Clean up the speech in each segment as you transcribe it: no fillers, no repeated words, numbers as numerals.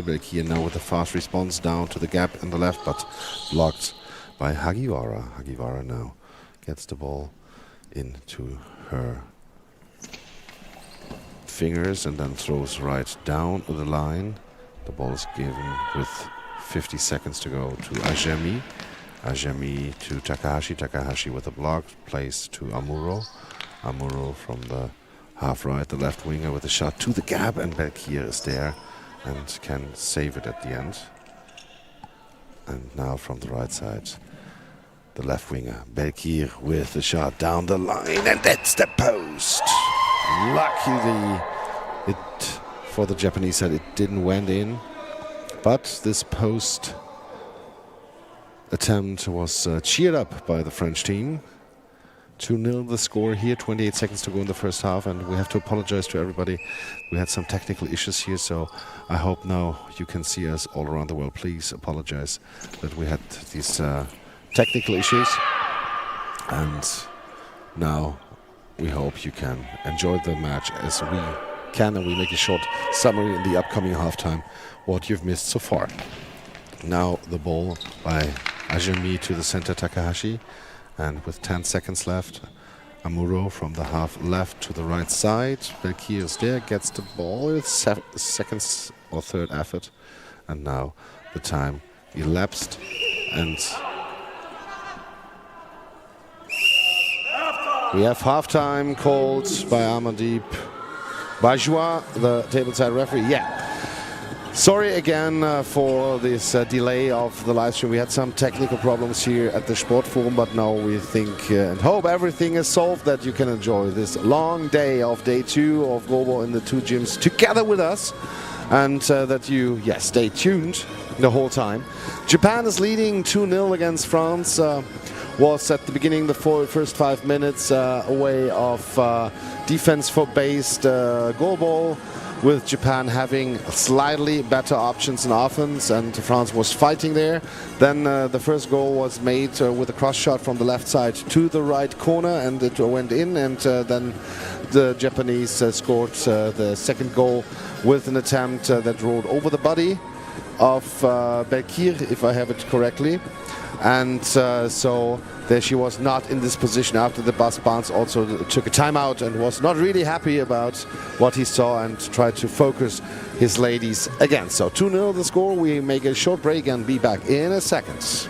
Belkir now with a fast response down to the gap in the left, but blocked by Hagiwara. Hagiwara now gets the ball into her fingers and then throws right down the line. The ball is given with 50 seconds to go to Ajemi. Ajemi to Takahashi. Takahashi with a block. Plays to Amuro. Amuro from the half right, the left winger with a shot to the gap, and Belkir is there and can save it at the end. And now from the right side, the left winger, Belkir with a shot down the line, and that's the post. Luckily, for the Japanese side, it didn't went in, but this post attempt was cheered up by the French team. 2-0 the score here, 28 seconds to go in the first half, and we have to apologize to everybody. We had some technical issues here, so I hope now you can see us all around the world. Please apologize that we had these technical issues, and now we hope you can enjoy the match as we can, and we make a short summary in the upcoming halftime what you've missed so far. Now the ball by Ajemi to the center, Takahashi. And with 10 seconds left, Amuro from the half left to the right side. Belkir is there, gets the ball with seconds or third effort. And now the time elapsed. And we have halftime called by Amandeep Bajwa, the tableside referee. Yeah. Sorry again for this delay of the live stream. We had some technical problems here at the Sportforum, but now we think and hope everything is solved, that you can enjoy this long day of day 2 of Goalball in the 2 gyms together with us, and that you, stay tuned the whole time. Japan is leading 2-0 against France. Was at the beginning the first 5 minutes a way of defense-based goalball, with Japan having slightly better options in offense, and France was fighting there. Then the first goal was made with a cross shot from the left side to the right corner, and it went in, and then the Japanese scored the second goal with an attempt that rolled over the body of Belkir, if I have it correctly. And so there she was not in this position after the bus. Barnes also took a timeout and was not really happy about what he saw and tried to focus his ladies again. So 2-0 the score. We make a short break and be back in a second.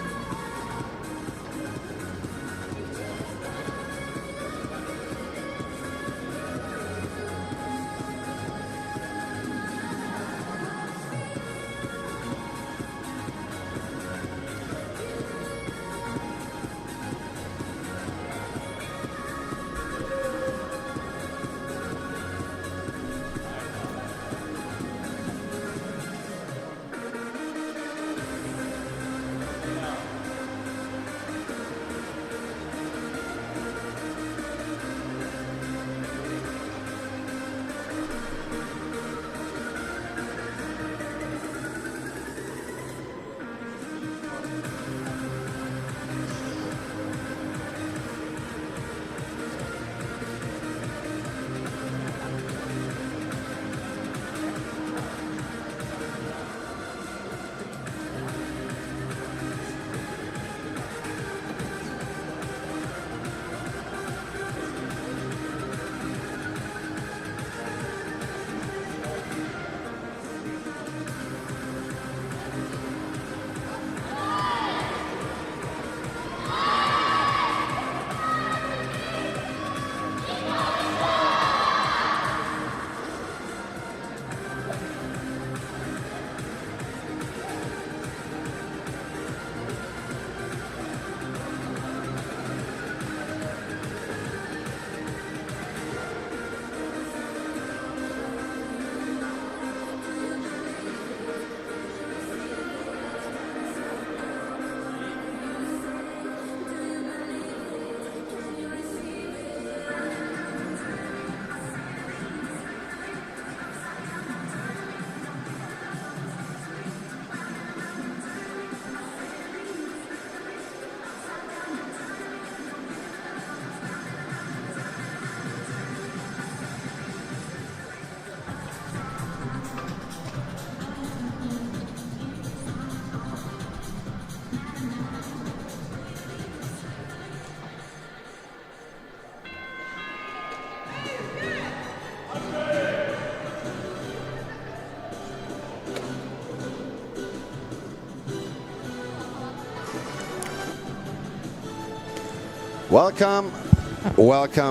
Welcome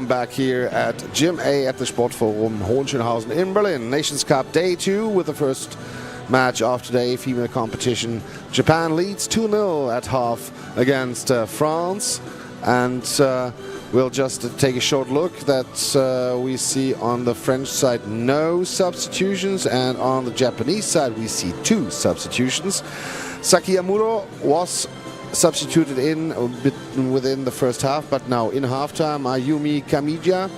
back here at Gym A at the Sportforum Hohenschönhausen in Berlin. Nations Cup Day 2 with the first match of today, female competition. Japan leads 2-0 at half against France. And we'll just take a short look that we see on the French side no substitutions, and on the Japanese side we see 2 substitutions. Saki Amuro was substituted in within the first half, but now in halftime Ayumi Kamiya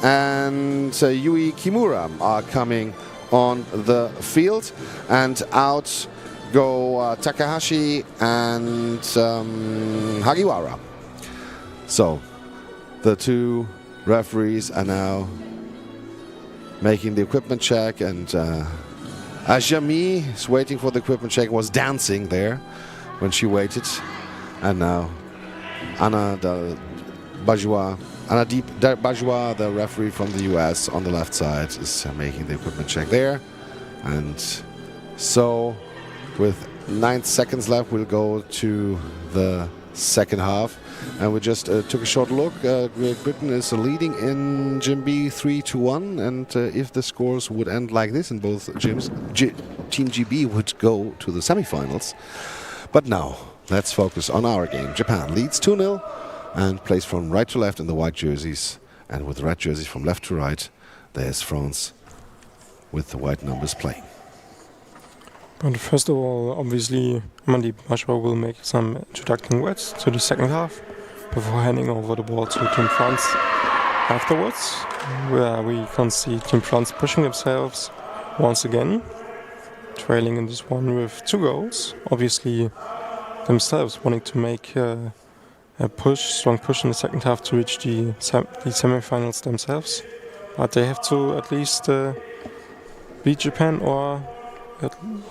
and Yui Kimura are coming on the field, and out go Takahashi and Hagiwara. So the 2 referees are now making the equipment check, and Ajami is waiting for the equipment check, was dancing there when she waited. And now Anna Bajwa, the referee from the US on the left side, is making the equipment check there. And so with 9 seconds left, we'll go to the second half. And we just took a short look. Great Britain is leading in Gym B 3-1, and if the scores would end like this in both gyms, Team GB would go to the semifinals. But now, let's focus on our game. Japan leads 2-0 and plays from right to left in the white jerseys. And with the red jerseys from left to right, there's France with the white numbers playing. But first of all, obviously, Mandeep Bajwa will make some introductory words to the second half before handing over the ball to Team France afterwards, where we can see Team France pushing themselves once again, trailing in this one with 2 goals. Obviously, themselves wanting to make a strong push in the second half to reach the semi-finals themselves. But they have to at least beat Japan, or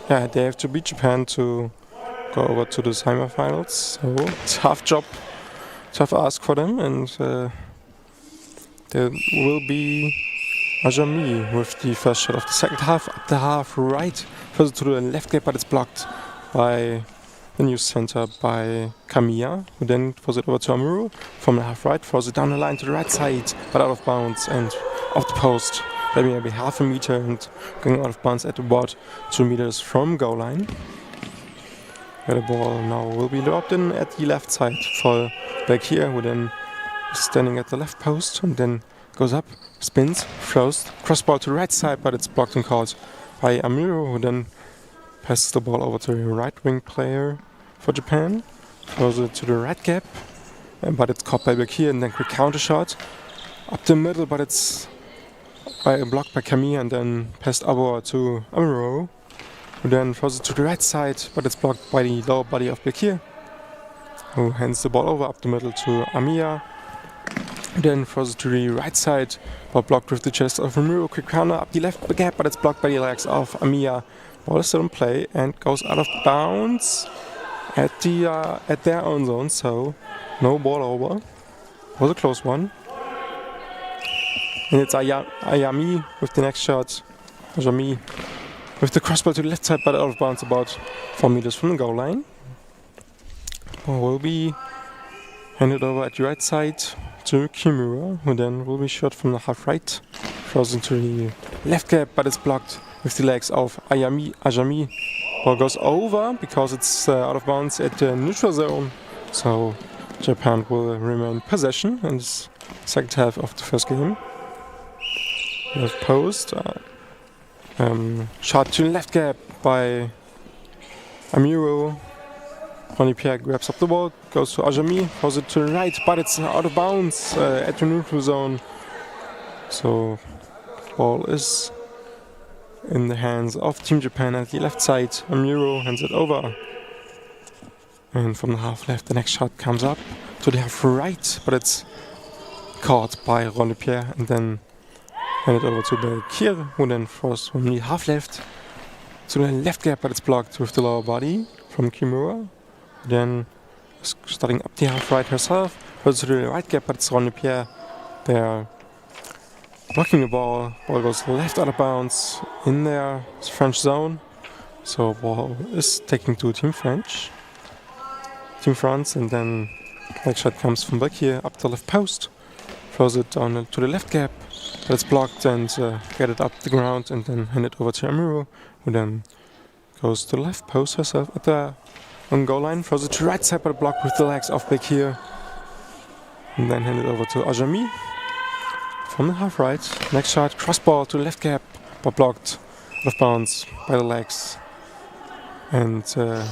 they have to beat Japan to go over to the semi-finals. So tough job, tough ask for them, and there will be Ajami with the first shot of the second half, up the half right, further to the left gap, but it's blocked by the new center by Kamiya, who then throws it over to Amuro from the half right, throws it down the line to the right side, but out of bounds and off the post. Maybe half a meter and going out of bounds at about 2 meters from goal line. Where the ball now will be dropped in at the left side for back here, who then is standing at the left post and then goes up, spins, throws, crossbar to the right side, but it's blocked and caught by Amuro, who then passes the ball over to the right wing player for Japan, throws it to the right gap, but it's caught by back here, and then quick counter shot up the middle, but it's blocked by Kamiya and then passed over to Amuro, who then throws it to the right side, but it's blocked by the lower body of Bekir, who hands the ball over up the middle to Amiya, who then throws it to the right side, but blocked with the chest of Amuro. Quick counter up the left gap, but it's blocked by the legs of Amiya. Ball is still in play and goes out of bounds at their own zone, so no ball over. Was a close one. And it's Ayami with the next shot. Ajami with the crossbar to the left side, but out of bounds about 4 meters from the goal line. Ball will be handed over at the right side to Kimura, who then will be shot from the half right. Throws into the left gap, but it's blocked with the legs of Ajami. Ball goes over because it's out of bounds at the neutral zone. So Japan will remain possession in this second half of the first game. Left post, shot to the left gap by Amuro. Ronnie Pierre grabs up the ball, goes to Ajami, throws it to the right, but it's out of bounds at the neutral zone. So ball is in the hands of Team Japan at the left side. Amuro hands it over. And from the half left, the next shot comes up to the half right, but it's caught by Ronnie Pierre and then handed over to Bekir, who then throws from the half left to the left gap, but it's blocked with the lower body from Kimura. Then starting up the half right herself, goes to the right gap, but it's Ronnie Pierre there blocking the ball. Ball goes left out of bounds in their French zone. So ball is taking to Team France, and then Next shot comes from Belkir up the left post. Throws it down to the left gap. But it's blocked and get it up the ground and then hand it over to Amuro, who then goes to the left post herself at the on goal line. Throws it to the right side but blocked with the legs of Belkir. And then hand it over to Ajami from the half right. Next shot, cross ball to the left gap but blocked out of bounds by the legs. And 2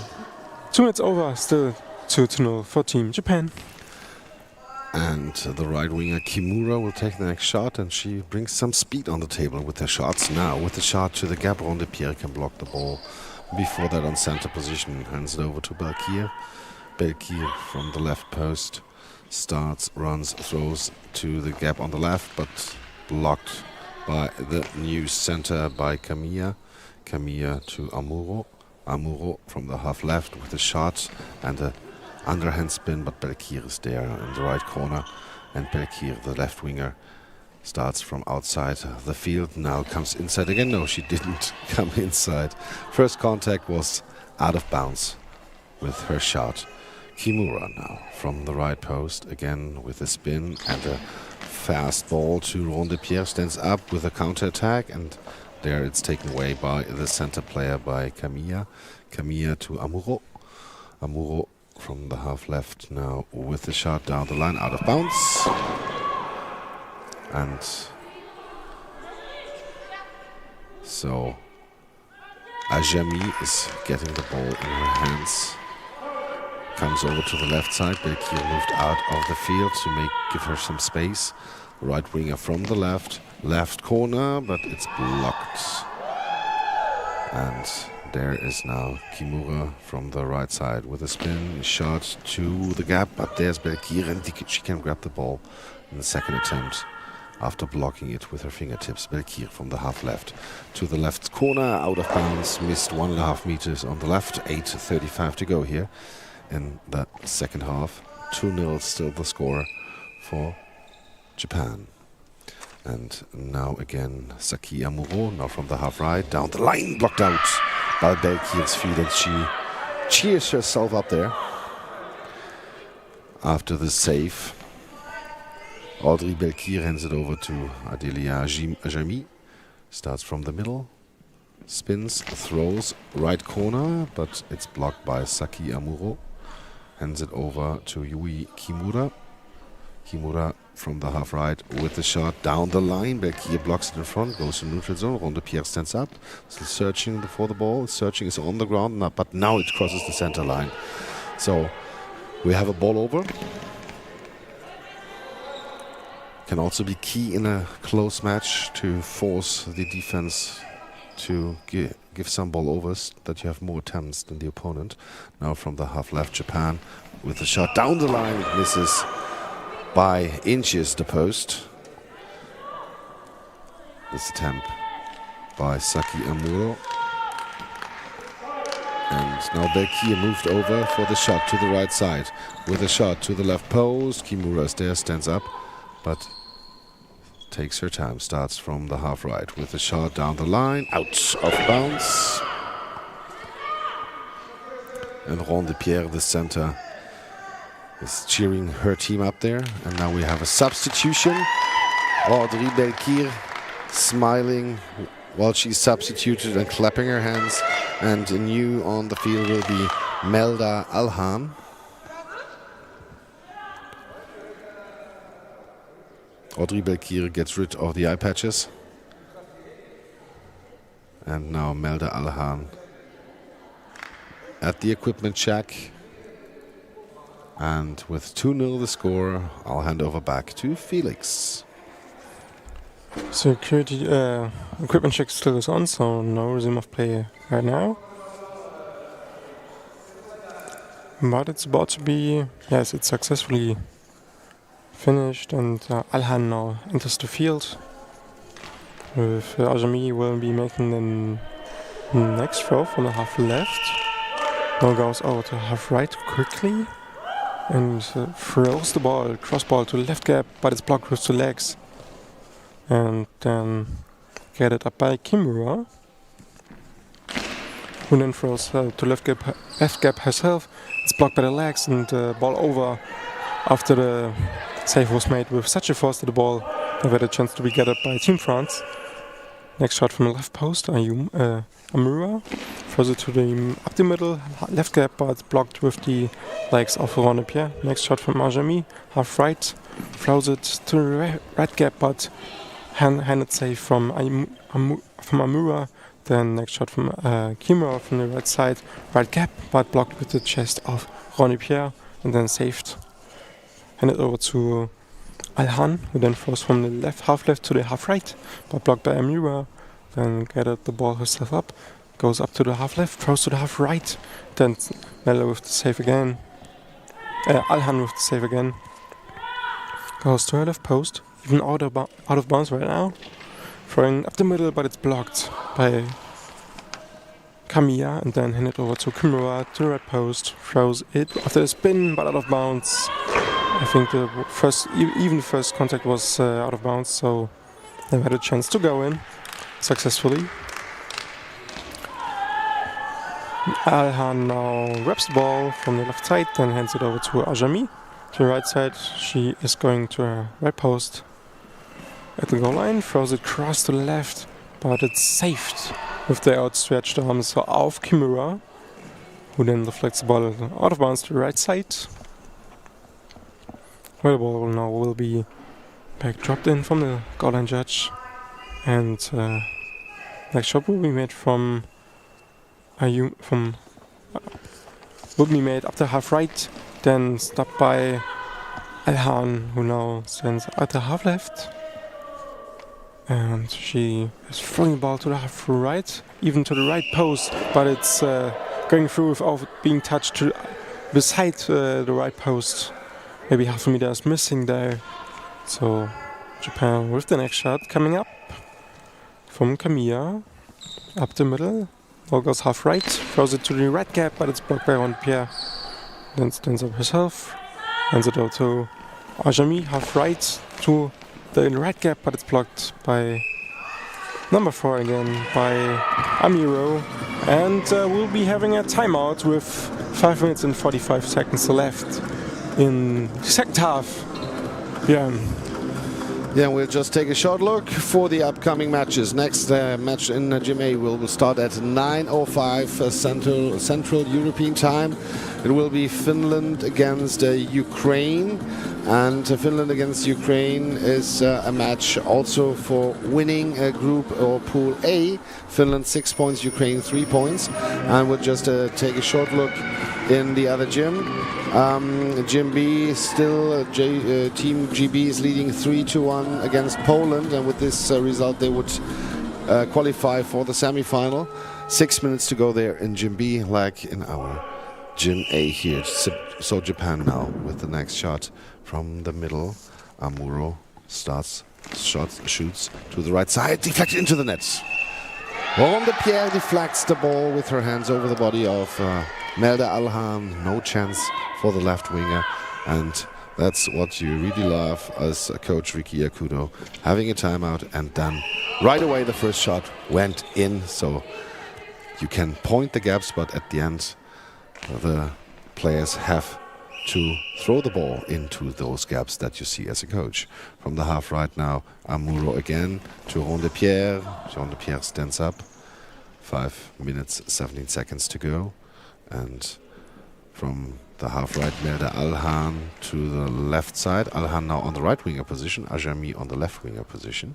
minutes over, still 2-0 for Team Japan. And the right winger Kimura will take the next shot, and she brings some speed on the table with her shots. Now with the shot to the gap, Ronde Pierre can block the ball. Before that on center position, hands it over to Belkir. Belkir from the left post starts, runs, throws to the gap on the left, but blocked by the new center by Kamiya. Kamiya to Amuro. Amuro from the half left with a shot and a underhand spin, but Belkir is there in the right corner, and Belkir, the left winger, starts from outside the field, now comes inside again. No, she didn't come inside. First contact was out of bounds with her shot. Kimura now from the right post, again with a spin and a fast ball to Ronde Pierre, stands up with a counter-attack, and there it's taken away by the center player by Kamiya. Kamiya to Amuro. Amuro from the half left now with the shot down the line, out of bounds. And so Ajami is getting the ball in her hands. Comes over to the left side. Belkir moved out of the field to give her some space. Right winger from the left corner, but it's blocked. And there is now Kimura from the right side with a spin, shot to the gap, but there's Belkir, and she can grab the ball in the second attempt after blocking it with her fingertips. Belkir from the half left to the left corner, out of bounds, missed 1.5 meters on the left. 8:35 to go here in the second half. 2-0 still the score for Japan. And now again Saki Amuro, now from the half right, down the line, blocked out by Belkir's feet, and she cheers herself up there after the save. Audrey Belkir hands it over to Adelia Ajami. Starts from the middle, spins, throws, right corner, but it's blocked by Saki Amuro. Hands it over to Yui Kimura. Kimura from the half right with the shot down the line. Belkir blocks it in front, goes to neutral zone. Ronde Pierre stands up, still searching for the ball. Searching is on the ground, but now it crosses the center line. So we have a ball over. Can also be key in a close match to force the defense to give some ball overs, that you have more attempts than the opponent. Now from the half left, Japan with the shot down the line. It misses by inches the post. This attempt by Saki Amuro. And now Belkir moved over for the shot to the right side. With a shot to the left post. Kimura is there, stands up, but takes her time. Starts from the half right with a shot down the line. Out of bounds. And Ronde Pierre, the center, is cheering her team up there. And now we have a substitution. Audrey Belkir smiling while she's substituted and clapping her hands. And new on the field will be Melda Alhan. Audrey Belkir gets rid of the eye patches. And now Melda Alhan at the equipment check. And with 2-0 the score, I'll hand over back to Felix. Security equipment check still is on, so no resume of play right now. But it's about to be, yes, it's successfully finished, and Alhan now enters the field. With Ajami will be making the next throw from the half left. Now goes over to half right quickly and throws the ball, cross ball to the left gap, but it's blocked with the legs. And then get it up by Kimura, who then throws to left gap herself. It's blocked by the legs, and ball over after the save was made with such a force to the ball, they had a chance to be gathered by Team France. Next shot from the left post, Amura throws it to up the middle, left gap, but blocked with the legs of Ronepierre. Next shot from Ajami, half right, throws it to the right gap, but handed save from Amura. Then next shot from Kimura from the right side, right gap, but blocked with the chest of Ronepierre, and then saved. Handed over to Alhan, who then throws from the half left to the half right, but blocked by Amura. Then gathered the ball herself up, goes up to the half left, throws to the half right. Then Mella with the save again. Alhan with the save again. Goes to her left post, even out of bounds right now. Throwing up the middle, but it's blocked by Kamiya, and then handed over to Kimura to the right post. Throws it after the spin, but out of bounds. I think the first contact was out of bounds, so they had a chance to go in successfully. Alhan now grabs the ball from the left side, then hands it over to Ajami. To the right side, she is going to her right post at the goal line, throws it across to the left, but it's saved with the outstretched arms of Kimura, who then deflects the ball out of bounds to the right side. Where the ball now will be back dropped in from the goal line judge, and next shot will be made will be made up the half right, then stopped by Alhan, who now stands at the half left. And she is throwing the ball to the half right, even to the right post, but it's going through without being touched beside the right post. Maybe half a meter is missing there. So Japan with the next shot coming up from Kamiya, up the middle. Ball goes half right, throws it to the right gap, but it's blocked by Ronepierre. Then stands up herself, hands it over to Ajami, half right to the right gap, but it's blocked by number 4 again, by Amiro. And we'll be having a timeout with 5 minutes and 45 seconds left in the second half. Yeah, we'll just take a short look for the upcoming matches. Next match in Gym A will start at 9:05 Central European Time. It will be Finland against Ukraine. And Finland against Ukraine is a match also for winning a group or Pool A. Finland 6 points, Ukraine 3 points. And we'll just take a short look in the other gym. Gym B still, Team GB is leading 3-1 against Poland, and with this result they would qualify for the semi-final. 6 minutes to go there in Gym B, like in our Gym A here. So Japan now with the next shot from the middle. Amuro shoots to the right side, deflected into the net. Ronepierre deflects the ball with her hands over the body of Melda Alhan. No chance for the left winger, and that's what you really love as coach Ricky Yakudo, having a timeout, and then right away the first shot went in. So you can point the gaps, but at the end the players have to throw the ball into those gaps that you see as a coach. From the half right now, Amuro again to Ronepierre. Ronepierre stands up. 5 minutes, 17 seconds to go. And from the half right, Melda Alhan to the left side. Alhan now on the right winger position, Ajami on the left winger position.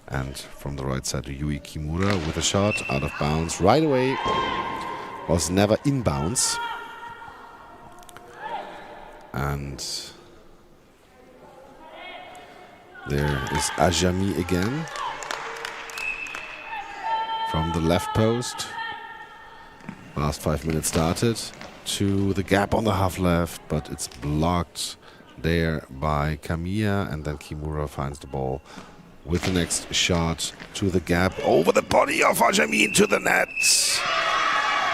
And from the right side to Yui Kimura with a shot out of bounds right away. Was never in bounds. And there is Ajami again from the left post. Last 5 minutes started to the gap on the half left, but it's blocked there by Kamiya, and then Kimura finds the ball with the next shot to the gap over the body of Ajami into the net.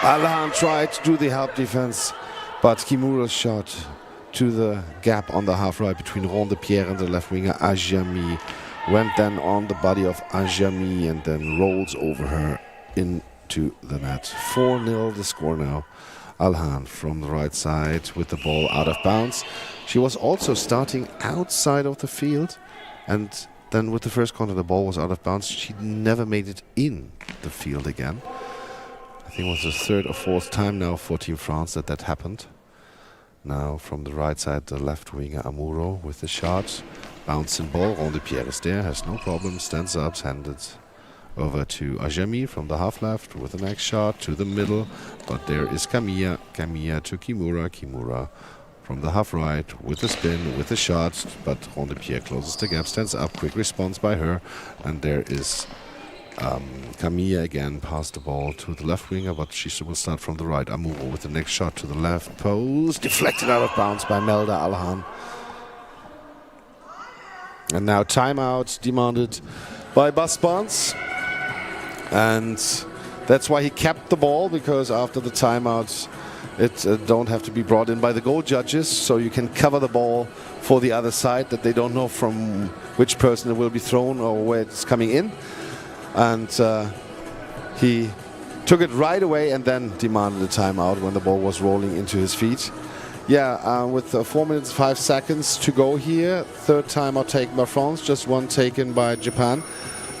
Alhan tried to do the help defense, but Kimura's shot to the gap on the half right between Ronepierre and the left winger Ajami went then on the body of Ajami and then rolls over her into the net. 4-0 the score now. Alhan from the right side with the ball out of bounds. She was also starting outside of the field, and then with the first contact the ball was out of bounds. She never made it in the field again. I think it was the third or fourth time now for Team France that happened. Now from the right side, the left winger Amuro with the shot. Bouncing ball. Rondepierre is there, has no problem, stands up, handed over to Ajami from the half left with the next shot to the middle. But there is Camilla. Camilla to Kimura. Kimura from the half right with the spin, with the shot. But Rondepierre closes the gap, stands up, quick response by her. And there is Camilla again, passed the ball to the left winger, but she will start from the right. Amuro with the next shot to the left post, deflected out of bounds by Melda Alhan. And now timeout demanded by Bas Barnes. And that's why he kept the ball, because after the timeout it don't have to be brought in by the goal judges, so you can cover the ball for the other side, that they don't know from which person it will be thrown or where it's coming in. And he took it right away and then demanded a timeout when the ball was rolling into his feet. Yeah, with 4 minutes 5 seconds to go here, third timeout taken by France, just one taken by Japan.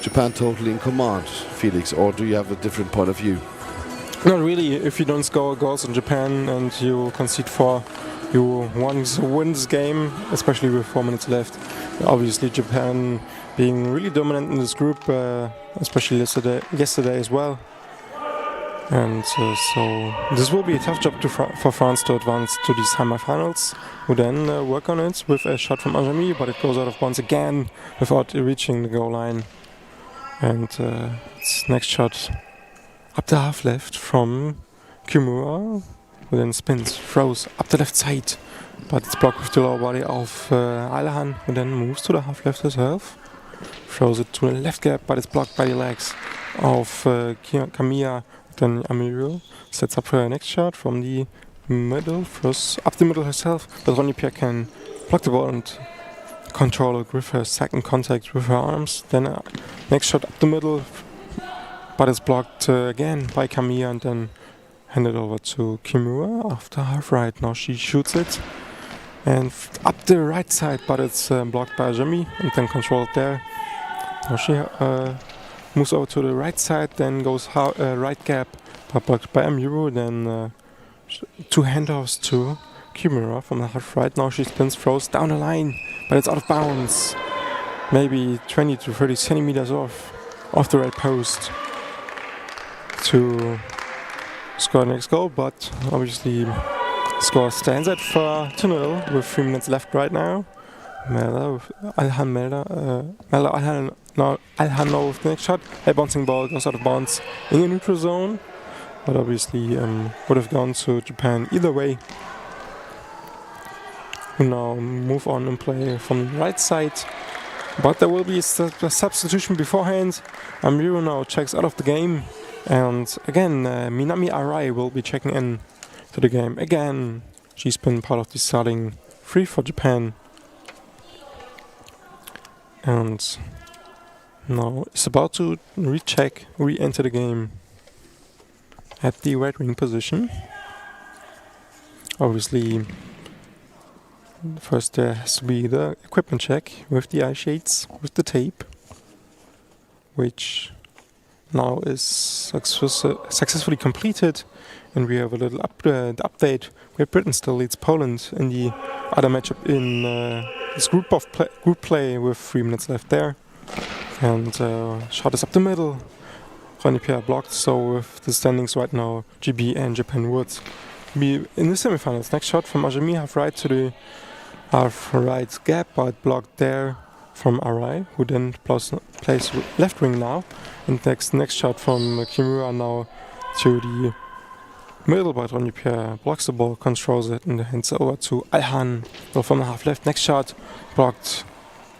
Japan totally in command, Felix, or do you have a different point of view? Not really. If you don't score goals in Japan and you concede 4, you win this game, especially with 4 minutes left. Obviously Japan being really dominant in this group, especially yesterday as well. And so this will be a tough job for France to advance to these semi-finals. Who then work on it with a shot from Ajami, but it goes out of bounds again without reaching the goal line. And it's next shot up the half left from Kimura, who then spins, throws up the left side, but it's blocked with the lower body of Alhan, who then moves to the half left herself. Throws it to the left gap, but it's blocked by the legs of Camilla. Then Amiro sets up her next shot from the middle, first up the middle herself, but Rondepierre can block the ball and control it with her second contact with her arms. Then next shot up the middle, but it's blocked again by Camilla and then handed over to Kimura after half right. Now she shoots it and up the right side, but it's blocked by Ajami and then controlled there. Now she moves over to the right side, then goes right gap, but blocked by Amuro. Then 2 handoffs to Kimura from the half right. Now she spins, throws down the line, but it's out of bounds. Maybe 20 to 30 centimeters off the right post to score the next goal, but obviously score stands at 2-0 with 3 minutes left right now. Melda Alhan now with the next shot. A bouncing ball goes out of bounds in the neutral zone, but obviously would have gone to Japan either way. We now move on and play from the right side, but there will be a substitution beforehand. Amiro now checks out of the game, and again Minami Arai will be checking in to the game. Again, she's been part of the starting 3 for Japan. And now is about to re-enter the game at the right wing position. Obviously, first there has to be the equipment check with the eye shades, with the tape, which now is successfully completed. And we have a little update. Great Britain still leads Poland in the other matchup in this group play with 3 minutes left there. And shot is up the middle. Rondepierre blocked, so with the standings right now, GB and Japan would be in the semifinals. Next shot from Ajami, half right to the half right gap, but blocked there from Arai, who then plays left wing now. And next shot from Kimura now to the middle, but Rondepierre blocks the ball, controls it, and hands over to Alhan. Well, from the half left, next shot blocked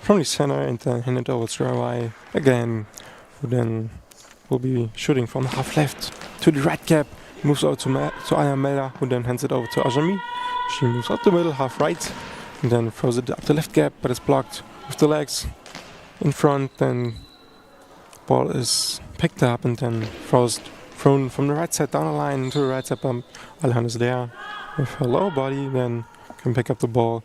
from the center and then handed over to Arai again, who then will be shooting from the half left to the right gap, moves over to Ayamela, who then hands it over to Ajami. She moves up the middle, half right, and then throws it up the left gap, but it's blocked with the legs in front. Then ball is picked up and then throws thrown from the right side down the line to the right side bump. Alhan is there with her lower body, then can pick up the ball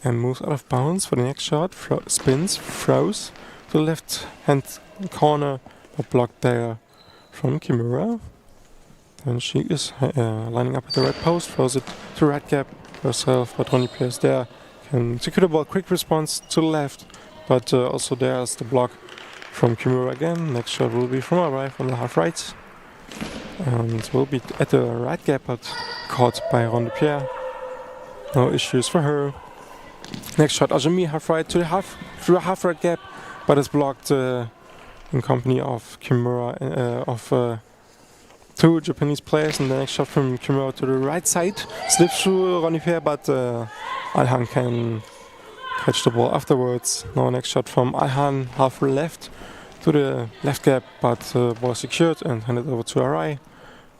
and moves out of bounds for the next shot. Spins, throws to the left hand corner, but blocked there from Kimura. Then she is lining up at the right post, throws it to right gap herself, but Ronny Pierce there can secure the ball. Quick response to the left, but also there's the block from Kimura again. Next shot will be from Arai from the half right. And will be at the right gap, but caught by Ronny Pierre. No issues for her. Next shot, Ajami half right to the half right gap, but it's blocked in company of Kimura of two Japanese players. And the next shot from Kimura to the right side slips through Ronny Pierre, but Alhan can catch the ball afterwards. Now next shot from Alhan half left to the left gap, but ball secured and handed over to Arai.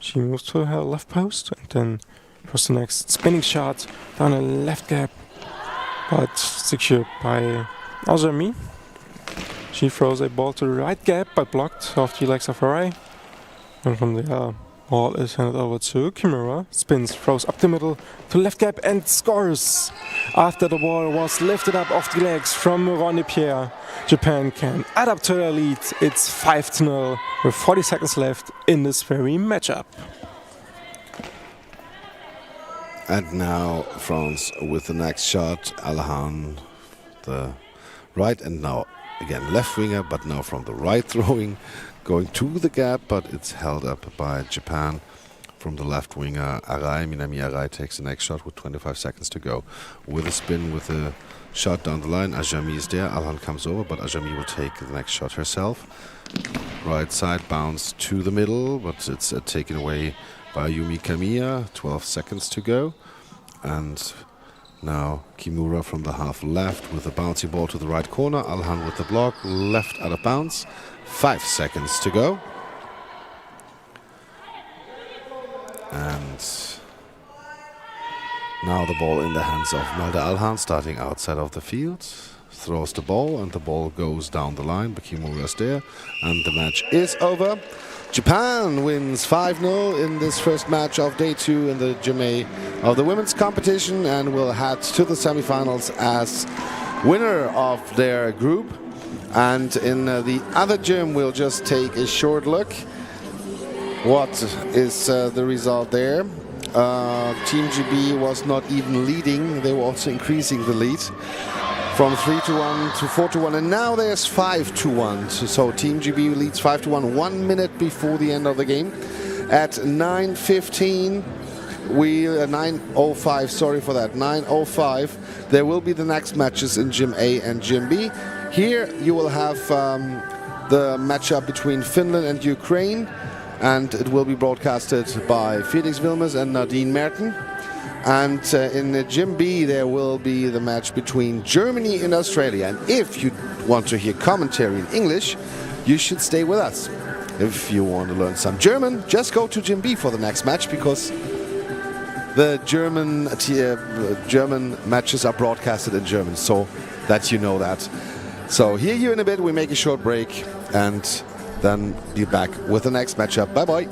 She moves to her left post and then throws the next spinning shot down the left gap, but secured by Ajami. She throws a ball to the right gap, but blocked off the legs of Arai. And from there, ball is handed over to Kimura. Spins, throws up the middle to left gap and scores! After the ball was lifted up off the legs from Ronny Pierre, Japan can add up to their lead. It's 5-0 with 40 seconds left in this very matchup. And now France with the next shot. Alhan, the right, and now again left winger, but now from the right throwing, going to the gap, but it's held up by Japan from the left winger. Arai, Minami Arai takes the next shot with 25 seconds to go. With a spin, with a shot down the line. Ajami is there. Alhan comes over, but Ajami will take the next shot herself. Right side bounce to the middle, but it's taken away by Yumi Kamiya. 12 seconds to go. And now Kimura from the half left with a bouncy ball to the right corner. Alhan with the block, left out of bounds. 5 seconds to go. And now the ball in the hands of Melde Alhan, starting outside of the field. Throws the ball and the ball goes down the line, but Kimura is there. And the match is over. Japan wins 5-0 in this first match of day 2 in the Gym A of the women's competition and will head to the semifinals as winner of their group. And in the other gym, we'll just take a short look. What is the result there? Team GB was not even leading, they were also increasing the lead from 3-1 to 4-1, and now there's 5-1. So Team GB leads 5-1 1 minute before the end of the game. At 9:15, 9:05, sorry for that, 9:05, there will be the next matches in Gym A and Gym B. Here you will have the matchup between Finland and Ukraine, and it will be broadcasted by Felix Wilmers and Nadine Merten. And in the Gym B there will be the match between Germany and Australia. And if you want to hear commentary in English, you should stay with us. If you want to learn some German, just go to Gym B for the next match, because the German matches are broadcasted in German, so that you know that. So hear you in a bit, we make a short break and then be back with the next matchup. Bye bye.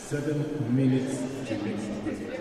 7 minutes to next game.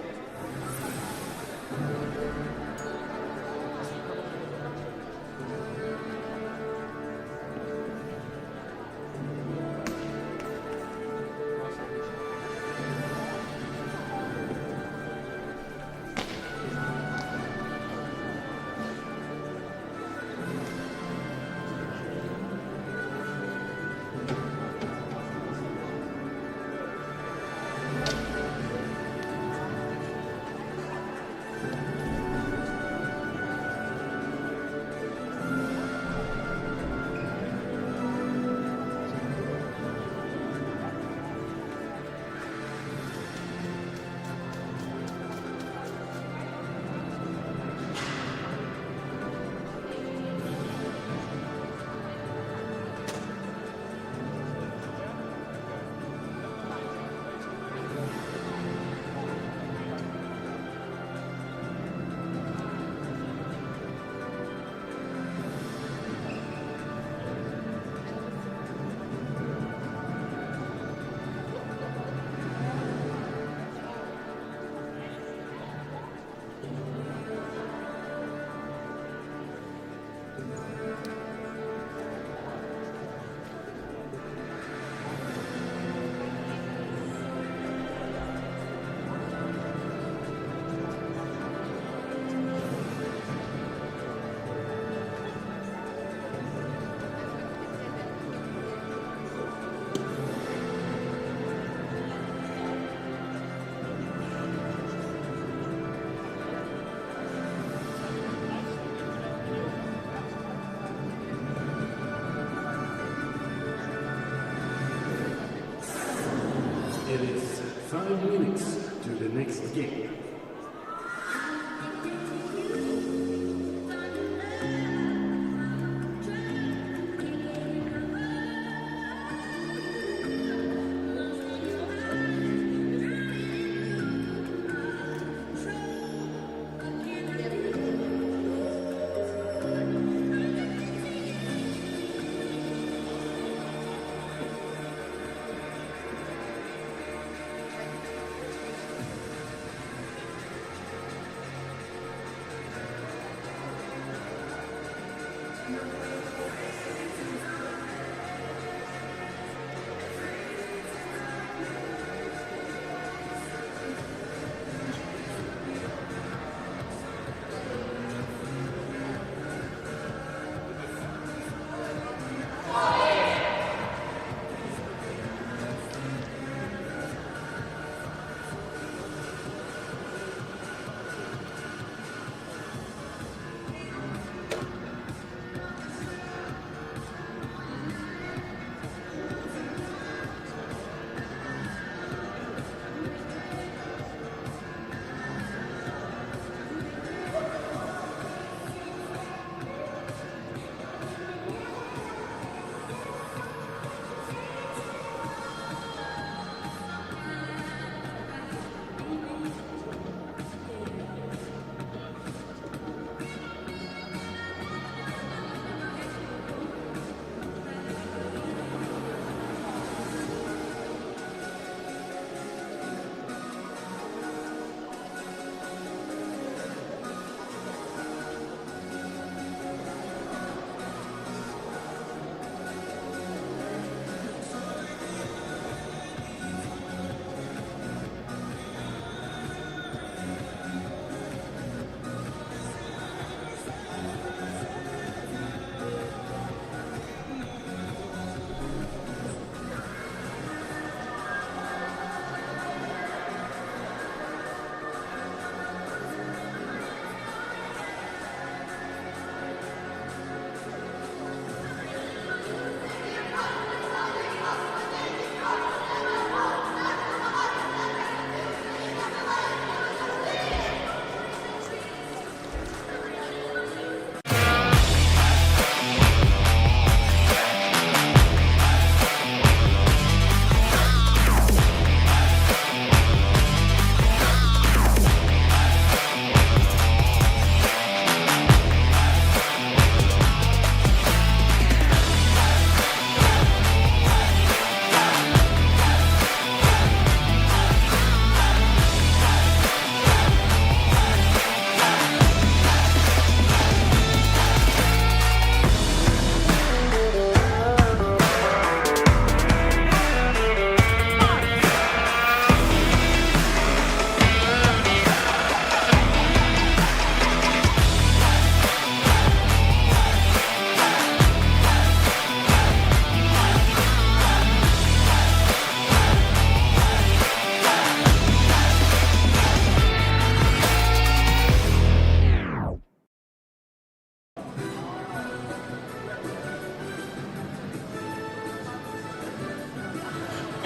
It is 5 minutes to the next game.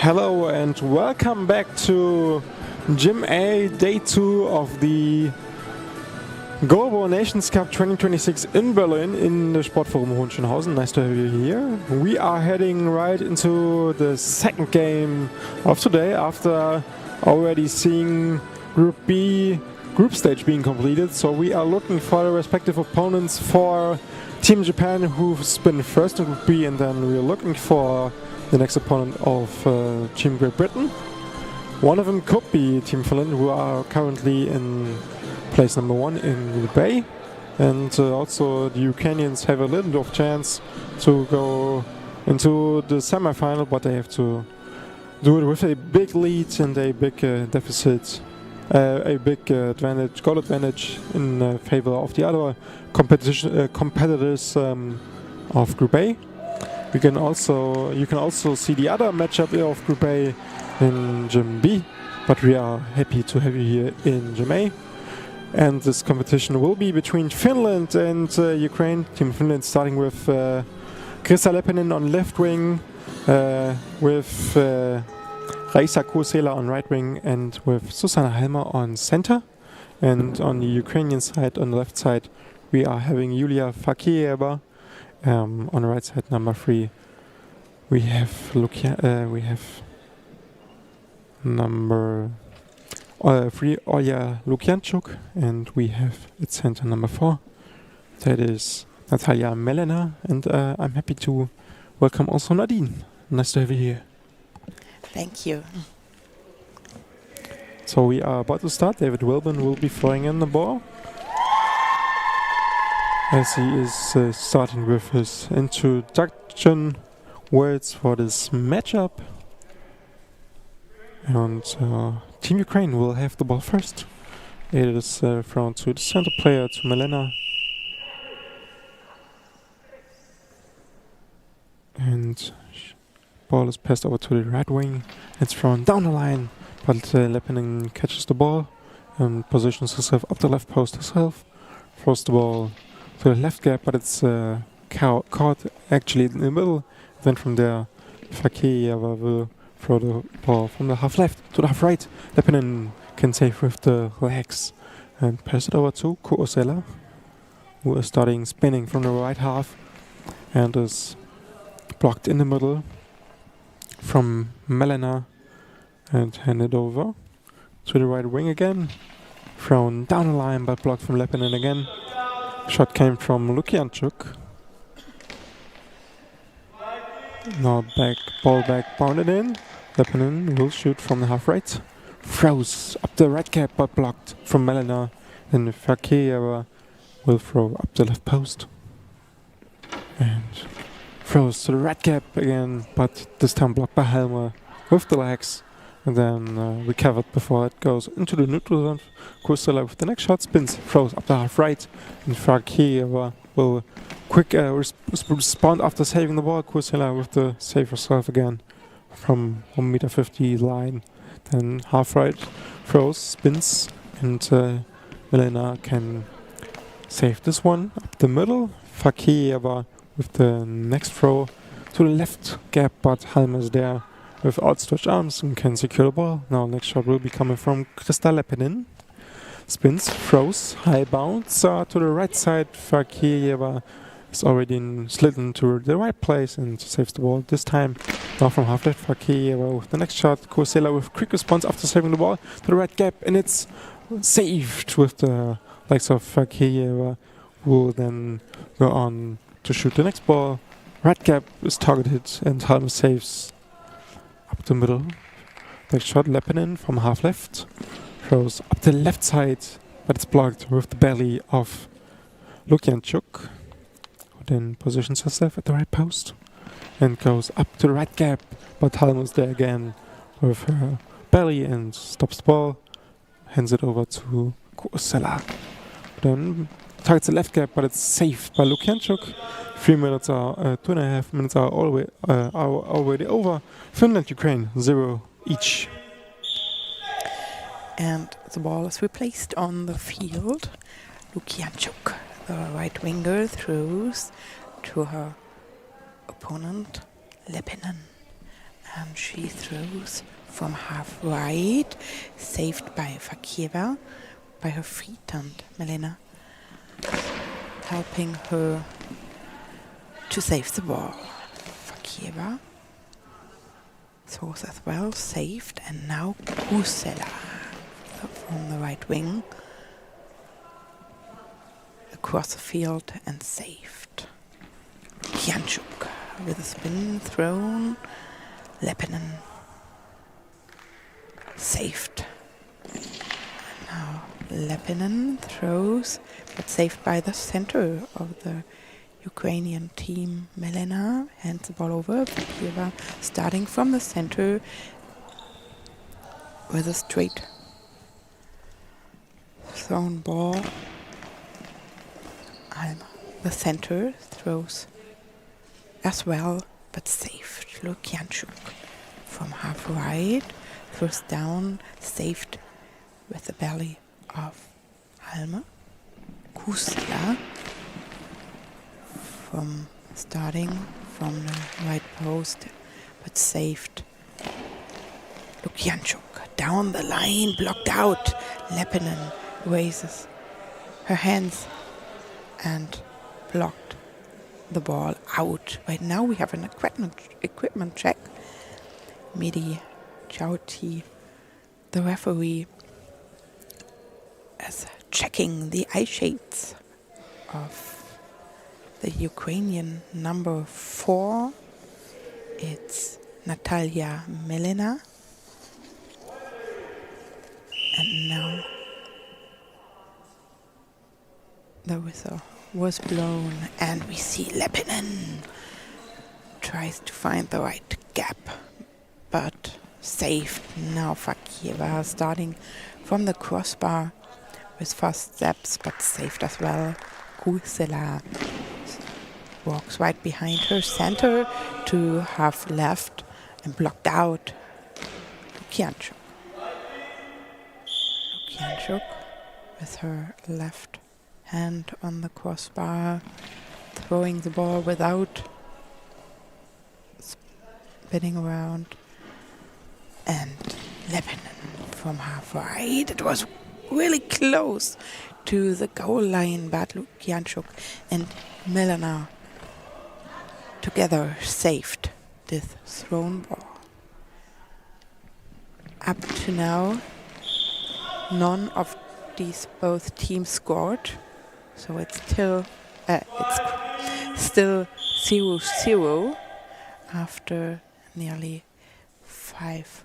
Hello and welcome back to Gym A, day 2 of the Goalball Nations Cup 2026 in Berlin in the Sportforum Hohenschönhausen. Nice to have you here. We are heading right into the second game of today after already seeing Group B group stage being completed. So we are looking for the respective opponents for Team Japan, who's been first in Group B, and then we're looking for the next opponent of Team Great Britain. One of them could be Team Finland, who are currently in place number 1 in Group A. And also the Ukrainians have a little bit of chance to go into the semi-final, but they have to do it with a big lead and a big deficit, a big goal advantage in favor of the other competitors of Group A. You can also see the other matchup of Group A in Gym B, but we are happy to have you here in Gym A. And this competition will be between Finland and Ukraine. Team Finland starting with Krista Leppänen on left wing, with Raisa Kursela on right wing, and with Susanna Helmer on center. And on the Ukrainian side, on the left side, we are having Yulia Fakiyeva. On the right side, number 3, we have number 3, Olya Lukyanchuk, and we have at center number 4, that is Natalia Melena, and I'm happy to welcome also Nadine. Nice to have you here. Thank you. So we are about to start. David Wilburn will be throwing in the ball, as he is starting with his introduction words for this matchup. And Team Ukraine will have the ball first. It is thrown to the center player, to Melena. And ball is passed over to the right wing. It's thrown down the line, but Leppänen catches the ball and positions herself up the left post herself. Throws the ball to the left gap, but it's caught actually in the middle. Then from there, Fakiyeva will throw the ball from the half left to the half right. Leppänen can save with the legs and pass it over to Kursela, who is starting spinning from the right half and is blocked in the middle from Melena, and handed over to the right wing again. Thrown down the line but blocked from Leppänen again. Shot came from Lukyanchuk. Now ball back, bounded in. Leppänen will shoot from the half right. Throws up the right gap but blocked from Melena. And Fakiyeva will throw up the left post. And throws to the right gap again, but this time blocked by Helmer with the legs. And then recovered before it goes into the neutral zone. Kursela with the next shot spins, throws up the half right, and Fakiyeva will quick respond after saving the ball. Kursela with the save herself again from 1.50 m line. Then half right throws, spins, and Melena can save this one up the middle. Fakiyeva with the next throw to the left gap, but Helmer is there with outstretched arms and can secure the ball. Now next shot will be coming from Krista Leppänen. Spins, throws, high bounce to the right side. Fakiyeva is already slid into the right place and saves the ball this time. Now from half left, Fakiyeva with the next shot. Kursela with quick response after saving the ball to the right gap, and it's saved with the legs of Fakiyeva, who will then go on to shoot the next ball. Right gap is targeted and Helmer saves up the middle. Next shot, Leppänen from half left. Throws up the left side, but it's blocked with the belly of Lukyanchuk, who then positions herself at the right post and goes up to the right gap, but Helmer's there again with her belly and stops the ball. Hands it over to Kursela. Then targets the left gap, but it's saved by Lukyanchuk. 2.5 minutes are already over. Finland-Ukraine 0 each. And the ball is replaced on the field. Lukyanchuk, the right winger, throws to her opponent Leppänen. And she throws from half right, saved by Fakirova by her feet, and Melina helping her to save the ball. Fakirova throws as well, saved, and now Kusela from the right wing across the field and saved. Kianchuk with a spin thrown. Lepinen saved. And now Lepinen throws, but saved by the center of the Ukrainian team. Melina hands the ball over. Fakirova starting from the center with a straight thrown ball. Alma, the center, throws as well, but saved. Lukianchuk from half right, throws down, saved with the belly of Alma. Kusela from starting from the right post, but saved. Lukianchuk down the line, blocked out. Lepinen raises her hands and blocked the ball out. Right now we have an equipment check. Midi Chauti, the referee, is checking the eye shades of the Ukrainian number 4. It's Natalia Melina. And now the whistle was blown, and we see Lepinen tries to find the right gap, but saved. Now Fakirova starting from the crossbar with fast steps, but saved as well. Kusela walks right behind her center to half left and blocked out. Lukianchuk with her left hand on the crossbar, throwing the ball without spinning around. And Lepinen from half right. It was really close to the goal line, but Lukianchuk and Melina together saved this thrown ball. Up to now, none of these both teams scored, so it's still 0-0 after nearly 5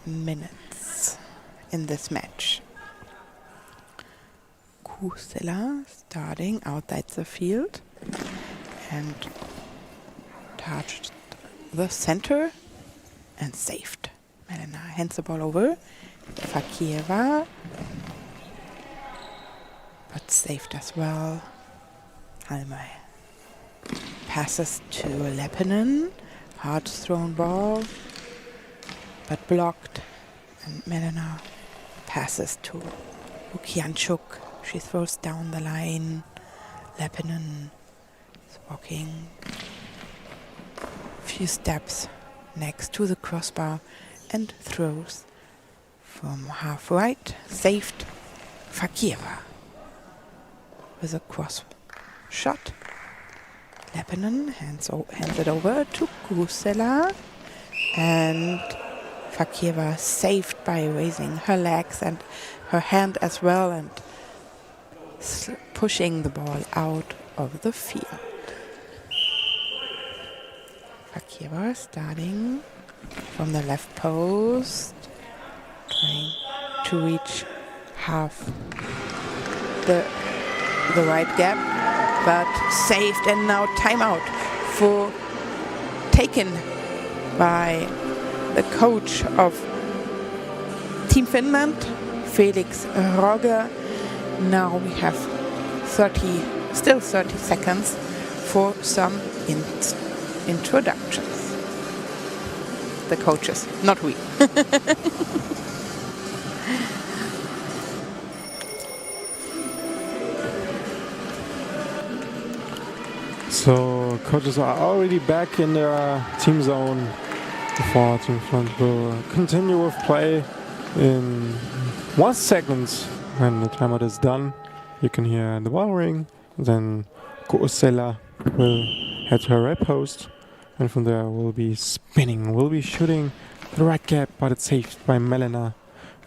minutes in this match. Kusela starting outside the field and touched the center and saved. Melina hands the ball over. Fakirova, but saved as well. Alma passes to Lepinen. Hard thrown ball, but blocked. And Melina passes to Lukianchuk. She throws down the line. Lepinen is walking a few steps next to the crossbar and throws from half right, saved. Fakirova with a cross shot. Lepinen hands it over to Kusela, and Fakirova saved by raising her legs and her hand as well and pushing the ball out of the field. Fakirova starting from the left post, trying to reach half the right gap, but saved, and now timeout taken by the coach of Team Finland, Felix Roger. Now we have 30 seconds for some introductions. The coaches, not we. So So coaches are already back in their team zone. The 4 Team Finland will continue with play in 1 second. When the timer is done, you can hear the bell ring. Then Goalball will head to her red post, and from there will be spinning, will be shooting the right gap, but it's saved by Melena.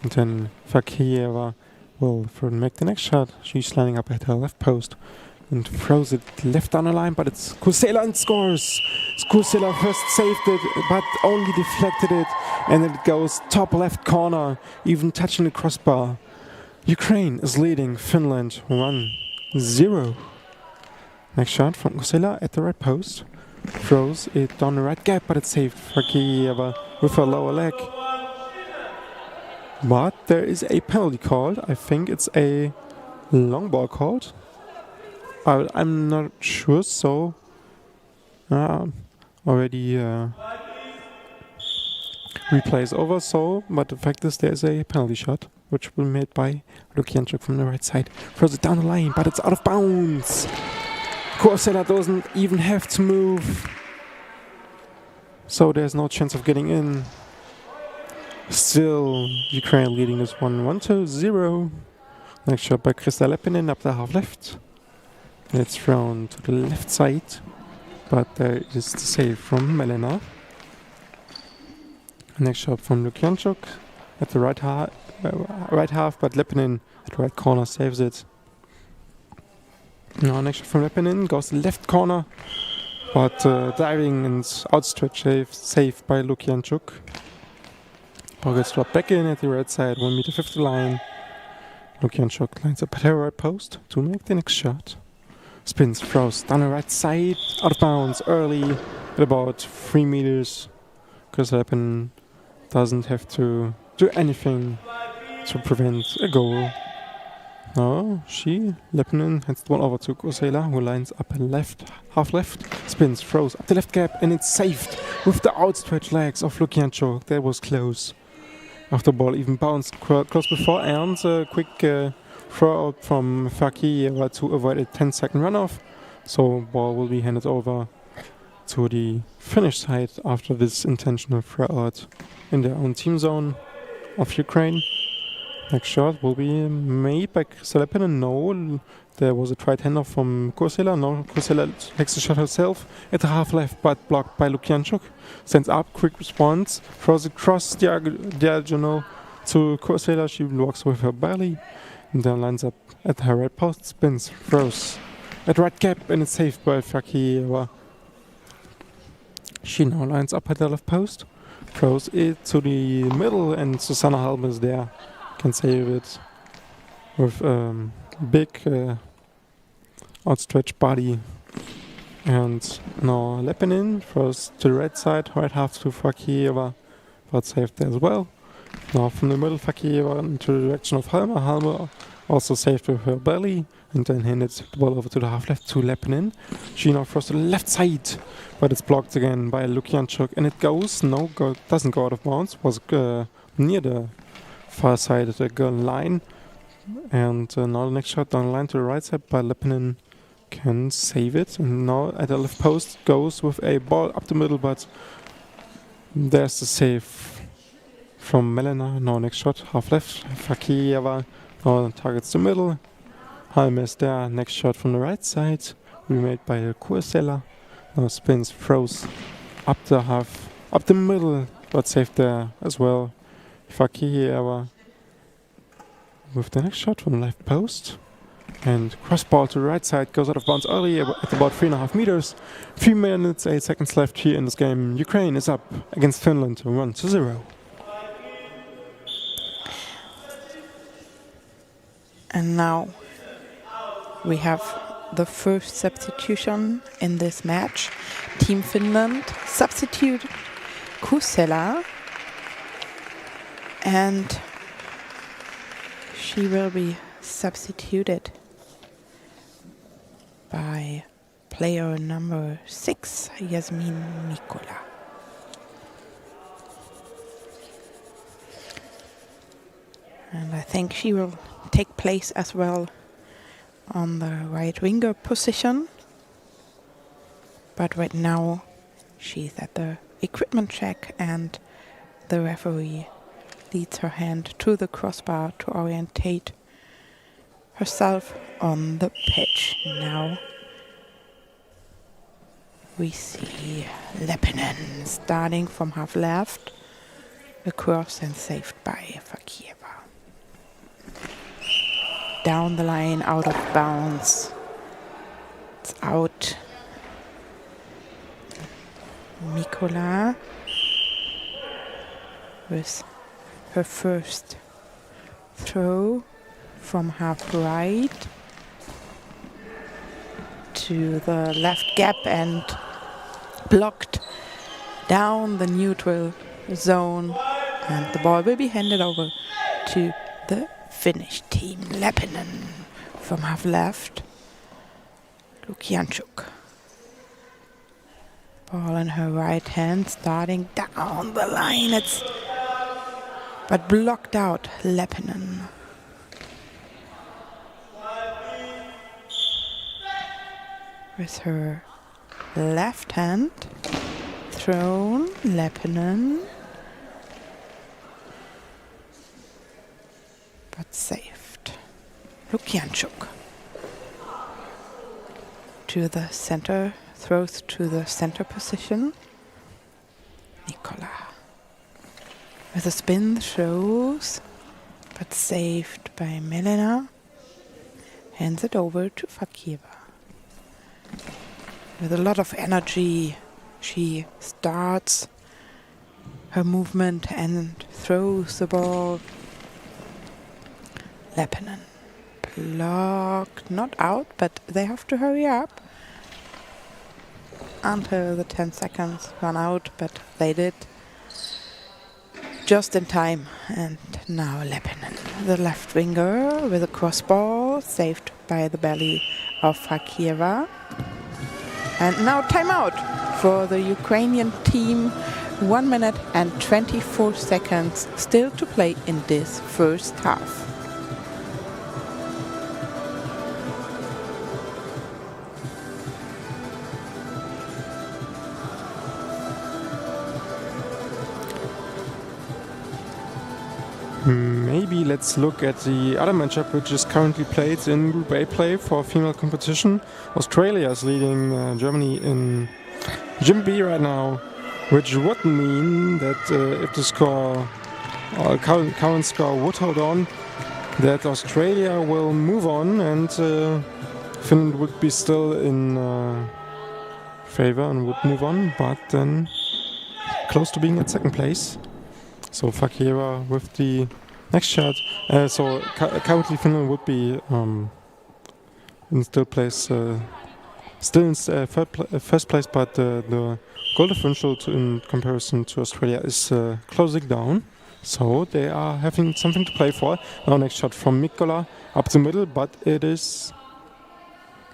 And then Fakieva will make the next shot. She's lining up at her left post and throws it left down the line, but it's Kusela and scores. Kusela first saved it, but only deflected it, and it goes top left corner, even touching the crossbar. Ukraine is leading Finland 1-0. Next shot from Kusela at the right post. Throws it down the right gap, but it's saved for Kieva with her lower leg. But there is a penalty called. I think it's a long ball called. I'm not sure, so already replay is over, so, but the fact is there's a penalty shot, which will be made by Lukianchuk from the right side. Throws it down the line, but it's out of bounds. Kusela doesn't even have to move, so there's no chance of getting in. Still, Ukraine leading this one 1-0. Next shot by Krista Lepinen up the half left. It's thrown to the left side, but there is the save from Melena. Next shot from Lukianchuk at the right half, but Lepinen at the right corner saves it. Now next shot from Lepinen goes to the left corner, but diving and outstretch saved by Lukianchuk. Ball gets dropped back in at the right side, 1.50 m line. Lukianchuk lines up at her right post to make the next shot. Spins, throws down the right side, out of bounds early at about 3 meters. Because Lepinen doesn't have to do anything to prevent a goal. Now Lepinen hands the one over to Kusela, who lines up half left, spins, throws up the left gap, and it's saved with the outstretched legs of Lukianchuk. That was close. After the ball even bounced close before, and a quick throw out from Faki to avoid a 10-second runoff. So ball will be handed over to the Finnish side after this intentional throw out in their own team zone of Ukraine. Next shot will be made by Krista Lepinen. No, there was a tried handoff from Kusela. No, Kusela takes the shot herself at the half left, but blocked by Lukianchuk. Stands up, quick response, throws it across diagonal to Kusela. She walks with her belly and then lines up at her right post, spins, throws at right gap, and it's saved by Fakieva. She now lines up at the left post, throws it to the middle, and Susanna Halm is there. Can save it with big outstretched body. And now Lepinen throws to the right side, right half to Fakieva, but saved as well. Now from the middle, Fakieva into the direction of Halmer. Halmer also saved with her belly, and then handed the ball over to the half left to Lepinen. She now throws to the left side, but it's blocked again by Lukianchuk, and it goes, doesn't go out of bounds, was near the far side of the goal line. And now the next shot down the line to the right side by Lepinen can save it. And now at the left post goes with a ball up the middle, but there's the save from Melena. Now next shot, half left, Fakieva now targets the middle. Halm is there. Next shot from the right side, remade by Kusela. Now spins, throws up the middle, but saved there as well. Fakieva with the next shot from the left post, and cross ball to the right side goes out of bounds early at about 3.5 meters. 3 minutes, 8 seconds left here in this game. Ukraine is up against Finland 1-0. And now we have the first substitution in this match. Team Finland substitute Kusela, and she will be substituted by player number 6, Yasmin Mikola. And I think she will take place as well on the right winger position. But right now she's at the equipment check and the referee leads her hand to the crossbar to orientate herself on the pitch. Now we see Leppinen starting from half left, across and saved by Fakieva. Down the line, out of bounds. It's out. Mikola with her first throw from half right to the left gap and blocked down the neutral zone, and the ball will be handed over to the Finnish team. Leppinen from half left. Lukianchuk. Ball in her right hand, starting down the line. But blocked out. Leppinen. With her left hand, thrown. Leppinen. But saved. Lukianchuk. To the center. Throws to the center position. Nikola. With a spin, throws, but saved by Melena. Hands it over to Fakieva. With a lot of energy, she starts her movement and throws the ball. Leppinen. Blocked, not out, but they have to hurry up until the 10 seconds run out, but they did just in time. And now Leppinen, the left winger, with a crossball, saved by the belly of Fakieva. And now timeout for the Ukrainian team. 1 minute and 24 seconds still to play in this first half. Maybe let's look at the other matchup which is currently played in Group A play for female competition. Australia is leading Germany in Gym B right now, which would mean that if the score, current score would hold on, that Australia will move on and Finland would be still in favor and would move on, but then close to being at second place. So Fakieva with the next shot. So currently Finland would be in still in first place, but the goal differential in comparison to Australia is closing down. So they are having something to play for. Now next shot from Mikola up the middle, but it is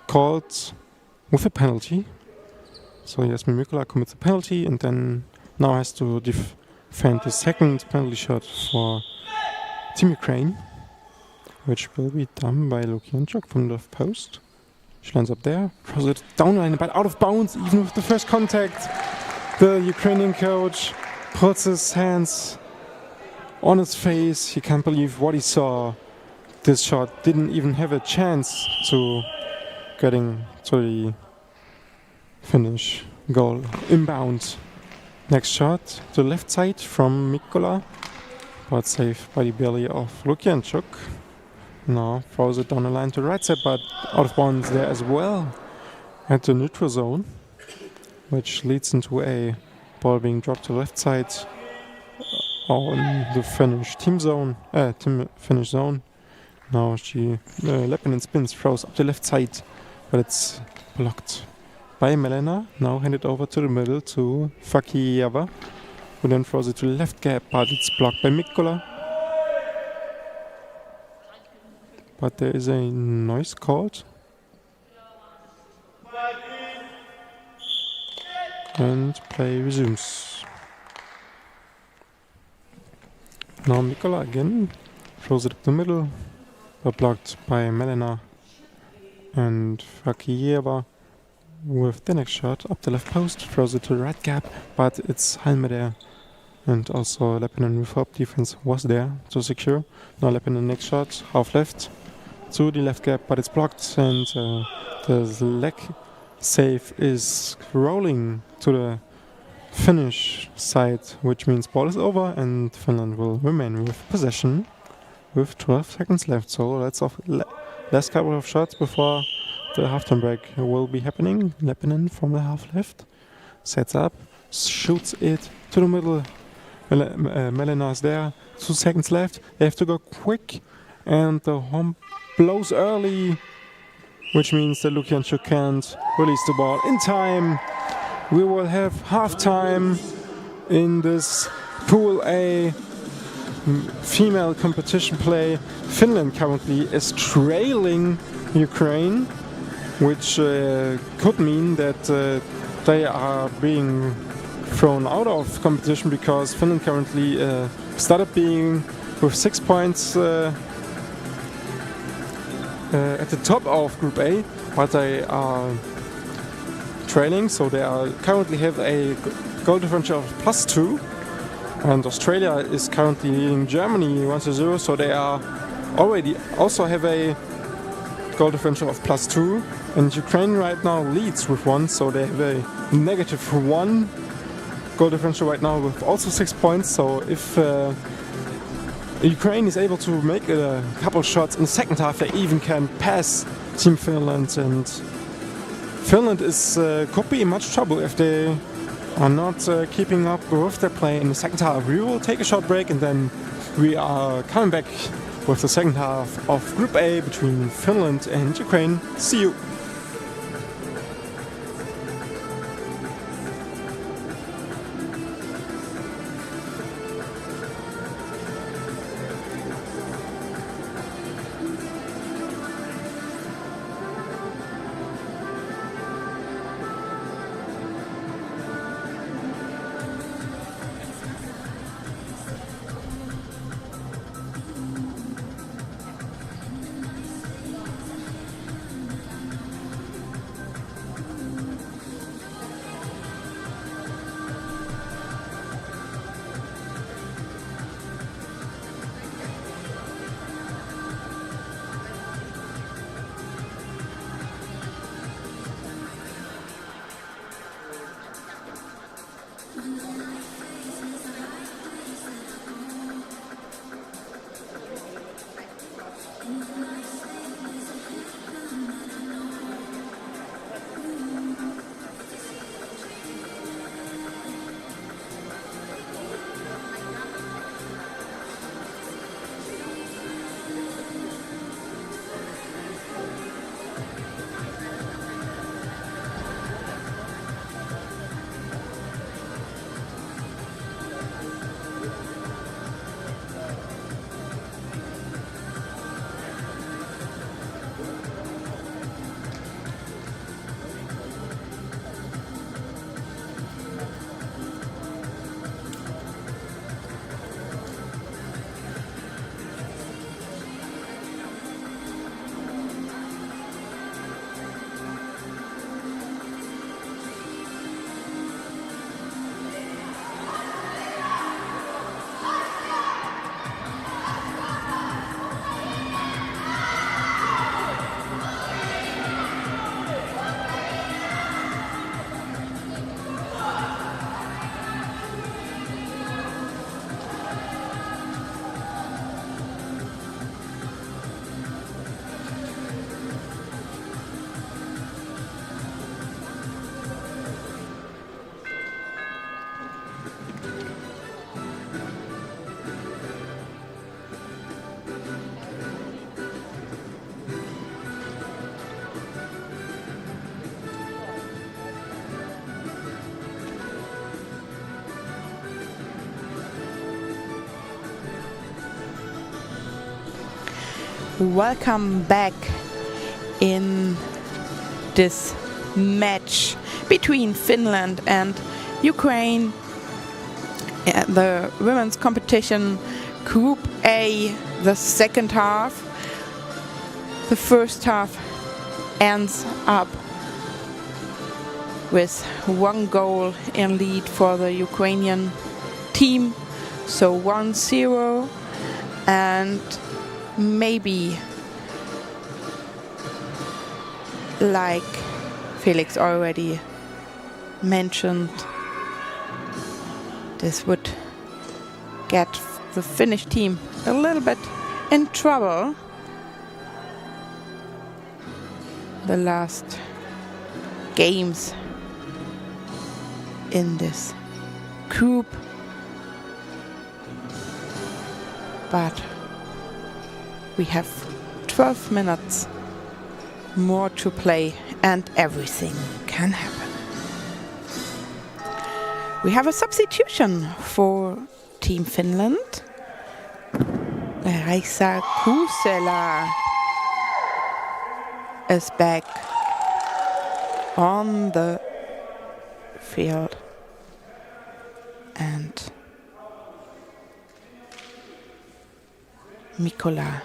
called with a penalty. So Jasmin Mikola commits a penalty and then now has to defend the second penalty shot for Team Ukraine, which will be done by Lukianchuk from the left post. She lands up there, throws it down line, but out of bounds even with the first contact. The Ukrainian coach puts his hands on his face. He can't believe what he saw. This shot didn't even have a chance to getting to the finish goal. Inbound. Next shot to the left side from Mikola, but saved by the belly of Lukianchuk. Now throws it down the line to the right side, but out of bounds there as well at the neutral zone, which leads into a ball being dropped to the left side on the Finnish Finnish zone. Now Leppinen spins, throws up the left side, but it's blocked by Melena. Now handed over to the middle to Fakieva, who then throws it to the left gap, but it's blocked by Mikola. But there is a noise called. And play resumes. Now Mikola again throws it up the middle, but blocked by Melena and Fakieva. with the next shot up the left post, throws it to the right gap, but it's Halme there. And also Leppinen with help defense was there to secure. Now Leppinen next shot, half left to the left gap, but it's blocked, and the leg save is rolling to the Finnish side, which means ball is over and Finland will remain with possession with 12 seconds left. So that's last couple of shots before the halftime break will be happening. Leppinen from the half left sets up, shoots it to the middle. Melena's there, 2 seconds left. They have to go quick, and the home blows early, which means that Lukianchuk can't release the ball in time. We will have halftime in this Pool A female competition play. Finland currently is trailing Ukraine, which could mean that they are being thrown out of competition, because Finland currently started being with 6 points at the top of Group A, but they are trailing, so they are currently have a goal differential of +2, and Australia is currently leading Germany 1-0, so they are already also have a goal differential of +2, and Ukraine right now leads with 1, so they have a -1 goal differential right now with also 6 points. So if Ukraine is able to make a couple shots in the second half, they even can pass Team Finland, and Finland is could be in much trouble if they are not keeping up with their play in the second half. We will take a short break, and then we are coming back with the second half of Group A between Finland and Ukraine. See you! Welcome back in this match between Finland and Ukraine. The women's competition Group A, the second half. The first half ends up with 1 goal in lead for the Ukrainian team. So 1-0, and maybe, like Felix already mentioned, this would get the Finnish team a little bit in trouble. The last games in this group, but we have 12 minutes more to play and everything can happen. We have a substitution for Team Finland. Raisa Kusela is back on the field, and Mikola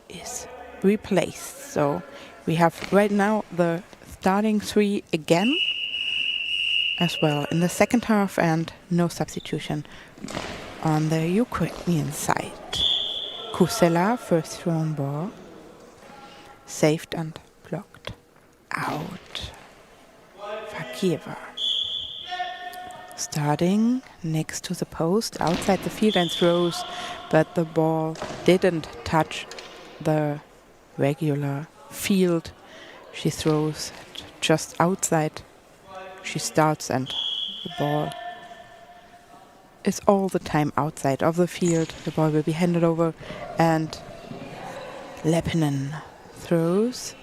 is replaced. So we have right now the starting 3 again as well in the second half, and no substitution on the Ukrainian side. Kusela, first thrown ball, saved and blocked out. Fakieva starting next to the post outside the field and throws, but the ball didn't touch the regular field. She throws it just outside. She starts and the ball is all the time outside of the field. The ball will be handed over, and Lepinen throws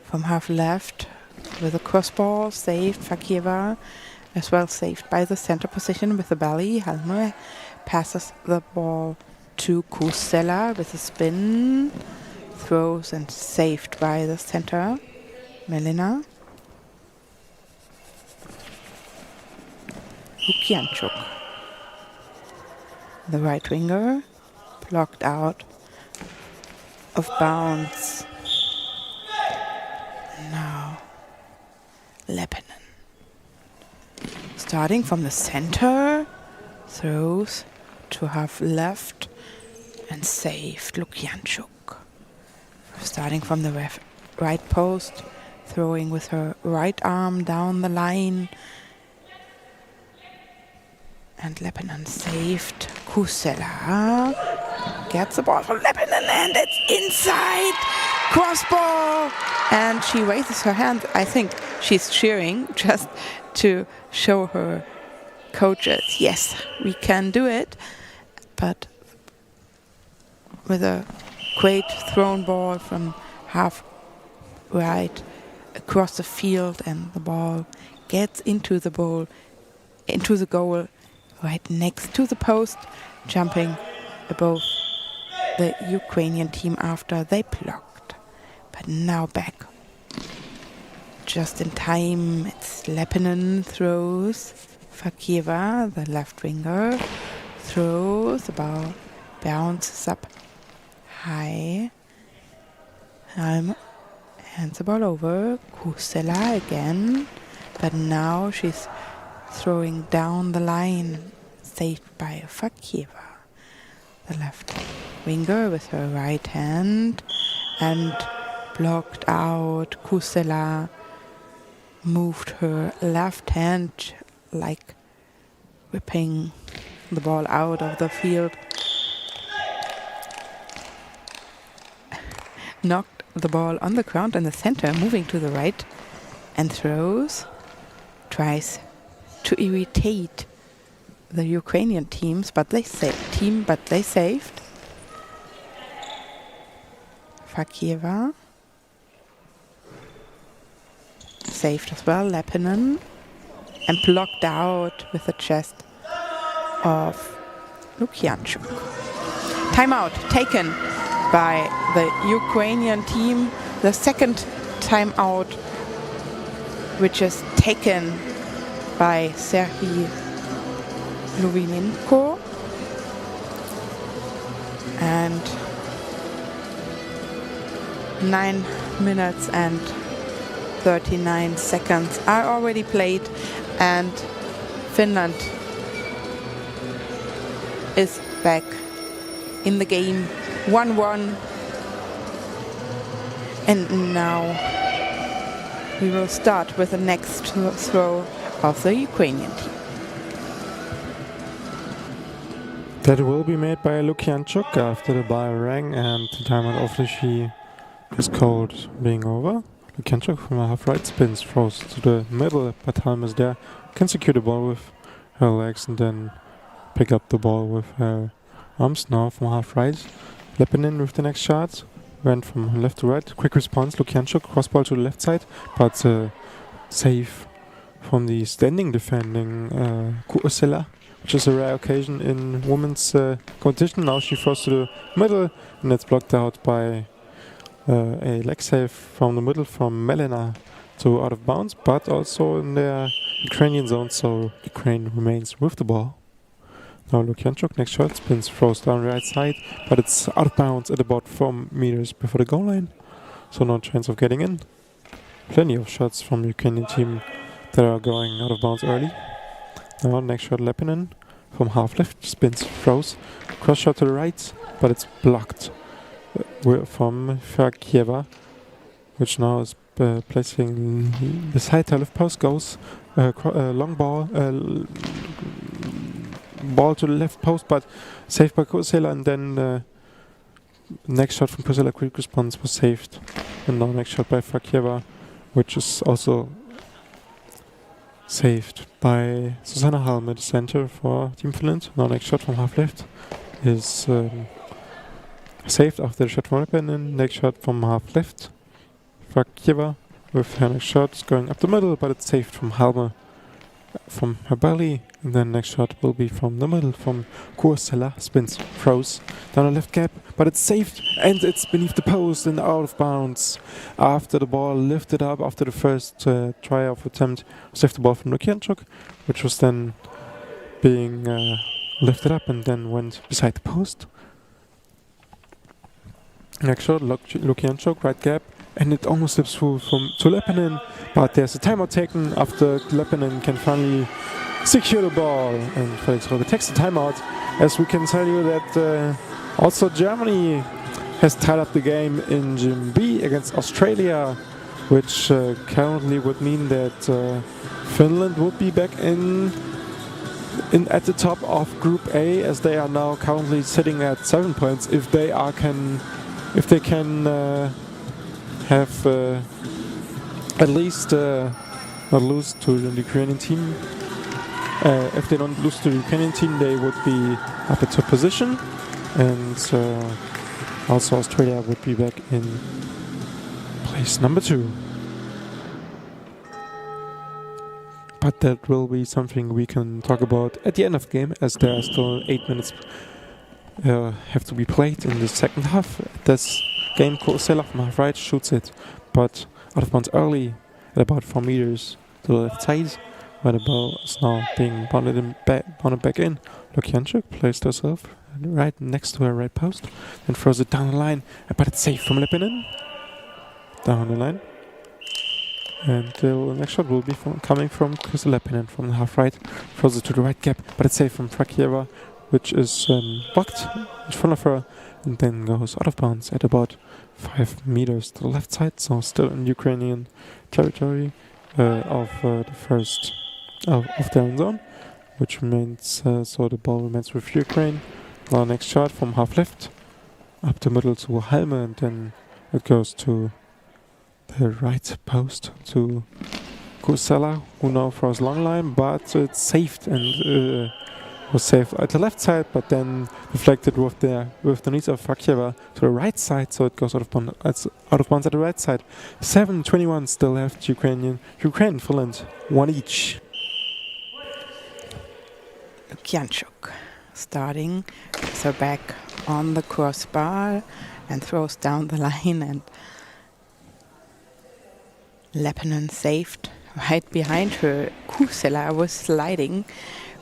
from half left with a crossball, saved. Fakieva as well saved by the center position with the belly. Halme passes the ball to Kusela with a spin, throws and saved by the center, Melina. Lukianchuk, the right winger, blocked out of bounds. Now Lepinen starting from the center, throws to half left and saved. Lukianchuk starting from the right post, throwing with her right arm down the line, and Lepinen saved. Kusela gets the ball from Lepinen and it's inside. Crossball, and she raises her hand. I think she's cheering just to show her coaches, yes, we can do it. But with a great thrown ball from half right across the field, and the ball gets into the goal right next to the post, jumping above the Ukrainian team after they blocked. But now back just in time. It's Lepinen throws. Fakieva, the left winger, throws. The ball bounces up high. Halm hands the ball over. Kusela again. But now she's throwing down the line. Saved by Fakieva, the left winger, with her right hand. And blocked out. Kusela moved her left hand, like whipping the ball out of the field. Knocked the ball on the ground in the center, moving to the right, and throws. Tries to irritate the Ukrainian teams, but they saved. Fakieva saved as well. Lepinen, and blocked out with the chest of Lukianchuk. Timeout taken by the Ukrainian team. The second timeout, which is taken by Serhii Lovinenko. And 9 minutes and 39 seconds are already played, and Finland is back in the game, 1-1. And now we will start with the next throw of the Ukrainian team. That will be made by Lukianchuk after the bell rang and the timeout officially is called being over. Lukianchuk from the half right spins, throws to the middle, but Halm is there, can secure the ball with her legs and then pick up the ball with her arms. Now from half right, Lepinin with the next shot, went from left to right, quick response, Lukianchuk, cross ball to the left side, but save from the standing defending Kuosela, which is a rare occasion in women's competition. Now she throws to the middle and it's blocked out by a leg save from the middle from Melena to out of bounds, but also in the Ukrainian zone, so Ukraine remains with the ball. Now Lukianchuk, next shot, spins, throws down the right side, but it's out of bounds at about 4 meters before the goal line, so no chance of getting in. Plenty of shots from the Ukrainian team that are going out of bounds early. Now next shot, Lepinin from half left, spins, throws, cross shot to the right, but it's blocked from Fakieva, which now is placing beside her left post, goes long ball, ball to the left post, but saved by Kusela, and then next shot from Kusela, quick response, was saved. And now next shot by Fakieva, which is also saved by Susanna Halme, the center for Team Finland. Now next shot from half left is saved after the shot from Lepinin. Next shot from half left, Fakieva with her next shot going up the middle, but it's saved from Halme from her belly. And then next shot will be from the middle from Kuosela, spins, throws down the left gap, but it's saved and it's beneath the post and out of bounds after the ball lifted up after the first try-off attempt. Saved the ball from Lukianchuk, which was then being lifted up and then went beside the post. Next shot, Lukianchuk, right gap, and it almost slips through to Lepinin, but there's a timeout taken after Lepinin can finally secure the ball, and Felix Roge takes the timeout, as we can tell you that also Germany has tied up the game in Gym B against Australia, which currently would mean that Finland would be back in at the top of Group A, as they are now currently sitting at 7 points. If they can have at least not lose to the Ukrainian team. If they don't lose to the Ukrainian team, they would be up at top position, and also Australia would be back in place number 2. But that will be something we can talk about at the end of the game, as there are still 8 minutes have to be played in the second half. This game, Kuosela from half right shoots it, but out of bounds early at about 4 meters to the left side, where the ball is now being bounded back in. Lukianchuk placed herself right next to her right post and throws it down the line, but it's safe from Lepinin. Down the line. And the next shot will be coming from Chris Lepinin from the half right. Throws it to the right gap, but it's safe from Fakieva, which is blocked in front of her, and then goes out of bounds at about 5 meters to the left side, so still in Ukrainian territory of the first of their own zone, which remains, so the ball remains with Ukraine. Now next shot from half left, up the middle to Halme, and then it goes to the right post to Kusela, who now throws long line, but it's saved and was saved at the left side, but then deflected with the knees of Fakieva to the right side, so it goes out of bounds at the right side. 7:21 still left. Ukraine, Finland, 1 each. Lukianchuk starting, so back on the crossbar and throws down the line, and Lepinin saved right behind her. Kusela was sliding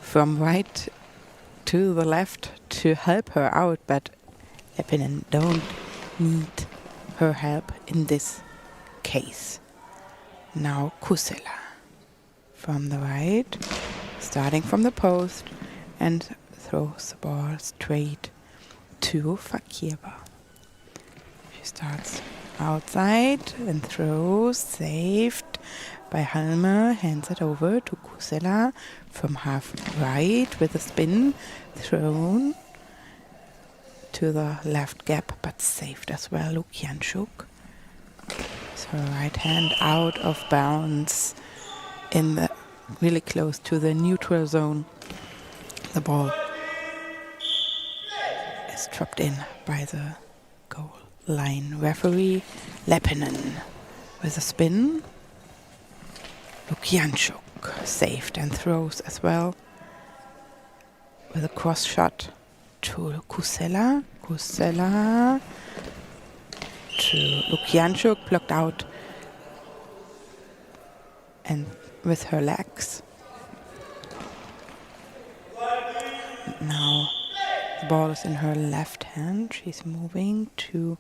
from right to the left to help her out, but Lepinin don't need her help in this case. Now Kusela from the right, starting from the post, and throws the ball straight to Fakirva. She starts outside and throws, saved by Halmer, hands it over to Kusela from half right with a spin, thrown to the left gap, but saved as well. Lukjanchuk. Her right hand out of bounds in the really close to the neutral zone. The ball is dropped in by the goal line referee. Lepinen with a spin. Lukjanchuk saved and throws as well with a cross shot to Kusela. Kusela to Lukjanchuk, blocked out and with her legs. Now the ball is in her left hand. She's moving 2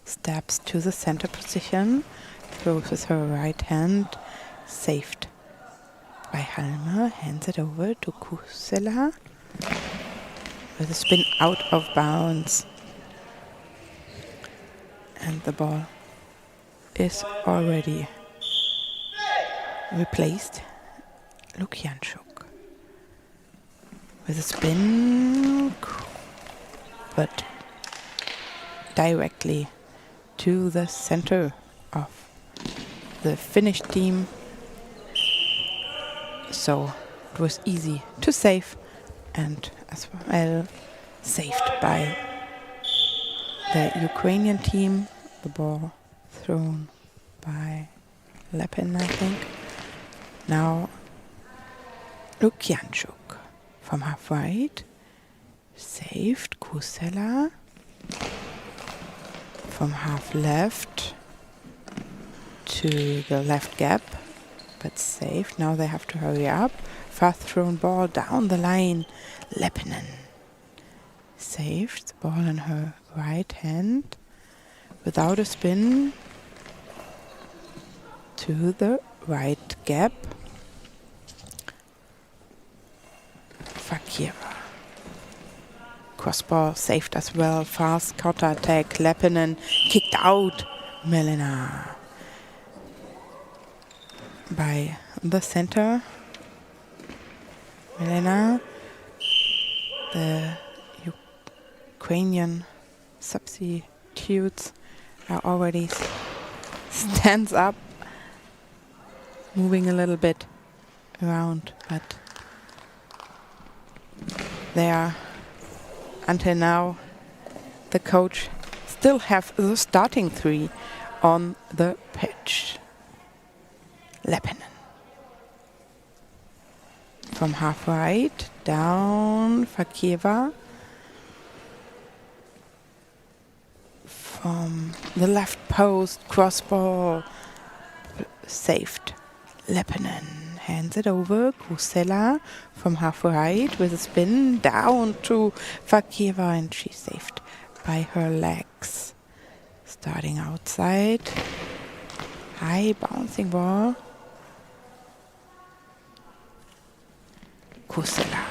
steps to the center position. Throws with her right hand. Saved by Halmer. Hands it over to Kusela with a spin out of bounds. And the ball is already replaced. Lukjanchuk with a spin, but directly to the center of the Finnish team. So it was easy to save, and as well saved by the Ukrainian team. The ball thrown by Lepin, I think. Now Lukjanchuk from half right. Saved. Kusela from half left to the left gap, but saved. Now they have to hurry up. Fast thrown ball down the line. Lepinen saved. The ball in her right hand without a spin to the right gap. Fakirva. Crossball saved as well. Fast counter attack. Lepinen kicked out. Melina by the center. Melina, the Ukrainian substitutes are already stands up, moving a little bit around, but they are, until now, the coach still have the starting 3 on the pitch. Lepinen from half right, down Fakirva. From the left post, crossball, saved. Lepinen hands it over. Kusela from half right with a spin down to Fakirva, and she's saved by her legs. Starting outside. High bouncing ball. Kusela.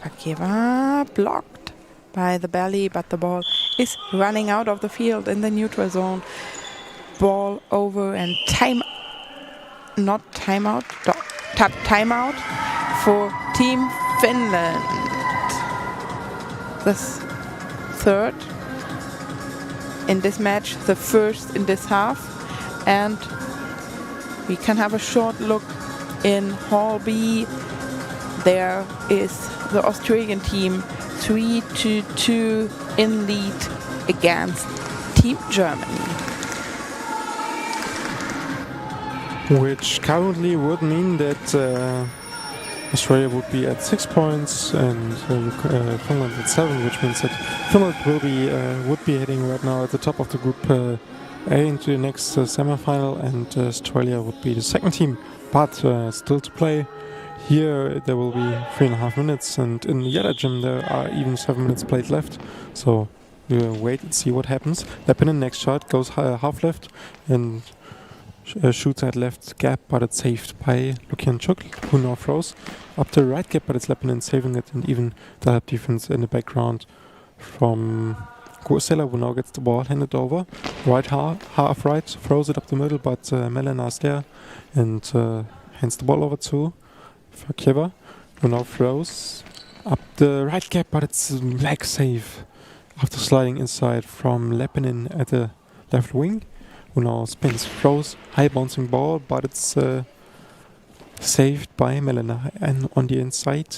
Fakirva blocked by the belly, but the ball is running out of the field in the neutral zone. Ball over and timeout for Team Finland. This third in this match, the first in this half, and we can have a short look in Hall B. There is the Australian team 3-2 in lead against Team Germany. Which currently would mean that Australia would be at 6 points and Finland at 7, which means that Finland would be heading right now at the top of the group A into the next semi-final, and Australia would be the second team, but still to play. Here there will be 3.5 minutes, and in the other gym there are even 7 minutes played left. So we'll wait and see what happens. Lepinen next shot goes half left, and shoots at left gap, but it's saved by Lukianchuk, who now throws up the right gap, but it's Leppinen saving it, and even the help defense in the background from Kuosela, who now gets the ball handed over. Right half right, throws it up the middle, but Melena's there and hands the ball over to Fakieva, who now throws up the right gap, but it's leg save after sliding inside from Leppinen at the left wing, who now spins, throws, high bouncing ball, but it's saved by Melena and on the inside.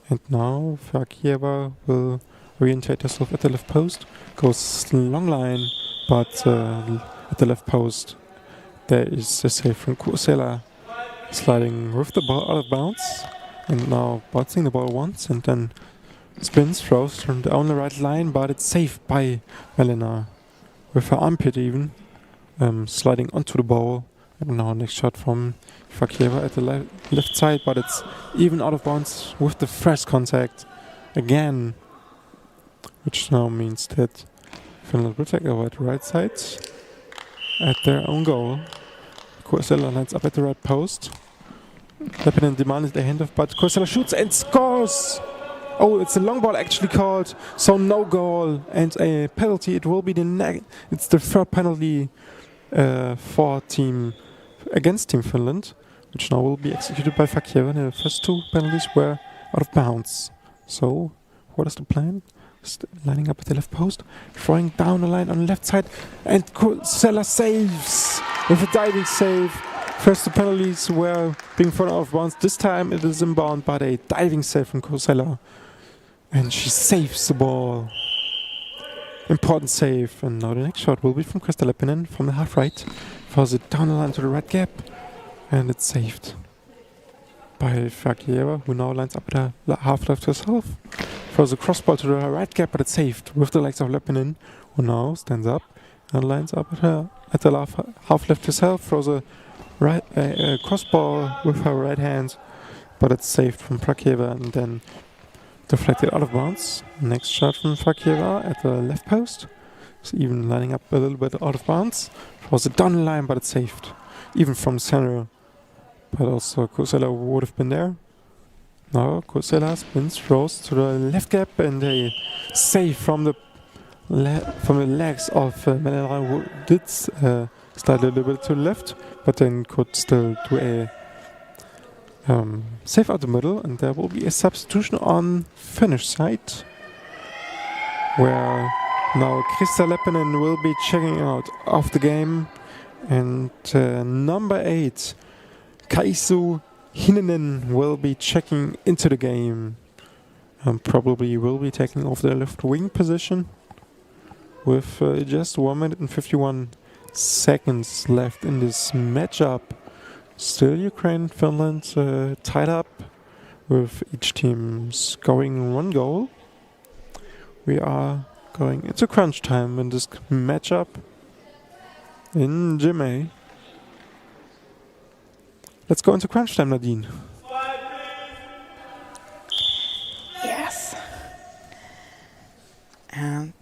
And now Fakieva will orientate herself at the left post, goes long line, but at the left post there is a save from Kuosela, sliding with the ball out of bounds, and now bouncing the ball once and then spins, throws from down the right line, but it's saved by Melena with her armpit even, sliding onto the ball. And now next shot from Fakieva at the left side, but it's even out of bounds with the fresh contact again, which now means that Finland will take over at the right side at their own goal. Kuosela lines up at the right post. Leppinen demanded the handoff, but Kuosela shoots and scores! Oh, it's a long ball actually called, so no goal and a penalty. It will be it's the third penalty for against Team Finland, which now will be executed by Fakieva. The first two penalties were out of bounds. So, what is the plan? Lining up at the left post, throwing down the line on the left side, and Kuosela saves with a diving save. First two penalties were being thrown out of bounds. This time it is inbound, but a diving save from Kuosela. And she saves the ball. Important save. And now the next shot will be from Krista Leppinen from the half right. Throws it down the line to the right gap. And it's saved by Fakieva, who now lines up at the half left herself. Throws a crossball to the right gap, but it's saved with the legs of Leppinen, who now stands up and lines up at the half left herself. Throws a crossball with her right hand, but it's saved from Fakieva and then deflected out of bounds. Next shot from Fakieva at the left post. It's even lining up a little bit out of bounds. Throws it down the line, but it's saved. Even from center. But also Kuosela would have been there. Now Kuosela spins, throws to the left gap, and a save from the legs of Melena, who did slide a little bit to the left, but then could still do a save out the middle, and there will be a substitution on Finnish side, where now Krista Leppinen will be checking out of the game, and number 8, Kaisu Hininen, will be checking into the game, and probably will be taking over the left wing position with just 1 minute and 51 seconds left in this matchup. Still Ukraine and Finland tied up with each team scoring 1 goal. We are going into crunch time in this matchup in Gym A. Let's go into crunch time, Nadine. Yes. And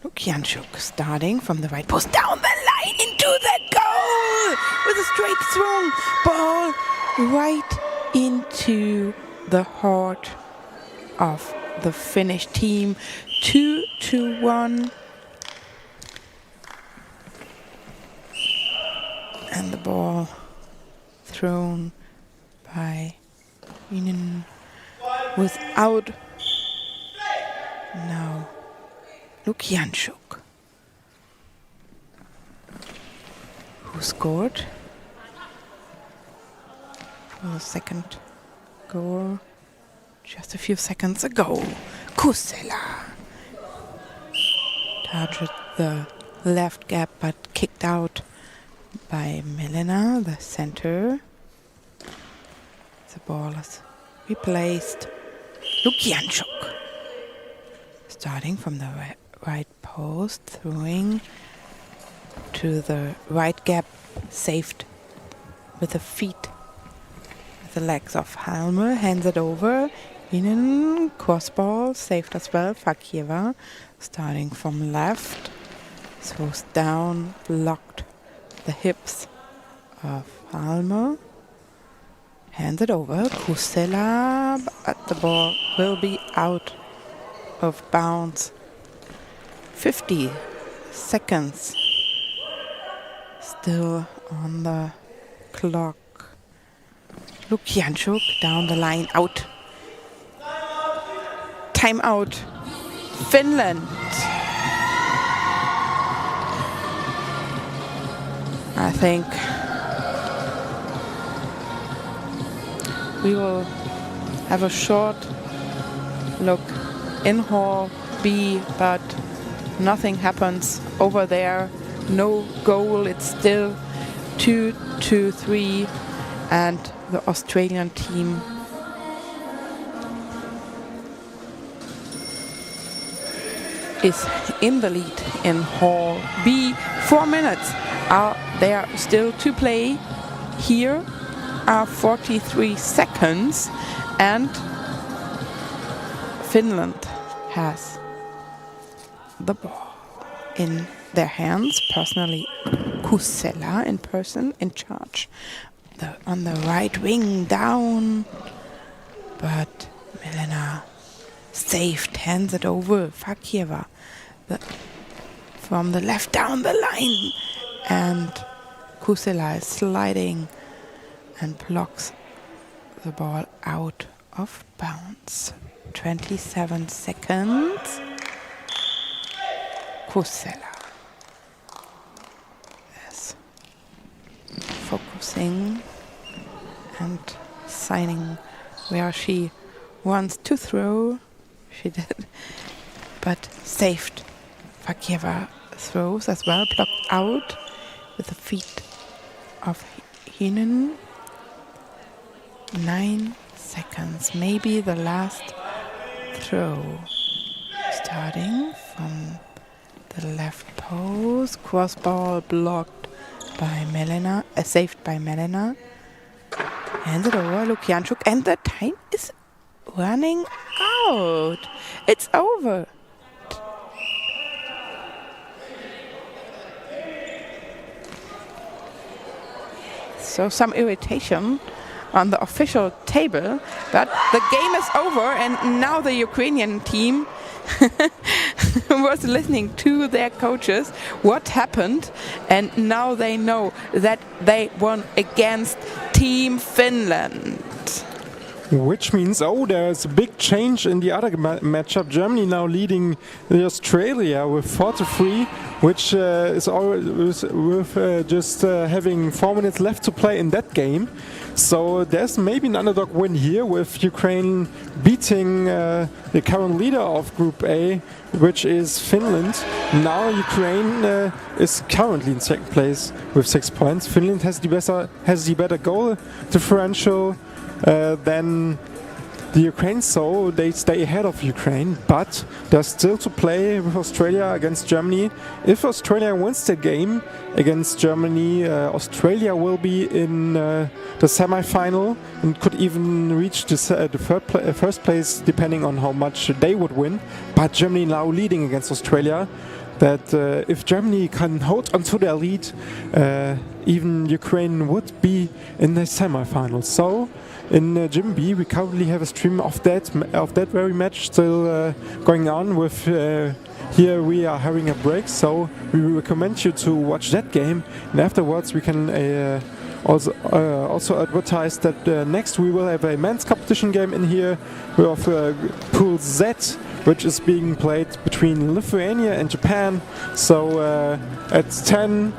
Lukianchuk starting from the right post down the line into the goal with a straight thrown ball right into the heart of the Finnish team. 2-1. And the ball thrown by Inen without now Lukianchuk, who scored for the second goal just a few seconds ago. Kuosela targeted the left gap but kicked out by Melena, the center. The ball is replaced. Lukianchuk starting from the right post, throwing to the right gap, saved with the feet, with the legs of Halmer, hands it over. Inen, crossball, saved as well. Fakieva starting from left, throws down, blocked the hips of Alma. Hands it over. Kusela, but the ball will be out of bounds. 50 seconds still on the clock. Lukianchuk down the line, out. Time out. Finland. I think we will have a short look in Hall B, but nothing happens over there. No goal. It's still 2-3, and the Australian team is in the lead in Hall B. 4 minutes are there still to play. Here are 43 seconds, and Finland has the ball in their hands. Personally, Kusela in person in charge. On the right wing, down, but Milena saved, hands it over. Fakieva from the left down the line, and Kusela is sliding and blocks the ball out of bounds. 27 seconds. Kusela is focusing and signing where she wants to throw. She did, but saved. Fakieva throws as well, blocked out with the feet of Hinen. 9 seconds, maybe the last throw. Starting from the left post, cross ball blocked by Melena, saved by Melena. Hands it over, Lukianchuk, and the time is running out. It's over. So some irritation on the official table, but the game is over, and now the Ukrainian team was listening to their coaches what happened, and now they know that they won against Team Finland. Which means, there's a big change in the other matchup. Germany now leading Australia with 4-3, which is with just having 4 minutes left to play in that game. So there's maybe an underdog win here, with Ukraine beating the current leader of Group A, which is Finland. Now Ukraine is currently in second place with 6 points. Finland has the better goal differential than the Ukraine, so they stay ahead of Ukraine, but they're still to play with Australia against Germany. If Australia wins the game against Germany, Australia will be in the semi-final and could even reach the first place, depending on how much they would win. But Germany now leading against Australia. That if Germany can hold onto their lead, even Ukraine would be in the semi-final. So in Gym B, we currently have a stream of that very match still going on. With here we are having a break, so we recommend you to watch that game, and afterwards we can also advertise that next we will have a men's competition game in here of Pool Z, which is being played between Lithuania and Japan. So at 10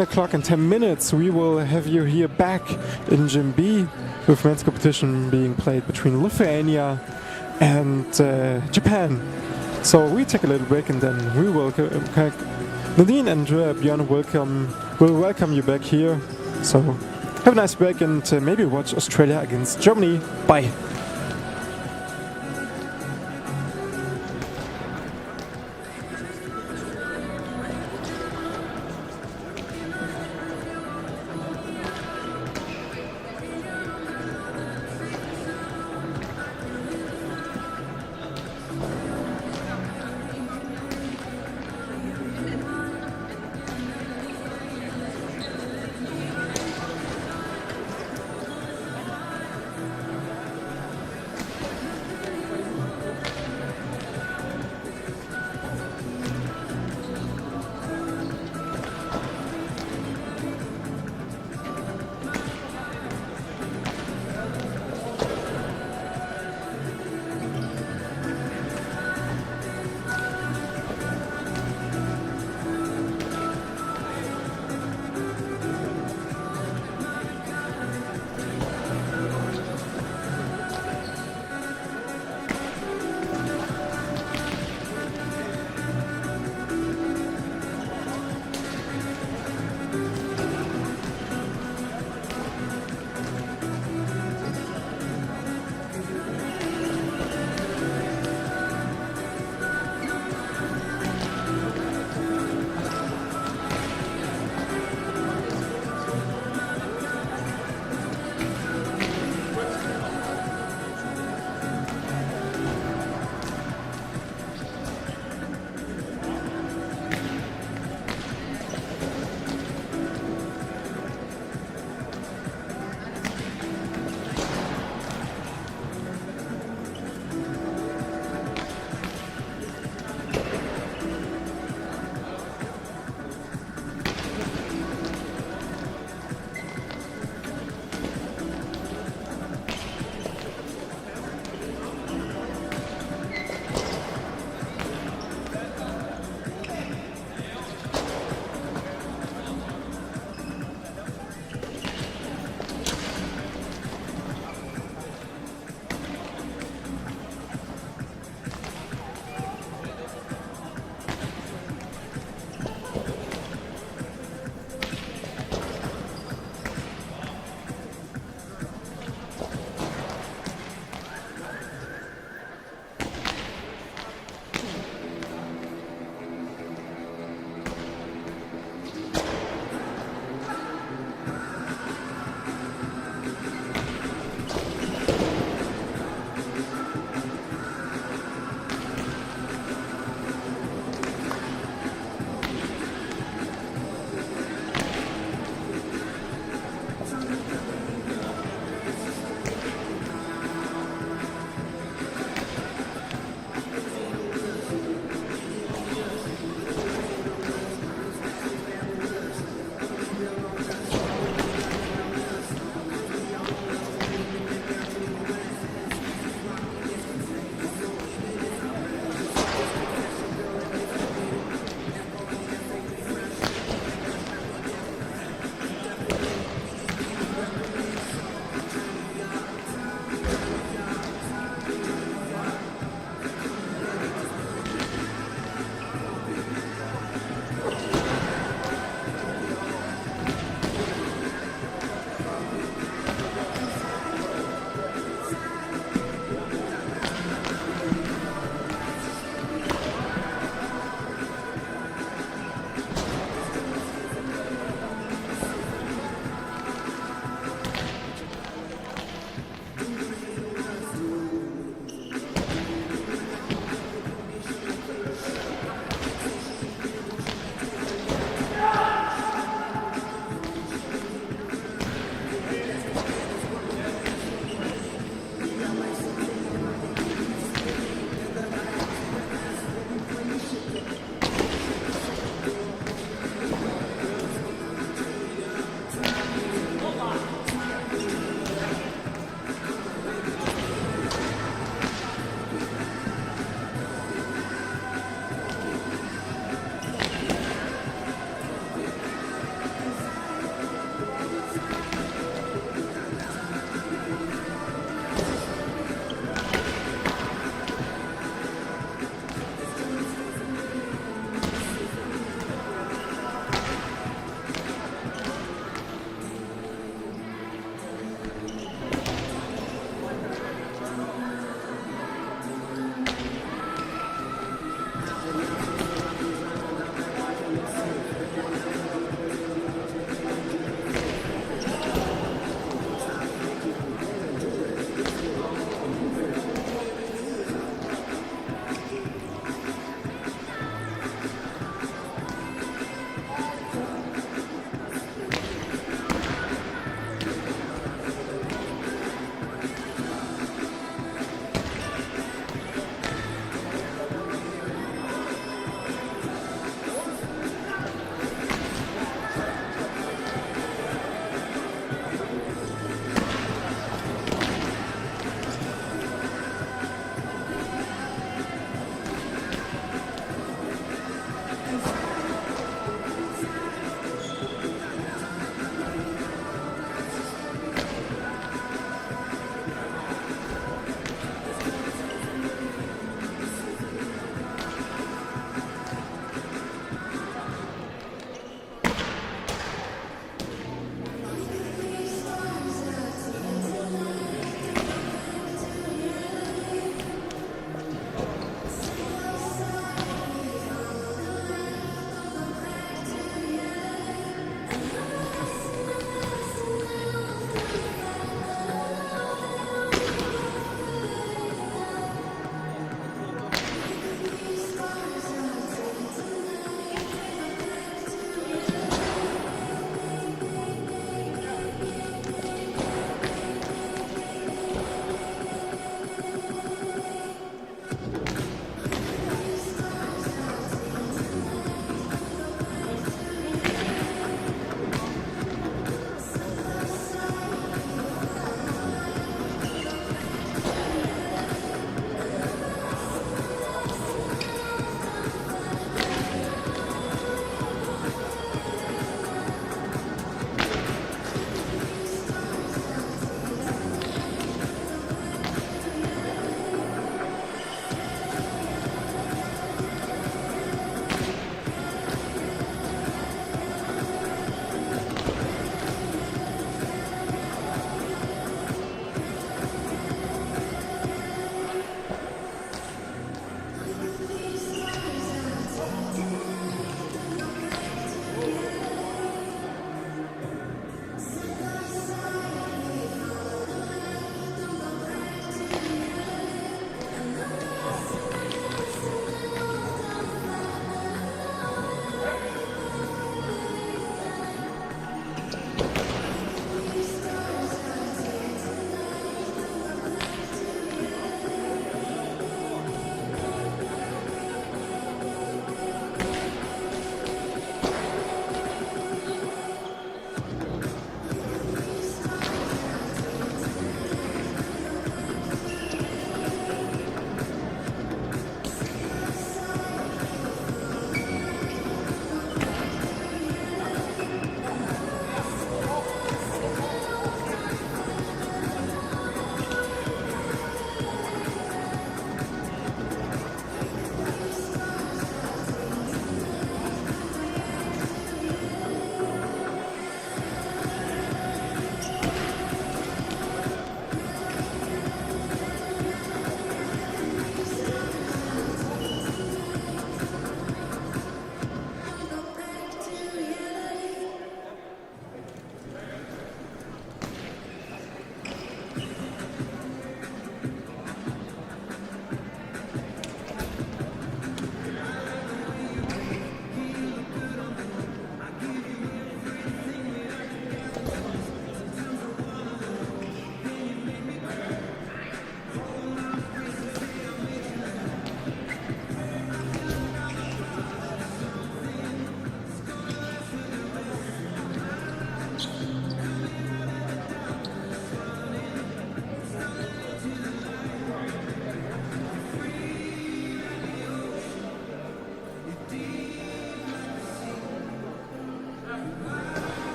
o'clock and 10 minutes we will have you here back in Gym B with men's competition being played between Lithuania and Japan. So we take a little break, and then we will Nadine and Björn will welcome you back here. So have a nice break, and maybe watch Australia against Germany. Bye.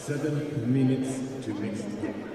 7 minutes to next game.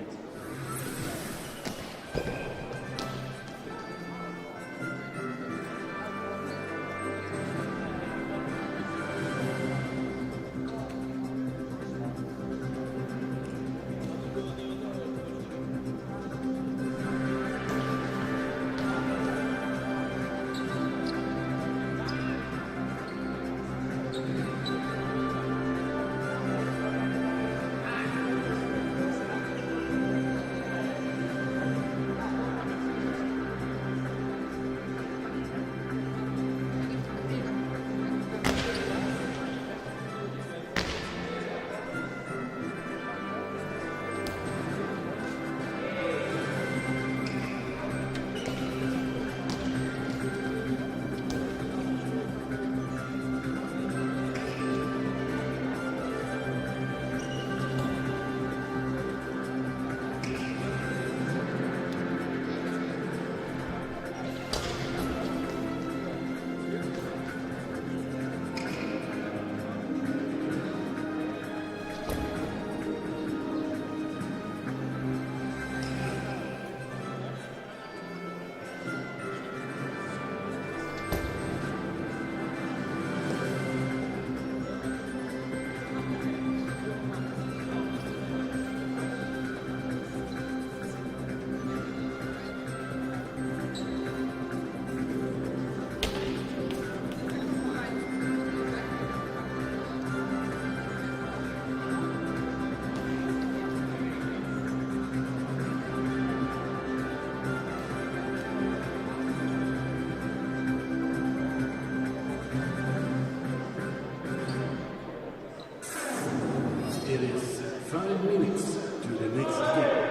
It is 5 minutes to the next game.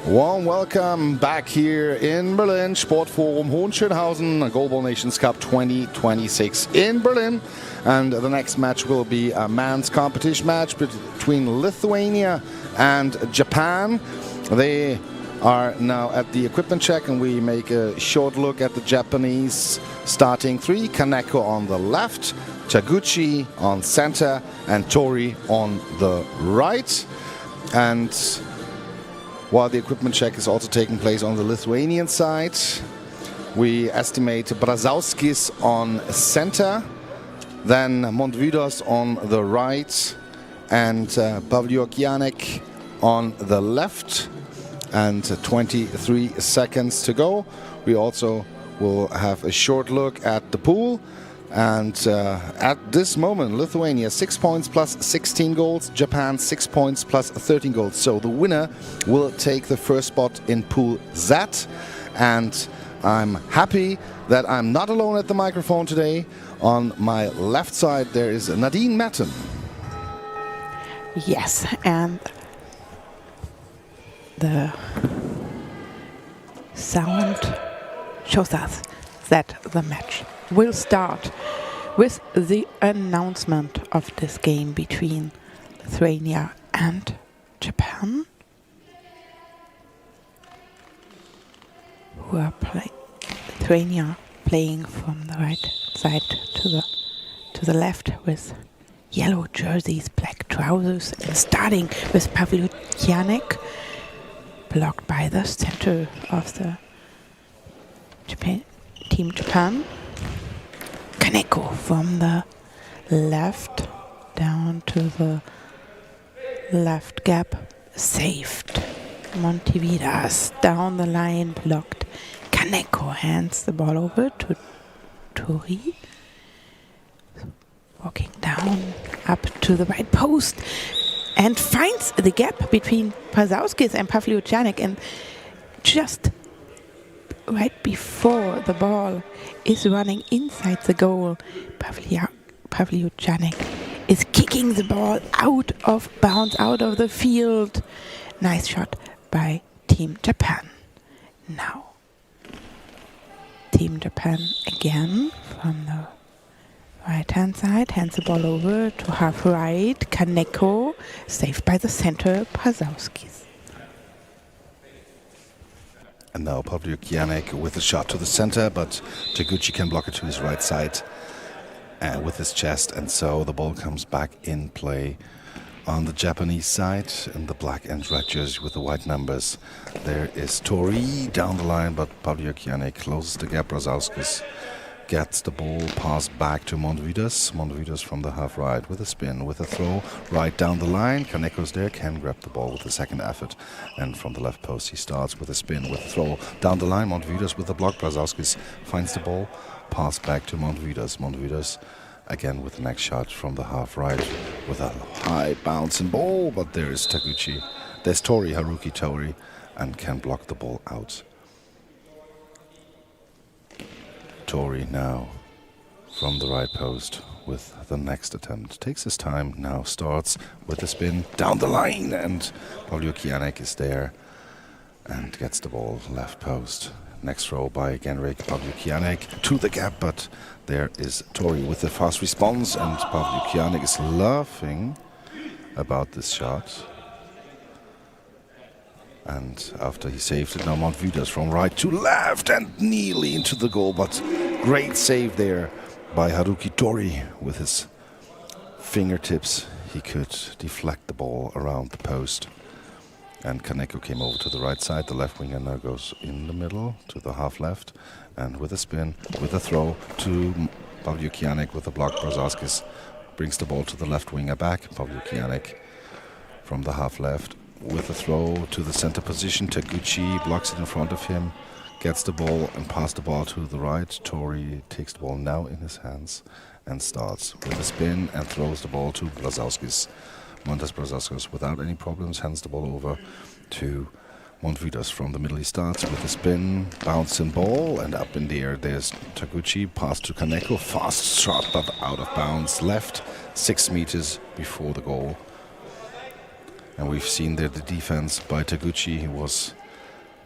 Warm welcome back here in Berlin, Sportforum Hohenschönhausen, Goalball Nations Cup 2026 in Berlin. And the next match will be a man's competition match between Lithuania and Japan. They are now at the equipment check, and we make a short look at the Japanese starting three. Kaneko on the left, Taguchi on center, and Tori on the right. And while the equipment check is also taking place on the Lithuanian side, we estimate Brazauskis on center, then Montvidos on the right, and Pavlyukianek on the left. And 23 seconds to go. We also will have a short look at the pool. And at this moment, Lithuania 6 points plus 16 goals, Japan 6 points plus 13 goals. So the winner will take the first spot in Pool Z. And I'm happy that I'm not alone at the microphone today. On my left side, there is Nadine Matten. Yes, and the sound shows us that the match will start with the announcement of this game between Lithuania and Japan, who are Lithuania playing from the right side to the left with yellow jerseys, black trousers, and starting with Pavlyukianek, blocked by the center of the Team Japan. Kaneko from the left down to the left gap, saved. Montvidas down the line, blocked. Kaneko hands the ball over to Tori, walking down up to the right post, and finds the gap between Brazauskis and Pavlyukianek, and just right before the ball is running inside the goal, Pavlyukianek is kicking the ball out of bounds, out of the field. Nice shot by Team Japan. Now, Team Japan again from the right-hand side, hands the ball over to half right. Kaneko, saved by the center, Brazauskis. And now Pavlyukianek with a shot to the center, but Taguchi can block it to his right side with his chest, and so the ball comes back in play on the Japanese side in the black and red jersey with the white numbers. There is Tori down the line, but Pavlyukianek closes the gap. Brazauskis gets the ball passed back to Montvidas. Montvidas from the half right with a spin, with a throw right down the line. Kaneko's there, can grab the ball with the second effort. And from the left post he starts with a spin, with a throw down the line. Montvidas with the block. Brazauskis finds the ball, pass back to Montvidas. Montvidas again with the next shot from the half right with a high bouncing ball. But there is Taguchi. There's Tori, Haruki Tori, and can block the ball out. Tori now from the right post with the next attempt. Takes his time, now starts with a spin down the line, and Pavlyukianek is there and gets the ball left post. Next throw by Genrik Pavlyukianek to the gap, but there is Tori with a fast response, and Pavlyukianek is laughing about this shot. And after he saved it, now Montvidas from right to left and nearly into the goal, but great save there by Haruki Tori with his fingertips. He could deflect the ball around the post. And Kaneko came over to the right side. The left winger now goes in the middle to the half left, and with a spin, with a throw to Pavlyukianek with a block. Brazauskis brings the ball to the left winger back. Pavlyukianek from the half left with a throw to the center position. Taguchi blocks it in front of him, gets the ball and passes the ball to the right. Tori takes the ball now in his hands and starts with a spin and throws the ball to Brazauskis. Montes Brazauskis without any problems hands the ball over to Montvidas from the middle. He starts with a spin, bouncing ball, and up in the air there's Taguchi, pass to Kaneko, fast shot but out of bounds, left 6 meters before the goal. And we've seen there the defense by Taguchi. He was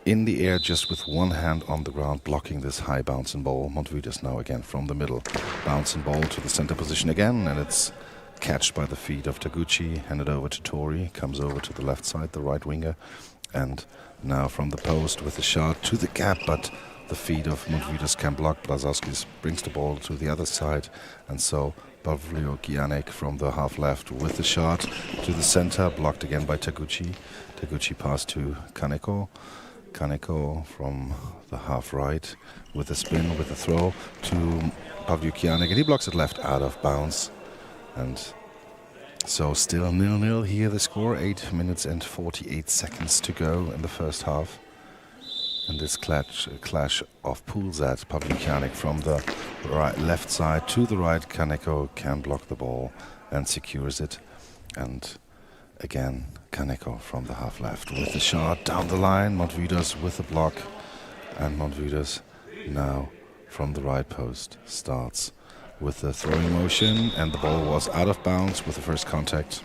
in the air just with one hand on the ground, blocking this high bouncing ball. Montvidas now again from the middle. Bouncing ball to the center position again, and it's catched by the feet of Taguchi, handed over to Tori, comes over to the left side, the right winger, and now from the post with a shot to the gap, but the feet of Montvidas can block. Brzezowski brings the ball to the other side, and so Pavlyukianek from the half left with the shot to the center, blocked again by Taguchi. Taguchi pass to Kaneko. Kaneko from the half right with a spin, with a throw to Pavlyukianek, and he blocks it left out of bounds. And so still 0-0 here, the score, 8 minutes and 48 seconds to go in the first half. And this clash of pools at Pavlyukianek from the left side to the right. Kaneko can block the ball and secures it. And again, Kaneko from the half left with the shot down the line. Montvidas with the block. And Montvidas now from the right post starts with the throwing motion, and the ball was out of bounds with the first contact.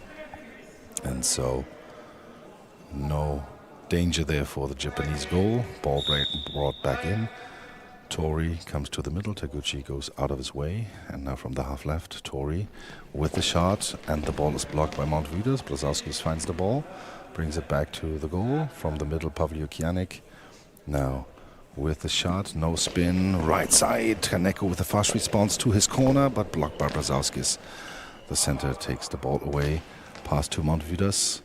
And so no danger there for the Japanese goal. Ball brought back in. Tori comes to the middle. Taguchi goes out of his way. And now from the half left, Tori with the shot, and the ball is blocked by Montvidas. Brzezowski finds the ball, brings it back to the goal. From the middle, Pavlyukianek now with the shot, no spin, right side. Kaneko with a fast response to his corner, but blocked by Brzezowski. The center takes the ball away. Pass to Montvidas.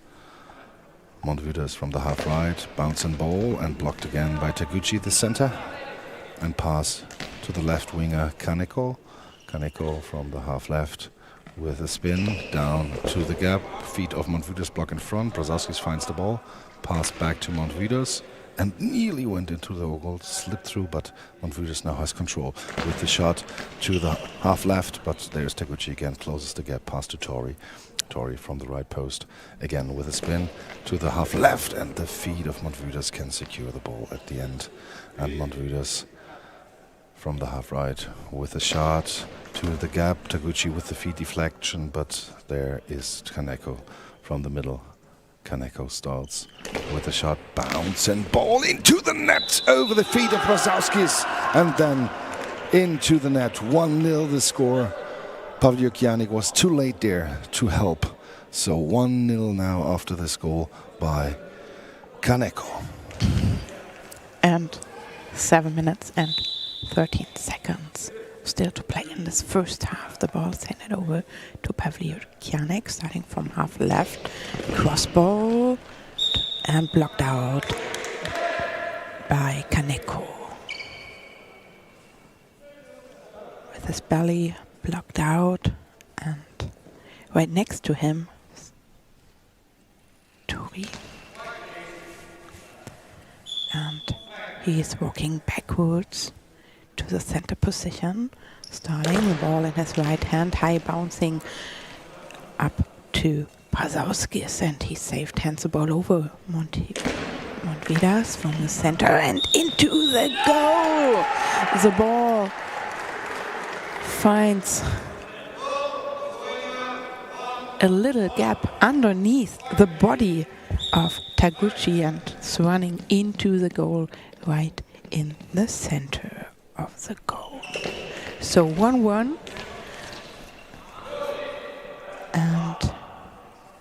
Montvidas from the half right, bouncing ball and blocked again by Taguchi, the center. And pass to the left winger, Kaneko. Kaneko from the half left with a spin down to the gap. Feet of Montvidas block in front. Brzezowski finds the ball. Pass back to Montvidas. And nearly went into the goal, slipped through, but Montvidas now has control with the shot to the half left, but there's Taguchi again, closes the gap, pass to Tori. Tori from the right post, again with a spin to the half left, and the feet of Montvidas can secure the ball at the end. And Montvidas from the half right with a shot to the gap, Taguchi with the feet deflection, but there is Kaneko from the middle. Kaneko starts with a shot, bounce and ball into the net over the feet of Brzezowski, and then into the net. 1-0 the score. Pavlyukianek was too late there to help. So 1-0 now after this goal by Kaneko. And 7 minutes and 13 seconds still to play in this first half. The ball is handed over to Pavlyukianek, starting from half left. Cross ball and blocked out by Kaneko. With his belly blocked out, and right next to him Tori. And he is walking backwards to the center position, starting the ball in his right hand, high bouncing up to Brzezowski, and he saved hands the ball over Montvidas from the center and into the goal. The ball finds a little gap underneath the body of Taguchi and is running into the goal right in the center of the goal. So 1-1, and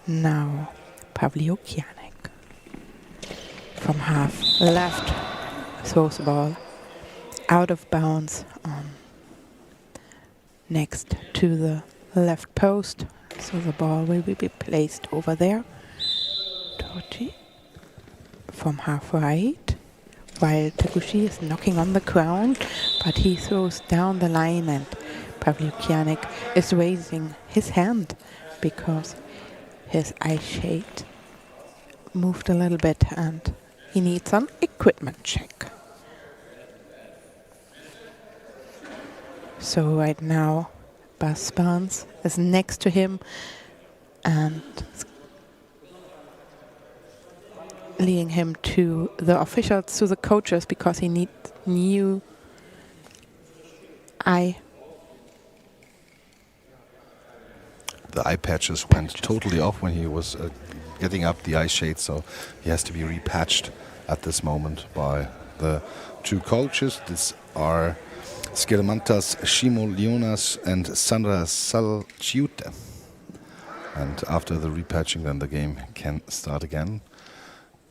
now Pavlyukianek from half left throws the ball out of bounds next to the left post, so the ball will be placed over there. Taguchi from half right, while Taguchi is knocking on the ground, but he throws down the line, and Pavlyukianek is raising his hand because his eye shade moved a little bit and he needs an equipment check. So right now Bas Barnes is next to him and leading him to the officials, to the coaches, because he needs new eye. The eye patches went totally off when he was getting up the eye shade, so he has to be repatched at this moment by the two coaches. These are Skirmantas Shimolionas and Sandra Salciute. And after the repatching, then the game can start again.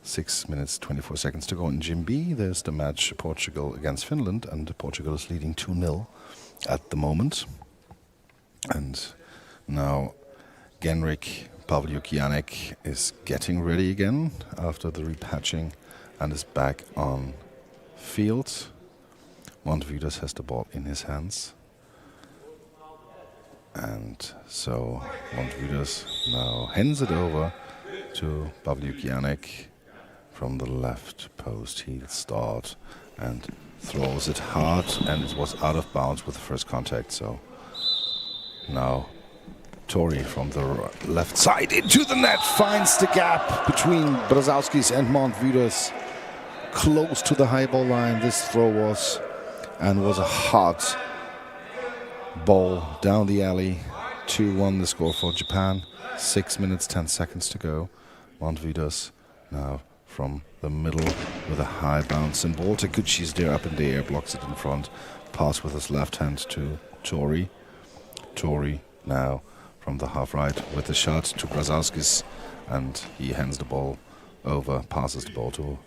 6 minutes, 24 seconds to go in Gym B. There's the match Portugal against Finland, and Portugal is leading 2-0 at the moment. And now Genrik Pavlyukianek is getting ready again after the repatching and is back on field. Montvidas has the ball in his hands. And so Montvidas now hands it over to Pavlyukianek from the left post. He'll start and throws it hard, and it was out of bounds with the first contact. So now Tori from the left side into the net finds the gap between Brzezowskis and Montvidas, close to the high ball line. This throw was a hard ball down the alley. 2-1 the score for Japan. 6 minutes, 10 seconds to go. Montvidas now from the middle with a high bounce and ball. Taguchi's there up in the air, blocks it in front. Pass with his left hand to Tori. Tori now from the half right with the shot to Brzezowskis, and he hands the ball over, passes the ball to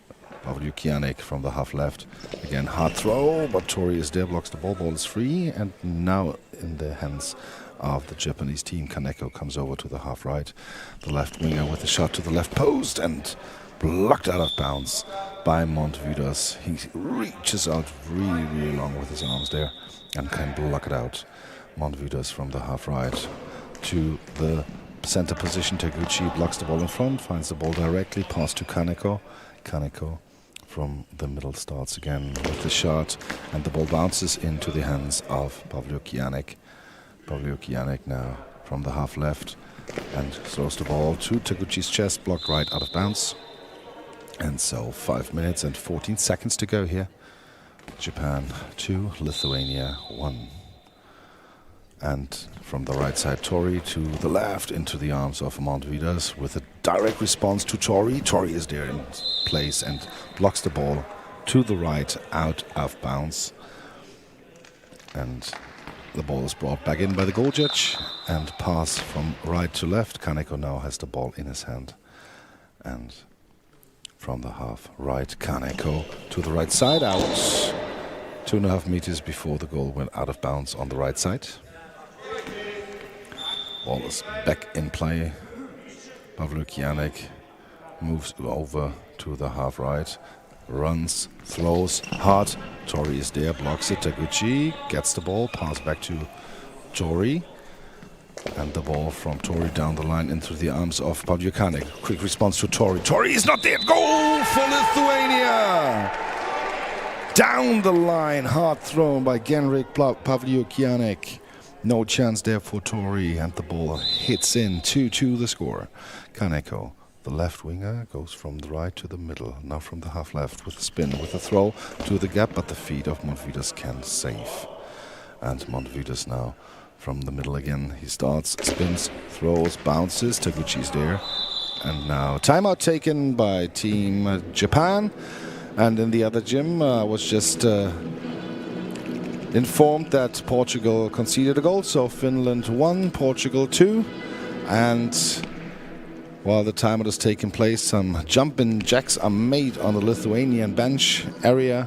Pavlyukianek from the half left. Again, hard throw, but Tori is there, blocks the ball. Ball is free, and now in the hands of the Japanese team. Kaneko comes over to the half right. The left winger with a shot to the left post and blocked out of bounds by Montvidas. He reaches out really, really long with his arms there and can block it out. Montvidas from the half right to the center position. Taguchi blocks the ball in front, finds the ball directly, pass to Kaneko. Kaneko from the middle starts again with the shot, and the ball bounces into the hands of Pavlyukianek. Pavlyukianek now from the half left and throws the ball to Taguchi's chest, blocked right out of bounds. And so 5 minutes and 14 seconds to go here. Japan 2, Lithuania 1. And from the right side, Tori to the left into the arms of Montvidas with a direct response to Tori. Tori is there in place and blocks the ball to the right, out of bounds. And the ball is brought back in by the goal judge and pass from right to left. Kaneko now has the ball in his hand. And from the half right, Kaneko to the right side, out 2.5 meters before the goal went out of bounds on the right side. Ball is back in play. Pavlyukianek moves over to the half right, runs, throws hard. Tori is there, blocks it. Taguchi gets the ball, pass back to Tori, and the ball from Tori down the line into the arms of Pavlyukianek. Quick response to Tori. Tori is not there. Goal for Lithuania! Down the line, hard thrown by Genrik Pavlyukianek. No chance there for Tori, and the ball hits in. 2-2 the score. Kaneko, the left winger, goes from the right to the middle. Now from the half left with a spin, with a throw to the gap, but the feet of Montvidas can save. And Montvidas now from the middle again. He starts, spins, throws, bounces. Taguchi's there. And now timeout taken by Team Japan. And in the other gym was just informed that Portugal conceded a goal, so Finland 1, Portugal 2. And while the timeout is taking place, some jumping jacks are made on the Lithuanian bench area,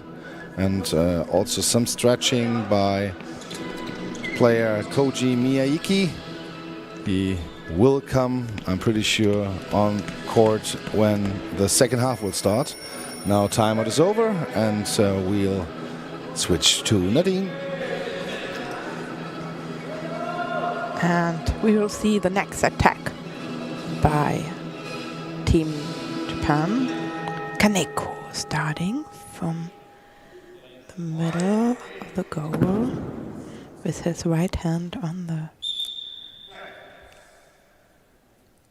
and also some stretching by player Koji Miyake. He will come, I'm pretty sure, on court when the second half will start. Now timeout is over, and we'll switch to Nadine. And we will see the next attack by Team Japan. Kaneko starting from the middle of the goal with his right hand on the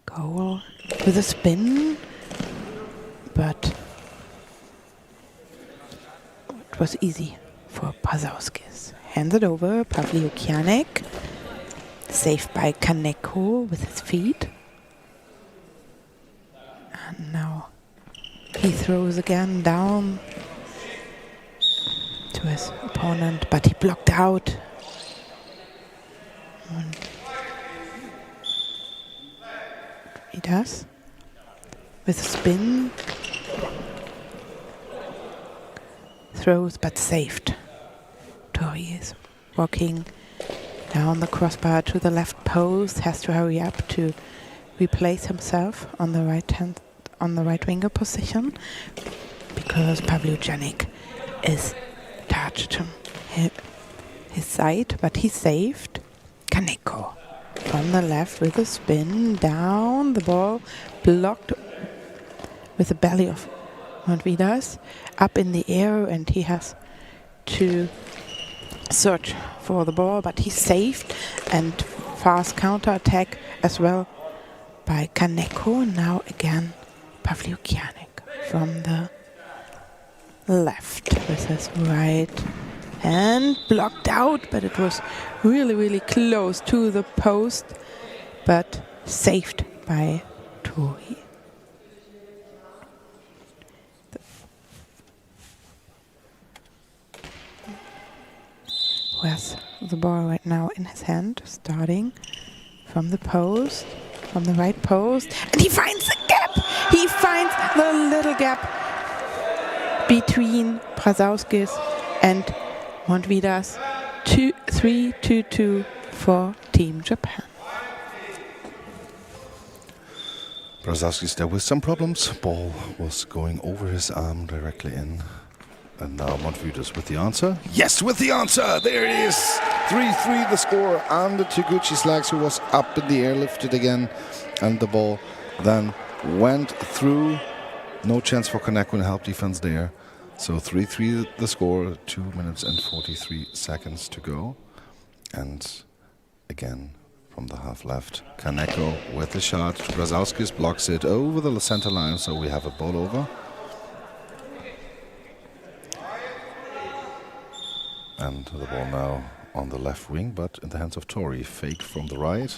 goal with a spin, but it was easy for Brzezowskis. Hands it over, Pavlyukianek, saved by Kaneko with his feet. And now He throws again down to his opponent, but he blocked out. And he does with a spin. Throws but saved. Tori is walking down the crossbar to the left post, has to hurry up to replace himself on the right winger position because Pavlyuchanik is touched his side, but he saved. Kaneko from the left with a spin down, the ball blocked with the belly of Montvidas up in the air, and he has to search for the ball, but he saved, and fast counter-attack as well by Kaneko. Now again Pavlyuchanik from the left with his right hand blocked out, but it was really close to the post, but saved by Tori. Who has the ball right now in his hand, starting from the post, from the right post, and he finds the gap! He finds the little gap between Brazauskis and Montvidas. 3-2-2 for Team Japan. Brazauskis there with some problems. Ball was going over his arm directly in. And now Montvidas with the answer. Yes, with the answer! There it is! 3-3 the score under Taguchi's legs, who was up in the air, lifted again. And the ball then went through. No chance for Kaneko in help defense there. So 3-3 the score, 2 minutes and 43 seconds to go. And again from the half left, Kaneko with the shot. Brazauskis blocks it over the center line, so we have a ball over. And the ball now on the left wing, but in the hands of Tori. Fake from the right,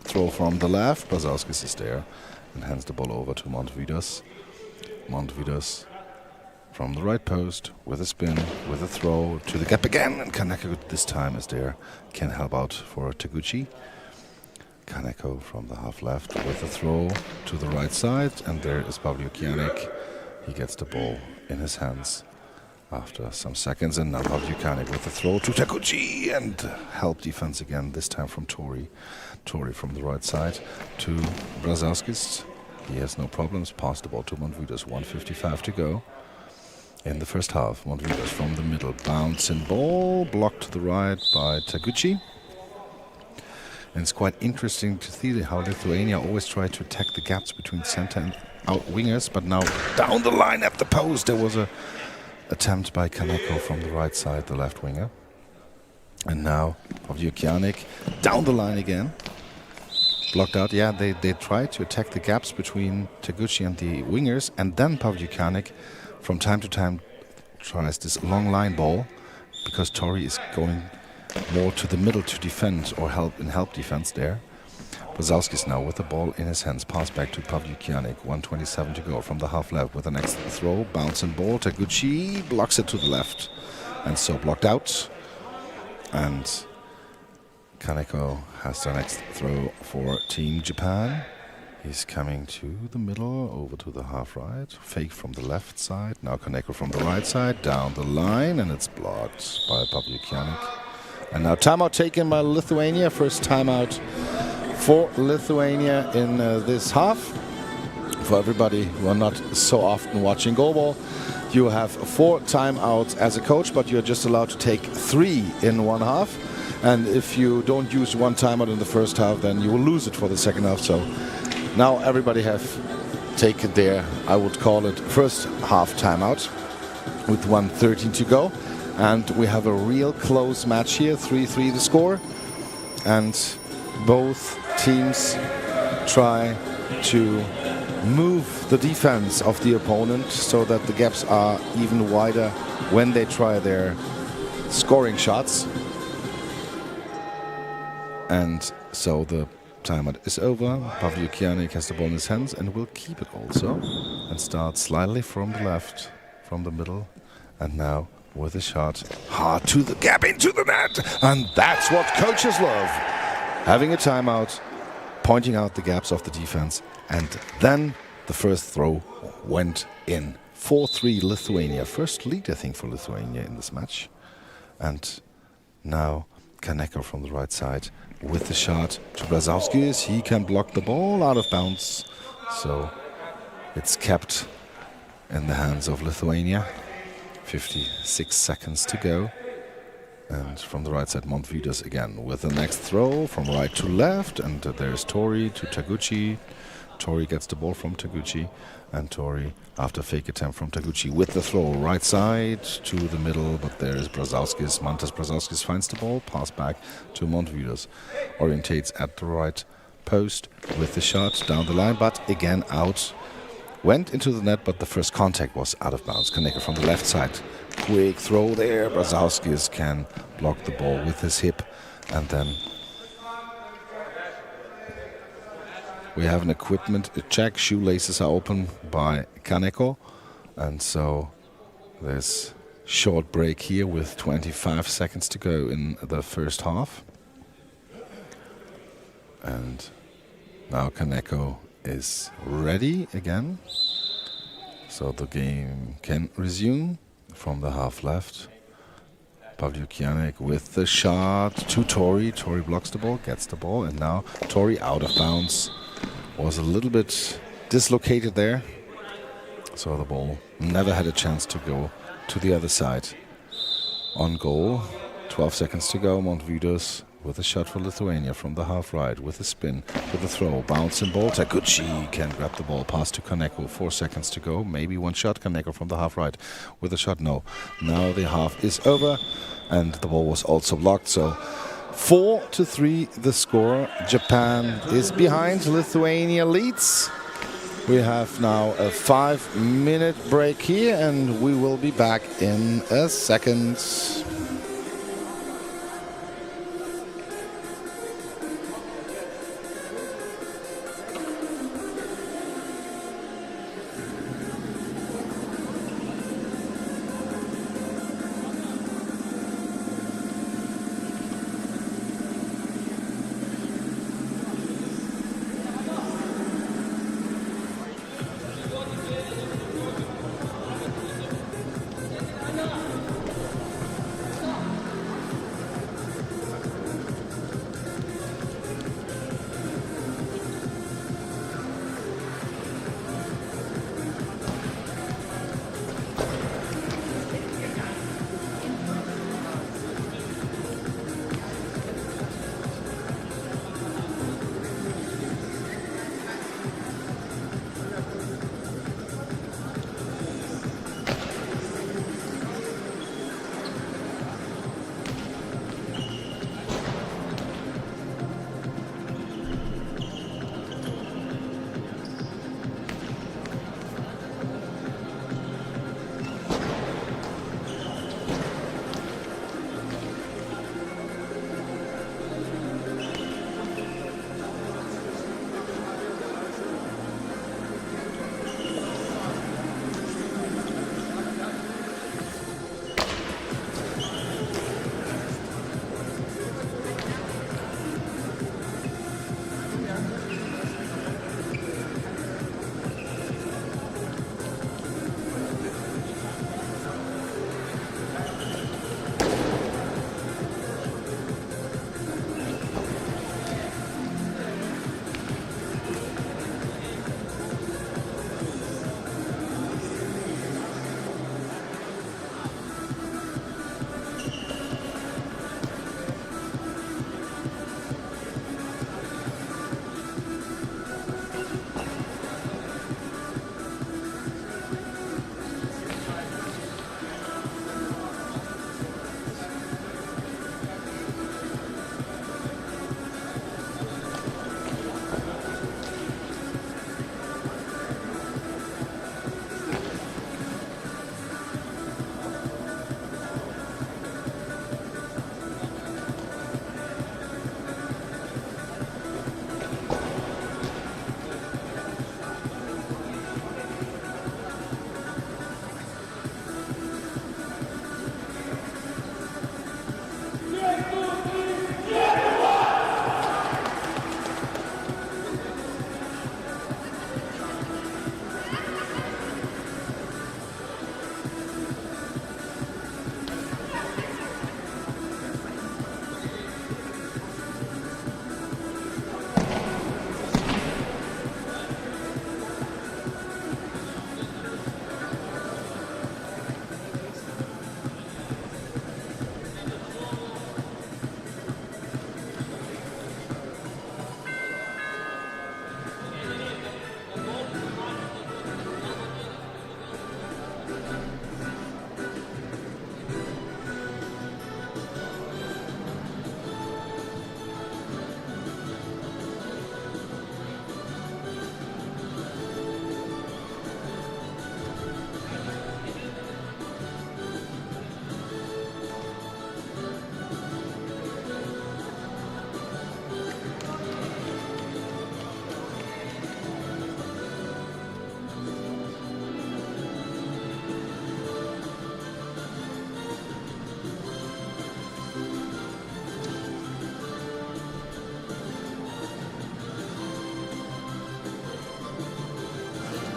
throw from the left. Brazauskis is there and hands the ball over to Montvidas. Montvidas from the right post with a spin, with a throw to the gap again, and Kaneko this time is there. Can help out for Taguchi. Kaneko from the half left with a throw to the right side, and there is Pavlyuchanik. He gets the ball in his hands after some seconds, and now Pavlyuchanik with a throw to Taguchi, and help defense again, this time from Tori. Tori from the right side to Brazauskis. He has no problems, pass the ball to Montvidas, 1:55 to go. In the first half, Montvidas from the middle, bouncing ball, blocked to the right by Taguchi. And it's quite interesting to see how Lithuania always try to attack the gaps between center and out wingers, but now down the line at the post, there was a attempt by Kaneko from the right side, the left winger. And now Pavlyuchanik down the line again. Blocked out. Yeah, they try to attack the gaps between Taguchi and the wingers, and then Pavlyuchanik from time to time tries this long line ball, because Tori is going more to the middle to defend or help defense there. Brazauskis now with the ball in his hands, pass back to Pavlyuchanik, 1:27 to go from the half left with the next throw, bouncing ball. Taguchi blocks it to the left, and so blocked out. And Kaneko has the next throw for Team Japan. He's coming to the middle, over to the half right, fake from the left side. Now Kaneko from the right side, down the line, and it's blocked by Pavlyuchanik. And now timeout taken by Lithuania, first timeout for Lithuania in this half. For everybody who are not so often watching goalball, you have 4 timeouts as a coach, but you're just allowed to take 3 in one half. And if you don't use one timeout in the first half, then you will lose it for the second half. So now everybody have taken their, I would call it, first half timeout with 1:13 to go. And we have a real close match here, 3-3 the score. And both teams try to move the defense of the opponent so that the gaps are even wider when they try their scoring shots. And so the Timeout is over. Pavlyukianik has the ball in his hands and will keep it also. And start slightly from the left, from the middle. And now with a shot. Hard to the gap, into the net. And that's what coaches love. Having a timeout, pointing out the gaps of the defense. And then the first throw went in. 4-3 Lithuania. First lead, I think, for Lithuania in this match. And now Kaneko from the right side with the shot to Brazauskis. He can block the ball out of bounds. So it's kept in the hands of Lithuania. 56 seconds to go. And from the right side, Montvidas again with the next throw from right to left. And there's Tori to Taguchi. Tori gets the ball from Taguchi. And Tori, after fake attempt from Taguchi, with the throw right side to the middle. But there is Brazauskis. Mantas Brazauskis finds the ball. Pass back to Montvidas. Orientates at the right post with the shot down the line. But again out. Went into the net, but the first contact was out of bounds. Kaneko from the left side. Quick throw there. Brazauskis can block the ball with his hip. And then we have an equipment check. Shoelaces are open by Kaneko. And so there's short break here with 25 seconds to go in the first half. And now Kaneko is ready again. So the game can resume from the half left. Pavlyukianik with the shot to Tori. Tori blocks the ball, gets the ball, and now Tori out of bounds. Was a little bit dislocated there. So the ball never had a chance to go to the other side. On goal, 12 seconds to go. Montvidas with a shot for Lithuania from the half right with a spin, with a throw, bouncing ball. Taguchi can grab the ball, pass to Kaneko. 4 seconds to go, maybe one shot. Kaneko from the half right with a shot. No, now the half is over, and the ball was also blocked. So 4-3 the score. Japan is behind. Lithuania leads. We have now a 5-minute break here, and we will be back in a second.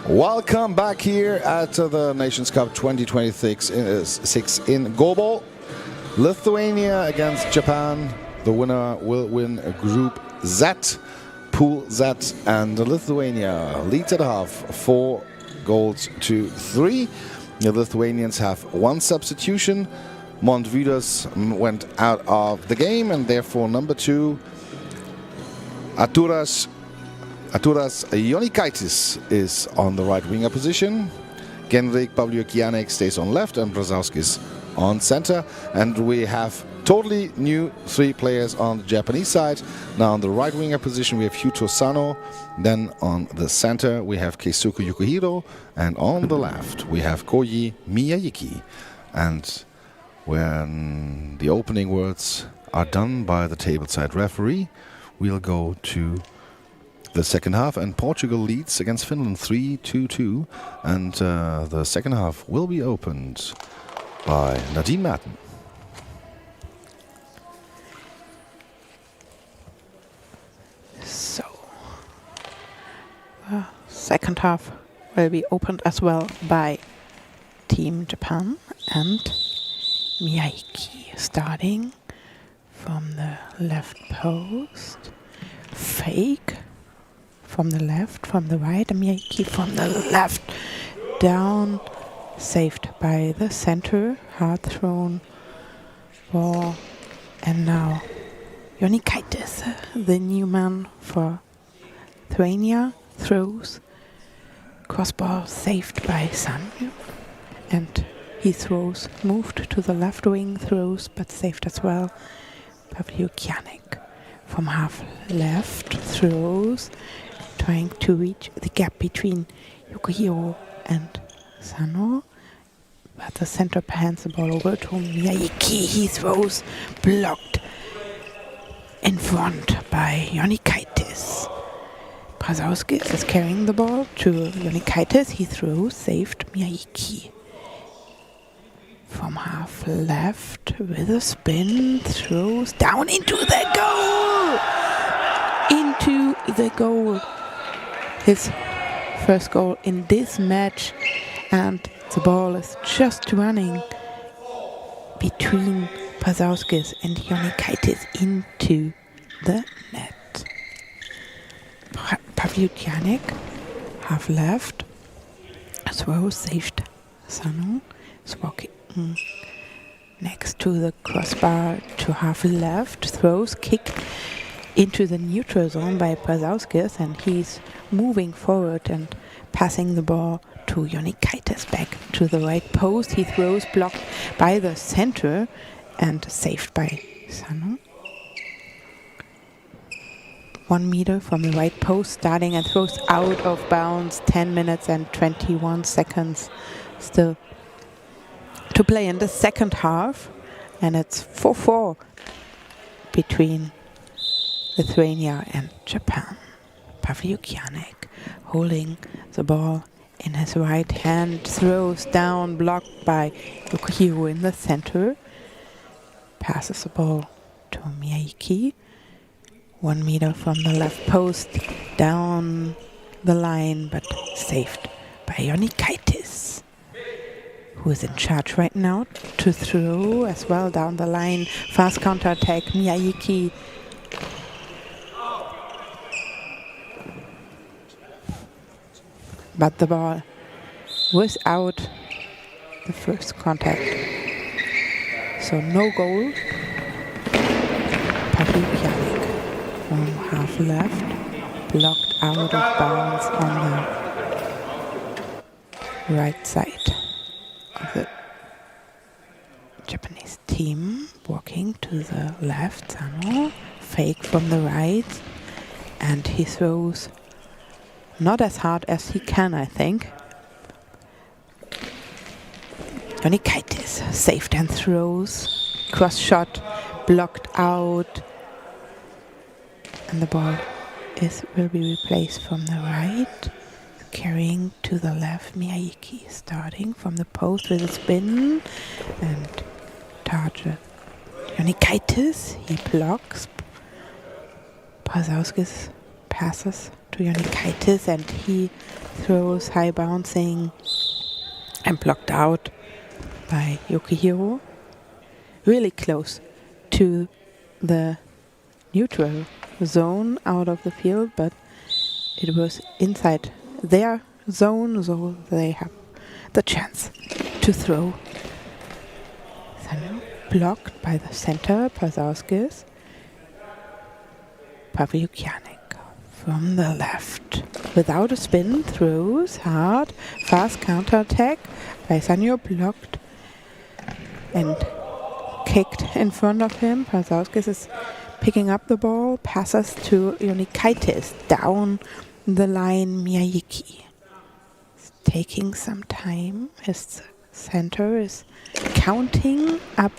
Welcome back here at the Nations Cup 2026 in Goalball. Lithuania against Japan. The winner will win Group Z, Pool Z, and Lithuania leads at half 4-3. The Lithuanians have one substitution. Montvidas went out of the game, and therefore number 2, Arturas Jonikaitis is on the right winger position. Genrik Pavlyukianek stays on left, and Brzezowskis on center. And we have totally new 3 players on the Japanese side. Now on the right winger position we have Hyuto Sano. Then on the center we have Keisuke Yukihiro, and on the left we have Koji Miyayuki. And when the opening words are done by the tableside referee, we'll go to the second half, and Portugal leads against Finland 3-2, and the second half will be opened by Nadine Merten. So, the second half will be opened as well by Team Japan and Miyayuki, starting from the left post, fake from the left, from the right, and Miyayuki from the left, down, saved by the center, hard thrown ball, and now Jonikaitis, the new man for Lithuania, throws, crossball saved by Sanyu, and he throws, moved to the left wing, throws, but saved as well. Pavlyukianek from half left, throws, trying to reach the gap between Yukihiro and Sano, but the center hands the ball over to Miyayuki. He throws, blocked in front by Jonikaitis. Brzezowskis is carrying the ball to Jonikaitis. He throws, saved Miyayuki. From half left with a spin, throws down into the goal! Into the goal. His first goal in this match, and the ball is just running between Brzezowskis and Jonikaitis into the net. Pavlyukianek, half left, throw saved. Sano is walking next to the crossbar to half left, throws, kick into the neutral zone by Brzezowskis, and he's moving forward and passing the ball to Jonikaitis back to the right post. He throws, blocked by the center and saved by Sano. 1 meter from the right post, starting and throws out of bounds. 10 minutes and 21 seconds still to play in the second half, and it's 4-4 between Lithuania and Japan. Pavlyukianek holding the ball in his right hand, throws down, blocked by Yukihiro in the center, passes the ball to Miyayuki. 1 meter from the left post, down the line, but saved by Jonikaitis, who is in charge right now to throw as well down the line. Fast counter-attack, Miyayuki. But the ball was out the first contact. So no goal. Pavlyukianek from half left, blocked out of bounds on the right side of the Japanese team. Walking to the left, Sano, fake from the right, and he throws not as hard as he can, I think. Jonikaitis saved and throws, cross shot, blocked out, and the ball will be replaced from the right. Carrying to the left, Miyayuki starting from the post with a spin and target Jonikaitis. He blocks. Brzezowskis passes to to Jaunikaitis, and he throws high bouncing and blocked out by Yukihiro. Really close to the neutral zone out of the field, but it was inside their zone, so they have the chance to throw. Then blocked by the center, Pazauskis. Pavlyukianik from the left. Without a spin, throws hard, fast counterattack by Sanyo, blocked and kicked in front of him. Pazauskis is picking up the ball, passes to Jaunikaitis down the line. Miyayuki is taking some time. His center is counting up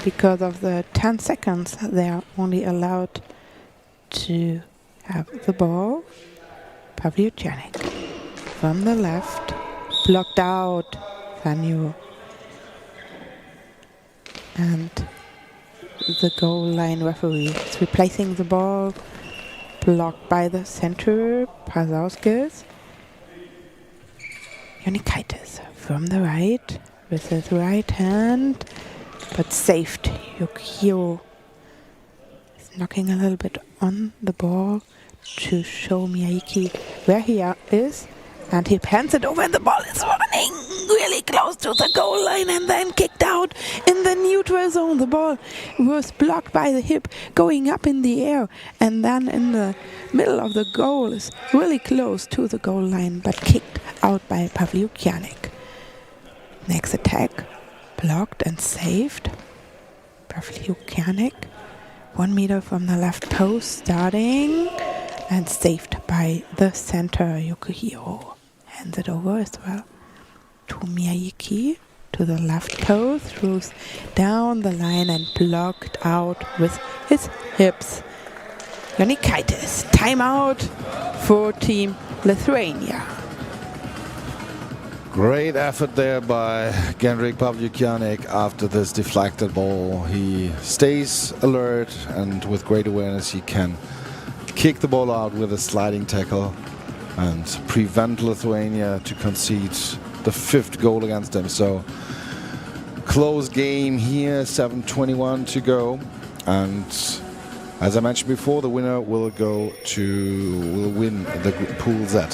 because of the 10 seconds they are only allowed to have the ball. Pavlyukianik from the left, blocked out. Sanyo. And the goal line referee is replacing the ball, blocked by the center, Pazauskis. Jaunikaitis from the right with his right hand, but saved. Yukihiro is knocking a little bit on the ball to show Miyayuki where he is, and he hands it over, and the ball is running really close to the goal line and then kicked out in the neutral zone. The ball was blocked by the hip going up in the air, and then in the middle of the goal is really close to the goal line, but kicked out by Pavlyukianik. Next attack, blocked and saved. Pavlyukianik, 1 meter from the left post, starting, and saved by the center, Yukihiro. Hands it over as well to Miyayuki, to the left post, throws down the line and blocked out with his hips. Jaunikaitis, timeout for Team Lithuania. Great effort there by Genrik Pavlyukianik after this deflected ball. He stays alert, and with great awareness he can kick the ball out with a sliding tackle and prevent Lithuania to concede the 5th goal against them. So close game here, 7:21 to go, and as I mentioned before, the winner will win the Pool Z.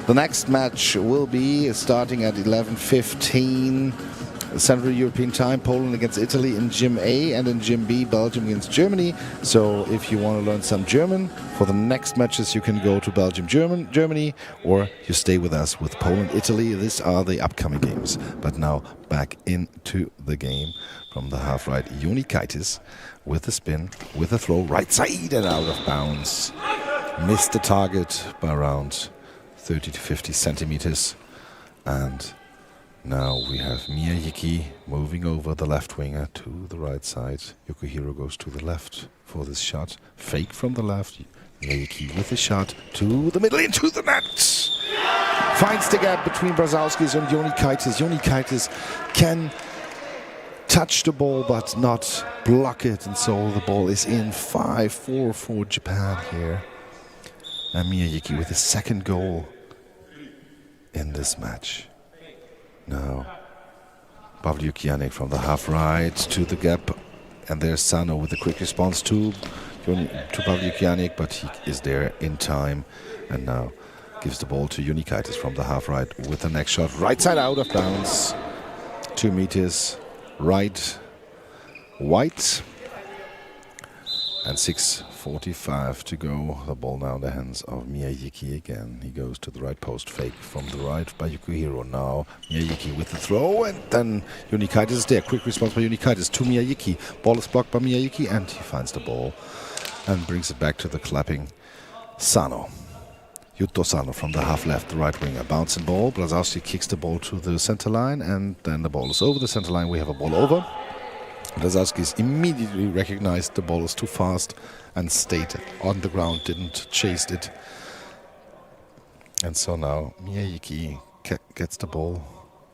The next match will be starting at 11:15 Central European Time, Poland against Italy in Gym A, and in Gym B, Belgium against Germany. So if you want to learn some German for the next matches, you can go to Belgium, Germany, or you stay with us with Poland, Italy. These are the upcoming games. But now back into the game from the half right. Jaunikaitis with a spin, with a throw, right side and out of bounds. Missed the target by around 30 to 50 centimeters. And now we have Miyayuki moving over the left winger to the right side. Yukihiro goes to the left for this shot. Fake from the left. Miyayuki with a shot to the middle, into the net. Finds the gap between Brazauskis and Jaunikaitis. Jaunikaitis can touch the ball but not block it, and so the ball is in. 5-4 for Japan here. And Miyayuki with his 2nd goal in this match. Now Pavlyukianik from the half right to the gap, and there's Sano with a quick response to Pavlyukianik, but he is there in time, and now gives the ball to Jaunikaitis from the half right with the next shot, right side out of bounds, 2 meters right, white, and 6:45 to go. The ball now in the hands of Miyayuki again. He goes to the right post, fake from the right by Yukihiro. Now Miyayuki with the throw, and then Jaunikaitis is there. Quick response by Jaunikaitis to Miyayuki. Ball is blocked by Miyayuki, and he finds the ball and brings it back to the clapping Sano. Yuto Sano from the half left, the right winger. Bouncing ball. Brazauski kicks the ball to the center line, and then the ball is over the center line. We have a ball over. Brazauskis immediately recognized the ball is too fast and stayed on the ground, didn't chase it. And so now Miyayuki gets the ball,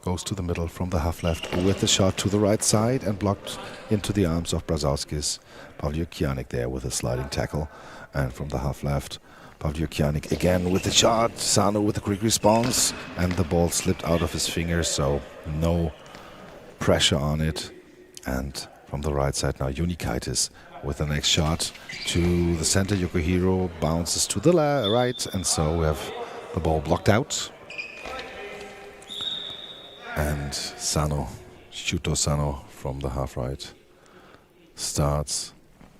goes to the middle from the half left with the shot to the right side and blocked into the arms of Brazauskis. Pavlyukianik there with a sliding tackle, and from the half left Pavlyukianik again with the shot. Sano with a quick response, and the ball slipped out of his fingers, so no pressure on it. And from the right side now, Unikaitis with the next shot to the center. Yukihiro bounces to the right, and so we have the ball blocked out. And Sano, Shuto Sano from the half right, starts,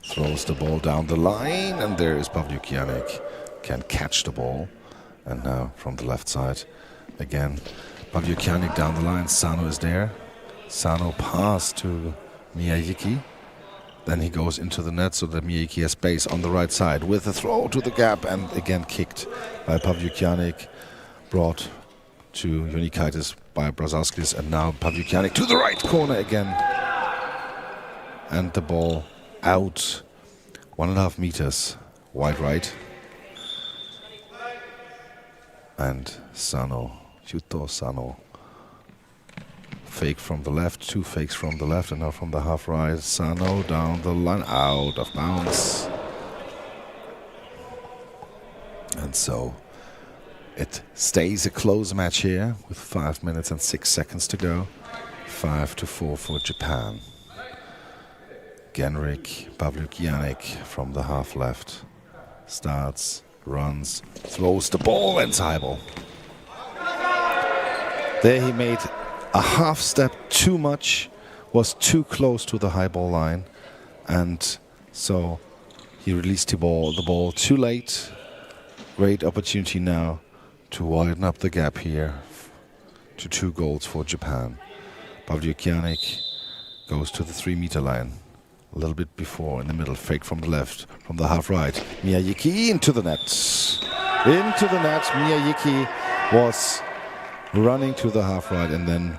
throws the ball down the line, and there is Pavlyukianik, can catch the ball. And now from the left side, again, Pavlyukianik down the line, Sano is there. Sano pass to Miyayuki. Then he goes into the net so that Miyayuki has space on the right side with a throw to the gap, and again kicked by Pavlyukianik, brought to Unikaitis by Brazauskis, and now Pavlyukianik to the right corner again. And the ball out 1.5 meters wide right. And Sano, Shuto Sano, fake from the left, 2 fakes from the left, and now from the half right, Sano down the line, out of bounds. And so it stays a close match here with 5 minutes and 6 seconds to go. 5-4 for Japan. Genrik Pavlyukianik from the half left starts, runs, throws the ball, and high ball. There he made a half step too much, was too close to the high ball line, and so he released the ball too late. Great opportunity now to widen up the gap here to 2 goals for Japan. Pavlyukianik goes to the 3-meter line. A little bit before, in the middle, fake from the left, from the half right. Miyayuki into the net. Into the net. Miyayuki was running to the half right, and then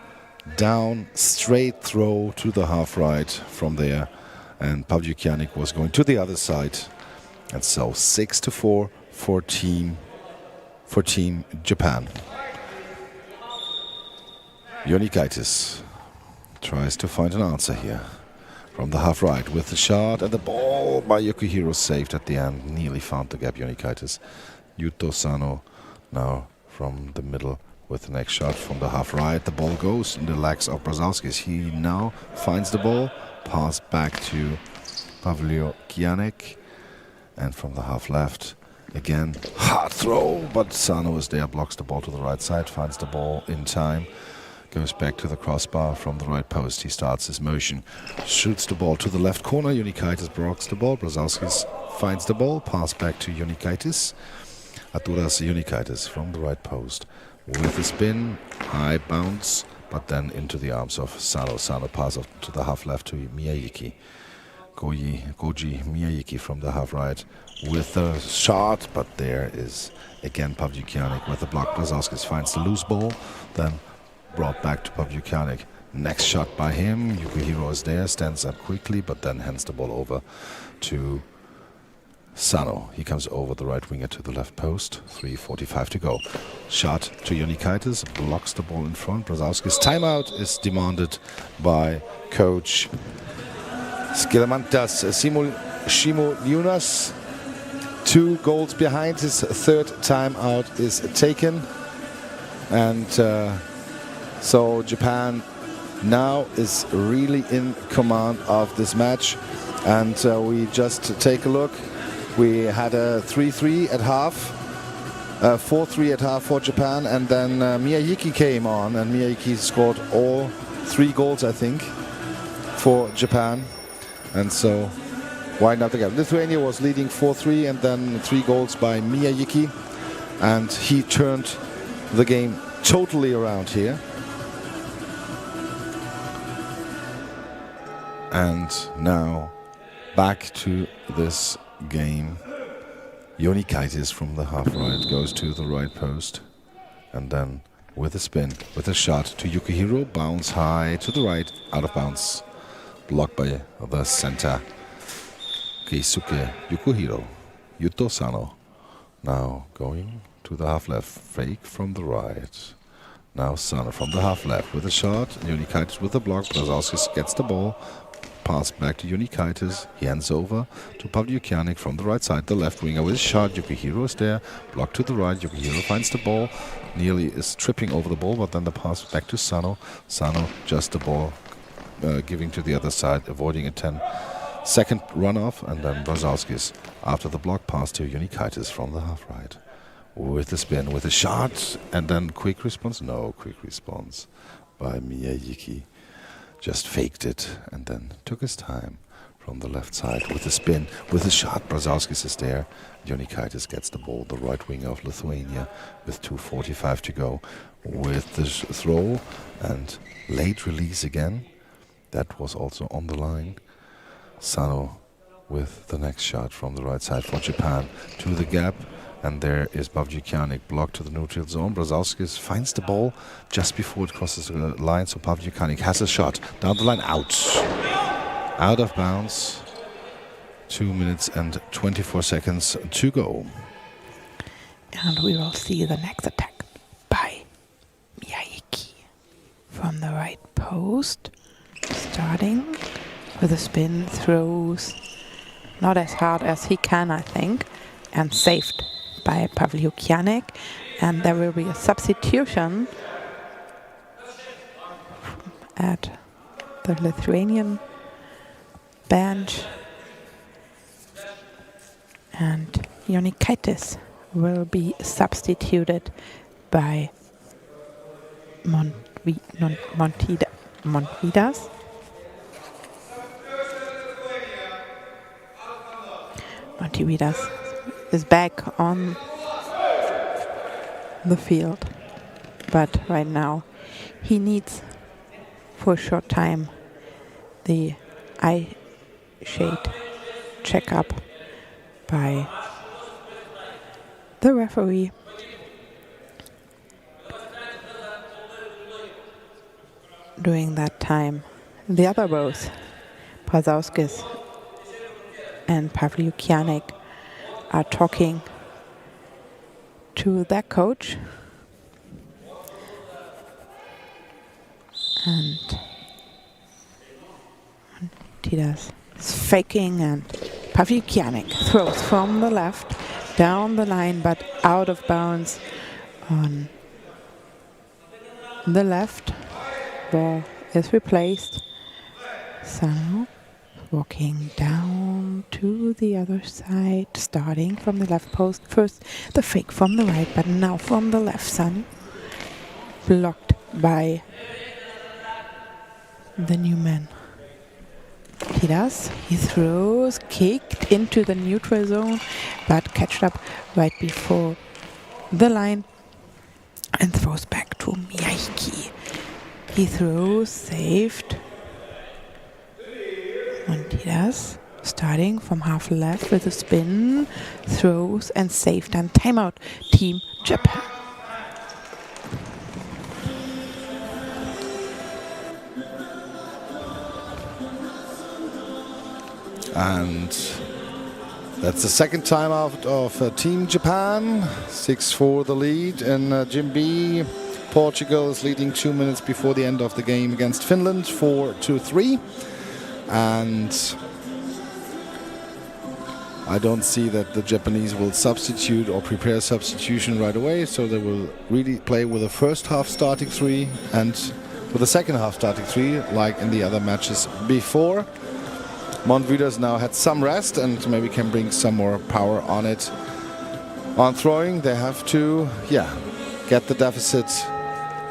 down, straight throw to the half right from there. And Pavlyukianik was going to the other side. And so 6-4 for team Japan. Unikaitis tries to find an answer here. From the half right with the shot, and the ball by Yukihiro saved at the end. Nearly found the gap, Unikaitis. Yuto Sano now from the middle with the next shot from the half right. The ball goes in the legs of Brazauskis. He now finds the ball. Pass back to Pavlyukianik. And from the half left, again, hard throw, but Sano is there, blocks the ball to the right side, finds the ball in time. Goes back to the crossbar from the right post. He starts his motion, shoots the ball to the left corner. Unikaitis blocks the ball. Brazauskis finds the ball. Pass back to Unikaitis. Arturas Unikaitis from the right post with a spin, high bounce, but then into the arms of Sano. Sano pass off to the half left to Miyayuki. Koji Miyayuki from the half right with a shot, but there is again Pavlyukianik with the block. Brazauskis finds the loose ball, then brought back to Pavlyukianik. Next shot by him. Yukihiro is there, stands up quickly, but then hands the ball over to Sano. He comes over the right winger to the left post. 3:45 to go. Shot to Unikaitis, blocks the ball in front. Brazauskis timeout is demanded by coach Skilamantas Shimoliunas. 2 goals behind. His 3rd timeout is taken. And so Japan now is really in command of this match. And we just take a look. We had a 3-3 at half, 4-3 at half for Japan, and then Miyayuki came on, and Miyayuki scored all 3 goals, I think, for Japan. And so widen out the gap. Lithuania was leading 4-3, and then 3 goals by Miyayuki, and he turned the game totally around here. And now back to this game. Unikaitis from the half right goes to the right post, and then with a spin, with a shot to Yukihiro, bounce high to the right, out of bounds, blocked by the center Keisuke Yukihiro. Yuto Sano now going to the half left, fake from the right. Now Sano from the half left with a shot, Unikaitis with the block. Brazauskis gets the ball, pass back to Unikaitis. He hands over to Pavlyukianik from the right side. The left winger with a shot. Yukihiro is there. Blocked to the right. Yukihiro finds the ball. Nearly is tripping over the ball, but then the pass back to Sano. Sano just the ball giving to the other side, avoiding a 10-second runoff. And then Brazalskis after the block pass to Unikaitis from the half right. With the spin, with a shot, and then quick response. No quick response by Miyayuki. Just faked it and then took his time from the left side with the spin, with the shot. Brazalskis is there. Unikaitis gets the ball, the right winger of Lithuania, with 2:45 to go. With the throw and late release again. That was also on the line. Sano with the next shot from the right side for Japan to the gap. And there is Pavlyukianik blocked to the neutral zone. Brazalskis finds the ball just before it crosses the line. So Pavlyukianik has a shot down the line. Out of bounds. 2 minutes and 24 seconds to go. And we will see the next attack by Miyayuki from the right post. Starting with a spin, throws not as hard as he can, I think, and saved by Pavlyukianik, and there will be a substitution at the Lithuanian bench, and Unikaitis will be substituted by Montvidas. Montvidas is back on the field, but right now he needs for a short time the eye shade checkup by the referee. During that time, the other both, Brazalskis and Pavlyukianik, are talking to their coach, and Tidas is faking, and Pavlyukianik throws from the left down the line but out of bounds on the left. Ball is replaced. Sano walking down to the other side, starting from the left post. First the fake from the right, but now from the left. Sano blocked by the new man. He throws, kicked into the neutral zone, but catched up right before the line and throws back to Miyayuki. He throws, saved. Montvidas starting from half left with a spin, throws and saved, and timeout, Team Japan. And that's the second timeout of Team Japan. 6-4 the lead in Gym B. Portugal is leading 2 minutes before the end of the game against Finland, 4-3. And I don't see that the Japanese will substitute or prepare substitution right away, so they will really play with the first half starting three and with the second half starting three, like in the other matches before. Montvidas now had some rest and maybe can bring some more power on it. On throwing, they have to, get the deficit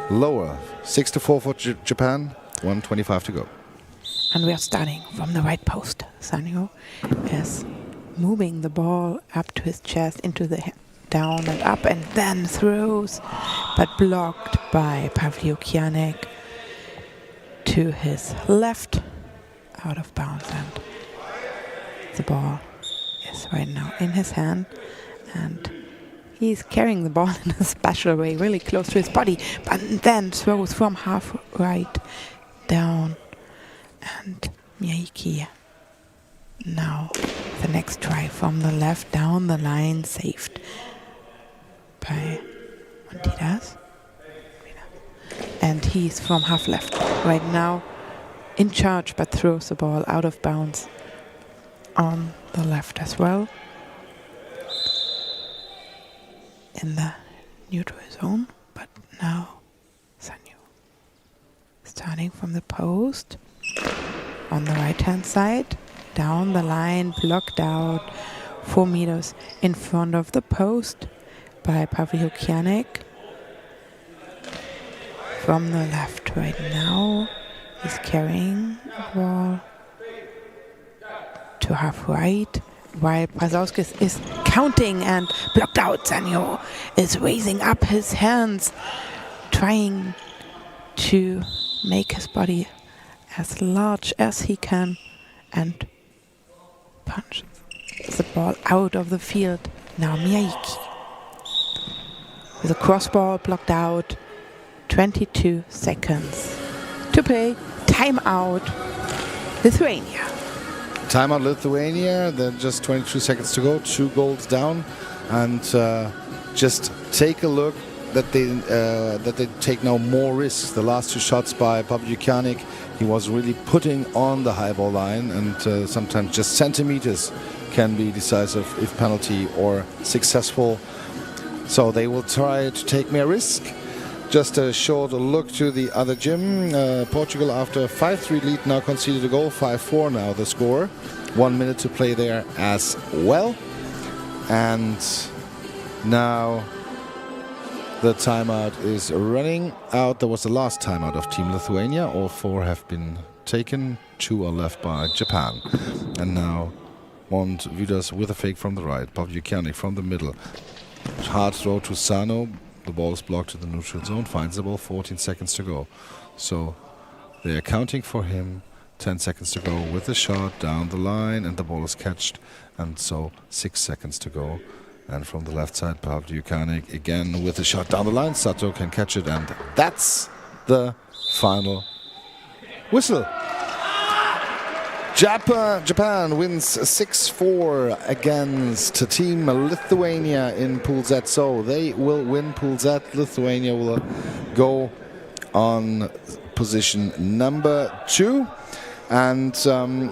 lower. 6-4 for Japan, 1:25 to go. And we are starting from the right post. Sanyo is moving the ball up to his chest, into the down and up, and then throws, but blocked by Pavlyukianik to his left, out of bounds, and the ball is right now in his hand, and he's carrying the ball in a special way, really close to his body, but then throws from half right down, and Miyayuki now the next try from the left down the line, saved by Montvidas, and he's from half left right now in charge, but throws the ball out of bounds on the left as well. In the neutral zone, but now Sanyo starting from the post on the right hand side, down the line, blocked out 4 meters in front of the post by Pavlyukianik. From the left right now, he's carrying the ball to half right, while Brazauskis is counting and blocked out. Sanyo is raising up his hands, trying to make his body as large as he can and punch the ball out of the field. Now Miyaki with a crossball blocked out. 22 seconds to play. Timeout Lithuania. Timeout Lithuania, then just 22 seconds to go, 2 goals down, and just take a look that they take now more risks. The last 2 shots by Pavlyukianik, he was really putting on the high ball line, and sometimes just centimeters can be decisive if penalty or successful. So they will try to take more risk. Just a short look to the other gym. Portugal, after a 5-3 lead, now conceded a goal. 5-4 now the score. 1 minute to play there as well. And now the timeout is running out. That was the last timeout of Team Lithuania. All 4 have been taken. 2 are left by Japan. And now Mont Vidas with a fake from the right. Pavlyukianik from the middle. Hard throw to Sano. The ball is blocked to the neutral zone, finds the ball, 14 seconds to go. So they are counting for him, 10 seconds to go with the shot down the line, and the ball is catched, and so 6 seconds to go. And from the left side, Pavlyukianik again with the shot down the line. Sato can catch it, and that's the final whistle. Japan wins 6-4 against Team Lithuania in Pool Z. So they will win Pool Z. Lithuania will go on position number 2. And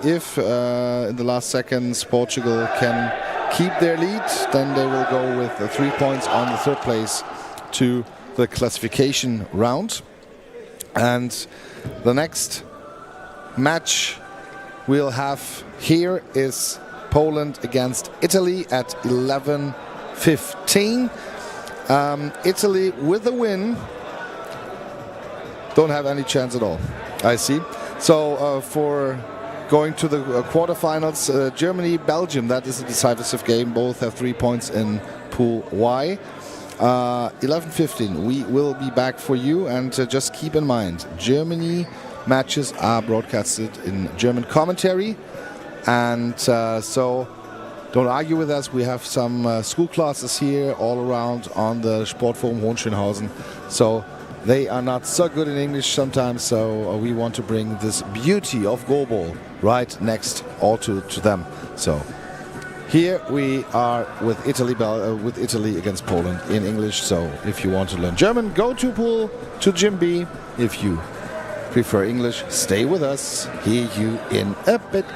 if in the last seconds Portugal can keep their lead, then they will go with 3 points on the 3rd place to the classification round. And the next match we'll have here is Poland against Italy at 11:15. Italy with a win don't have any chance at all, I see. So for going to the quarterfinals, Germany, Belgium, that is a decisive game. Both have 3 points in Pool Y. 11:15, we will be back for you, and just keep in mind, Germany matches are broadcasted in German commentary, and so don't argue with us. We have some school classes here all around on the Sportforum Hohenschönhausen, so they are not so good in English sometimes, so we want to bring this beauty of goalball right next all to them. So here we are with Italy against Poland in English. So if you want to learn German, go to Gym B. If you prefer English, stay with us. Hear you in a bit.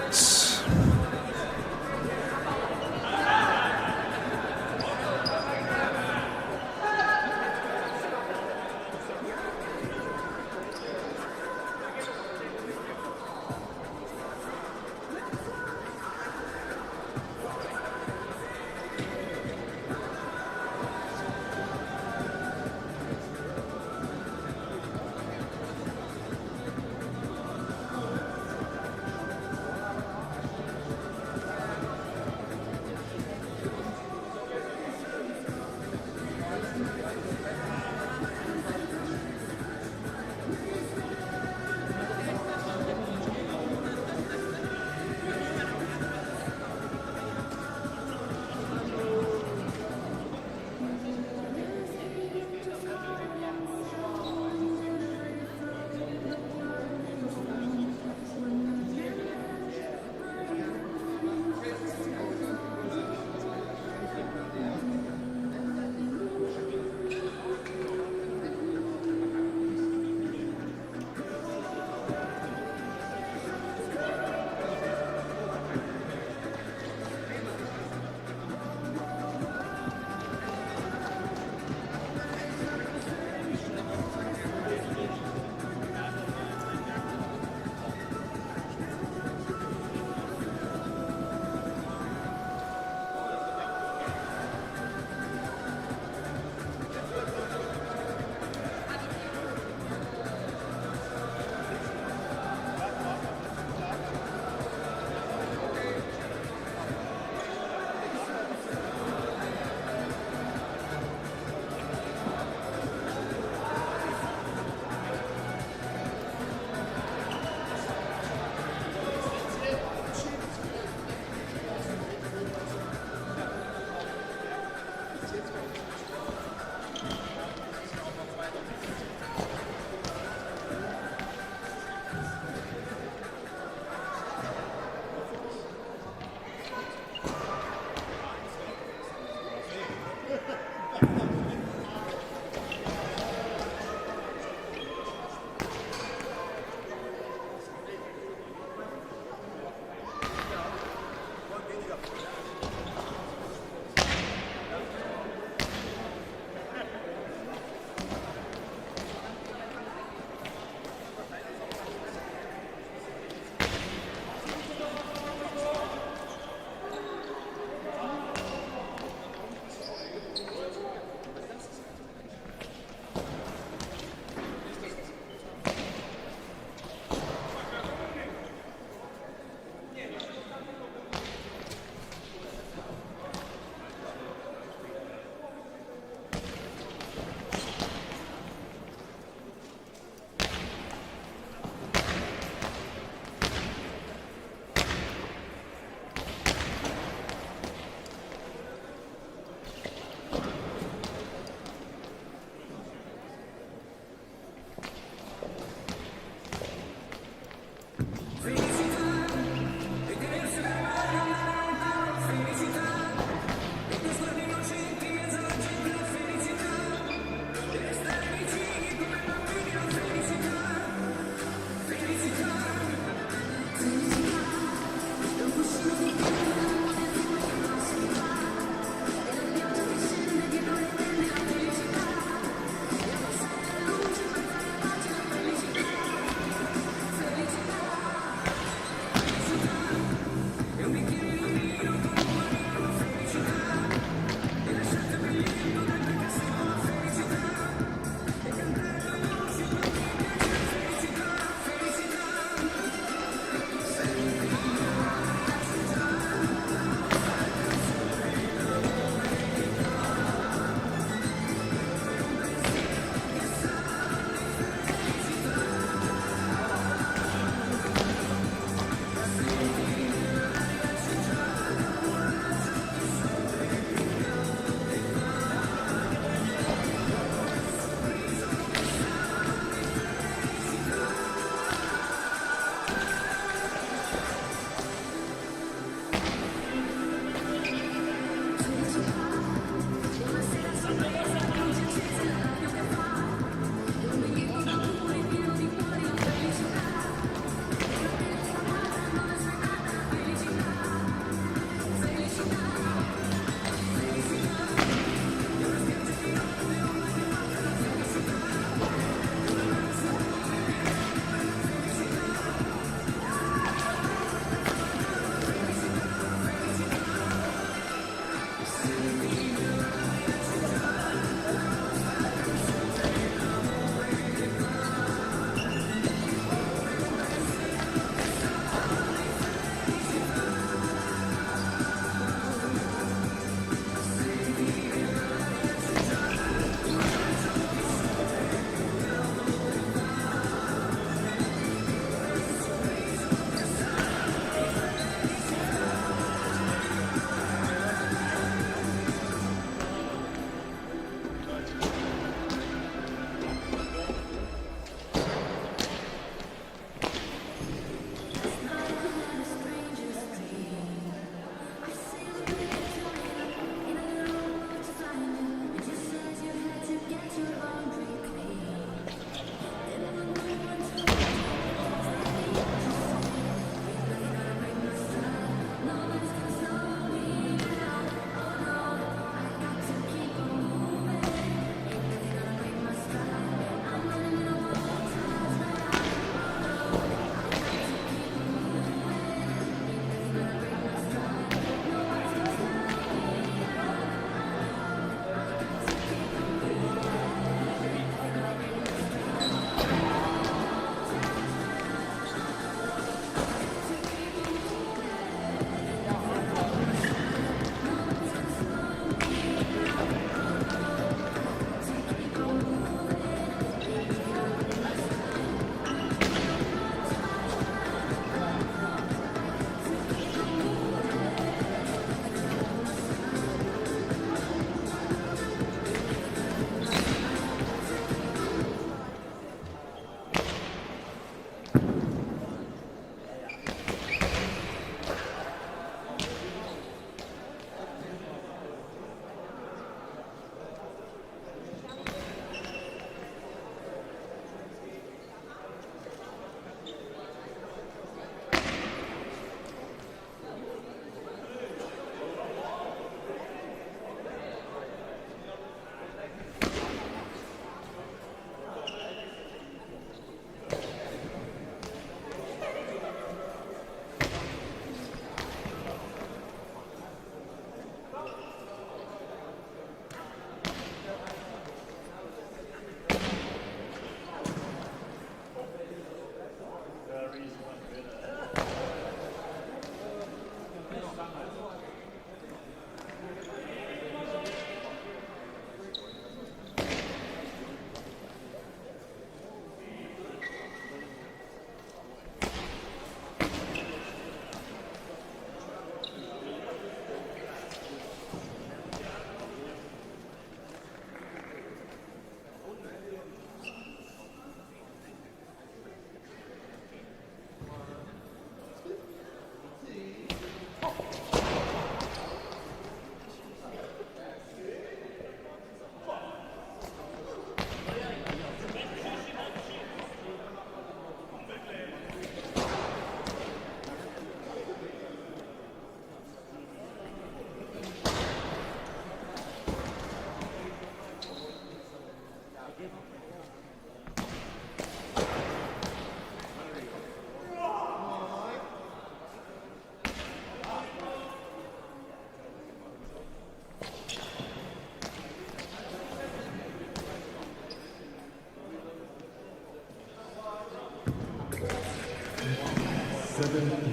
7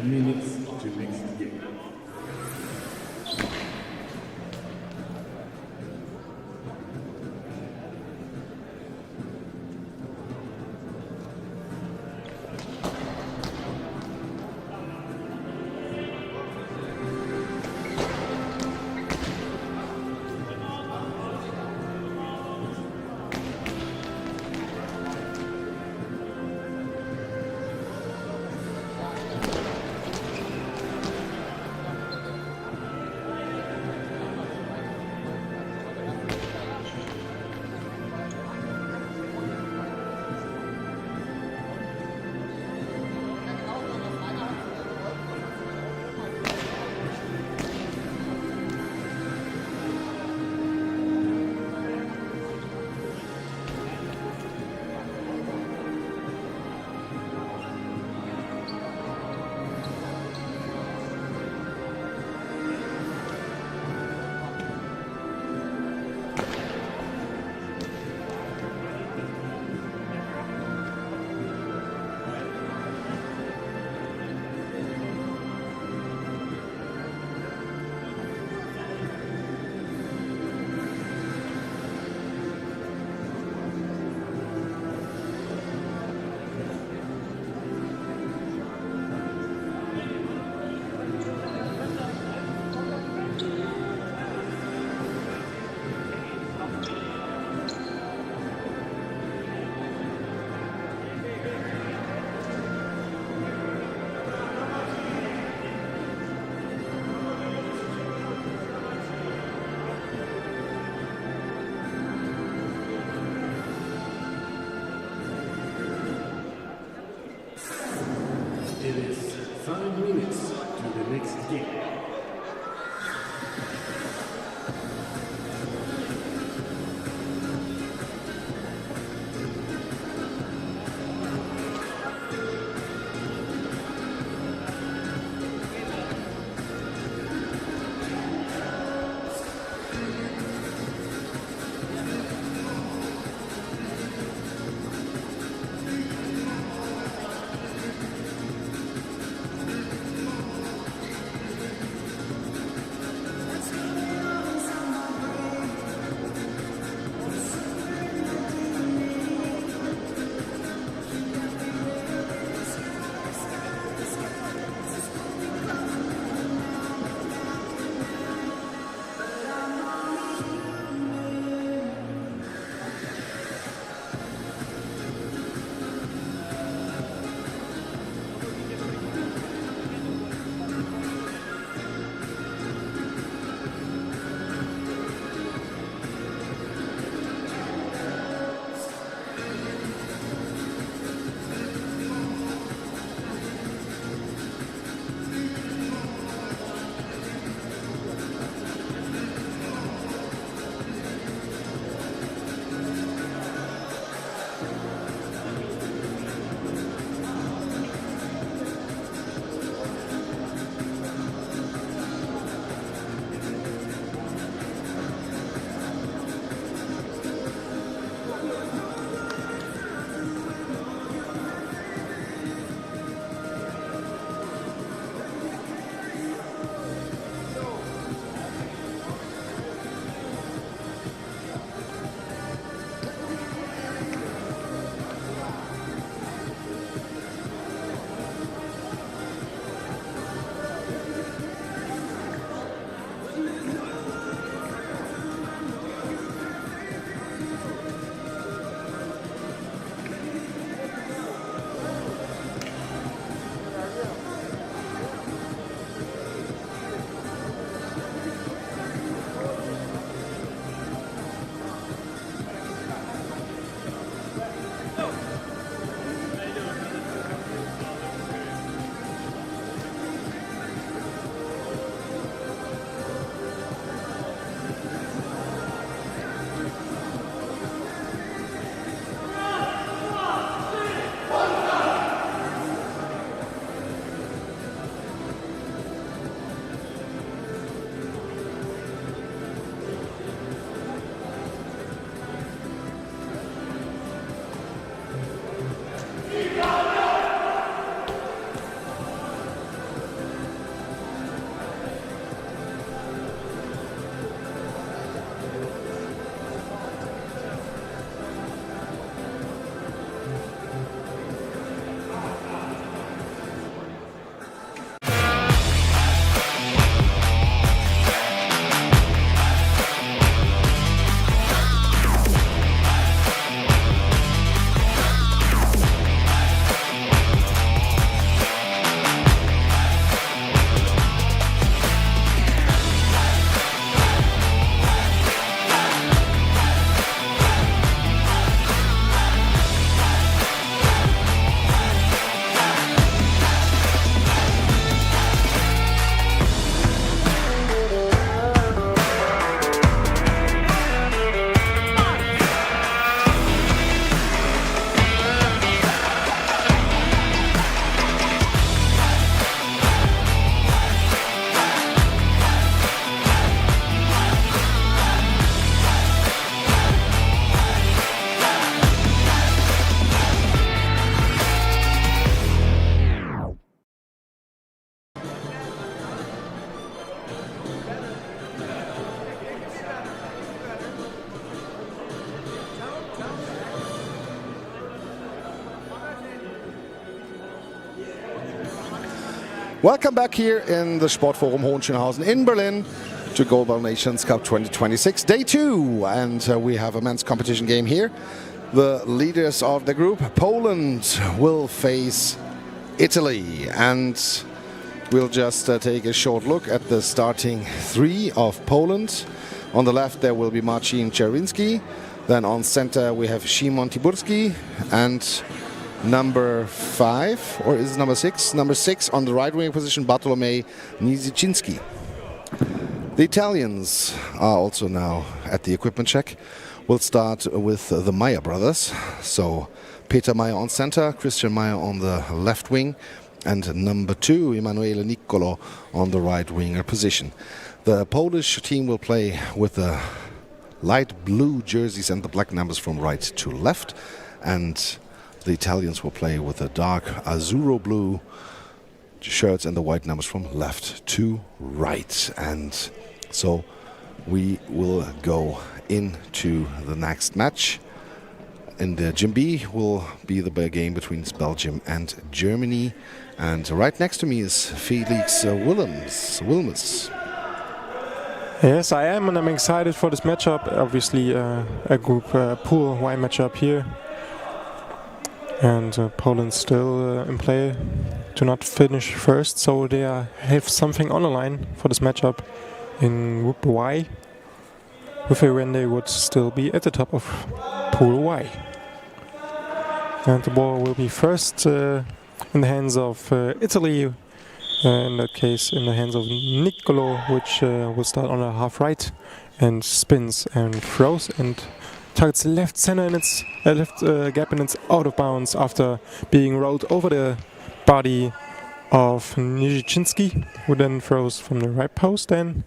minutes to next game. Welcome back here in the Sportforum Hohenschönhausen in Berlin to Goalball Nations Cup 2026, day 2. And we have a men's competition game here. The leaders of the group, Poland, will face Italy. And we'll just take a short look at the starting 3 of Poland. On the left there will be Marcin Czerwinski. Then on center we have Szymon Tiburski and number 5, or is it number 6? Number 6 on the right wing position, Bartolomei Nizicinski. The Italians are also now at the equipment check. We'll start with the Meyer brothers. So Peter Meyer on center, Christian Meyer on the left wing, and number 2, Emanuele Niccolo on the right winger position. The Polish team will play with the light blue jerseys and the black numbers from right to left, and the Italians will play with the dark azzurro blue shirts and the white numbers from left to right. And so we will go into the next match. In the Gym B will be the game between Belgium and Germany. And right next to me is Felix Wilmes. Yes, I am, and I'm excited for this matchup. Obviously, a group pool Y matchup here. And Poland still in play to not finish first, so they have something on the line for this matchup in Group Y. With a win, they would still be at the top of Pool Y. And the ball will be first in the hands of Italy. In that case, in the hands of Niccolo, which will start on the half right and spins and throws and targets left center in its left gap, and it's out of bounds after being rolled over the body of Nizicinski, who then throws from the right post then,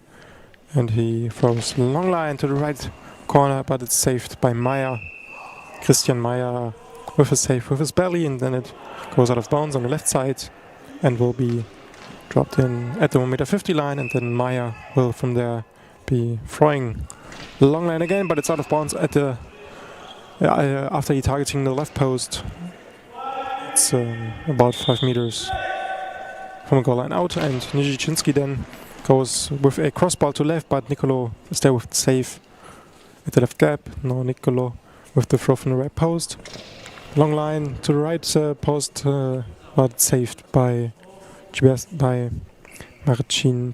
and he throws long line to the right corner, but it's saved by Meyer. Christian Meyer with a save with his belly, and then it goes out of bounds on the left side and will be dropped in at the 1m50 line, and then Meyer will from there be throwing the long line again, but it's out of bounds at the after he targeting the left post. It's about 5 meters from the goal line out, and Nizicinski then goes with a crossball to left, but Niccolo is there with the save at the left gap. No, Niccolo with the throw from the right post. Long line to the right post, but saved by Marcin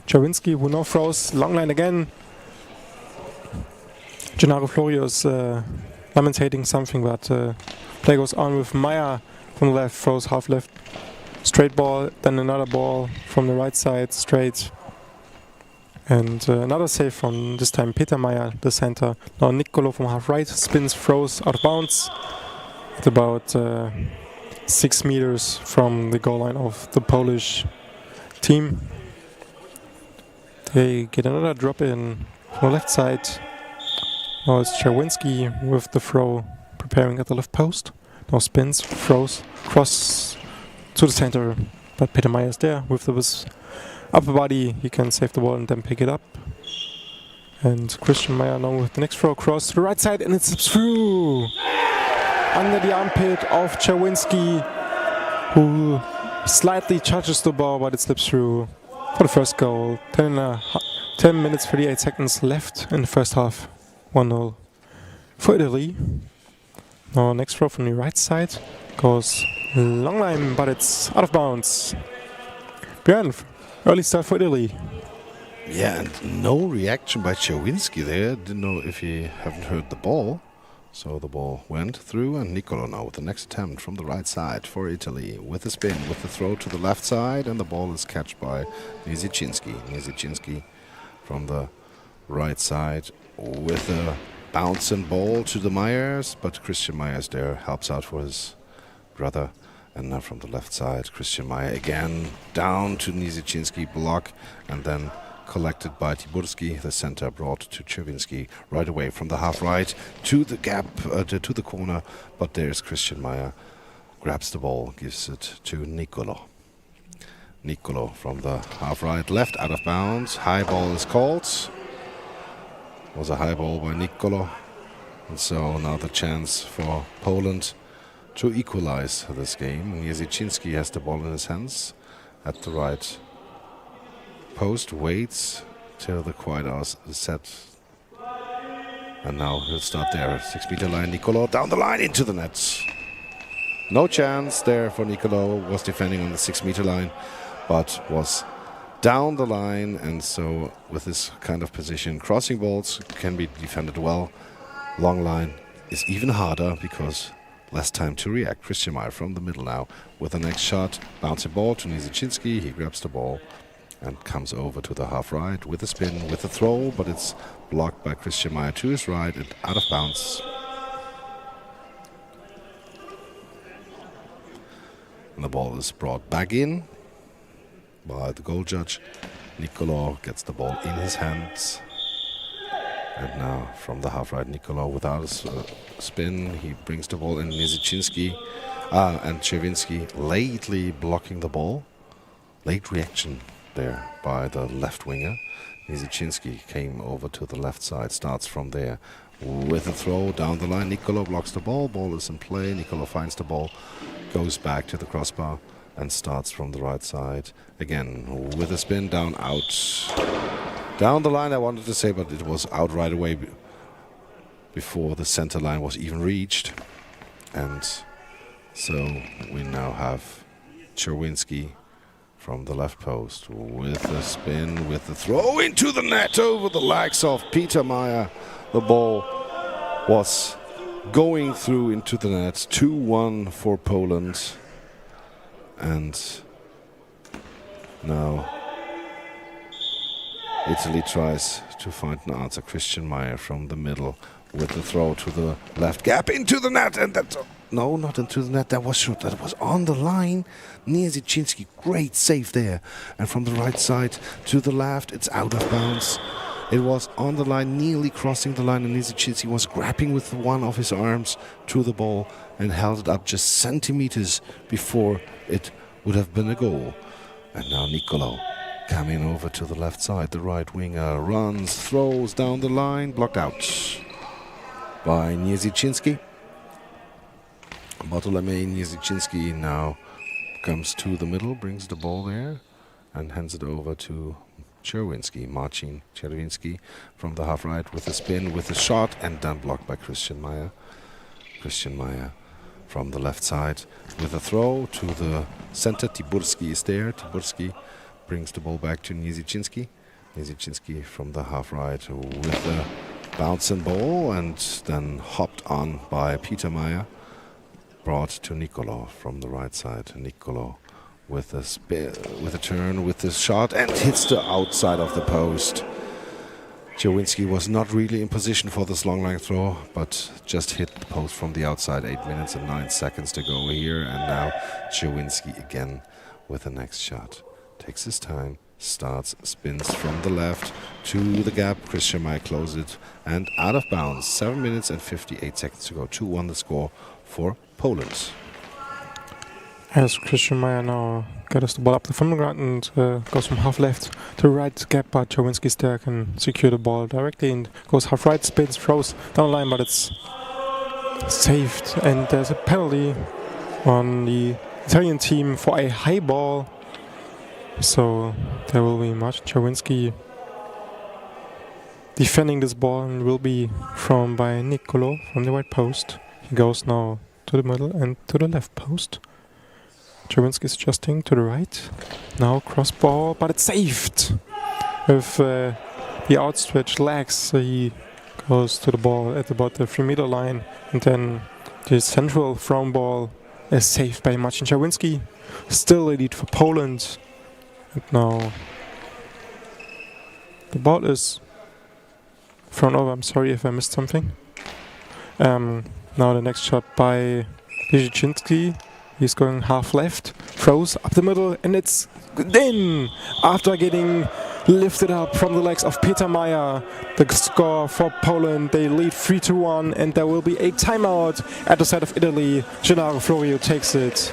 Czerwinski, who now throws long line again. Gennaro Florio is lamentating something, but play goes on with Meyer from the left, throws half left, straight ball, then another ball from the right side, straight. And another save from, this time, Peter Meyer, the center. Now Niccolo from half right, spins, throws out of bounds at about 6 meters from the goal line of the Polish team. They get another drop in from the left side. Now it's Czerwinski with the throw, preparing at the left post. Now spins, throws, cross to the center, but Peter Meyer is there with his upper body. He can save the ball and then pick it up. And Christian Meyer now with the next throw, cross to the right side, and it's through under the armpit of Czerwinski, who slightly touches the ball, but it slips through for the first goal. 10 minutes 38 seconds left in the first half. 1-0 for Italy. Now next throw from the right side goes long line, but it's out of bounds. Björn, early start for Italy. Yeah, and no reaction by Czerwinski there. Didn't know if he haven't heard the ball. So the ball went through, and Niccolo now with the next attempt from the right side for Italy with a spin, with the throw to the left side, and the ball is catched by Nizicinski. Nizicinski from the right side with a bouncing ball to the Meyers, but Christian Meyers there helps out for his brother. And now from the left side, Christian Meyer again down to Nizicinski, block, and then collected by Tiburski, the center brought to Czerwinski right away from the half right to the gap, to the corner, but there's Christian Meyer, grabs the ball, gives it to Niccolo. Niccolo from the half right, left, out of bounds, high ball is called. Was a high ball by Niccolo, and so now the chance for Poland to equalize this game. Nizicinski has the ball in his hands, at the right post, waits till the quiet hours is set. And now he'll start there. 6 meter line, Nicolo down the line into the net. No chance there for Nicolo, was defending on the 6 meter line, but was down the line, and so with this kind of position, crossing balls can be defended well. Long line is even harder because less time to react. Christian Meyer from the middle now with the next shot. Bouncing ball to Nizicinski. He grabs the ball and comes over to the half right with a spin, with a throw, but it's blocked by Christian Meyer to his right and out of bounds. And the ball is brought back in by the goal judge. Nicolo gets the ball in his hands. And now from the half right, Nicolo without a spin, he brings the ball in. Nizicinski and Czerwinski lately blocking the ball. Late reaction there by the left winger. Nizicinski came over to the left side, starts from there with a throw down the line. Nicolo blocks the ball. Ball is in play. Nicolo finds the ball, goes back to the crossbar and starts from the right side again with a spin down out. Down the line, I wanted to say, but it was out right away before the center line was even reached. And so we now have Czerwinski from the left post with a spin, with a throw into the net over the legs of Peter Meyer. The ball was going through into the net. 2-1 for Poland. And now Italy tries to find an answer. Christian Meyer from the middle with the throw to the left gap into the net, and that no, not into the net. That was short. That was on the line. Nizicinski, great save there, and from the right side to the left, it's out of bounds. It was on the line, nearly crossing the line, and Nizicinski was grabbing with one of his arms to the ball and held it up just centimeters before it would have been a goal. And now Nicolo coming over to the left side. The right winger runs, throws down the line, blocked out by Nizicinski. Bartolomei Nizicinski now comes to the middle, brings the ball there and hands it over to Czerwinski. Marcin Czerwinski from the half right with a spin, with a shot, and then blocked by Christian Meyer. Christian Meyer from the left side with a throw to the center. Tiburski is there. Tiburski brings the ball back to Nizicinski. Nizicinski from the half right with a bouncing ball and then hopped on by Peter Meyer. Brought to Nicolo from the right side. Nicolo with a spin, with a turn, with a shot, and hits the outside of the post. Czerwinski was not really in position for this long line throw, but just hit the post from the outside. 8 minutes and 9 seconds to go here, and now Czerwinski again with the next shot. Takes his time, starts, spins from the left to the gap. Christian Meyer closes it, and out of bounds. 7 minutes and 58 seconds to go. 2-1 the score for Poland. As Christian Meyer now gathers the ball up from the ground and goes from half left to right gap, but Czerwinski there can secure the ball directly and goes half right, spins, throws down the line, but it's saved. And there's a penalty on the Italian team for a high ball. So there will be Marcin Czerwinski defending this ball and will be thrown by Nicolo from the right post. He goes now to the middle and to the left post. Czerwinski is adjusting to the right. Now cross ball, but it's saved. With the outstretched legs, he goes to the ball at about the 3 meter line, and then the central thrown ball is saved by Marcin Czerwinski. Still a lead for Poland. And now the ball is thrown over. I'm sorry if I missed something. Now the next shot by Nizicinski. He's going half left, throws up the middle, and it's in! After getting lifted up from the legs of Peter Meyer, the score for Poland, they lead 3-1, and there will be a timeout at the side of Italy. Gennaro Florio takes it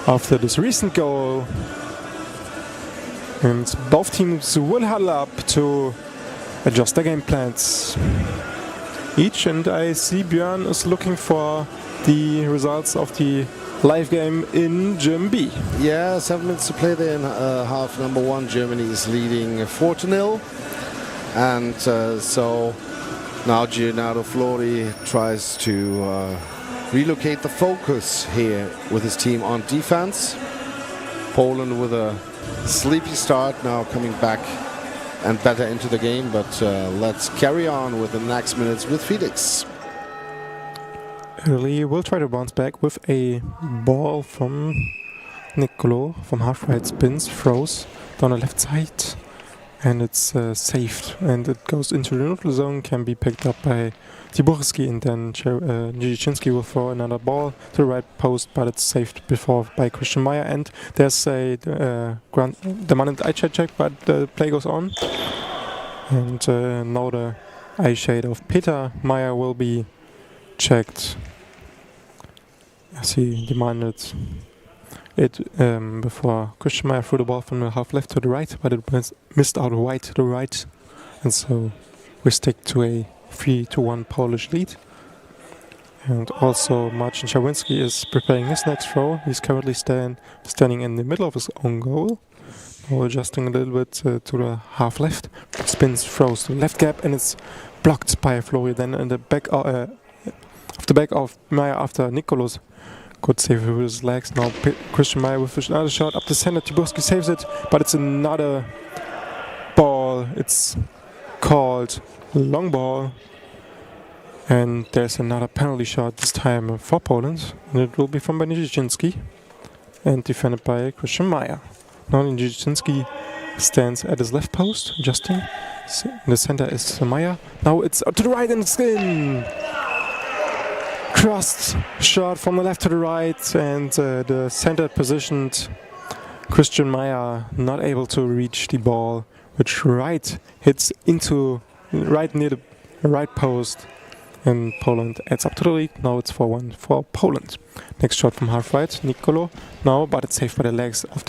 after this recent goal. And both teams will huddle up to adjust their game plans. each, and I see Björn is looking for the results of the live game in Gym B. Yeah, 7 minutes to play there in half number 1. Germany is leading 4-0. And so now Gennaro Flori tries to relocate the focus here with his team on defense. Poland with a sleepy start, now coming back and better into the game, but let's carry on with the next minutes with Felix. Early will try to bounce back with a ball from Nicolo from half right, spins, throws down the left side, and it's saved, and it goes into the neutral zone, can be picked up by Tiburski, and then Nijicinski will throw another ball to the right post, but it's saved before by Christian Meyer, and there's a demanded eye check, but the play goes on, and now the eye shade of Peter Meyer will be checked as he demanded it before Christian Meyer threw the ball from the half left to the right, but it was missed out wide to the right, and so we stick to a 3-1 Polish lead. And also Marcin Czerwinski is preparing his next throw. He's currently standing in the middle of his own goal, now adjusting a little bit to the half left, spins, throws to the left gap, and it's blocked by Flori then in the back of Meyer after Nicolo's good save with his legs. Now Christian Meyer with another shot up the center. Tiburski saves it, but it's another ball. It's called long ball, and there's another penalty shot, this time for Poland, and it will be from Nijicinski and defended by Christian Meyer. Now Nijicinski stands at his left post, adjusting. In the center is Meyer. Now it's to the right and it's in. Crossed shot from the left to the right, and the center positioned Christian Meyer not able to reach the ball, which hits into right near the right post, and Poland adds up to the lead. Now it's 4-1 for Poland. Next shot from half right, Nicolo now, but it's saved by the legs of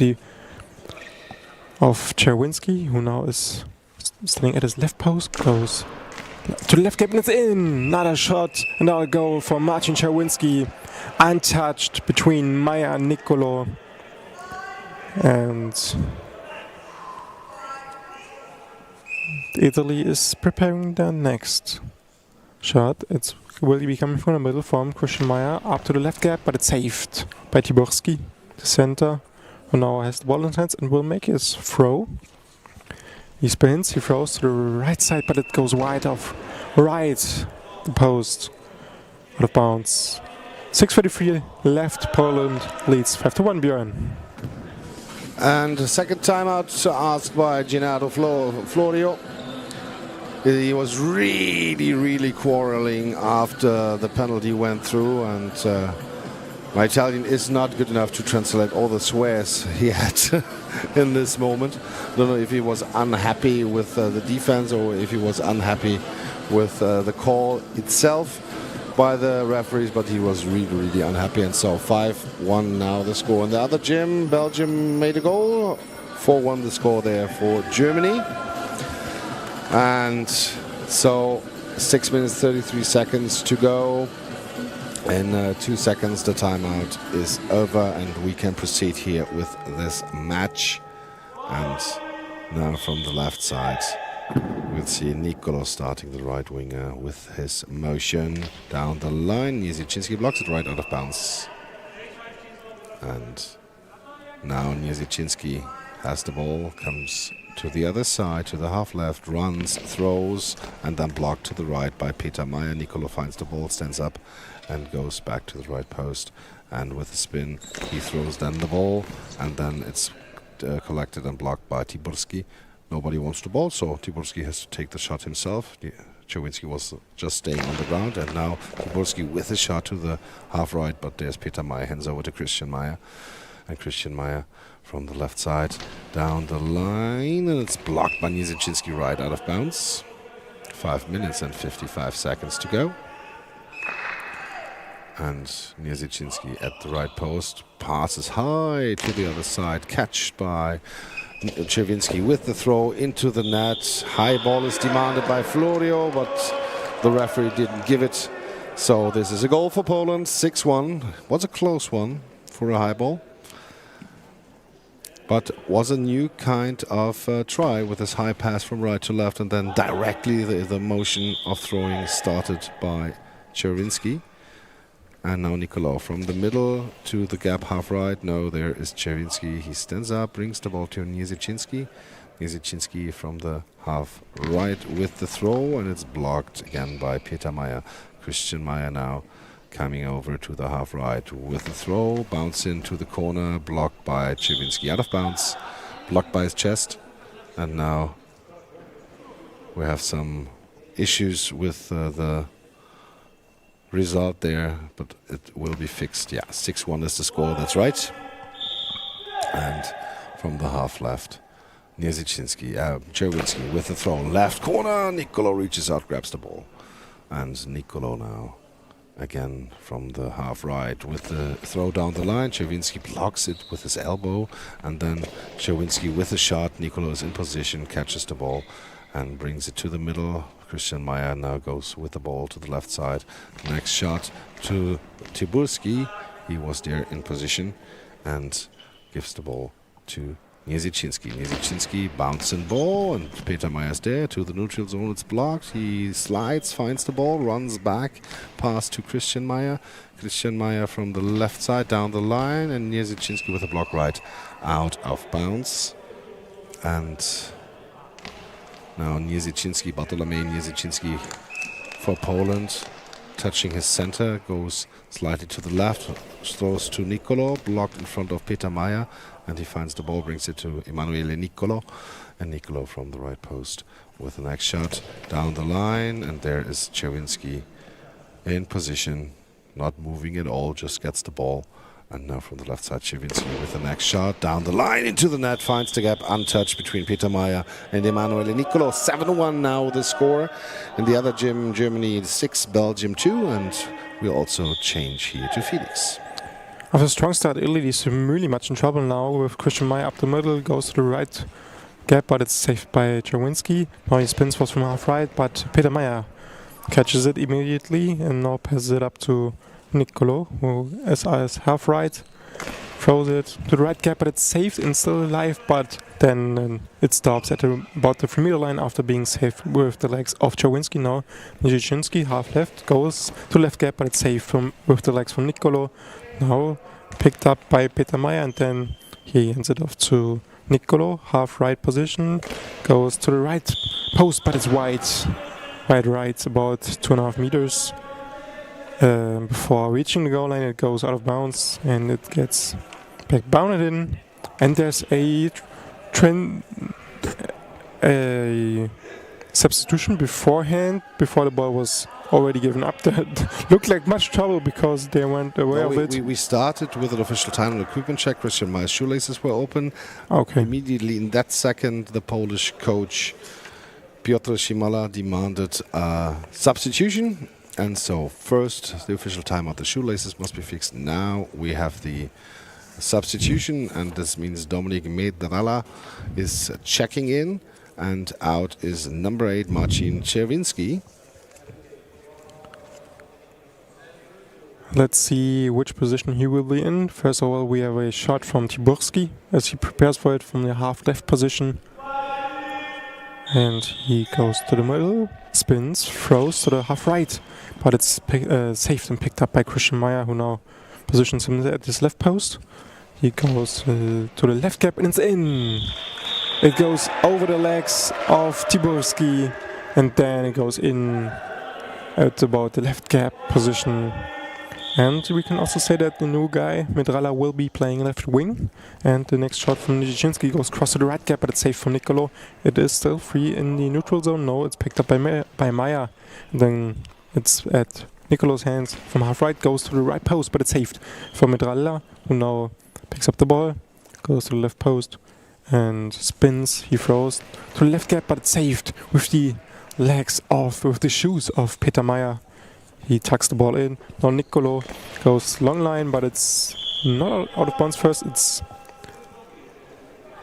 Czerwinski, who now is standing at his left post, goes to the left gap, and it's in! Another shot, another goal for Marcin Czerwinski, untouched between Meyer and Nicolo. And Italy is preparing their next shot. It will be coming from the middle from Christian Meyer up to the left gap, but it's saved by Tiburski, the center, who now has the ball in his hands and will make his throw. He spins, he throws to the right side, but it goes wide off right the post, out of bounds. 6:33 left, Poland leads 5-1, Björn. And the second timeout asked by Gennaro Florio. He was really quarreling after the penalty went through, and my Italian is not good enough to translate all the swears he had in this moment. I don't know if he was unhappy with the defense or if he was unhappy with the call itself by the referees, but he was really unhappy, and so 5-1 now the score. In the other gym, Belgium made a goal. 4-1 the score there for Germany. And so 6 minutes 33 seconds to go. In 2 seconds the timeout is over, and we can proceed here with this match. And now from the left side we'll see Nicolo starting, the right winger, with his motion down the line. Nijicinski blocks it right out of bounds. And now Nijicinski has the ball, comes to the other side, to the half left, runs, throws, and then blocked to the right by Peter Meyer. Nicolo finds the ball, stands up, and goes back to the right post. And with a spin, he throws then the ball, and then it's collected and blocked by Tiburski. Nobody wants the ball, so Tiburski has to take the shot himself. Czerwinski was just staying on the ground, and now Tiburski with a shot to the half right, but there's Peter Meyer, hands over to Christian Meyer. And Christian Meyer from the left side down the line, and it's blocked by Nijicinski right out of bounds. 5 minutes and 55 seconds to go. And Nijicinski at the right post, passes high to the other side, catched by Czerwinski with the throw into the net. High ball is demanded by Florio, but the referee didn't give it. So this is a goal for Poland, 6-1. Was a close one for a high ball, but was a new kind of try with this high pass from right to left, and then directly the motion of throwing started by Czerwinski. And now Nicolau from the middle to the gap half right. No, there is Czerwinski. He stands up, brings the ball to Niezichinski. Niezichinski from the half right with the throw, and it's blocked again by Peter Meyer. Christian Meyer now coming over to the half right with the throw, bounce into the corner, blocked by Czerwinski. Out of bounds, blocked by his chest. And now we have some issues with the result there, but it will be fixed. Yeah, 6-1 is the score, that's right. And from the half left, Czerwinski with the throw, left corner, Nicolau reaches out, grabs the ball. And Nicolau now, again from the half right with the throw down the line. Czerwinski blocks it with his elbow, and then Czerwinski with a shot. Nicolau is in position, catches the ball and brings it to the middle. Christian Meyer now goes with the ball to the left side. Next shot to Tiburski. He was there in position and gives the ball to Niezichinski. Niezichinski bouncing ball, and Peter Meyer's there to the neutral zone. It's blocked. He slides, finds the ball, runs back, pass to Christian Meyer. Christian Meyer from the left side down the line, and Niezichinski with a block right out of bounds. And now Niezichinski, Bartolomew Niezichinski for Poland, touching his center, goes slightly to the left, throws to Nicolau, blocked in front of Peter Meyer, and he finds the ball, brings it to Emanuele Nicolau, and Nicolau from the right post with the next shot down the line, and there is Czerwinski in position, not moving at all, just gets the ball. And now from the left side, Czerwinski with the next shot down the line into the net, finds the gap untouched between Peter Meyer and Emanuele Nicolau. 7-1 now the score. In the other gym, Germany 6, Belgium 2, and we also change here to Felix. After a strong start, Italy is really much in trouble now with Christian Meyer up the middle, goes to the right gap, but it's saved by Czerwinski. Now he spins was from half right, but Peter Meyer catches it immediately and now passes it up to Nicolau, who is half right, throws it to the right gap, but it's saved and still alive, but then it stops at about the 3-meter line after being saved with the legs of Czerwinski. Now Niezichinski, half left, goes to left gap, but it's saved with the legs from Nicolau. Now picked up by Peter Meyer, and then he hands it off to Nicolau, half right position, goes to the right post, but it's wide, about 2.5 meters. Before reaching the goal line, it goes out of bounds and it gets back bounded in. And there's a substitution beforehand, before the ball was already given up. That looked like much trouble because they went away of it. We started with an official time and equipment check. Christian Meyer's shoelaces were open. Okay. Immediately in that second, the Polish coach Piotr Shimala demanded a substitution. And so first, the official timeout, the shoelaces must be fixed. Now we have the substitution, and this means Dominik Medrala is checking in, and out is number 8, Marcin Czerwinski. Let's see which position he will be in. First of all, we have a shot from Tiburski as he prepares for it from the half left position. And he goes to the middle, spins, throws to the half right. But it's saved and picked up by Christian Meyer, who now positions him at his left post. He goes to the left gap and it's in. It goes over the legs of Tiburski, and then it goes in at about the left gap position. And we can also say that the new guy, Medrala, will be playing left wing. And the next shot from Niezichinski goes cross to the right gap, but it's saved from Nicolau. It is still free in the neutral zone. No, it's picked up by Meyer. And then it's at Nicolau's hands from half right, goes to the right post, but it's saved for Medrala, who now picks up the ball, goes to the left post and spins. He throws to the left gap, but it's saved with the with the shoes of Peter Meyer. He tucks the ball in. Now Nicolau goes long line, but it's not out of bounds first.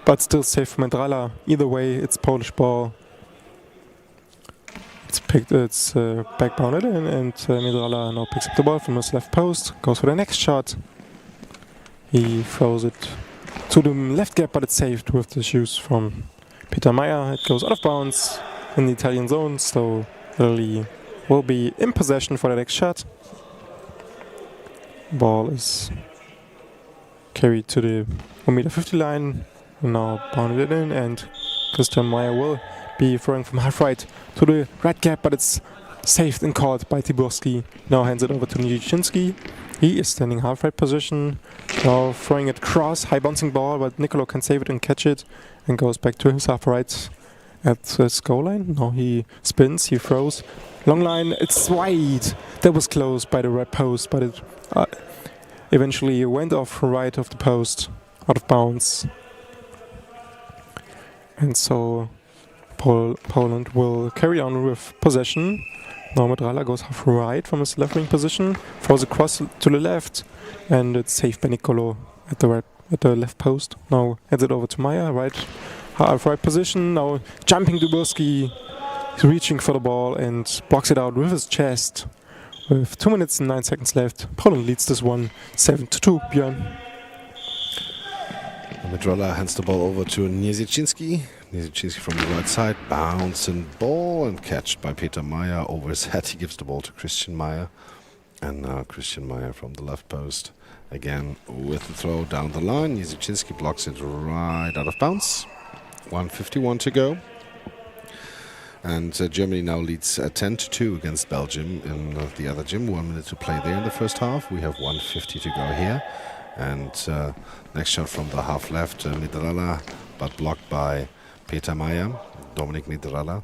But still safe for Medrala. Either way, it's Polish ball. It's back bounded in, and Medrala now picks up the ball from his left post, goes for the next shot. He throws it to the left gap, but it's saved with the shoes from Peter Meyer. It goes out of bounds in the Italian zone, so Italy will be in possession for the next shot. Ball is carried to the 1m50 line, now bounded it in, and Christian Meyer will be throwing from half right to the right gap, but it's saved and caught by Tiburski. Now hands it over to Nijinsky. He is standing half right position, now throwing it cross, high bouncing ball, but Nicolo can save it and catch it, and goes back to his half right at his goal line. Now he spins, he throws, long line, it's wide. That was close by the right post, but it eventually went off right of the post, out of bounds. And so Poland will carry on with possession. Now Medrala goes half right from his left wing position, throws across to the left, and it's saved by Nicolo at the left post. Now hands it over to Meyer, half right position. Now jumping Dubowski, he's reaching for the ball and blocks it out with his chest. With 2 minutes and 9 seconds left, Poland leads this one 7-2. Björn. Medrala hands the ball over to Niezichinski. Niezichinski from the right side, bouncing ball and catched by Peter Meyer over his head. He gives the ball to Christian Meyer. And now Christian Meyer from the left post. Again with the throw down the line. Niezichinski blocks it right out of bounds. 1:51 to go. And Germany now leads 10-2 against Belgium in the other gym. 1 minute to play there in the first half. We have 1:50 to go here. And next shot from the half left, Medrala, but blocked by Peter Meyer, Dominic Medrala,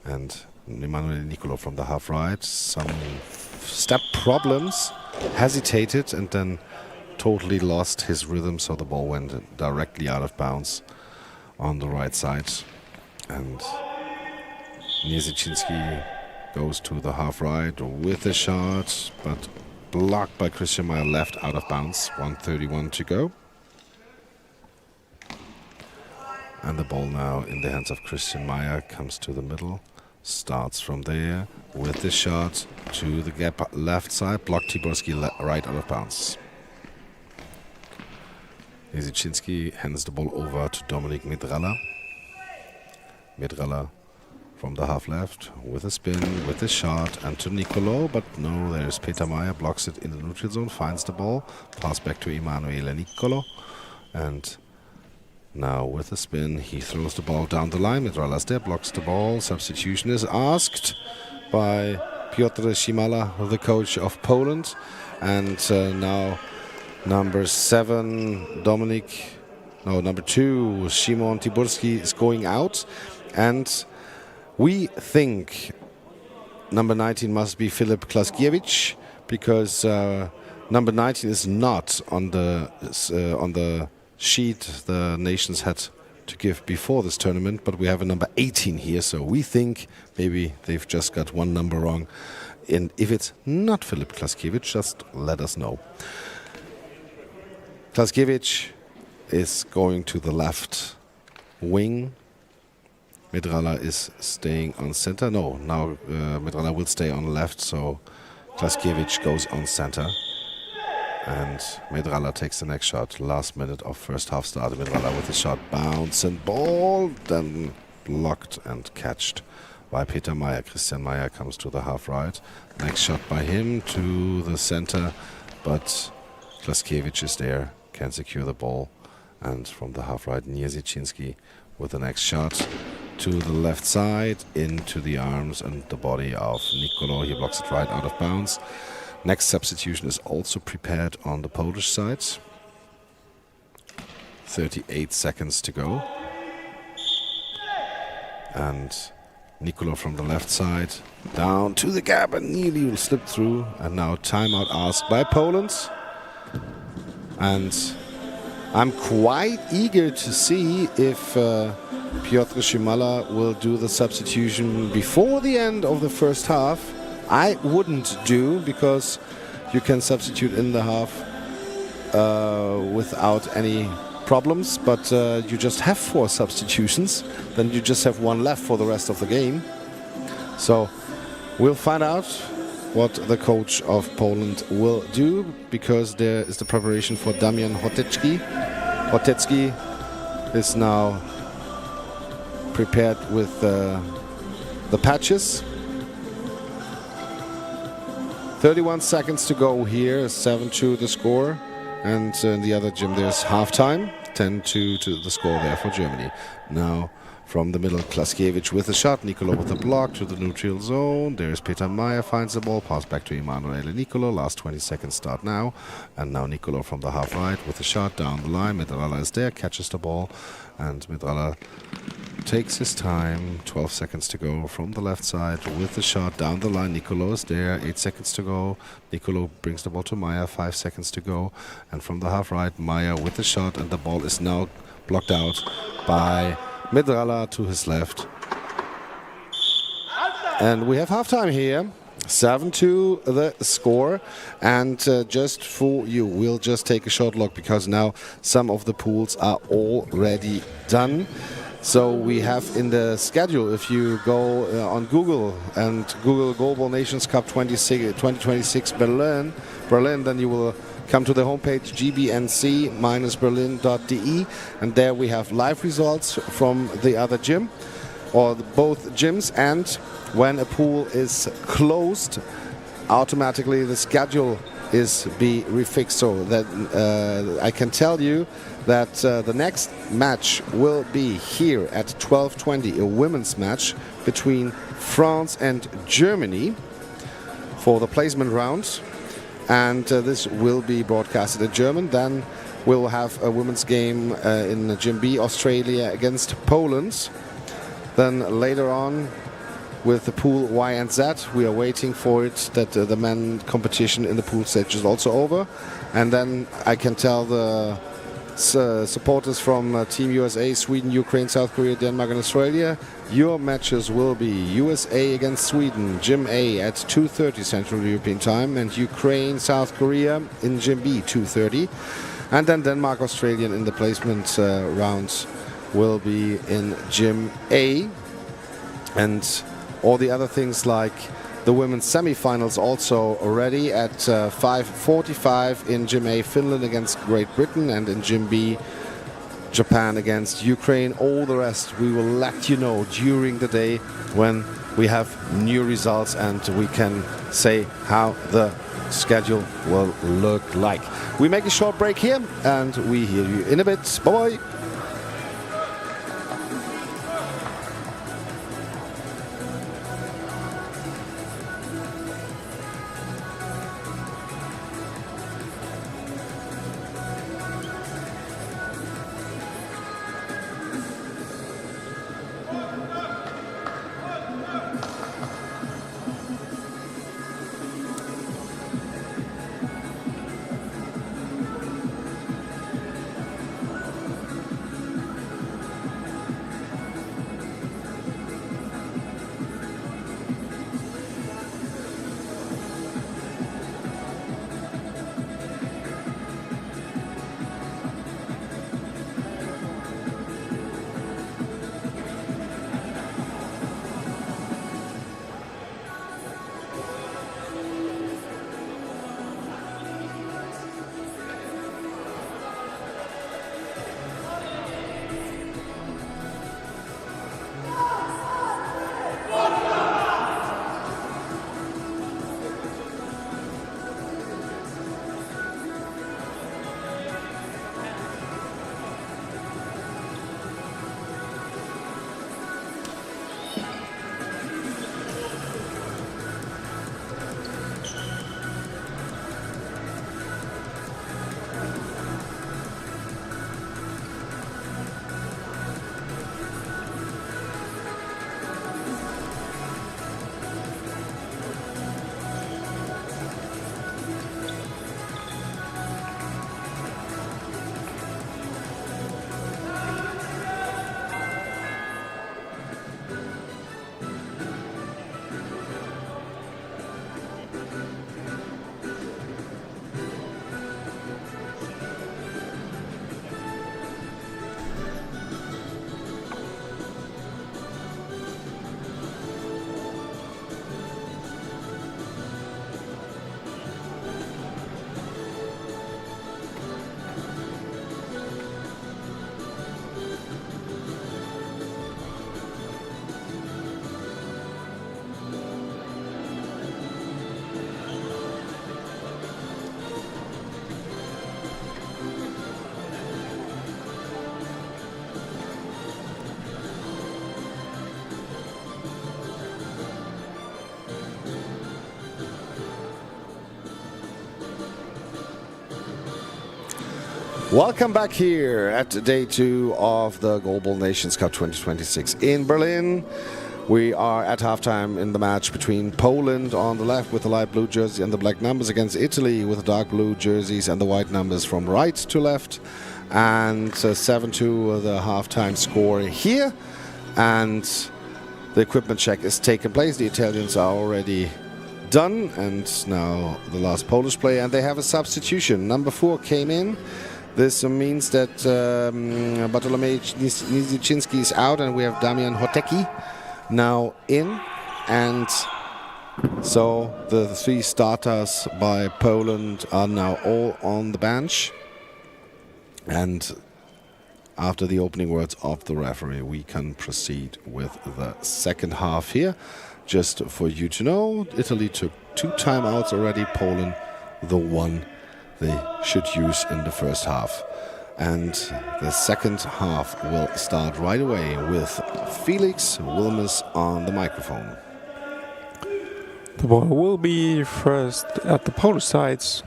and Emanuele Nicolo from the half right. Some step problems, hesitated, and then totally lost his rhythm, so the ball went directly out of bounds on the right side. And Niezichinski goes to the half right with a shot, but blocked by Christian Meyer, left out of bounds. 1:31 to go. And the ball now in the hands of Christian Meyer, comes to the middle, starts from there with the shot to the gap left side, blocked Tiburski right out of bounds. Niezichinski hands the ball over to Dominic Medrala. Medrala from the half left with a spin, with a shot, and to Nicolo, but no, there's Peter Meyer, blocks it in the neutral zone, finds the ball, pass back to Emanuele Nicolo, and now with a spin he throws the ball down the line. Medrala's there, blocks the ball. Substitution is asked by Piotr Szymala, the coach of Poland, and now number 2, Szymon Tiburski is going out, and we think number 19 must be Filip Klaskiewicz, because number 19 is not on the sheet the nations had to give before this tournament, but we have a number 18 here, so we think maybe they've just got one number wrong. And if it's not Filip Klaskiewicz, just let us know. Klaskiewicz is going to the left wing. Medrala is staying on center. No, now Medrala will stay on left, so Klaskiewicz goes on center. And Medrala takes the next shot. Last minute of first half started. Medrala with a shot, bounce and ball, then blocked and catched by Peter Meyer. Christian Meyer comes to the half right. Next shot by him to the center, but Klaskiewicz is there, can secure the ball. And from the half right, Niezichinski with the next shot to the left side, into the arms and the body of Nicolo. He blocks it right out of bounds. Next substitution is also prepared on the Polish side. 38 seconds to go. And Nicolo from the left side, down to the gap and nearly will slip through. And now timeout asked by Poland. And I'm quite eager to see if Piotr Szymala will do the substitution before the end of the first half. I wouldn't do, because you can substitute in the half without any problems, but you just have 4 substitutions, then you just have 1 left for the rest of the game. So we'll find out what the coach of Poland will do, because there is the preparation for Damian Hotecki. Hotecki is now prepared with the patches. 31 seconds to go here, 7-2 the score. And in the other gym there's halftime, 10-2 to the score there for Germany. Now from the middle, Klaskiewicz with a shot, Nicolo with a block to the neutral zone. There's Peter Meyer, finds the ball, pass back to Emanuele Nicolo. Last 20 seconds start now. And now Nicolo from the half right with a shot down the line. Medralla is there, catches the ball, and Medralla takes his time. 12 seconds to go from the left side with the shot down the line. Nicolo is there, 8 seconds to go. Nicolo brings the ball to Meyer, 5 seconds to go. And from the half right, Meyer with the shot, and the ball is now blocked out by Medralla to his left. And we have halftime here. 7-2 the score. And just for you, we'll just take a short look, because now some of the pools are already done. So we have in the schedule, if you go on Google and Google Goalball Nations Cup 2026 Berlin, then you will come to the homepage gbnc-berlin.de, and there we have live results from the other gym, or both gyms. And when a pool is closed, automatically the schedule is be refixed. So that I can tell you that the next match will be here at 12:20, a women's match between France and Germany for the placement round. And this will be broadcasted in German. Then we'll have a women's game in Gym B, Australia against Poland. Then later on, with the pool Y and Z, we are waiting for it that the men competition in the pool stage is also over. And then I can tell the supporters from Team USA, Sweden, Ukraine, South Korea, Denmark and Australia, your matches will be USA against Sweden, Gym A at 2:30 Central European Time, and Ukraine, South Korea in Gym B, 2:30. And then Denmark, Australia in the placement rounds will be in Gym A. And all the other things like the women's semi-finals also already at 5:45 in Gym A, Finland against Great Britain, and in Gym B, Japan against Ukraine. All the rest we will let you know during the day when we have new results and we can say how the schedule will look like. We make a short break here and we hear you in a bit. Bye-bye. Welcome back here at day 2 of the Goalball Nations Cup 2026 in Berlin. We are at halftime in the match between Poland on the left with the light blue jersey and the black numbers against Italy with the dark blue jerseys and the white numbers from right to left. And 7-2 the halftime score here. And the equipment check is taking place. The Italians are already done. And now the last Polish player. And they have a substitution. Number 4 came in. This means that Bartolomiej Nizicinski is out and we have Damian Hotecki now in. And so the 3 starters by Poland are now all on the bench. And after the opening words of the referee, we can proceed with the second half here. Just for you to know, Italy took 2 timeouts already, Poland the 1 they should use in the first half. And the second half will start right away with Felix Wilmes on the microphone. The ball will be first at the Polish sides.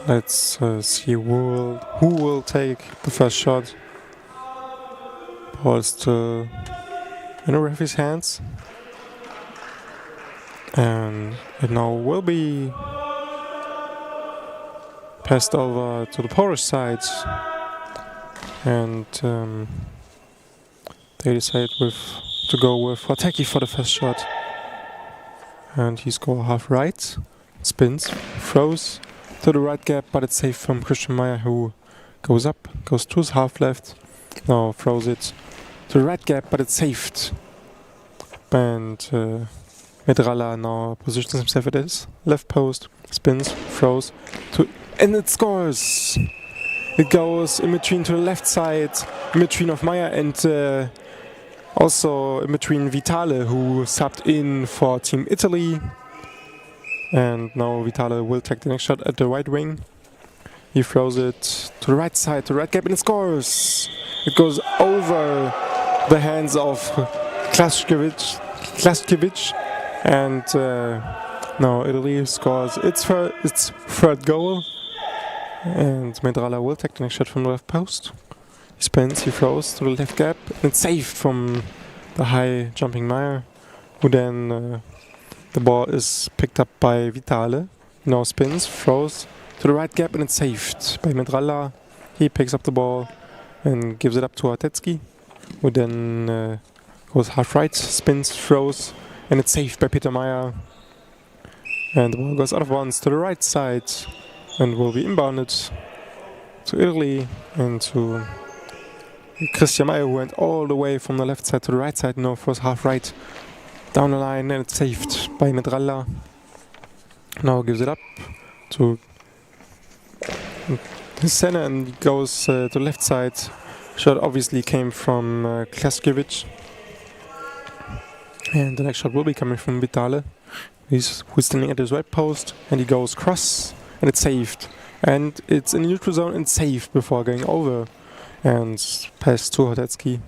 Let's see who will take the first shot. Ball is still in the referee's hands. And it now will be passed over to the Polish sides, and they decide to go with Hotecki for the first shot, and he scores half right, spins, throws to the right gap, but it's safe from Christian Meyer, who goes up, goes to his half left, now throws it to the right gap, but it's saved, and Medralla now positions himself at his left post, spins, throws to. And it scores! It goes in between to the left side, in between of Meyer and also in between Vitale, who subbed in for Team Italy. And now Vitale will take the next shot at the right wing. He throws it to the right side, to the right gap, and it scores! It goes over the hands of Klaskevich, and now Italy scores its third goal. And Medralla will take the next shot from the left post. He spins, he throws to the left gap, and it's saved from the high jumping Meyer, who then the ball is picked up by Vitale. He now spins, throws to the right gap, and it's saved by Medralla. He picks up the ball and gives it up to Hotecki, who then goes half right, spins, throws, and it's saved by Peter Meyer. And the ball goes out of bounds to the right side and will be inbounded to Italy and to Christian Meyer, who went all the way from the left side to the right side, now throws half right down the line, and it's saved by Medralla. Now gives it up to his center and goes to the left side. Shot obviously came from Klaskevich, and the next shot will be coming from Vitale. Who's standing at his right post, and he goes cross, and it's saved. And it's in the neutral zone and saved before going over. And pass to Hotecki,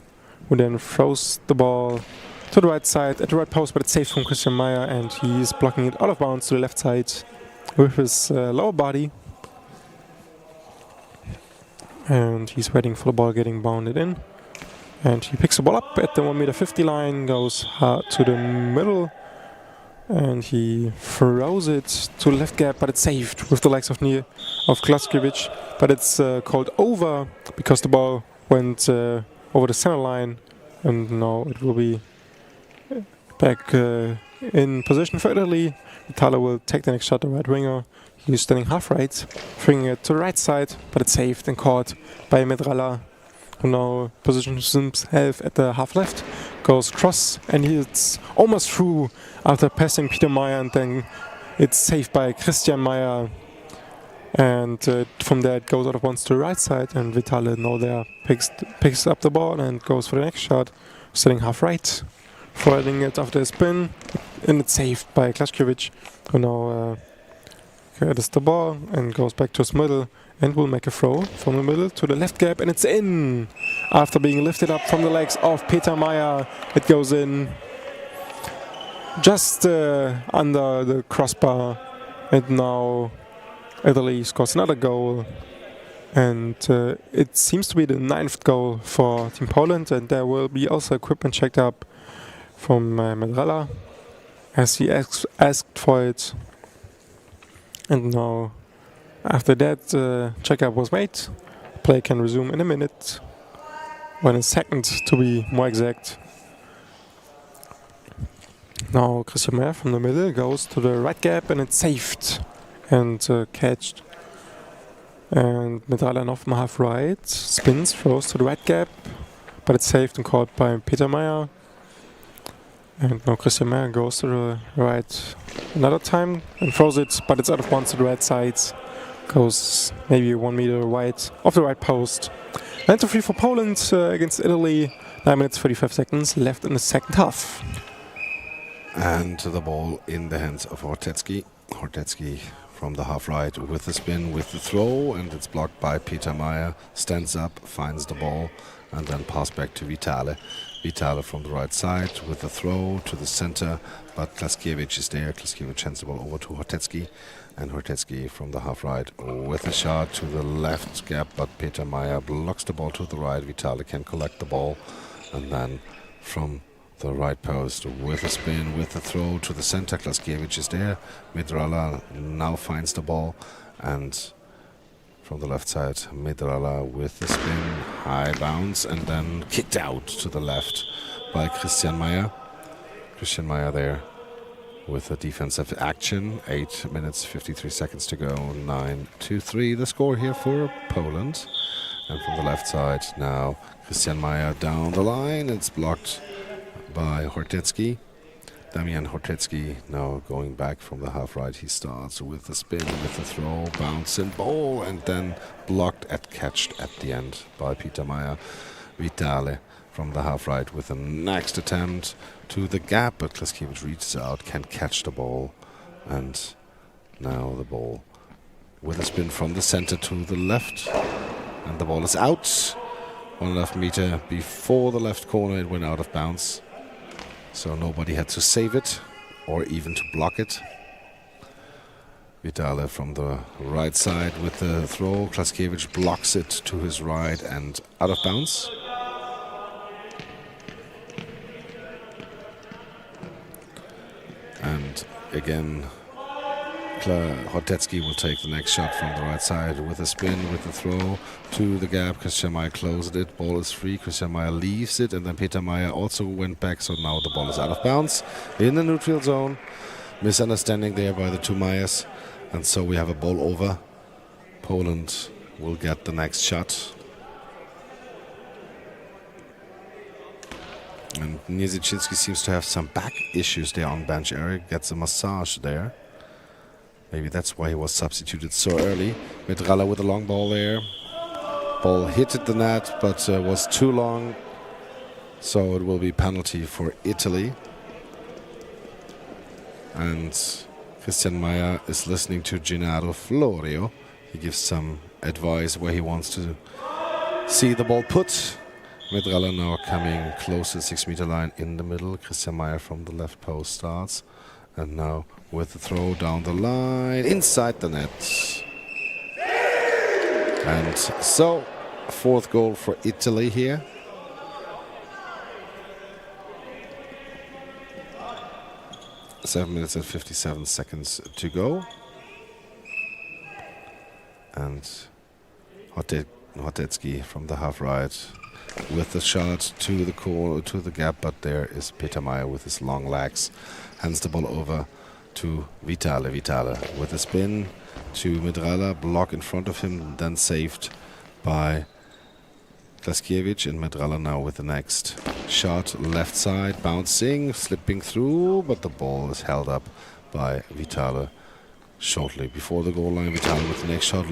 who then throws the ball to the right side at the right post, but it's saved from Christian Meyer, and he's blocking it out of bounds to the left side with his lower body. And he's waiting for the ball getting bounded in. And he picks the ball up at the 1.50 m line, goes hard to the middle, and he throws it to the left gap, but it's saved with the legs of Klaskevich. But it's called over because the ball went over the center line, and now it will be back in position for Italy. Vitale will take the next shot, the right winger. He's standing half right, bringing it to the right side, but it's saved and caught by Medralla, who now positions himself at the half left, goes cross, and he's almost through after passing Peter Meyer, and then it's saved by Christian Meyer. And from there it goes out of bounds to the right side, and Vitale now there picks up the ball and goes for the next shot, standing half right, foiling it after a spin, and it's saved by Klaskevich, who now gets the ball and goes back to his middle and will make a throw from the middle to the left gap, and it's in! After being lifted up from the legs of Peter Meyer, it goes in just under the crossbar, and now Italy scores another goal, and it seems to be the 9th goal for Team Poland, and there will be also equipment checked up from Medrala, as he asked for it. And now, after that checkup was made, play can resume in a minute, or in a second to be more exact. Now Christian Meyer from the middle goes to the right gap, and it's saved and catched. And Medrala now from half right, spins, throws to the right gap, but it's saved and caught by Peter Meyer. And now Christian Meyer goes to the right another time and throws it, but it's out of bounds to the right side. Goes maybe 1 meter wide of the right post. 9-3 for Poland against Italy. 9 minutes 45 seconds left in the second half. And the ball in the hands of Hortetsky. Hortetsky from the half right with the spin, with the throw, and it's blocked by Peter Meyer. Stands up, finds the ball, and then pass back to Vitale. Vitale from the right side with the throw to the center, but Klaskiewicz is there. Klaskiewicz hands the ball over to Hortetsky, and Hortetsky from the half right with a shot to the left gap, but Peter Meyer blocks the ball to the right. Vitale can collect the ball, and then from the right post with a spin, with the throw to the center. Klaskiewicz is there. Medrala now finds the ball, and from the left side, Medrala with the spin, high bounce, and then kicked out to the left by Christian Meyer. Christian Meyer there with a defensive action. 8 minutes 53 seconds to go. 9-3 the score here for Poland. And from the left side now, Christian Meyer down the line. It's blocked by Hortetsky. Damian Hortetsky now going back from the half right. He starts with the spin, with the throw, bounce and ball, and then blocked and catched at the end by Peter Meyer. Vitale from the half right with the next attempt to the gap, but Klaskiewicz reaches out, can catch the ball, and now the ball with a spin from the center to the left, and the ball is out. 1.5 meter before the left corner, it went out of bounds. So nobody had to save it or even to block it. Vitale from the right side with the throw. Klaskiewicz blocks it to his right and out of bounds. And again, Hortetsky will take the next shot from the right side with a spin, with the throw to the gap. Christian Meyer closed it. Ball is free. Christian Meyer leaves it, and then Peter Meyer also went back. So now the ball is out of bounds in the neutral zone. Misunderstanding there by the two Meyers, and so we have a ball over. Poland will get the next shot. And Niezichinski seems to have some back issues there on bench area. Gets a massage there. Maybe that's why he was substituted so early. Medrala with a long ball there. Ball hit the net, but was too long. So it will be penalty for Italy. And Christian Meyer is listening to Gennaro Florio. He gives some advice where he wants to see the ball put. Medrala now coming close to the 6 meter line in the middle. Christian Meyer from the left post starts. And now with the throw down the line, inside the net. And so, 4th goal for Italy here. Seven minutes and 57 seconds to go. And Hortetsky from the half right with the shot to the corner, to the gap, but there is Peter Meyer with his long legs. Hands the ball over to Vitale. Vitale with a spin to Medrala, block in front of him, then saved by Klaskiewicz, and Medrala now with the next shot, left side, bouncing, slipping through, but the ball is held up by Vitale shortly before the goal line. Vitale with the next shot,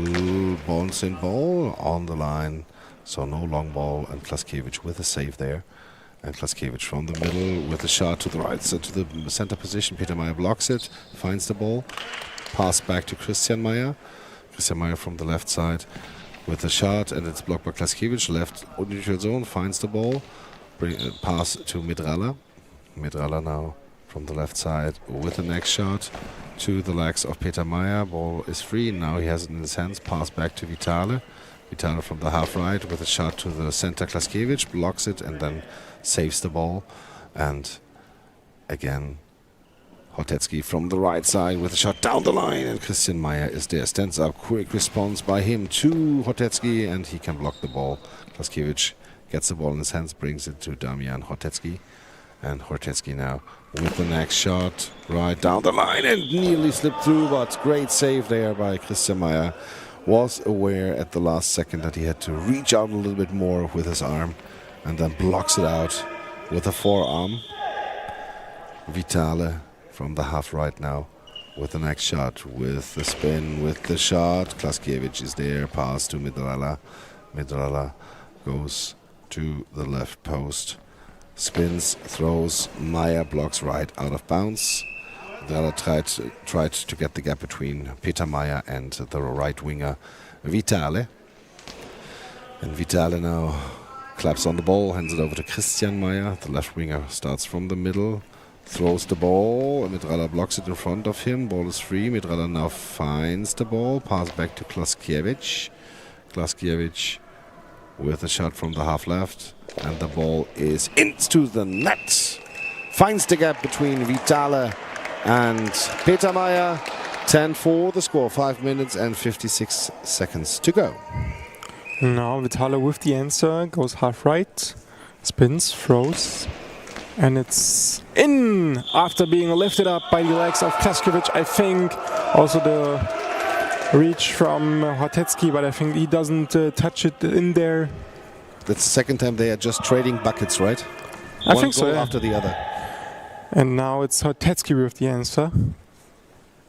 bouncing ball on the line, so no long ball, and Klaskiewicz with a save there. And Klaskiewicz from the middle with a shot to the right, so to the center position. Peter Meyer blocks it, finds the ball, pass back to Christian Meyer. Christian Meyer from the left side with a shot, and it's blocked by Klaskiewicz. Left neutral zone, finds the ball, pass to Medrala. Medrala now from the left side with the next shot to the legs of Peter Meyer. Ball is free. Now he has it in his hands. Pass back to Vitale. Vitale from the half right with a shot to the center. Klaskiewicz blocks it and then saves the ball. And again, Hortetsky from the right side with a shot down the line, and Christian Meyer is there. Stands up, quick response by him to Hortetsky, and he can block the ball. Klaskiewicz gets the ball in his hands, brings it to Damian Hortetsky. And Hortetsky now with the next shot, right down the line, and nearly slipped through, but great save there by Christian Meyer. Was aware at the last second that he had to reach out a little bit more with his arm, and then blocks it out with a forearm. Vitale from the half right now with the next shot, with the spin, with the shot. Klaskiewicz is there, pass to Midrala. Midrala goes to the left post, spins, throws, Meyer blocks right out of bounds. Midrala tried to get the gap between Peter Meyer and the right winger Vitale. And Vitale now claps on the ball, hands it over to Christian Meyer. The left winger starts from the middle, throws the ball, Midrala blocks it in front of him, ball is free, Midrala now finds the ball, pass back to Klaskiewicz. Klaskiewicz with a shot from the half left, and the ball is into the net. Finds the gap between Vitale and Peter Meyer. 10-4 the score, 5 minutes and 56 seconds to go. Now Vitale with the answer, goes half right, spins, throws, and it's in after being lifted up by the legs of Klaskiewicz. I think also the reach from Hortetsky, but I think he doesn't touch it in there. That's the second time they are just trading buckets, right? I One think so, goal yeah. after the other. And now it's Hortetsky with the answer.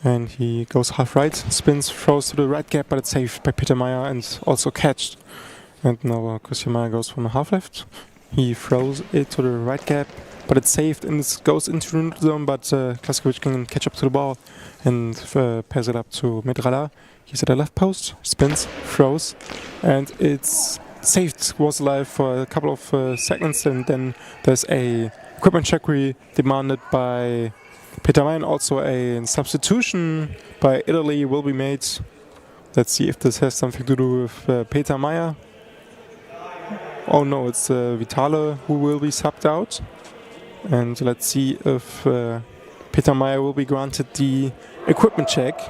And he goes half right, spins, throws to the right gap, but it's saved by Peter Meyer and also catched. And now Christian Meyer goes from the half left. He throws it to the right gap, but it's saved and it goes into the neutral zone, but Klaskiewicz can catch up to the ball and pass it up to Midrala. He's at the left post, spins, throws, and it's saved. Was alive for a couple of seconds, and then there's a equipment check demanded by Peter Meyer, and also a substitution by Italy will be made. Let's see if this has something to do with Peter Meyer. Oh no, it's Vitale who will be subbed out. And let's see if Peter Meyer will be granted the equipment check.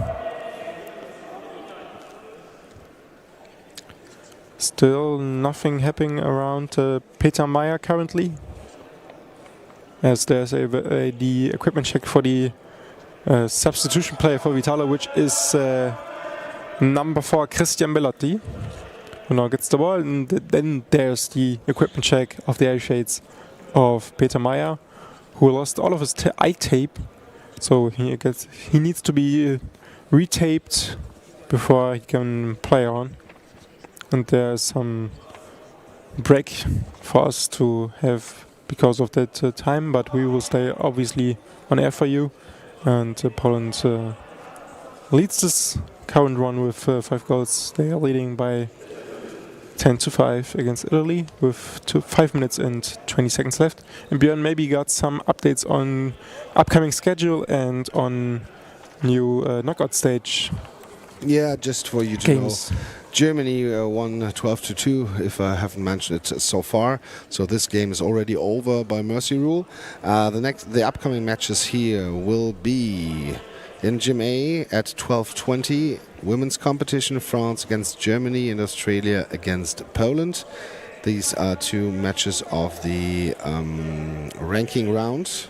Still nothing happening around Peter Meyer currently, as there's the equipment check for the substitution player for Vitale, which is number 4 Christian Bellotti, who now gets the ball, and then there's the equipment check of the eye shades of Peter Meyer, who lost all of his eye tape, so he needs to be retaped before he can play on. And there's some break for us to have because of that time, but we will stay obviously on air for you. And Poland leads this current run with 5 goals. They are leading by 10-5 against Italy with 5 minutes and 20 seconds left. And Björn maybe got some updates on upcoming schedule and on new knockout stage. Yeah, just for you to games. know. Germany won 12-2, if I haven't mentioned it so far. So this game is already over by mercy rule. The upcoming matches here will be in Gym A at 12:20. Women's competition, France against Germany and Australia against Poland. These are 2 matches of the ranking round.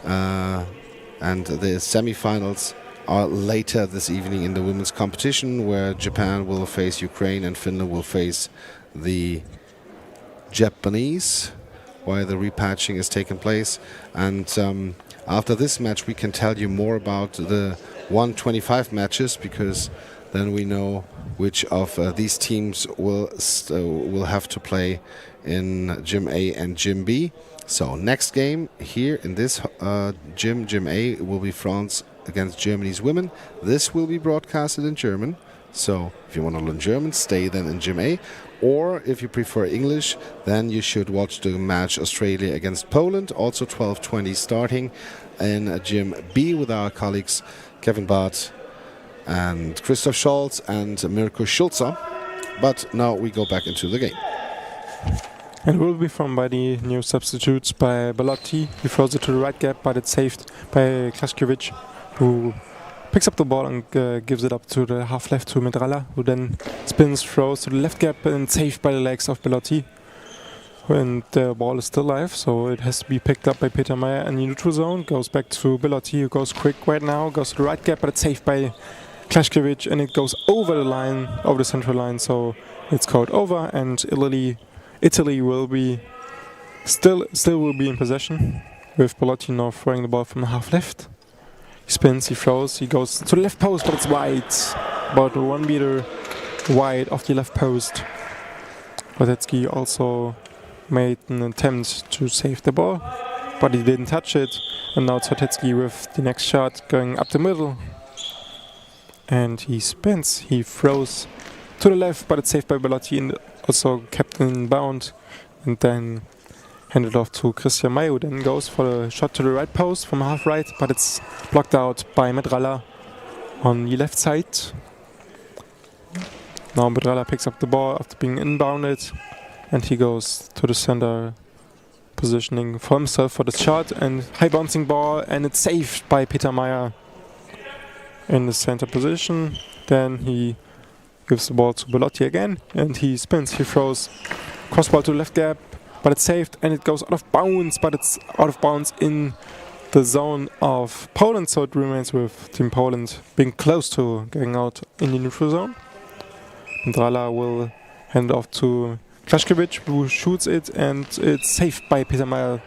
And the semi-finals are later this evening in the women's competition, where Japan will face Ukraine and Finland will face the Japanese, while the repatching is taking place. And after this match we can tell you more about the 125 matches, because then we know which of these teams will have to play in Gym A and Gym B. So next game here in this Gym A, will be France against Germany's women. This will be broadcasted in German, So if you want to learn German, stay then in Gym A. Or if you prefer English, then you should watch the match Australia against Poland, also 12:20 starting in Gym B with our colleagues Kevin Barth and Christoph Scholz and Mirko Schulze. But now we go back into the game. And will be from by the new substitutes by Belotti. He throws it to the right gap, but it's saved by Klaschkewicz, who picks up the ball and gives it up to the half left to Medralla, who then spins, throws to the left gap and saved by the legs of Belotti. And the ball is still alive, so it has to be picked up by Peter Meyer in the neutral zone. Goes back to Belotti, who goes quick right now, goes to the right gap, but it's saved by Klaschkewicz, and it goes over the line, over the central line, so it's called over, and Italy will be still will be in possession, with Belotti now throwing the ball from the half left. He spins, he throws, he goes to the left post, but it's wide. About 1 meter wide of the left post. Radetzky also made an attempt to save the ball, but he didn't touch it. And now Radetzky with the next shot going up the middle. And he spins, he throws to the left, but it's saved by Belotti and also kept in bound. And then handed off to Christian May, who then goes for the shot to the right post from half right, but it's blocked out by Medralla on the left side. Now Medralla picks up the ball after being inbounded, and he goes to the center, positioning for himself for the shot, and high bouncing ball, and it's saved by Peter Meyer in the center position. Then he gives the ball to Belotti again, and he spins, he throws crossball to the left gap, but it's saved and it goes out of bounds, but it's out of bounds in the zone of Poland, so it remains with Team Poland being close to getting out in the neutral zone. Medralla will hand it off to Klaschkewicz, who shoots it, and it's saved by Peter Meyer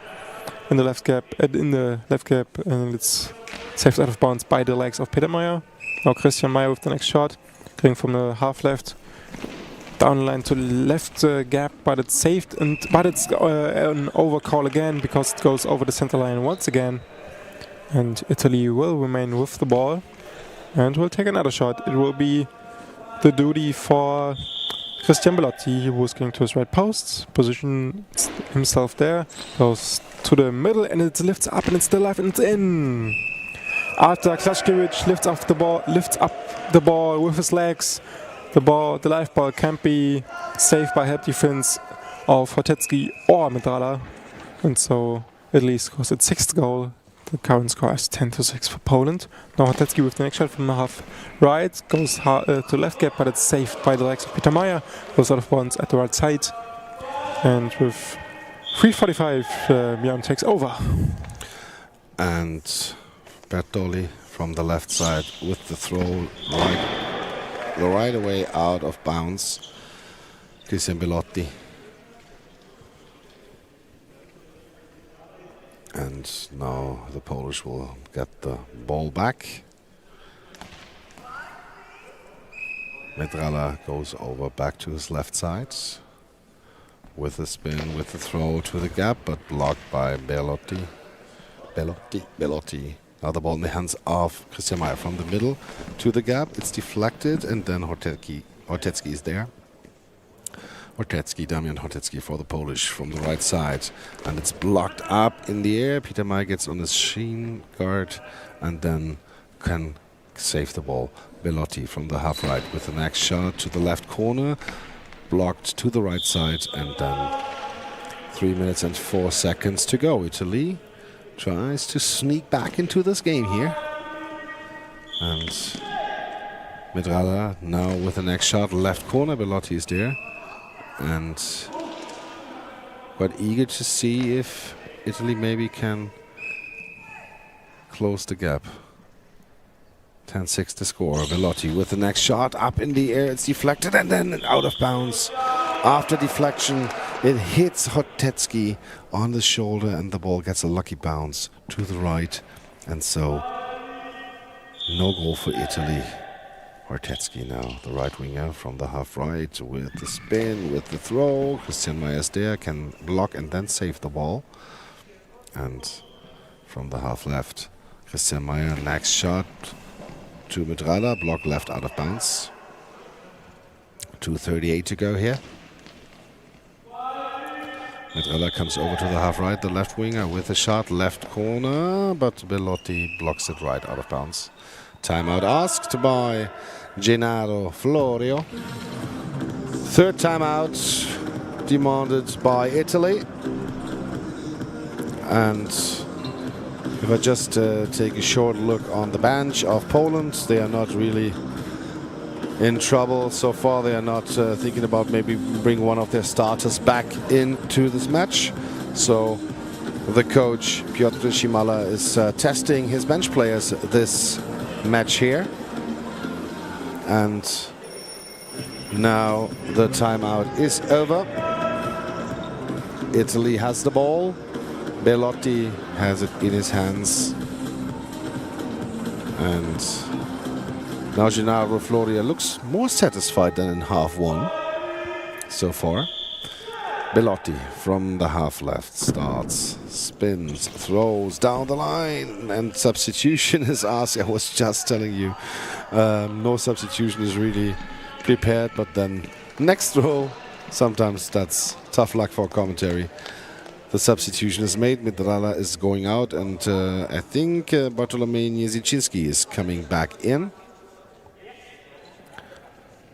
in the left gap, and it's saved out of bounds by the legs of Peter Meyer. Now Christian Meyer with the next shot, going from the half left down the line to the left gap, but it's saved, but it's an overcall again because it goes over the center line once again. And Italy will remain with the ball and will take another shot. It will be the duty for Christian Belotti, who was going to his right post, position himself there, goes to the middle, and it lifts up, and it's still alive, and it's in. After Klaschkewicz lifts up the ball with his legs, the live ball can't be saved by help defense of Radetzky or Medralla, and so Italy scores its 6th goal. The current score is 10-6 for Poland. Now Radetzky with the next shot from the half right, goes to left gap, but it's saved by the legs of Peter Meyer, goes out of bounds at the right side, and with 3:45, Björn takes over. And Bertoli from the left side with the throw right away out of bounds. Christian Belotti. And now the Polish will get the ball back. Medralla goes over back to his left side with the spin, with the throw to the gap, but blocked by Belotti. Now the ball in the hands of Christian Meyer from the middle to the gap. It's deflected, and then Radetzky is there. Damian Radetzky for the Polish from the right side. And it's blocked up in the air. Peter Meyer gets on his shin guard and then can save the ball. Belotti from the half right with the next shot to the left corner. Blocked to the right side, and then 3 minutes and 4 seconds to go. Italy tries to sneak back into this game here. And Medralla now with the next shot, left corner. Belotti is there. And quite eager to see if Italy maybe can close the gap. 10-6 to score. Belotti with the next shot up in the air. It's deflected and then out of bounds. After deflection, it hits Radetzky on the shoulder, and the ball gets a lucky bounce to the right. And so, no goal for Italy. Radetzky now, the right winger from the half right with the spin, with the throw. Christian Meyer there, can block and then save the ball. And from the half left, Christian Meyer, next shot to Medralla, block left out of bounds. 2:38 to go here. Medrella comes over to the half right, the left winger with a shot, left corner, but Belotti blocks it right out of bounds. Timeout asked by Gennaro Florio. Third timeout demanded by Italy. And if I just take a short look on the bench of Poland, they are not really in trouble so far. They are not thinking about maybe bring one of their starters back into this match. So the coach Piotr Shimala is testing his bench players this match here. And now the timeout is over. Italy has the ball. Belotti has it in his hands. And now Gennaro Florio looks more satisfied than in half one so far. Belotti from the half left starts, spins, throws down the line, and substitution is asked. I was just telling you, no substitution is really prepared, but then next throw, sometimes that's tough luck for commentary. The substitution is made, Medrella is going out, and I think Bartolomew Niezichinski is coming back in.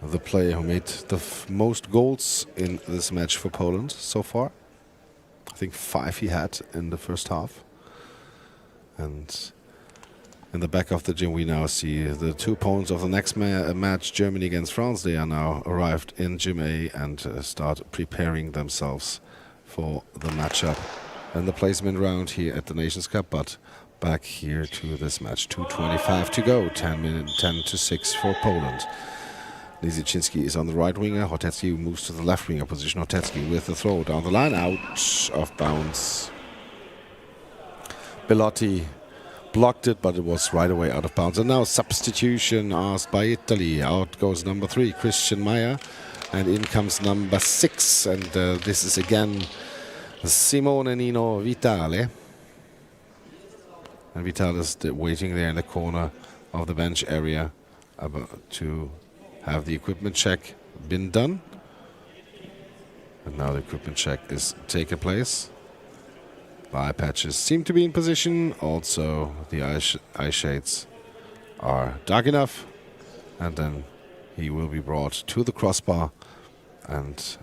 The player who made the most goals in this match for Poland so far. I think 5 he had in the first half. And in the back of the gym we now see the 2 opponents of the next match, Germany against France. They are now arrived in Gym A and start preparing themselves for the matchup and the placement round here at the Nations Cup. But back here to this match, 2:25 to go, 10-6 for Poland. Niezichinski is on the right winger. Hotecki moves to the left winger position. Hotecki with the throw down the line, out of bounds. Belotti blocked it, but it was right away out of bounds. And now substitution asked by Italy. Out goes number 3, Christian Meyer, and in comes number 6. And this is again Simone Nino Vitale. And Vitale is waiting there in the corner of the bench area to have the equipment check been done. And now the equipment check is taking place. The eye patches seem to be in position. Also, the eye shades are dark enough. And then he will be brought to the crossbar. And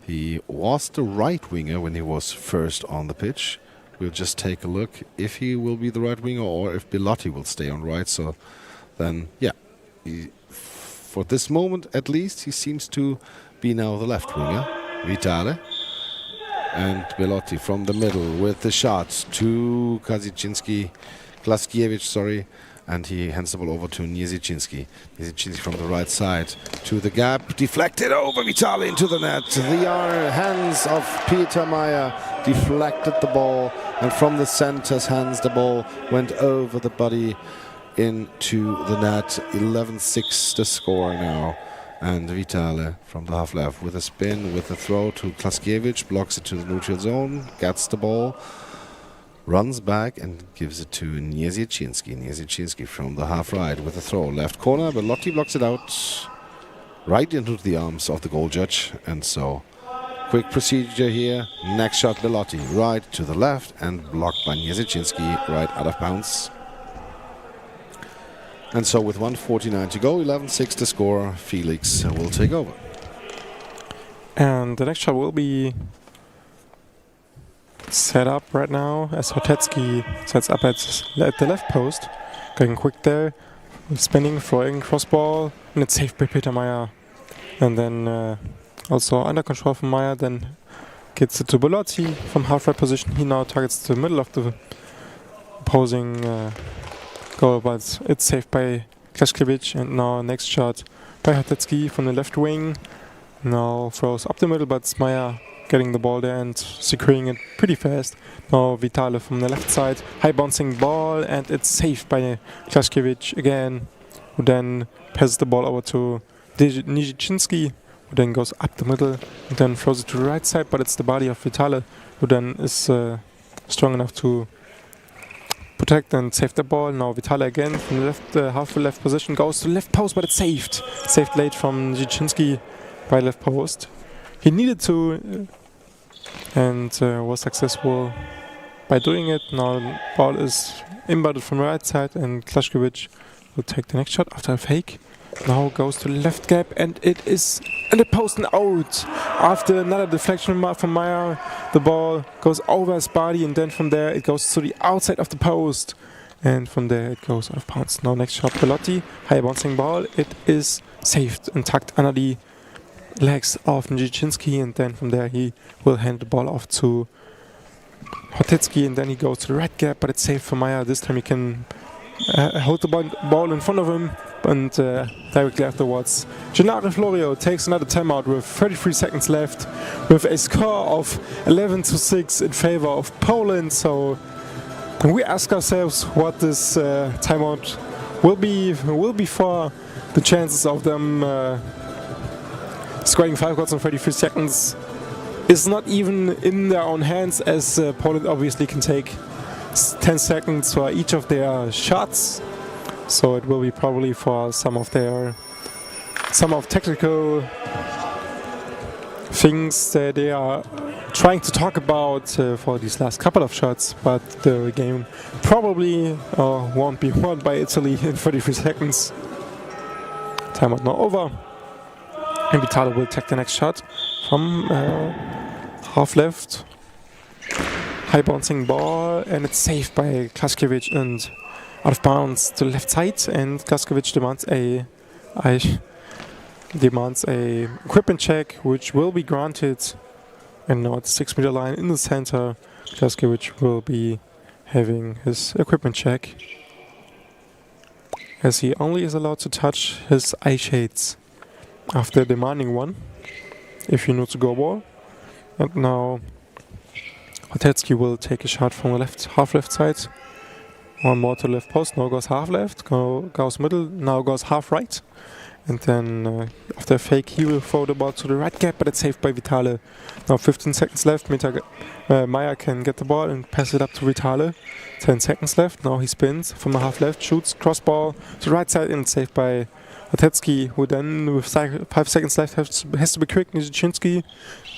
he was the right winger when he was first on the pitch. We'll just take a look if he will be the right winger or if Belotti will stay on right. So then, yeah, for this moment at least, he seems to be now the left winger, Vitale. And Belotti from the middle with the shot to Klaskiewicz, sorry. And he hands the ball over to Niezichinski. Niezichinski from the right side to the gap. Deflected over Vitale into the net. The hands of Peter Meyer deflected the ball. And from the center's hands, the ball went over the body into the net. 11-6 the score now. And Vitale from the half left with a spin, with a throw to Klaskiewicz. Blocks it to the neutral zone. Gets the ball. Runs back and gives it to Niezichinski. Niezichinski from the half right with a throw. Left corner. Belotti blocks it out right into the arms of the goal judge. And so, quick procedure here. Next shot, Belotti. Right to the left and blocked by Niezichinski right out of bounds. And so with 1:49 to go, 11-6 to score, Felix will take over. And the next shot will be set up right now as Hotecki sets up at the left post. Going quick there, spinning, throwing, crossball, and it's saved by Peter Meyer. And then also under control from Meyer, then gets it to Belotti from half-right position. He now targets the middle of the opposing goal, but it's saved by Klaskiewicz. And now next shot by Hotecki from the left wing. Now throws up the middle, but it's Meyer getting the ball there and securing it pretty fast. Now Vitale from the left side, high bouncing ball, and it's saved by Klaskiewicz again, who then passes the ball over to Niezichinski, who then goes up the middle and then throws it to the right side, but it's the body of Vitale who then is strong enough to protect and save the ball. Now Vitale again from the left, half the left position, goes to left post, but it's saved. Saved late from Dzieciński by left post. He needed to and was successful by doing it. Now the ball is inbounded from the right side and Klaschkewicz will take the next shot after a fake. Now goes to the left gap and it is in the post and out. After another deflection from Meyer, the ball goes over his body and then from there it goes to the outside of the post. And from there it goes out of bounds. Now next shot, Bellotti, high bouncing ball. It is saved and tucked under the legs of Dzieciński, and then from there he will hand the ball off to Hotecki, and then he goes to the right gap, but it's saved for Meyer. This time he can hold the ball in front of him, and directly afterwards Gennaro Florio takes another timeout with 33 seconds left, with a score of 11-6 in favor of Poland. So we ask ourselves what this timeout will be for. The chances of them scoring 5 goals in 33 seconds is not even in their own hands, as Poland obviously can take 10 seconds for each of their shots. So it will be probably for some of technical things that they are trying to talk about for these last couple of shots, but the game probably won't be won by Italy in 33 seconds. Timeout now over. And Vitale will take the next shot from half left. High bouncing ball, and it's saved by Klaschkewicz and out of bounds to the left side. And Klaschkewicz demands a equipment check, which will be granted. And now at the 6-meter line in the center, Klaschkewicz will be having his equipment check, as he only is allowed to touch his eye shades after demanding one, if he knows to go ball. And now Hotecki will take a shot from the half left side. One more to the left post. Now goes half left, goes middle, now goes half right. And then after a fake, he will throw the ball to the right gap, but it's saved by Vitale. Now 15 seconds left. Meyer can get the ball and pass it up to Vitale. 10 seconds left. Now he spins from the half left, shoots, cross ball to the right side, and it's saved by Hotecki, who then with 5 seconds left has to be quick. Dzieciński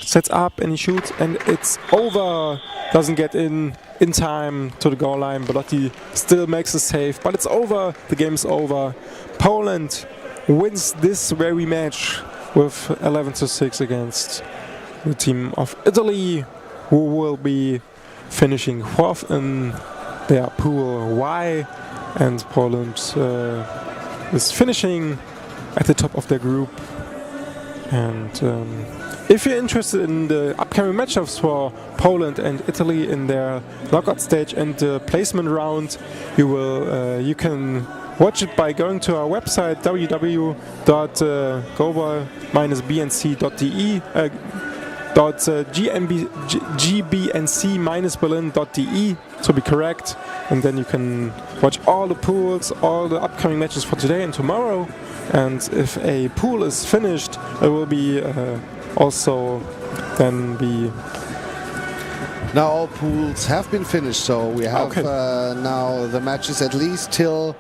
sets up and he shoots, and it's over. Doesn't get in time to the goal line. Bellotti still makes a save, but it's over. The game's over. Poland wins this very match with 11-6 against the team of Italy, who will be finishing 4th in their pool Y, and Poland is finishing at the top of their group. And if you're interested in the upcoming matchups for Poland and Italy in their knockout stage and the placement round, you can watch it by going to our website www.goalball-bnc.de gbnc-berlin.de to be correct, and then you can watch all the pools, all the upcoming matches for today and tomorrow. And if a pool is finished, it will be also then be... Now all pools have been finished, so we have now the matches at least till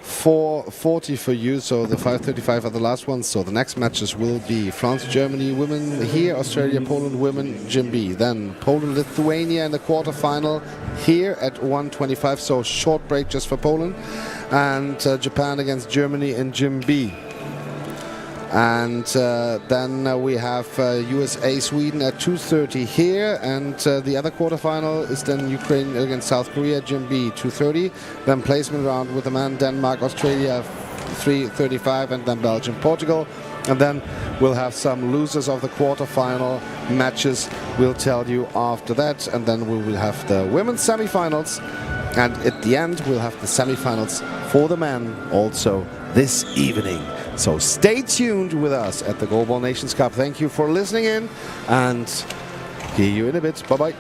4:40 for you, so the 5:35 are the last ones. So the next matches will be France-Germany women here, Australia-Poland women, Gym B. Then Poland-Lithuania in the quarterfinal here at 1:25, so short break just for Poland. And Japan against Germany in Gym B. And then we have USA-Sweden at 2:30 here, and the other quarterfinal is then Ukraine against South Korea, Gym B, 2:30. Then placement round with the men, Denmark, Australia, 3:35, and then Belgium, Portugal. And then we'll have some losers of the quarterfinal matches. We'll tell you after that, and then we will have the women's semifinals. And at the end, we'll have the semifinals for the men also this evening. So stay tuned with us at the Goalball Nations Cup. Thank you for listening in, and see you in a bit. Bye-bye.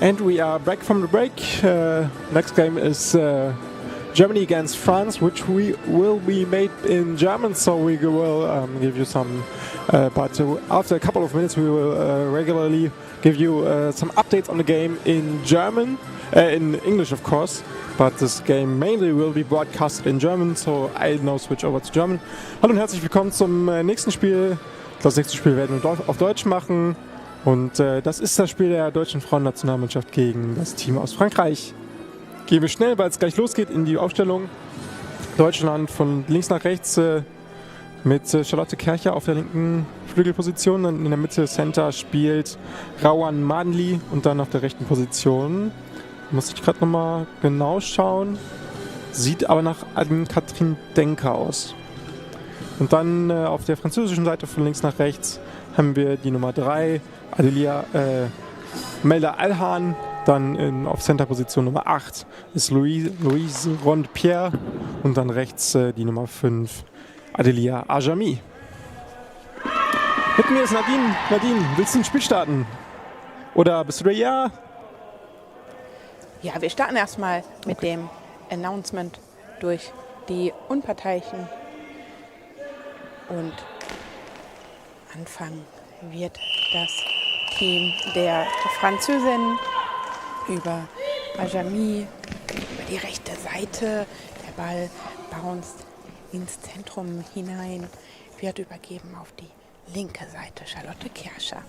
And we are back from the break. Next game is Germany against France, which we will be made in German, so we will give you some. But after a couple of minutes, we will regularly give you some updates on the game in German, in English, of course. But this game mainly will be broadcasted in German, so I now switch over to German. Hallo und herzlich willkommen zum nächsten Spiel. Das nächste Spiel werden wir auf Deutsch machen. Und das ist das Spiel der deutschen Frauennationalmannschaft gegen das Team aus Frankreich. Gehen wir schnell, weil es gleich losgeht, in die Aufstellung. Deutschland von links nach rechts mit Charlotte Kercher auf der linken Flügelposition. Dann in der Mitte Center spielt Rauan Madli und dann auf der rechten Position. Muss ich gerade nochmal genau schauen. Sieht aber nach Anne-Kathrin Denker aus. Und dann auf der französischen Seite von links nach rechts haben wir die Nummer 3, Adelia Melda Alhan. Dann auf Center-Position Nummer 8 ist Louise Ronde-Pierre. Und dann rechts die Nummer 5, Adelia Ajami. Mit mir ist Nadine. Nadine, willst du ein Spiel starten? Oder bist du da? Ja? Ja, wir starten erstmal mit dem Announcement durch die Unparteiischen. Und anfangen wird das Team der Französin über Ajami, über die rechte Seite. Der Ball bounced ins Zentrum hinein, wird übergeben auf die linke Seite. Charlotte Kercher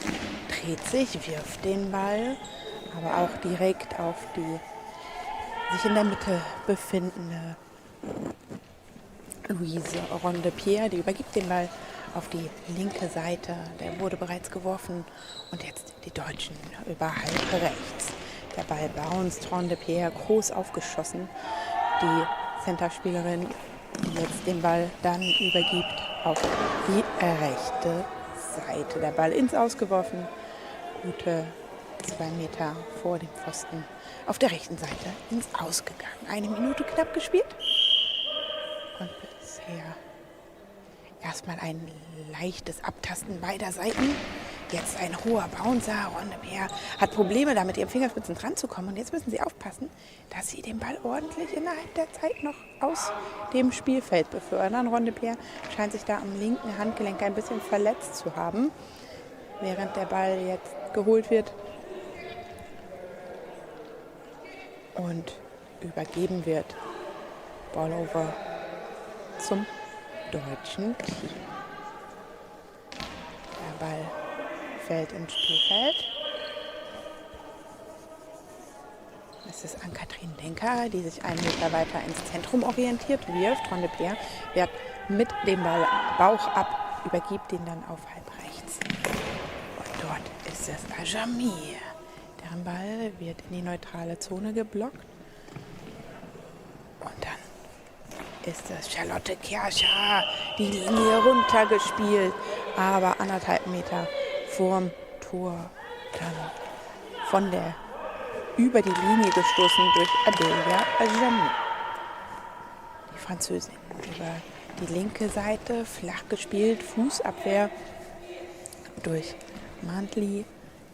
dreht sich, wirft den Ball, aber auch direkt auf die sich in der Mitte befindende Louise Ronde-Pierre. Die übergibt den Ball auf die linke Seite. Der wurde bereits geworfen. Und jetzt die Deutschen über halb rechts. Der Ball bounced, Ronde-Pierre groß aufgeschossen. Die Centerspielerin, die jetzt den Ball dann übergibt auf die rechte Seite. Der Ball ins Ausgeworfen. Gute 2 Meter vor dem Pfosten. Auf der rechten Seite ins Ausgegangen. 1 Minute knapp gespielt. Und bisher erstmal ein leichtes Abtasten beider Seiten. Jetzt ein hoher Bouncer. Ronde-Pierre hat Probleme, da mit ihren Fingerspitzen dran zu kommen. Und jetzt müssen sie aufpassen, dass sie den Ball ordentlich innerhalb der Zeit noch aus dem Spielfeld befördern. Ronde-Pierre scheint sich da am linken Handgelenk ein bisschen verletzt zu haben, während der Ball jetzt geholt wird und übergeben wird. Ball over zum deutschen Team. Der Ball fällt ins Spielfeld. Es ist Anne-Kathrin Denker, die sich 1 Meter weiter ins Zentrum orientiert, wirft. Ronde-Pierre wehrt mit dem Ball Bauch ab, übergibt ihn dann auf halb rechts. Und dort ist es Ajami. Deren Ball wird in die neutrale Zone geblockt. Und dann ist es Charlotte Kercher, die Linie runtergespielt, aber 1,5 Meter vorm Tor dann über die Linie gestoßen durch Adelia Ajami. Die Französin über die linke Seite, flach gespielt, Fußabwehr durch Mantli,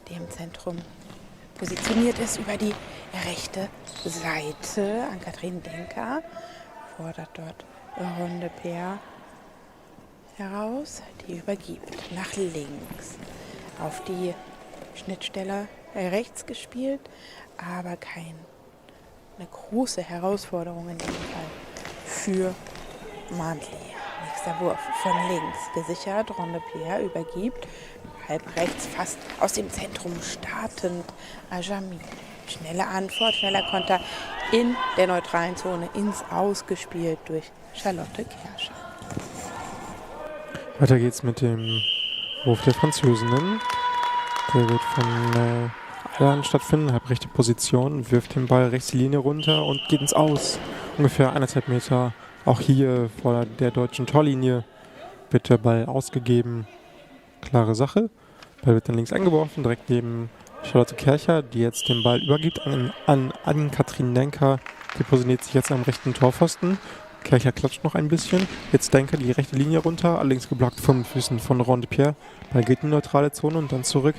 die im Zentrum positioniert ist, über die rechte Seite. Anne-Kathrin Denker fordert dort Ronde-Pierre heraus, die übergibt nach links auf die Schnittstelle rechts gespielt, aber keine große Herausforderung in dem Fall für Mantli. Nächster Wurf von links gesichert, Ronde-Pierre übergibt, halb rechts fast aus dem Zentrum startend Ajami. Schnelle Antwort, schneller Konter in der neutralen Zone ins Ausgespielt durch Charlotte Kercher. Weiter geht's mit dem Wurf der Französinnen. Der wird von Allan stattfinden, halb rechte Position, wirft den Ball rechts die Linie runter und geht ins Aus. Ungefähr 1,5 Meter. Auch hier vor der deutschen Torlinie wird der Ball ausgegeben. Klare Sache. Ball wird dann links eingeworfen, direkt neben Charlotte Kercher, die jetzt den Ball übergibt an Anne-Kathrin Denker. Die positioniert sich jetzt am rechten Torpfosten. Kercher klatscht noch ein bisschen. Jetzt Denker die rechte Linie runter, allerdings geblockt von Füßen von Ronde-Pierre. Ball geht in die neutrale Zone und dann zurück.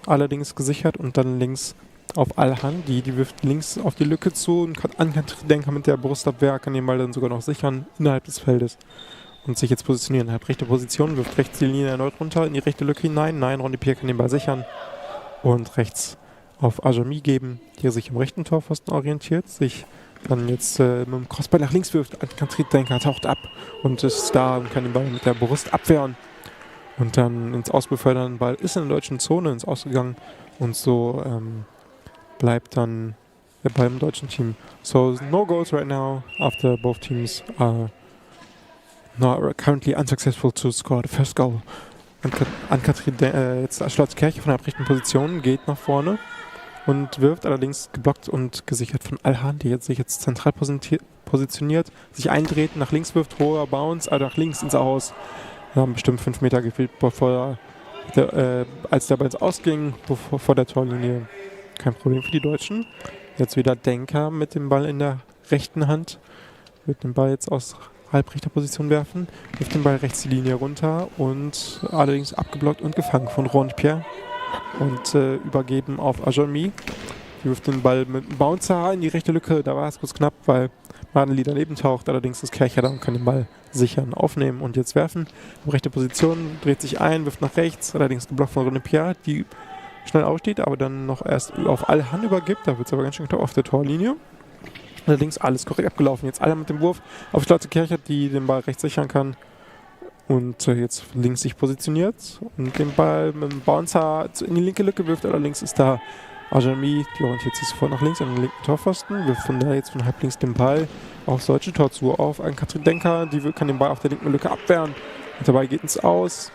Allerdings gesichert und dann links auf Alhan, die wirft links auf die Lücke zu und Denker mit der Brustabwehr kann den Ball dann sogar noch sichern innerhalb des Feldes und sich jetzt positionieren. Innerhalb rechte Position, wirft rechts die Linie erneut runter in die rechte Lücke hinein. Nein, Rondepierre kann den Ball sichern und rechts auf Ajami geben, der sich im rechten Torpfosten orientiert, sich dann jetzt mit dem Crossball nach links wirft. Denker taucht ab und ist da und kann den Ball mit der Brust abwehren und dann ins Ausbefördern. Ball ist in der deutschen Zone ins Ausgegangen und so bleibt dann der Ball im deutschen Team. So no goals right now after both teams are currently unsuccessful to score the first goal. Jetzt Schlotzkirche von der rechten Position geht nach vorne und wirft allerdings geblockt und gesichert von Alhan, die sich jetzt zentral positioniert, sich eindreht, nach links wirft, hoher Bounce, nach links ins Aus. Wir haben bestimmt 5 Meter gefehlt, als der Ball ins Ausging, vor der Torlinie. Kein Problem für die Deutschen. Jetzt wieder Denker mit dem Ball in der rechten Hand. Wird den Ball jetzt aus halbrechter Position werfen. Wirft den Ball rechts die Linie runter und allerdings abgeblockt und gefangen von Rondepierre. Und übergeben auf Ajami. Die wirft den Ball mit dem Bouncer in die rechte Lücke. Da war es kurz knapp, weil Madeli daneben taucht. Allerdings ist Kircher da und kann den Ball sichern, aufnehmen und jetzt werfen. Rechte Position, dreht sich ein, wirft nach rechts. Allerdings geblockt von Rondepierre, die schnell aussteht, aber dann noch erst auf Alhan übergibt. Da wird es aber ganz schön knapp auf der Torlinie. Allerdings alles korrekt abgelaufen. Jetzt Alhan mit dem Wurf auf Schlotzkirche, die den Ball rechts sichern kann. Und jetzt links sich positioniert und den Ball mit dem Bouncer in die linke Lücke wirft. Allerdings ist da Ajami, die orientiert sich sofort nach links an den linken Torpfosten, wirft von da jetzt von halb links den Ball aufs deutsche Tor zu, auf einen Katrin Denker, die kann den Ball auf der linken Lücke abwehren und dabei geht es aus.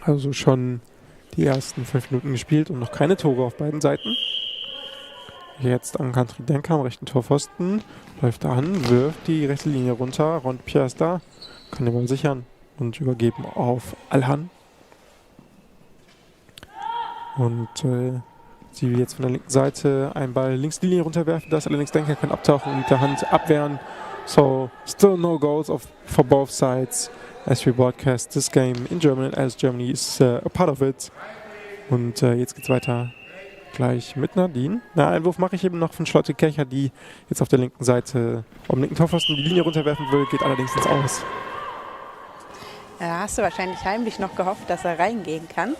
Also schon die ersten 5 Minuten gespielt und noch keine Tore auf beiden Seiten. Jetzt an Katrin Denker am rechten Torpfosten, läuft da an, wirft die rechte Linie runter, Rondepierre ist da, kann den Ball sichern und übergeben auf Alhan. Und sie will jetzt von der linken Seite einen Ball links die Linie runterwerfen, das allerdings Denker kann abtauchen und mit der Hand abwehren. So, still no goals for both sides as we broadcast this game in German, as Germany is a part of it. Und jetzt geht's weiter gleich mit Nadine. Na, Einwurf mache ich eben noch von Schlotzkirche, die jetzt auf der linken Seite am linken Torpfosten die Linie runterwerfen will, geht allerdings ins Aus. Da hast du wahrscheinlich heimlich noch gehofft, dass er reingehen kann.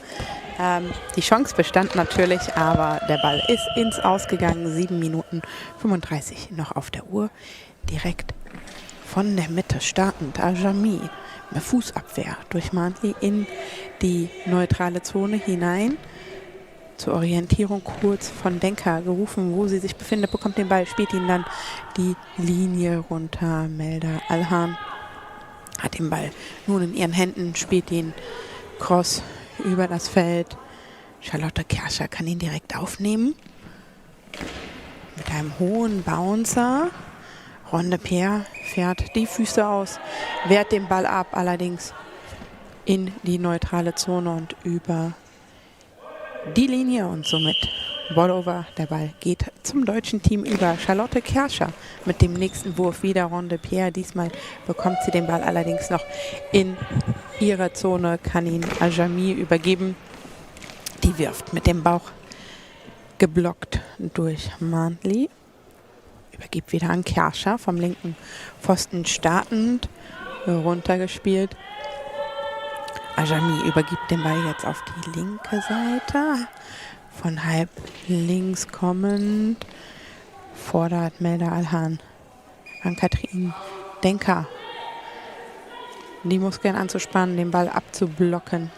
Die Chance bestand natürlich, aber der Ball ist ins Ausgegangen. 7 Minuten 35 noch auf der Uhr. Direkt von der Mitte startend Ajami mit Fußabwehr durch Mantli in die neutrale Zone hinein. Zur Orientierung kurz von Denker gerufen, wo sie sich befindet, bekommt den Ball, spielt ihn dann die Linie runter. Melda Alhan hat den Ball nun in ihren Händen, spielt ihn cross über das Feld. Charlotte Kerscher kann ihn direkt aufnehmen. Mit einem hohen Bouncer. Rondepierre fährt die Füße aus, wehrt den Ball ab, allerdings in die neutrale Zone und über die Linie und somit Ballover. Der Ball geht zum deutschen Team über. Charlotte Kerscher mit dem nächsten Wurf wieder Rondepierre. Diesmal bekommt sie den Ball allerdings noch in ihre Zone, kann ihn Ajami übergeben. Die wirft mit dem Bauch, geblockt durch Mantli. Übergibt wieder an Kerscher, vom linken Pfosten startend, runtergespielt. Ajami übergibt den Ball jetzt auf die linke Seite. Von halb links kommend fordert Melda Alhan an Katrin Denker, die Muskeln anzuspannen, den Ball abzublocken.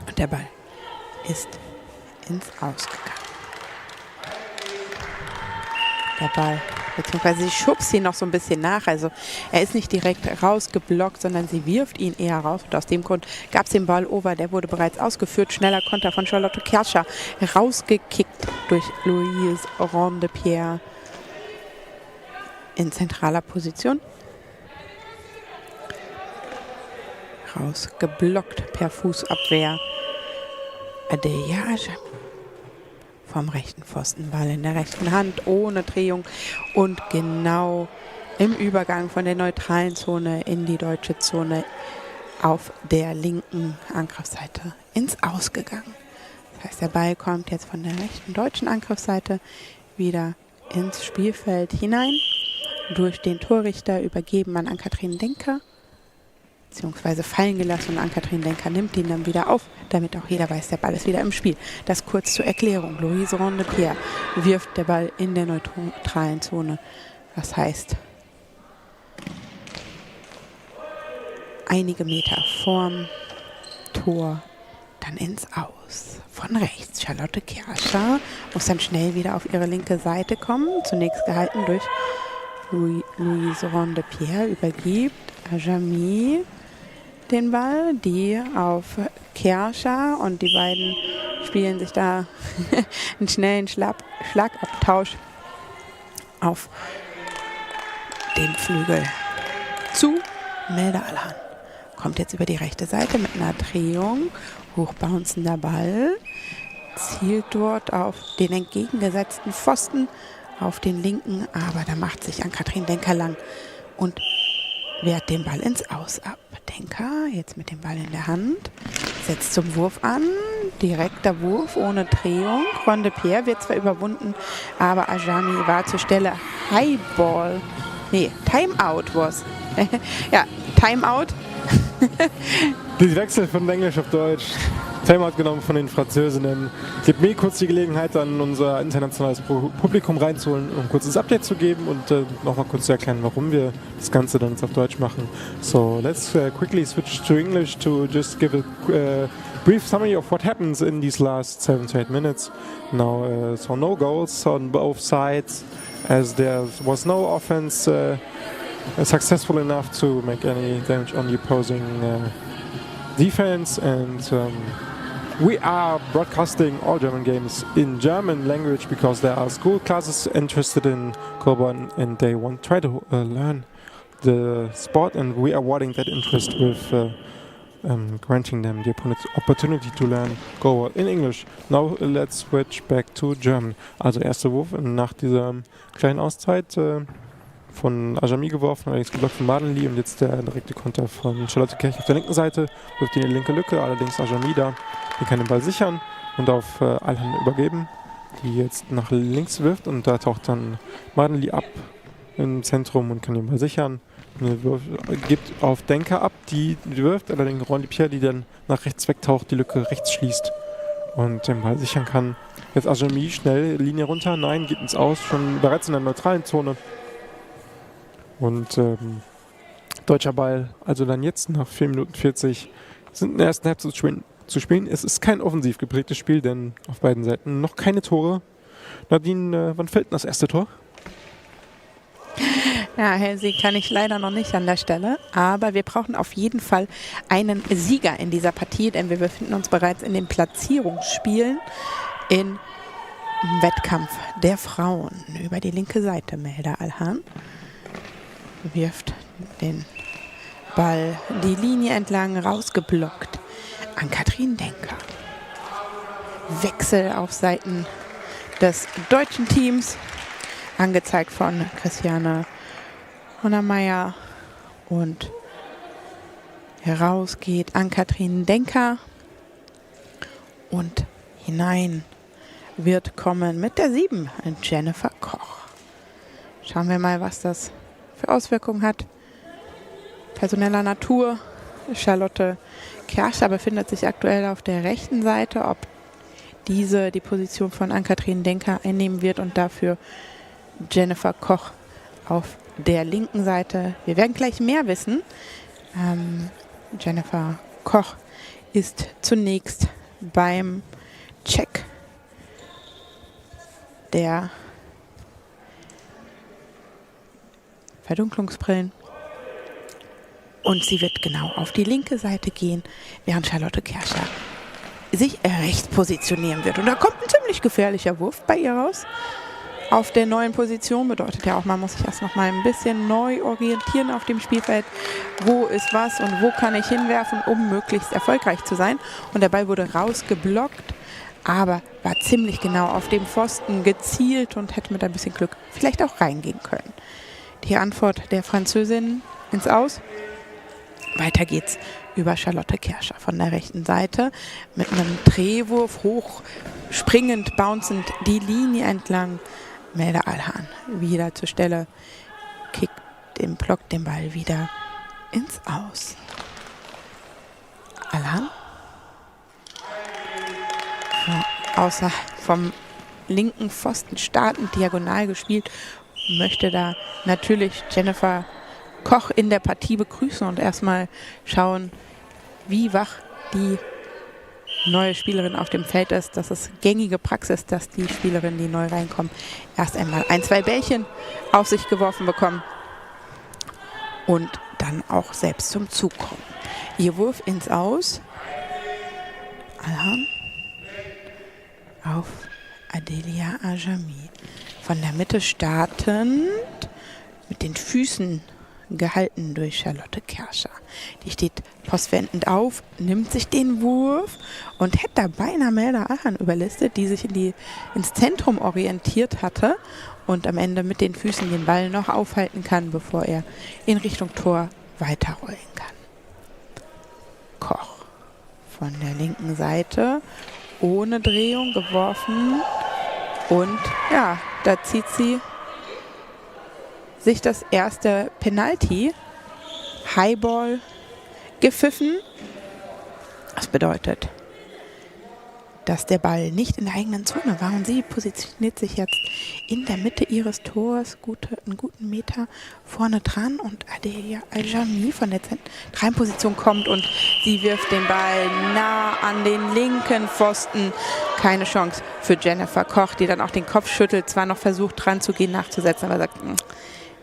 Und der Ball ist ins Ausgegangen. Der Ball, beziehungsweise sie schubst ihn noch so ein bisschen nach. Also er ist nicht direkt rausgeblockt, sondern sie wirft ihn eher raus. Und aus dem Grund gab es den Ball over. Der wurde bereits ausgeführt. Schneller Konter von Charlotte Kerscher. Rausgekickt durch Louise Rondepierre in zentraler Position. Rausgeblockt per Fußabwehr. Adelia Ajami. Vom rechten Pfosten, Ball in der rechten Hand, ohne Drehung und genau im Übergang von der neutralen Zone in die deutsche Zone auf der linken Angriffsseite ins Ausgegangen. Das heißt, der Ball kommt jetzt von der rechten deutschen Angriffsseite wieder ins Spielfeld hinein. Durch den Torrichter übergeben an Ann-Kathrin Denker, beziehungsweise fallen gelassen und Ann-Kathrin Denker nimmt ihn dann wieder auf, damit auch jeder weiß, der Ball ist wieder im Spiel. Das kurz zur Erklärung. Louise Ronde-Pierre wirft der Ball in der neutralen Zone. Das heißt, einige Meter vorm Tor dann ins Aus. Von rechts Charlotte Kerscher muss dann schnell wieder auf ihre linke Seite kommen. Zunächst gehalten durch Louise Ronde-Pierre, übergibt Ajami den Ball, die auf Kerscher, und die beiden spielen sich da einen schnellen Schlagabtausch auf den Flügel zu. Melda Alhan kommt jetzt über die rechte Seite mit einer Drehung, hochbouncender Ball, zielt dort auf den entgegengesetzten Pfosten, auf den linken, aber da macht sich Ann-Kathrin Denker lang und wehrt den Ball ins Aus ab. Denker jetzt mit dem Ball in der Hand, setzt zum Wurf an, direkter Wurf ohne Drehung. Ronde-Pierre wird zwar überwunden, aber Ajami war zur Stelle. Highball, nee, Timeout was. Ja, Timeout. Die Wechsel von Englisch auf Deutsch. Timeout genommen von den Französinnen. Gibt mir kurz die Gelegenheit, an unser internationales Publikum reinzuholen, um kurz das Update zu geben und nochmal kurz zu erklären, warum wir das Ganze dann jetzt auf Deutsch machen. So, let's quickly switch to English to just give a brief summary of what happens in these last 7 to 8 minutes. Now, so no goals on both sides, as there was no offense successful enough to make any damage on the opposing defense, and we are broadcasting all German games in German language because there are school classes interested in Goalball and they want to try to learn the sport, and we are awarding that interest with granting them the opportunity to learn Goalball in English. Now let's switch back to German. Also erster Wurf nach dieser kleinen Auszeit von Ajami geworfen, allerdings geblockt von Madenli, und jetzt der direkte Konter von Charlotte Kirch auf der linken Seite, wirft in die linke Lücke, allerdings Ajami da, die kann den Ball sichern und auf Alhan übergeben, die jetzt nach links wirft, und da taucht dann Madenli ab im Zentrum und kann den Ball sichern. Gibt auf Denker ab, die wirft, allerdings Ronde-Pierre, die dann nach rechts wegtaucht, die Lücke rechts schließt und den Ball sichern kann. Jetzt Ajami schnell, Linie runter, nein, geht ins Aus, schon bereits in der neutralen Zone. Und deutscher Ball, also dann jetzt nach 4 Minuten 40 sind in der ersten Halbzeit zu spielen. Es ist kein offensiv geprägtes Spiel, denn auf beiden Seiten noch keine Tore. Nadine, wann fällt denn das erste Tor? Ja, Sieg kann ich leider noch nicht an der Stelle, aber wir brauchen auf jeden Fall einen Sieger in dieser Partie, denn wir befinden uns bereits in den Platzierungsspielen im Wettkampf der Frauen. Über die linke Seite Melda Alhan wirft den Ball die Linie entlang, rausgeblockt. Ann-Kathrin Denker. Wechsel auf Seiten des deutschen Teams, angezeigt von Christiane Honnermeier, und heraus geht Ann-Kathrin Denker und hinein wird kommen mit der 7 Jennifer Koch. Schauen wir mal, was das für Auswirkungen hat. Personeller Natur. Charlotte Kerscher befindet sich aktuell auf der rechten Seite. Ob diese die Position von Ann-Kathrin Denker einnehmen wird und dafür Jennifer Koch auf der linken Seite. Wir werden gleich mehr wissen. Jennifer Koch ist zunächst beim Check der Verdunklungsbrillen. Und sie wird genau auf die linke Seite gehen, während Charlotte Kerscher sich rechts positionieren wird. Und da kommt ein ziemlich gefährlicher Wurf bei ihr raus. Auf der neuen Position bedeutet ja auch, man muss sich erst noch mal ein bisschen neu orientieren auf dem Spielfeld. Wo ist was und wo kann ich hinwerfen, um möglichst erfolgreich zu sein. Und der Ball wurde rausgeblockt, aber war ziemlich genau auf dem Pfosten gezielt und hätte mit ein bisschen Glück vielleicht auch reingehen können. Die Antwort der Französin ins Aus. Weiter geht's über Charlotte Kerscher von der rechten Seite mit einem Drehwurf hoch, springend, bouncend die Linie entlang. Melda Alhan wieder zur Stelle, kickt den Block, den Ball wieder ins Aus. Alhan außer vom linken Pfosten startend, diagonal gespielt, möchte da natürlich Jennifer Koch in der Partie begrüßen und erstmal schauen, wie wach die neue Spielerin auf dem Feld ist. Das ist gängige Praxis, dass die Spielerinnen, die neu reinkommen, erst einmal 1-2 Bällchen auf sich geworfen bekommen und dann auch selbst zum Zug kommen. Ihr Wurf ins Aus. Alhan auf Adelia Ajami. Von der Mitte startend, mit den Füßen gehalten durch Charlotte Kerscher. Die steht postwendend auf, nimmt sich den Wurf und hätte da beinahe Melda Alhan überlistet, die sich ins Zentrum orientiert hatte und am Ende mit den Füßen den Ball noch aufhalten kann, bevor er in Richtung Tor weiterrollen kann. Koch von der linken Seite ohne Drehung geworfen und ja, da zieht sie sich das erste Penalty, Highball, gepfiffen. Das bedeutet, dass der Ball nicht in der eigenen Zone war und sie positioniert sich jetzt in der Mitte ihres Tors, einen guten Meter vorne dran und Adelia Ajami von der zentralen Position kommt und sie wirft den Ball nah an den linken Pfosten. Keine Chance für Jennifer Koch, die dann auch den Kopf schüttelt, zwar noch versucht dran zu gehen, nachzusetzen, aber sagt,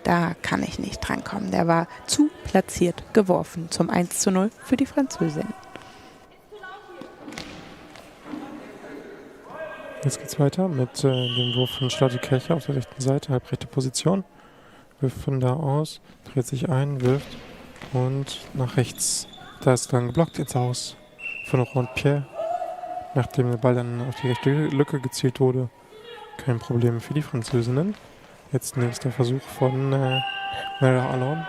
da kann ich nicht drankommen. Der war zu platziert geworfen zum 1:0 für die Französin. Jetzt geht's weiter mit dem Wurf von Charlotte Kerscher auf der rechten Seite, halbrechte Position. Wirft von da aus, dreht sich ein, wirft und nach rechts. Da ist dann geblockt ins Aus von Rond-Pierre. Nachdem der Ball dann auf die rechte Lücke gezielt wurde. Kein Problem für die Französinnen. Jetzt nächster Versuch von Melda Alhan,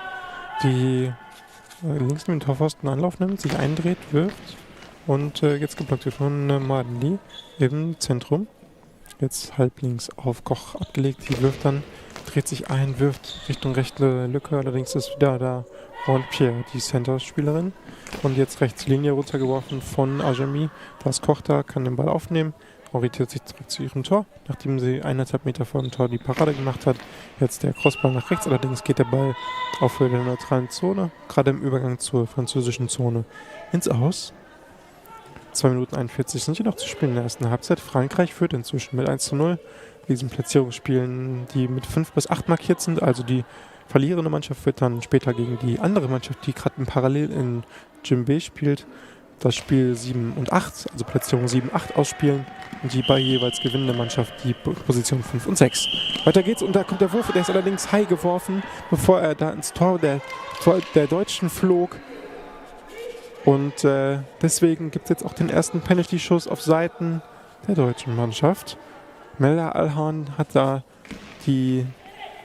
die links mit dem Torpfosten Anlauf nimmt, sich eindreht, wirft und jetzt geblockt wird von Madeli im Zentrum. Jetzt halblinks auf Koch abgelegt, die wirft dann, dreht sich ein, wirft Richtung rechte Lücke, allerdings ist wieder da Rond-Pierre, die Center-Spielerin. Und jetzt rechts Linie runtergeworfen von Ajami, da ist Koch da, kann den Ball aufnehmen. Orientiert sich zurück zu ihrem Tor, nachdem sie 1,5 Meter vor dem Tor die Parade gemacht hat. Jetzt der Crossball nach rechts, allerdings geht der Ball auf Höhe der neutralen Zone, gerade im Übergang zur französischen Zone, ins Aus. 2 Minuten 41 sind hier noch zu spielen in der ersten Halbzeit. Frankreich führt inzwischen mit 1:0. Diesen Platzierungsspielen, die mit 5 bis 8 markiert sind, also die verlierende Mannschaft wird dann später gegen die andere Mannschaft, die gerade parallel in Gym B spielt, das Spiel 7 und 8, also Platzierung 7, 8 ausspielen und die bei jeweils gewinnende Mannschaft die Position 5 und 6. Weiter geht's und da kommt der Wurf, der ist allerdings high geworfen, bevor er da ins Tor der Deutschen flog. Und deswegen gibt es jetzt auch den ersten Penalty-Schuss auf Seiten der deutschen Mannschaft. Melda Alhan hat da die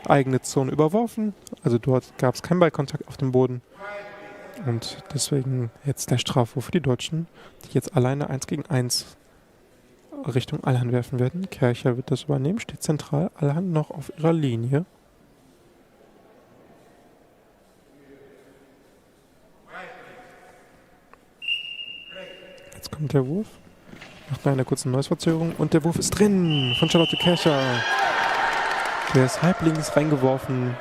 eigene Zone überworfen, also dort gab es keinen Ballkontakt auf dem Boden. Und deswegen jetzt der Strafwurf für die Deutschen, die jetzt alleine 1 gegen 1 Richtung Alhan werfen werden. Kerscher wird das übernehmen, steht zentral, Alhan noch auf ihrer Linie. Jetzt kommt der Wurf, nach einer kurzen Neuesverzögerung und der Wurf ist drin von Charlotte Kerscher. Der ist halblinks reingeworfen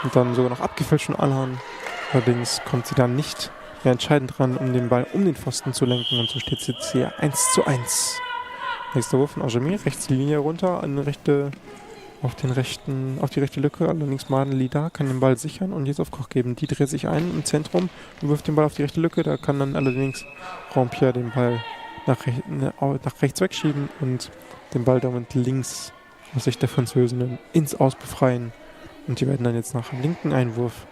und dann sogar noch abgefälscht von Alhan. Allerdings kommt sie dann nicht mehr entscheidend dran, um den Ball um den Pfosten zu lenken. Und so steht es jetzt hier 1:1. Nächster Wurf von Ajami, rechts die Linie runter, auf die rechte Lücke. Allerdings Madeli da, kann den Ball sichern und jetzt auf Koch geben. Die dreht sich ein im Zentrum und wirft den Ball auf die rechte Lücke. Da kann dann allerdings Rond-Pierre den Ball nach rechts wegschieben und den Ball damit links aus Sicht der Französinnen ins Aus befreien. Und die werden dann jetzt nach dem linken Einwurf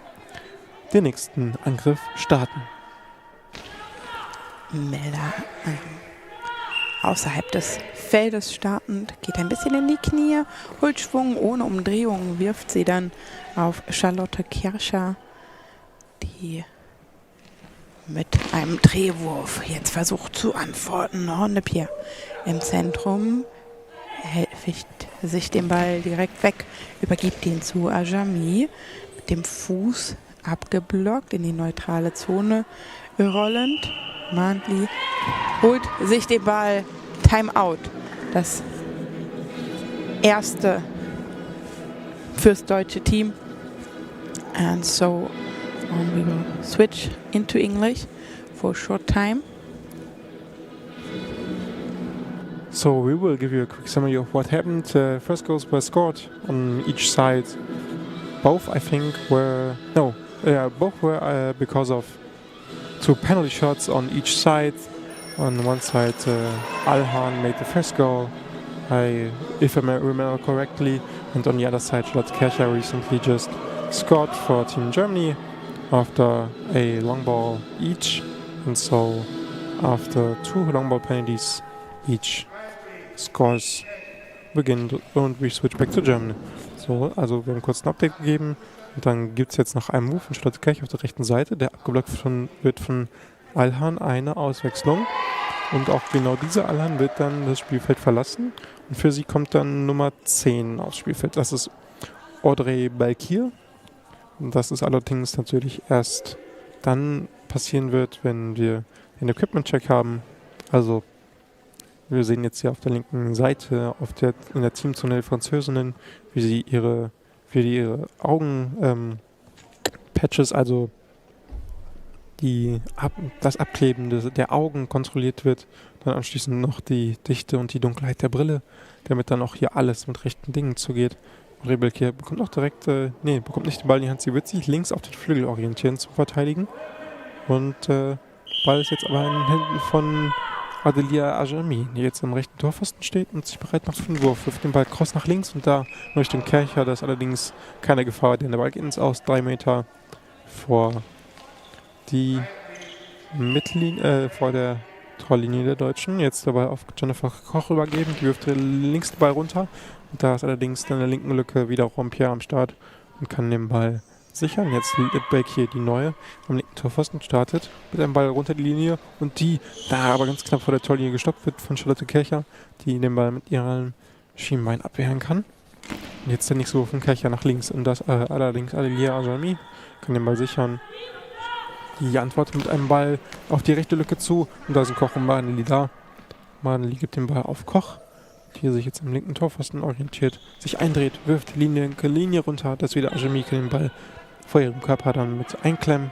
den nächsten Angriff starten. Melda außerhalb des Feldes startend, geht ein bisschen in die Knie, holt Schwung ohne Umdrehung, wirft sie dann auf Charlotte Kerscher, die mit einem Drehwurf jetzt versucht zu antworten. Pierre im Zentrum hilft sich den Ball direkt weg, übergibt ihn zu Ajami, mit dem Fuß abgeblockt, in die neutrale Zone rollend. Mantli holt sich den Ball, Timeout. Das erste fürs deutsche Team. And so we will switch into English for a short time. So we will give you a quick summary of what happened. First goals were scored on each side. Both, I think, were because of two penalty shots on each side. On one side, Alhan made the first goal, if I remember correctly, and on the other side, Charlotte Kircher recently just scored for Team Germany after a long ball each, and so after two long ball penalties each, scores begin and we switch back to Germany. So, also wir haben kurz ein Update gegeben und dann gibt es jetzt nach einem Move von Charlotte Kircher auf der rechten Seite, der abgeblockt wird von Alhan, eine Auswechslung. Und auch genau dieser Alhan wird dann das Spielfeld verlassen. Und für sie kommt dann Nummer 10 aufs Spielfeld. Das ist Audrey Balkir. Und das ist allerdings natürlich erst dann passieren wird, wenn wir den Equipment-Check haben. Also wir sehen jetzt hier auf der linken Seite in der Teamzone der Französinnen, wie sie ihre Augen-Patches, also das Abkleben der Augen kontrolliert wird, dann anschließend noch die Dichte und die Dunkelheit der Brille, damit dann auch hier alles mit rechten Dingen zugeht. Rebelke bekommt auch direkt, bekommt nicht den Ball in die Hand, sie wird sich links auf den Flügel orientieren zum Verteidigen. Und Ball ist jetzt aber in den Händen von Adelia Ajami, die jetzt am rechten Torpfosten steht und sich bereit macht für den Wurf. Wirft den Ball cross nach links und da Richtung Kircher, da ist allerdings keine Gefahr, denn der Ball geht ins Aus, 3 Meter vor die Mittellinie, vor der Torlinie der Deutschen. Jetzt dabei auf Jennifer Koch übergeben, die wirft links den Ball runter. Und da ist allerdings in der linken Lücke wieder Pierre am Start und kann den Ball sichern. Jetzt Lidbeck hier die neue am linken Torpfosten startet mit einem Ball runter die Linie und die da aber ganz knapp vor der Torlinie gestoppt wird von Charlotte Kircher, die den Ball mit ihrem Schienbein abwehren kann. Und jetzt der nächste Wurf von Kircher nach links und das allerdings Adelia Ajami kann den Ball sichern. Die antwortet mit einem Ball auf die rechte Lücke zu und da sind Koch und Marneli da. Marneli gibt den Ball auf Koch, die sich jetzt am linken Torpfosten orientiert, sich eindreht, wirft die Linie runter, dass wieder Ajamike den Ball vor ihrem Körper dann mit einklemmen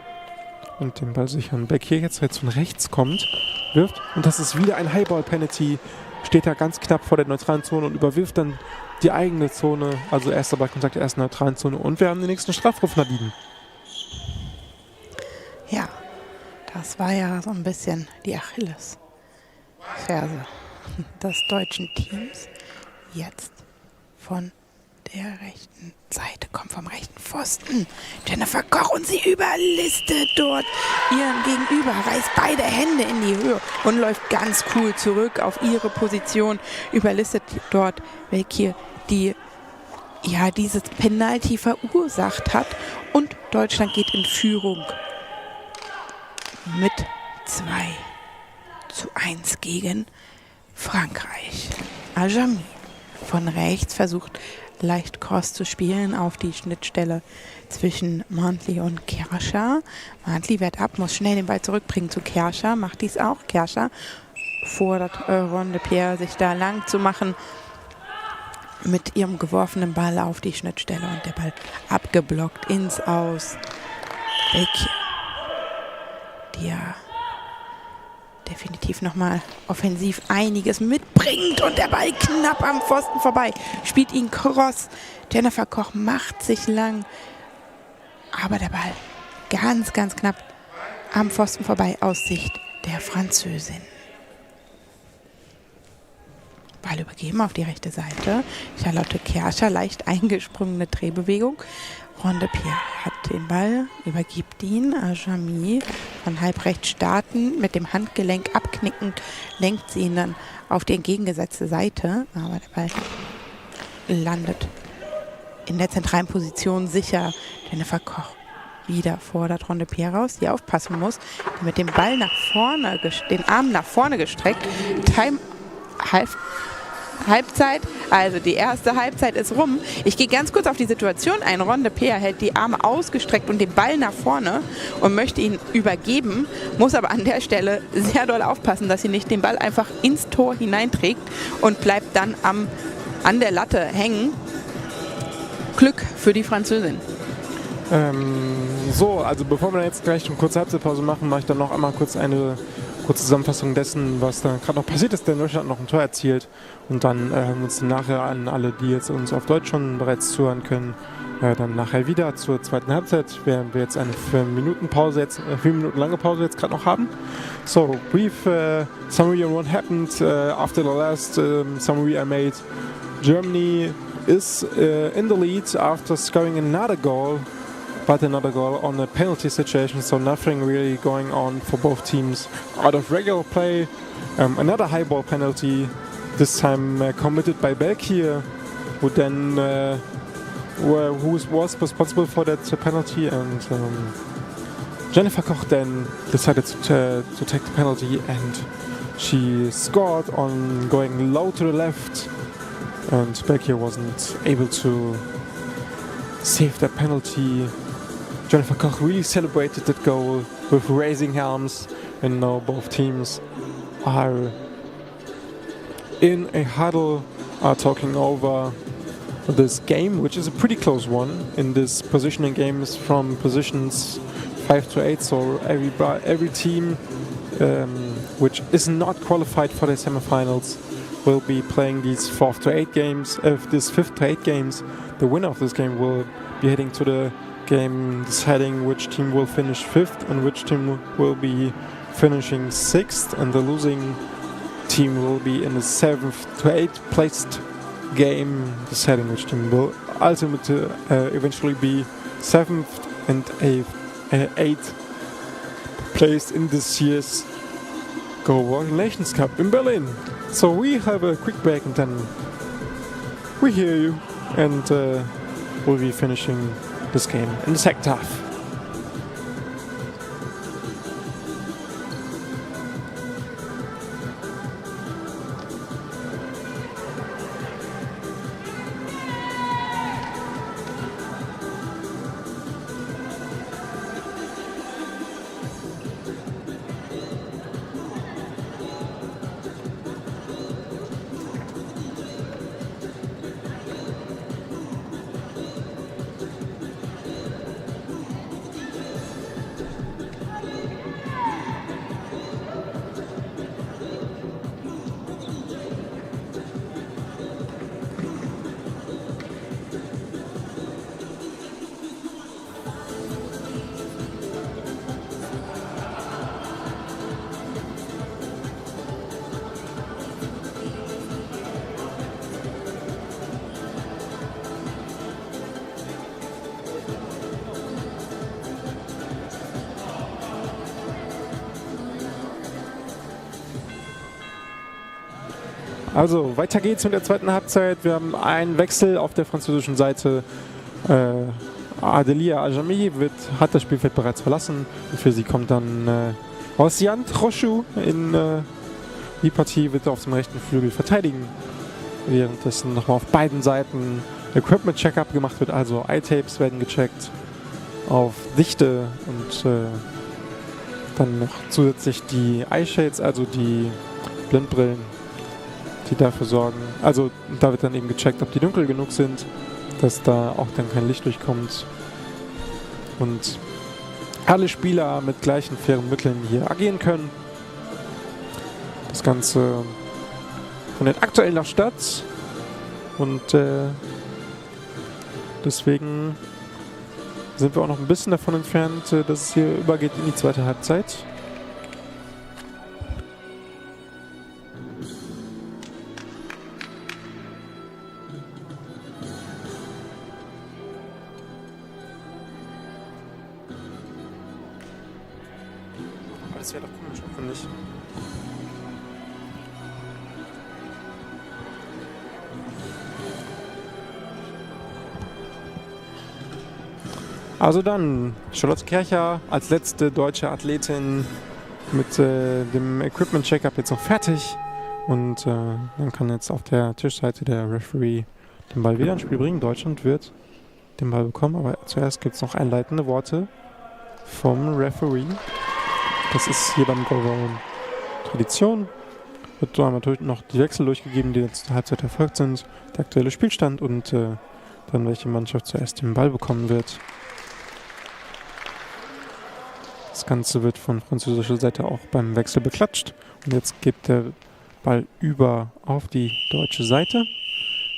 und den Ball sichern. Beck hier jetzt von rechts kommt, wirft und das ist wieder ein Highball-Penalty, steht da ganz knapp vor der neutralen Zone und überwirft dann die eigene Zone, also erster Ballkontakt der ersten neutralen Zone und wir haben den nächsten Strafwurf Nadine. Ja, das war ja so ein bisschen die Achillesferse des deutschen Teams. Jetzt von der rechten Seite, kommt vom rechten Pfosten Jennifer Koch und sie überlistet dort ihren Gegenüber, reißt beide Hände in die Höhe und läuft ganz cool zurück auf ihre Position, überlistet dort welche, die ja dieses Penalty verursacht hat und Deutschland geht in Führung mit 2:1 gegen Frankreich. Ajami von rechts versucht leicht cross zu spielen auf die Schnittstelle zwischen Mantli und Kircher. Mantli wehrt ab, muss schnell den Ball zurückbringen zu Kircher, macht dies auch. Kircher fordert Pierre, sich da lang zu machen mit ihrem geworfenen Ball auf die Schnittstelle und der Ball abgeblockt ins Aus. Welche die ja definitiv nochmal offensiv einiges mitbringt und der Ball knapp am Pfosten vorbei, spielt ihn cross. Jennifer Koch macht sich lang, aber der Ball ganz, ganz knapp am Pfosten vorbei aus Sicht der Französin. Ball übergeben auf die rechte Seite. Charlotte Kircher, leicht eingesprungene Drehbewegung. Pierre hat den Ball, übergibt ihn. Ajami von halb rechts starten, mit dem Handgelenk abknickend, lenkt sie ihn dann auf die entgegengesetzte Seite. Aber der Ball landet in der zentralen Position sicher. Jennifer Koch Wieder fordert Ronde P heraus, die aufpassen muss. Die mit dem Ball nach vorne, den Arm nach vorne gestreckt. Halbzeit, also die erste Halbzeit ist rum. Ich gehe ganz kurz auf die Situation ein. Ronde P hält die Arme ausgestreckt und den Ball nach vorne und möchte ihn übergeben, muss aber an der Stelle sehr doll aufpassen, dass sie nicht den Ball einfach ins Tor hineinträgt und bleibt dann an der Latte hängen. Glück für die Französin. Also bevor wir jetzt gleich eine kurze Halbzeitpause machen, mache ich dann noch einmal kurz eine kurze Zusammenfassung dessen, was da gerade noch passiert ist, denn Deutschland noch ein Tor erzielt. Und dann uns nachher an alle, die jetzt uns auf Deutsch schon bereits zuhören können, dann nachher wieder zur zweiten Halbzeit, während wir jetzt eine 4 Minuten lange Pause jetzt gerade noch haben. So, brief summary on what happened after the last summary I made. Germany is in the lead after scoring another goal on a penalty situation, so nothing really going on for both teams. Out of regular play, another high ball penalty, this time committed by Belgium, who then who was responsible for that penalty, and Jennifer Koch then decided to take the penalty, and she scored on going low to the left, and Belgium wasn't able to save that penalty. Jennifer Koch really celebrated that goal with raising arms, and now both teams are in a huddle, are talking over this game, which is a pretty close one. In this positioning games from positions 5 to 8, so every team which is not qualified for the semifinals will be playing these 4th to 8 games. If this 5th to 8 games, the winner of this game will be heading to the game deciding which team will finish 5th and which team will be finishing 6th, and the losing team will be in the 7th to 8th placed game deciding which team will ultimately eventually be 7th and 8th placed in this year's Goalball Nations Cup in Berlin. So we have a quick break and then we hear you, and we'll be finishing this game in the second half. Also, weiter geht's mit der zweiten Halbzeit. Wir haben einen Wechsel auf der französischen Seite. Adelia Ajami hat das Spielfeld bereits verlassen. Und für sie kommt dann Ossian Trochu in die Partie, wird auf dem rechten Flügel verteidigen. Währenddessen nochmal auf beiden Seiten Equipment-Check-up gemacht wird. Also Eye-Tapes werden gecheckt auf Dichte und dann noch zusätzlich die Eye-Shades, also die Blindbrillen, die dafür sorgen. Also da wird dann eben gecheckt, ob die dunkel genug sind, dass da auch dann kein Licht durchkommt. Und alle Spieler mit gleichen fairen Mitteln hier agieren können. Das Ganze findet aktuell noch statt. Und deswegen sind wir auch noch ein bisschen davon entfernt, dass es hier übergeht in die zweite Halbzeit. Das wäre doch komisch, finde ich. Also dann, Charlotte Kercher als letzte deutsche Athletin mit dem Equipment-Check-up jetzt noch fertig. Und dann kann jetzt auf der Tischseite der Referee den Ball wieder ins Spiel bringen. Deutschland wird den Ball bekommen, aber zuerst gibt es noch einleitende Worte vom Referee. Das ist hier beim Goalball Tradition. Wird so einmal noch die Wechsel durchgegeben, die jetzt zur Halbzeit erfolgt sind, der aktuelle Spielstand und dann welche Mannschaft zuerst den Ball bekommen wird. Das Ganze wird von französischer Seite auch beim Wechsel beklatscht. Und jetzt geht der Ball über auf die deutsche Seite.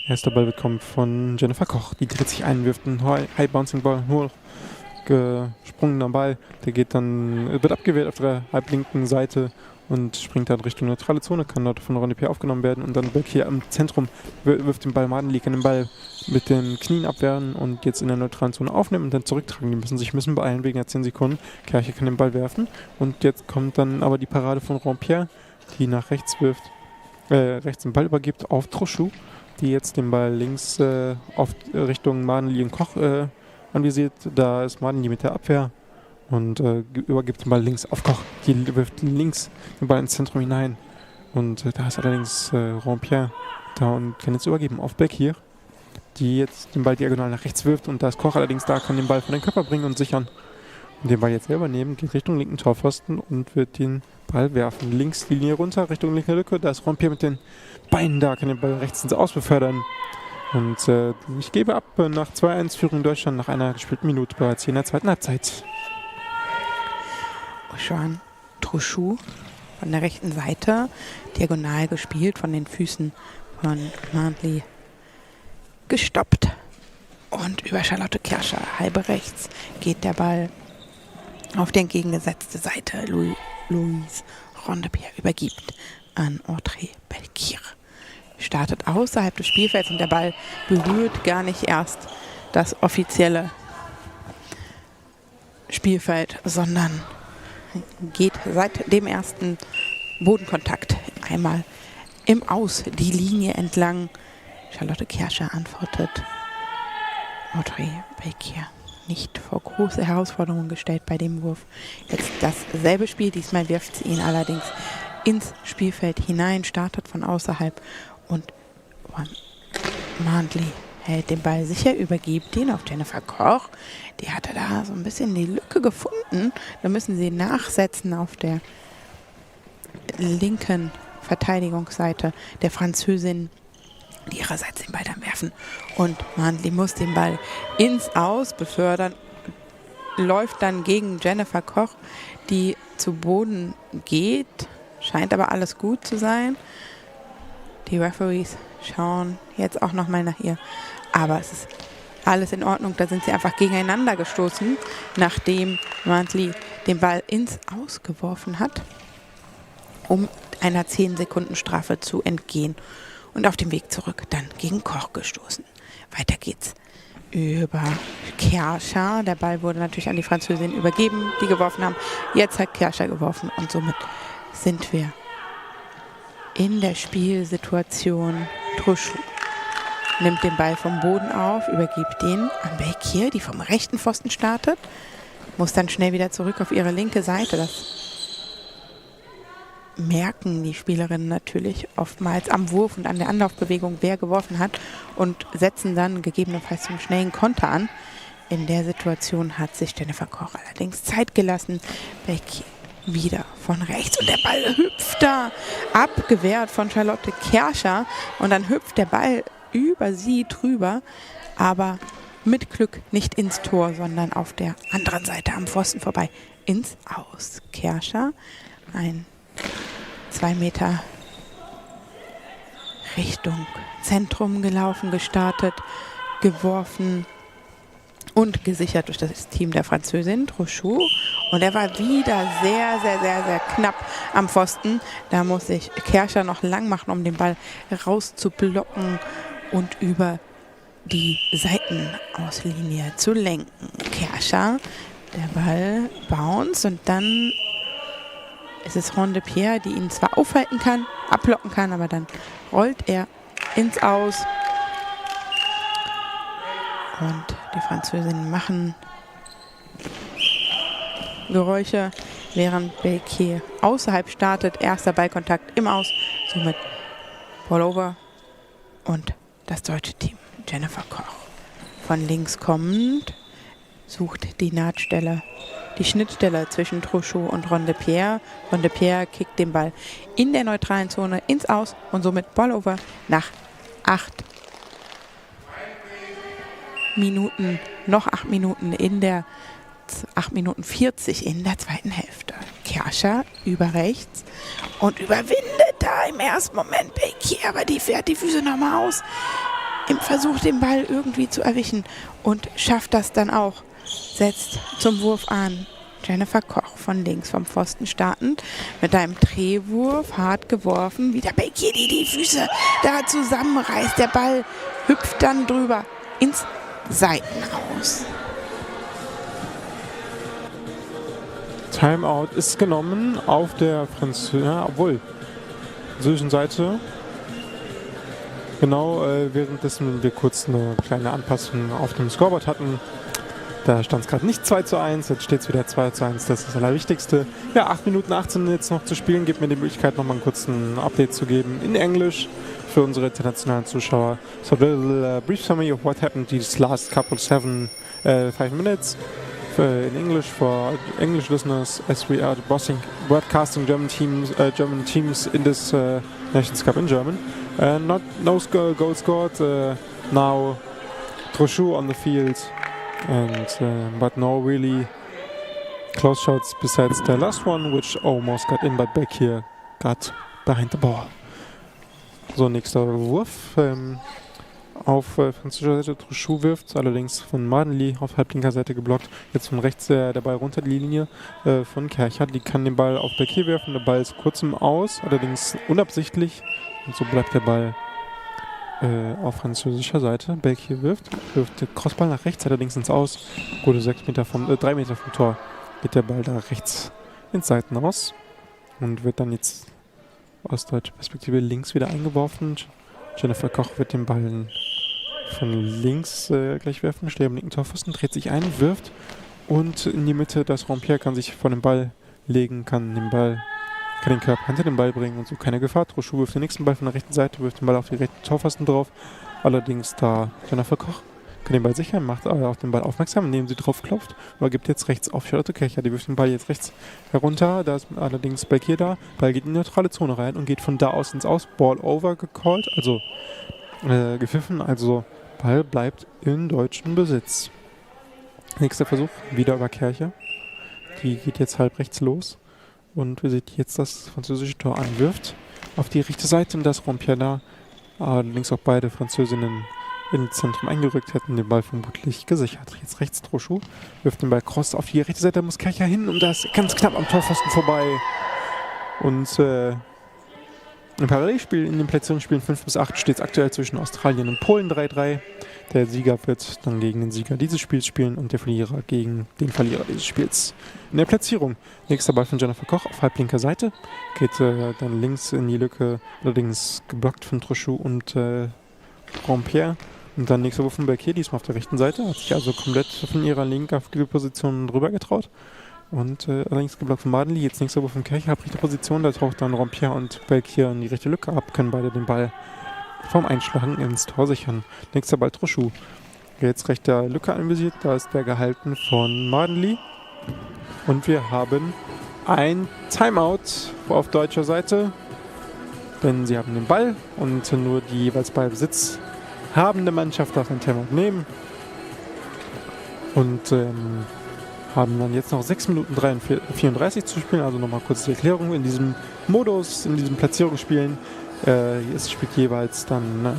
Erster Ball kommt von Jennifer Koch. Die dreht sich ein, wirft einen High-Bouncing-Ball, nur gesprungener Ball. Der wird abgewehrt auf der halblinken Seite und springt dann Richtung neutrale Zone, kann dort von Ronny Pierre aufgenommen werden. Und dann hier im Zentrum wirft den Ball Madenli, kann den Ball mit den Knien abwehren und jetzt in der neutralen Zone aufnehmen und dann zurücktragen. Die müssen sich beeilen wegen der 10 Sekunden. Kerche kann den Ball werfen und jetzt kommt dann aber die Parade von Ron Pierre, die nach rechts wirft, rechts den Ball übergibt auf Troschou, die jetzt den Ball links auf Richtung Madenli und Koch anvisiert. Da ist Madenli mit der Abwehr und übergibt den Ball links auf Koch. Die wirft links den Ball ins Zentrum hinein. Und da ist allerdings Ron Pierre da und kann jetzt übergeben auf Beck hier, die jetzt den Ball diagonal nach rechts wirft. Und da ist Koch allerdings da, kann den Ball von den Körper bringen und sichern. Und den Ball jetzt selber nehmen, geht Richtung linken Torpfosten und wird den Ball werfen. Links die Linie runter, Richtung linke Lücke. Da ist Ron Pierre mit den Beinen da, kann den Ball rechts ins Aus befördern. Und ich gebe ab nach 2-1 Führung Deutschland nach einer gespielten Minute bereits hier in der zweiten Halbzeit. Joan Troschou von der rechten Seite, diagonal gespielt, von den Füßen von Madenli gestoppt. Und über Charlotte Kercher, halbe rechts, geht der Ball auf die entgegengesetzte Seite. Louise Rondepierre übergibt an Audrey Belkir. Startet außerhalb des Spielfelds und der Ball berührt gar nicht erst das offizielle Spielfeld, sondern geht seit dem ersten Bodenkontakt einmal im Aus die Linie entlang. Charlotte Kercher antwortet. Audrey Belkir nicht vor große Herausforderungen gestellt bei dem Wurf. Jetzt dasselbe Spiel, diesmal wirft sie ihn allerdings ins Spielfeld hinein, startet von außerhalb und Madenli hält den Ball sicher, übergibt ihn auf Jennifer Koch. Die hatte da so ein bisschen die Lücke gefunden. Da müssen sie nachsetzen auf der linken Verteidigungsseite der Französin, die ihrerseits den Ball dann werfen. Und Madenli muss den Ball ins Aus befördern, läuft dann gegen Jennifer Koch, die zu Boden geht. Scheint aber alles gut zu sein. Die Referees schauen jetzt auch nochmal nach ihr. Aber es ist alles in Ordnung. Da sind sie einfach gegeneinander gestoßen, nachdem Madenli den Ball ins Aus geworfen hat, um einer 10-Sekunden-Strafe zu entgehen. Und auf dem Weg zurück dann gegen Koch gestoßen. Weiter geht's über Kercher. Der Ball wurde natürlich an die Französin übergeben, die geworfen haben. Jetzt hat Kercher geworfen und somit sind wir in der Spielsituation. Troschou nimmt den Ball vom Boden auf, übergibt den an Belkir, die vom rechten Pfosten startet. Muss dann schnell wieder zurück auf ihre linke Seite. Das merken die Spielerinnen natürlich oftmals am Wurf und an der Anlaufbewegung, wer geworfen hat, und setzen dann gegebenenfalls zum schnellen Konter an. In der Situation hat sich Jennifer Koch allerdings Zeit gelassen. Belkir wieder von rechts und der Ball hüpft da, abgewehrt von Charlotte Kercher, und dann hüpft der Ball über sie drüber, aber mit Glück nicht ins Tor, sondern auf der anderen Seite am Pfosten vorbei ins Aus. Kercher, ein 2 Meter Richtung Zentrum gelaufen, gestartet, geworfen und gesichert durch das Team der Französin Troschou. Und er war wieder sehr, sehr, sehr, sehr knapp am Pfosten. Da muss sich Kercher noch lang machen, um den Ball rauszublocken und über die Seitenauslinie zu lenken. Kercher, der Ball bounce und dann ist es Rondepierre, die ihn zwar aufhalten kann, ablocken kann, aber dann rollt er ins Aus. Und die Französinnen machen Geräusche, während Belkier außerhalb startet. Erster Ballkontakt im Aus, somit Ballover und das deutsche Team. Jennifer Koch von links kommend sucht die Nahtstelle, die Schnittstelle zwischen Trochu und Ron de Pierre. Ron de Pierre kickt den Ball in der neutralen Zone ins Aus und somit Ballover nach 8 Minuten, noch 8 Minuten in der 8 Minuten 40 in der zweiten Hälfte. Kerscher über rechts und überwindet da im ersten Moment Belkier, aber die fährt die Füße nochmal aus. Im Versuch, den Ball irgendwie zu erwischen und schafft das dann auch. Setzt zum Wurf an. Jennifer Koch von links vom Pfosten startend mit einem Drehwurf, hart geworfen. Wieder Belkier, die Füße da zusammenreißt. Der Ball hüpft dann drüber ins Seitenaus. Timeout ist genommen auf der französischen Seite. Genau, währenddessen wir kurz eine kleine Anpassung auf dem Scoreboard hatten. Da stand es gerade nicht 2:1, jetzt steht es wieder 2:1, das ist das Allerwichtigste. Ja, 8 Minuten 18 jetzt noch zu spielen, gibt mir die Möglichkeit, nochmal einen kurzen Update zu geben in Englisch für unsere internationalen Zuschauer. So, a little brief summary of what happened these last couple 5 minutes. In English for English listeners, as we are broadcasting German teams in this Nations Cup in German. No goal scored. Now Trochu on the field, and but no really close shots besides the last one, which almost got in, but back here got behind the ball. So, nächster Wurf. Auf französischer Seite Trochu wirft, allerdings von Madenli auf halblinker Seite geblockt. Jetzt von rechts der Ball runter die Linie von Kercher. Die kann den Ball auf Belkier werfen. Der Ball ist kurz im Aus, allerdings unabsichtlich. Und so bleibt der Ball auf französischer Seite. Belkier wirft den Crossball nach rechts, allerdings ins Aus. Gute 3 Meter vom Tor geht der Ball da rechts ins Seitenaus und wird dann jetzt aus deutscher Perspektive links wieder eingeworfen. Jennifer Koch wird den Ball von links gleich werfen, steht am linken Torpfosten, dreht sich ein, wirft und in die Mitte, das Rompier kann sich vor den Ball legen, kann den Körper hinter den Ball bringen und so keine Gefahr. Trochu wirft den nächsten Ball von der rechten Seite, wirft den Ball auf die rechten Torpfosten drauf. Allerdings da Jennifer Koch kann den Ball sichern, macht auf den Ball aufmerksam, indem sie drauf klopft, aber gibt jetzt rechts auf Charlotte Kercher. Die wirft den Ball jetzt rechts herunter, da ist allerdings Belkier da. Ball geht in die neutrale Zone rein und geht von da aus ins Aus. Ball over gecallt, also gepfiffen, also Ball bleibt in deutschem Besitz. Nächster Versuch, wieder über Kercher. Die geht jetzt halb rechts los und wir sehen jetzt das französische Tor anwirft. Auf die rechte Seite und das Rompier da. Allerdings auch beide Französinnen ins Zentrum eingerückt, hätten den Ball vermutlich gesichert. Jetzt rechts Trochu, wirft den Ball cross auf die rechte Seite, muss Kercher hin und da ist ganz knapp am Torpfosten vorbei. Und im Parallelspiel, in den Platzierungsspielen 5 bis 8 steht es aktuell zwischen Australien und Polen 3:3. Der Sieger wird dann gegen den Sieger dieses Spiels spielen und der Verlierer gegen den Verlierer dieses Spiels. In der Platzierung, nächster Ball von Jennifer Koch auf halblinker Seite, geht dann links in die Lücke, allerdings geblockt von Trochu und Rompier. Und dann nächster Wurf von Belkier, diesmal auf der rechten Seite, hat sich also komplett von ihrer linken auf die Position drüber getraut. Und allerdings geblockt von Madenli, jetzt nächster Wurf von Kercher, rechte Position, da taucht dann Rompier und Belkier in die rechte Lücke ab, können beide den Ball vom Einschlagen ins Tor sichern. Nächster Ball Trochu. Jetzt rechter Lücke anvisiert, da ist der gehalten von Madenli. Und wir haben ein Timeout auf deutscher Seite, denn sie haben den Ball und nur die jeweils Ballbesitz habende Mannschaft darf ein Timeout nehmen. Und haben dann jetzt noch 6 Minuten 34 zu spielen, also nochmal kurz die Erklärung. In diesem Modus, in diesem Platzierungsspielen, spielt jeweils dann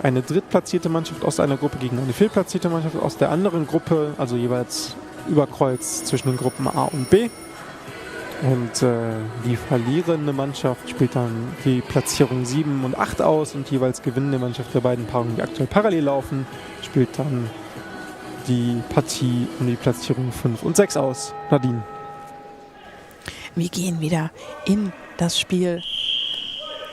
eine drittplatzierte Mannschaft aus einer Gruppe gegen eine viertplatzierte Mannschaft aus der anderen Gruppe, also jeweils über Kreuz zwischen den Gruppen A und B. Und die verlierende Mannschaft spielt dann die Platzierung 7 und 8 aus und jeweils gewinnende Mannschaft der beiden Paarungen, die aktuell parallel laufen, spielt dann die Partie um die Platzierung 5 und 6 aus. Nadine. Wir gehen wieder in das Spiel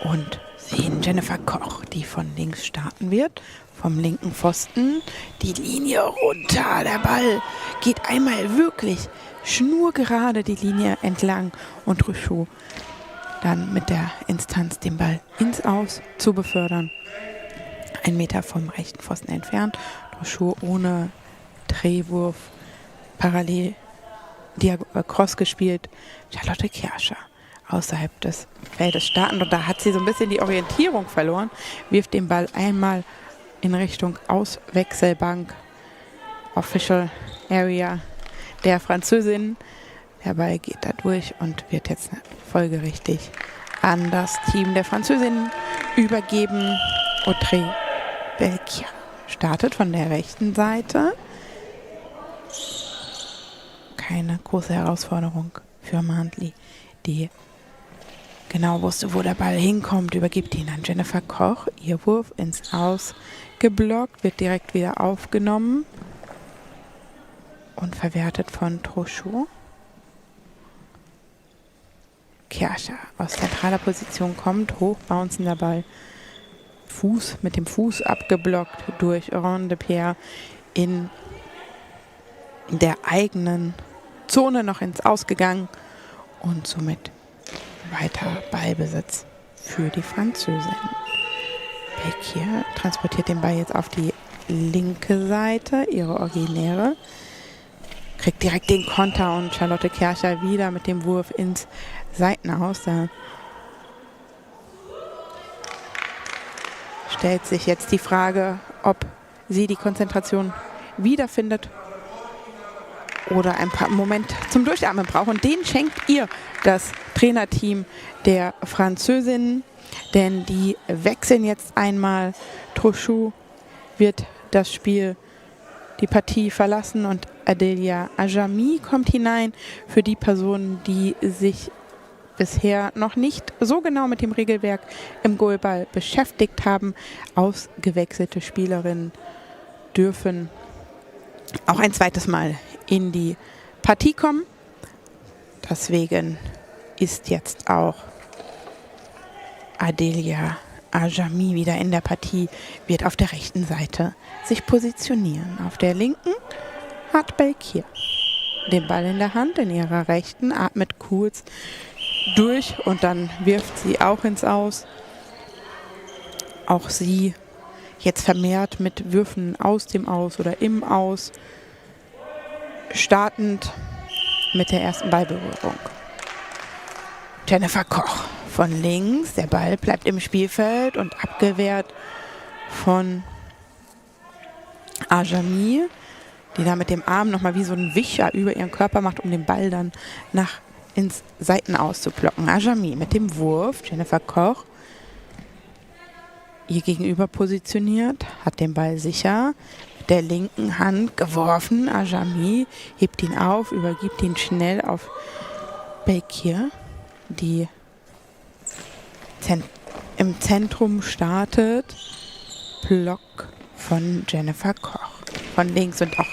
und sehen Jennifer Koch, die von links starten wird. vom linken Pfosten. Die Linie runter. Der Ball geht einmal wirklich schnurgerade die Linie entlang und Truchot dann mit der Instanz den Ball ins Aus zu befördern. 1 Meter vom rechten Pfosten entfernt. Truchot ohne Drehwurf parallel Cross gespielt. Charlotte Kerscher außerhalb des Feldes startend. Und da hat sie so ein bisschen die Orientierung verloren. Wirft den Ball einmal in Richtung Auswechselbank. Official Area der Französin. Der Ball geht da durch und wird jetzt folgerichtig an das Team der Französinnen übergeben. Audrey Belkier startet von der rechten Seite. Keine große Herausforderung für Mandli, die genau wusste, wo der Ball hinkommt, übergibt ihn an Jennifer Koch. Ihr Wurf ins Aus geblockt, wird direkt wieder aufgenommen und verwertet von Truchot. Kerscher aus zentraler Position kommt, hochbouncender Ball. Mit dem Fuß abgeblockt durch Ron de Pierre in der eigenen Zone noch ins Ausgegangen und somit weiter Ballbesitz für die Französin. Belkier transportiert den Ball jetzt auf die linke Seite, ihre originäre. Kriegt direkt den Konter und Charlotte Kerscher wieder mit dem Wurf ins Seitenhaus. Da stellt sich jetzt die Frage, ob sie die Konzentration wiederfindet oder ein paar Moment zum Durchatmen braucht. Und den schenkt ihr das Trainerteam der Französinnen, denn die wechseln jetzt einmal. Truchot wird das Spiel, die Partie verlassen und Adelia Ajami kommt hinein. Für die Personen, die sich bisher noch nicht so genau mit dem Regelwerk im Goalball beschäftigt haben, ausgewechselte Spielerinnen dürfen auch ein zweites Mal in die Partie kommen. Deswegen ist jetzt auch Adelia Ajami wieder in der Partie, wird auf der rechten Seite sich positionieren. Auf der linken hat Belkier den Ball in der Hand, in ihrer rechten, atmet kurz durch und dann wirft sie auch ins Aus. Auch sie jetzt vermehrt mit Würfen aus dem Aus oder im Aus, startend mit der ersten Ballberührung. Jennifer Koch von links, der Ball bleibt im Spielfeld und abgewehrt von Ajami, die da mit dem Arm nochmal wie so ein Wischer über ihren Körper macht, um den Ball dann ins Seitenaus zu blocken. Ajami mit dem Wurf, Jennifer Koch ihr gegenüber positioniert, hat den Ball sicher mit der linken Hand geworfen. Ajami hebt ihn auf, übergibt ihn schnell auf Belkier, die im Zentrum startet. Block von Jennifer Koch von links und auch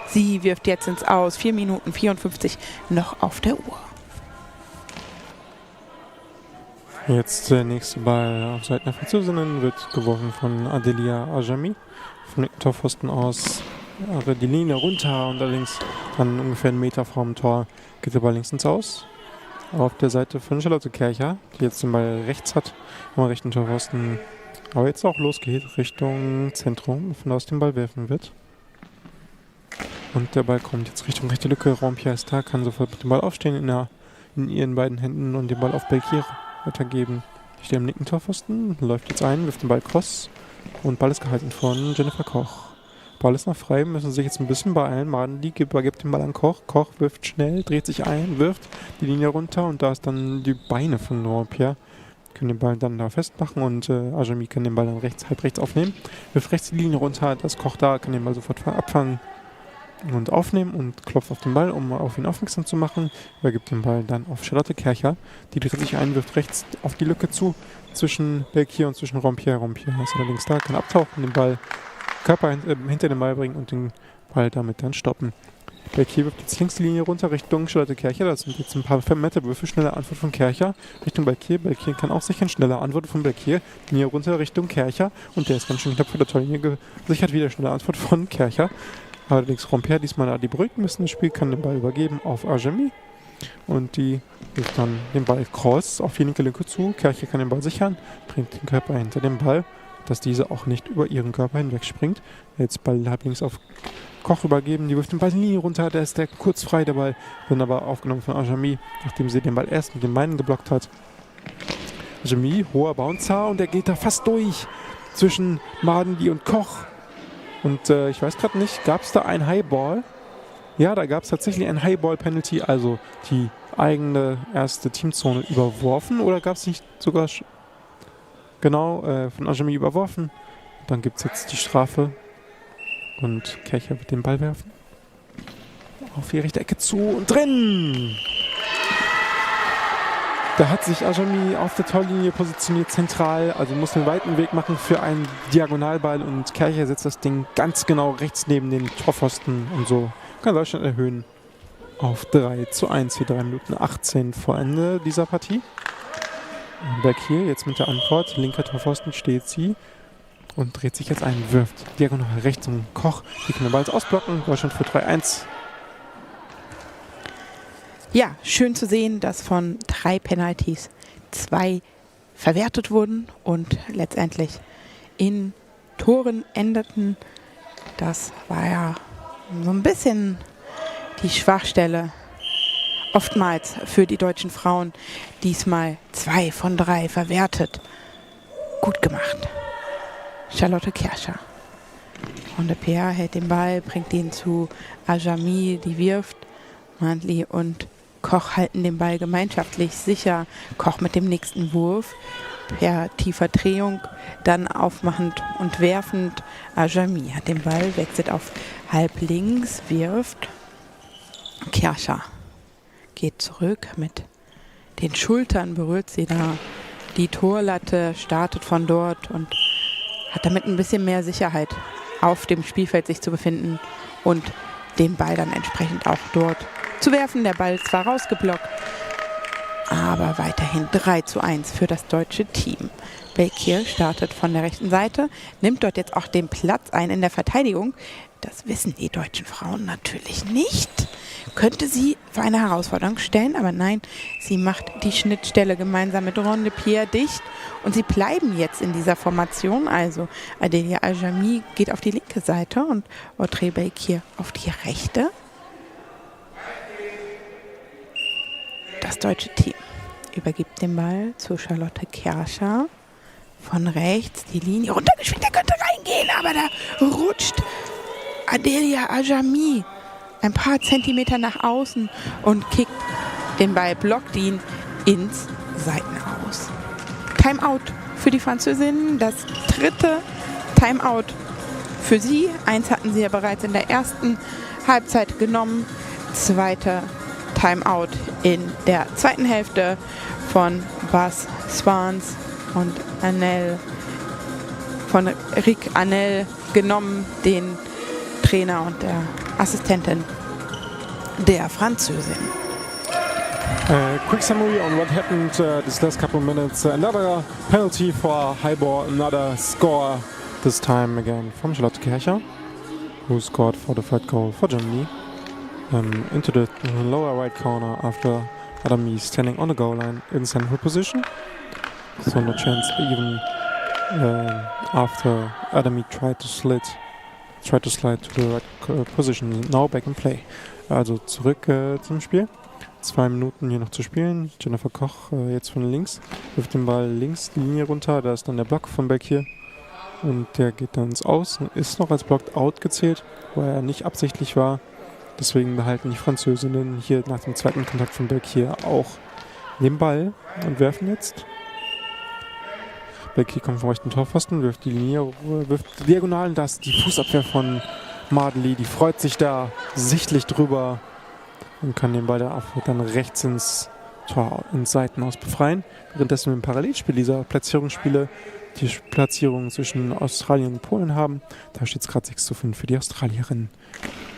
sie wirft jetzt ins Aus. 4 Minuten 54 noch auf der Uhr. Jetzt der nächste Ball auf Seiten der Französinnen wird geworfen von Adelia Ajami. Vom linken Torpfosten aus die Linie runter und allerdings dann ungefähr 1 Meter vom Tor geht der Ball links ins Aus. Auf der Seite von Charlotte Kercher, die jetzt den Ball rechts hat, am rechten Torpfosten, aber jetzt auch losgeht Richtung Zentrum, von da aus den Ball werfen wird. Und der Ball kommt jetzt Richtung rechte Lücke. Rompier ist da, kann sofort mit dem Ball aufstehen in ihren beiden Händen und den Ball auf Belkier weitergeben. Die steht am linken Torpfosten, läuft jetzt ein, wirft den Ball cross und Ball ist gehalten von Jennifer Koch. Ball ist noch frei, müssen sich jetzt ein bisschen beeilen. Mandli übergibt den Ball an Koch. Koch wirft schnell, dreht sich ein, wirft die Linie runter und da ist dann die Beine von Rompier. Können den Ball dann da festmachen und Ajami kann den Ball dann halb rechts aufnehmen. Wirft rechts die Linie runter, das Koch da, kann den Ball sofort abfangen und aufnehmen und klopft auf den Ball, um auf ihn aufmerksam zu machen. Übergibt den Ball dann auf Charlotte Kercher. Die dreht sich ein, wirft rechts auf die Lücke zu zwischen Belkier und zwischen Rompier. Rompier ist allerdings da, kann abtauchen, den Ball Körper hinter den Ball bringen und den Ball damit dann stoppen. Belkier wirft jetzt links die Linie runter Richtung Charlotte Kercher. Das sind jetzt ein paar Meterwürfe. Schnelle Antwort von Kercher Richtung Belkier. Belkier kann auch sichern. Schnelle Antwort von Belkier. Linie runter Richtung Kercher. Und der ist ganz schön knapp vor der Torlinie gesichert. Wieder schnelle Antwort von Kercher. Allerdings Romper diesmal da die beruhigen müssen. Das Spiel kann den Ball übergeben auf Ajami. Und die wirft dann den Ball cross auf die linke Lücke zu. Kercher kann den Ball sichern. Bringt den Körper hinter den Ball, dass diese auch nicht über ihren Körper hinweg springt. Jetzt Ball halblinks auf Koch übergeben, die wirft den Ball in die Linie runter, da ist der kurz frei, der Ball wird aber aufgenommen von Ajami, nachdem sie den Ball erst mit den Beinen geblockt hat. Ajami, hoher Bouncer und der geht da fast durch zwischen Madenli und Koch. Und ich weiß gerade nicht, gab es da ein Highball? Ja, da gab es tatsächlich ein Highball-Penalty, also die eigene erste Teamzone überworfen, oder gab es nicht sogar von Ajami überworfen? Dann gibt es jetzt die Strafe. Und Kercher wird den Ball werfen. Auf die rechte Ecke zu und drin! Da hat sich Ajami auf der Torlinie positioniert, zentral. Also muss einen weiten Weg machen für einen Diagonalball. Und Kercher setzt das Ding ganz genau rechts neben den Torpfosten. Und so kann Deutschland erhöhen auf 3:1 für 3 Minuten 18 vor Ende dieser Partie. Berg hier jetzt mit der Antwort. Linker Torpfosten steht sie. Und dreht sich jetzt ein, wirft diagonal rechts zum Koch. Die kann den Ball ausblocken. Deutschland für 3:1. Ja, schön zu sehen, dass von 3 Penalties 2 verwertet wurden und letztendlich in Toren endeten. Das war ja so ein bisschen die Schwachstelle oftmals für die deutschen Frauen. Diesmal 2 von 3 verwertet. Gut gemacht. Charlotte Kercher. Und der Peer hält den Ball, bringt ihn zu Ajami, die wirft. Mandli und Koch halten den Ball gemeinschaftlich sicher. Koch mit dem nächsten Wurf. Per tiefer Drehung, dann aufmachend und werfend. Ajami hat den Ball, wechselt auf halb links, wirft. Kercher geht zurück mit den Schultern, berührt sie da die Torlatte, startet von dort und hat damit ein bisschen mehr Sicherheit auf dem Spielfeld sich zu befinden und den Ball dann entsprechend auch dort zu werfen. Der Ball ist zwar rausgeblockt, aber weiterhin 3:1 für das deutsche Team. Belkier startet von der rechten Seite, nimmt dort jetzt auch den Platz ein in der Verteidigung. Das wissen die deutschen Frauen natürlich nicht. Könnte sie für eine Herausforderung stellen, aber nein, sie macht die Schnittstelle gemeinsam mit Ron de Pierre dicht und sie bleiben jetzt in dieser Formation. Also Adelia Ajami geht auf die linke Seite und Audrey Belkier auf die rechte. Das deutsche Team übergibt den Ball zu Charlotte Kercher. Von rechts die Linie runtergeschickt, der könnte reingehen, aber da rutscht Adelia Ajami ein paar Zentimeter nach außen und kickt den Ball, blockt ihn ins Seitenaus. Timeout für die Französinnen, das 3. Timeout für sie. 1 hatten sie ja bereits in der ersten Halbzeit genommen. 2. Timeout in der zweiten Hälfte von Bas Swans und von Rick Anel genommen, den Trainer und der Assistentin der Französin. Quick summary on what happened this last couple of minutes. Another penalty for high ball, another score, this time again from Charlotte Kercher, who scored for the third goal for Germany. Into the lower right corner after Adami standing on the goal line in central position. So no chance even after Adami tried to slide to the right position. Now back in play. Also zurück zum Spiel. 2 Minuten hier noch zu spielen. Jennifer Koch jetzt von links. Wirft den Ball links die Linie runter. Da ist dann der Block von Beck hier. Und der geht dann ins Aus. Ist noch als Blocked Out gezählt, wo er nicht absichtlich war. Deswegen behalten die Französinnen hier nach dem zweiten Kontakt von Beck hier auch den Ball und werfen jetzt. Beck hier kommt vom rechten Torpfosten, wirft die Linie, wirft diagonal. Das ist die Fußabwehr von Madenli. Die freut sich da sichtlich drüber und kann den Ball dann rechts ins Seitenaus befreien. Währenddessen wir im Parallelspiel dieser Platzierungsspiele die Platzierung zwischen Australien und Polen haben. Da steht es gerade 6:5 für die Australierinnen.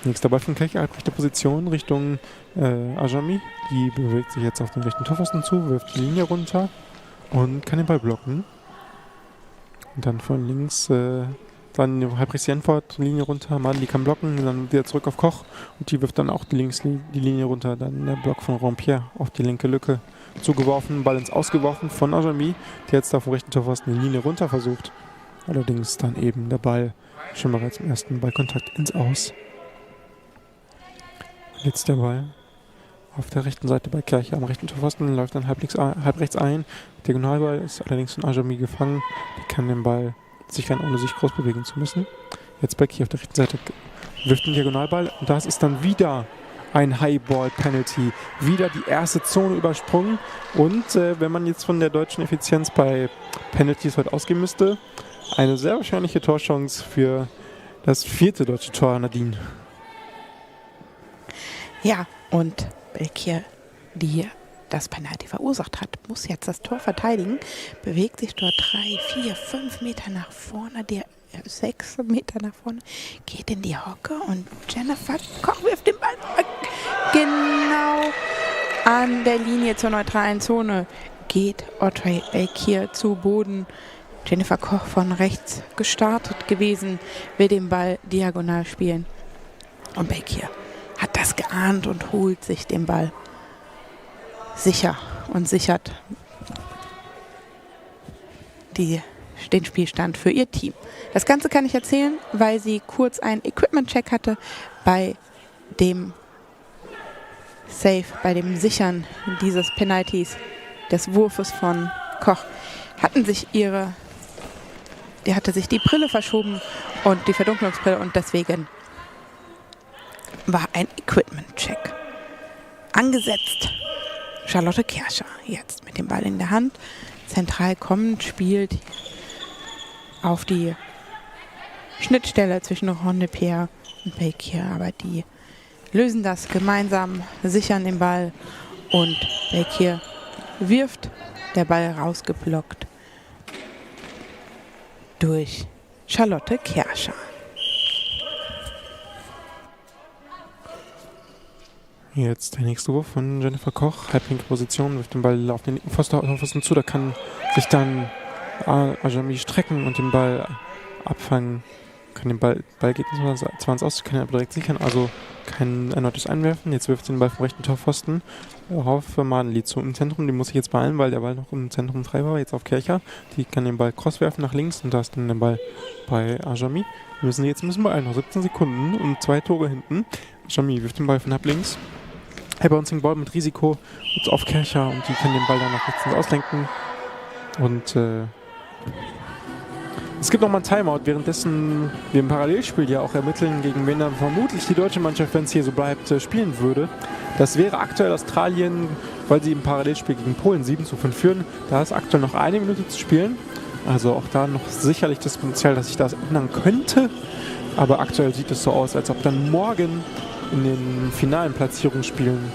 Nächster Ball von Kircher, halbrechte Position Richtung Ajami. Die bewegt sich jetzt auf den rechten Torpfosten zu, wirft die Linie runter und kann den Ball blocken. Und dann von links dann halbrechts die Antwortlinie runter. Madli kann blocken, dann wieder zurück auf Koch und die wirft dann auch die Linie runter. Dann der Block von Rompierre auf die linke Lücke zugeworfen, Ball ins Ausgeworfen von Ajami, der jetzt da vom rechten Torpfosten die Linie runter versucht. Allerdings dann eben der Ball schon bereits im ersten Ballkontakt ins Aus. Jetzt der Ball auf der rechten Seite bei Kircher am rechten Torpfosten, läuft dann halbrechts ein. Diagonalball ist allerdings von Ajami gefangen. Die kann den Ball sichern, ohne sich groß bewegen zu müssen. Jetzt Beck hier auf der rechten Seite wirft den Diagonalball und das ist dann wieder ein Highball-Penalty. Wieder die erste Zone übersprungen und wenn man jetzt von der deutschen Effizienz bei Penalties heute ausgehen müsste, eine sehr wahrscheinliche Torchance für das 4. deutsche Tor, Nadine. Ja, und Belgier, die das Penalty verursacht hat, muss jetzt das Tor verteidigen, bewegt sich dort 3, 4, 5 Meter nach vorne, 6 Meter nach vorne, geht in die Hocke und Jennifer Koch wirft den Ball genau an der Linie zur neutralen Zone. Geht Audrey Belgier zu Boden. Jennifer Koch von rechts gestartet gewesen, will den Ball diagonal spielen. Und Belgier hat das geahnt und holt sich den Ball sicher und sichert den Spielstand für ihr Team. Das Ganze kann ich erzählen, weil sie kurz einen Equipment-Check hatte bei dem Save, bei dem Sichern dieses Penalties, des Wurfes von Koch, hatte sich die Brille verschoben und die Verdunklungsbrille und deswegen war ein Equipment-Check angesetzt. Charlotte Kerscher jetzt mit dem Ball in der Hand, zentral kommend, spielt auf die Schnittstelle zwischen Rompierre und Belgier, aber die lösen das gemeinsam, sichern den Ball und Belgier wirft, der Ball rausgeblockt durch Charlotte Kerscher. Jetzt der nächste Wurf von Jennifer Koch. Halblinke Position, wirft den Ball auf den linken Pfosten zu. Da kann sich dann Ajami strecken und den Ball abfangen. Kann den Ball geht zwar ins Aus, kann er aber direkt sichern, also kein erneutes Einwerfen. Jetzt wirft den Ball vom rechten Torpfosten auf Madli im Zentrum. Die muss ich jetzt beeilen, weil der Ball noch im Zentrum frei war. Jetzt auf Kercher. Die kann den Ball cross werfen nach links und da ist dann der Ball bei Ajami. Jetzt müssen wir beeilen, noch 17 Sekunden und 2 Tore hinten. Ajami wirft den Ball von halb links. Bouncing Ball mit Risiko auf Kercher und die kann den Ball dann nach rechts ins Auslenken. Und es gibt nochmal ein Timeout, währenddessen wir im Parallelspiel ja auch ermitteln, gegen wen dann vermutlich die deutsche Mannschaft, wenn es hier so bleibt, spielen würde. Das wäre aktuell Australien, weil sie im Parallelspiel gegen Polen 7:5 führen. Da ist aktuell noch 1 Minute zu spielen. Also auch da noch sicherlich das Potenzial, dass sich das ändern könnte. Aber aktuell sieht es so aus, als ob dann morgen in den finalen Platzierungsspielen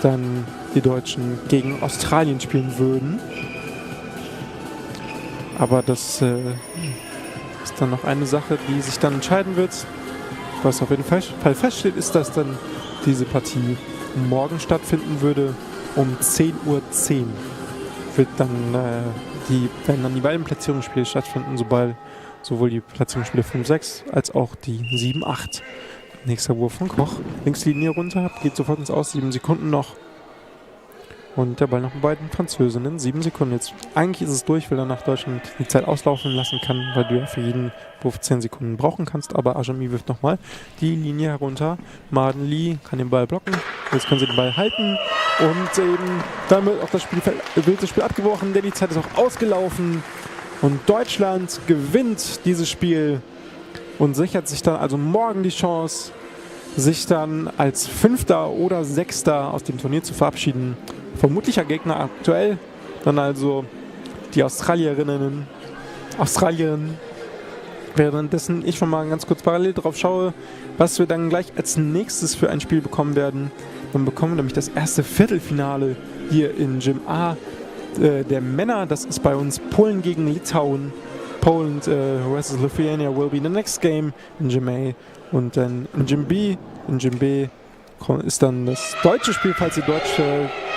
dann die Deutschen gegen Australien spielen würden. Aber das ist dann noch eine Sache, die sich dann entscheiden wird. Was auf jeden Fall feststeht, ist, dass dann diese Partie morgen stattfinden würde. Um 10:10 Uhr werden dann die beiden Platzierungsspiele stattfinden, sowohl die Platzierungsspiele 5-6 als auch die 7-8. Nächster Wurf von Koch. Linkslinie runter, geht sofort ins Aus, 7 Sekunden noch. Und der Ball noch bei beiden Französinnen. 7 Sekunden jetzt. Eigentlich ist es durch, weil er nach Deutschland die Zeit auslaufen lassen kann, weil du ja für jeden Wurf 10 Sekunden brauchen kannst. Aber Ajami wirft nochmal die Linie herunter. Madli kann den Ball blocken. Jetzt können sie den Ball halten. Und eben dann wird auch das Spiel abgebrochen, denn die Zeit ist auch ausgelaufen. Und Deutschland gewinnt dieses Spiel und sichert sich dann also morgen die Chance, sich dann als 5. oder 6. aus dem Turnier zu verabschieden. Vermutlicher Gegner aktuell dann also die Australierinnen. Währenddessen ich schon mal ganz kurz parallel drauf schaue, was wir dann gleich als nächstes für ein Spiel bekommen werden. Dann bekommen wir nämlich das erste Viertelfinale hier in Gym A der Männer. Das ist bei uns Polen gegen Litauen. Poland versus Lithuania will be the next game in Gym A. Und dann in Gym B, ist dann das deutsche Spiel, falls ihr Deutsch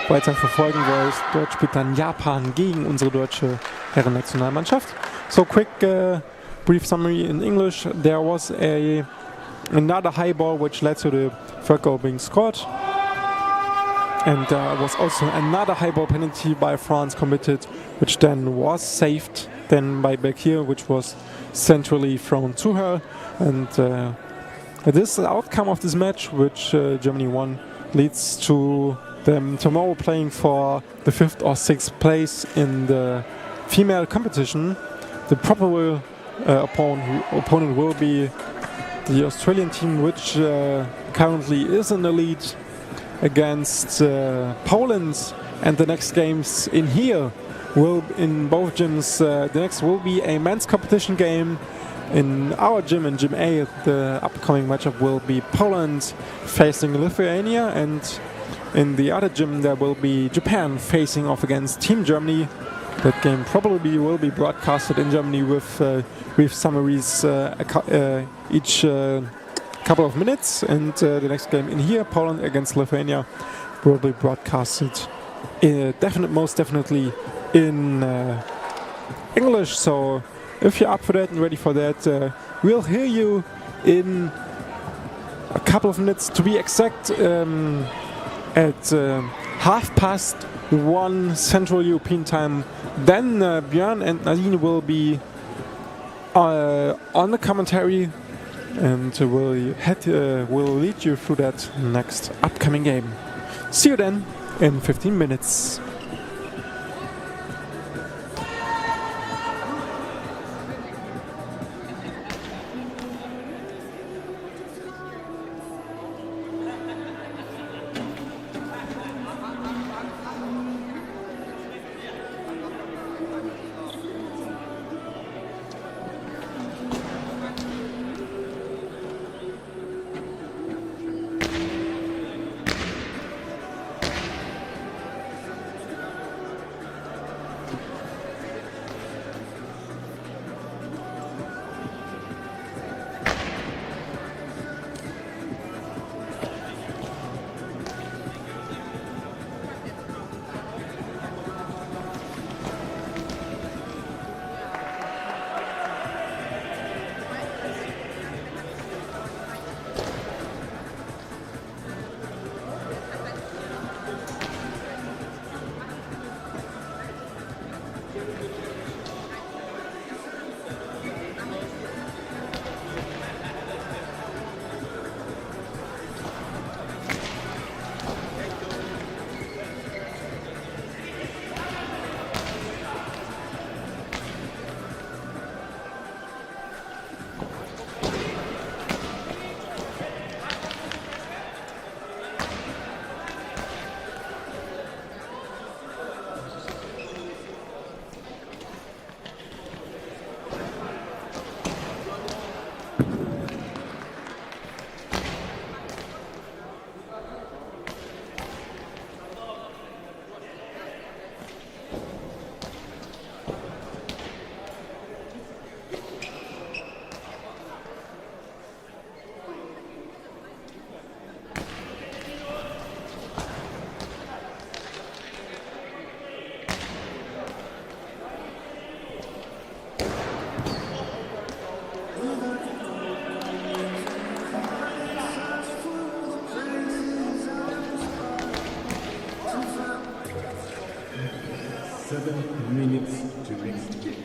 weiter verfolgen wollt. Dort spielt dann Japan gegen unsere deutsche Herrennationalmannschaft. So quick brief summary in English. There was another high ball which led to the third goal being scored. And there was also another high ball penalty by France committed, which then was saved then by Bekir, which was centrally thrown to her. And this outcome of this match, which Germany won, leads to them tomorrow playing for the 5th or 6th place in the female competition. The probable opponent will be the Australian team, which currently is in the lead against Poland. And the next games in here will, in both gyms, the next will be a men's competition game. In our gym, in Gym A, the upcoming matchup will be Poland facing Lithuania, and in the other gym there will be Japan facing off against Team Germany. That game probably will be broadcasted in Germany with summaries each couple of minutes, and the next game in here, Poland against Lithuania, will be broadcasted most definitely in English. So if you're up for that and ready for that, we'll hear you in a couple of minutes, to be exact, at 1:30 Central European Time. Then Björn and Nadine will be on the commentary and will lead you through that next upcoming game. See you then in 15 minutes. Minutes to next game.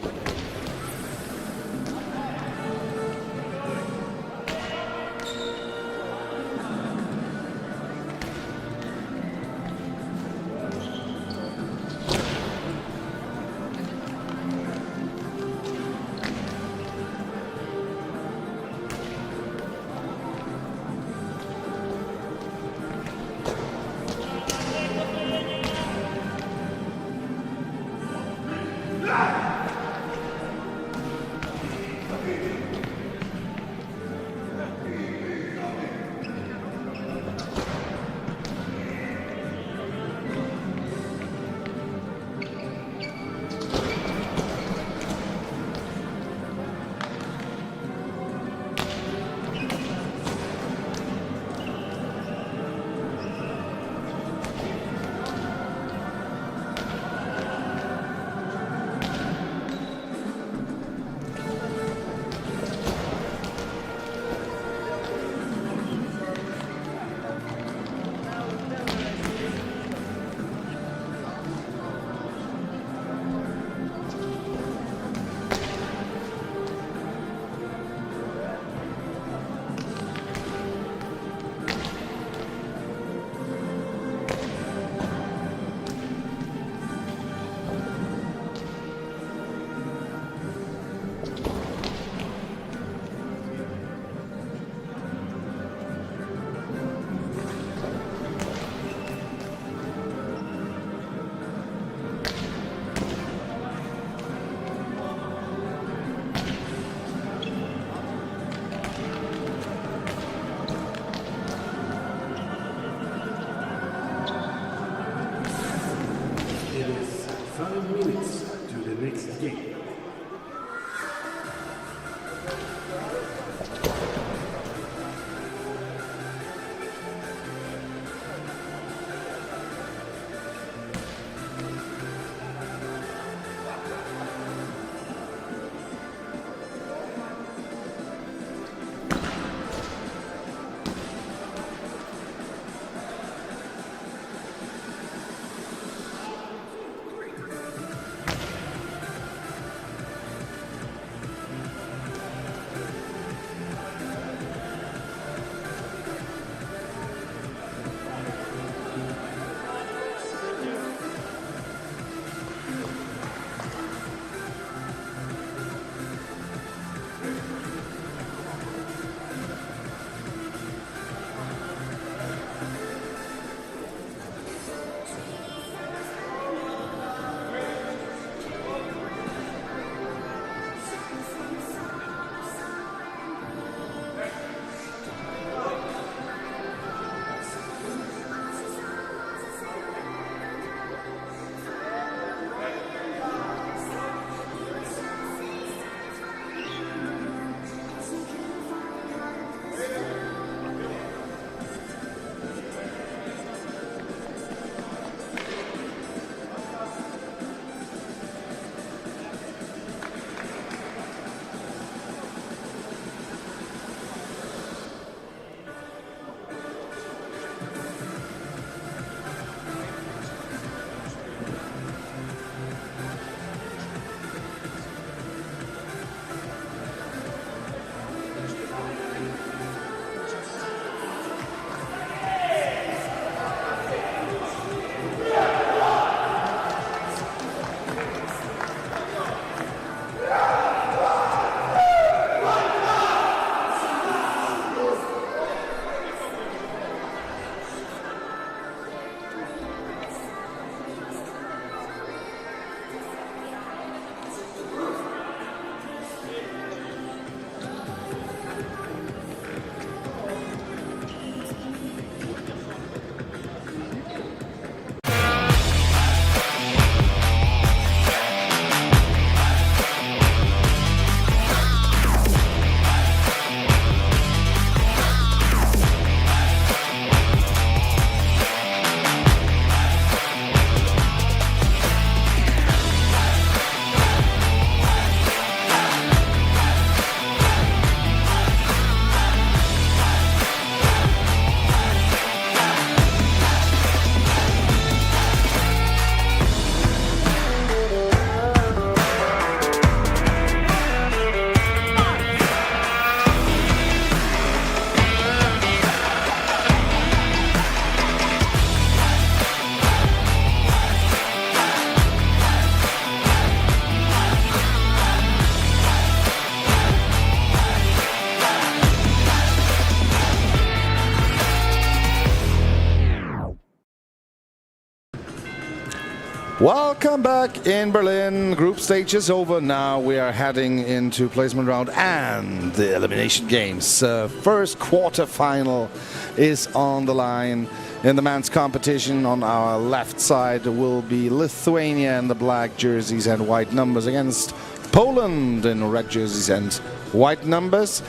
Welcome back in Berlin. Group stage is over. Now we are heading into placement round and the elimination games. First quarter final is on the line. In the men's competition on our left side will be Lithuania in the black jerseys and white numbers against Poland in red jerseys and white numbers.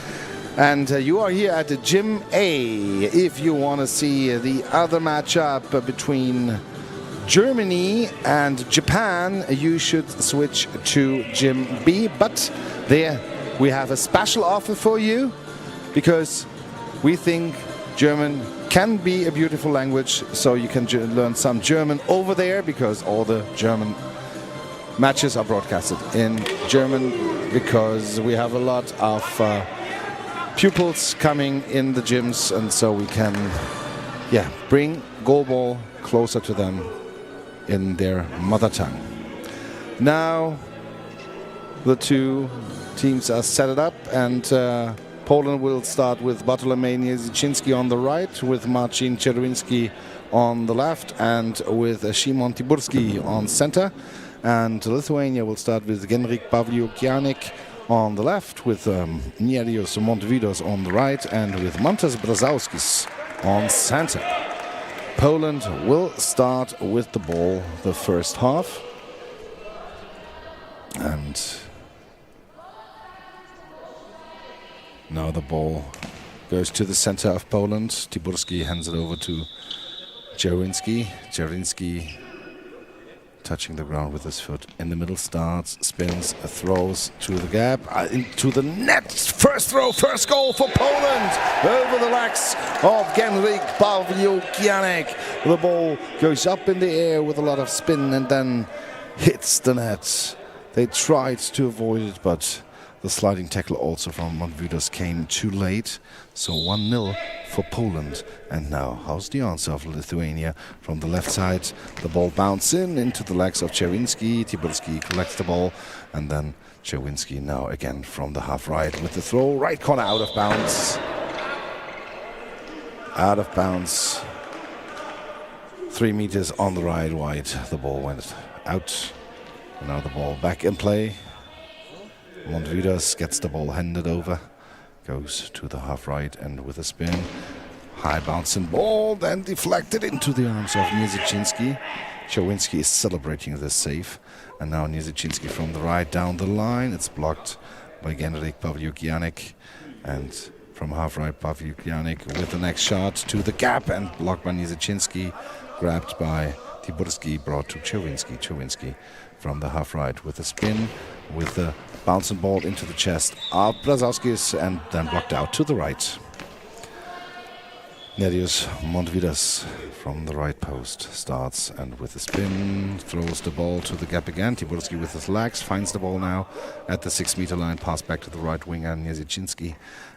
And you are here at the Gym A. If you want to see the other matchup between Germany and Japan, you should switch to Gym B. But there we have a special offer for you, because we think German can be a beautiful language, so you can learn some German over there, because all the German matches are broadcasted in German, because we have a lot of pupils coming in the gyms, and so we can bring goalball closer to them in their mother tongue. Now the two teams are set it up, and Poland will start with Bartłomiej Nieziczyński on the right, with Marcin Czerwiński on the left, and with Szymon Tyburski on center. And Lithuania will start with Genrik Pawliukianik on the left, with Nerijus Montvydas on the right, and with Mantas Brazauskis on center. Poland will start with the ball the first half. And now the ball goes to the center of Poland. Tyburski hands it over to Czerwiński. Czerwiński touching the ground with his foot. In the middle, starts, spins, throws to the gap, into the net. First throw, first goal for Poland. Over the legs of Genrik Pawliukianik. The ball goes up in the air with a lot of spin and then hits the net. They tried to avoid it, but the sliding tackle also from Montvydas came too late. So 1-0 for Poland. And now, how's the answer of Lithuania? From the left side, the ball bounces into the legs of Czerwiński. Tyburski collects the ball, and then Czerwiński now again from the half right with the throw. Right corner, out of bounds. Out of bounds. 3 meters on the right wide. The ball went out. Now the ball back in play. Montvydas gets the ball handed over, goes to the half right, and with a spin, high bouncing ball, then deflected into the arms of Nieziczyński. Czerwiński is celebrating this save, and now Nieziczyński from the right down the line. It's blocked by Genrik Pawliukianik, and from half right, Pawliukianik with the next shot to the gap, and blocked by Nieziczyński, grabbed by Tyburski, brought to Czerwiński. Czerwiński from the half right with a spin, with the bouncing ball into the chest of Brazauskis, and then blocked out to the right. Nerijus Montvydas from the right post starts, and with a spin throws the ball to the gap again. Tyburski with his legs finds the ball now at the 6 meter line, pass back to the right winger Nieziczyński,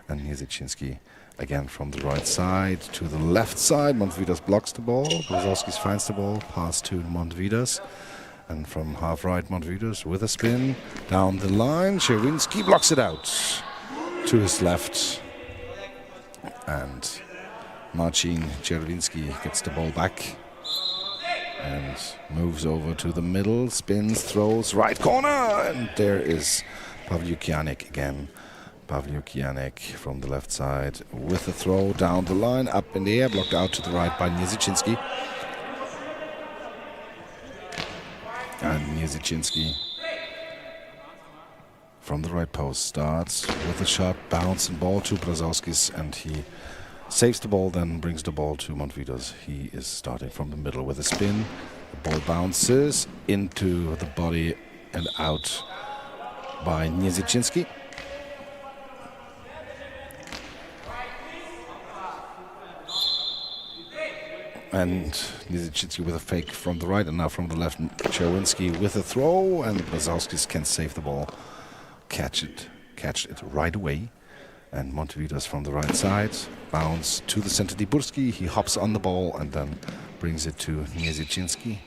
and Nieziczyński again from the right side to the left side. Montvydas blocks the ball. Brazauskis finds the ball, pass to Montvydas. And from half right, Montvydas with a spin down the line. Czerwiński blocks it out to his left. And Marcin Czerwiński gets the ball back and moves over to the middle, spins, throws, right corner. And there is Pawliukianik again. Pawliukianik from the left side with a throw down the line, up in the air, blocked out to the right by Nieziczyński. And Nieziczyński from the right post starts with a shot, bouncing ball to Brazauskis, and he saves the ball, then brings the ball to Montvydas. He is starting from the middle with a spin. The ball bounces into the body and out by Nieziczyński. And Nieziczyński with a fake from the right, and now from the left, Czerwiński with a throw, and Brazauskis can save the ball, catch it right away. And Montvydas from the right side, bounce to the center, Tyburski. He hops on the ball and then brings it to Nieziczyński.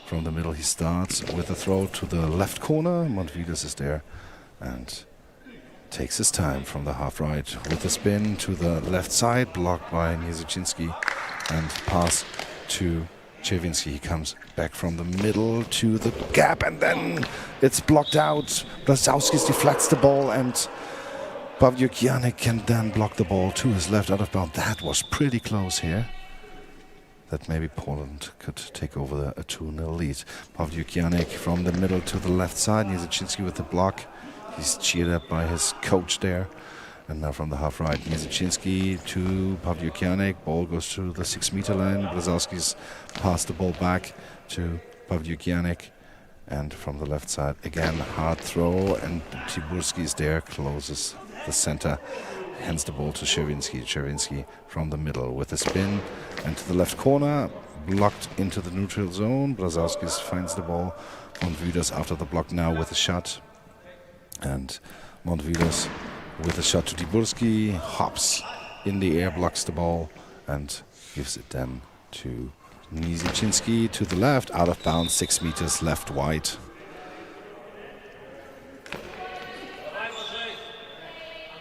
From the middle, he starts with a throw to the left corner. Montvydas is there and takes his time from the half right with a spin to the left side, blocked by Nieziczyński, and pass to Czerwinski, he comes back from the middle to the gap, and then it's blocked out. Brazowskis deflects the ball, and Pawliukianek can then block the ball to his left out of bounds. That was pretty close here. That maybe Poland could take over a 2-0 lead. Pawliukianek from the middle to the left side. Niezyczynski with the block. He's cheered up by his coach there. And now from the half right, Niezyczynski to Pawliukianek. Ball goes to the 6-meter line. Brazowski's pass the ball back to Pawliukianek. And from the left side, again, hard throw. And Tiburski is there, closes the center. Hands the ball to Czerwinski. Czerwinski from the middle with a spin. And to the left corner, blocked into the neutral zone. Brazowskis finds the ball. Montwidas after the block now with a shot. And Montwidas with a shot to Tiburski, hops in the air, blocks the ball, and gives it then to Niezyczynski to the left, out of bounds, 6 meters left wide.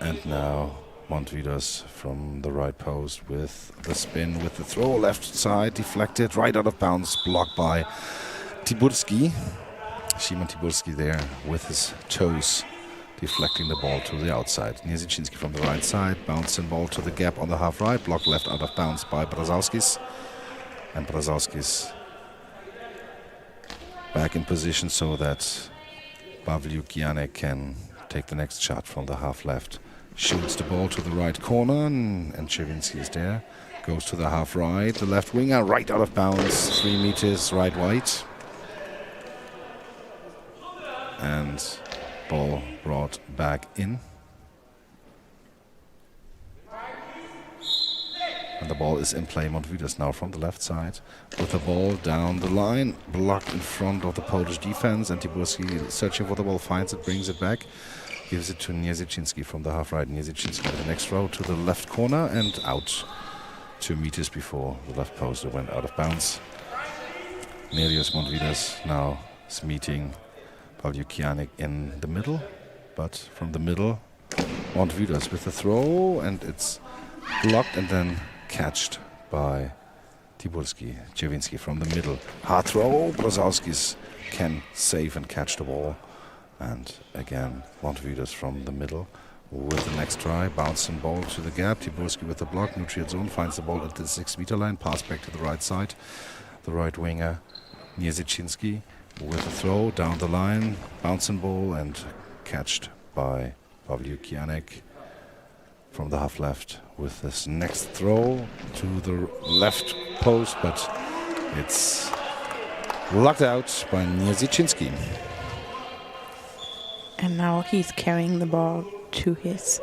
And now Montwidas from the right post with the spin, with the throw, left side, deflected, right out of bounds, blocked by Tiburski. Szymon Tiburski there with his toes, deflecting the ball to the outside. Niezyczynski from the right side, bouncing ball to the gap on the half right, block left out of bounds by Brazowskis. And Brazowskis back in position so that Pawliukianek can take the next shot from the half left. Shoots the ball to the right corner, and Czerwinski is there. Goes to the half right, the left winger, right out of bounds, 3 meters right wide. And ball brought back in. And the ball is in play. Montwidas now from the left side with the ball down the line, blocked in front of the Polish defense. And Tiburski searching for the ball, finds it, brings it back, gives it to Niezyczynski from the half right. Niezyczynski with the next throw to the left corner and out 2 meters before the left post. It went out of bounds. Nerius Montwidas now is meeting Pawliukianek in the middle, but from the middle, Montwidas with the throw, and it's blocked and then catched by Tiburski. Czerwinski from the middle, hard throw. Brazowskis can save and catch the ball, and again Montwidas from the middle with the next try, bouncing ball to the gap. Tiburski with the block, neutral zone, finds the ball at the 6-meter line, pass back to the right side. The right winger Niezyczynski with a throw down the line, bouncing ball and catched by Pawliukianek from the half left with this next throw to the left post, but it's blocked out by Niezyczynski. And now he's carrying the ball to his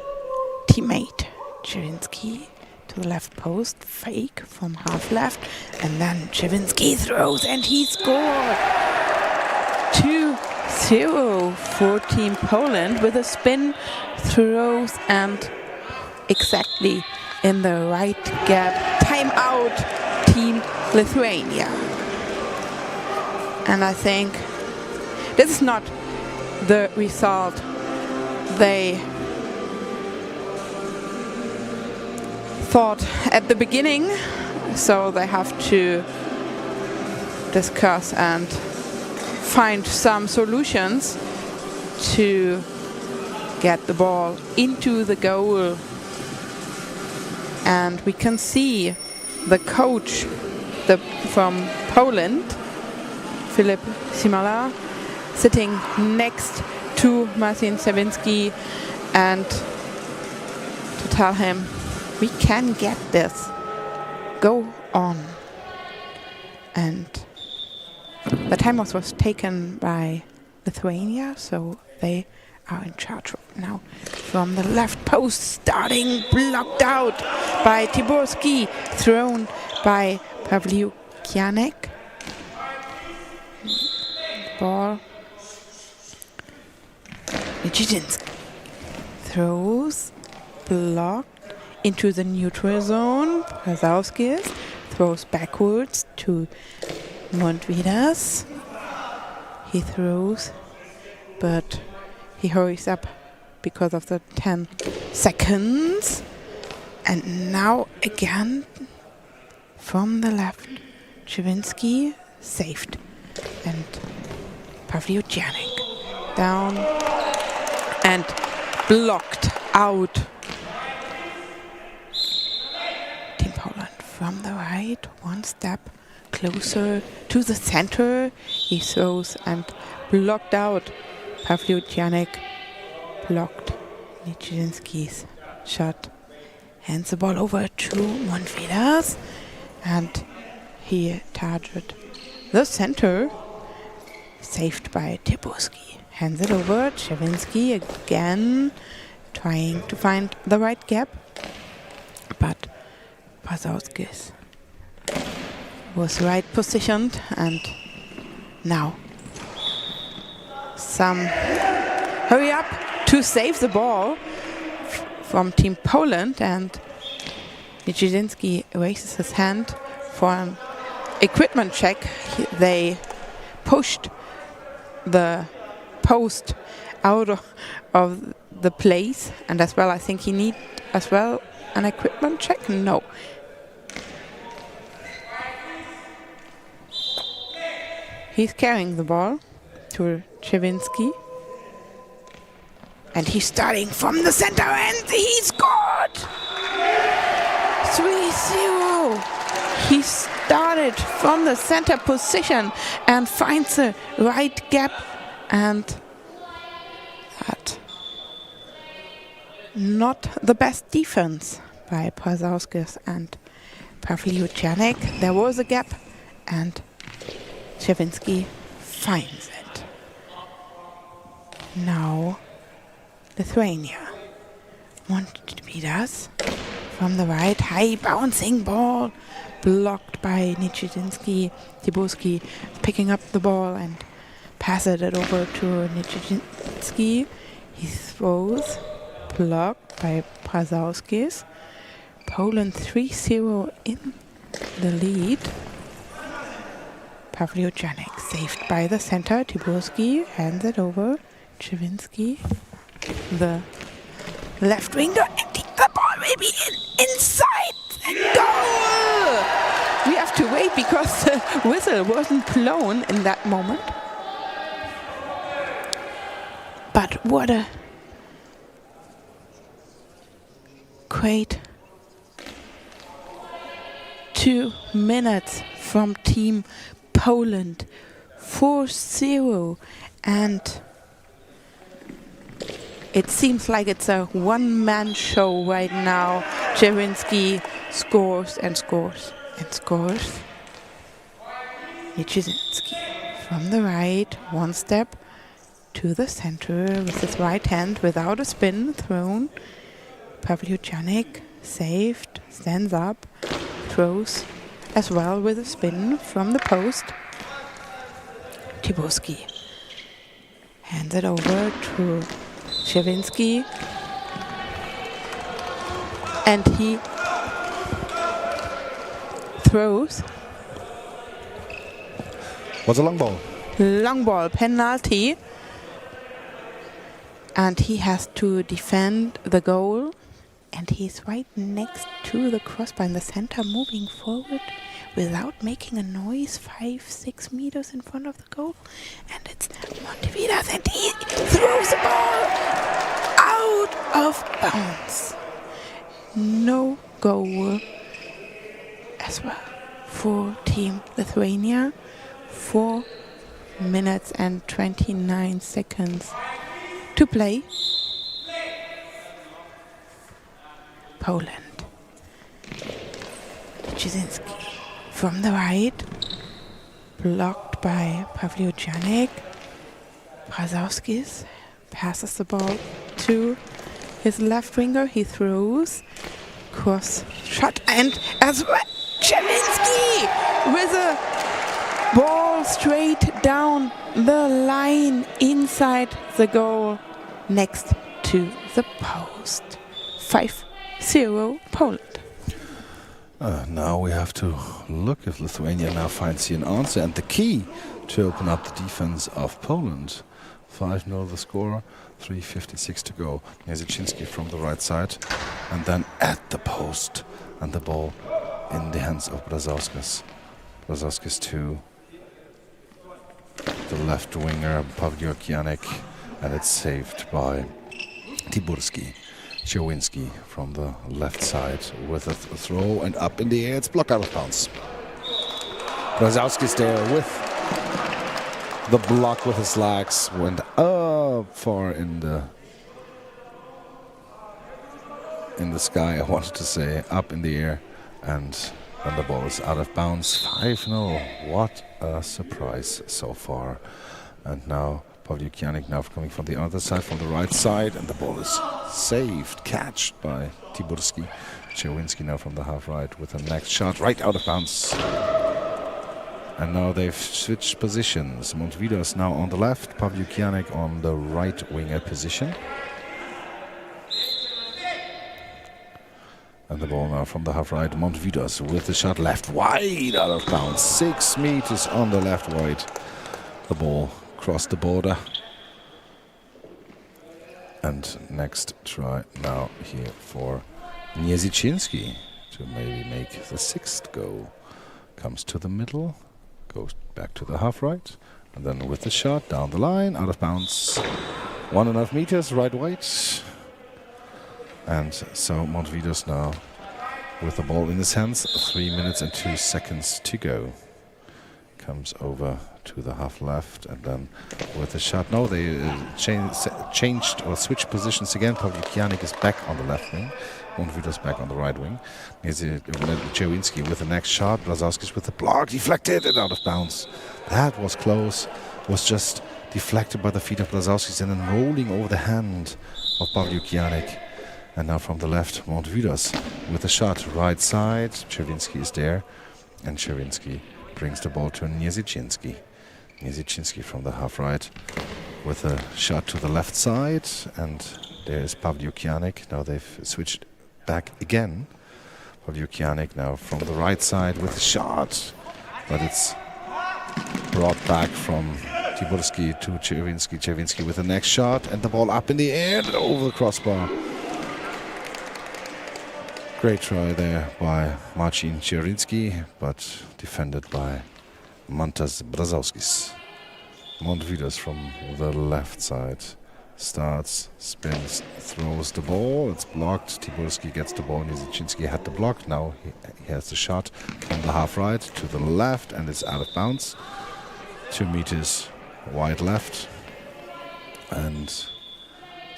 teammate, Czerwinski, to the left post, fake from half left, and then Czerwinski throws and he scored! 2-0 for Team Poland with a spin, throws, and exactly in the right gap. Time out, Team Lithuania. And I think this is not the result they thought at the beginning, so they have to discuss and find some solutions to get the ball into the goal. And we can see the coach from Poland, Filip Simala, sitting next to Marcin Czerwinski and to tell him, we can get this, go on. And the time was taken by Lithuania, so they are in charge now. From the left post, starting, blocked out by Tiburski, thrown by Pawliukianek. Ball. Niezyczynski throws, blocked into the neutral zone. Brazowskis throws backwards to Montwidas. He throws, but he hurries up because of the 10 seconds. And now again from the left, Chewinski, saved. And Pavlyuchanik down and blocked out. Team Poland from the right, one step closer to the center. He throws and blocked out. Pavlyuchanik blocked Nijinsky's shot. Hands the ball over to Monfils, and he targeted the center. Saved by Tibuski. Hands it over. Chewinski again trying to find the right gap. But Brazowskis was right positioned, and now some hurry up to save the ball from Team Poland, and Nijinsky raises his hand for an equipment check. They pushed the post out of the place, and as well I think he need as well an equipment check. No, he's carrying the ball to Chewinski, and he's starting from the center, and he scored 3-0. He started from the center position and finds the right gap, and that not the best defense by Brazowskis and Pavlyuchanik. There was a gap, and Chewinski finds it. Now Lithuania wanted to beat us from the right. High bouncing ball blocked by Nijinsky. Tibuski picking up the ball and passes it over to Nijinsky. He throws, blocked by Brazowskis. Poland 3-0 in the lead. Pavlyuchanik saved by the center. Tibuski hands it over. Chewinski, the left winger, and the ball will be inside the goal! We have to wait because the whistle wasn't blown in that moment. But what a great 2 minutes from Team Poland. 4-0, and it seems like it's a one-man show right now. Chewinski scores and scores and scores. Nijinsky from the right, one step to the center with his right hand without a spin thrown. Pavlyuchanik saved, stands up, throws as well with a spin from the post. Tibuski hands it over to Chewinski, and he throws. Was a long ball. Long ball penalty, and he has to defend the goal, and he's right next to the crossbar in the center, moving forward without making a noise, 5-6 meters in front of the goal, and it's Montevidas, and he throws the ball out of bounds. No goal as well for Team Lithuania. 4 minutes and 29 seconds to play. Poland. Nijinsky from the right, blocked by Pavlyuchanik. Brazowskis passes the ball to his left winger. He throws, cross shot, and as well Chewinski with a ball straight down the line inside the goal next to the post. 5-0 Poland. Now we have to look if Lithuania now finds an answer, and the key to open up the defense of Poland. 5-0 the score, 3:56 to go. Nijinsky from the right side, and then at the post, and the ball in the hands of Brazowskis. Brzozowski's to the left winger, Pawliuk-Janek, and it's saved by Tiburski. Czerwinski from the left side with a throw and up in the air. It's blocked out of bounds. Brzozowski's there with the block with his legs. Went up far in the sky, I wanted to say, up in the air. And when the ball is out of bounds, 5-0. What a surprise so far. And now Pawliuk-Janek now coming from the other side, from the right side, and the ball is saved, catched by Tiburski. Czerwinski now from the half right with the next shot right out of bounds. And now they've switched positions. Montvidos now on the left, Pawliuk-Janek on the right winger position. And the ball now from the half right, Montvidos with the shot left wide out of bounds. 6 meters on the left wide. The ball crossed the border. And next try now here for Niezichinski to maybe make the 6th goal. Comes to the middle, goes back to the half right, and then with the shot down the line, out of bounds. 1.5 meters right wide. And so Montvidos now with the ball in his hands, 3 minutes and 2 seconds to go. Comes over to the half left and then with the shot. No, they changed or switched positions again. Pawliuk-Janek is back on the left wing. Montvidos back on the right wing. Here's Czerwinski with the next shot. Brzozowski's with the block, deflected and out of bounds. That was close. Was just deflected by the feet of Brzozowski's and then rolling over the hand of Pawliuk-Janek. And now from the left, Montvidos with the shot right side. Czerwinski is there, and Czerwinski brings the ball to Niezichinski. Niezichinski from the half right with a shot to the left side, and there is Pawliuk-Janek. Now they've switched back again. Pawliuk-Janek now from the right side with a shot, but it's brought back from Tiburski to Czerwinski. Czerwinski with the next shot, and the ball up in the air and over the crossbar. Great try there by Marcin Czerwinski, but defended by Mantas Brzozowskis. Montvidos from the left side starts, spins, throws the ball. It's blocked. Tiburski gets the ball. Niezichinski had the block. Now he has the shot from the half right to the left, and it's out of bounds. 2 meters wide left. And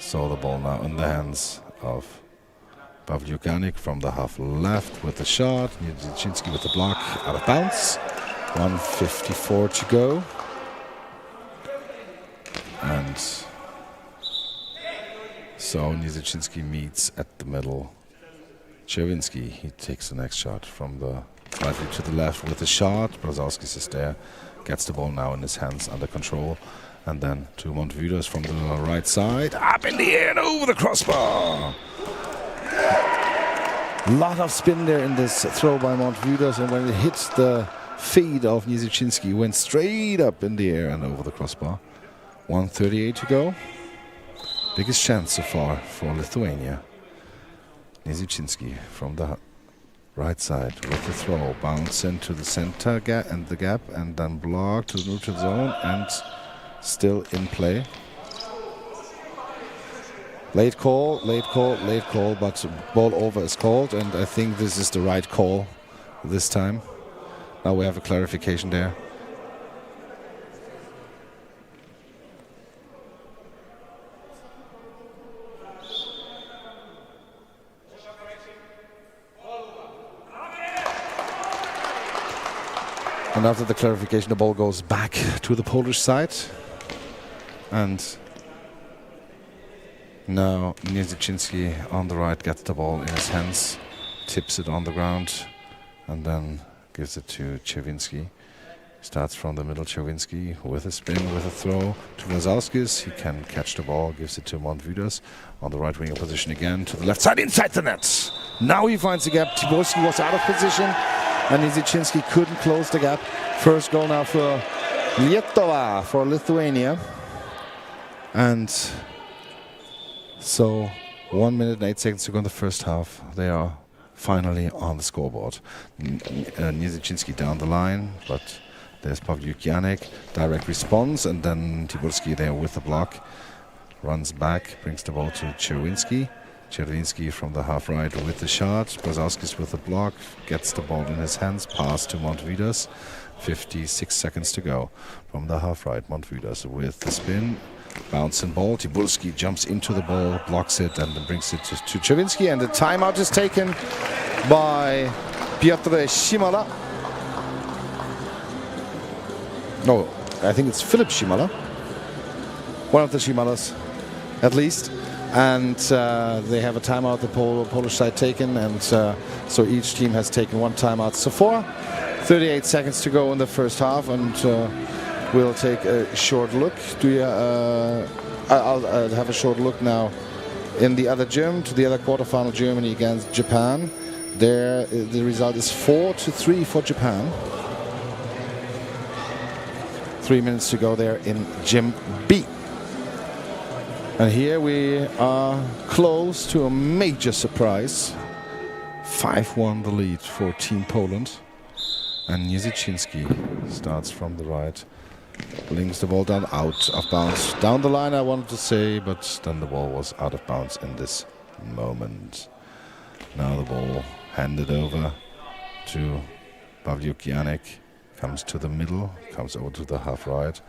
so the ball now in the hands of Pawliuk-Janek from the half left with the shot. Niezichinski with the block, out of bounds. 1:54 to go. And so Niezichinski meets at the middle. Czerwinski, he takes the next shot from the slightly to the left with the shot. Brzozowski is there, gets the ball now in his hands under control. And then to Montvidos from the right side. Up in the air and over the crossbar. Lot of spin there in this throw by Montvidos, and when it hits the feet of Niezichinski, went straight up in the air and over the crossbar. 1:38 to go. Biggest chance so far for Lithuania. Niezichinski from the right side with the throw, bounce into the center gap and the gap, and then block to the neutral zone, and still in play. Late call, but ball over is called, and I think this is the right call this time. Now we have a clarification there. And after the clarification, the ball goes back to the Polish side. And now Niezichinski on the right gets the ball in his hands, tips it on the ground, and then gives it to Czerwinski. Starts from the middle, Czerwinski with a spin, with a throw to Brzozowskis. He can catch the ball, gives it to Montvidos on the right winger position again, to the left side, inside the net. Now he finds the gap. Tiburski was out of position, and Niezichinski couldn't close the gap. First goal now for Lietuva, for Lithuania. And so 1 minute and 8 seconds to go in the first half. They are finally on the scoreboard. Niezichinski down the line, but there's Pavlyukianek, direct response, and then Tiburski there with the block. Runs back, brings the ball to Cherwinski. Cherwinski from the half right with the shot. Brzezowski's with the block, gets the ball in his hands, pass to Montvidas. 56 seconds to go from the half right. Montvidas with the spin. Bouncing ball. Tiburski jumps into the ball, blocks it, and then brings it to Cherwinski. And the timeout is taken by Piotr Shimala. No, I think it's Philip Shimala. One of the Shimalas, at least. And they have a timeout, the Polish side taken. And so each team has taken one timeout so far. 38 seconds to go in the first half. And we'll take a short look. I'll have a short look now in the other gym, to the other quarterfinal, Germany against Japan. There, the result is 4-3 for Japan. 3 minutes to go there in Gym B. And here we are close to a major surprise. 5-1 the lead for Team Poland. And Niezichinski starts from the right. Links the ball down, out of bounds. Down the line, I wanted to say, but then the ball was out of bounds in this moment. Now the ball handed over to Pavlyukianek. Comes to the middle, comes over to the half right,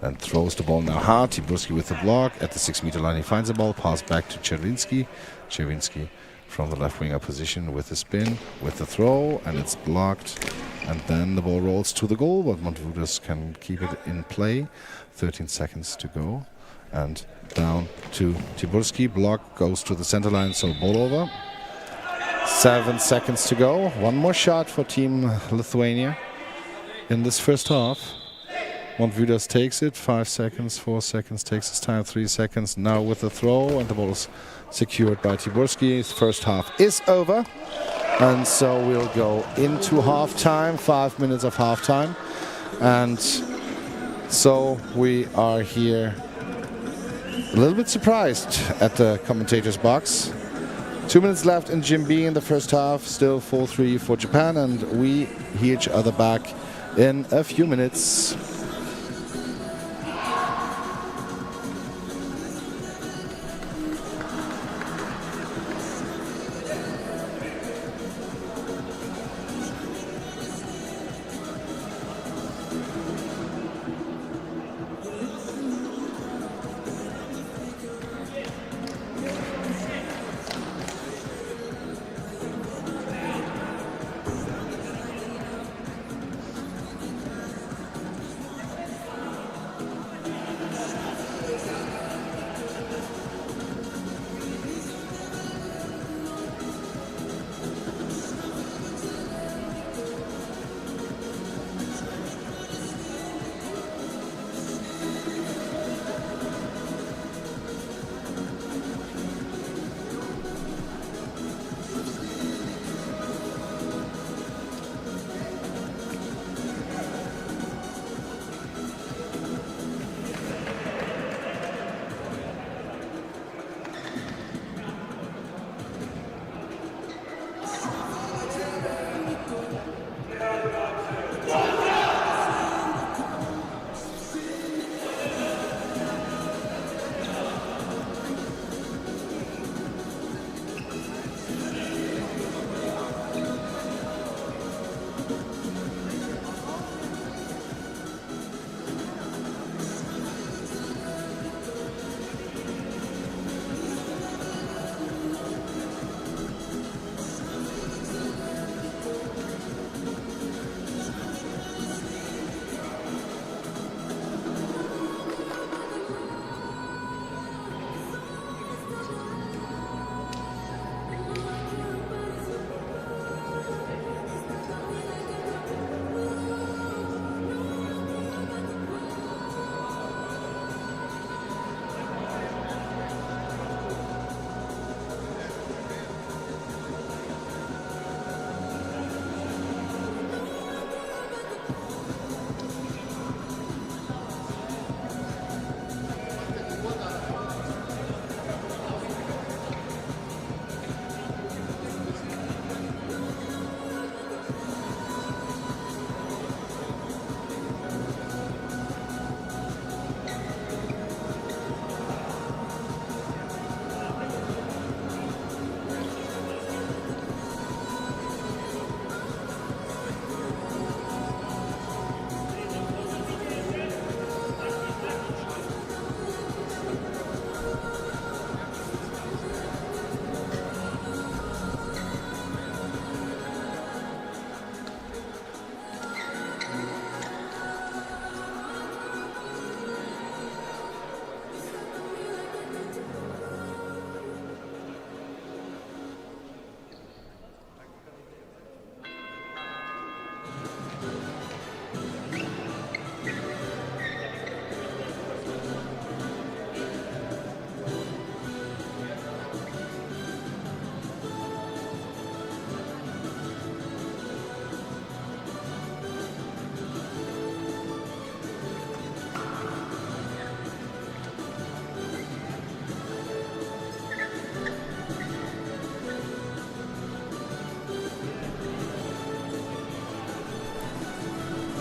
and throws the ball now hard. Tiburski with the block. At the 6-meter line, he finds the ball. Pass back to Cherwinski. Cherwinski from the left winger position with the spin, with the throw, and it's blocked. And then the ball rolls to the goal, but Montvidas can keep it in play. 13 seconds to go. And down to Tiburski. Block goes to the center line, so ball over. 7 seconds to go. One more shot for Team Lithuania in this first half. Montvidas takes it. 5 seconds, 4 seconds, takes his time, 3 seconds. Now with the throw, and the ball is secured by Tiburski. His first half is over. And so we'll go into halftime, 5 minutes of halftime. And so we are here a little bit surprised at the commentators' box. 2 minutes left in Gym B in the first half, still 4-3 for Japan, and we hear each other back in a few minutes.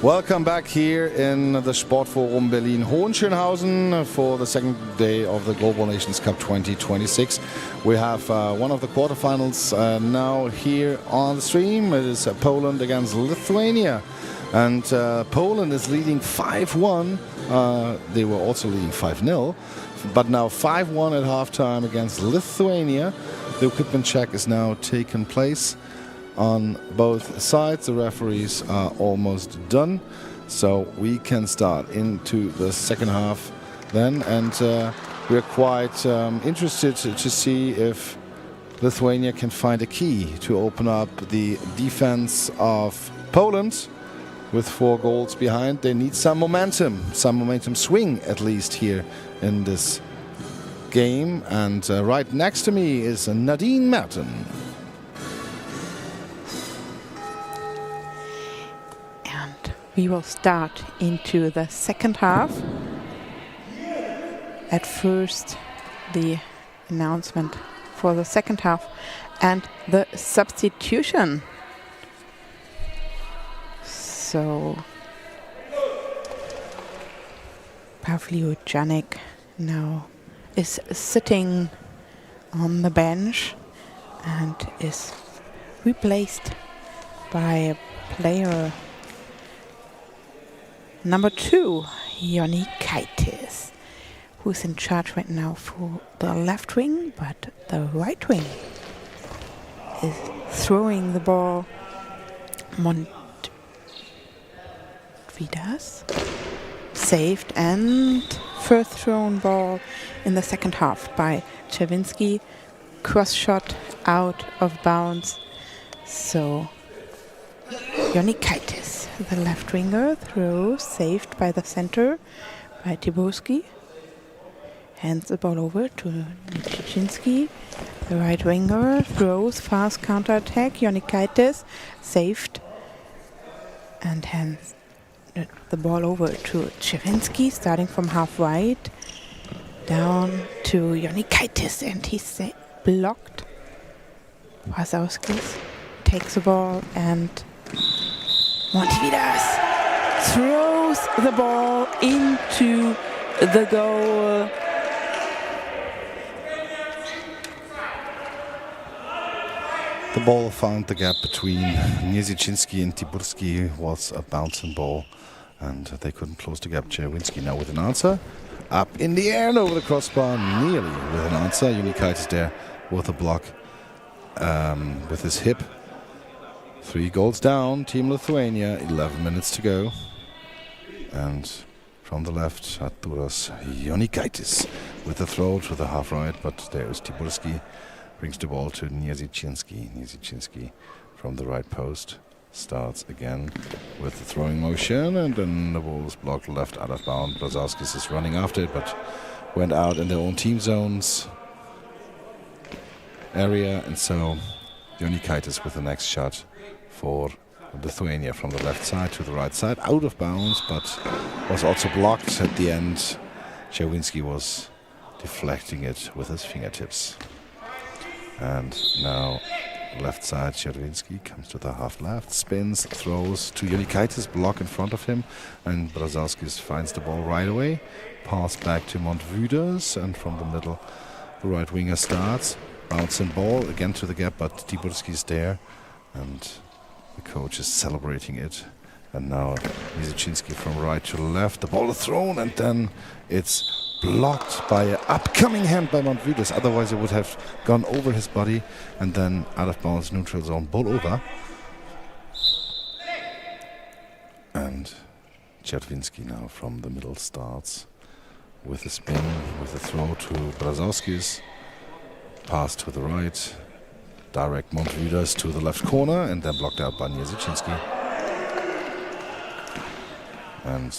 Welcome back here in the Sportforum Berlin Hohenschönhausen for the second day of the Goalball Nations Cup 2026. We have one of the quarterfinals now here on the stream. It is Poland against Lithuania. And Poland is leading 5-1. They were also leading 5-0. But now 5-1 at halftime against Lithuania. The equipment check is now taking place on both sides. The referees are almost done, so we can start into the second half then, and we're quite interested to see if Lithuania can find a key to open up the defense of Poland. With 4 goals behind, they need some momentum swing at least here in this game. And right next to me is Nadine Merten. We will start into the second half. At first, the announcement for the second half and the substitution. So, Pavlio Janik now is sitting on the bench and is replaced by a player number 2, Jonikaitis, who's in charge right now for the left wing, but the right wing is throwing the ball. Montvidas saved, and first thrown ball in the second half by Czerwinski. Cross shot out of bounds. So Jonikaitis, the left winger, throws, saved by the center by Tiburski. Hands the ball over to Nijinsky. The right winger throws, fast counter-attack. Jonikaitis saved and hands the ball over to Czerwinski, starting from half right. Down to Jonikaitis, and he's blocked. Wazowskis takes the ball, and Montvidas throws the ball into the goal. The ball found the gap between Niezichinski and Tiburski. Was a bouncing ball, and they couldn't close the gap. Czerwinski now with an answer. Up in the air and over the crossbar, nearly with an answer. Jonikaitis there with a block with his hip. 3 goals down, Team Lithuania, 11 minutes to go. And from the left, Arturas Jonikaitis with the throw to the half right, but there is Tiburski. Brings the ball to Niezichinski. Niezichinski from the right post starts again with the throwing motion, and then the ball is blocked left out of bounds. Brazowskis is running after it, but went out in their own team zones area, and so Jonikaitis with the next shot for Lithuania from the left side to the right side, out of bounds, but was also blocked at the end. Czerwinski was deflecting it with his fingertips. And now left side, Czerwinski comes to the half left, spins, throws to Jonikaitis, block in front of him, and Brazowskis finds the ball right away. Pass back to Montvidas, and from the middle, the right winger starts. Bouncing ball again to the gap, but Tiburski's there, and the coach is celebrating it. And now Niezichinski from right to left. The ball is thrown, and then it's blocked by an upcoming hand by Montvidas. Otherwise, it would have gone over his body, and then out of bounds, neutral zone, ball over. And Czerwinski now from the middle starts with a spin, with a throw to Brazowskis. Pass to the right, direct Montvidas to the left corner, and then blocked out by Niezichinski. And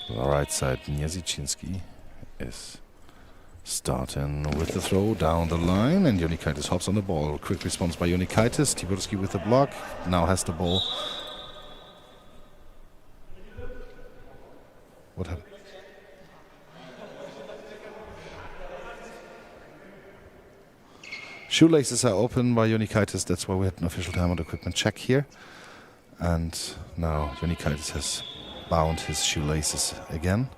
on the right side, Niezichinski is starting with the throw down the line, and Jonikaitis hops on the ball. Quick response by Jonikaitis. Tiburski with the block, now has the ball. What happened? Shoelaces are open by Jonikaitis. That's why we had an official time on the equipment check here. And now Jonikaitis has bound his shoelaces again.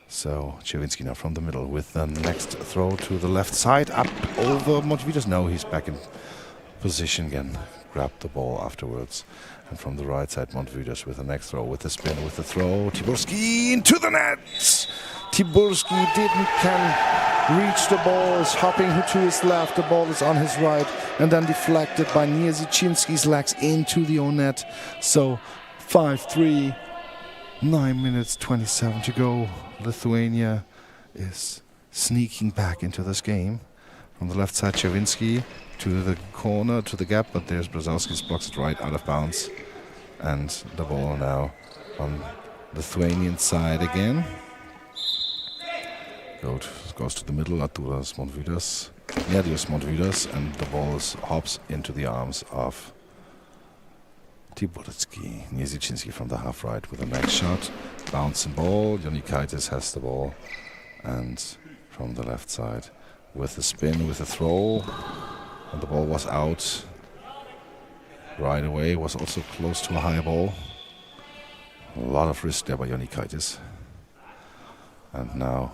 So Czerwinski now from the middle with the next throw to the left side, up over Montvidas. No, he's back in position again. Grabbed the ball afterwards. And from the right side, Montvidas with the next throw, with the spin, with the throw. Tiburski into the net. Tiburski can reach the ball, is hopping to his left. The ball is on his right, and then deflected by Niezichinski's legs into the own net. So 5-3, 9 minutes 27 to go. Lithuania is sneaking back into this game. From the left side, Czerwinski to the corner, to the gap, but there's Brzezowski's blocks it right out of bounds. And the ball now on Lithuanian side again. Goes to the middle, Arturas Montvidas, Nerius Montvidas, and the ball hops into the arms of Tiburski. Niezichinski from the half right with the next shot. Bouncing ball, Jonikaitis has the ball. And from the left side with the spin, with the throw. And the ball was out right away, was also close to a high ball. A lot of risk there by Jonikaitis. And now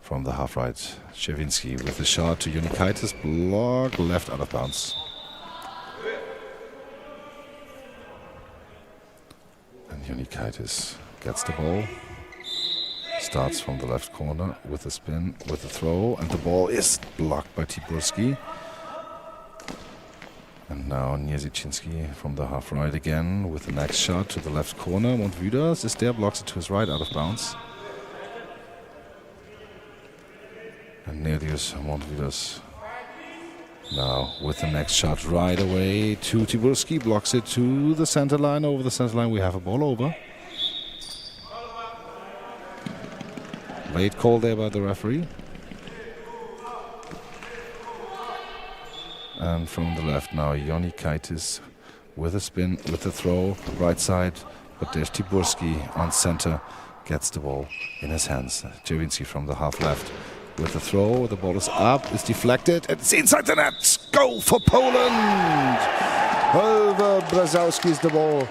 from the half right, Czerwinski with the shot to Jonikaitis, block, left out of bounds. And Jonikaitis gets the ball, starts from the left corner with the spin, with the throw, and the ball is blocked by Tiburski. And now Niezichinski from the half right again with the next shot to the left corner. Montvidas is there, blocks it to his right, out of bounds. And Nerius Montvidas now with the next shot right away to Tiburski, blocks it to the center line. Over the center line we have a ball over. Late call there by the referee. And from the left now, Jonikaitis with a spin, with a throw, right side. But there's Tiburski on center, gets the ball in his hands. Czerwinski from the half left with the throw. The ball is up, is deflected, and it's inside the net. Goal for Poland! Over Brzezowski's, the ball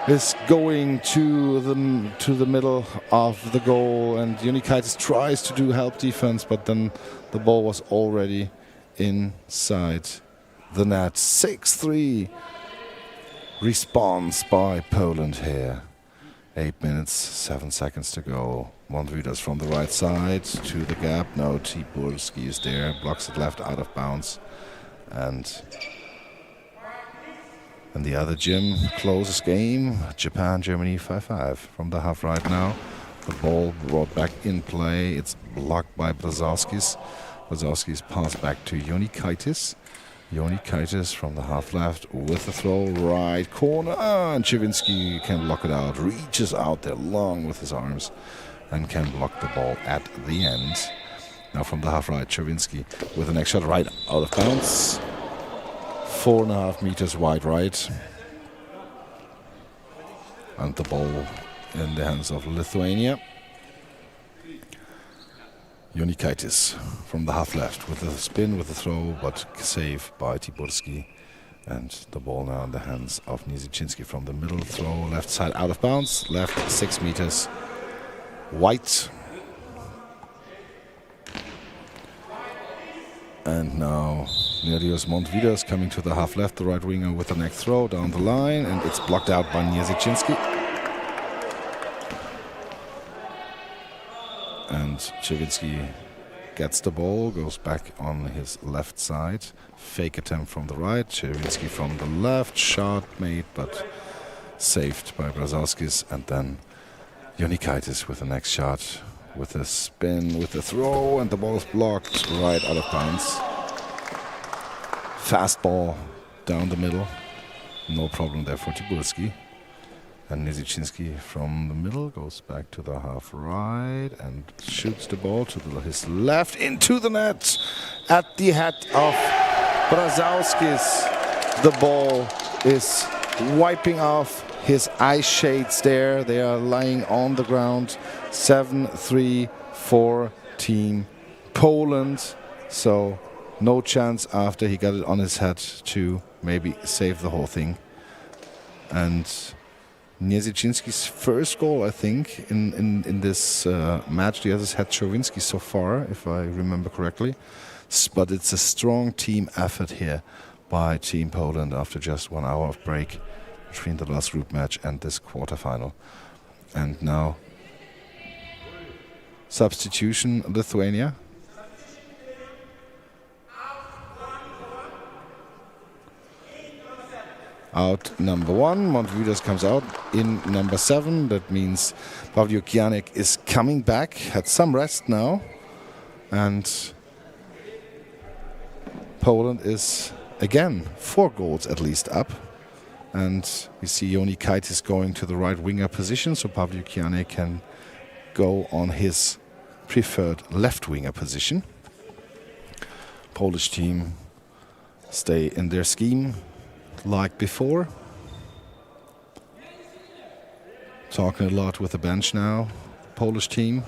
is going to the middle of the goal, and Jonikaitis tries to do help defense, but then the ball was already inside the net. 6-3 response by Poland here. 8 minutes, 7 seconds to go. Montvidas from the right side to the gap. No, Tiburski is there, blocks it left out of bounds. And the other gym closes game. Japan, Germany 5-5. From the half right now, the ball brought back in play. It's blocked by Brzezowski's. Brzezowski's pass back to Jonikaitis. Jonikaitis from the half left with the throw, right corner, and Czerwinski can block it out, reaches out there long with his arms and can block the ball at the end. Now from the half right, Czerwinski with the next shot right out of bounds. 4.5 meters wide right. And the ball in the hands of Lithuania. Jonikaitis from the half left with the spin, with the throw, but saved by Tiburski. And the ball now in the hands of Niezichinski from the middle, throw left side out of bounds, left 6 meters, white. And now Nerius Montvidas coming to the half left, the right winger with the next throw down the line, and it's blocked out by Niezichinski. And Czerwinski gets the ball, goes back on his left side. Fake attempt from the right, Czerwinski from the left. Shot made, but saved by Brzezowski's. And then Jonikaitis with the next shot, with a spin, with the throw, and the ball is blocked right out of bounds. Fastball down the middle. No problem there for Tiburski. And Niezichinski from the middle goes back to the half right and shoots the ball to his left into the net at the head of Brzezowski's. The ball is wiping off his eye shades there. They are lying on the ground. 7-3 for Team Poland. So no chance after he got it on his head to maybe save the whole thing. And Niezichinski's first goal, I think, in this match. The others had Czerwinski so far, if I remember correctly. But it's a strong team effort here by Team Poland after just 1 hour of break between the last group match and this quarterfinal. And now substitution, Lithuania. Out number 1, Montvidas comes out in number 7. That means Pavlyukianek is coming back, had some rest now. And Poland is again 4 goals at least up. And we see Jonikaitis going to the right winger position, so Pavlyukianek can go on his preferred left winger position. Polish team stay in their scheme like before. Talking a lot with the bench now, Polish team,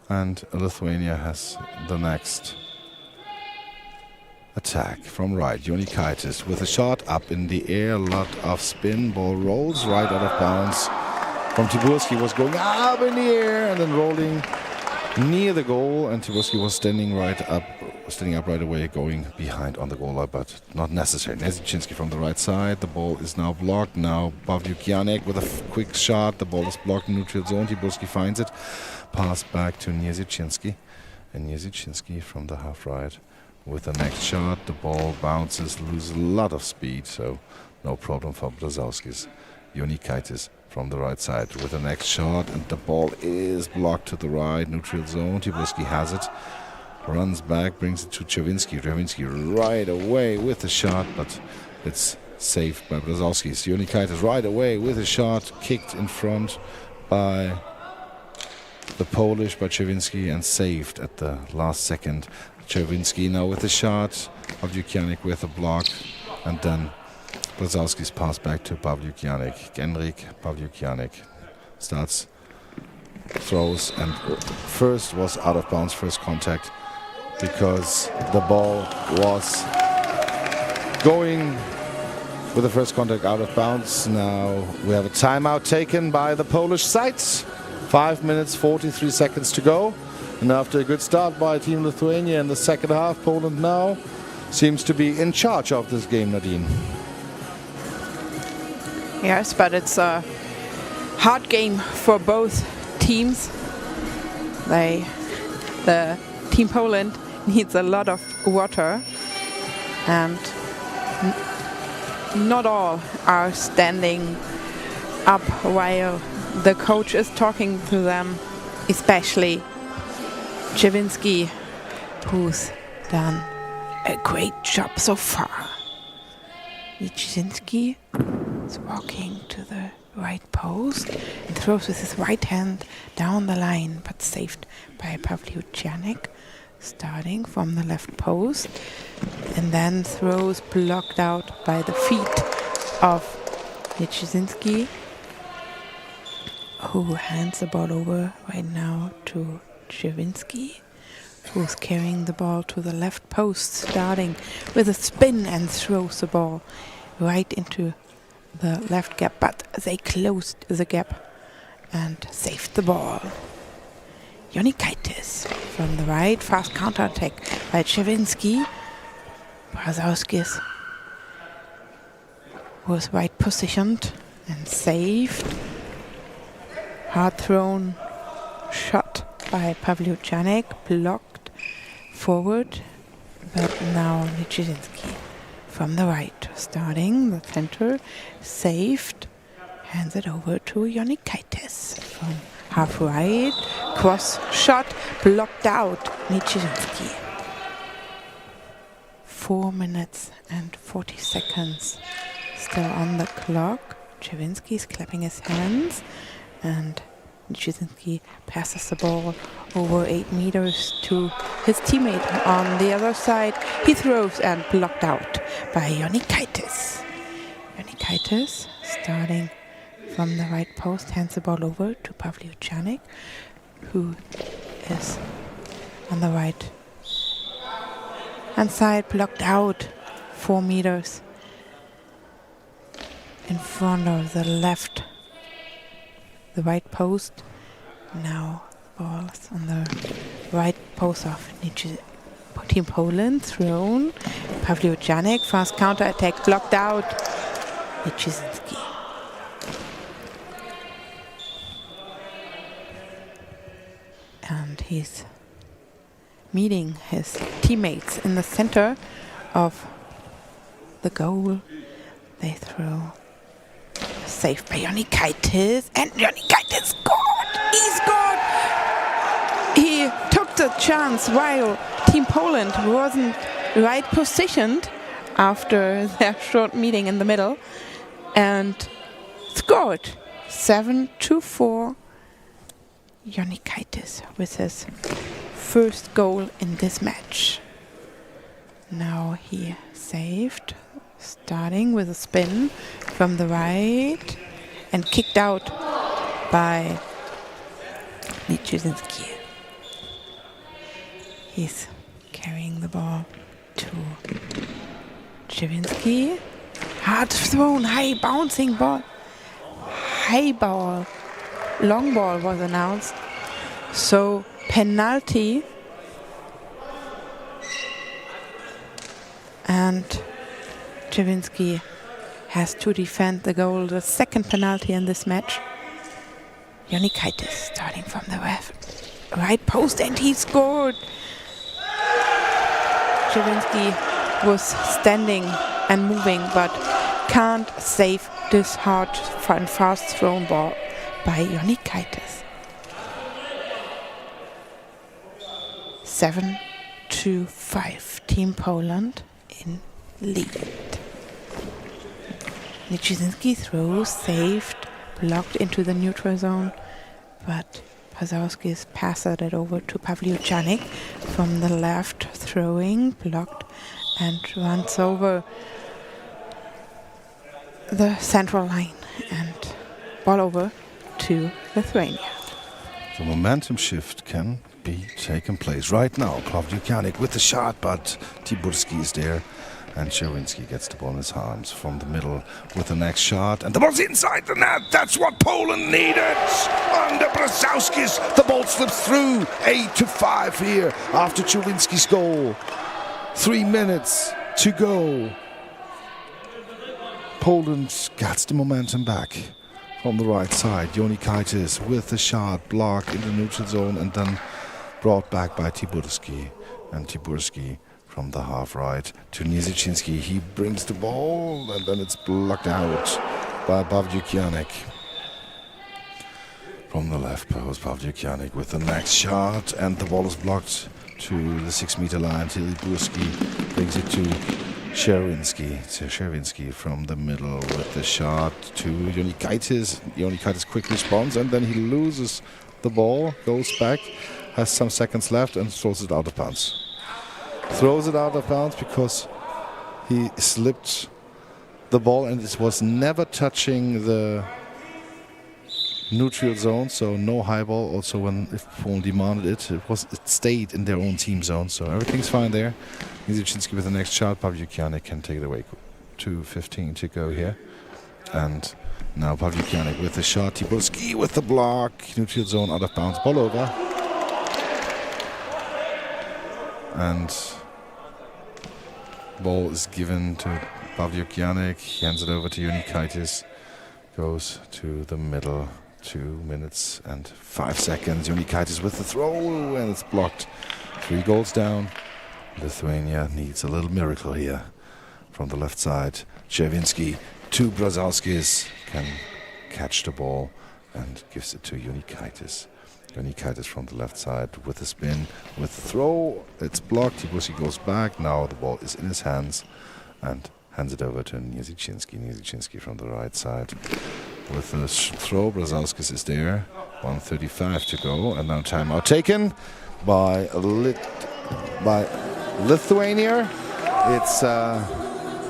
and Lithuania has the next attack from right. Jonikaitis with a shot up in the air, a lot of spin, ball rolls right out of bounds from Tiburski, was going up in the air and then rolling near the goal, and Tiburski was standing up right away, going behind on the goal line, but not necessary. Niezichinski from the right side. The ball is now blocked. Now Pavlyukianek with a quick shot. The ball is blocked in neutral zone. Tiburski finds it. Pass back to Niezichinski. And Niezichinski from the half right with the next shot. The ball bounces, loses a lot of speed, so no problem for Brzezowski's. Jonikaitis from the right side with the next shot, and the ball is blocked to the right, neutral zone. Tiburski has it, runs back, brings it to Czerwinski. Czerwinski right away with the shot, but it's saved by Brzezowski. Jonikaitis right away with a shot, kicked in front by the Polish, by Czerwinski, and saved at the last second. Czerwinski now with the shot, Pavlyukianek with a block, and then Brzezowski's pass back to Pavlyukianek. Genrik Pavlyukianek starts, throws, and first was out of bounds, first contact, because the ball was going with the first contact out of bounds. Now we have a timeout taken by the Polish side. 5 minutes, 43 seconds to go. And after a good start by Team Lithuania in the second half, Poland now seems to be in charge of this game, Nadine. Yes, but it's a hard game for both teams. The Team Poland needs a lot of water, and not all are standing up while the coach is talking to them, especially Czerwinski, who's done a great job so far. Niezichinski is walking to the right post and throws with his right hand down the line, but saved by Pavlyukianek, starting from the left post, and then throws blocked out by the feet of Niezichinski, who hands the ball over right now to Czerwinski, who's carrying the ball to the left post, starting with a spin, and throws the ball right into the left gap, but they closed the gap and saved the ball. Jonikaitis from the right, fast counterattack by Czerwinski. Brzezowski was right positioned and saved. Hard thrown shot by Pavlyukianek, blocked forward, but now Niezichinski from the right, starting the center, saved, hands it over to Jonikaitis from half right, cross shot, blocked out, Niezichinski. 4 minutes and 40 seconds still on the clock. Czerwinski is clapping his hands, and Niezichinski passes the ball over 8 meters to his teammate on the other side. He throws and blocked out by Jonikaitis. Jonikaitis, starting from the right post, hands the ball over to Pavlyukianek, who is on the right hand side, blocked out 4 meters. in front of the right post. Now the ball's on the right post of Team Poland, thrown. Pawliucianek, fast counter-attack, blocked out. Niczyński. And he's meeting his teammates in the center of the goal. They throw. Saved by Jonikaitis, and Jonikaitis scored! He scored! He took the chance while Team Poland wasn't right positioned after their short meeting in the middle, and scored 7-4. Jonikaitis with his first goal in this match. Now he saved, starting with a spin from the right and kicked out by Niczyński. He's carrying the ball to Niczyński. Hard thrown, high bouncing ball. High ball. Long ball was announced. So penalty. And Niczyński has to defend the goal, the second penalty in this match. Jonikaitis starting from the right post, and he scored. Niczyński was standing and moving, but can't save this hard and fast thrown ball by Jonikaitis. 7-5, Team Poland in lead. Niczyński throws, saved, blocked into the neutral zone, but Pazowski's passed it over to Pawliucianek from the left, throwing, blocked, and runs over the central line and ball over to Lithuania. The momentum shift can be taken place right now. Pawliucianek with the shot, but Tiburski is there. And Czerwinski gets the ball in his arms from the middle with the next shot. And the ball's inside the net. That's what Poland needed. Under Brzezowski's, the ball slips through. 8-5 here after Czerwinski's goal. 3 minutes to go. Poland gets the momentum back from the right side. Jonikaitis with the shot, blocked in the neutral zone and then brought back by Tiburski. And Tiburski from the half right to Niczyński. He brings the ball and then it's blocked out by Pawliucianek. From the left post, Pawliucianek with the next shot, and the ball is blocked to the 6-meter line. Tiburski brings it to Czerwinski. Czerwinski from the middle with the shot to Jonikaitis. Jonikaitis quick response, and then he loses the ball, goes back, has some seconds left and throws it out of bounds. Throws it out of bounds because he slipped the ball and it was never touching the neutral zone, so no high ball. Also, when Poland demanded it, it stayed in their own team zone, so everything's fine there. Niczyński with the next shot. Pawliucianek can take it away. 2:15 to go here, and now Pawliucianek with the shot. Tiburski with the block. Neutral zone, out of bounds. Ball over. And ball is given to Pawliucianek. He hands it over to Jonikaitis. Goes to the middle. 2 minutes and 5 seconds. Jonikaitis with the throw, and it's blocked. 3 goals down. Lithuania needs a little miracle here. From the left side, Czerwinski to Brzezowskis. Can catch the ball and gives it to Jonikaitis. Jonikaitis from the left side with the spin, with the throw. It's blocked. Tiburski goes back. Now the ball is in his hands and hands it over to Niczyński. Niczyński from the right side with the throw. Brzezowskis is there. 1:35 to go, and now timeout taken by Lithuania. It's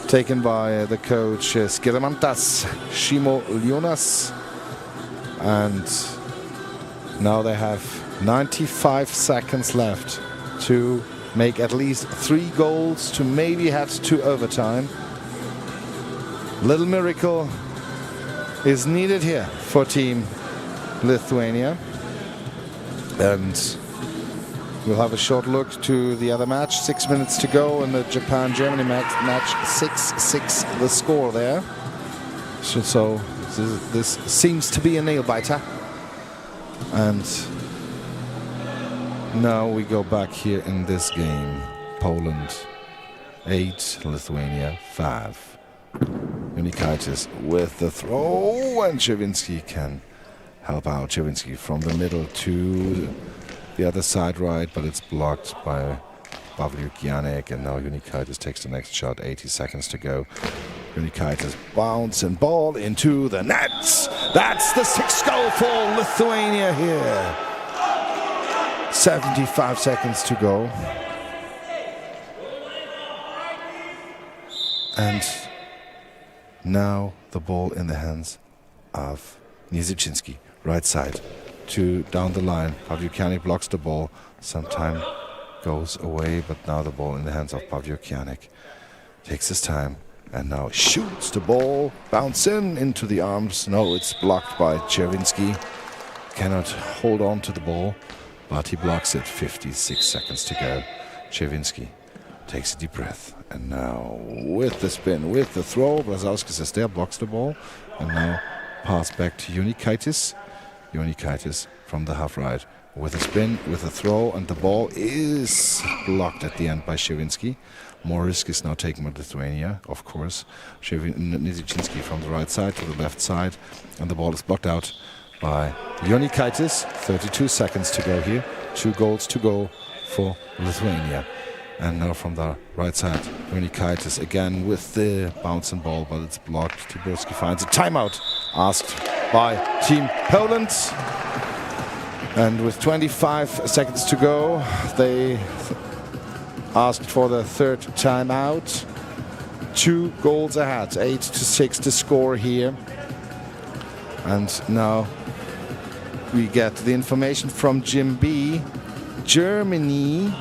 taken by the coach Skirmantas Šimolionas, and now they have 95 seconds left to make at least 3 goals to maybe head to overtime. Little miracle is needed here for Team Lithuania. And we'll have a short look to the other match. 6 minutes to go in the Japan-Germany match. 6-6 the score there. So this seems to be a nail-biter. And now we go back here in this game. Poland 8, Lithuania 5. Unikaitis with the throw, and Czerwinski can help out. Czerwinski from the middle to the other side right, but it's blocked by Pavlyukianek, and now Unikaitis takes the next shot. 80 seconds to go. Unikaitis bounce and ball into the nets. That's the 6th goal for Lithuania here. 75 seconds to go. And now the ball in the hands of Niezichinski, right side, down the line. Pavlyukianek blocks the ball. Sometime goes away, but now the ball in the hands of Pavlyukianek. Takes his time and now shoots the ball, bounce into the arms. No, it's blocked by Czerwinski. Cannot hold on to the ball, but he blocks it. 56 seconds to go. Czerwinski takes a deep breath, and now with the spin, with the throw, Brazauskis is there, blocks the ball, and now pass back to Unikaitis. Unikaitis from the half right with a spin, with a throw, and the ball is blocked at the end by Czerwinski. More risk is now taken by Lithuania, of course. Niezichinski from the right side to the left side, and the ball is blocked out by Unikaitis. 32 seconds to go here. 2 goals to go for Lithuania. And now from the right side, Unikaitis again with the bouncing ball, but it's blocked. Tiburski finds a timeout asked by Team Poland. And with 25 seconds to go, they asked for the 3rd timeout. 2 goals ahead, 8-6 to score here. And now we get the information from Jim B. Germany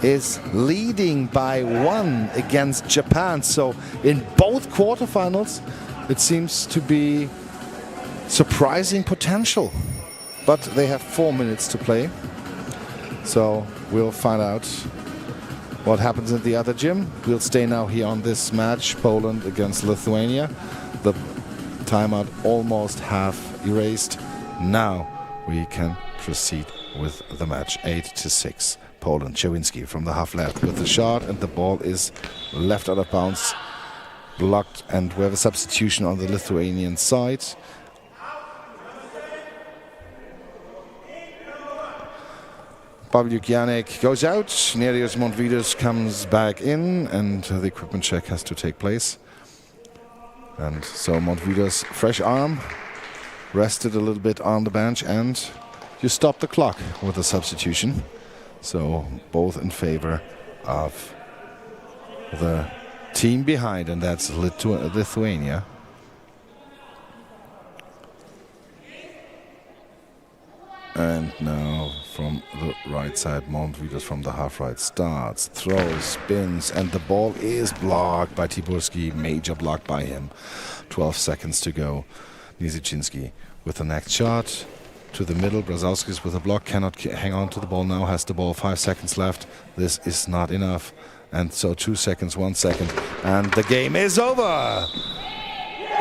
is leading by 1 against Japan. So in both quarterfinals, it seems to be surprising potential. But they have 4 minutes to play. So we'll find out what happens in the other gym. We'll stay now here on this match, Poland against Lithuania. The timeout almost half erased. Now we can proceed with the match. 8-6. Poland. Czerwinski from the half left with the shot, and the ball is left out of bounds, blocked, and we have a substitution on the Lithuanian side. Pavlyukianek goes out, Nereus Montvidus comes back in, and the equipment check has to take place. And so Montvidus, fresh arm, rested a little bit on the bench, and you stop the clock with a substitution. So both in favor of the team behind, and that's Lithuania. And now from the right side, Montvidus from the half right starts, throws, spins, and the ball is blocked by Tiburski. Major block by him. 12 seconds to go. Niezichinski with the next shot. To the middle, Brazauskis with a block, cannot hang on to the ball now, has the ball, 5 seconds left. This is not enough. And so 2 seconds, 1 second, and the game is over.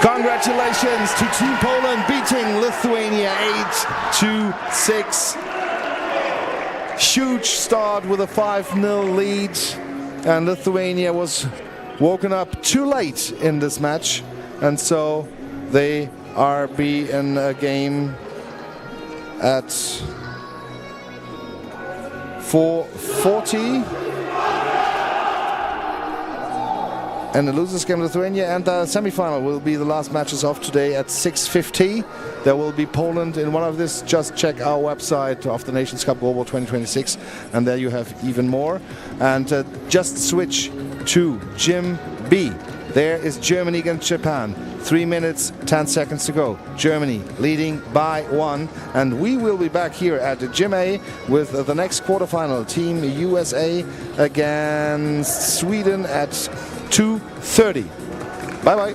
Congratulations to Team Poland beating Lithuania 8-6. Huge start with a 5-0 lead. And Lithuania was woken up too late in this match. And so they are in a game at 4:40, and the losers game Lithuania, and the semi-final will be the last matches of today at 6:50. There will be Poland in one of this. Just check our website of the Nations Cup Goalball 2026, and there you have even more. And just switch to Gym B. There is Germany against Japan. 3 minutes, 10 seconds to go. Germany leading by 1. And we will be back here at the Gym A with the next quarterfinal. Team USA against Sweden at 2:30. Bye-bye.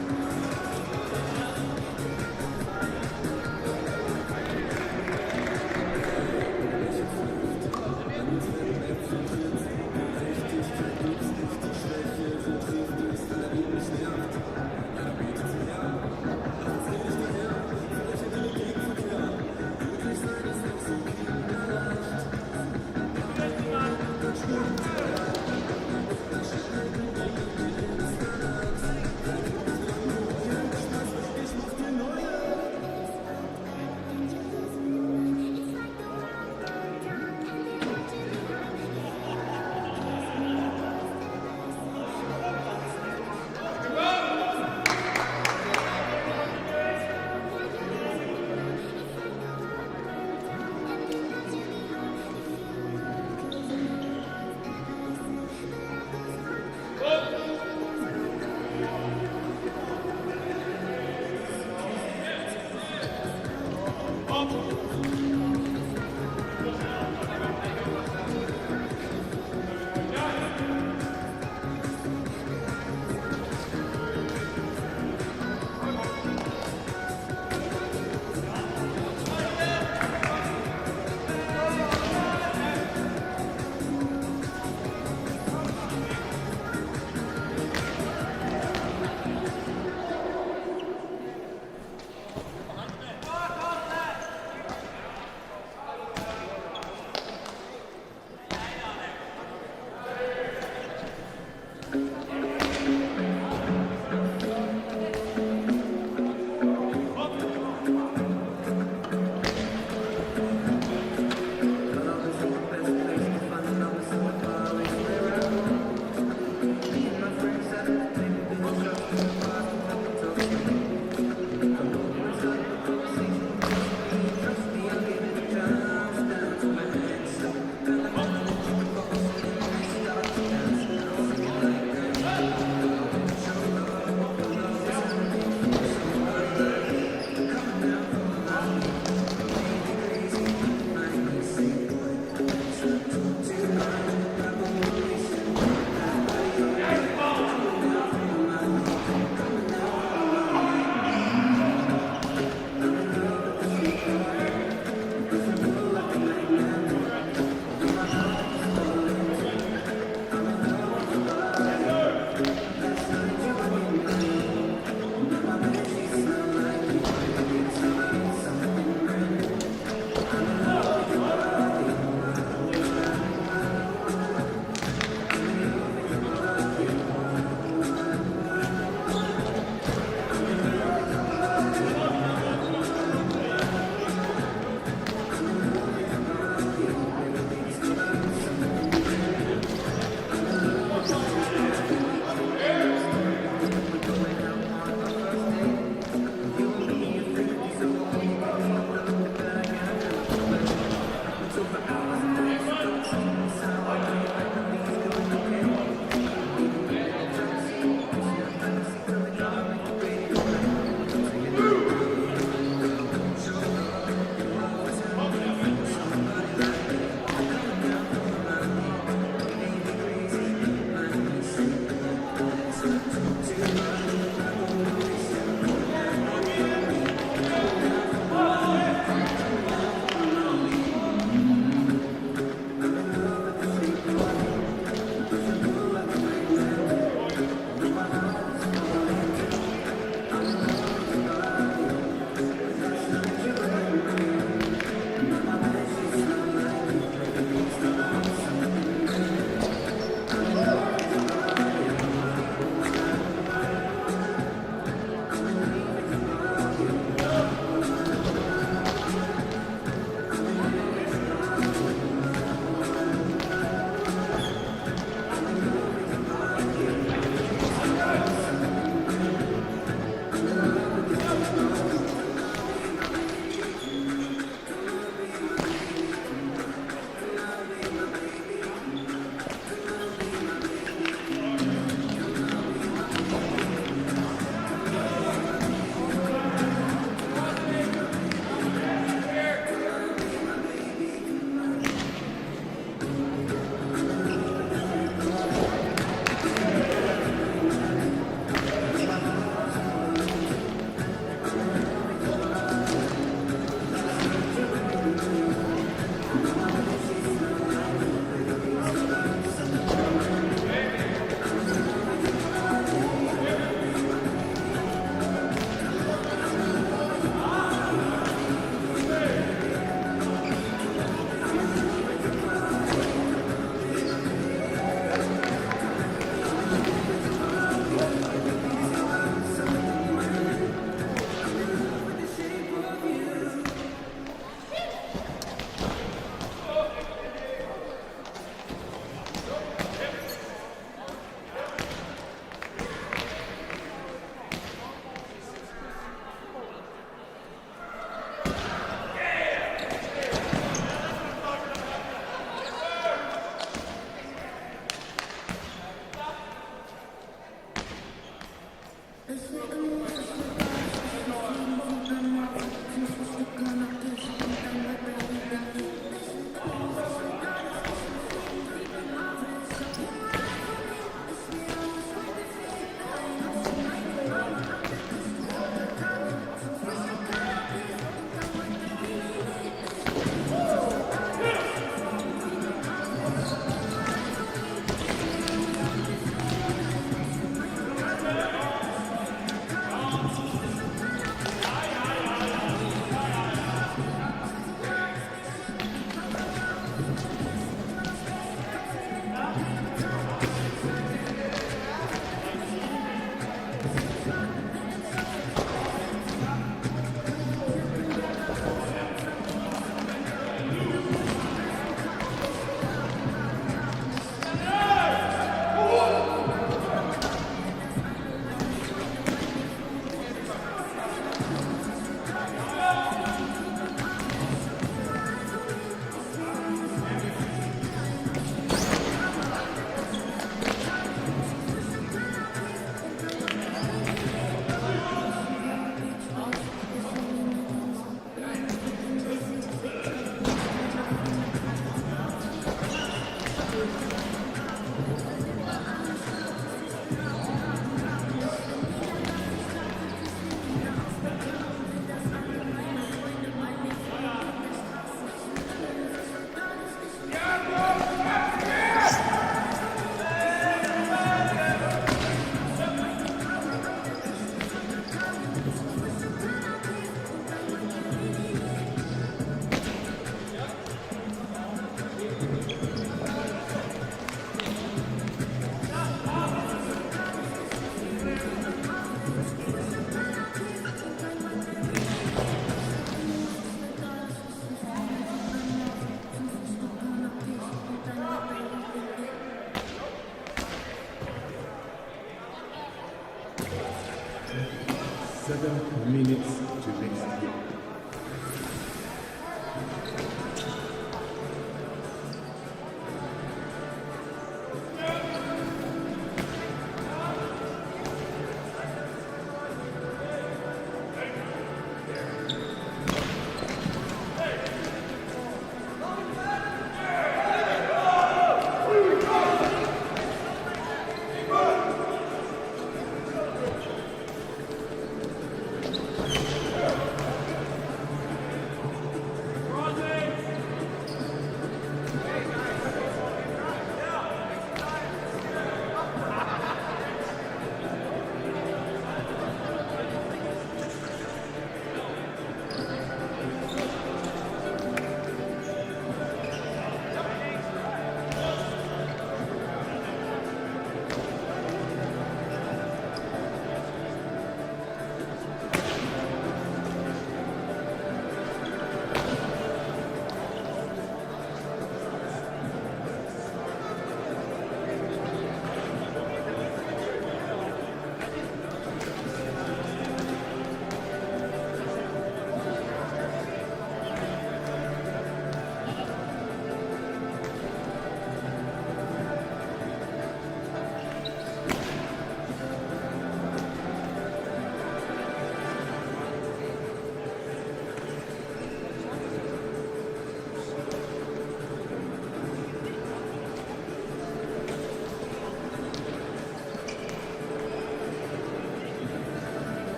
7 minutes to next game.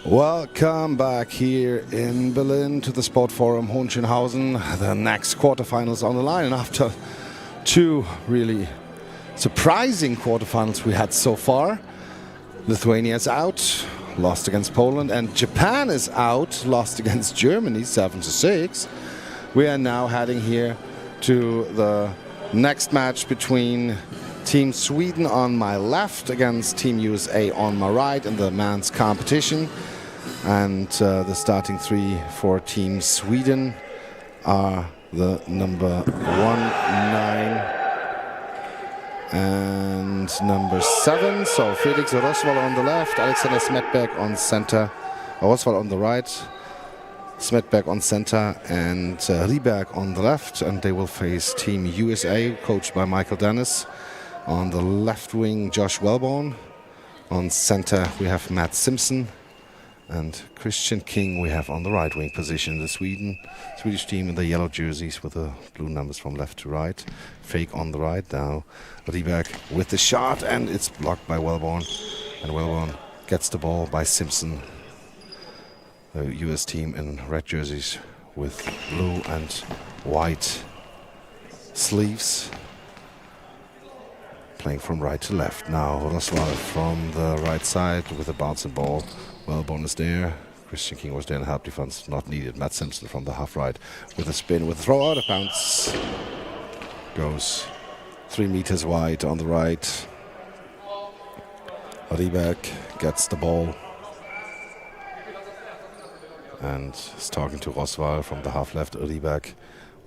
Welcome back here in Berlin to the Sport Forum Hohenschönhausen. The next quarterfinals on the line, and after 2 really surprising quarterfinals we had so far, Lithuania is out, lost against Poland, and Japan is out, lost against Germany 7-6. We are now heading here to the next match between Team Sweden on my left against Team USA on my right in the men's competition. And the starting 3 for Team Sweden are the number 1, 9 and number 7. So Felix Roswal on the left, Alexander Smetberg on center, Roswal on the right, Smetberg on center, and Rieberg on the left. And they will face Team USA, coached by Michael Dennis. On the left wing, Josh Wellborn. On center, we have Matt Simpson. And Christian King we have on the right wing position. The Swedish team in the yellow jerseys with the blue numbers from left to right. Fake on the right now. Rieberg with the shot, and it's blocked by Wellborn. And Wellborn gets the ball by Simpson. The US team in red jerseys with blue and white sleeves. Playing from right to left. Now Roswal from the right side with a bouncing ball. Wellborn is there. Christian King was there in help defense, not needed. Matt Simpson from the half right with a spin, with a throw out of bounds. Goes 3 meters wide on the right. Rieberg gets the ball and is talking to Roswal from the half left. Rieberg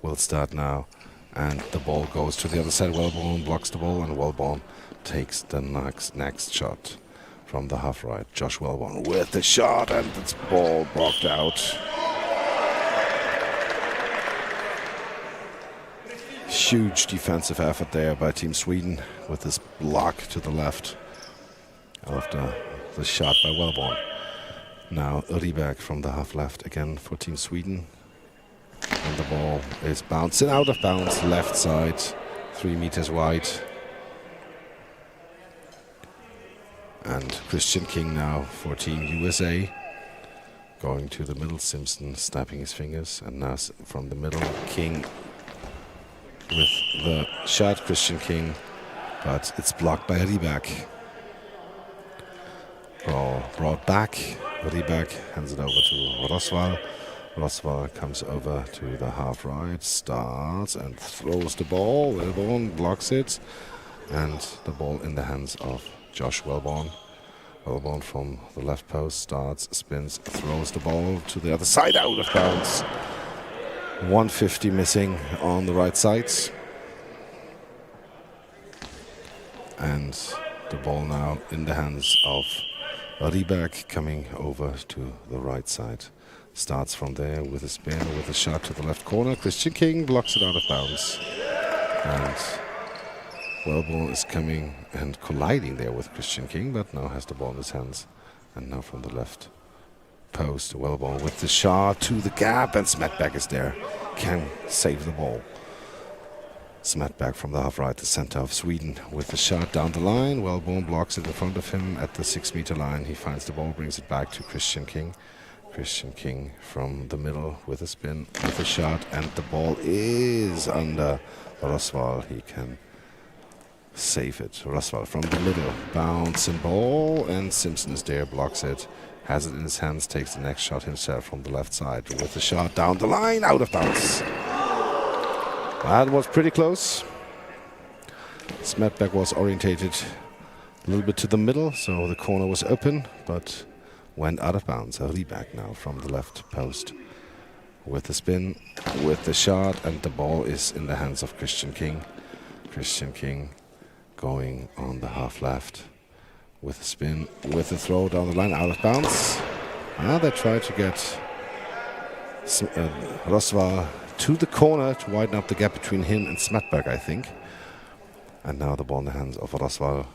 will start now, and the ball goes to the other side. Wellborn blocks the ball, and Wellborn takes the next shot. From the half right, Josh Wellborn with the shot, and it's ball blocked out. Huge defensive effort there by Team Sweden with this block to the left after the shot by Wellborn. Now Rieberg from the half left again for Team Sweden. And the ball is bouncing out of bounds, left side, 3 meters wide. And Christian King now for Team USA. Going to the middle, Simpson snapping his fingers. And now from the middle, King with the shot, Christian King. But it's blocked by Rieberg. Ball brought back. Rieberg hands it over to Roswal. Roswal comes over to the half right, starts and throws the ball. Wellborn blocks it. And the ball in the hands of Josh Wellborn. Wellborn from the left post starts, spins, throws the ball to the other side, out of bounds. 150 missing on the right side. And the ball now in the hands of Rieberg, coming over to the right side. Starts from there with a spin, with a shot to the left corner. Christian King blocks it out of bounds. And Wellborn is coming and colliding there with Christian King, but now has the ball in his hands. And now from the left post, Wellborn with the shot to the gap, and Smetberg is there. Can save the ball. Smetberg from the half right, the center of Sweden, with the shot down the line. Wellborn blocks it in front of him at the 6 meter line. He finds the ball, brings it back to Christian King. Christian King from the middle with a spin, with a shot, and the ball is under Roswal. He can save it. Roswal from the middle, bouncing ball, and Simpson is there, blocks it, has it in his hands, takes the next shot himself from the left side with the shot down the line, out of bounds. That was pretty close. Smetberg was orientated a little bit to the middle, so the corner was open, but went out of bounds. Rieberg now from the left post with the spin, with the shot, and the ball is in the hands of Christian King. Christian King going on the half left with a spin, with a throw down the line, out of bounds. Now they try to get Roswal to the corner to widen up the gap between him and Smetberg, I think. And now the ball in the hands of Roswal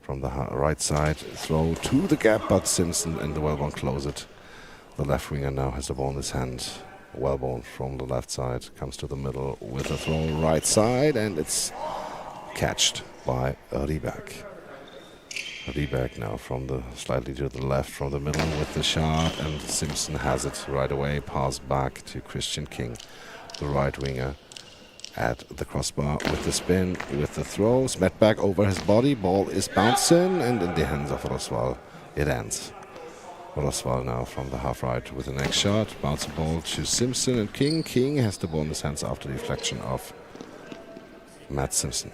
from the right side. Throw to the gap, but Simpson and the Wellborn close it. The left winger now has the ball in his hand. Wellborn from the left side comes to the middle with a throw right side, and it's catched by Rieberg. Rieberg now from the slightly to the left from the middle with the shot, and Simpson has it right away. Pass back to Christian King, the right winger, at the crossbar with the spin, with the throw. Smetback over his body. Ball is bouncing, and in the hands of Roswell it ends. Roswell now from the half right with the next shot. Bounce the ball to Simpson and King. King has the ball in his hands after the deflection of Matt Simpson.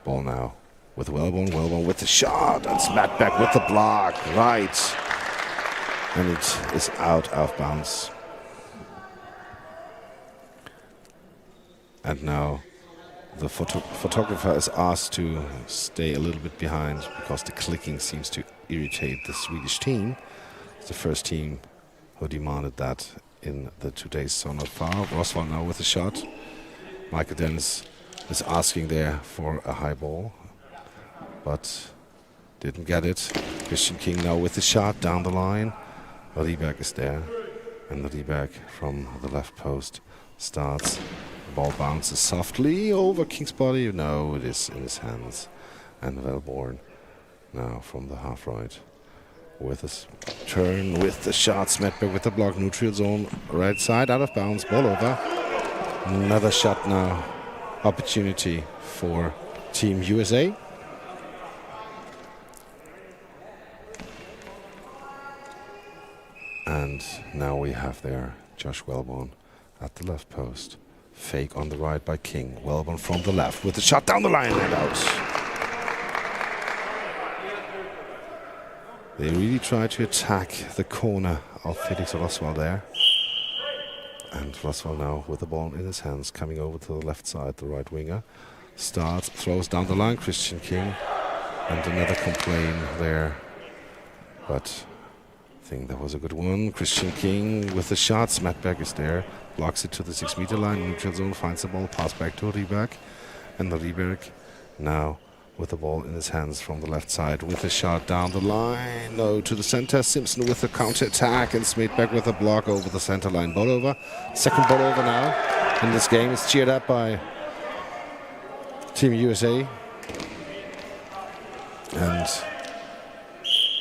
Ball now with Wellborn. Wellborn with the shot, and Smetback with the block. Right. And it is out of bounds. And now the photographer is asked to stay a little bit behind because the clicking seems to irritate the Swedish team. It's the first team who demanded that in the today's Sonor Far. Roswell now with a shot. Michael Dennis is asking there for a high ball, but didn't get it. Christian King now with the shot down the line. Rieberg is there, and Rieberg from the left post starts. The ball bounces softly over King's body. No, it is in his hands. And Wellborn now from the half right with his turn, with the shot. Smetberg with the block. Neutral zone, right side, out of bounds. Ball over. Another shot now. Opportunity for Team USA. And now we have there Josh Wellborn at the left post. Fake on the right by King. Wellborn from the left with the shot down the line and out. They really try to attack the corner of Felix Roswell there. And Roswell now with the ball in his hands, coming over to the left side, the right winger. Starts, throws down the line, Christian King. And another complaint there. But I think that was a good one. Christian King with the shot. Smetberg is there. Blocks it to the 6-meter line. Neutral zone, finds the ball. Pass back to Rieberg. And the Rieberg now with the ball in his hands from the left side with a shot down the line. No, to the center. Simpson with the counter-attack, and Smetberg with a block over the center line. Ball over. Second ball over now in this game. It's cheered up by Team USA. And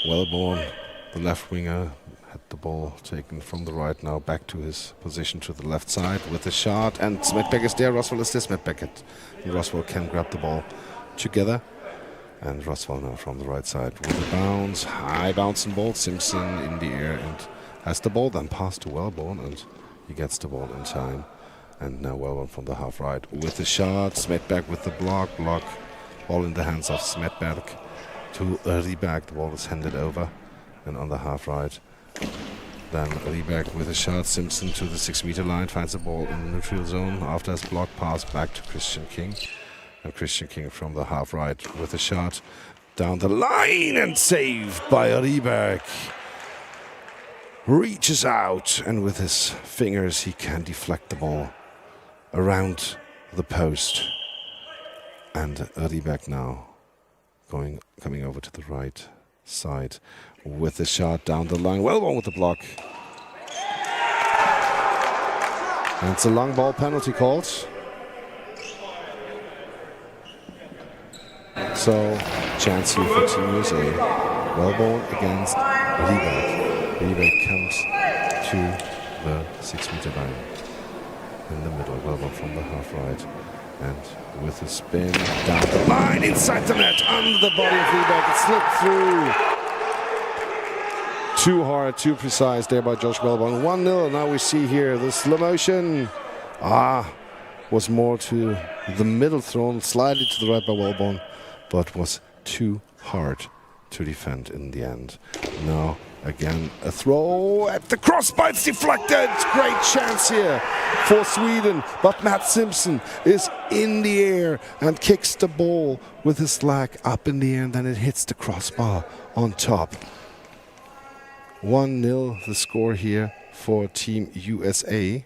Wellborn, the left winger, had the ball taken from the right now back to his position to the left side with a shot, and Smetberg is there. Roswell is there. Smetberg and Roswell can grab the ball together, and Roswell now from the right side with a bounce, high bouncing ball. Simpson in the air and has the ball, then pass to Wellborn, and he gets the ball in time. And now Wellborn from the half right with the shot. Smetberg with the block, ball in the hands of Smetberg to Rieberg. The ball is handed over, and on the half right, then Rieberg with a shot. Simpson to the 6-meter line, finds the ball in the neutral zone after his block pass back to Christian King. And Christian King from the half right with a shot down the line, and saved by Rieberg. Reaches out, and with his fingers he can deflect the ball around the post. And Rieberg now coming over to the right side with the shot down the line. Wellborn with the block. And it's a long ball penalty called. So, chance here for Team USA. Wellborn against Rieberg. Rieberg comes to the 6-meter line in the middle. Wellborn from the half right. And with a spin down the line, inside the net, under the body of Rieberg. It slipped through. Too hard, too precise there by Josh Wellborn. 1-0. Now we see here the slow motion. Was more to the middle, thrown slightly to the right by Wellborn, but was too hard to defend in the end. Now again a throw at the crossbar. It's deflected. Great chance here for Sweden, but Matt Simpson is in the air and kicks the ball with his leg up in the air, and then it hits the crossbar on top. 1-0 the score here for Team USA.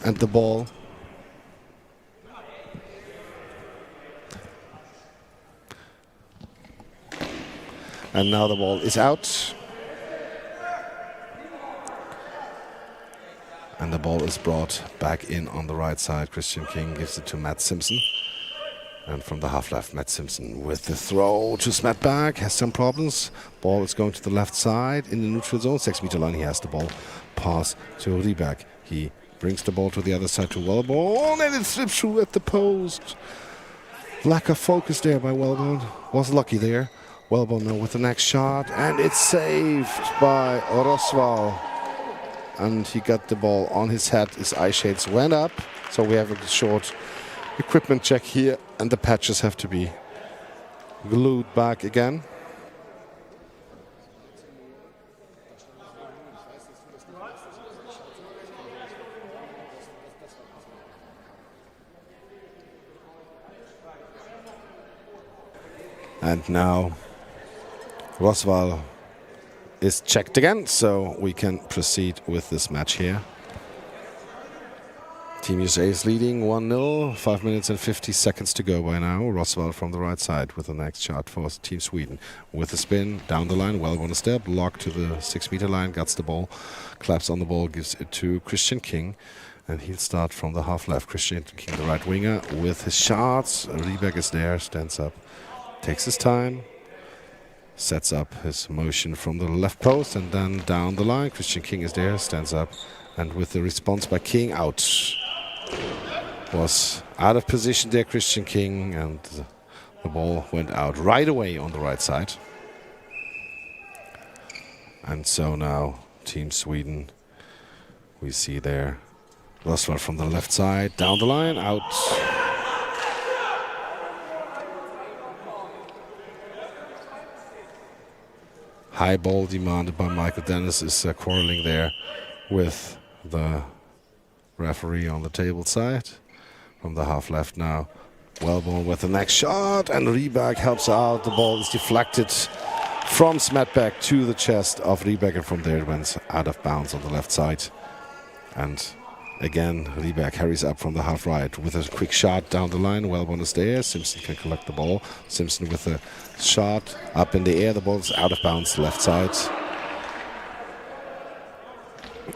And the ball and now the ball is out. And the ball is brought back in on the right side. Christian King gives it to Matt Simpson. And from the half left, Matt Simpson with the throw to Smetback. Has some problems. Ball is going to the left side in the neutral zone. 6 meter line. He has the ball. Pass to Rieberg. He brings the ball to the other side to Wellborn. And it slips through at the post. Lack of focus there by Wellborn. Was lucky there. Wellborn now with the next shot. And it's saved by Rosval. And he got the ball on his head. His eye shades went up. So we have a short equipment check here, and the patches have to be glued back again. And now Rosval is checked again, so we can proceed with this match here. Team USA is leading 1-0, 5 minutes and 50 seconds to go by now. Rosval from the right side with the next shot for Team Sweden. With a spin down the line, well on a step, block to the 6 meter line, gets the ball, claps on the ball, gives it to Christian King. And he'll start from the half left. Christian King, the right winger, with his shots. Rieberg is there, stands up, takes his time, sets up his motion from the left post, and then down the line. Christian King is there, stands up, and with the response by King, out. Was out of position there, Christian King, and the ball went out right away on the right side. And so now Team Sweden, we see there Rosval from the left side, down the line, out. High ball demanded by Michael Dennis is quarreling there with the referee on the table side. From the half left now, Wellborn with the next shot, and Rieberg helps out. The ball is deflected from Smetback to the chest of Rieberg, and from there it went out of bounds on the left side. And again, Rieberg carries up from the half right with a quick shot down the line. Wellborn is there. Simpson can collect the ball. Simpson with a shot up in the air. The ball is out of bounds left side.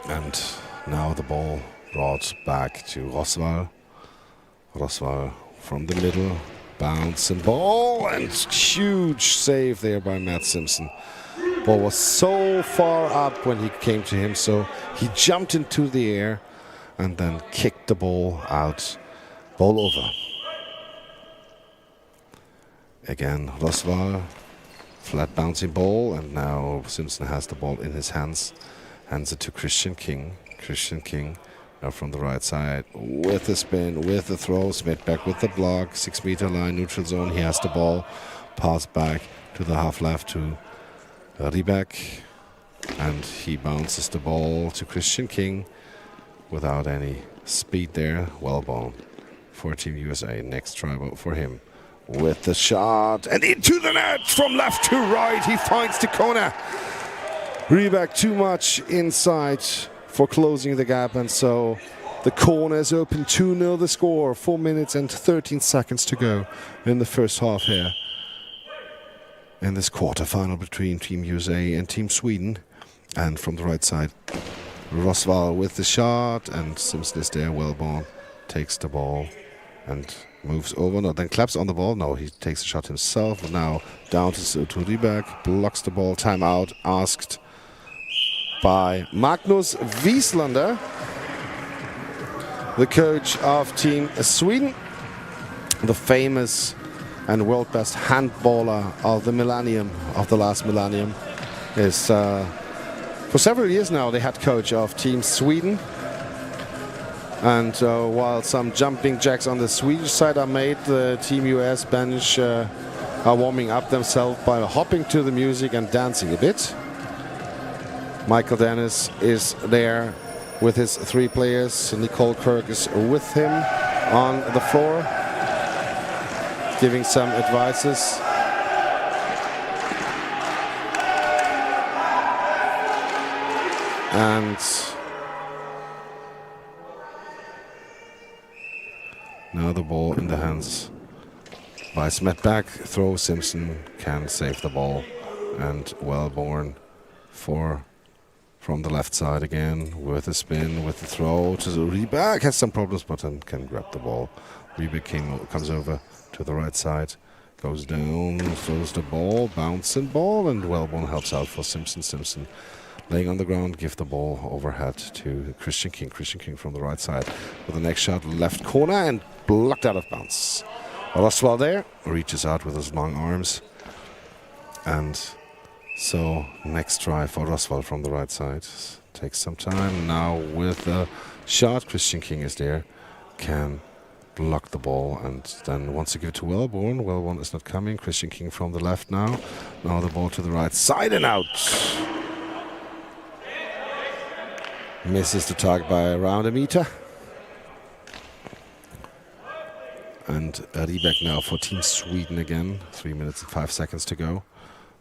And now the ball brought back to Rosval. Rosval from the middle, bounce and ball, and huge save there by Matt Simpson. Ball was so far up when he came to him, so he jumped into the air and then kicked the ball out. Ball over. Again, Rosval, flat bouncing ball, and now Simpson has the ball in his hands. Hands it to Christian King. Christian King now from the right side with the spin, with the throw. Smith back with the block. 6 meter line, neutral zone. He has the ball. Pass back to the half left to Rieberg. And he bounces the ball to Christian King without any speed there. Wellborn for Team USA. Next try for him with the shot. And into the net from left to right. He finds the corner. Rieberg too much inside for closing the gap, and so the corner is open. 2-0 the score. 4 minutes and 13 seconds to go in the first half here in this quarterfinal between Team USA and Team Sweden. And from the right side, Rosval with the shot, and Simpson is there. Wellborn takes the ball and moves over. No, then claps on the ball. No, he takes the shot himself. Now down to Rieberg, blocks the ball. Timeout asked by Magnus Wieslander, the coach of Team Sweden, the famous and world best handballer of the millennium, of the last millennium, is for several years now the head coach of Team Sweden. And while some jumping jacks on the Swedish side are made, the Team US bench are warming up themselves by hopping to the music and dancing a bit. Michael Dennis is there with his 3 players. Nicole Kirk is with him on the floor, giving some advices. And now the ball in the hands by Smetback. Throw. Simpson can save the ball, and Wellborn for from the left side again with a spin, with the throw to the Rieberg. Has some problems, but then can grab the ball. Rieberg comes over to the right side, goes down, throws the ball, bouncing ball, and Wellborn helps out for Simpson. Simpson laying on the ground, give the ball overhead to Christian King. Christian King from the right side with the next shot, left corner, and blocked out of bounds. Roswell there reaches out with his long arms, and so next try for Roswell from the right side. Takes some time now with the shot. Christian King is there, can block the ball, and then wants to give it to Wellborn. Wellborn is not coming. Christian King from the left now. Now the ball to the right side and out. Misses the target by around a meter. And Rieberg now for Team Sweden again. 3 minutes and 5 seconds to go.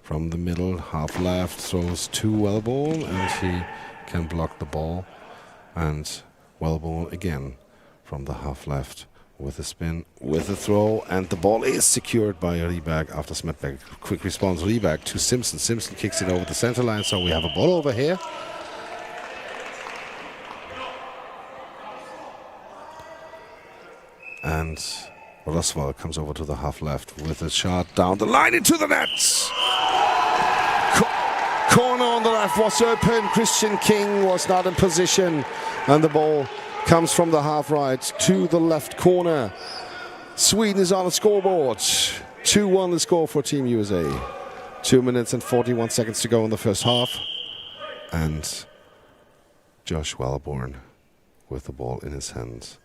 From the middle, half left, throws to Wellborn, and he can block the ball. And Wellborn again from the half left with a spin, with a throw, and the ball is secured by Rieberg after Smetberg. Quick response, Rieberg to Simpson. Simpson kicks it over the center line, so we have a ball over here. And Roswell comes over to the half left with a shot down the line into the net. Corner on the left was open. Christian King was not in position, and the ball comes from the half right to the left corner. Sweden is on the scoreboard. 2-1 the score for Team USA. 2 minutes and 41 seconds to go in the first half. And Josh Wellborn with the ball in his hands.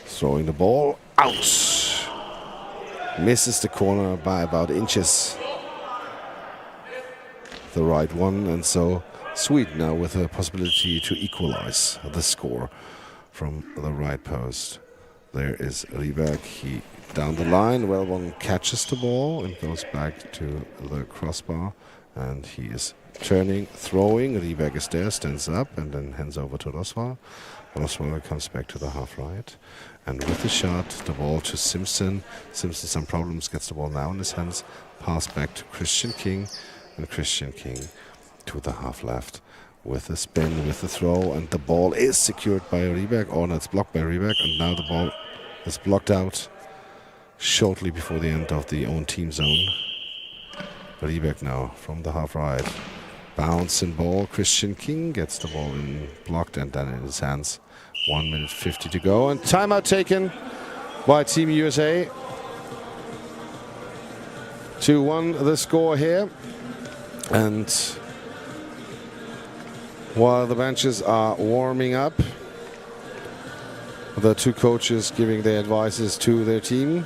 Throwing the ball out. Misses the corner by about inches. The right one, and so Sweden now with a possibility to equalize the score from the right post. There is Rieberg. He down the line. Wellborn catches the ball and goes back to the crossbar, and he is turning, throwing. Rieberg is there, stands up, and then hands over to Roswell. Roswell comes back to the half right, and with the shot, the ball to Simpson. Simpson some problems, gets the ball now in his hands. Pass back to Christian King, and Christian King to the half left with a spin, with a throw, and the ball is secured by Rieberg, or no, it's blocked by Rieberg, and now the ball is blocked out shortly before the end of the own team zone. Rieberg now from the half right. Bouncing ball, Christian King gets the ball in, blocked, and then in his hands. 1 minute 50 to go, and timeout taken by Team USA. 2-1 the score here. And while the benches are warming up, the two coaches giving their advices to their team.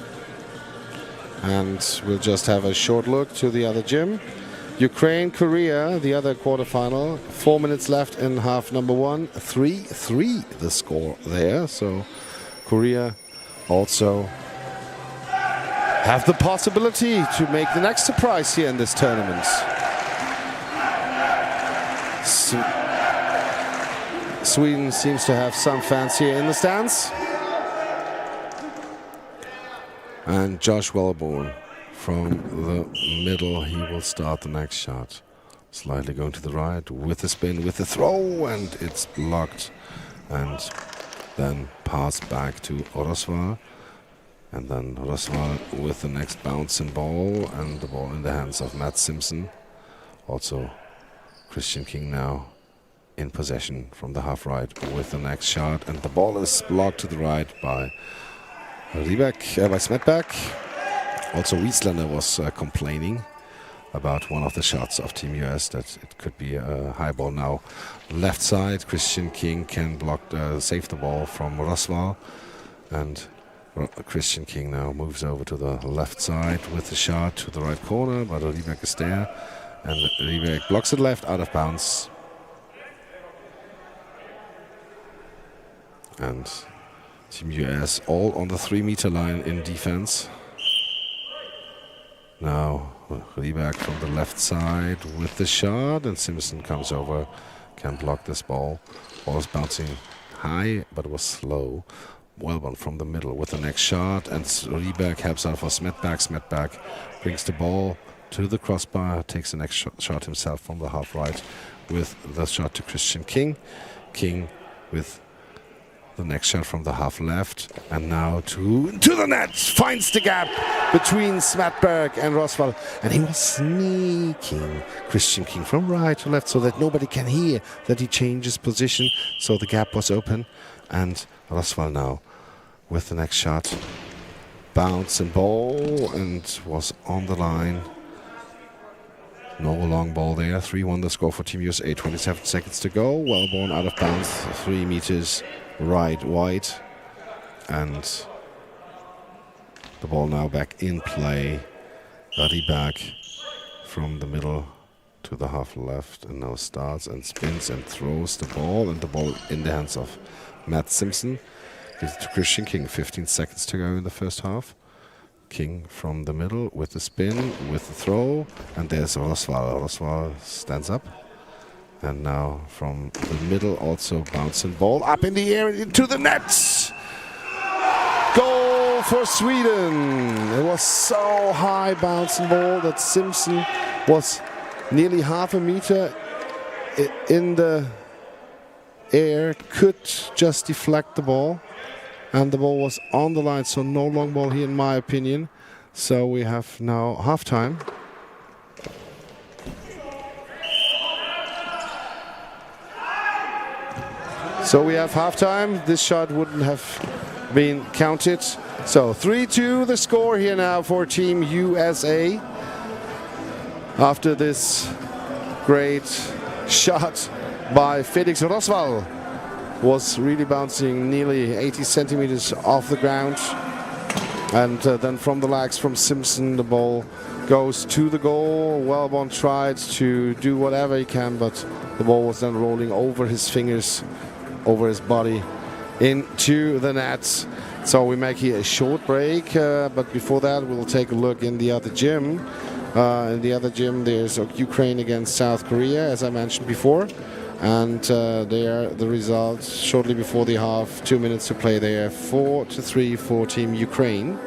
And we'll just have a short look to the other gym. Ukraine, Korea, the other quarterfinal. 4 minutes left in half number one. 3-3 the score there. So Korea also have the possibility to make the next surprise here in this tournament. Sweden seems to have some fans here in the stands. And Josh Wellborn from the middle, he will start the next shot. Slightly going to the right with the spin, with the throw, and it's blocked. And then pass back to Roswell. And then Roswell with the next bouncing ball, and the ball in the hands of Matt Simpson. Also Christian King now in possession from the half right with the next shot, and the ball is blocked to the right by Rieberg, by Smetberg. Also Wieslander was complaining about one of the shots of Team US, that it could be a high ball now. Left side, Christian King can block, save the ball from Roswell, and Christian King now moves over to the left side with the shot to the right corner, but Rieberg is there, and Rieberg blocks it left, out of bounds. And Team US all on the 3-meter line in defense. Now Rieberg from the left side with the shot, and Simpson comes over, can block this ball. Ball is bouncing high, but it was slow. Wellborn from the middle with the next shot, and Rieberg helps out for Smetberg. Smetberg brings the ball to the crossbar, takes the next shot himself from the half right with the shot to Christian King. King with the next shot from the half left, and now to the net, finds the gap between Smatberg and Roswell, and he was sneaking Christian King from right to left so that nobody can hear that he changes position, so the gap was open, and Roswell now with the next shot, bounce and ball, and was on the line. No long ball there. 3-1 the score for Team USA. 27 seconds to go. Well born out of bounds. 3 meters right wide. And the ball now back in play. Ruddy back from the middle to the half left. And now starts and spins and throws the ball. And the ball in the hands of Matt Simpson. Gives it to Christian King. 15 seconds to go in the first half. King from the middle with the spin, with the throw, and there's Roswell. Roswell stands up, and now from the middle also bouncing ball up in the air into the net. Goal for Sweden. It was so high bouncing ball that Simpson was nearly half a meter in the air, could just deflect the ball. And the ball was on the line, so no long ball here in my opinion. So we have now halftime. So we have halftime. This shot wouldn't have been counted. So 3-2 the score here now for Team USA. After this great shot by Felix Roswell. Was really bouncing nearly 80 centimeters off the ground, and then from the legs from Simpson the ball goes to the goal. Wellborn tried to do whatever he can, but the ball was then rolling over his fingers, over his body into the net. So we make here a short break, but before that we'll take a look in the other gym. In the other gym there's Ukraine against South Korea, as I mentioned before. And there the results shortly before the half, 2 minutes to play there, 4-3 for Team Ukraine.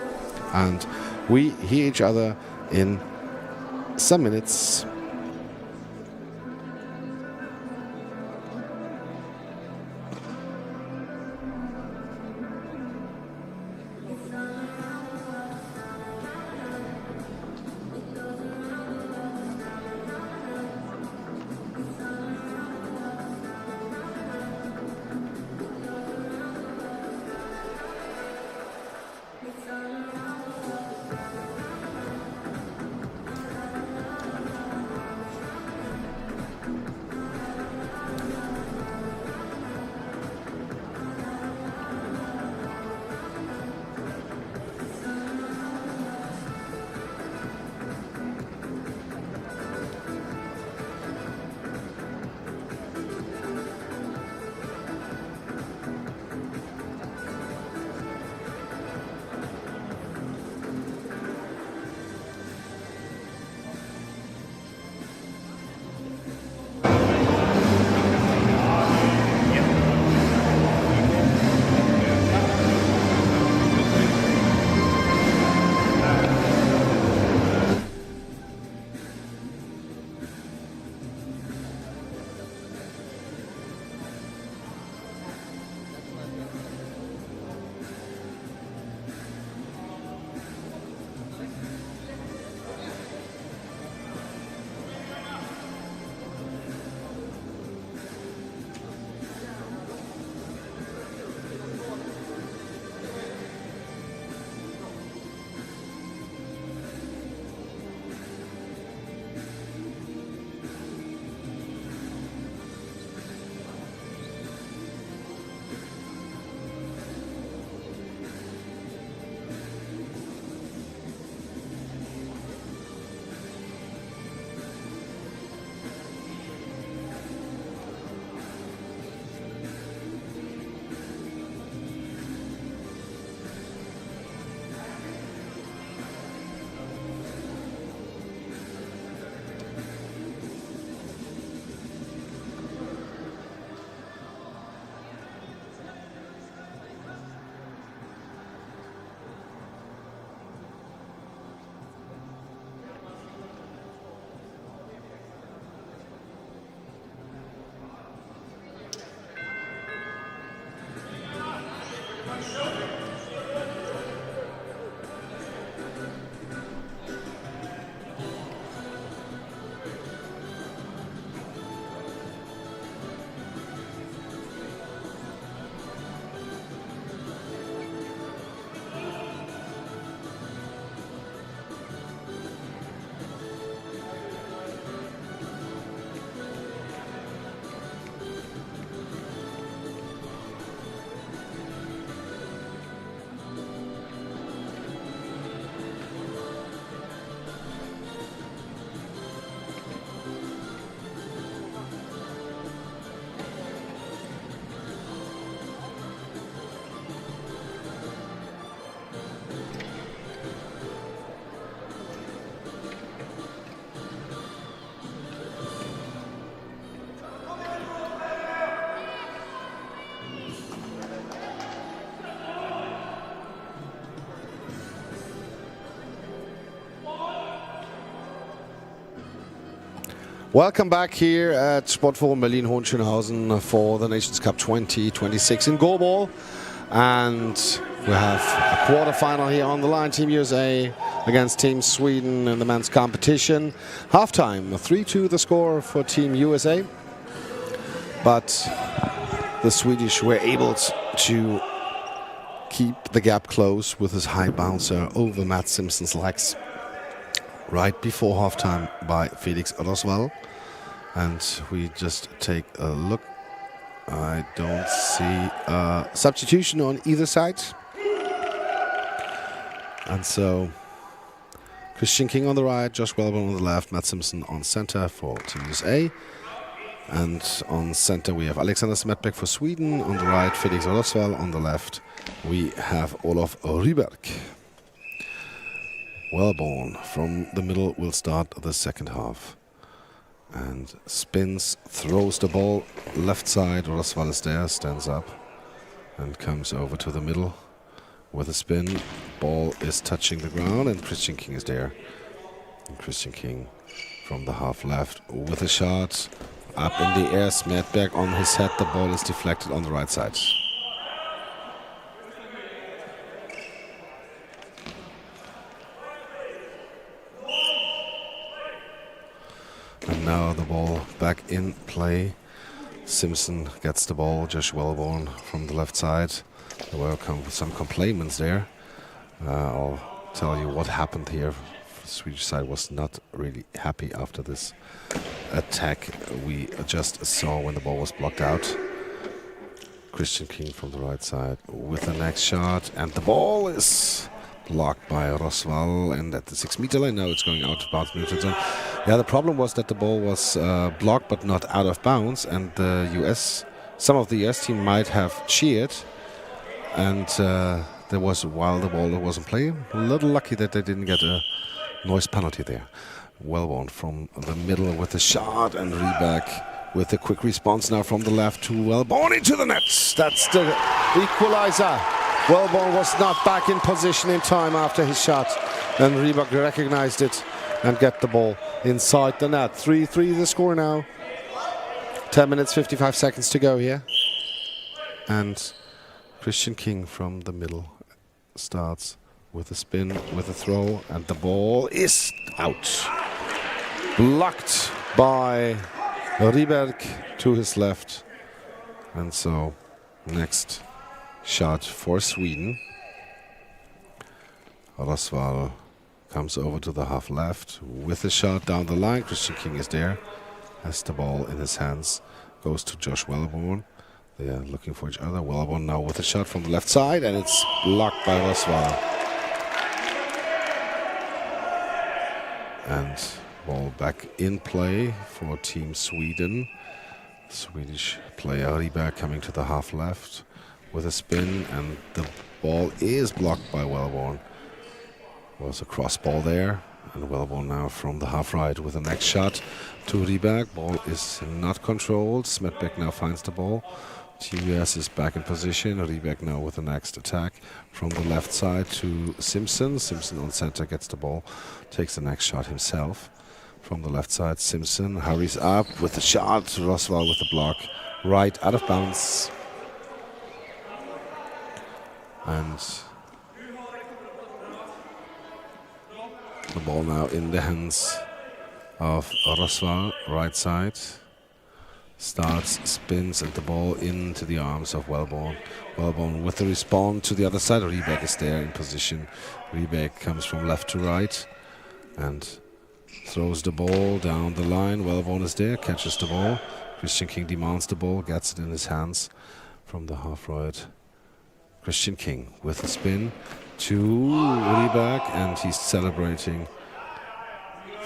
And we hear each other in some minutes. Welcome back here at Sportforum Berlin-Hohenschönhausen for the Nations Cup 2026 in goalball. And we have a quarter-final here on the line. Team USA against Team Sweden in the men's competition. Halftime, 3-2 the score for Team USA. But the Swedish were able to keep the gap close with his high bouncer over Matt Simpson's legs right before halftime by Felix Roswell. And we just take a look. I don't see a substitution on either side. And so Christian King on the right, Josh Wellborn on the left, Matt Simpson on center for Team USA. And on center we have Alexander Smetbeck for Sweden. On the right, Felix Roswell. On the left, we have Olof Ryberg. Wellborn from the middle will start the second half. And spins, throws the ball left side. Roswell is there, stands up and comes over to the middle with a spin. Ball is touching the ground and Christian King is there. And Christian King from the half left with a shot. Up in the air, Smetbeck on his head. The ball is deflected on the right side. And now the ball back in play. Simpson gets the ball. Josh Wellborn from the left side. There were some complaints there. I'll tell you what happened here. The Swedish side was not really happy after this attack we just saw when the ball was blocked out. Christian King from the right side with the next shot. And the ball is blocked by Roswell, and at the 6-meter line. Now it's going out of bounds neutral zone. Yeah, the problem was that the ball was blocked but not out of bounds, and some of the US team might have cheered, and there was, while the ball wasn't playing, a little lucky that they didn't get a noise penalty there. Wellborn from the middle with a shot, and Ryberg with a quick response now from the left to Wellborn into the net. That's the equalizer. Wellborn was not back in position in time after his shot, and Ryberg recognized it and get the ball inside the net. 3-3 the score now. 10 minutes, 55 seconds to go here. And Christian King from the middle starts with a spin, with a throw, and the ball is out. Blocked by Ryberg to his left. And so next shot for Sweden. Roswell comes over to the half left with a shot down the line. Christian King is there, has the ball in his hands, goes to Josh Wellborn. They are looking for each other. Wellborn now with a shot from the left side, and it's blocked by Roswell. And ball back in play for Team Sweden. Swedish player Ryberg coming to the half left with a spin, and the ball is blocked by Wellborn. Was a cross ball there, and Wellborn now from the half right with the next shot to Ryberg. Ball is not controlled. Smetbeck now finds the ball. Team US is back in position. Ryberg now with the next attack from the left side to Simpson. Simpson on center gets the ball, takes the next shot himself. From the left side, Simpson hurries up with the shot. Roswell with the block, right out of bounds. And the ball now in the hands of Roswell, right side. Starts, spins, and the ball into the arms of Wellborn. Wellborn with the response to the other side. Ryberg is there in position. Ryberg comes from left to right and throws the ball down the line. Wellborn is there, catches the ball. Christian King demands the ball, gets it in his hands from the half right. Christian King with a spin to Ryberg, and he's celebrating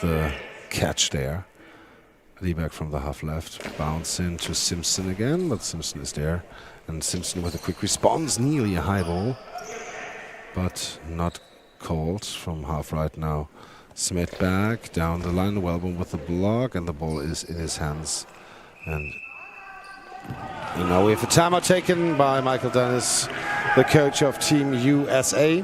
the catch there. Ryberg from the half left, bounce in to Simpson again, but Simpson is there. And Simpson with a quick response, nearly a high ball, but not called from half right now. Smetbeck down the line, Wellborn with the block, and the ball is in his hands. And now we have a timeout taken by Michael Dennis, the coach of Team USA.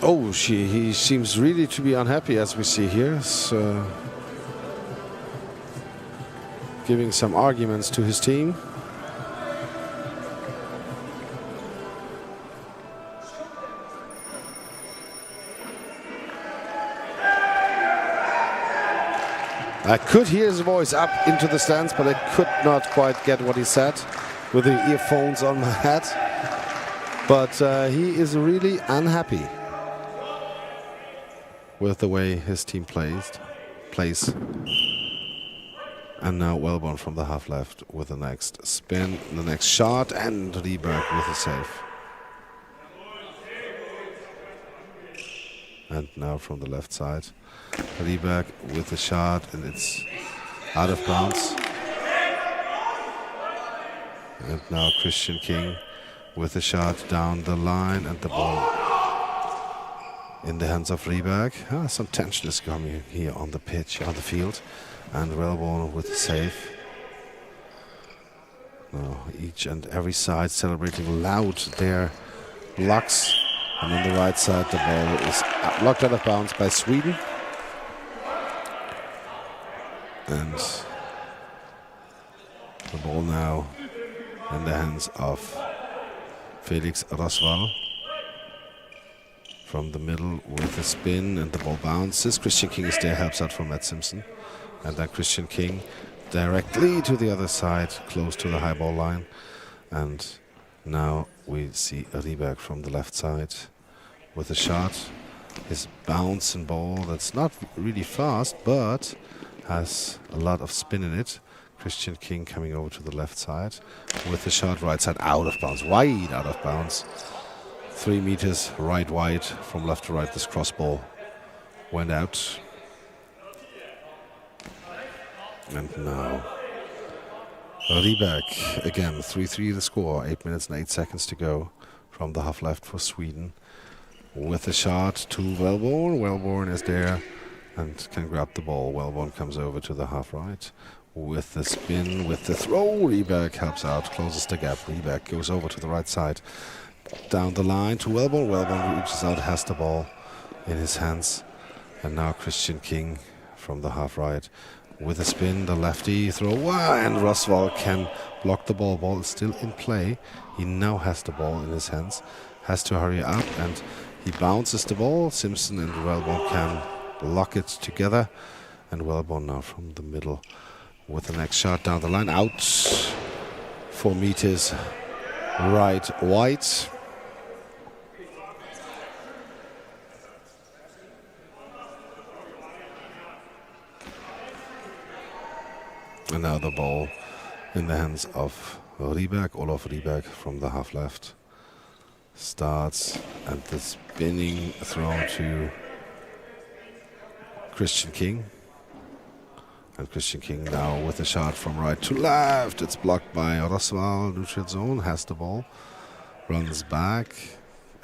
Oh, he seems really to be unhappy, as we see here. So giving some arguments to his team. I could hear his voice up into the stands, but I could not quite get what he said with the earphones on my head. But he is really unhappy with the way his team plays. And now Wellborn from the half left with the next spin, the next shot, and Rieberg with a save. And now from the left side, Rieberg with a shot, and it's out of bounds. And now Christian King with a shot down the line, and the ball in the hands of Rieberg. Some tension is coming here on the pitch, on the field. And Wellborn with a save. Now each and every side celebrating loud their blocks. And on the right side, the ball is blocked out of bounds by Sweden. And the ball now in the hands of Felix Roswall. From the middle with a spin, and the ball bounces. Christian King is there, helps out from Matt Simpson. And then Christian King directly to the other side, close to the high ball line. And now we see Rieberg from the left side with a shot. His bouncing ball that's not really fast, but has a lot of spin in it. Christian King coming over to the left side with the shot, right side, out of bounds, wide out of bounds. 3 meters right wide from left to right. This cross ball went out. And now Rieberg again, 3-3 the score, 8 minutes and 8 seconds to go from the half left for Sweden. With a shot to Wellborn. Wellborn is there and can grab the ball. Wellborn comes over to the half right with the spin, with the throw. Rieberg helps out, closes the gap. Rieberg goes over to the right side, down the line to Wellborn. Wellborn reaches out, has the ball in his hands. And now Christian King from the half right with a spin, the lefty throw, and Roswall can block the ball. Ball is still in play. He now has the ball in his hands, has to hurry up, and he bounces the ball. Simpson and Wellborn can block it together. And Wellborn now from the middle with the next shot down the line, out 4 meters right wide. And now the ball in the hands of Rieberg, Olof Rieberg from the half left. Starts, and the spinning throw to Christian King. And Christian King now with a shot from right to left. It's blocked by Roswall, neutral zone, has the ball, runs back,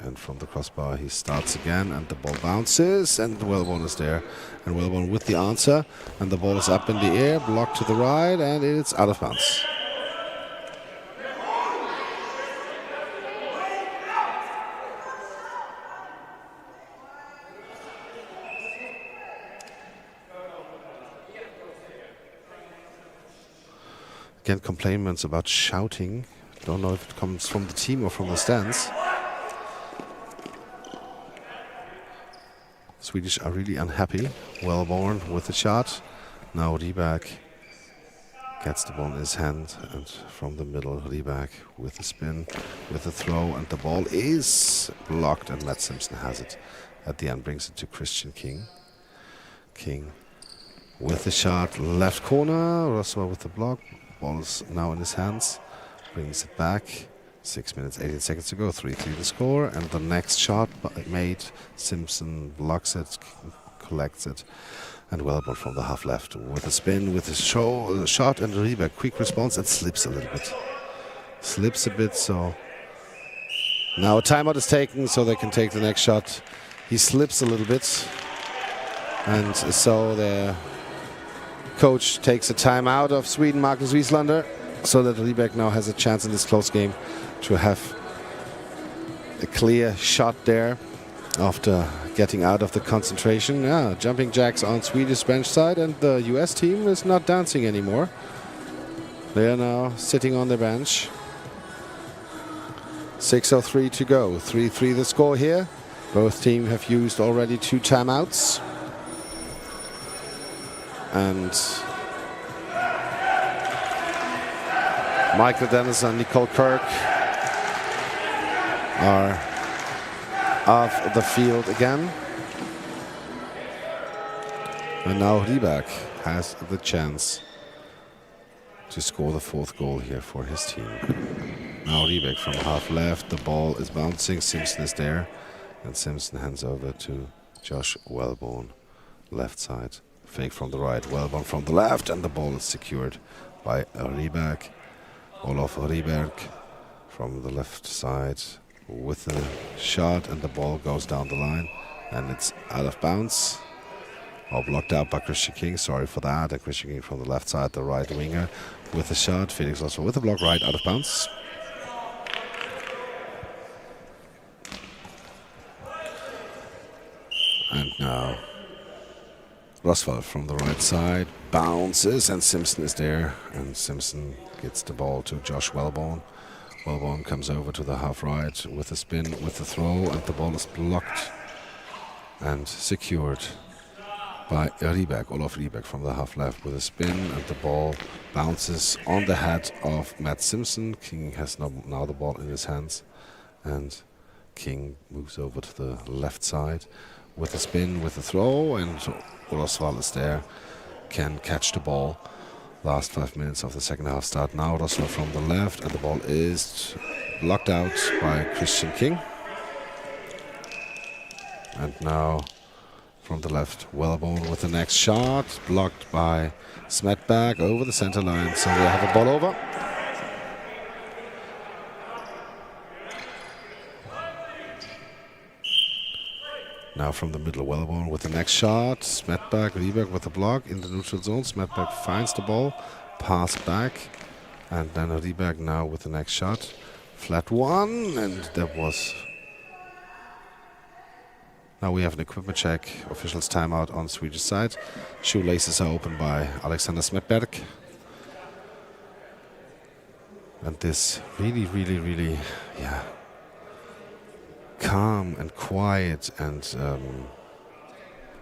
and from the crossbar he starts again, and the ball bounces, and Wellborn is there. And Wellborn with the answer, and the ball is up in the air, blocked to the right, and it's out of bounds. Again, complaints about shouting. Don't know if it comes from the team or from the stands. Swedish are really unhappy. Wellborn with the shot. Now Rieberg gets the ball in his hand, and from the middle Rieberg with the spin, with the throw, and the ball is blocked, and Matt Simpson has it. At the end brings it to Christian King. King with the shot, left corner. Roswell with the block. Ball is now in his hands. Brings it back. 6 minutes, 18 seconds to go. 3-3 the score. And the next shot made. Simpson blocks it, collects it. And Wellborn from the half left with a spin, with a shot, and Rieberg. Quick response, and slips a little bit. Slips a bit, so now a timeout is taken so they can take the next shot. He slips a little bit. And so the coach takes a timeout of Sweden, Marcus Wieslander, so that Rieberg now has a chance in this close game to have a clear shot there. after getting out of the concentration. Yeah, jumping jacks on Swedish bench side, and the US team is not dancing anymore. They are now sitting on the bench. 6:03 to go. 3-3 the score here. Both teams have used already 2 timeouts. And Michael Dennis and Nicole Kirk are off the field again. And now Rieberg has the chance to score the 4th goal here for his team. Now Rieberg from half left. The ball is bouncing. Simpson is there. And Simpson hands over to Josh Wellborn, left side. Fake from the right. Wellborn from the left. And the ball is secured by Rieberg. Olof Rieberg from the left side with the shot, and the ball goes down the line, and it's out of bounds. Oh, blocked out by Christian King. Sorry for that. And Christian King from the left side, the right winger with the shot. Felix also with the block, right, out of bounds. And now Roswell from the right side bounces, and Simpson is there, and Simpson gets the ball to Josh Wellborn. Wellborn comes over to the half right with a spin, with the throw, and the ball is blocked and secured by Rieberg, Olof Rieberg from the half left with a spin, and the ball bounces on the head of Matt Simpson. King has now the ball in his hands, and King moves over to the left side with a spin, with a throw, and Roswell is there, can catch the ball. Last 5 minutes of the second half start now. Roswell from the left, and the ball is blocked out by Christian King. And now from the left, Wellborn with the next shot, blocked by Smetberg over the center line. So we have a ball over. Now from the middle, Wellborn with the next shot. Smetberg, Rieberg with the block in the neutral zone. Smetberg finds the ball, pass back, and then Rieberg now with the next shot. Flat one, and that was... Now we have an equipment check. Officials timeout on Swedish side. Shoelaces are opened by Alexander Smetberg. And this really, yeah, calm and quiet and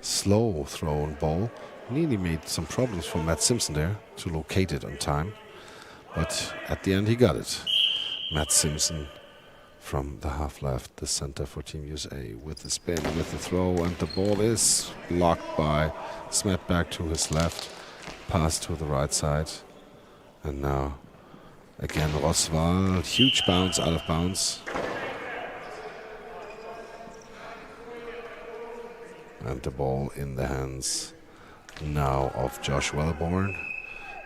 slow thrown ball nearly made some problems for Matt Simpson there to locate it on time, but at the end he got it. Matt Simpson from the half left, the center for Team USA, with the spin, with the throw, and the ball is blocked by Smetberg to his left, pass to the right side, and now again Roswell, huge bounce out of bounds. And the ball in the hands now of Josh Wellborn.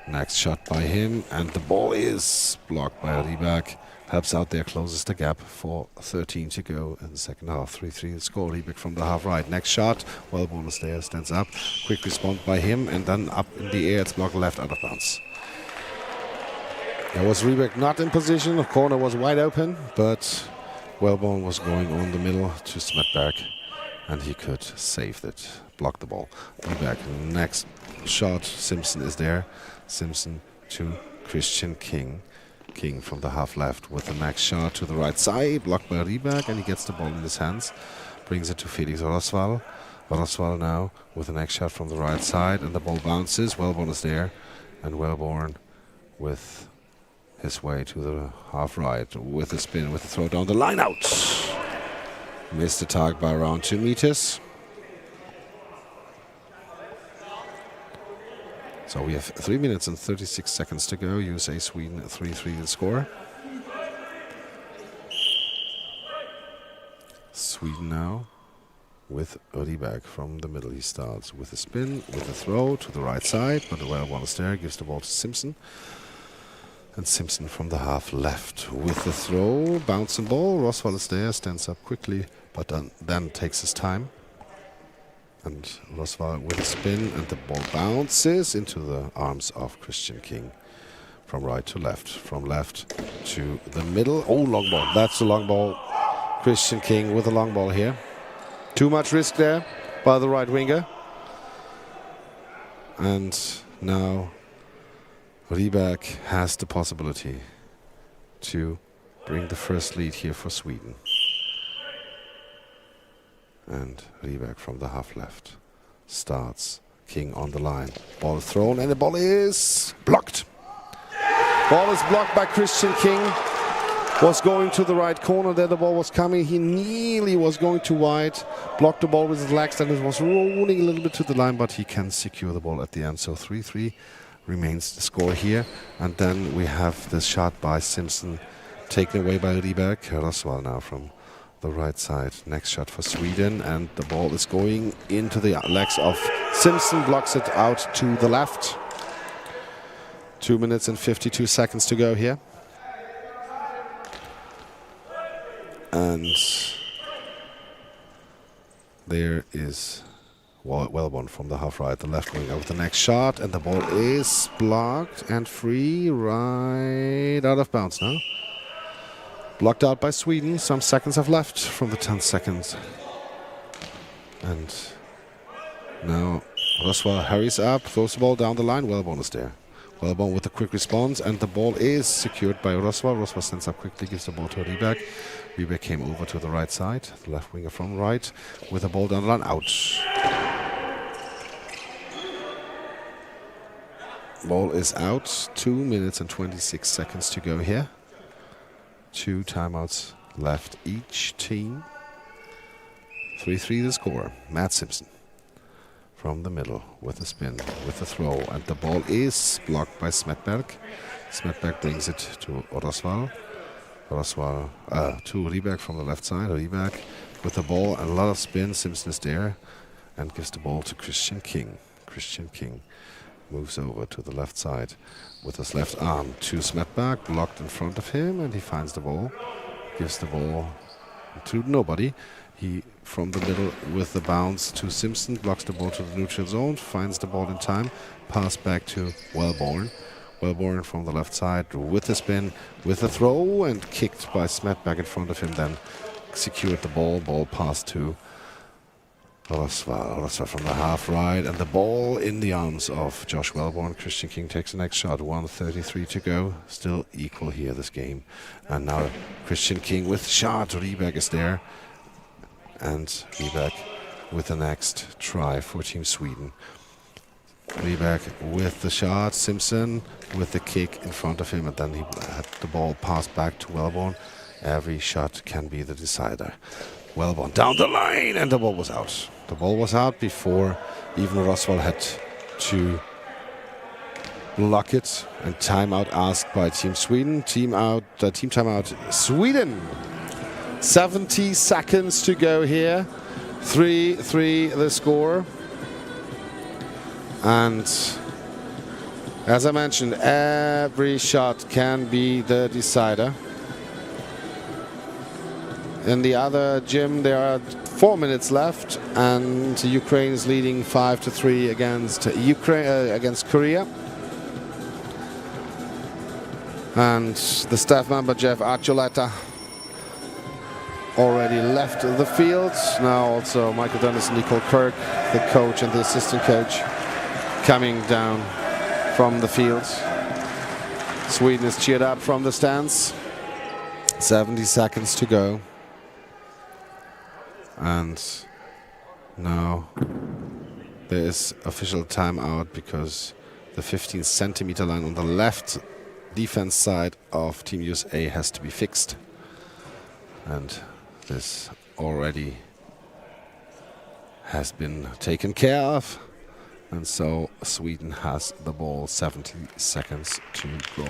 Next shot by him, and the ball is blocked by Rieberg. Helps out there, closes the gap. 4:13 to go in the second half. 3-3 score. Rieberg from the half right. Next shot. Wellborn is there, stands up. Quick response by him, and then up in the air. It's blocked left, out of bounds. There was Rieberg not in position. The corner was wide open, but Wellborn was going on the middle to Smetberg, and he could save it, block the ball. Rieberg, next shot, Simpson is there. Simpson to Christian King. King from the half left with the next shot to the right side, blocked by Rieberg, and he gets the ball in his hands. Brings it to Felix Roswell. Roswell now with the next shot from the right side, and the ball bounces. Wellborn is there, and Wellborn with his way to the half right with a spin, with a throw down the line, out. Missed the target by around 2 meters. So we have 3 minutes and 36 seconds to go. USA Sweden 3-3 the score. Sweden now with Rieberg from the middle. He starts with a spin, with a throw to the right side, but the Wellborn is there, gives the ball to Simpson. And Simpson from the half left with the throw, bouncing ball. Roswell is there, stands up quickly, but then takes his time. And Roswell with a spin, and the ball bounces into the arms of Christian King. From right to left, from left to the middle. Oh, long ball. That's the long ball. Christian King with a long ball here. Too much risk there by the right winger. And now Rieberg has the possibility to bring the first lead here for Sweden. And Rieberg from the half left starts. King on the line. Ball is thrown and the ball is blocked. Ball is blocked by Christian King. Was going to the right corner. There the ball was coming. He nearly was going too wide. Blocked the ball with his legs and it was rolling a little bit to the line, but he can secure the ball at the end. So 3-3 remains the score here. And then we have this shot by Simpson taken away by Rieberg. Roswall now from the right side. Next shot for Sweden, and the ball is going into the legs of Simpson, blocks it out to the left. 2 minutes and 52 seconds to go here. And there is Wellborn from the half right, the left wing of the next shot, and the ball is blocked and free, right out of bounds now. Blocked out by Sweden. Some seconds have left from the 10 seconds. And now Roswall hurries up, throws the ball down the line. Wellborn is there. Wellborn with a quick response, and the ball is secured by Roswall. Roswall stands up quickly, gives the ball to Rieberg. Rieberg came over to the right side, the left winger from right, with the ball down the line, out. Ball is out. 2 minutes and 26 seconds to go here. 2 timeouts left each team. 3-3 the score. Matt Simpson from the middle with a spin, with a throw, and the ball is blocked by Smetberg. Smetberg brings it to Roswall. Roswall to Rieberg from the left side. Rieberg with the ball and a lot of spin. Simpson is there and gives the ball to Christian King. Christian King moves over to the left side with his left arm to Smetberg, blocked in front of him, and he finds the ball, gives the ball to nobody. He, from the middle with the bounce to Simpson, blocks the ball to the neutral zone, finds the ball in time, pass back to Wellborn. Wellborn from the left side with the spin, with a throw, and kicked by Smetberg in front of him, then secured the ball. Ball passed to Roswall. Roswall from the half right, and the ball in the arms of Josh Wellborn. Christian King takes the next shot. 1:33 to go. Still equal here, this game. And now Christian King with shot. Rieberg is there. And Rieberg with the next try for Team Sweden. Rieberg with the shot. Simpson with the kick in front of him, and then he had the ball passed back to Wellborn. Every shot can be the decider. Wellborn down the line, and the ball was out. The ball was out before even Roswall had to block it. And timeout asked by Team Sweden. Team timeout Sweden. 70 seconds to go here. 3-3 the score. And as I mentioned, every shot can be the decider. In the other gym, there are 4 minutes left, and Ukraine is leading 5-3 against against Korea. And the staff member Jeff Archuleta already left the field. Now also Michael Dennis and Nicole Kirk, the coach and the assistant coach, coming down from the field. Sweden is cheered up from the stands. 70 seconds to go. And now there is official timeout because the 15-centimeter line on the left defense side of Team USA has to be fixed. And this already has been taken care of. And so Sweden has the ball. 70 seconds to go.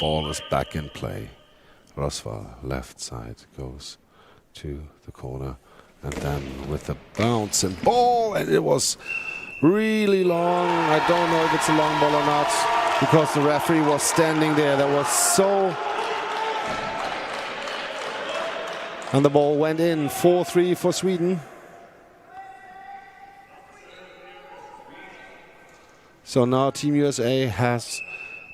Ball is back in play. Roswall, left side, goes to the corner, and then with the bounce and ball, and it was really long. I don't know if it's a long ball or not, because the referee was standing there. That was so... And the ball went in. 4-3 for Sweden. So now Team USA has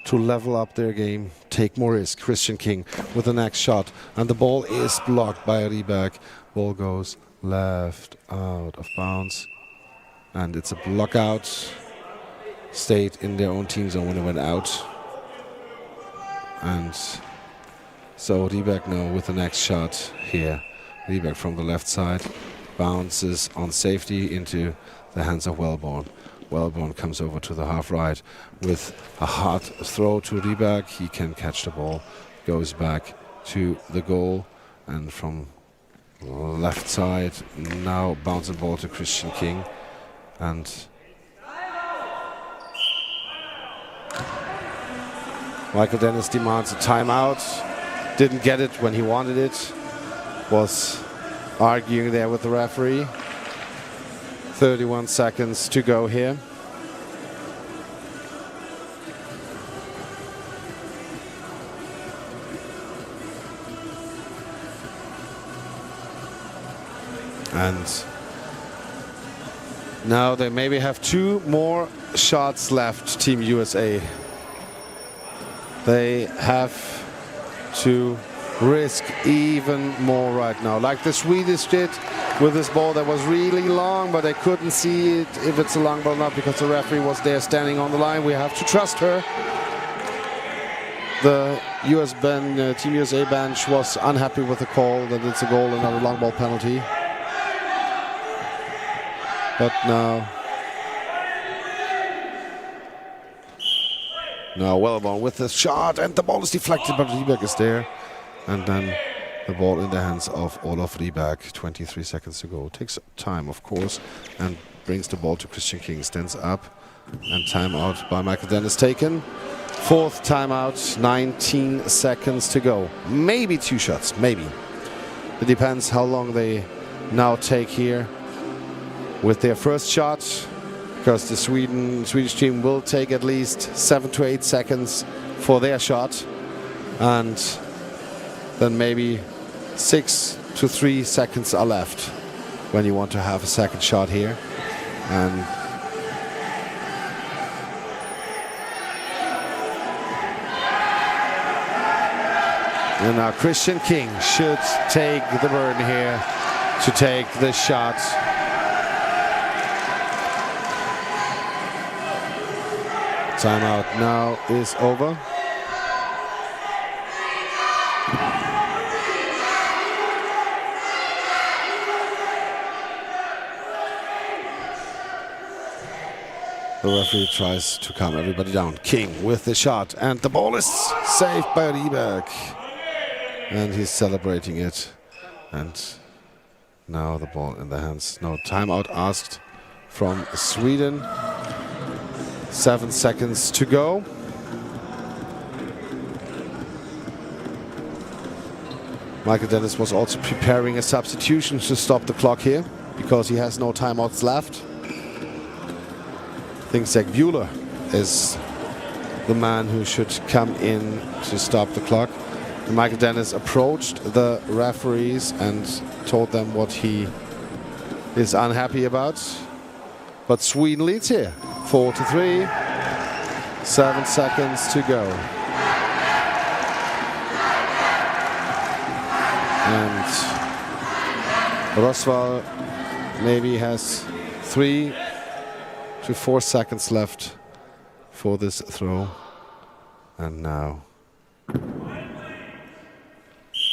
to level up their game, take more risk. Christian King with the next shot, and the ball is blocked by Rybak. Ball goes left out of bounds, and it's a block out. Stayed in their own team zone when it went out. And so Rybak now with the next shot here. Rybak from the left side bounces on safety into the hands of Wellborn. Wellborn comes over to the half right with a hard throw to Rybak. He can catch the ball, goes back to the goal, and from left side now bouncing ball to Christian King, and Michael Dennis demands a timeout. Didn't get it when he wanted it. Was arguing there with the referee. 31 seconds to go here. And now they maybe have 2 more shots left, Team USA. They have to risk even more right now, like the Swedish did with this ball that was really long, but they couldn't see it if it's a long ball or not because the referee was there standing on the line. We have to trust her. The Team USA bench was unhappy with the call that it's a goal and not a long ball penalty. But now Wellborn with the shot, and the ball is deflected, but Rybak is there. And then the ball in the hands of Olaf Rybak. 23 seconds to go. Takes time, of course, and brings the ball to Christian King. Stands up, and timeout by Michael Dennis taken. 4th timeout, 19 seconds to go. Maybe 2 shots, maybe. It depends how long they now take here with their first shot, because the Swedish team will take at least 7 to 8 seconds for their shot, and then maybe 6 to 3 seconds are left when you want to have a second shot here. And now Christian King should take the burden here to take the shot. Timeout now is over. The referee tries to calm everybody down. King with the shot, and the ball is saved by Rybak. And he's celebrating it. And now the ball in the hands. No timeout asked from Sweden. 7 seconds to go. Michael Dennis was also preparing a substitution to stop the clock here because he has no timeouts left. I think Zach Bueller is the man who should come in to stop the clock. And Michael Dennis approached the referees and told them what he is unhappy about. But Sweden leads here, 4-3. 7 seconds to go. And Roswell maybe has 3 to 4 seconds left for this throw. And now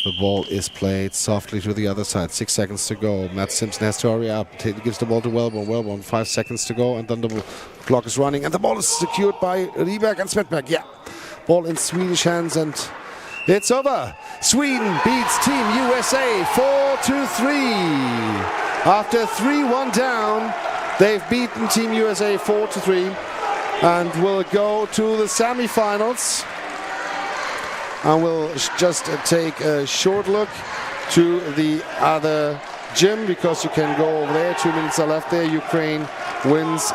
the ball is played softly to the other side. 6 seconds to go. Matt Simpson has to hurry up. He gives the ball to Wellborn. Wellborn, 5 seconds to go, and then the clock is running, and the ball is secured by Rybak and Svedberg. Yeah, ball in Swedish hands, and it's over. Sweden beats Team USA 4-3. After 3-1 down, they've beaten Team USA 4-3, and will go to the semifinals. And we'll just take a short look to the other gym, because you can go over there. 2 minutes are left there. Ukraine wins,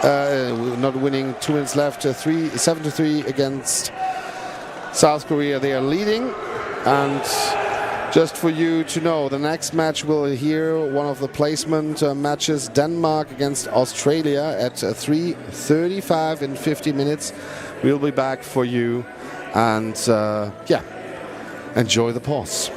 not winning, 2 minutes left, 7-3 against South Korea. They are leading, and Just for you to know, the next match we'll hear one of the placement matches, Denmark against Australia at 3:35 in 50 minutes. We'll be back for you, and yeah, enjoy the pause.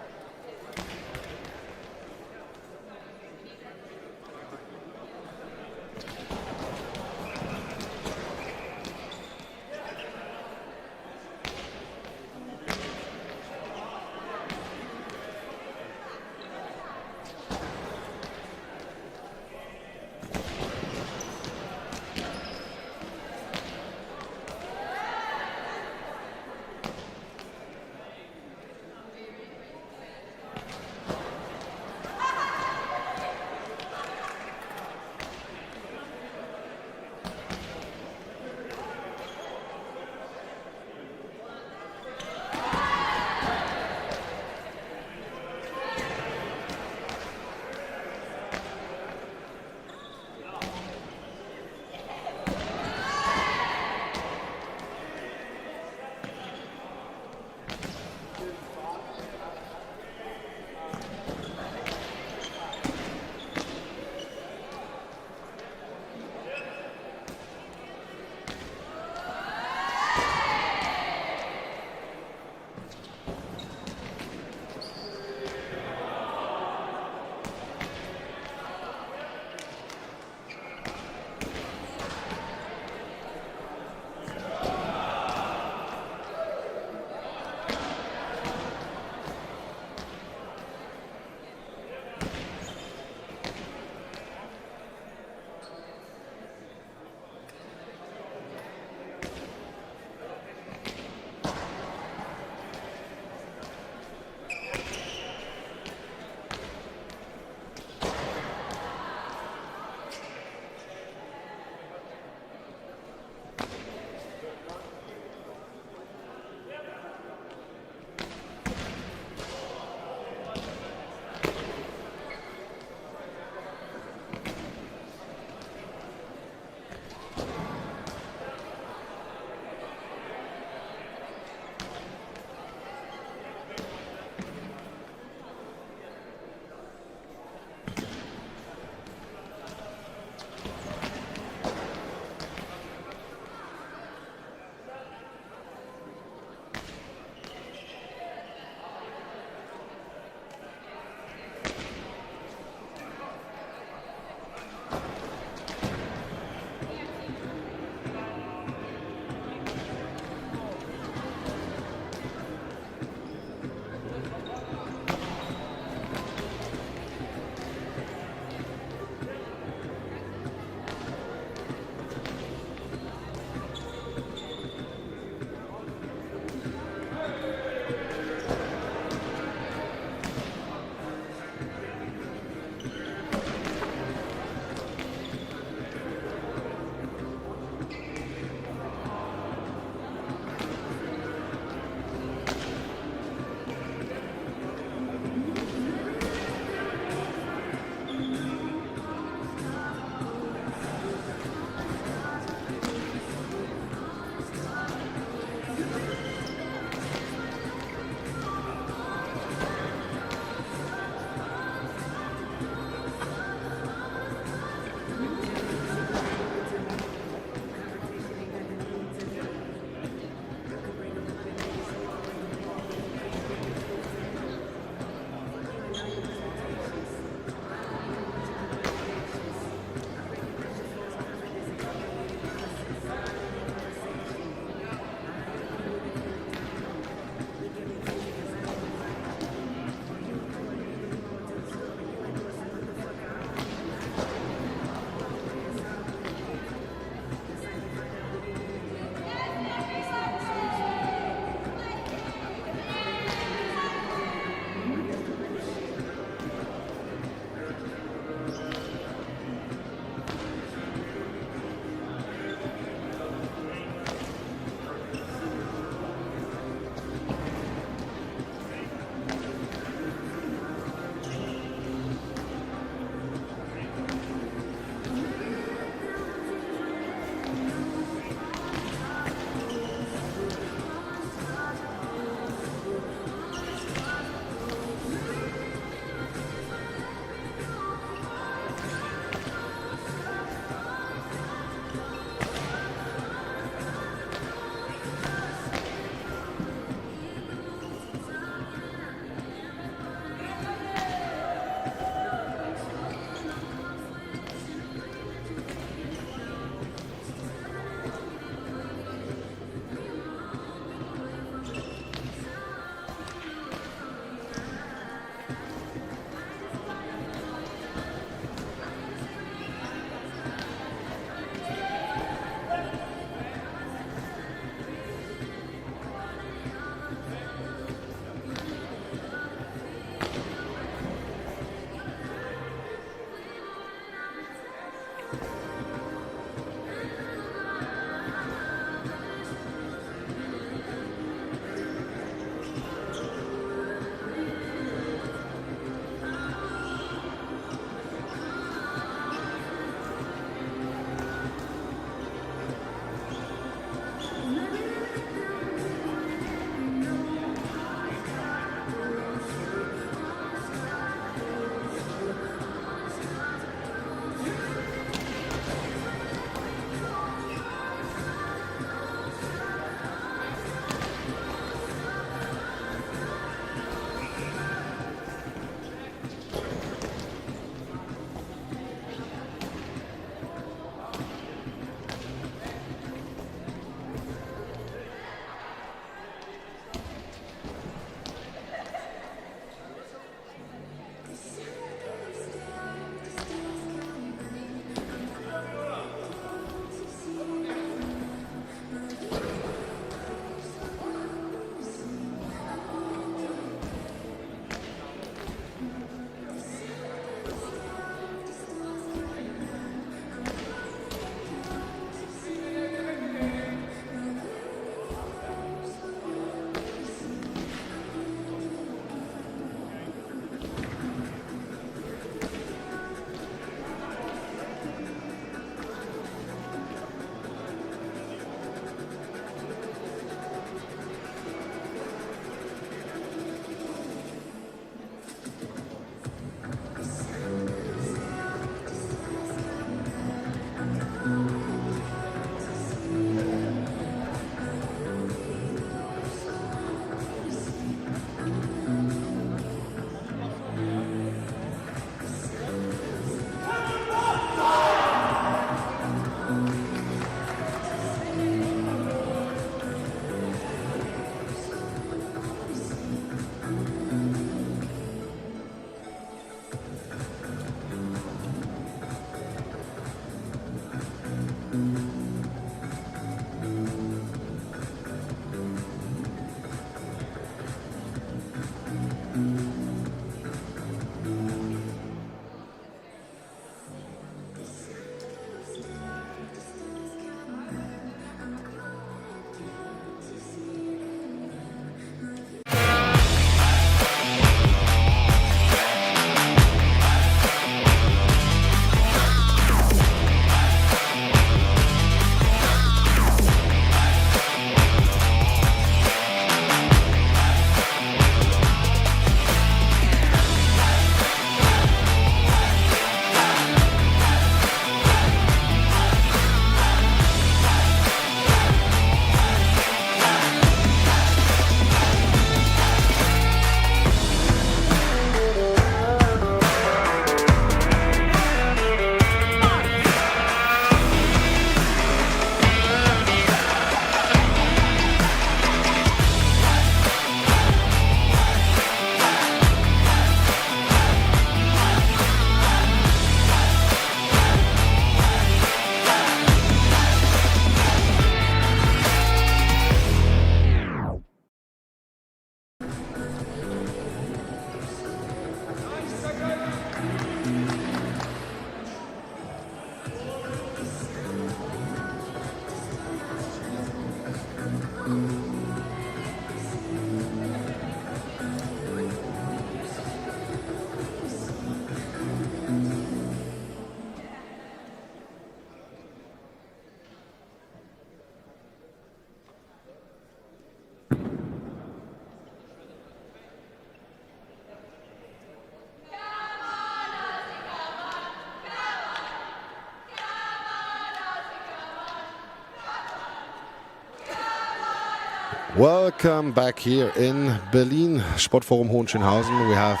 Welcome back here in Berlin, Sportforum Hohenschönhausen. We have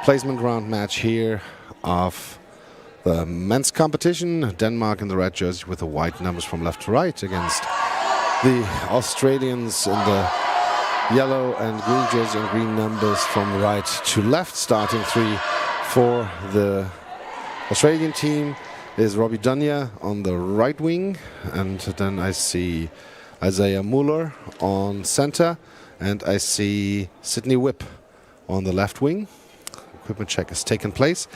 placement round match here of the men's competition. Denmark in the red jersey with the white numbers from left to right against the Australians in the yellow and green jersey and green numbers from right to left. Starting three for the Australian team is Robbie Dunya on the right wing, and then I see Isaiah Muller on center, and I see Sydney Whipp on the left wing. Equipment check has taken place.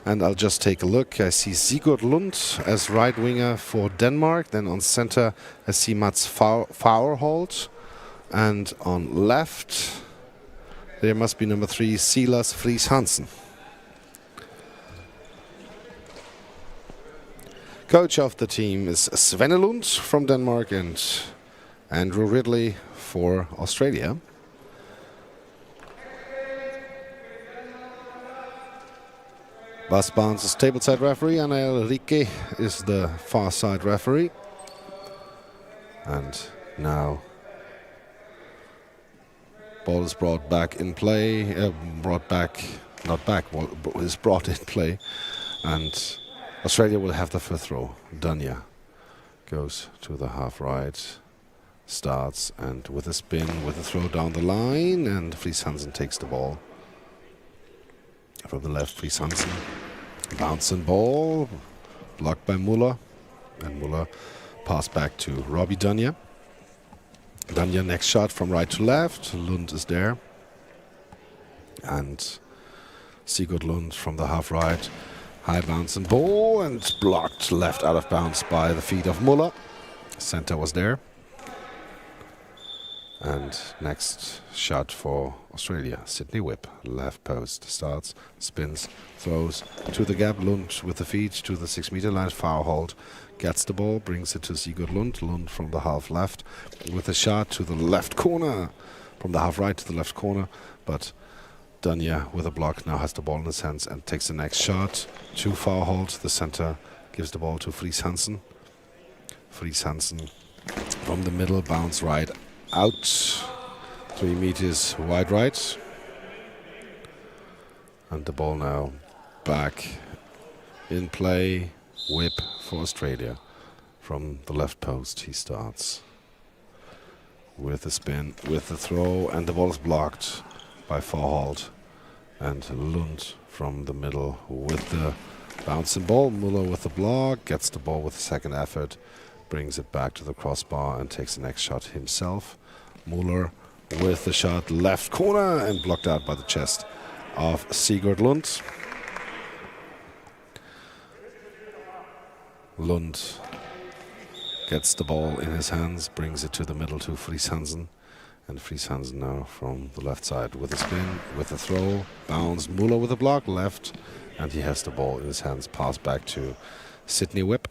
And I'll just take a look. I see Sigurd Lund as right winger for Denmark. Then on center, I see Mats Faurholt. And on left, there must be number 3, Silas Friis Hansen. Coach of the team is Svenne Lund from Denmark and Andrew Ridley for Australia. Bas Barnes is tableside referee, and Enrique is the far side referee. And now ball is brought back in play, is brought in play, and Australia will have the first throw. Danya goes to the half right, starts, and with a spin, with a throw down the line, and Friis Hansen takes the ball. From the left, Friis Hansen. Bouncing ball, blocked by Muller, and Muller pass back to Robbie Danya. Danya next shot from right to left. Lund is there. And Sigurd Lund from the half right. High bouncing ball and blocked left out of bounds by the feet of Muller. Center was there. And next shot for Australia, Sydney Whip, left post, starts, spins, throws to the gap, Lund with the feet to the 6-meter line, Faurholt gets the ball, brings it to Sigurd Lund, Lund from the half left with a shot to the left corner, from the half right to the left corner, but Danya with a block now has the ball in his hands and takes the next shot to Faurholt. The center gives the ball to Friis Hansen. Friis Hansen from the middle, bounce right out, 3 meters wide right, and the ball now back in play. Whip for Australia from the left post. He starts with a spin, with the throw, and the ball is blocked by Faurholt, and Lund from the middle with the bouncing ball. Muller with the block, gets the ball with a second effort, brings it back to the crossbar and takes the next shot himself. Muller with the shot left corner and blocked out by the chest of Sigurd Lund. Lund gets the ball in his hands, brings it to the middle to Friis Hansen. And Friis Hansen now from the left side with a spin, with a throw, bounce, Muller with a block, left, and he has the ball in his hands, pass back to Sydney Whip.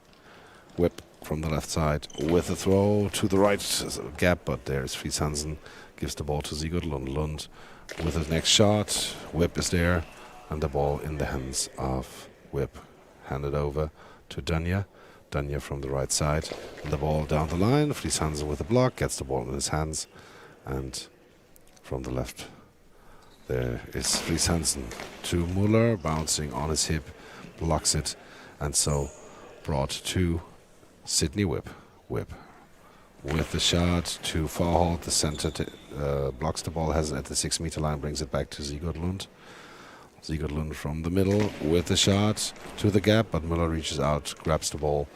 Whip from the left side with a throw to the right gap, but there's Friis Hansen, gives the ball to Sigurd Lund. Lund with his next shot, Whip is there, and the ball in the hands of Whip. Handed over to Danya. Danya from the right side, and the ball down the line. Friis Hansen with a block, gets the ball in his hands, and from the left there is Friis Hansen to Muller, bouncing on his hip, blocks it, and so brought to Sydney Whip. Whip with the shot to Faurholt, the center blocks the ball, has it at the 6-meter line, brings it back to Sigurd Lund. Sigurd Lund from the middle with the shot to the gap, but Muller reaches out, grabs the ball,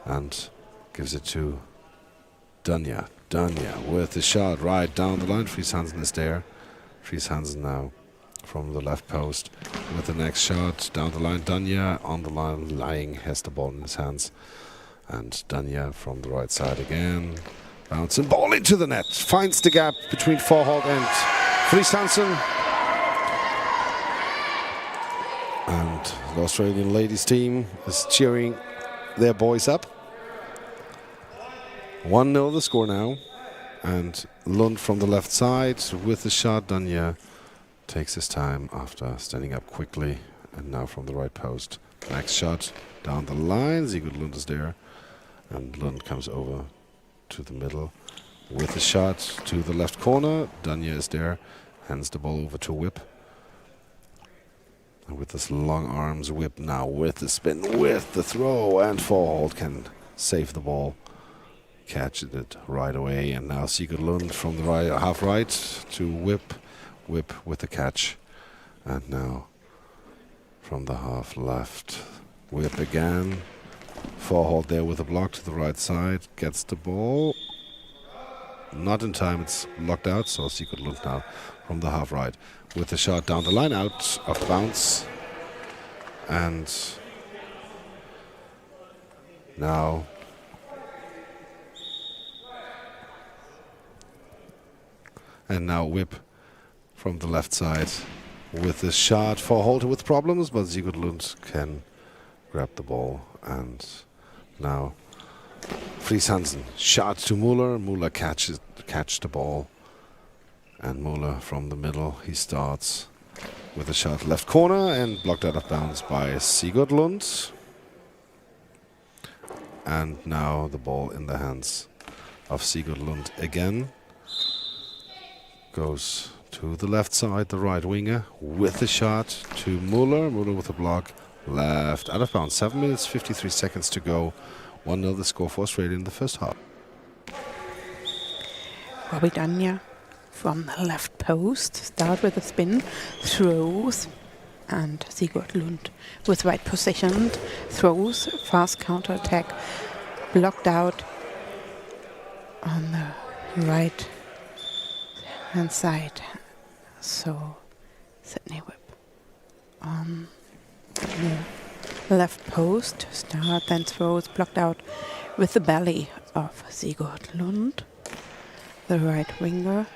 and gives it to Danya. Danya with the shot right down the line. Friis Hansen is there. Friis Hansen now from the left post with the next shot down the line. Danya on the line, lying, has the ball in his hands. And Danya from the right side again. Bouncing ball into the net. Finds the gap between Faurholt and Friis Hansen. And the Australian ladies team is cheering their boys up. 1-0 the score now. And Lund from the left side with the shot. Danya takes his time after standing up quickly. And now from the right post. Next shot down the line. Sigurd Lund is there. And Lund comes over to the middle with the shot to the left corner. Danya is there. Hands the ball over to Whip. And with this long arms, Whip now with the spin, with the throw, and Faurholt can save the ball. Catches it right away, and now Sigurd Lund from the right, half right to Whip. Whip with the catch. And now from the half left, Whip again. Faurholt there with a block to the right side, gets the ball. Not in time, it's blocked out, so Sigurd Lund now from the half right with the shot down the line, out of bounds. And now whip from the left side with this shot for Holte with problems, but Sigurd Lund can grab the ball. And now Fries Hansen, shot to Müller. Müller catch the ball. And Müller from the middle, he starts with a shot left corner and blocked out of bounds by Sigurd Lund. And now the ball in the hands of Sigurd Lund again. Goes to the left side, the right winger with the shot to Müller. Müller with a block, left out of bounds. 7 minutes, 53 seconds to go. 1-0 the score for Australia in the first half. Robbie Danya from the left post, start with a spin, throws, and Sigurd Lund with right positioned, throws, fast counter-attack, blocked out on the right hand side. So Sydney whip on the left post, start, then throws, blocked out with the belly of Sigurd Lund, the right winger.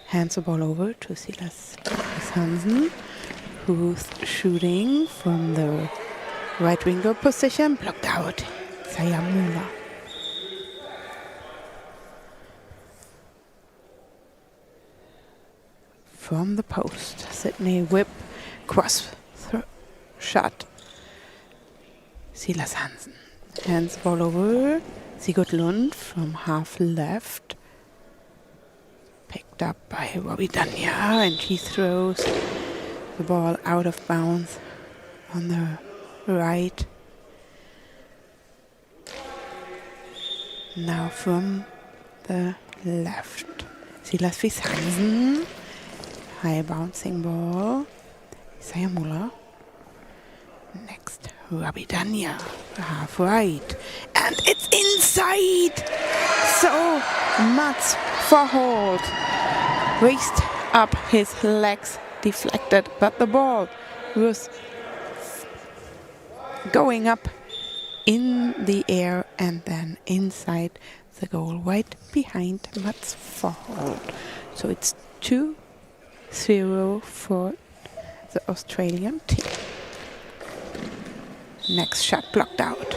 Hands the ball over to Silas Hansen, who's shooting from the right winger position, blocked out. Saya Müller. From the post, Sydney whip, cross shot. Silas Hansen. Hands the ball over. Sigurd Lund from half left. Picked up by Robbie Danya, and he throws the ball out of bounds on the right. Now from the left, Silas Fries Hansen, high bouncing ball, Saya Müller. Next, Robbie Danya, half right, and it's inside! So, Mats Verholt raised up his legs, deflected, but the ball was going up in the air and then inside the goal, right behind Mats Verholt. So it's 2-0 for the Australian team. Next shot blocked out.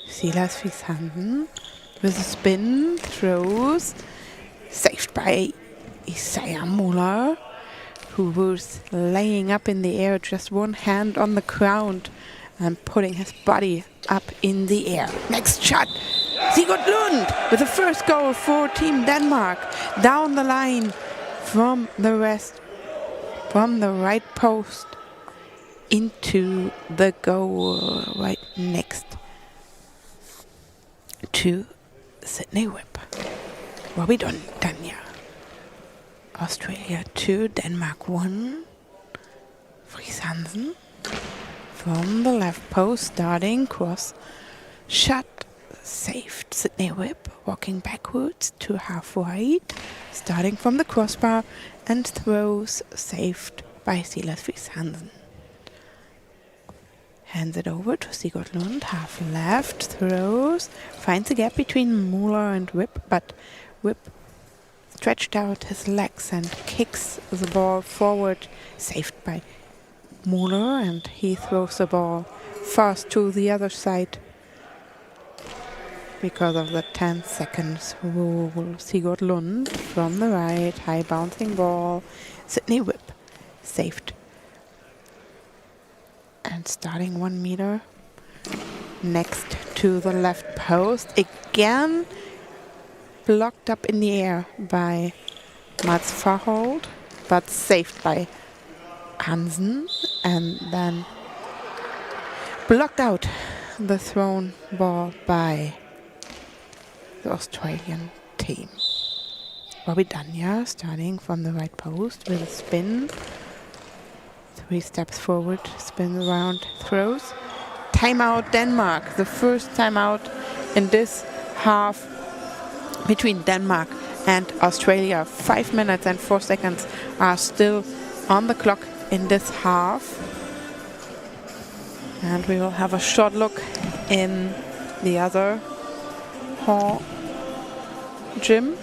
Silas Fries Hansen with a spin, throws, saved by Isaiah Müller, who was laying up in the air, just one hand on the ground and putting his body up in the air. Next shot, Sigurd Lund with the first goal for Team Denmark. Down the line from the right post into the goal right next to Sydney whip. Robbie Danya. Australia 2, Denmark 1. Fries Hansen from the left post, starting cross shot, saved. Sydney whip, walking backwards to half right, starting from the crossbar, and throws, saved by Silas Fries Hansen. Hands it over to Sigurd Lund, half left, throws, finds a gap between Müller and Whip, but Whip stretched out his legs and kicks the ball forward, saved by Müller, and he throws the ball fast to the other side because of the 10 seconds rule. Sigurd Lund from the right, high bouncing ball, Sydney whip, saved. And starting 1 meter next to the left post, again blocked up in the air by Mats Verholt, but saved by Hansen, and then blocked out the thrown ball by the Australian team. Robbie Danya starting from the right post with a spin. 3 steps forward, spin around, throws. Timeout Denmark, the first timeout in this half between Denmark and Australia. 5 minutes and 4 seconds are still on the clock in this half. And we will have a short look in the other hall gym.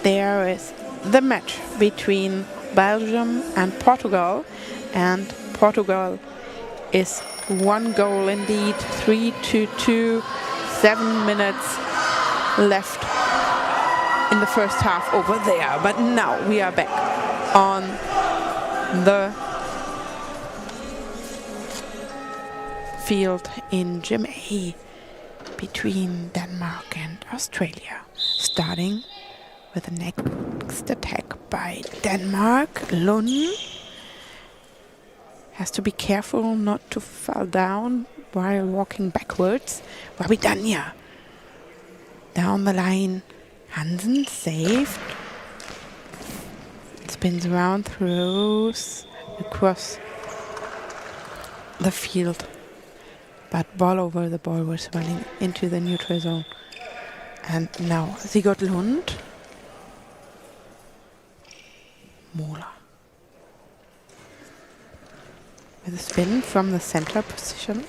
There is the match between Belgium and Portugal, and Portugal is 1 goal indeed, 3-2, 7 minutes left in the first half over there. But now we are back on the field in Gym A between Denmark and Australia. Starting with the next attack by Denmark. Lund has to be careful not to fall down while walking backwards. Rabidanya down the line. Hansen saved. Spins around, throws across the field. But ball over, the ball was running into the neutral zone. And now Sigurd Lund. Mola. With a spin from the center position.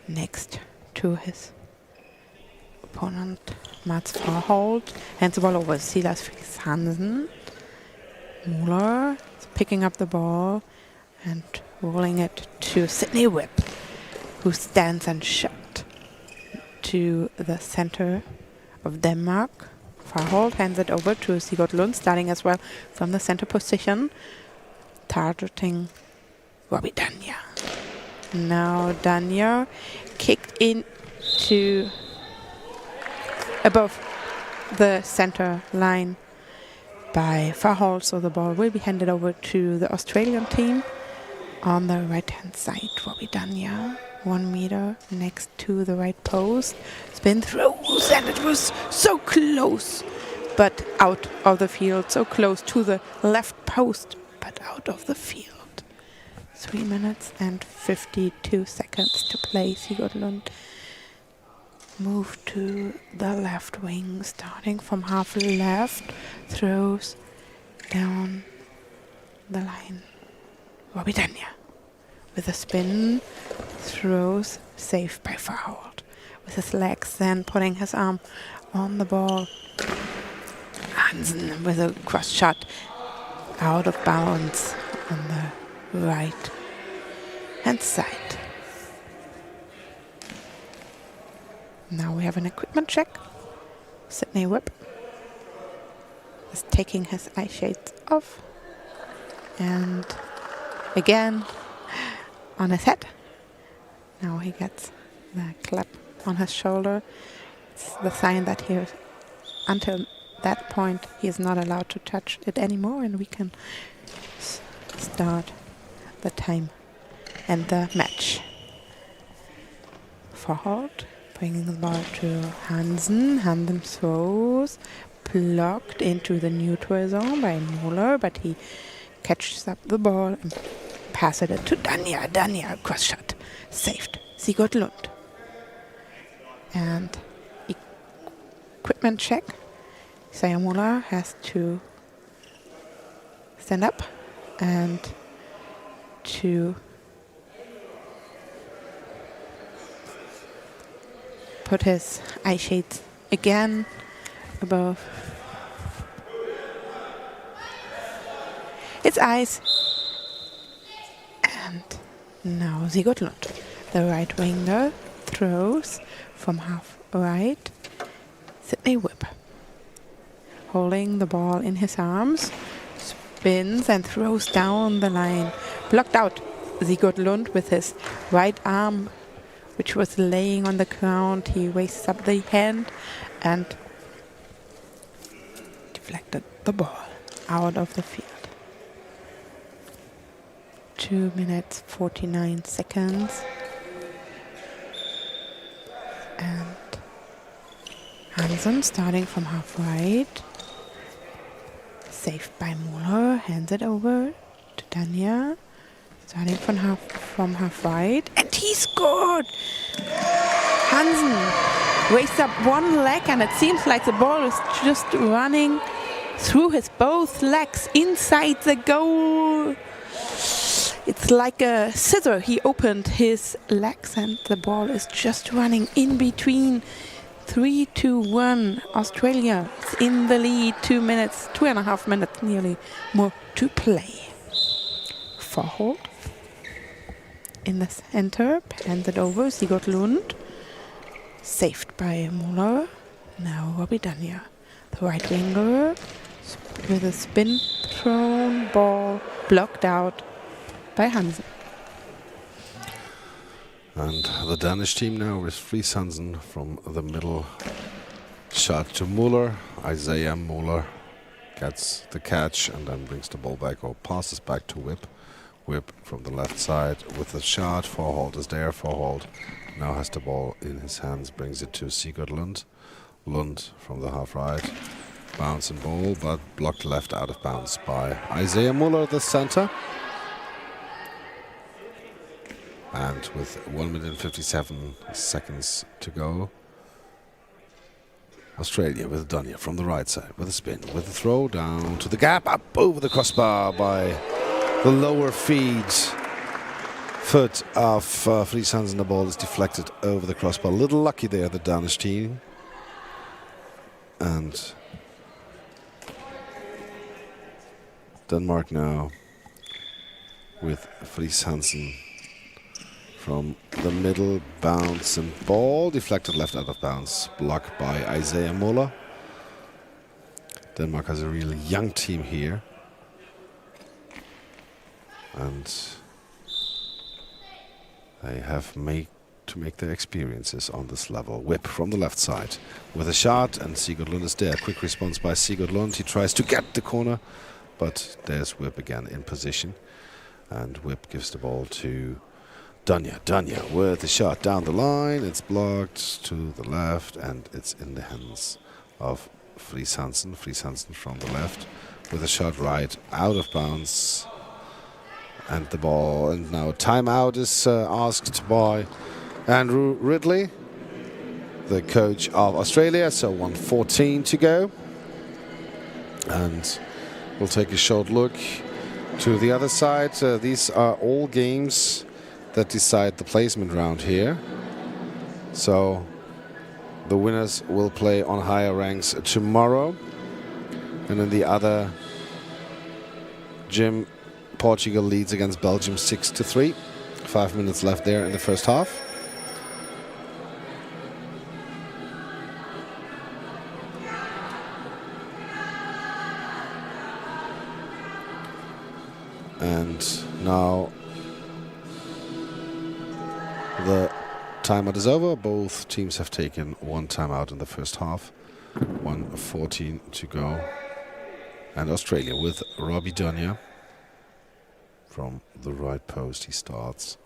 Next to his opponent, Mats Farholt. Hands the ball over. Silas Fix Hansen. Mola is picking up the ball and rolling it to Sydney Whip, who stands and shot to the center of Denmark. Farholt hands it over to Sigurd Lund, starting as well from the center position, targeting Robbie Danya. Now Danya kicked into above the center line by Farholt, so the ball will be handed over to the Australian team on the right hand side. Robbie Danya, 1 meter next to the right post, spin, throws, and it was so close, but out of the field. So close to the left post, but out of the field. 3 minutes and 52 seconds to play. Sigurd Lund move to the left wing, starting from half left, throws down the line. Robbie Danya with a spin, throws, saved by Farholt. With his legs, then putting his arm on the ball. Hansen with a cross shot out of bounds on the right hand side. Now we have an equipment check. Sydney Whip is taking his eye shades off. And again on his head. Now he gets the clap on his shoulder. It's the sign that he is, until that point, he is not allowed to touch it anymore, and we can start the time and the match. Farholt bringing the ball to Hansen. Hansen throws, blocked into the neutral zone by Muller, but he catches up the ball and passes it to Danya. Danya, cross shot, saved. Sigurd Lund. And equipment check. Isaiah Muller has to stand up and to put his eye shades again above its eyes. And now Sigurd Lund, the right winger, throws from half right. Sydney Whip, holding the ball in his arms, spins and throws down the line. Blocked out. Sigurd Lund with his right arm, which was laying on the ground. He raises up the hand and deflected the ball out of the field. 2 minutes 49 seconds. And Hansen starting from half right. Saved by Muller. Hands it over to Danya. Starting from half right. And he scored! Hansen raised up one leg, and it seems like the ball is just running through his both legs inside the goal. It's like a scissor. He opened his legs and the ball is just running in between. 3-1 Australia is in the lead. 2 minutes, 2.5 minutes nearly more to play. Forhold in the center, handed over, Sigurd Lund. Saved by Muller. Now Robbie Dania, the right winger, with a spin thrown ball blocked out by Hansen. And the Danish team now with Friis Hansen from the middle. Shot to Muller. Isaiah Muller gets the catch and then brings the ball back or passes back to Whip. Whip from the left side with the shot. Forhold is there. Forhold now has the ball in his hands, brings it to Sigurd Lund. Lund from the half right. Bouncing ball, but blocked left out of bounds by Isaiah Muller, the center. And with 1 minute and 57 seconds to go, Australia with Dania from the right side with a spin, with a throw down to the gap, up over the crossbar by the lower foot of Friis Hansen. The ball is deflected over the crossbar. A little lucky there, the Danish team. And Denmark now with Friis Hansen from the middle, bounce and ball deflected left out of bounds, blocked by Isaiah Muller. Denmark has a really young team here, and they have to make their experiences on this level. Whip from the left side with a shot, and Sigurd Lund is there. Quick response by Sigurd Lund. He tries to get the corner, but there's Whip again in position, and Whip gives the ball to Dania. Dania with the shot down the line. It's blocked to the left, and it's in the hands of Friis Hansen. Friis Hansen from the left with a shot right out of bounds. And the ball, and now timeout is asked by Andrew Ridley, the coach of Australia. So 1:14 to go. And we'll take a short look to the other side. These are all games that decide the placement round here. So the winners will play on higher ranks tomorrow. And in the other gym, Portugal leads against Belgium 6-3. 5 minutes left there in the first half. And now the timeout is over. Both teams have taken one timeout in the first half. 1:14 to go. And Australia with Robbie Dania from the right post. He starts,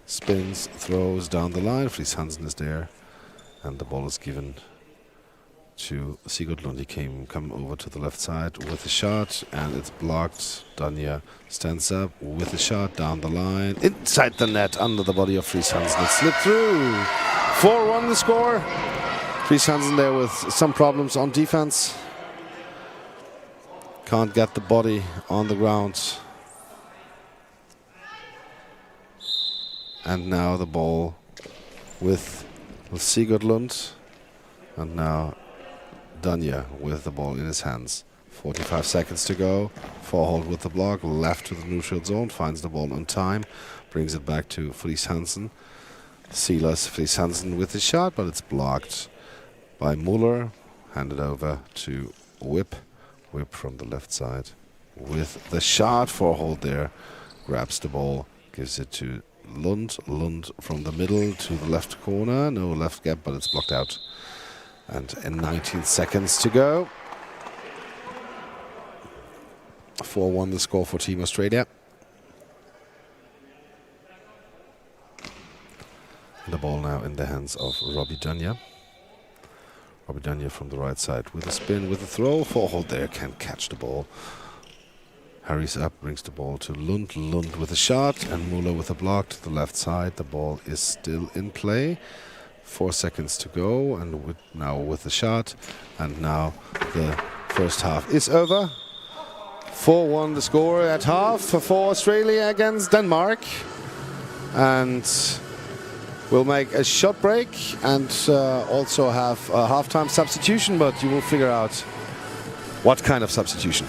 spins, throws down the line. Friis Hansen is there, and the ball is given to Sigurd Lund. He come over to the left side with a shot, and it's blocked. Dania stands up with a shot down the line, inside the net, under the body of Friis Hansen. It slipped through. 4-1 the score. Friis Hansen there with some problems on defense. Can't get the body on the ground. And now the ball with Sigurd Lund. And now Dania with the ball in his hands. 45 seconds to go. Forhold with the block. Left to the neutral zone. Finds the ball on time. Brings it back to Friis Hansen. Silas Friis Hansen with the shot, but it's blocked by Muller. Handed over to Whip. Whip from the left side with the shot. Forhold there. Grabs the ball. Gives it to Lund. Lund from the middle to the left corner. No left gap, but it's blocked out. And in 19 seconds to go. 4-1 the score for Team Australia. The ball now in the hands of Robbie Dania. Robbie Dania from the right side with a spin, with a throw. Forhold there, can't catch the ball. Hurries up, brings the ball to Lund. Lund with a shot, and Muller with a block to the left side. The ball is still in play. 4 seconds to go, and now with the shot, and now the first half is over. 4-1 the score at half for Australia against Denmark, and we'll make a shot break and also have a halftime substitution, but you will figure out what kind of substitution.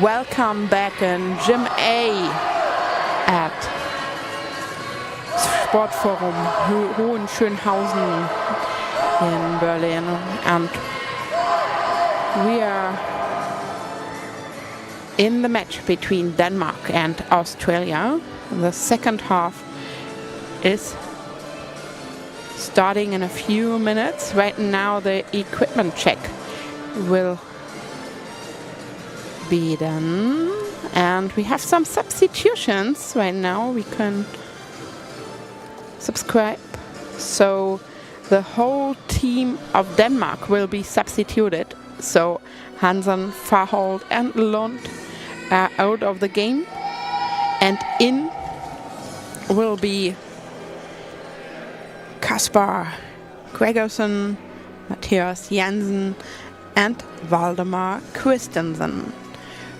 Welcome back in Gym A at Sportforum Hohenschönhausen in Berlin, and we are in the match between Denmark and Australia. The second half is starting in a few minutes. Right now the equipment check will be done, and we have some substitutions right now. We can subscribe, so the whole team of Denmark will be substituted. So Hansen, Farhold and Lund are out of the game, and in will be Kaspar Gregersen, Matthias Jensen and Valdemar Christensen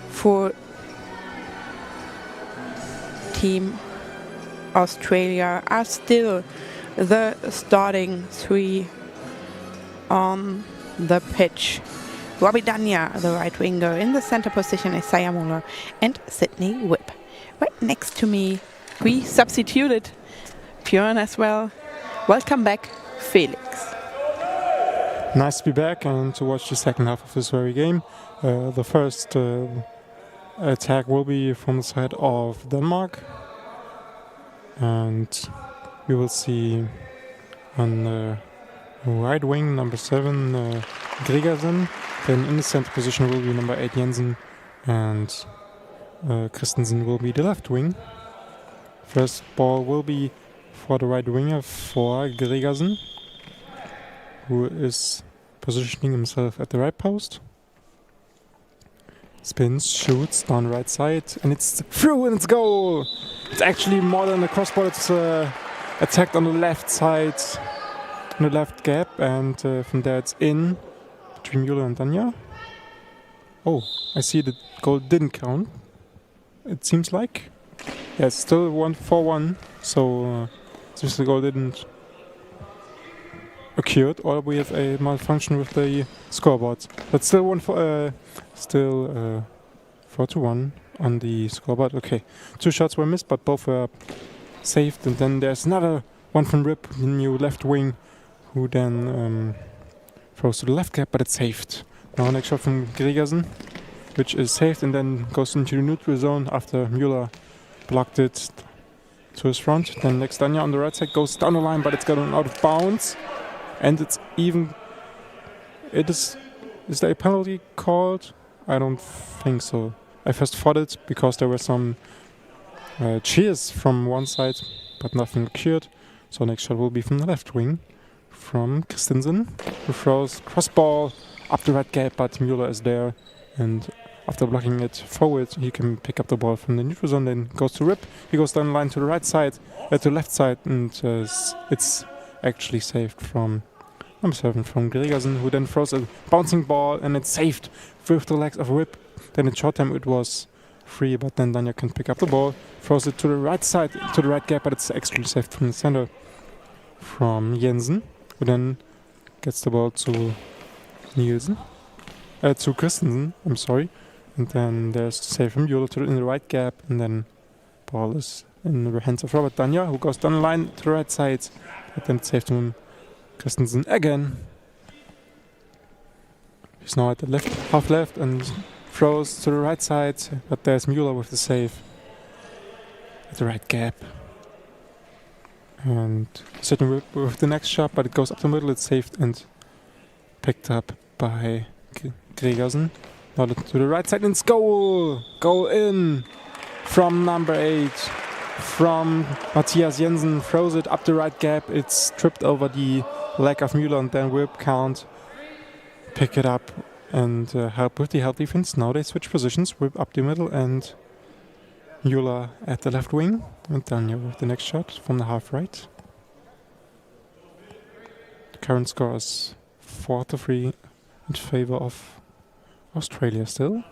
for Team Australia are still the starting three on the pitch. Robbie Danya, the right winger, in the center position Isaiah Muller and Sydney Whipp. Right next to me, we substituted Björn as well. Welcome back, Felix. Nice to be back and to watch the second half of this very game. The first attack will be from the side of Denmark. And we will see on the right wing number 7 Gregersen. Then in the center position will be number 8 Jensen, and Christensen will be the left wing. First ball will be for the right winger for Gregersen, who is positioning himself at the right post. Spins, shoots down the right side, and it's through and it's goal! It's actually more than a crossbar, it's attacked on the left side, on the left gap, and from there it's in between Müller and Danya. Oh, I see the goal didn't count, it seems like. Yeah, it's still 1-4-1, so since the goal didn't occurred, or we have a malfunction with the scoreboard. But still 4-1 on the scoreboard. Okay, 2 shots were missed, but both were saved. And then there's another one from Rip, the new left wing, who then throws to the left gap, but it's saved. Now next shot from Gregersen, which is saved and then goes into the neutral zone after Müller blocked it to his front. Then next Danya on the right side goes down the line, but it's gotten out of bounds. And it's even... Is there a penalty called? I don't think so. I first thought it because there were some cheers from one side, but nothing occurred. So next shot will be from the left wing, from Christensen, who throws cross ball up the right gap, but Müller is there. And after blocking it forward, he can pick up the ball from the neutral zone, then goes to Rip. He goes down the line to the right side, to the left side, and it's actually saved from number 7 from Gregersen, who then throws a bouncing ball, and it's saved with the legs of Rip. Then in short time it was free, but then Danya can pick up the ball, throws it to the right side, to the right gap, but it's actually saved from the center from Jensen, who then gets the ball to to Christensen, I'm sorry. And then there's the save from Müller in the right gap, and then ball is in the hands of Robert Danya, who goes down the line to the right side, but then it's saved from Christensen again. He's now at the half left and throws to the right side, but there's Müller with the save at the right gap. And sitting with the next shot, but it goes up the middle, it's saved and picked up by Gregersen. Now to the right side, and it's goal! Goal in from number 8. From Matthias Jensen, throws it up the right gap. It's tripped over the leg of Müller, and then Whip can't pick it up and help with the help defense. Now they switch positions, Whip up the middle and Müller at the left wing. And Danya with the next shot from the half right. The current score is 4-3 in favor of Australia still.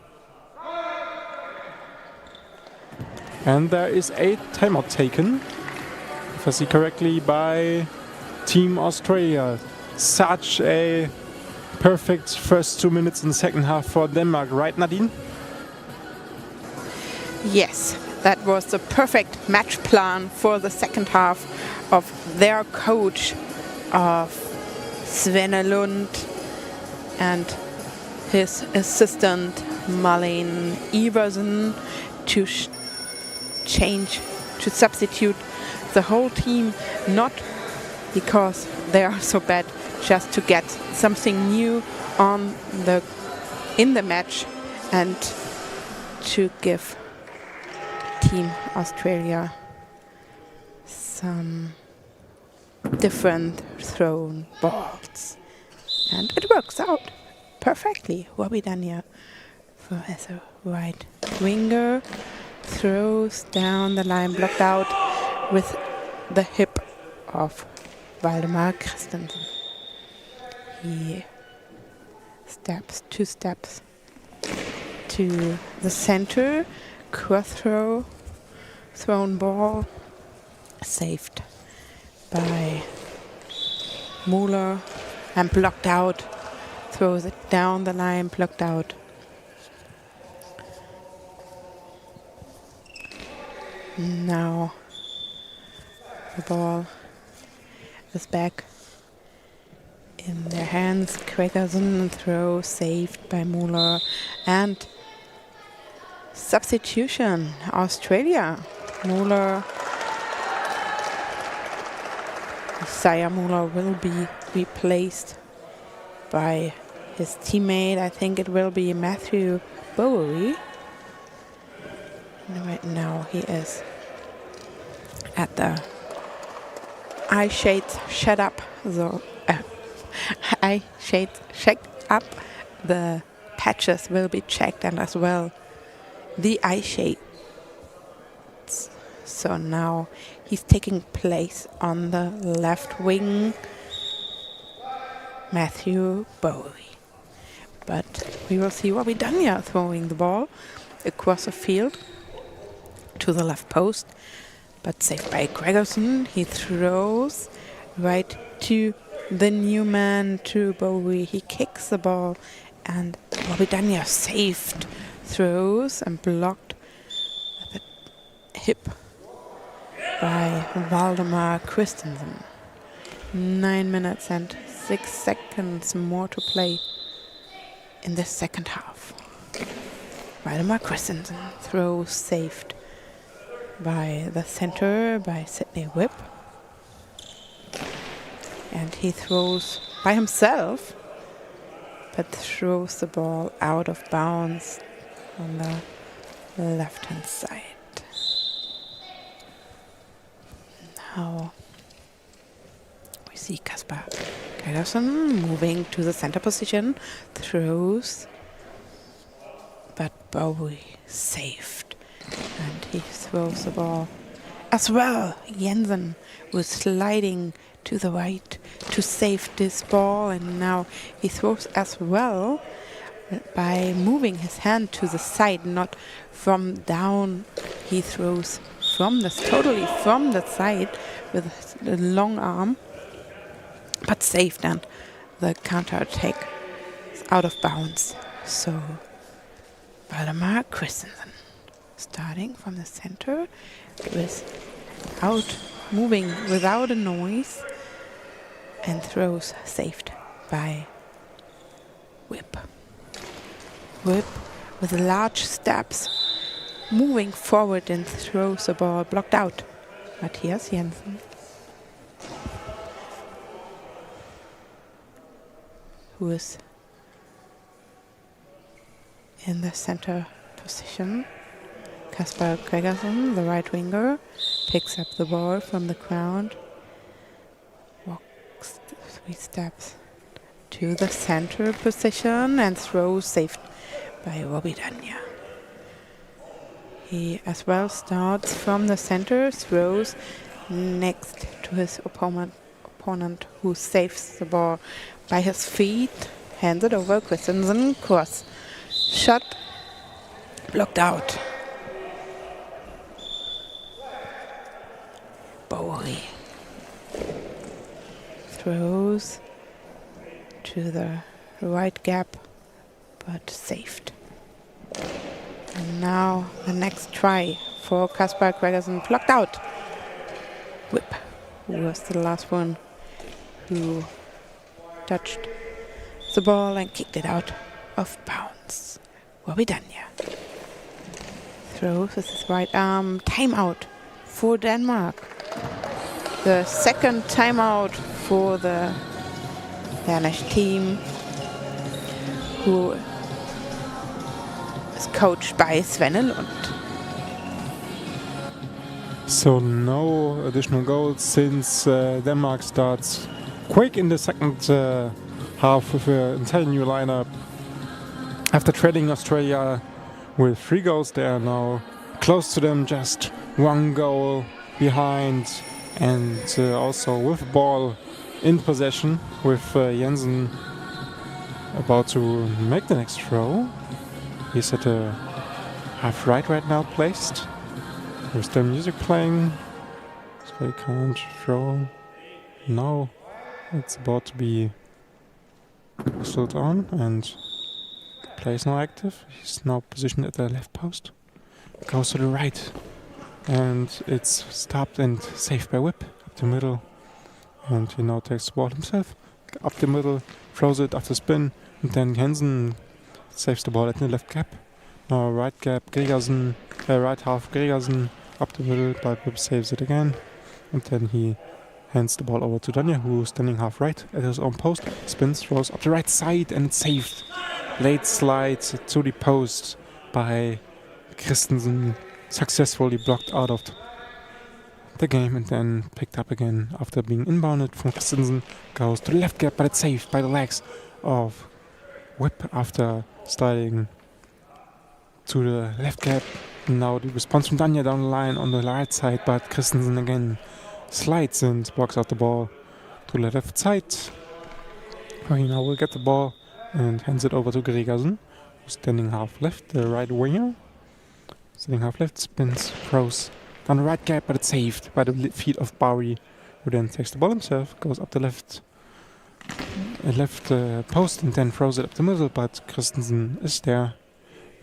And there is a timeout taken, if I see correctly, by Team Australia. Such a perfect first 2 minutes in the second half for Denmark, right, Nadine? Yes, that was the perfect match plan for the second half of their coach, of Svenne Lund, and his assistant Malene Iversen, to substitute the whole team, not because they are so bad, just to get something new in the match and to give Team Australia some different thrown balls. And it works out perfectly. Robbie Danya as a right winger throws down the line, blocked out with the hip of Valdemar Christensen. He steps 2 steps to the center, cross throw, thrown ball, saved by Müller and blocked out. Throws it down the line, blocked out. Now the ball is back in their hands. Gregersen throw saved by Müller. And substitution, Australia. Müller, Isaiah Müller will be replaced by his teammate. I think it will be Matthew Bowery. And right now he is at the eye shades shut up. So eye shades check up. The patches will be checked, and as well the eye shades. So now he's taking place on the left wing, Matthew Bowery. But we will see what we done here, throwing the ball across the field to the left post, but saved by Gregersen. He throws right to the new man, to Bowery. He kicks the ball, and Bobidania saved, throws and blocked the hip by Valdemar Christensen. 9 minutes and 6 seconds more to play in the second half. Valdemar Christensen throws saved by the center, by Sydney Whip. And he throws by himself, but throws the ball out of bounds on the left-hand side. Now we see Kasper Gregersen moving to the center position, throws, but Bowie saved. And he throws the ball as well. Jensen was sliding to the right to save this ball, and now he throws as well by moving his hand to the side, not from down. He throws totally from the side with a long arm, but saved, and the counter-attack is out of bounds. So Valdemar Christensen starting from the center moving without a noise, and throws saved by Whip. Whip with large steps moving forward and throws the ball blocked out. Matthias Jensen, who is in the center position. Kasper Gregersen, the right winger, picks up the ball from the ground, walks 3 steps to the center position, and throws saved by Bobidania. He as well starts from the center, throws next to his opponent, who saves the ball by his feet, hands it over. Christensen, cross shot, blocked out. Bowery throws to the right gap, but saved. And now the next try for Kasper Gregersen, blocked out. Whip, who was the last one who touched the ball and kicked it out of bounds. Bobidania throws with his right arm. Timeout for Denmark. The second timeout for the Danish team, who is coached by Sven Lund. So no additional goals since Denmark starts quick in the second half with an entirely new lineup. After trailing Australia with 3 goals, they are now close to them, just 1 goal behind, and also with ball in possession, with Jensen about to make the next throw. He's at a half right now placed. There's the music playing. It's they can't throw. Now it's about to be whistled on, and the player is now active. He's now positioned at the left post. Goes to the right, and it's stopped and saved by Whip up the middle. And he now takes the ball himself up the middle, throws it after spin, and then Jensen saves the ball at the left gap. Now right gap, Gregersen, right half Gregersen up the middle, but Whip saves it again. And then he hands the ball over to Danja, who's standing half right at his own post. Spins, throws up the right side, and it's saved. Late slide to the post by Christensen, successfully blocked out of the game and then picked up again after being inbounded from Christensen. Goes to the left gap, but it's saved by the legs of Whip after sliding to the left gap. Now the response from Danja down the line on the right side, but Christensen again slides and blocks out the ball to the left side. Where he now will get the ball and hands it over to Gregersen, who's standing half left, the right winger. Standing half left, spins, throws down the right gap, but it's saved by the feet of Bowery, who then takes the ball himself, goes up the left post and then throws it up the middle, but Christensen is there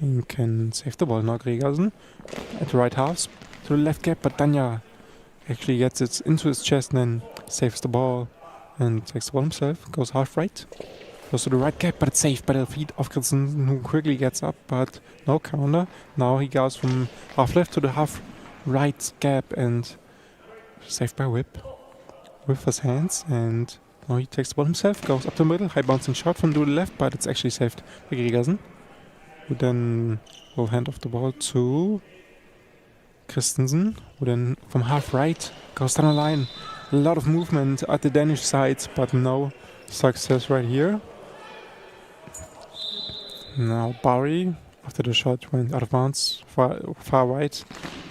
and can save the ball. Now Gregersen at the right half to the left gap, but Danja actually gets it into his chest and then saves the ball and takes the ball himself, goes half right, goes to the right gap, but it's saved by the feet of Christensen, who quickly gets up, but no counter. Now he goes from half left to the half right gap and saved by Whip with his hands, and now he takes the ball himself, goes up the middle, high bouncing shot from to the left, but it's actually saved by Gregersen, who then will hand off the ball to Christensen, who then from half right goes down the line. A lot of movement at the Danish side, but no success right here. Now Bowery, after the shot went out of bounds, far right.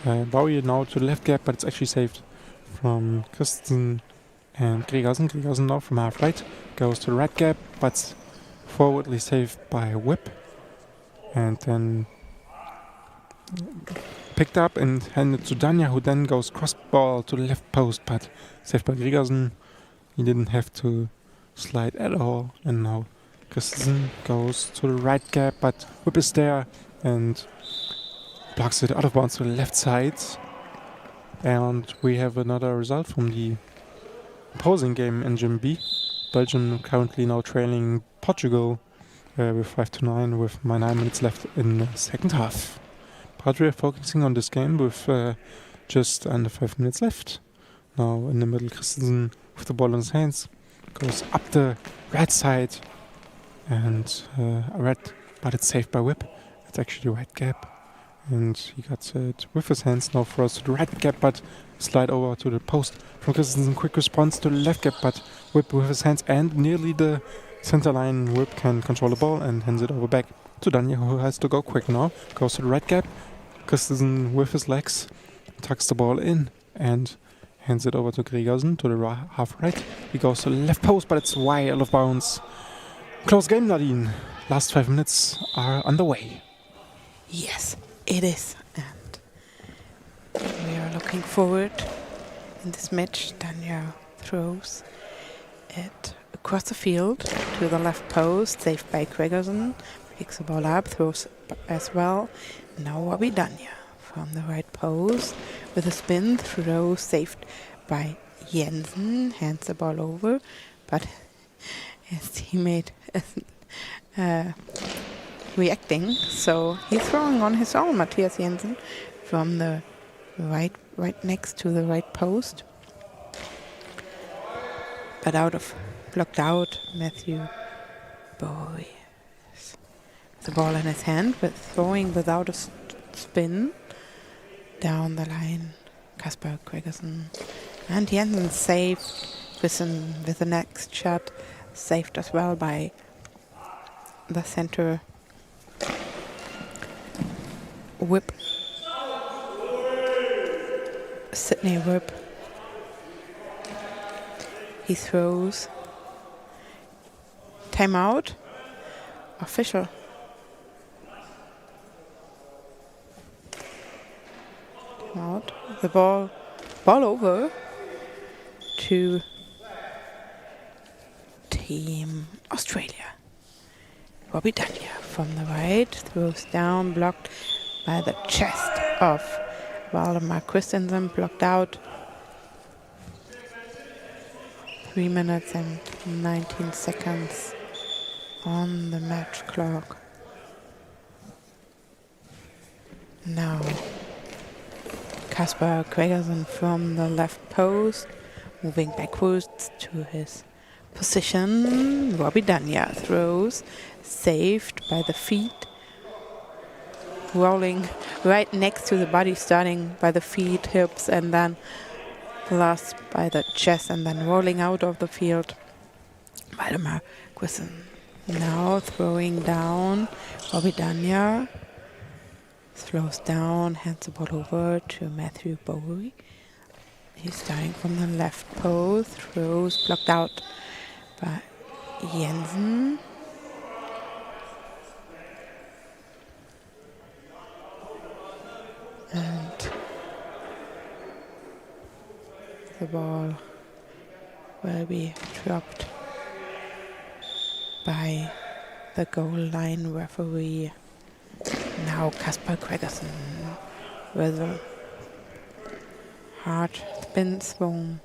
Bowery now to the left gap, but it's actually saved from Christensen and Gregersen. Gregersen now from half right goes to the right gap, but forwardly saved by Whip. And then picked up and handed to Danja, who then goes cross ball to the left post, but saved by Gregersen. He didn't have to slide at all, and now Christensen goes to the right gap, but Whip is there and blocks it out of bounds to the left side. And we have another result from the opposing game in Gym B. Belgium currently now trailing Portugal with 5-9 with 9 minutes left in the second half. But we are focusing on this game with just under 5 minutes left. Now in the middle, Christensen with the ball in his hands goes up the right side and red, but it's saved by Whip. It's actually the right gap, and he got it with his hands. Now throws to the right gap, but slide over to the post from Christensen. Quick response to the left gap, but Whip with his hands and nearly the center line. Whip can control the ball and hands it over back to Danja, who has to go quick now. Goes to the right gap. Christensen with his legs tucks the ball in and hands it over to Gregersen to the half right. He goes to the left post, but it's wide out of bounds. Close game, Nadine. Last 5 minutes are underway. Yes, it is. And we are looking forward in this match. Danja throws it across the field to the left post, saved by Gregersen. Picks the ball up, throws as well. Now will be Danja from the right post with a spin throw, saved by Jensen. Hands the ball over, but his teammate is reacting, so he's throwing on his own. Matthias Jensen from the right next to the right post, but blocked out. Matthew Bowie. The ball in his hand, but throwing without a spin down the line. Kasper Gregersen and Jensen saved with the next shot, saved as well by the center Whip, Sydney Whip. He throws. Timeout. Official. Out. The ball over to Team Australia. Dania from the right throws down, blocked by the chest of Valdemar Christensen, blocked out. 3 minutes and 19 seconds on the match clock. Now Kasper Gregersen from the left post, moving backwards to his position. Dania throws, saved by the feet, rolling right next to the body, starting by the feet, hips, and then last by the chest, and then rolling out of the field. Valdemar Christensen now throwing down. Dania slows down, hands the ball over to Matthew Bowie. He's starting from the left post, throws blocked out by Jensen. And the ball will be dropped by the goal line referee. Now Kasper Gregersen with a hard spin swung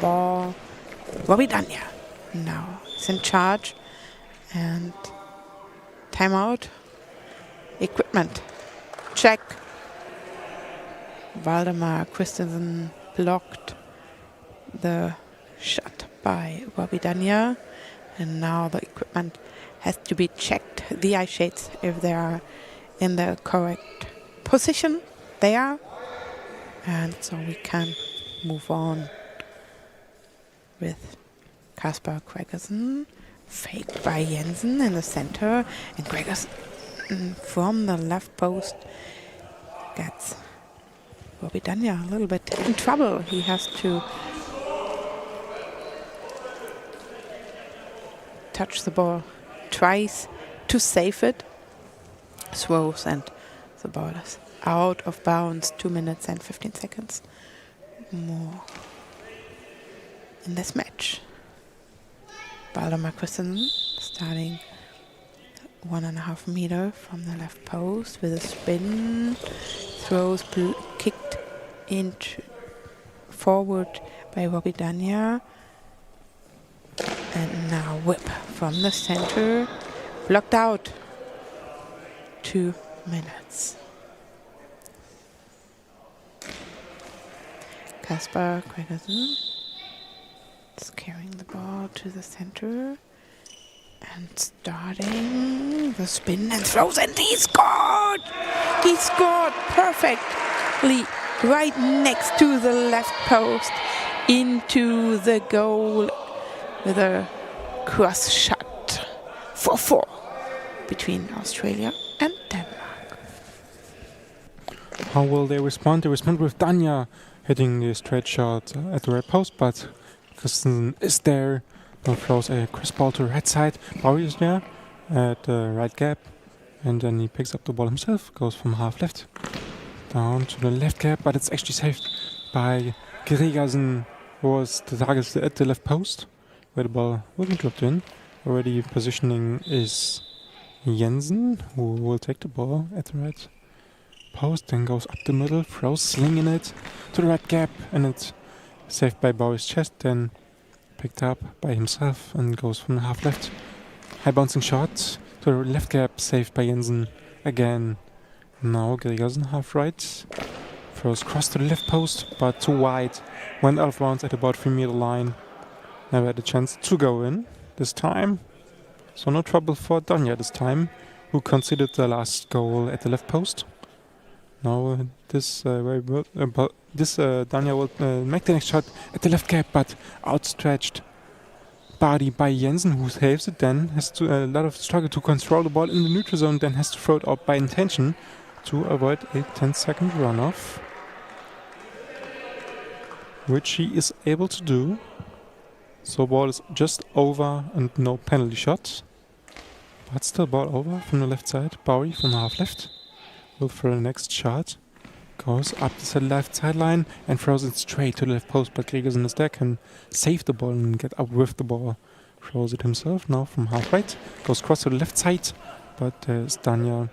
ball. Dania now is in charge, and timeout. Equipment check. Valdemar Christensen blocked the shot by Dania, and now the equipment has to be checked. The eye shades, if they are in the correct position, they are, and so we can move on with Kasper Gregersen, faked by Jensen in the center, and Gregersen from the left post gets Dania a little bit in trouble. He has to touch the ball twice to save it. Throws, and the ball is out of bounds. 2 minutes and 15 seconds more in this match. Valdemar Christensen starting 1.5 meter from the left post with a spin. Throws kicked into forward by Dania. And now whip from the center. Blocked out. 2 minutes. Kasper Gregersen is carrying the ball to the center and starting the spin and throws, and he scored! He scored perfectly right next to the left post into the goal with a cross shot. 4-4 between Australia and Denmark. How will they respond? They respond with Dania hitting the straight shot at the right post, but Christensen is there. Now throws a crisp ball to the right side. Bowie is there at the right gap, and then he picks up the ball himself, goes from half left down to the left gap, but it's actually saved by Gregersen, who was the target at the left post, where the ball will be dropped in. Already positioning is Jensen, who will take the ball at the right post, then goes up the middle, throws, slinging it to the right gap, and it's saved by Bowie's chest, then picked up by himself and goes from the half left. High bouncing shot to the left gap, saved by Jensen again. Now Gregersen half right, throws cross to the left post, but too wide, went out of bounds at about 3 meter line. Never had a chance to go in this time, so no trouble for Dania this time, who conceded the last goal at the left post. Now Dania will make the next shot at the left gap, but outstretched body by Jensen, who saves it, then has to a lot of struggle to control the ball in the neutral zone, then has to throw it out by intention to avoid a 10-second runoff, which he is able to do. So ball is just over and no penalty shot, but still ball over from the left side. Bowie from half left will throw the next shot Goes up to the left sideline and throws it straight to the left post, but Gregersen is there, can save the ball and get up with the ball. Throws it himself now from half right. Goes cross to the left side, but Stanja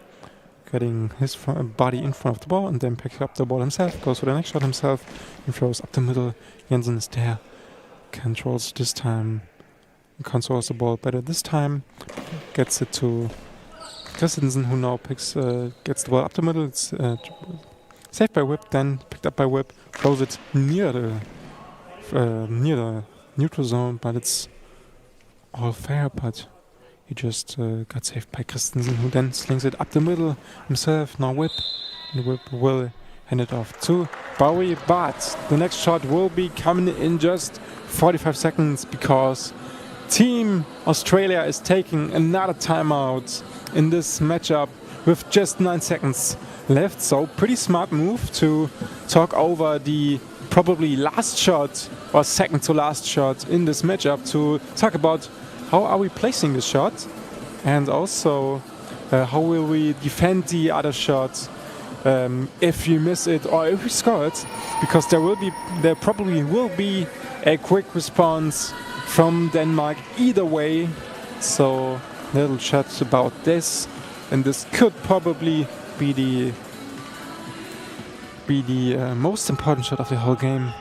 getting his body in front of the ball and then picks up the ball himself. Goes for the next shot himself and throws up the middle. Jensen is there. Controls this time. Controls the ball better this time. Gets it to Christensen, who now gets the ball up the middle. It's saved by Whip, then picked up by Whip. Throws it near the neutral zone, but it's all fair. But he just got saved by Christensen, who then slings it up the middle himself. Now Whip, and Whip will hand it off to Bowie, but the next shot will be coming in just 45 seconds because Team Australia is taking another timeout in this matchup with just 9 seconds left. So pretty smart move to talk over the probably last shot or second to last shot in this matchup, to talk about how are we placing the shot and also how will we defend the other shot if you miss it or if we score it, because there probably will be a quick response from Denmark either way. So little chat about this, and this could probably be the most important shot of the whole game,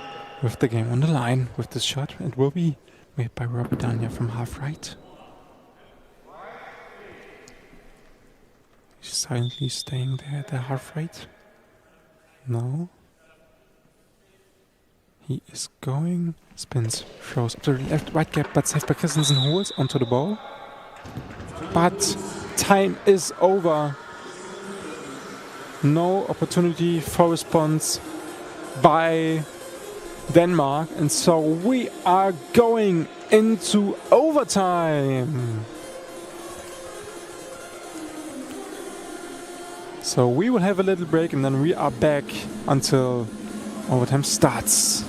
with the game on the line. With this shot, it will be made by Robert Dania from half right. He's silently staying there at the half right. Now he is going, spins, throws up to the left right gap, but saved by Christensen, who holds onto the ball. But time is over. No opportunity for response by Denmark, and so we are going into overtime. So we will have a little break and then we are back until overtime starts.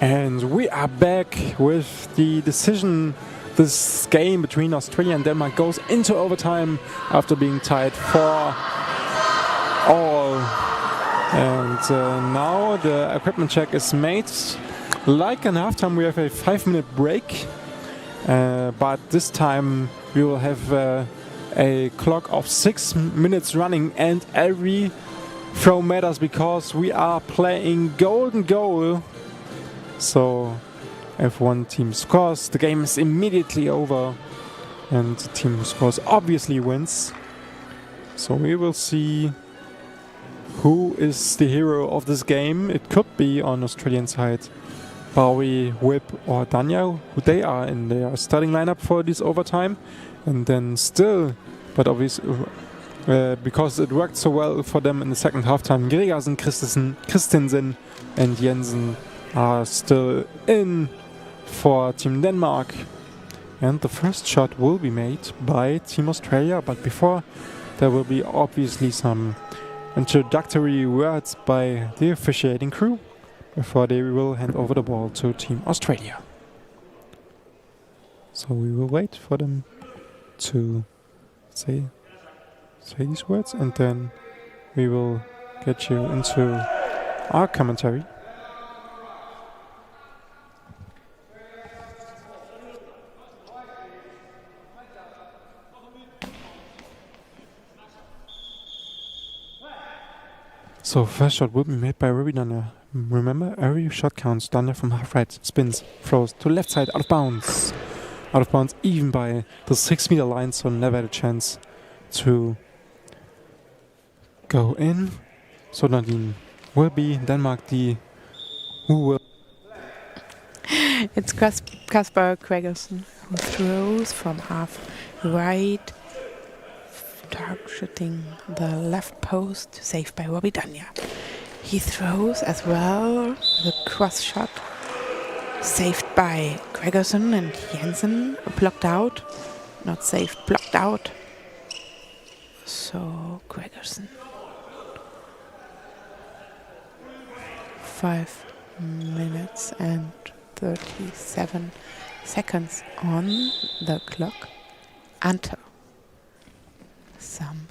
And we are back with the decision. This game between Australia and Denmark goes into overtime after being tied 4-all. And now the equipment check is made. Like in halftime, we have a 5-minute break. But this time we will have a clock of 6 minutes running, and every throw matters because we are playing golden goal. So if one team scores, the game is immediately over, and the team who scores obviously wins. So we will see who is the hero of this game. It could be on Australian side Bowie, Whip or Danya, who they are in their starting lineup for this overtime. And then still, but obviously because it worked so well for them in the second halftime, Gregersen, Christensen and Jensen are still in for Team Denmark. And the first shot will be made by Team Australia, but before there will be obviously some introductory words by the officiating crew before they will hand over the ball to Team Australia. So we will wait for them to say these words, and then we will get you into our commentary. So first shot will be made by Danya. Remember, every shot counts. Danya from half right, spins, throws to left side, out of bounds. Out of bounds even by the 6-meter line, so never had a chance to go in. So Nadine will be Denmark who will... It's Kasper Gregersen who throws from half right, targeting the left post, saved by Danya. He throws as well the cross shot, saved by Gregersen, and Jensen blocked out. Not saved, blocked out. So Gregersen. 5 minutes and 37 seconds on the clock until someone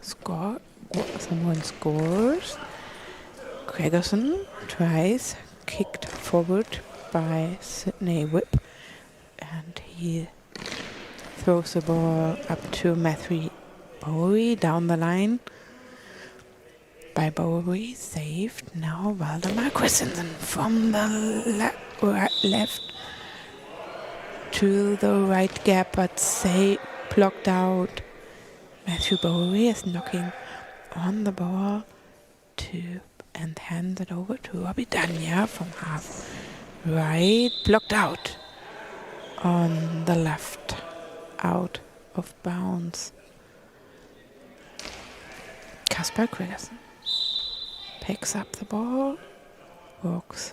scores. Gregersen tries, kicked forward by Sydney Whip, and he throws the ball up to Matthew Bowie down the line. By Bowie, saved. Now Valdemar Christensen from the left to the right gap, but blocked out. Matthew Bowie is knocking on the ball and hands it over to Danya from half right, blocked out on the left, out of bounds. Kasper Gregersen picks up the ball, walks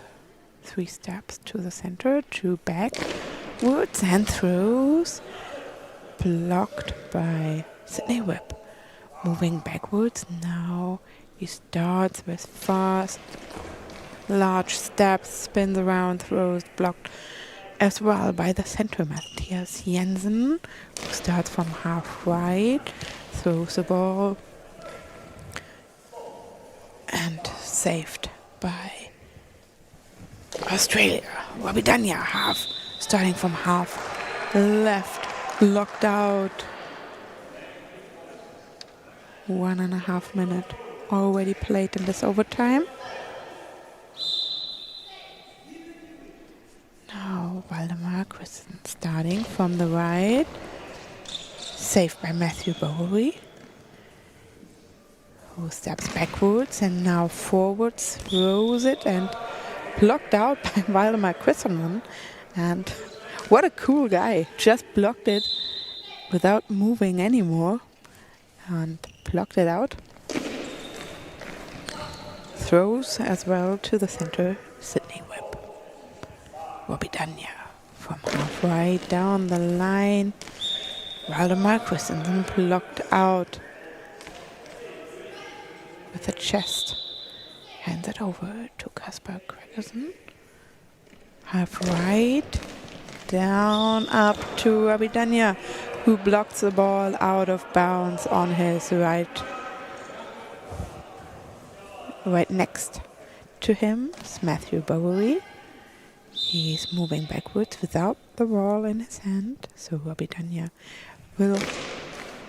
3 steps to the center, 2 backwards, and throws. Blocked by Sydney Whip. Moving backwards now. He starts with fast, large steps, spins around, throws, blocked as well by the center Matthias Jensen, who starts from half right, throws the ball, and saved by Australia. Danya starting from half left, blocked out. 1.5 minutes already played in this overtime. Now Valdemar Christensen starting from the right, saved by Matthew Bowie, who steps backwards and now forwards, throws it and blocked out by Valdemar Christensen. And what a cool guy, just blocked it without moving anymore and blocked it out. Throws as well to the center, Sydney Whip. Danya from half right down the line. Valdemar Christensen blocked out with the chest. Hands it over to Kasper Gregersen. half right, down up to Abidania, who blocks the ball out of bounds on his right. Right next to him is Matthew Bowery. He's moving backwards without the ball in his hand, so Abidania will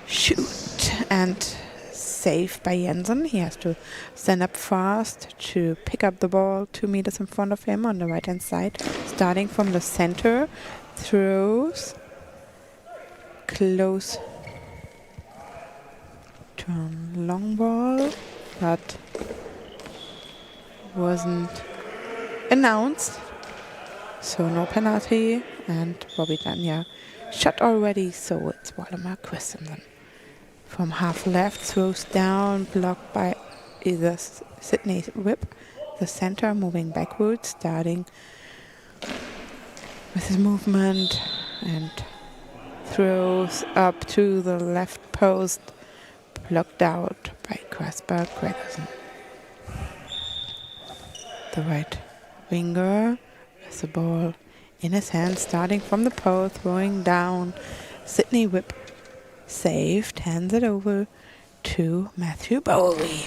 shoot and save by Jensen. He has to stand up fast to pick up the ball 2 meters in front of him on the right hand side, starting from the center, throws close to a long ball, but wasn't announced, so no penalty, and Abidania shot already, so it's Waldemar Christensen. From half left, throws down, blocked by either Sydney Whip, the center, moving backwards, starting with his movement, and throws up to the left post, blocked out by Krasberg Gregersen. The right winger with the ball in his hand, starting from the post, throwing down. Sydney Whip saved, hands it over to Matthew Bowery,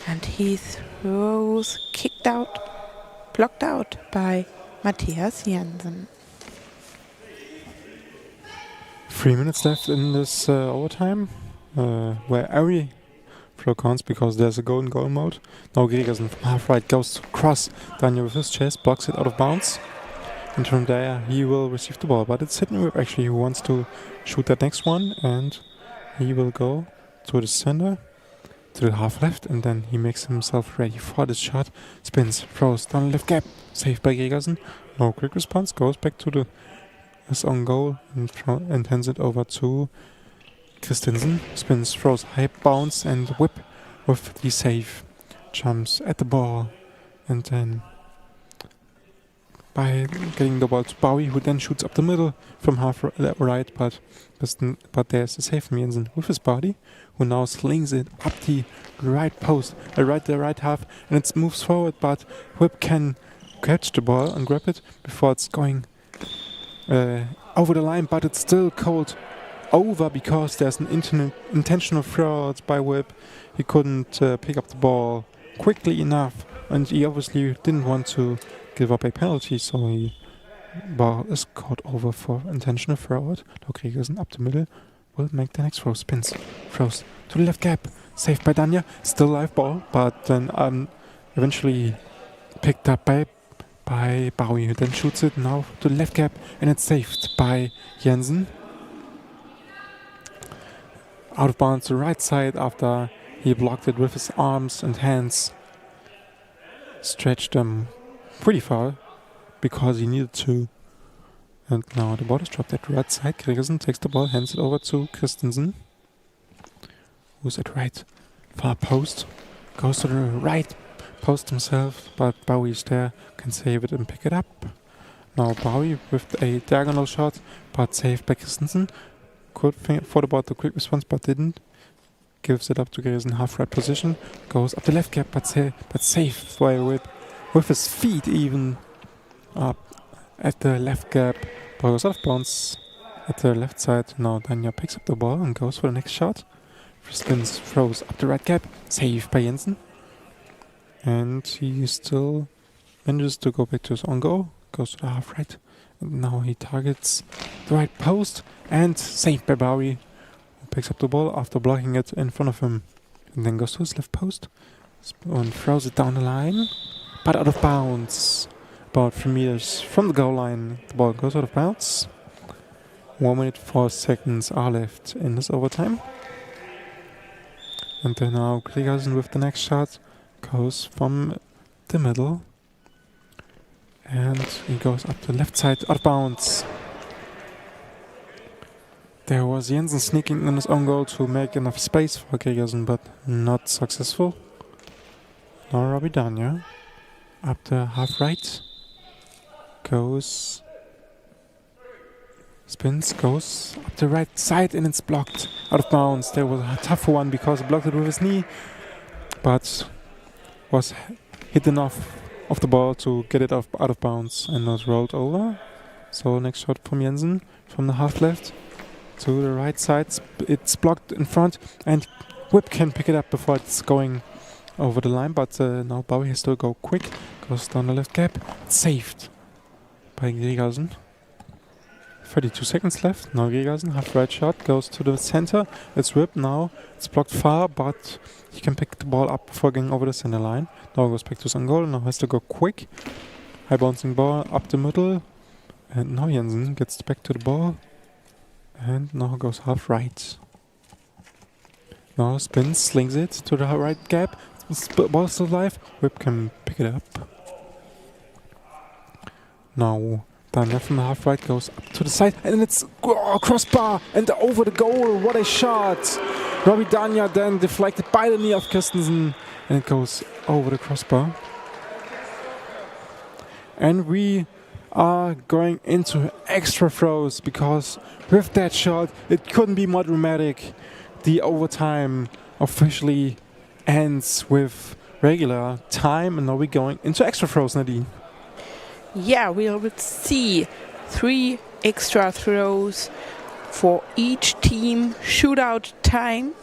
and he throws kicked out, blocked out by Matthias Jensen. 3 minutes left in this overtime, where every throw counts because there's a golden goal mode. Now Gregersen from half right goes to cross. Daniel with his chest blocks it out of bounds. And from there he will receive the ball. But it's Sydney Whip actually who wants to shoot that next one. And he will go to the center, to the half left. And then he makes himself ready for the shot. Spins, throws down the left gap. Saved by Gregersen. No quick response. Goes back to his own goal and hands it over to Christensen. Spins, throws, high bounce, and Whip with the save. Jumps at the ball, and then by getting the ball to Bowie, who then shoots up the middle from half right, but there's a save from Jensen with his body, who now slings it up the right post, the right half, and it moves forward, but Whip can catch the ball and grab it before it's going over the line, but it's still called over because there's an intentional throw by Whip. He couldn't pick up the ball quickly enough, and he obviously didn't want to give up a penalty, so ball is caught over for intentional throw. Gregersen up the middle will make the next throw. Spins, throws to the left gap, saved by Dania. Still live ball, but then eventually picked up by Bowie, who then shoots it now to the left gap, and it's saved by Jensen. Out of bounds to the right side after he blocked it with his arms and hands. Stretched them pretty far because he needed to. And now the ball is dropped at the right side. Gregersen takes the ball, hands it over to Christensen, who's at right far post. Goes to the right post himself, but Bowie's there, can save it and pick it up. Now Bowie with a diagonal shot, but saved by Christensen. Could thought about the quick response, but didn't. Gives it up to Gregersen, half right position. Goes up the left gap, but saved by Whip with his feet even up at the left gap. Ball goes out of bounds at the left side. Now Dania picks up the ball and goes for the next shot. Spins, throws up the right gap, saved by Jensen. And he still manages to go back to his own goal. Goes to the half right. And now he targets the right post and saved by Bowie, who picks up the ball after blocking it in front of him. And then goes to his left post and throws it down the line, but out of bounds. About 3 meters from the goal line, the ball goes out of bounds. 1 minute 4 seconds are left in this overtime. And then now Gregersen with the next shot goes from the middle. And he goes up the left side, out of bounds. There was Jensen sneaking in his own goal to make enough space for Gregersen, but not successful. Now Robbie Dania up the half right. Goes, spins, goes up the right side, and it's blocked out of bounds. There was a tough one because he blocked it with his knee, but was hit enough of the ball to get it out of bounds and not rolled over. So next shot from Jensen from the half left to the right side. It's blocked in front, and Whip can pick it up before it's going over the line. But now Bowie has to go quick. Goes down the left gap. It's saved by Gregersen. 32 seconds left. Now Gregersen, half right shot, goes to the center. It's Whip now. It's blocked far, but he can pick the ball up before going over the center line. Now goes back to Sangol. Now has to go quick. High bouncing ball up the middle. And now Jensen gets back to the ball. And now goes half right. Now spins, slings it to the right gap. Ball still alive. Whip can pick it up. Now Danya from the half right goes up to the side, and it's crossbar and over the goal. What a shot! Robbie Danya then deflected by the knee of Christensen, and it goes over the crossbar. And we are going into extra throws, because with that shot it couldn't be more dramatic. The overtime officially ends with regular time, and now we're going into extra throws, Nadine. Yeah, we will see 3 extra throws for each team, shootout time,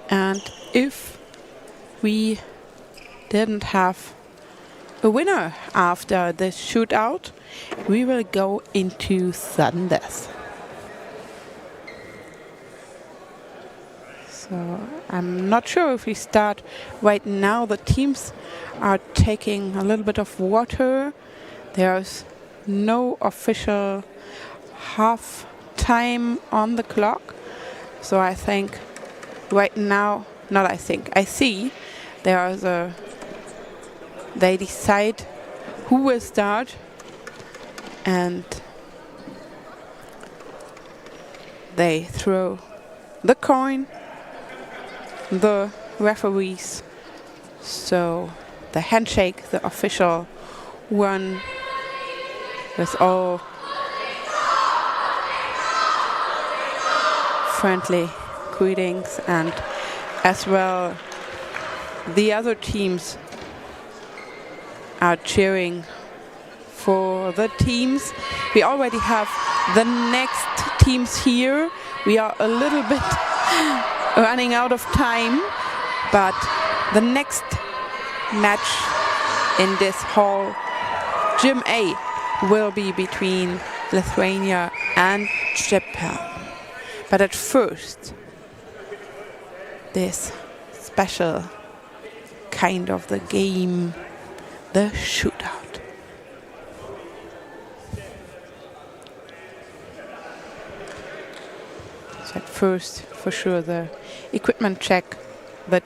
and if we didn't have a winner after the shootout, we will go into sudden death. So I'm not sure if we start right now. The teams are taking a little bit of water. There's no official half time on the clock. So I think right now, I see there's they decide who will start, and they throw the coin, the referees. So the handshake, the official one, with all friendly greetings, and as well the other teams are cheering for the teams. We already have the next teams here. We are a little bit running out of time, but the next match in this hall, Gym A, will be between Lithuania and Japan. But at first, this special kind of the game, the shootout. So at first, for sure, the equipment check, the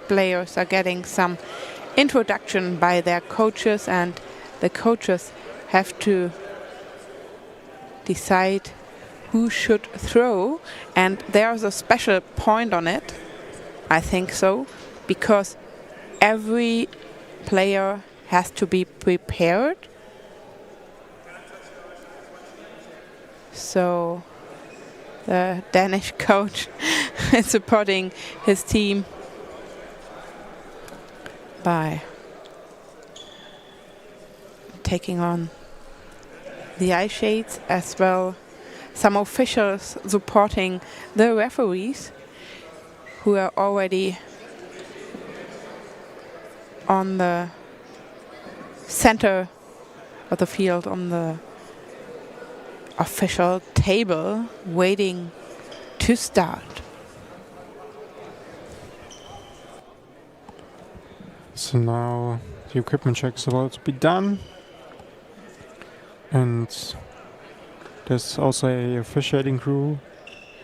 players are getting some introduction by their coaches, and the coaches have to decide who should throw, and there's a special point on it, I think so, because every player has to be prepared. So the Danish coach is supporting his team by taking on the eye shades, as well some officials supporting the referees who are already on the center of the field, on the official table, waiting to start. So now the equipment check is about to be done, and there's also a officiating crew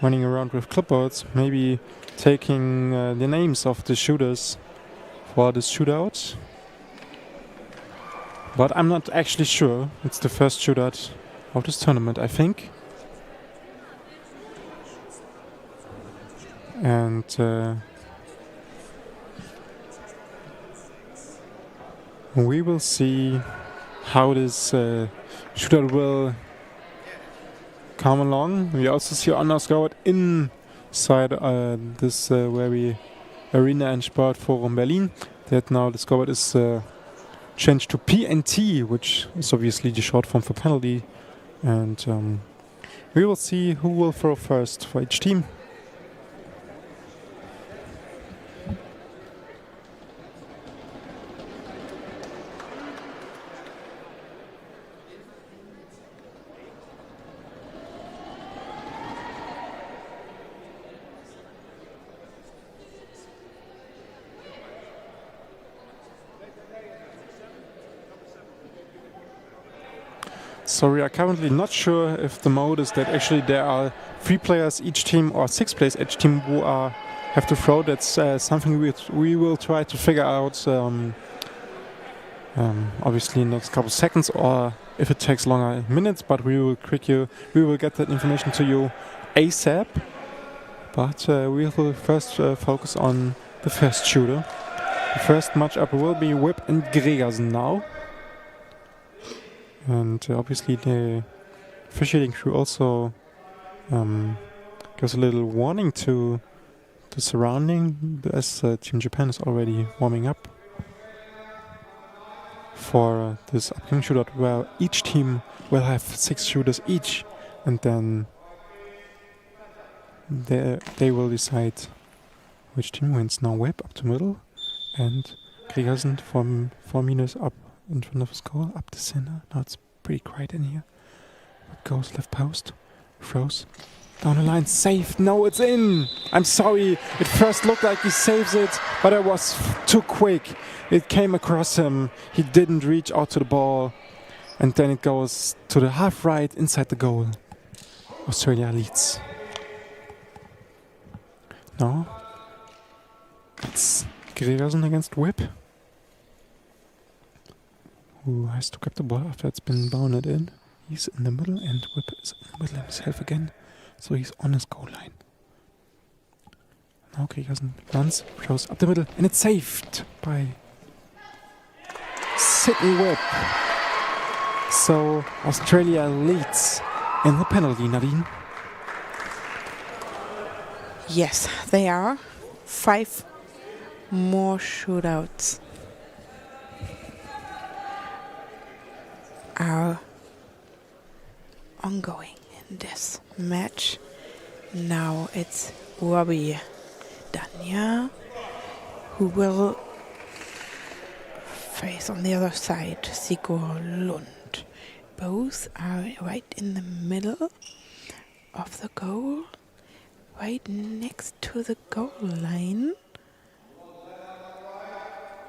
running around with clipboards, maybe taking the names of the shooters for this shootout. But I'm not actually sure. It's the first shootout of this tournament, I think. And we will see how this shootout will come along. We also see Anna Scout inside this very Arena and Sportforum Berlin. That now the scoreboard is change to PNT, which is obviously the short form for penalty. And we will see who will throw first for each team. So we are currently not sure if the mode is that actually there are 3 players each team or 6 players each team who have to throw. That's something we will try to figure out obviously in the next couple seconds, or if it takes longer, minutes, but we will get that information to you ASAP. But we will first focus on the first shooter. The first matchup will be Whip and Gregersen now. And obviously the officiating crew also gives a little warning to the surrounding, as Team Japan is already warming up for this upcoming shootout, where each team will have 6 shooters each, and then they will decide which team wins. Now Webb up to middle, and Gregersen from 4 meters up in front of his goal, up the center. Now it's pretty quiet in here. What goes left post? Throws down the line, saved. No, it's in. I'm sorry. It first looked like he saves it, but it was too quick. It came across him. He didn't reach out to the ball, and then it goes to the half right inside the goal. Australia leads. Now it's Gregersen against Whip, who has to grab the ball after it's been bounded in. He's in the middle, and Whip is in the middle himself again, so he's on his goal line. Now Gregersen runs, throws up the middle, and it's saved by Sydney Whip. So Australia leads in the penalty, Nadine. Yes, they are. 5 more shootouts are ongoing in this match. Now it's Robbie Dania who will face on the other side Sigurd Lund. Both are right in the middle of the goal, right next to the goal line.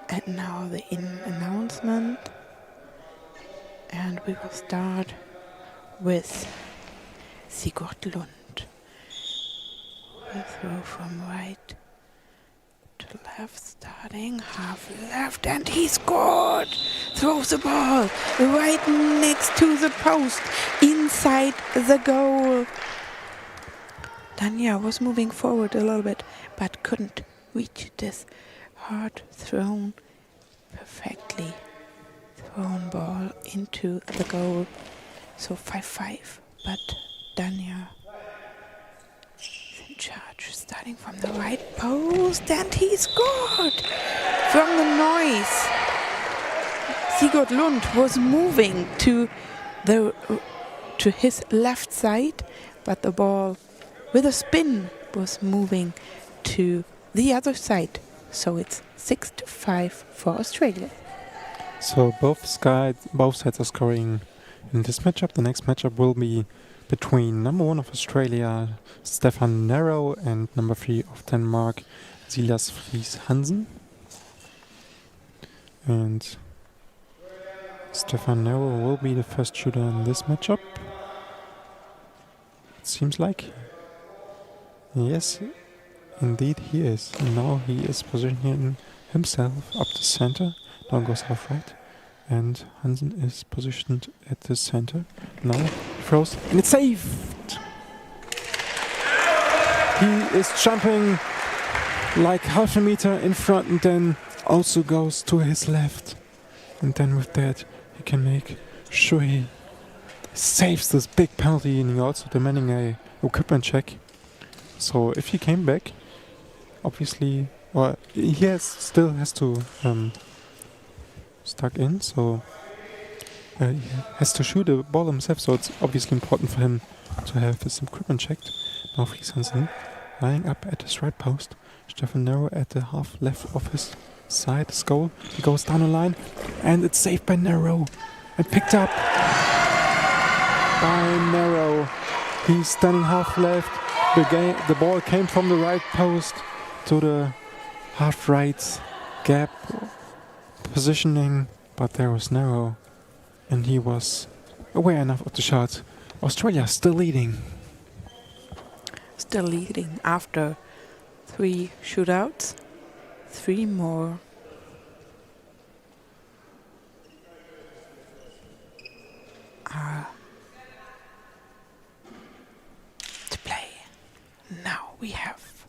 And now the announcement. And we will start with Sigurd Lund. We throw from right to left, starting half left, and he scored! Throws the ball right next to the post, inside the goal. Dania was moving forward a little bit, but couldn't reach this hard thrown, perfectly thrown ball into the goal. So 5-5, but Dania is in charge, starting from the right post, and he scored from the noise. Sigurd Lund was moving to his left side, but the ball with a spin was moving to the other side. So it's 6-5 for Australia. So both sides are scoring in this matchup. The next matchup will be between number 1 of Australia, Stefan Narrow, and number 3 of Denmark, Silas Friis Hansen. And Stefan Narrow will be the first shooter in this matchup. It seems like. Yes, indeed he is. And now he is positioning himself up the center. Down goes half right. And Hansen is positioned at the center. Now he throws, and it's saved! He is jumping like half a meter in front, and then also goes to his left. And then with that he can make sure he saves this big penalty, and he also demanding a equipment check. So if he came back, obviously, well, he still has to stuck in, so he has to shoot the ball himself, so it's obviously important for him to have his equipment checked. Now Frieshansen lying up at his right post. Stefan Nero at the half left of his side, his goal. He goes down the line, and it's saved by Nero. And picked up by Nero. He's standing half left. The ball came from the right post to the half right gap positioning, but there was Nero, and he was aware enough of the shot. Australia still leading. Still leading after 3 shootouts. 3 more. Are to play. Now we have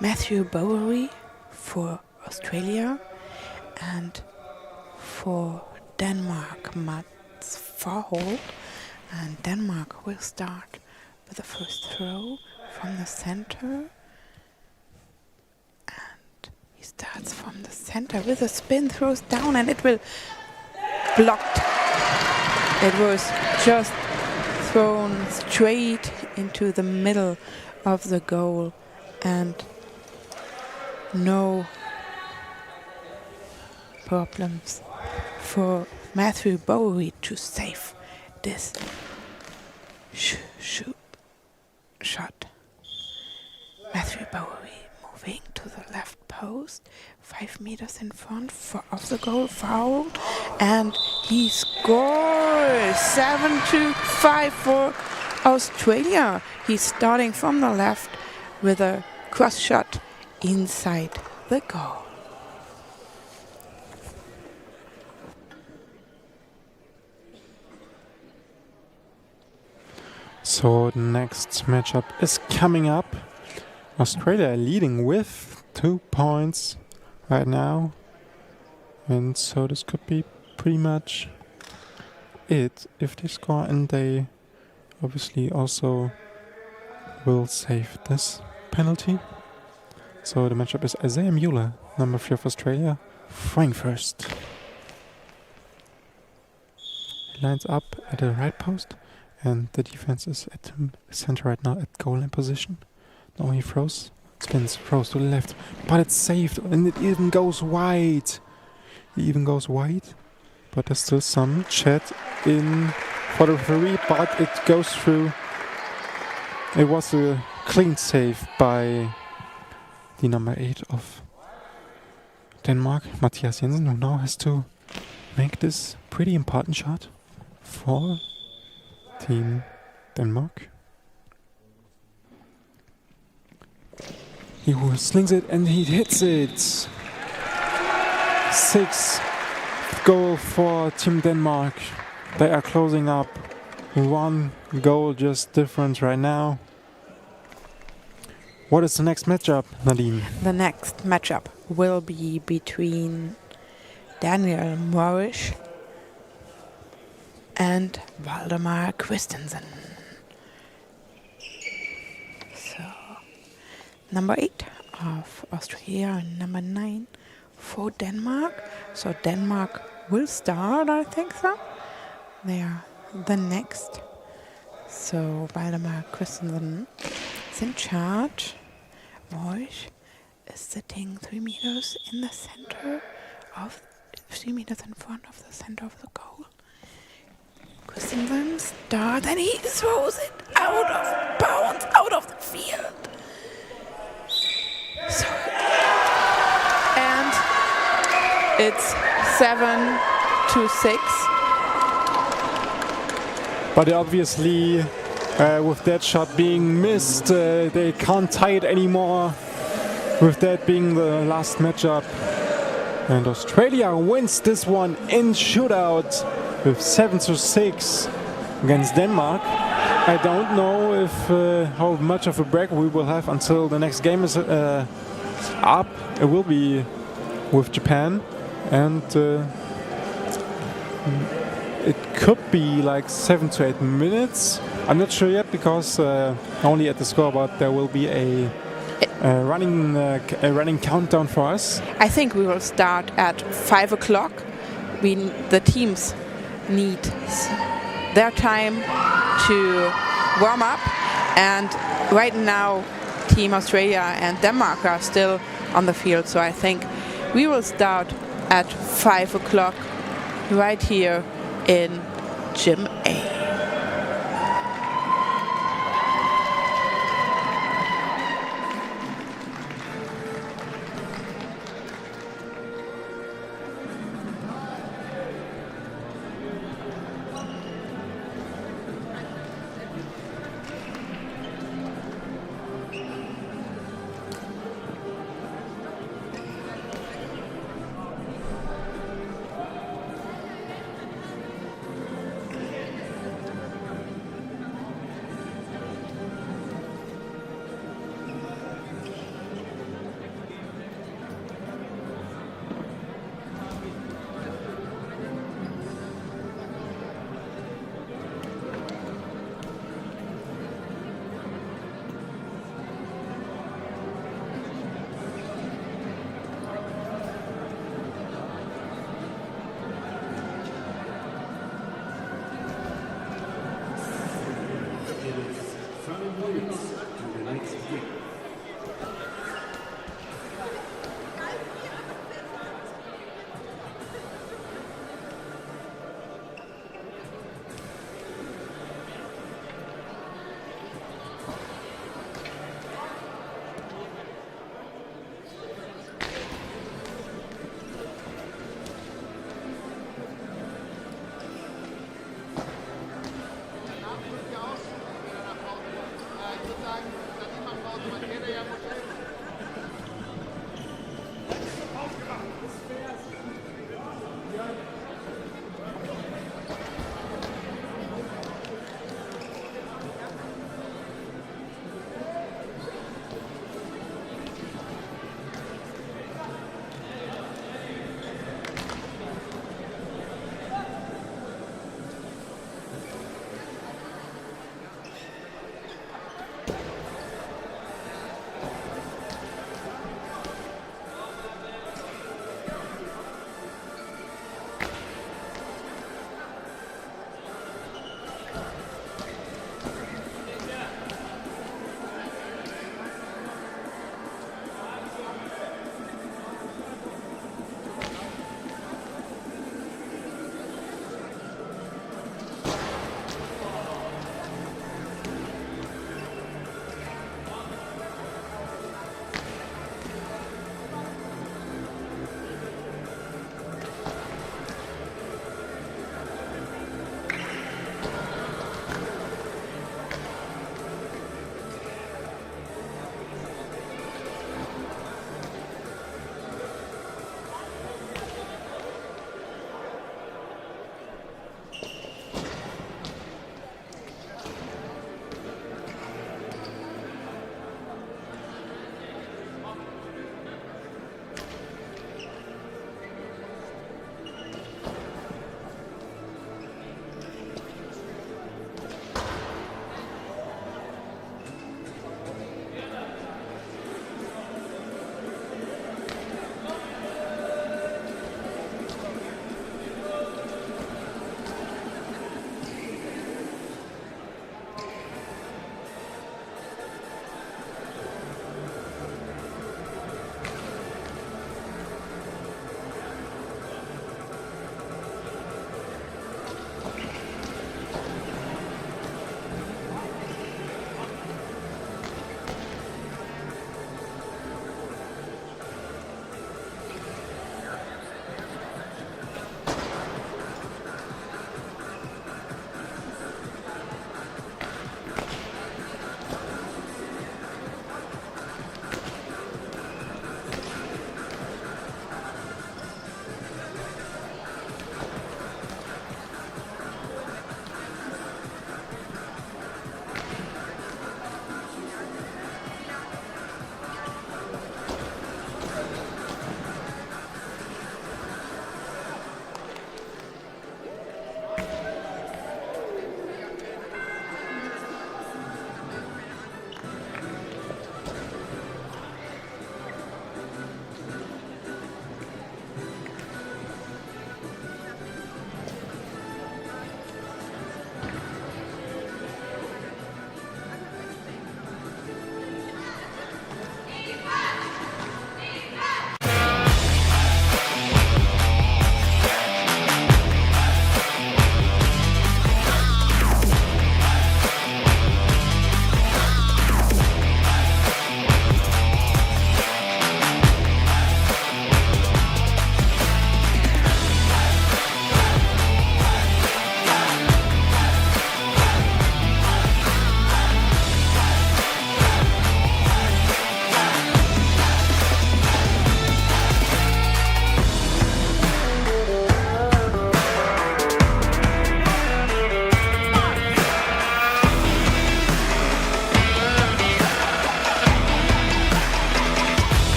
Matthew Bowery for Australia, and for Denmark, Mats Farhold. And Denmark will start with the first throw from the center. And he starts from the center with a spin, throws down, and it will blocked. It was just thrown straight into the middle of the goal, and no problems for Matthew Bowery to save this shot. Matthew Bowery moving to the left post, 5 meters in front of the goal, foul, and he scores 7-5 for Australia. He's starting from the left with a cross shot inside the goal. So the next matchup is coming up. Australia leading with 2 points right now. And so this could be pretty much it if they score, and they obviously also will save this penalty. So the matchup is Isaiah Mueller, number 3 of Australia, flying first. He lines up at the right post, and the defense is at the center right now at goal line position. Now he throws, spins, throws to the left, but it's saved, and it even goes wide. But there's still some chat in for the referee, but it goes through. It was a clean save by the number 8 of Denmark, Mathias Jensen, who now has to make this pretty important shot for Team Denmark. He slings it and he hits it. 6th goal for Team Denmark. They are closing up. 1 goal just difference right now. What is the next matchup, Nadine? The next matchup will be between Daniel Morisch and Valdemar Christensen. So, number 8 of Australia and number 9 for Denmark. So Denmark will start, I think so. They are the next. So Valdemar Christensen is in charge. Morisch is sitting 3 meters in the center of 3 meters in front of the center of the goal. Christensen starts and he throws it out of bounds, out of the field. So, and it's 7-6. But obviously, with that shot being missed, they can't tie it anymore. With that being the last matchup. And Australia wins this one in shootout with 7-6 against Denmark. I don't know if how much of a break we will have until the next game is up. It will be with Japan, and it could be like 7 to 8 minutes. I'm not sure yet, because only at the scoreboard there will be a running countdown for us. I think we will start at 5 o'clock the teams need their time to warm up, and right now Team Australia and Denmark are still on the field, so I think we will start at 5 o'clock right here in Gym A.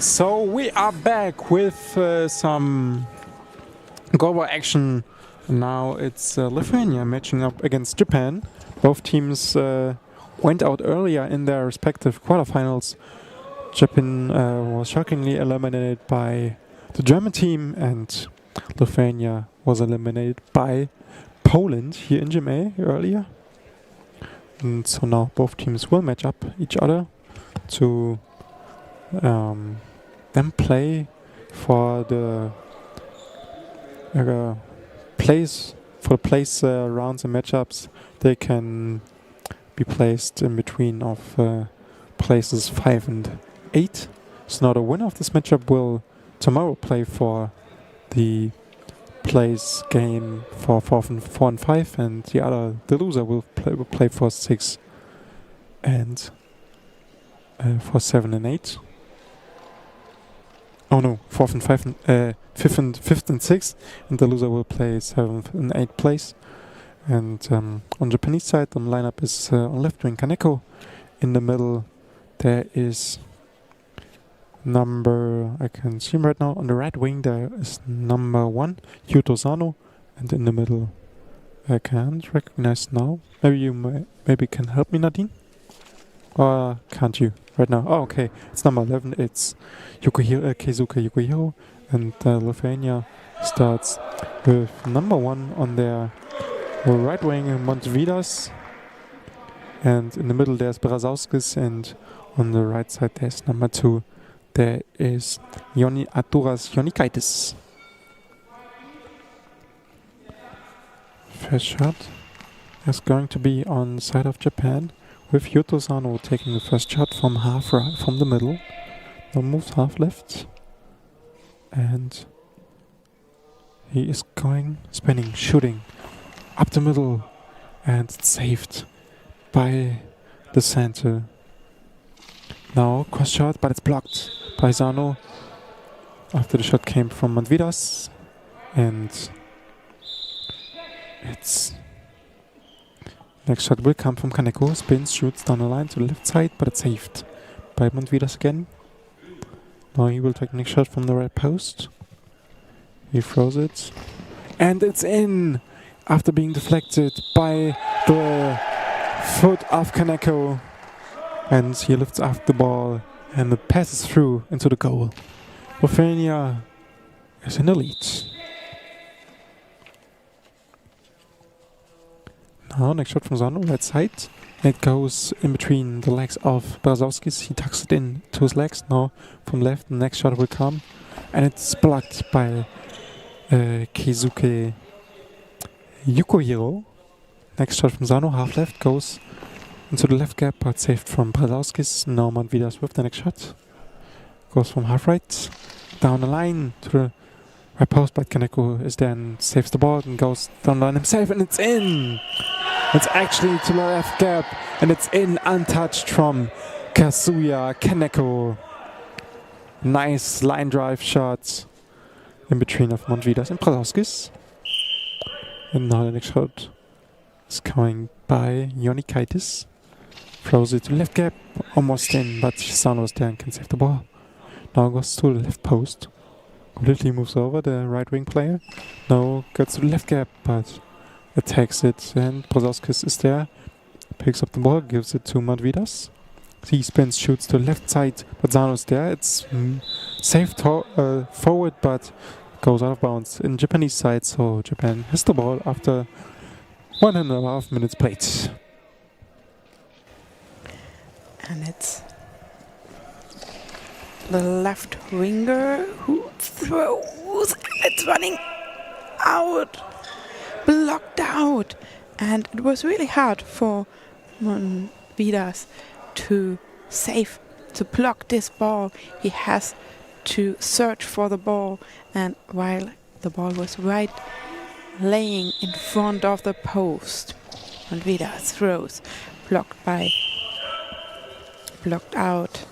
So we are back with some goalball action. Now it's Lithuania matching up against Japan. Both teams went out earlier in their respective quarterfinals. Japan was shockingly eliminated by the German team, and Lithuania was eliminated by Poland here in GMA earlier. And so now both teams will match up each other to then play for the place rounds and matchups. They can be placed in between of places 5 and 8. So now the winner of this matchup will tomorrow play for the place game for 4 and 5, and the loser will play for 6 and for 7 and 8. Oh no, 4th and 5 and 5th and 6th, and the loser will play 7th and 8th place. And on Japanese side, the lineup is on left wing Kaneko. In the middle, there is I can see him right now. On the right wing, there is number 1, Yuto Sano, and in the middle, I can't recognize now. Maybe you can help me, Nadine? Or can't you right now? Oh, okay. It's number 11. It's Keizuka Yukohiro, and Lithuania starts with number 1 on their right wing, Montvidas, and in the middle there's Brazauskis, and on the right side there's number 2. There is Arturas Jonikaitis. First shot is going to be on the side of Japan, with Yuto Sano taking the first shot from from the middle. Now moves half left, and he is spinning, shooting up the middle, and it's saved by the center. Now cross shot, but it's blocked by Sano after the shot came from Montvidas, and it's next shot will come from Kaneko. Spins, shoots down the line to the left side, but it's saved by Montvidas again. Now he will take the next shot from the right post. He throws it, and it's in after being deflected by the foot of Kaneko. And he lifts up the ball, and it passes through into the goal. Lithuania is in the lead. Now, next shot from Sano, right side. It goes in between the legs of Brazauskis. He tucks it in to his legs. Now, from left, the next shot will come. And it's blocked by Keizuke Yukohiro. Next shot from Sano, half left, goes into the left gap, but saved from Brazauskis. Now Montvidas with the next shot. Goes from half right, down the line to the right post, but Kaneko is there and saves the ball and goes down the line himself, and it's in! It's actually to the left gap, and it's in untouched from Kazuya Kaneko. Nice line drive shot in between of Montvidas and Brazauskis. And now the next shot is coming by Jonikaitis. Throws it to the left gap, almost in, but Sano was there and can save the ball. Now goes to the left post. Completely moves over the right wing player. Now gets to the left gap, but attacks it, and Brazauskis is there. Picks up the ball, gives it to Montvidas. He spins, shoots to the left side, but Sano's there. It's saved forward, but goes out of bounds in Japanese side, so Japan has the ball after 1.5 minutes played. And it's the left winger who throws. It's running out. Blocked out. And it was really hard for Montvidas to block this ball. He has to search for the ball. And while the ball was laying in front of the post, Montvidas throws. Blocked out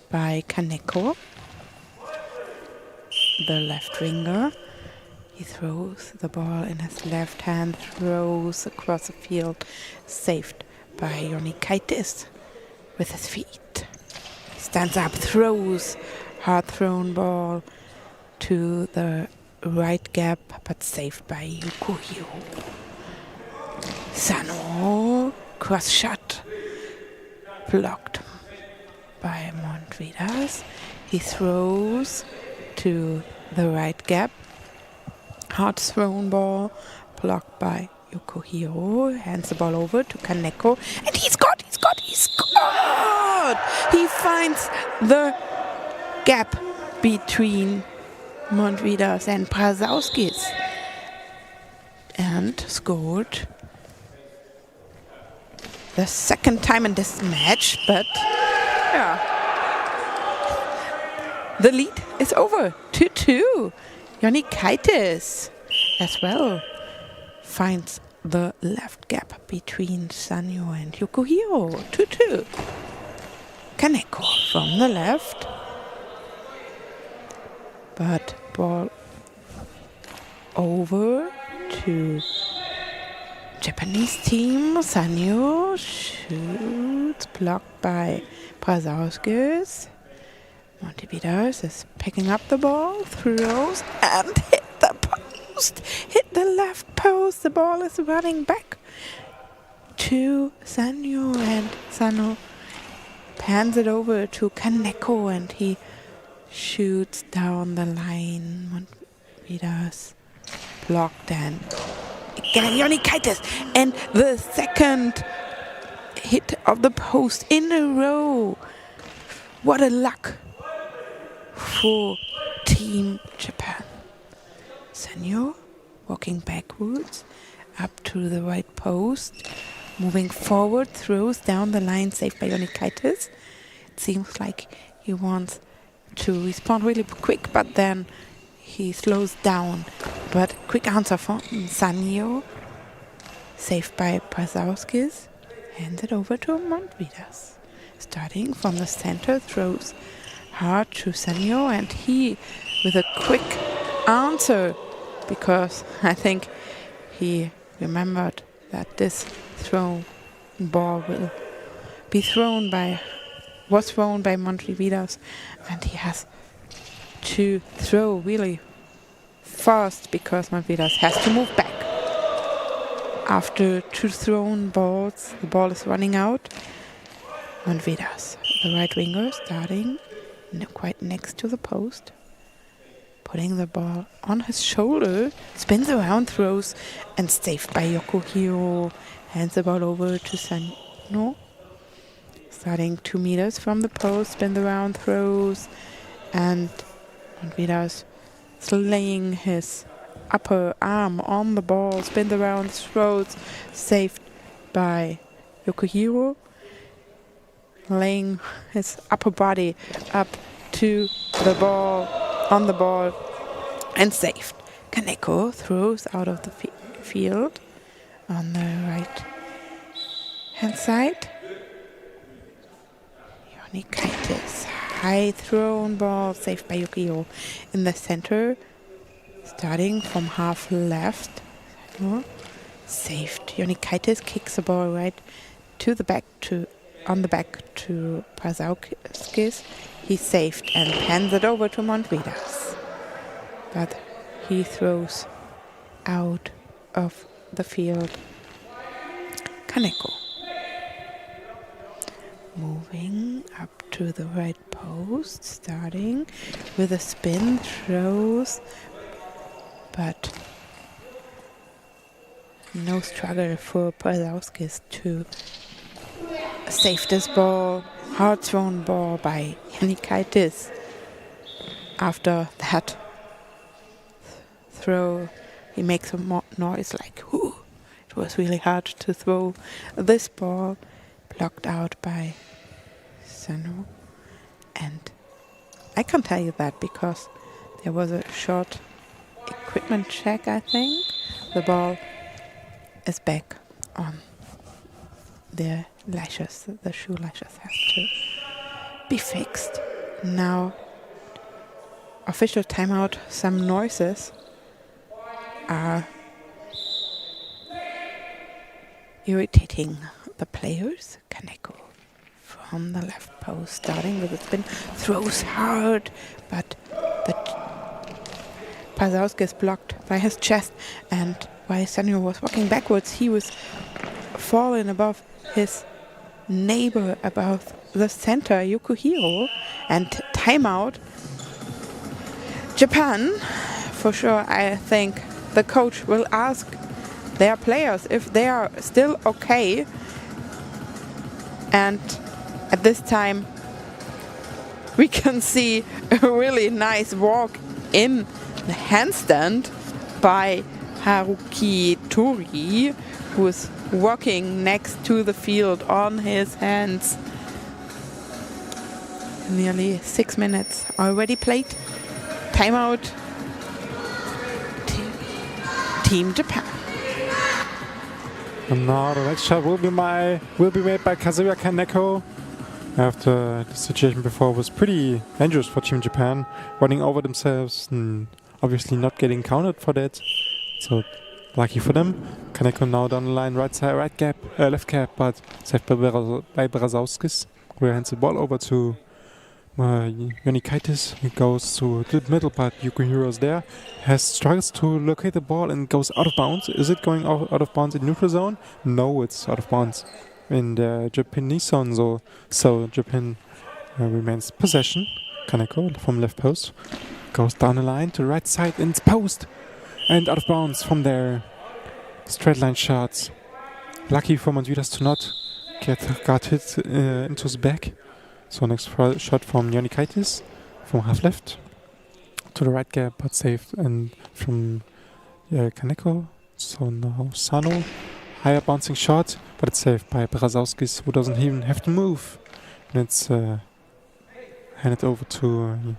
by Kaneko, the left winger. He throws the ball in his left hand, throws across the field, saved by Jonikaitis with his feet. He stands up, throws Hard thrown ball to the right gap, but saved by Yukuhiro. Sano, cross shot, blocked by Montvidas. He throws to the right gap. Hard thrown ball, blocked by Yukuhiro. Hands the ball over to Kaneko. And he scored! He finds the gap between Montvidas and Brazauskis. And scored the second time in this match, but yeah. The lead is over, 2-2. Jonikaitis as well finds the left gap between Sanyo and Yukuhiro, 2-2. Kaneko from the left, but ball over to Japanese team. Sanyo shoots, blocked by Brazauskis. Montvidas is picking up the ball, throws, and hit the post. Hit the left post. The ball is running back to Sanyo, and Sano hands it over to Kaneko, and he shoots down the line. Montvidas blocked, and again Jonikaitis, and the second hit of the post in a row. What a luck for Team Japan. Sanyo walking backwards up to the right post, moving forward, throws down the line, saved by Jonikaitis. It seems like he wants to respond really quick, but then he slows down. But quick answer from Sanyo, saved by Brazauskis. Hands it over to Montvidas. Starting from the center, throws hard to Sanyo, and he with a quick answer, because I think he remembered that this ball was thrown by Montvidas, and he has to throw really fast because Montvidas has to move back. After 2 thrown balls, the ball is running out. Montvidas, the right winger, starting quite next to the post, putting the ball on his shoulder, spins around, throws, and saved by Yukuhiro. Hands the ball over to Sano, starting 2 meters from the post, spins around, throws, and Montvidas laying his upper arm on the ball, spins around, throws, saved by Yukuhiro, laying his upper body up to the ball, on the ball, and saved. Kaneko throws out of the field on the right hand side. Jonikaitis, high thrown ball, saved by Yukuhiro. In the center, starting from half left, saved. Jonikaitis kicks the ball right to the back on the back to Brazauskis. He saved and hands it over to Montvidas, but he throws out of the field. Kaneko moving up to the right post, starting with a spin, throws, but no struggle for Brazauskis to save this ball. Hard thrown ball by Jonikaitis. After that throw, he makes a noise like, whoo. It was really hard to throw this ball. Blocked out by Sano. And I can tell you that because there was a short equipment check, I think. The ball is back on the lashes. The shoe lashes have to be fixed. Now, official timeout. Some noises are irritating the players. Kaneko from the left post, starting with a spin, throws hard, but the Pasowski is blocked by his chest, and while Sanyo was walking backwards, he was falling above his neighbor, above the center, Yukihiro, and timeout. Japan, for sure, I think the coach will ask their players if they are still okay. And at this time, we can see a really nice walk in the handstand by Haruki Tori, who is walking next to the field on his hands. Nearly 6 minutes already played. Timeout. Team Japan. And now the next shot will be made by Kazuya Kaneko. After the situation before was pretty dangerous for Team Japan, running over themselves and obviously not getting counted for that. So lucky for them. Kaneko now down the line, right side, right gap, left gap, but saved by Brazauskis, who hands the ball over to Yonikaitis. He goes to the middle, but Yukihiro is there. Struggles to locate the ball and goes out of bounds. Is it going out of bounds in neutral zone? No, it's out of bounds in the Japanese zone. So Japan remains possession. Kaneko from left post goes down the line to the right side and it's post and out of bounds from there. Straight line shots. Lucky for Montvidas to not got hit into his back. So next shot from Yonikaitis from half left to the right gap, but saved, and from Kaneko. So now Sano, higher bouncing shot, but it's saved by Brazauskis, who doesn't even have to move. And it's handed over to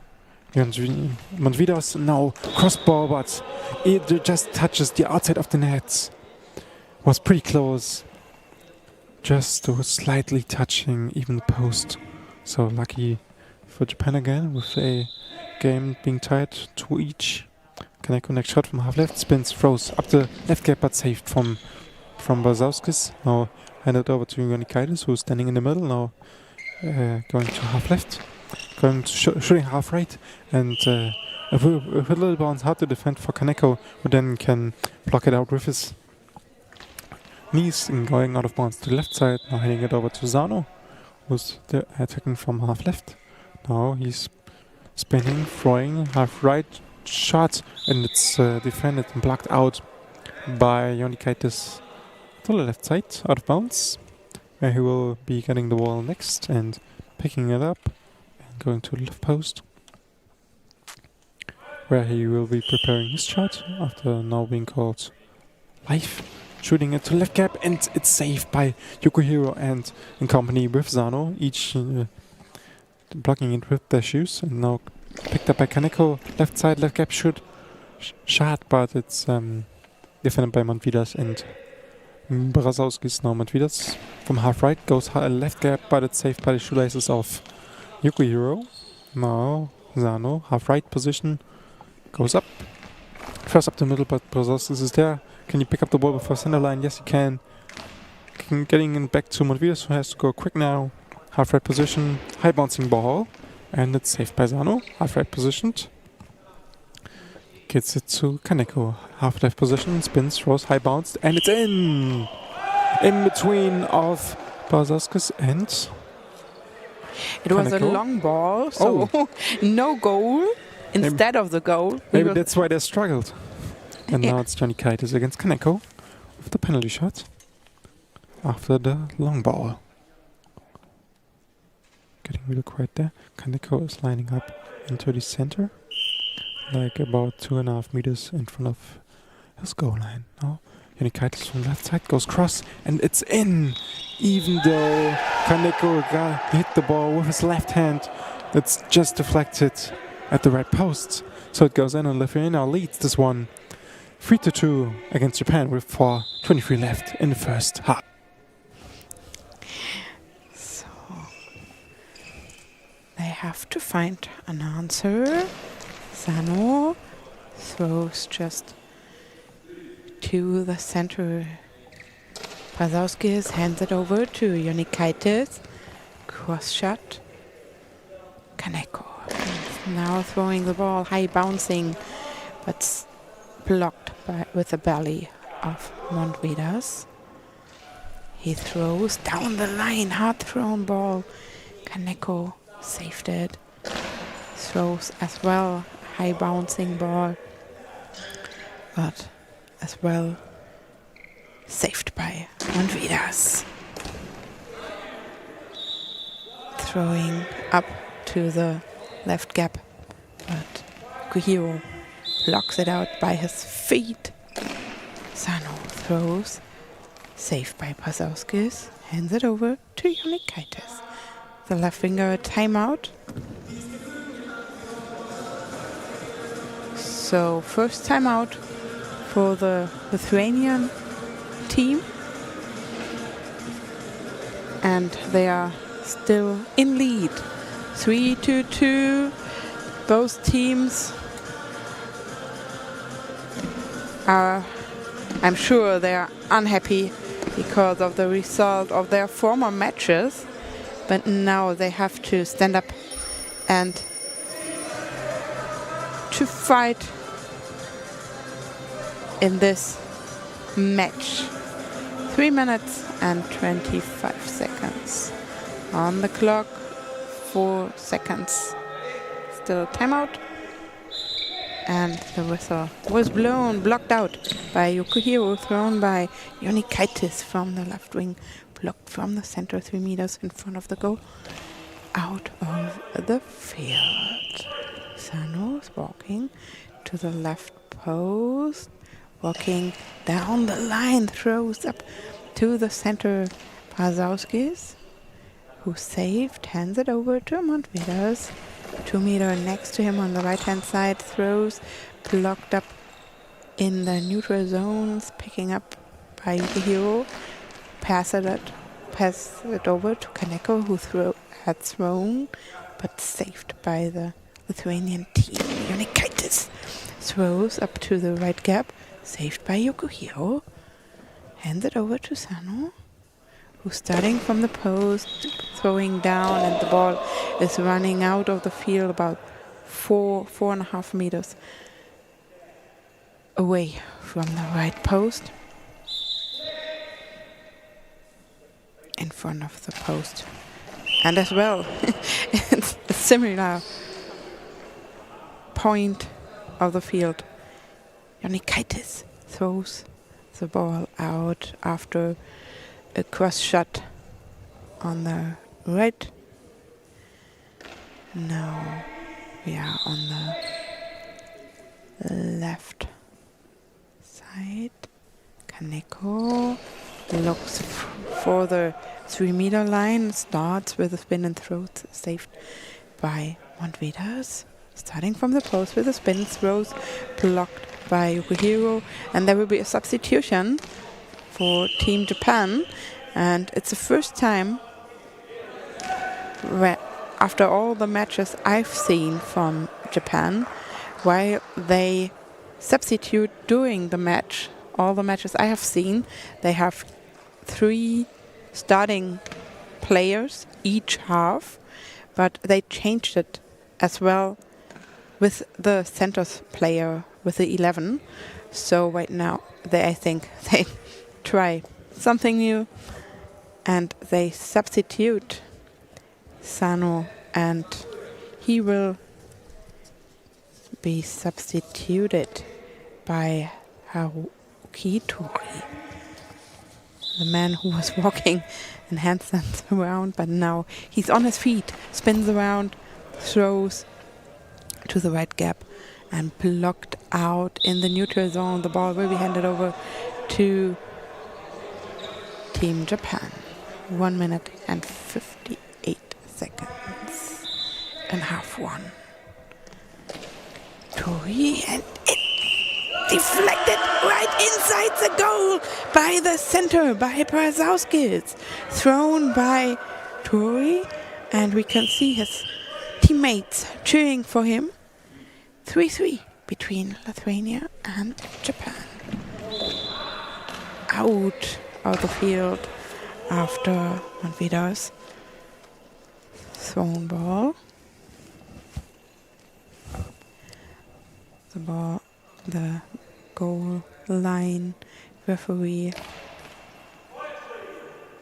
Montvidas. Now crossbar, but it just touches the outside of the net. Was pretty close, just slightly touching even the post. So lucky for Japan again, with a game being tied 2 each. Kaneko next shot from half left, spins, throws up the left gap, but saved from Brazauskis. Now handed over to Yonikaitis, who's standing in the middle. Now going to half left, going to shooting half right, and a little bounce, hard to defend for Kaneko, who then can block it out with his knees and going out of bounds to the left side. Now handing it over to Zano, who's attacking from half left. Now he's spinning, throwing half right shot, and it's defended and blocked out by Yonikaitis to the left side, out of bounds, where he will be getting the ball next and picking it up and going to the left post, where he will be preparing his shot after now being called live. Shooting it to left gap, and it's saved by Yukihiro and in company with Zano, each blocking it with their shoes, and now picked up by Kaneko. Left side, left gap shot, but it's defended by Montvidas and Brazauskis. Now Montvidas from half right goes left gap, but it's saved by the shoelaces of Yukihiro. Now Zano, half right position, goes up. First up the middle, but Brazauskis is there. Can you pick up the ball before center line? Yes, you can. Getting in back to Montvidas, who has to go quick now. Half right position, high bouncing ball, and it's saved by Zano. Half right positioned. Gets it to Kaneko. Half left position, spins, throws, high bounced, and it's in! In between of Brazauskis and It was a Kaneko. long ball, so no goal instead of the goal. Maybe that's why they struggled. And now it's Yonikaitis against Kaneko with the penalty shot after the long ball. Getting really quiet there. Kaneko is lining up into the center, like about 2.5 meters in front of his goal line. Now Yonikaitis from left side goes cross, and it's in! Even though Kaneko hit the ball with his left hand, it's just deflected at the right post. So it goes in, and Lithuania leads this one 3-2 against Japan with 4:23 left in the first half. So they have to find an answer. Zano throws just to the center. Brazauskis hands it over to Yonikaitis. cross shot. Kaneko now throwing the ball, high bouncing, but blocked with the belly of Montvidas. He throws down the line, hard thrown ball. Kaneko saved it. Throws as well, high bouncing ball, but as well saved by Montvidas. Throwing up to the left gap, but Kuhiro blocks it out by his feet. Sano throws, saved by Pasauskis, hands it over to Jonikaitis. The left winger a timeout. So first timeout for the Lithuanian team. And they are still in lead. 3-2. Both teams are, I'm sure they are unhappy because of the result of their former matches. But now they have to stand up and to fight in this match. 3 minutes and 25 seconds on the clock. 4 seconds. Still timeout. And the whistle was blown, blocked out by Yokohiro, thrown by Jonikaitis from the left wing, blocked from the center 3 meters in front of the goal, out of the field. Sano is walking to the left post, walking down the line, throws up to the center. Pasauskis, who saved, hands it over to Montvidas. 2 meter next to him on the right hand side, throws, blocked up in the neutral zones, picking up by Yukihiro. Pass it over to Kaneko, who had thrown, but saved by the Lithuanian team. Jonikaitis throws up to the right gap, saved by Yukihiro. Hands it over to Sano, who's starting from the post, throwing down, and the ball is running out of the field about 4.5 meters away from the right post. In front of the post. And as well, it's a similar point of the field. Jonikaitis throws the ball out after a cross shot on the right. Now we are on the left side. Kaneko looks for the 3 meter line, starts with a spin and throws, saved by Montvidas. Starting from the post with a spin, throws, blocked by Yukihiro, and there will be a substitution for Team Japan, and it's the first time where, after all the matches I've seen from Japan, while they substitute during the match, all the matches I have seen, they have 3 starting players each half, but they changed it as well with the centers player with the 11. So right now I think they try something new and they substitute Sano, and he will be substituted by Haruki Tori, the man who was walking and handstands around, but now he's on his feet, spins around, throws to the right gap, and blocked out in the neutral zone. The ball will be handed over to Team Japan. 1 minute and 58 seconds and half one. Tori, and it deflected right inside the goal by the center, by Pasauskis. Thrown by Tori, and we can see his teammates cheering for him. 3-3 between Lithuania and Japan. Out of the field after Montvidas thrown ball. The goal line referee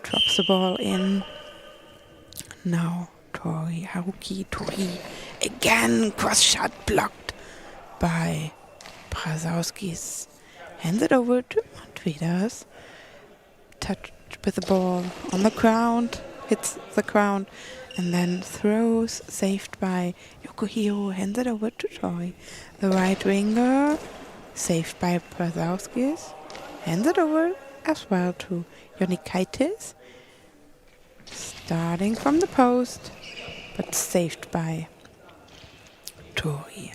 drops the ball in. Now Tori, Haruki, Tori again, cross shot blocked by Brazowskis. Hands it over to Montvedas. Touched with the ball on the ground, hits the ground, and then throws, saved by Yokohiro. Hands it over to Tori. The right winger, saved by Brazowskis. Hands it over as well to Jonikaitis. Starting from the post, but saved by Tori.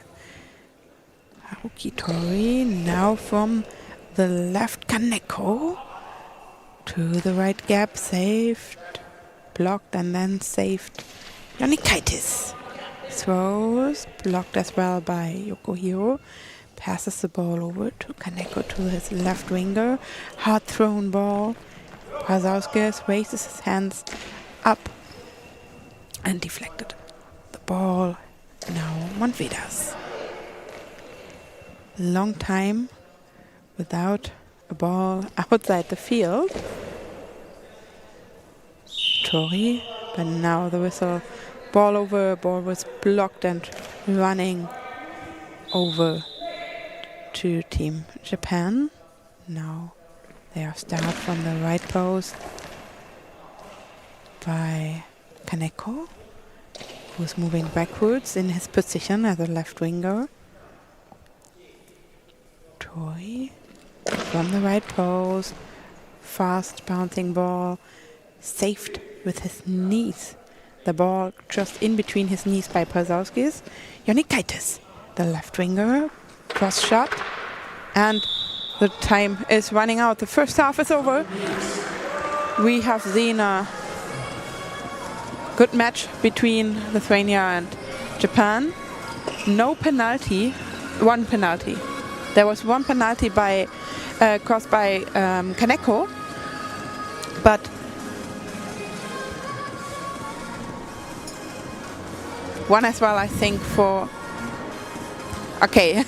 Haruki Tori now from the left, Kaneko to the right gap, saved, blocked, and then saved. Jonikaitis throws, blocked as well by Yokohiro. Passes the ball over to Kaneko to his left winger. Hard thrown ball. Brazowskis raises his hands up and deflected the ball. Now Montvedas. Long time without a ball outside the field. Tori, but now the whistle. Ball over, ball was blocked and running over to Team Japan. Now they are start from the right post by Kaneko, who's moving backwards in his position as a left winger. Tori from the right post, fast bouncing ball, saved with his knees. The ball just in between his knees by Brazowskis. Jonikaitis, the left winger, cross shot, and the time is running out. The first half is over. We have seen a good match between Lithuania and Japan. No penalty, one penalty. There was one penalty by caused by Kaneko, but one as well, I think, for. Okay.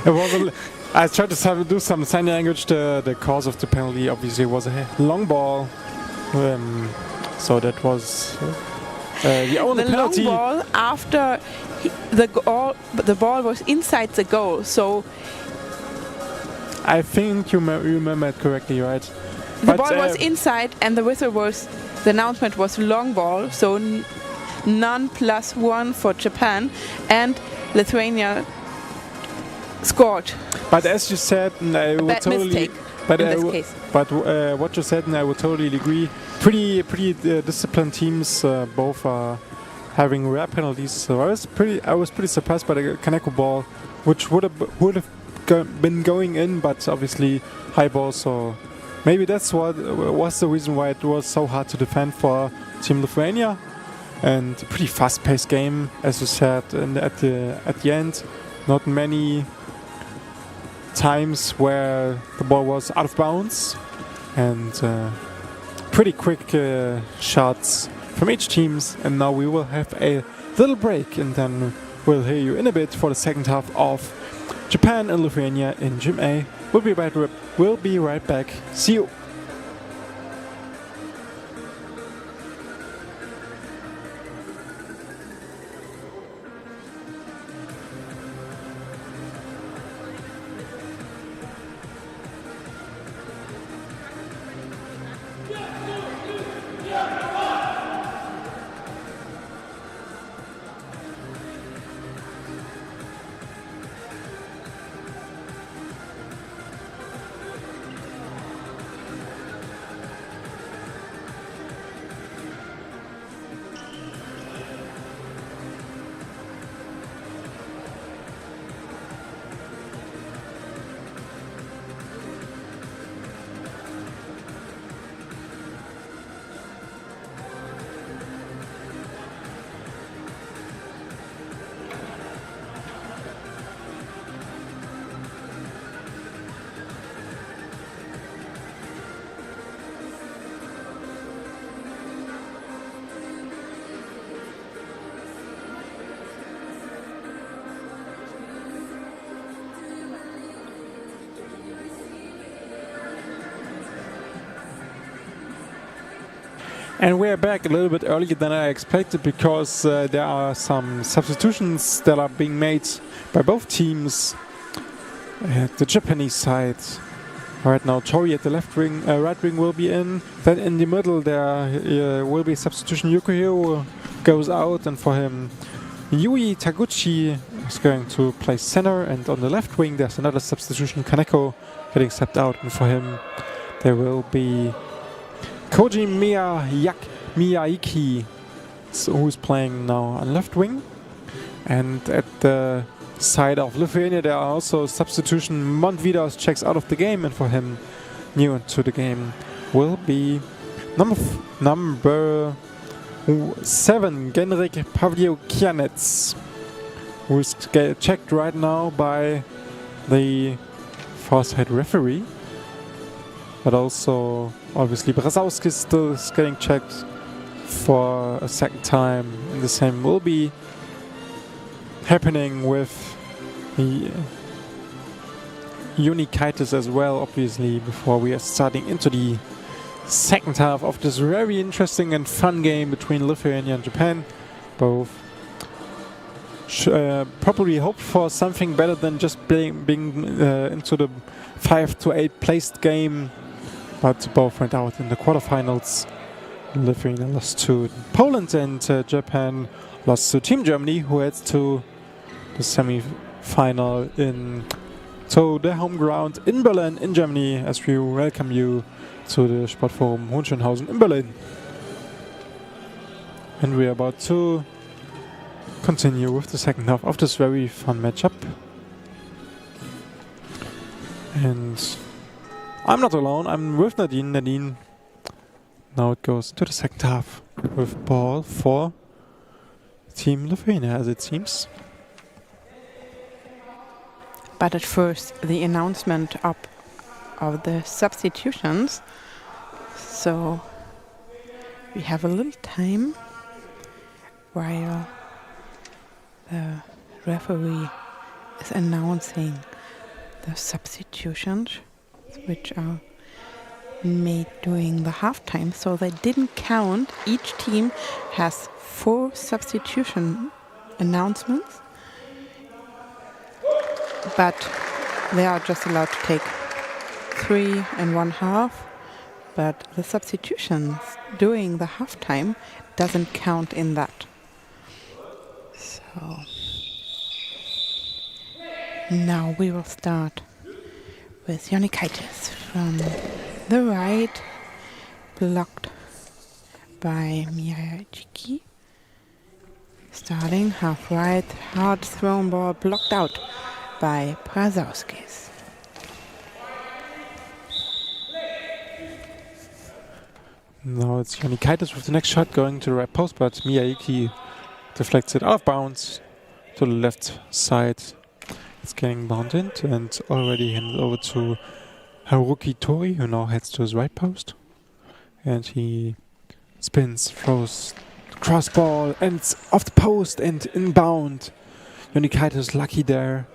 It was. I tried to do some sign language. The cause of the penalty obviously was a long ball, so that was the only penalty. The long ball after the ball was inside the goal. So I think you remember it correctly, right? The ball was inside, and the announcement was long ball. So none +1 for Japan, and Lithuania scored. But as you said, and I would totally. Mistake But in this case. But what you said, and I would totally agree. Pretty disciplined teams. Both are having rare penalties. So I was pretty surprised by the Kaneko ball, which would have been going in, but obviously high ball. So maybe that's what was the reason why it was so hard to defend for Team Lithuania. And a pretty fast-paced game, as you said, and at the end, not many times where the ball was out of bounds, and pretty quick shots from each team. And now we will have a little break, and then we'll hear you in a bit for the second half of Japan and Lithuania in Gym A. We'll be right back. See you. And we're back a little bit earlier than I expected because there are some substitutions that are being made by both teams. At the Japanese side, right now Tori at the left wing, right wing will be in. Then in the middle there will be a substitution. Yukihiro goes out, and for him Yui Taguchi is going to play center. And on the left wing there's another substitution, Kaneko getting stepped out, and for him there will be Koji Miyaiki, who's playing now on left wing. And at the side of Lithuania there are also substitution. Montvidas checks out of the game, and for him new into the game will be number 7, Genrik Pavlyukianets, who is checked right now by the far side referee. But also, obviously, Brazowski still is getting checked for a second time. And the same will be happening with the Unikaitis as well, obviously, before we are starting into the second half of this very interesting and fun game between Lithuania and Japan. Both probably hope for something better than just being into the 5 to 8 placed game. But both went out in the quarterfinals. Lithuania lost to Poland, and Japan lost to Team Germany, who heads to the semi-final to their home ground in Berlin, in Germany, as we welcome you to the Sportforum Hohenschönhausen in Berlin. And we are about to continue with the second half of this very fun matchup. And I'm not alone, I'm with Nadine. Nadine, now it goes to the second half with ball for Team Lithuania, as it seems. But at first, the announcement of the substitutions. So we have a little time while the referee is announcing the substitutions, which are made during the halftime, so they didn't count. Each team has 4 substitution announcements, but they are just allowed to take 3 and 1/2. But the substitutions during the halftime doesn't count in that. So now we will start with Unikaitis from the right, blocked by Miyajiki. Starting half right, hard thrown ball blocked out by Brazowskis. Now it's Unikaitis with the next shot going to the right post, but Miyajiki deflects it out of bounds to the left side. It's getting bounded and already handed over to Haruki Tori, who now heads to his right post. And he spins, throws the cross ball, and it's off the post and inbound. Unikaitis lucky there,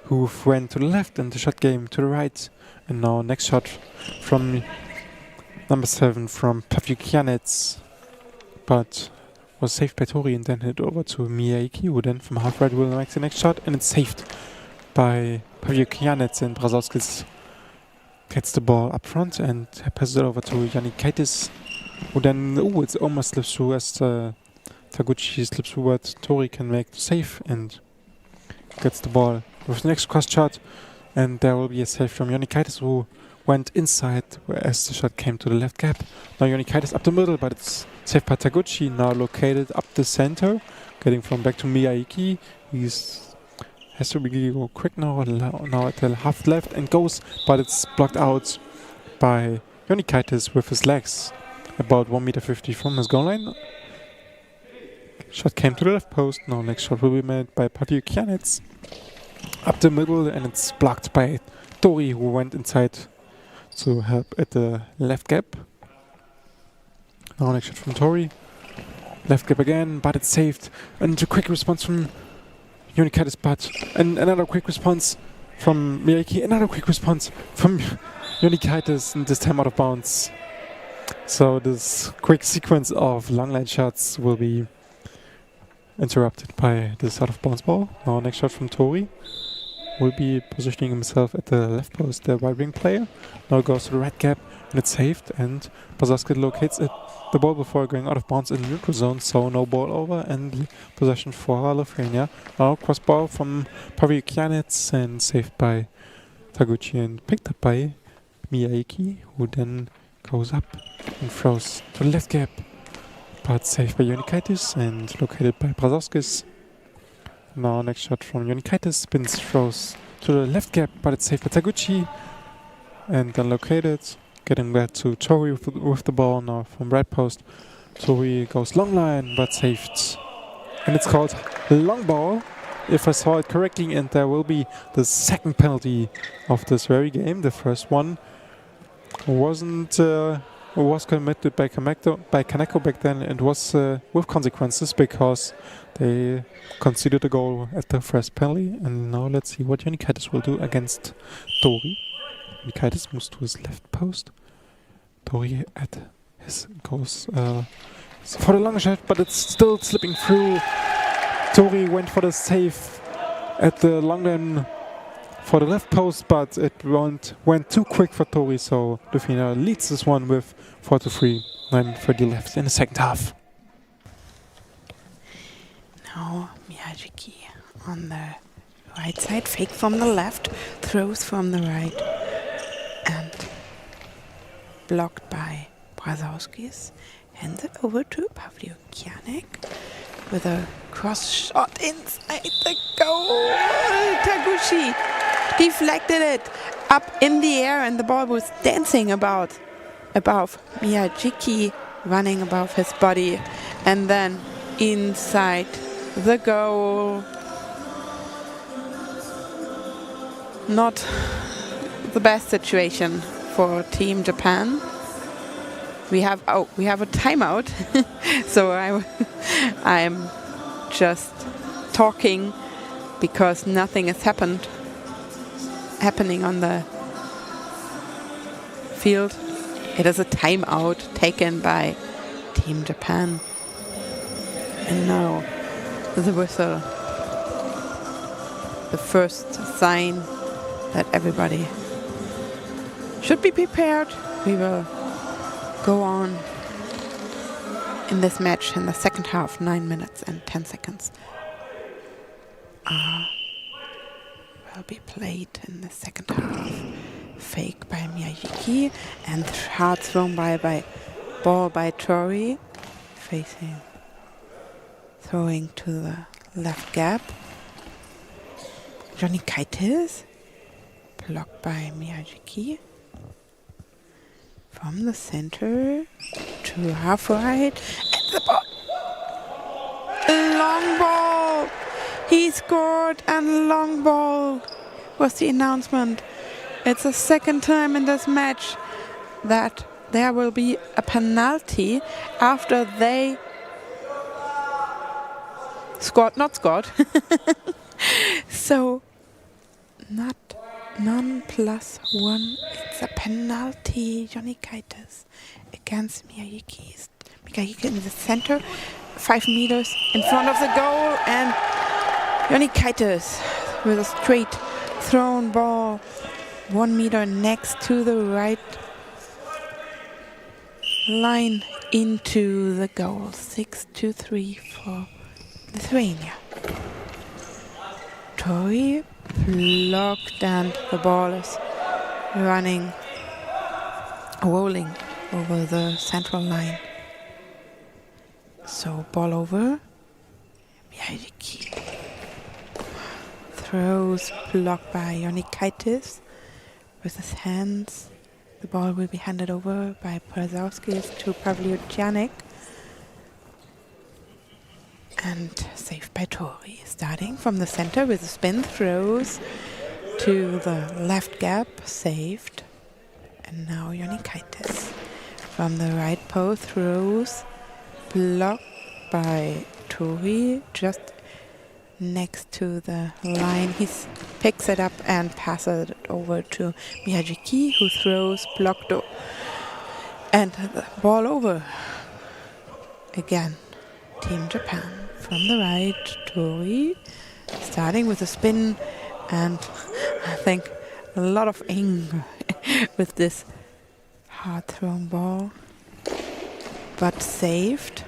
who went to the left, and the shot came to the right. And now next shot from number 7 from Pavlyukianets, but was saved by Tori and then hit over to Miyajiki, who then from half right will make the next shot, and it's saved by Pavlyukianets, and Brazowskis gets the ball up front and passes it over to Unikaitis, who then, it almost slips through as Taguchi slips through, but Tori can make the save and gets the ball with the next cross shot, and there will be a save from Unikaitis, who went inside as the shot came to the left gap. Now Unikaitis up the middle, but it's saved by Taguchi, now located up the center, getting from back to Miyajiki. Has to go quick now at the half left and goes, but it's blocked out by Unikaitis with his legs about 1.50 meters from his goal line. Shot came to the left post. Now next shot will be made by Pavlyukianets up the middle, and it's blocked by Tori, who went inside to help at the left gap. Now next shot from Tori. Left gap again, but it's saved. And a quick response from Unikaitis, but another quick response from Miyajiki. Another quick response from Unikaitis, and this time out of bounds. So this quick sequence of long line shots will be interrupted by this out of bounds ball. Now next shot from Tori will be positioning himself at the left post, the right wing player. Now goes to the red gap and it's saved, and Bazarsky locates the ball before going out of bounds in the neutral zone, so no ball over and possession for Lithuania. Now cross ball from Pavyukyanets and saved by Taguchi and picked up by Miyaki, who then goes up and throws to the left gap, but saved by Jonikaitis and located by Brazowskis. Now next shot from Jonikaitis, spins, throws to the left gap, but it's saved by Taguchi and then located. Getting back to Tori with the ball now from right post. Tori goes long line, but saved. And it's called long ball, if I saw it correctly, and there will be the second penalty of this very game. The first one was committed by Kaneko back then, and was with consequences because they conceded a goal at the first penalty. And now let's see what Jonikaitis will do against Tori. Jonikaitis moves to his left post. Tori at his goes for the long shot, but it's still slipping through. Tori went for the save at the long line for the left post, but it went too quick for Tori, so Lithuania leads this one with 4-3, 9:30 left in the second half. Now Miyajiki on the right side, fake from the left, throws from the right, and blocked by Brazowskis. Hands it over to Pavyukyanek with a cross shot inside the goal. Taguchi deflected it up in the air, and the ball was dancing above Miyajiki, running above his body, and then inside the goal. Not the best situation for Team Japan. We have a timeout, so I'm just talking because nothing is happening on the field. It is a timeout taken by Team Japan, and now the whistle, the first sign that everybody should be prepared. We will go on in this match in the second half. 9 minutes and 10 seconds will be played in the second half. Fake by Miyajiki and hard thrown by ball by Tori, throwing to the left gap. Jonikaitis blocked by Miyajiki. From the center to half right, and the ball. Long ball! He scored, and long ball was the announcement. It's the second time in this match that there will be a penalty after they not scored. So, none plus one. It's a penalty. Jonikaitis against Miyajiki. Miyajiki in the center, 5 meters in front of the goal, and Jonikaitis with a straight thrown ball, 1 meter next to the right line into the goal. 6-3 for Lithuania. Tori blocked, and the ball is rolling over the central line. So ball over. Miyajiki throws, blocked by Jonikaitis with his hands. The ball will be handed over by Brazowskis to Pavyukyanek and saved by Tori. Starting from the center with a spin, throws to the left gap, saved. And now Jonikaitis from the right post, throws, blocked by Tori, just next to the line. He picks it up and passes it over to Miyajiki, who throws, blocked And the ball over. Again, Team Japan. From the right, Tori. Starting with a spin. And I think a lot of anger with this hard thrown ball. But saved.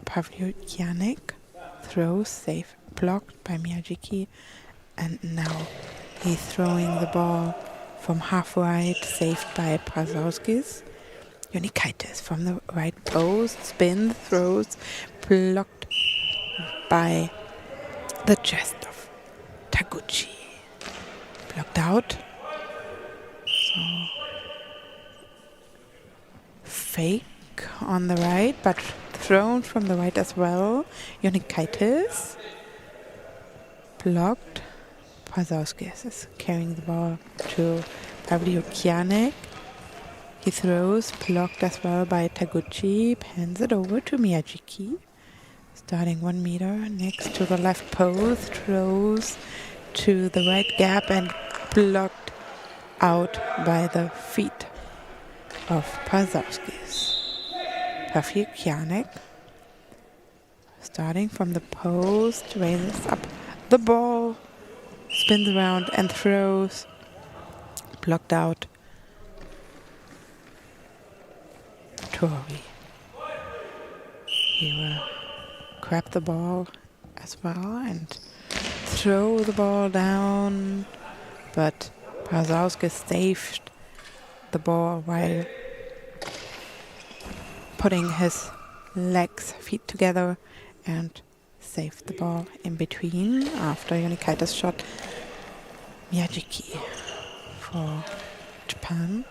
Pavlyukianek throws safe, blocked by Miyajiki, and now he's throwing the ball from half right, saved by Brazauskis. Jonikaitis from the right post, spin, throws, blocked by the chest of Taguchi. Blocked out. So fake on the right, but thrown from the right as well. Jonikaitis. Blocked. Brazauskis is carrying the ball to Pavlyukianek. He throws, blocked as well by Taguchi. Hands it over to Miyajiki. Starting 1 meter next to the left post. Throws to the right gap and blocked out by the feet of Brazauskis. Pavlyukianek, starting from the post, raises up the ball, spins around and throws. Blocked out. Tori. He will grab the ball as well and throw the ball down, but Brazauskis saved the ball while putting his legs, feet together, and saved the ball in between after Jonikaitis shot. Miyajiki for Japan.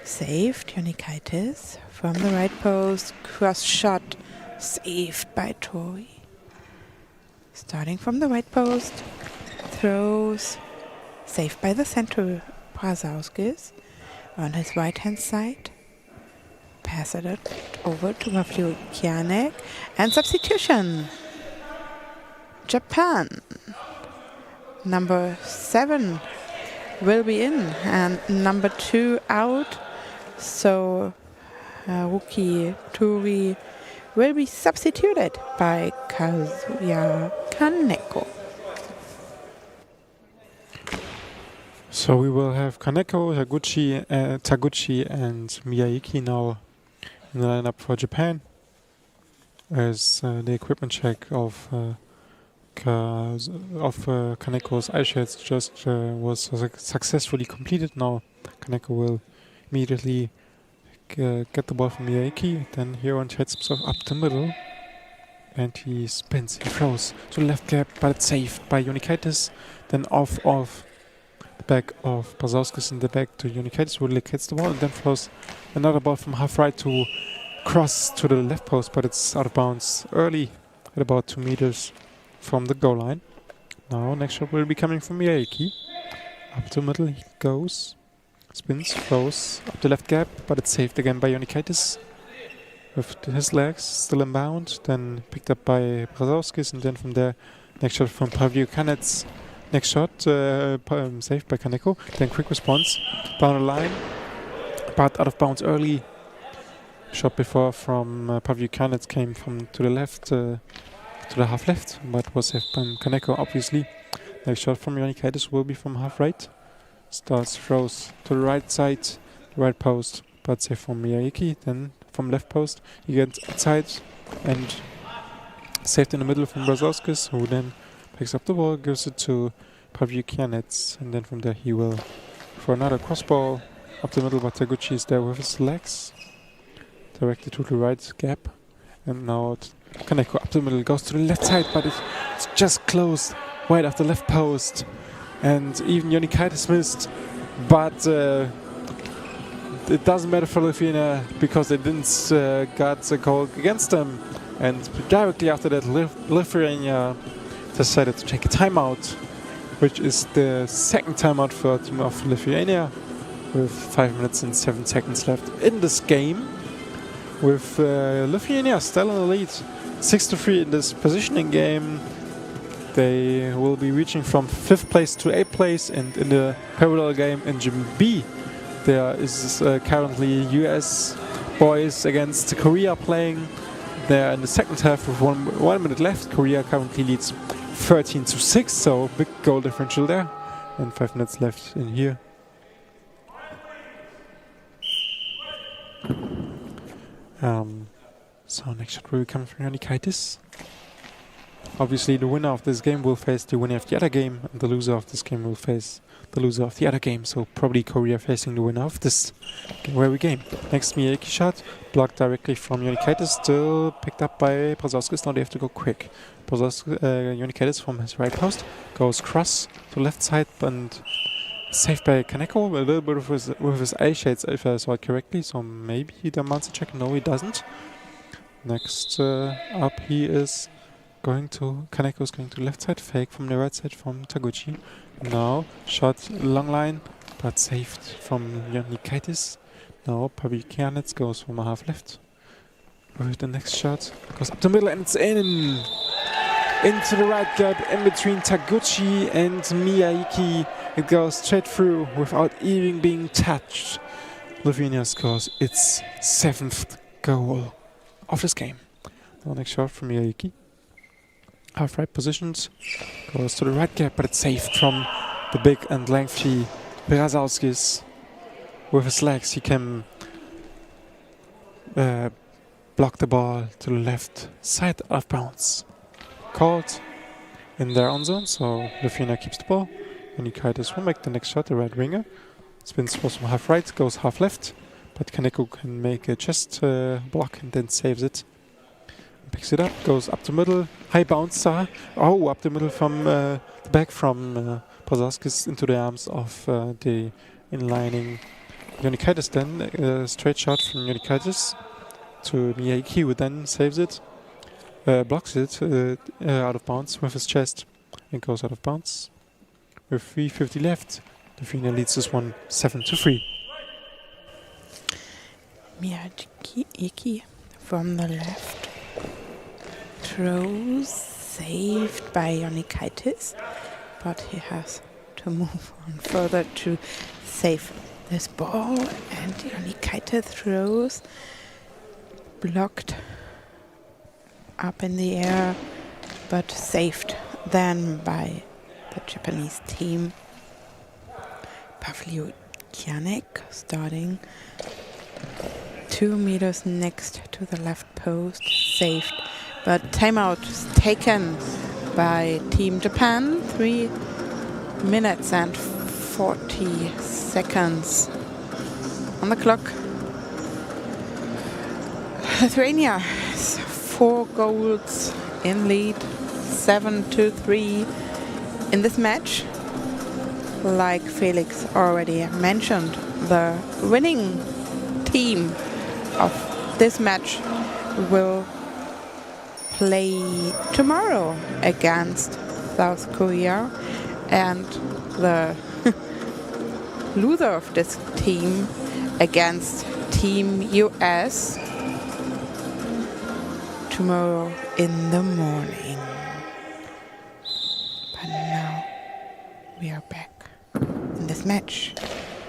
Saved Jonikaitis from the right post. Cross shot saved by Tori. Starting from the right post. Throws saved by the center Brazauskis on his right hand side. Pass it over to Pavlyukianek and substitution. Japan. Number 7 will be in and number 2 out. So rookie Tori will be substituted by Kazuya Kaneko. So we will have Kaneko, Taguchi and Miyajiki now in the lineup for Japan, as the equipment check of Kaneko's eye shades just was successfully completed. Now Kaneko will immediately get the ball from Miyajiki, then here on heads up the middle, and he spins, he throws to the left gap, but it's saved by Jonikaitis, then off the back of Brazauskis in the back to Jonikaitis, who hits the ball and then throws another ball from half right to cross to the left post, but it's out of bounds early at about 2 meters from the goal line. Now next shot will be coming from Miyajiki. Up to middle he goes, spins, throws up the left gap, but it's saved again by Jonikaitis with his legs still inbound, then picked up by Brazauskis, and then from there next shot from Pavlyukianek's. Next shot saved by Kaneko, then quick response down the line, but out of bounds early. Shot before from Pavlyukianek came from to the left, to the half left, but was saved by Kaneko obviously. Next shot from Jonikaitis will be from half right. Starts, throws to the right side, right post, but saved from Miyajiki. Then from left post he gets outside and saved in the middle from Brazauskis, who then picks up the ball, gives it to Pavlyukianek, and then from there he will for another cross ball up the middle, but Taguchi is there with his legs directly to the right gap, and now Kaneko up the middle, goes to the left side, but it's just closed right off the left post, and even Jonikaitis missed, but it doesn't matter for Lithuania because they didn't got a goal against them, and directly after that Lithuania decided to take a timeout, which is the second timeout for the team of Lithuania, with 5 minutes and 7 seconds left in this game, with Lithuania still in the lead, 6-3 in this positioning game. They will be reaching from 5th place to 8th place, and in the parallel game in Gym B There is currently US boys against Korea playing. They're in the second half with 1 minute left. Korea currently leads 13-6, so big goal differential there. And 5 minutes left in here. So next shot will come from Janikaitis. Obviously the winner of this game will face the winner of the other game, and the loser of this game will face the loser of the other game. So probably Korea facing the winner of this very game. Next Miyake shot, blocked directly from Janikaitis, still picked up by Brzozowskis. Now they have to go quick. Janikaitis from his right post goes cross to left side and saved by Kaneko a little bit with his eye shades, if I saw it correctly. So maybe he demands a check. No, he doesn't. Next up, he is going to Kaneko is going to left side, fake from the right side from Taguchi. Now shot long line, but saved from Janikaitis. Now Pavikianets goes from a half left. With the next shot goes up the middle and it's in. Into the right gap in between Taguchi and Miyake. It goes straight through without even being touched. Lithuania scores its 7th goal of this game. Now next shot from Miyake. Half right positions. Goes to the right gap, but it's saved from the big and lengthy Brzozowskis. With his legs he can block the ball to the left side of bounds. Caught in their own zone, so Lithuania keeps the ball. Janikaitis will make the next shot, the right winger. Spins from half right, goes half left, but Kaneko can make a chest block and then saves it. Picks it up, goes up the middle, high bounce. Up the middle from the back from Brzozowskis into the arms of the inlining Janikaitis. Then a straight shot from Janikaitis to Miyake, who then saves it. Blocks it out of bounds with his chest and goes out of bounds. With 3:50 left, Lithuania leads this one 7-3. Miyake from the left. Throws saved by Janikaitis, but he has to move on further to save this ball. And Janikaitis throws blocked up in the air, but saved then by the Japanese team. Pavlyukianek starting 2 meters next to the left post, saved, but timeout is taken by Team Japan. 3 minutes and 40 seconds on the clock. Lithuania has 4 goals in lead, 7-3 in this match. Like Felix already mentioned, the winning team of this match will play tomorrow against South Korea, and the loser of this team against Team US tomorrow in the morning. But now we are back in this match.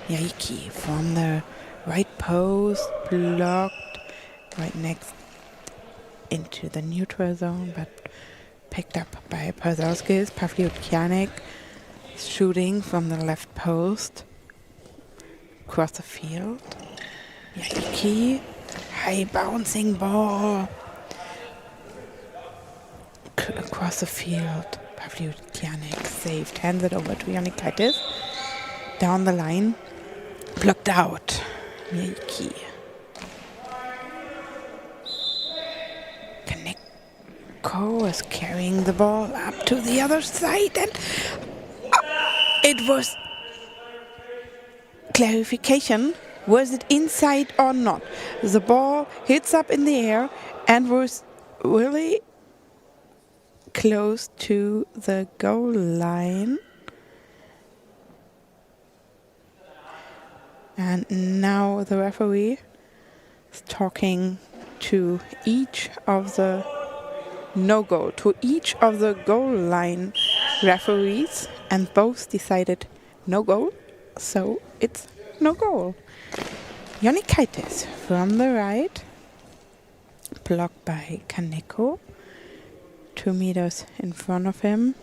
Miyake from the right post, blocked right next into the neutral zone, but picked up by Brzozowskis. Pavlyukianek shooting from the left post across the field. Miyake, high bouncing ball across the field. Pavlyukianek saved, hands it over to Janikaitis. Down the line, blocked out. Miyake. Kaneko is carrying the ball up to the other side, and it was clarification. Was it inside or not? The ball hits up in the air and was really close to the goal line. And now the referee is talking to each of the each of the goal line referees, and both decided no goal, so it's no goal. Jonikaitis from the right, blocked by Kaneko. 2 meters in front of him.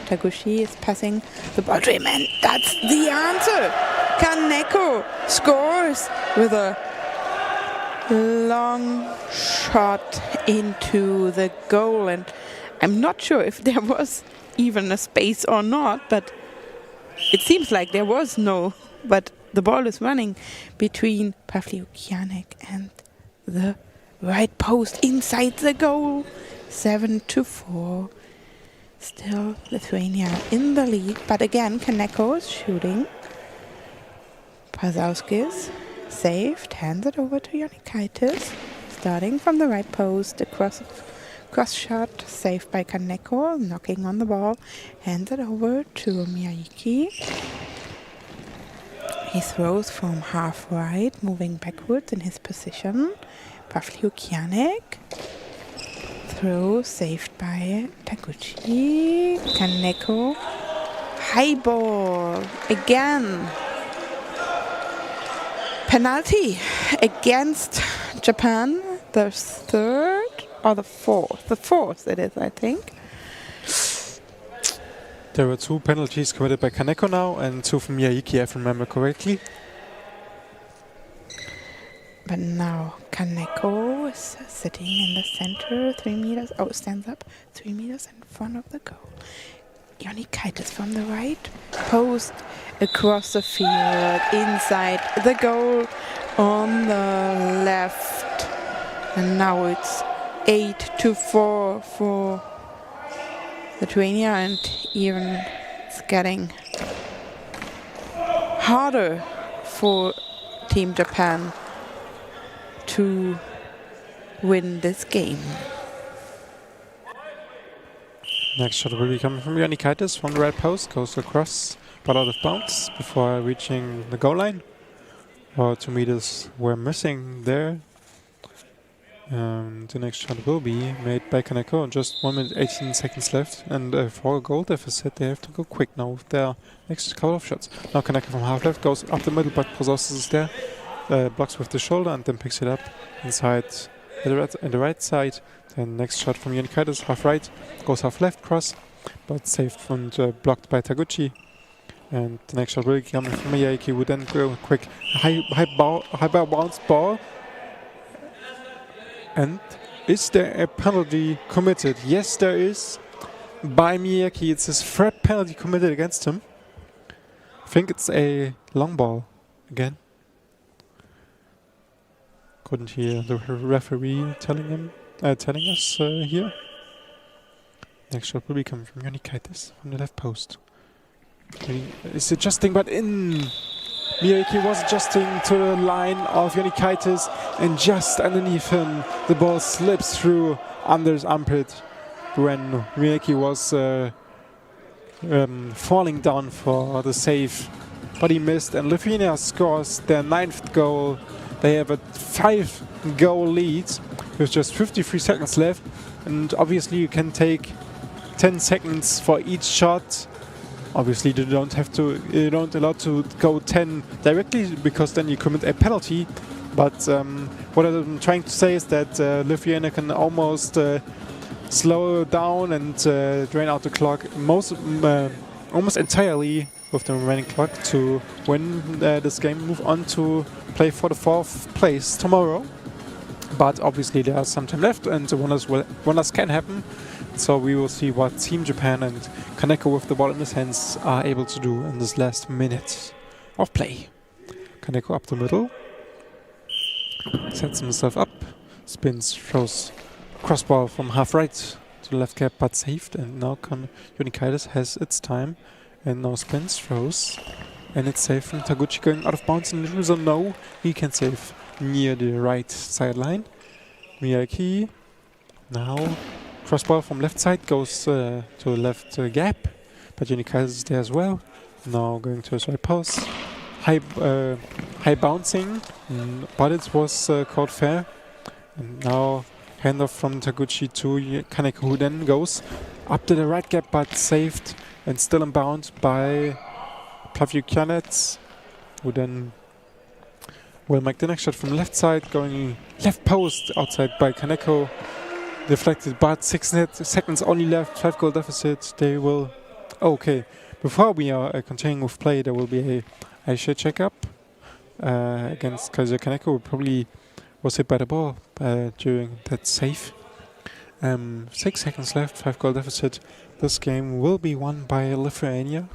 Taguchi is passing the ball to him, and that's the answer. Kaneko scores with a long shot into the goal, and I'm not sure if there was even a space or not, but it seems like there was no. But the ball is running between Pavlyukianek and the right post inside the goal. 7-4. Still Lithuania in the lead, but again Kaneko is shooting. Pazauskis saved, hands it over to Jonikaitis. Starting from the right post, a cross shot saved by Kaneko, knocking on the ball, hands it over to Miyaki. He throws from half right, moving backwards in his position. Pavlyukianek. Throw saved by Taguchi. Kaneko. High ball again. Penalty against Japan. The third or the fourth? The fourth it is, I think. There were 2 penalties committed by Kaneko now and 2 from Miyaki, if I remember correctly. But now Kaneko is sitting in the center, 3 meters. Oh, stands up 3 meters in front of the goal. Jonikaitis from the right post, across the field, inside the goal on the left. And now it's 8-4 for Lithuania, and even it's getting harder for Team Japan to win this game. Next shot will be coming from Jonikaitis from the right post, goes across, but out of bounds before reaching the goal line. 2 meters were missing there. The next shot will be made by Kaneko. Just 1 minute 18 seconds left, and for a goal deficit they have to go quick now with their next couple of shots. Now Kaneko from half left goes up the middle, but Prozostis is there. Blocks with the shoulder and then picks it up inside the right side. Then next shot from Jonikaitis, half right, goes half left, cross, but saved and blocked by Taguchi. And the next shot will come from Miyaki, who then go quick high bounce ball. And is there a penalty committed? Yes, there is. By Miyaki, it's his third penalty committed against him. I think it's a long ball again. Couldn't hear the referee telling us here. Next shot will be coming from Jonikaitis from the left post. He's adjusting, but in. Miyaki was adjusting to the line of Jonikaitis, and just underneath him, the ball slips through under his armpit when Miyaki was falling down for the save. But he missed, and Lithuania scores their 9th goal. They have a 5-goal lead with just 53 seconds left, and obviously you can take 10 seconds for each shot. Obviously, you don't allow to go 10 directly, because then you commit a penalty. But what I'm trying to say is that Lithuania can almost slow down and drain out the clock almost entirely with the remaining clock to win this game, move on to play for the 4th place tomorrow. But obviously there is some time left, and wonders can happen. So we will see what Team Japan and Kaneko with the ball in his hands are able to do in this last minute of play. Kaneko up the middle, sets himself up, spins, throws crossball from half right to the left gap, but saved. And now Jonikaitis has its time, and now spins, throws, and it's saved from Taguchi going out of bounds in the neutral zone. No, he can save near the right sideline. Miyaki now. Crossball from left side goes to the left gap, but Jonikaitis is there as well. Now going to his right post. High bouncing, but it was called fair. And now handoff from Taguchi to Kaneko, who then goes up to the right gap, but saved and still inbound by Pavlyukianek, who then will make the next shot from left side, going left post outside by Kaneko. Deflected, but 6 seconds only left, 5 goal deficit. They will... Okay, before we are continuing with play, there will be a shot check-up against Kaiser Kaneko, who probably was hit by the ball during that save. 6 seconds left, 5 goal deficit. This game will be won by Lithuania,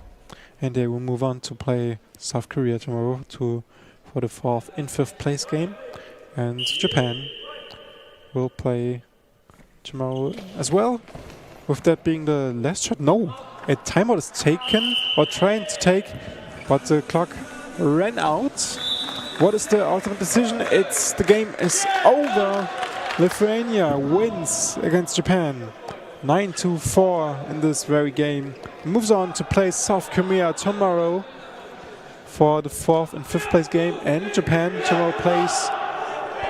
and they will move on to play South Korea tomorrow for the 4th and 5th place game. And Japan will play tomorrow as well. With that being the last shot, no, a timeout is taken or trying to take, but the clock ran out. What is the ultimate decision? It's the game is over. Lithuania wins against Japan 9-4 in this very game. Moves on to play South Korea tomorrow for the 4th and 5th place game, and Japan tomorrow plays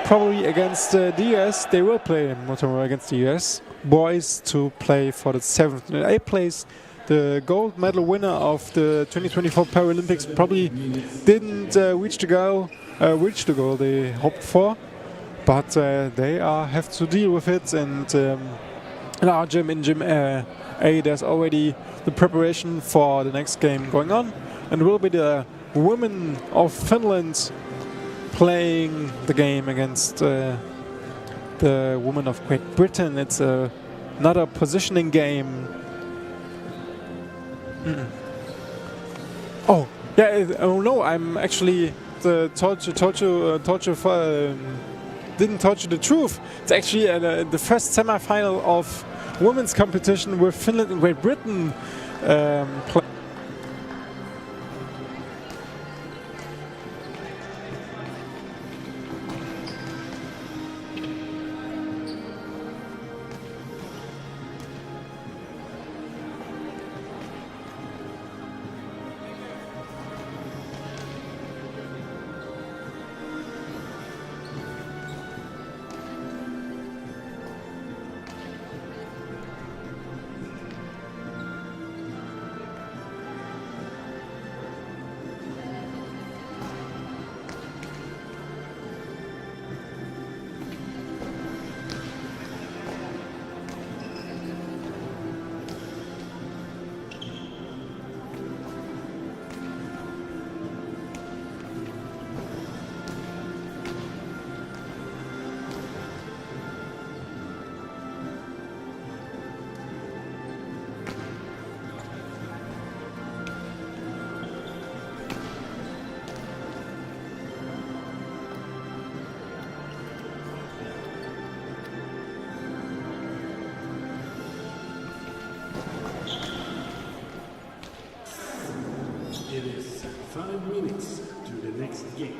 probably against the US. They will play tomorrow against the US. Boys to play for the 7th and 8th place. The gold medal winner of the 2024 Paralympics probably didn't reach the goal they hoped for, but they have to deal with it. And in our gym, in Gym A, there's already the preparation for the next game going on, and it will be the women of Finland playing the game against the women of Great Britain. It's another positioning game. Oh yeah! Oh no! I'm actually didn't told you the truth. It's actually the first semi-final of women's competition with Finland and Great Britain. It is 5 minutes to the next game.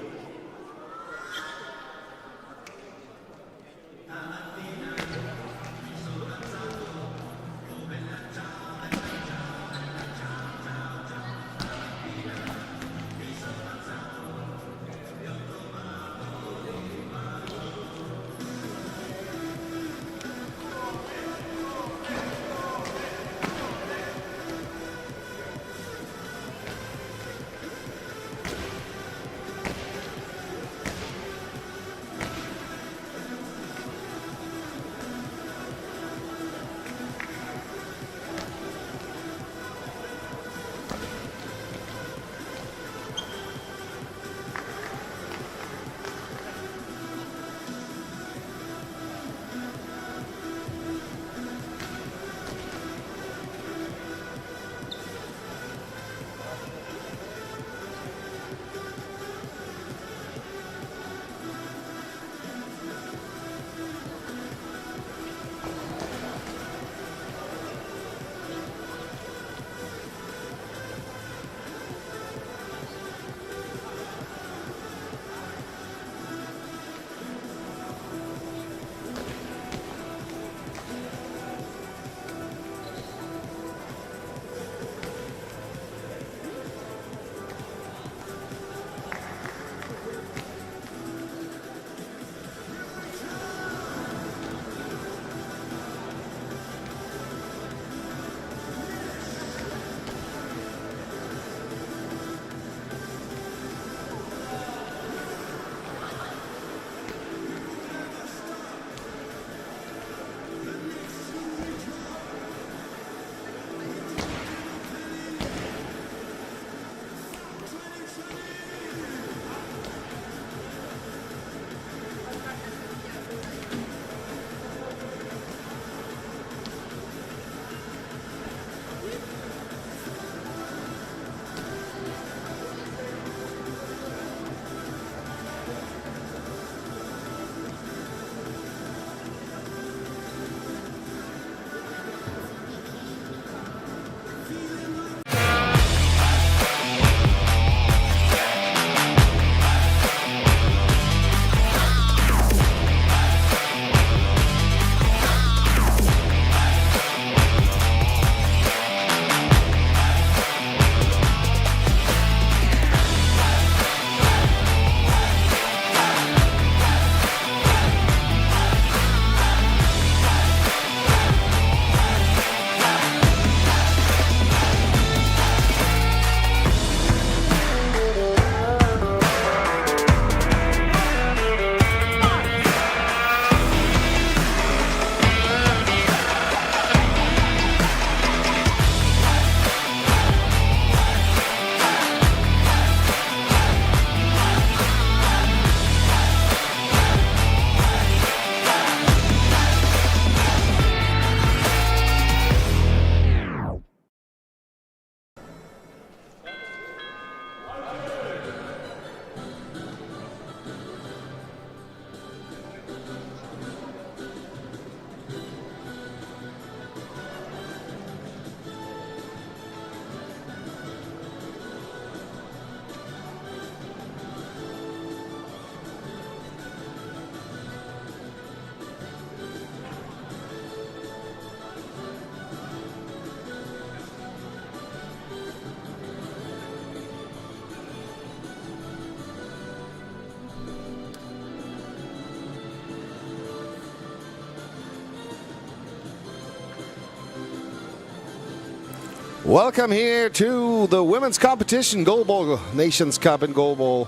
Welcome here to the women's competition, Goalball Nations Cup in Goalball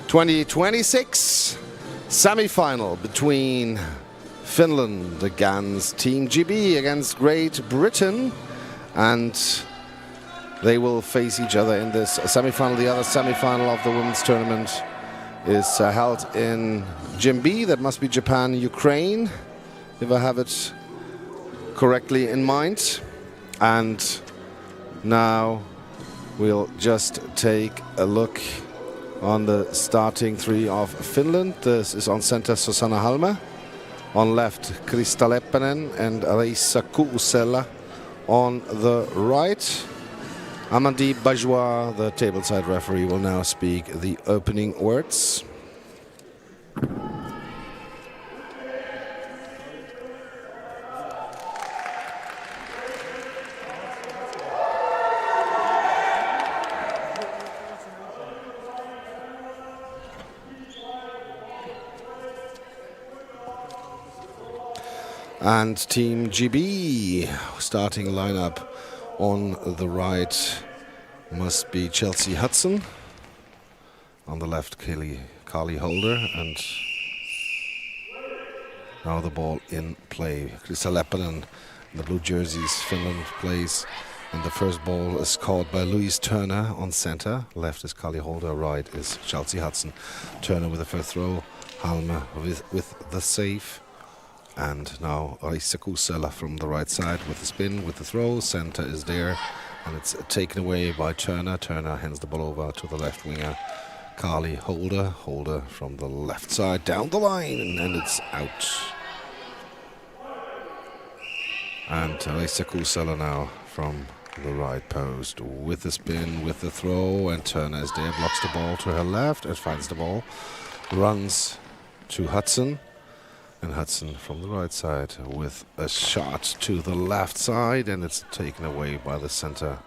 2026. Semi-final between Finland against Team GB against Great Britain. And they will face each other in this semi-final. The other semi-final of the women's tournament is held in Gym B. That must be Japan, Ukraine, if I have it correctly in mind. And now we'll just take a look on the starting three of Finland. This is on center Susanna Halme, on left Krista Leppänen and Reissa Kuusela on the right. Amandine Bajois, the tableside referee, will now speak the opening words. And Team GB, starting lineup on the right must be Chelsea Hudson. On the left, Carly Holder. And now the ball in play. Krista Leppänen in the blue jerseys, Finland plays. And the first ball is caught by Louise Turner on center. Left is Carly Holder, right is Chelsea Hudson. Turner with the first throw, Halme with the save. And now Reissa Kuusela from the right side with the spin, with the throw. Center is there, and it's taken away by Turner. Turner hands the ball over to the left winger, Carly Holder. Holder from the left side down the line, and it's out. And Reissa Kuusela now from the right post with the spin, with the throw, and Turner is there, blocks the ball to her left and finds the ball. Runs to Hudson. And Hudson from the right side with a shot to the left side, and it's taken away by the center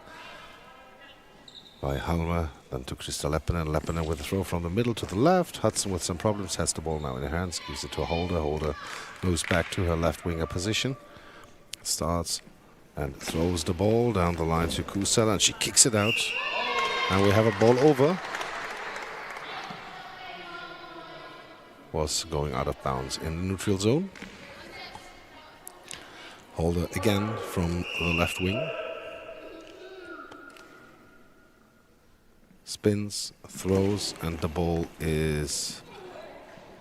by Halme. Then to Krista Leppänen. Leppänen with a throw from the middle to the left. Hudson with some problems has the ball now in her hands, gives it to Holder. Holder moves back to her left winger position. Starts and throws the ball down the line to Kuusela, and she kicks it out. And we have a ball over. Was going out of bounds in the neutral zone. Holder again from the left wing. Spins, throws, and the ball is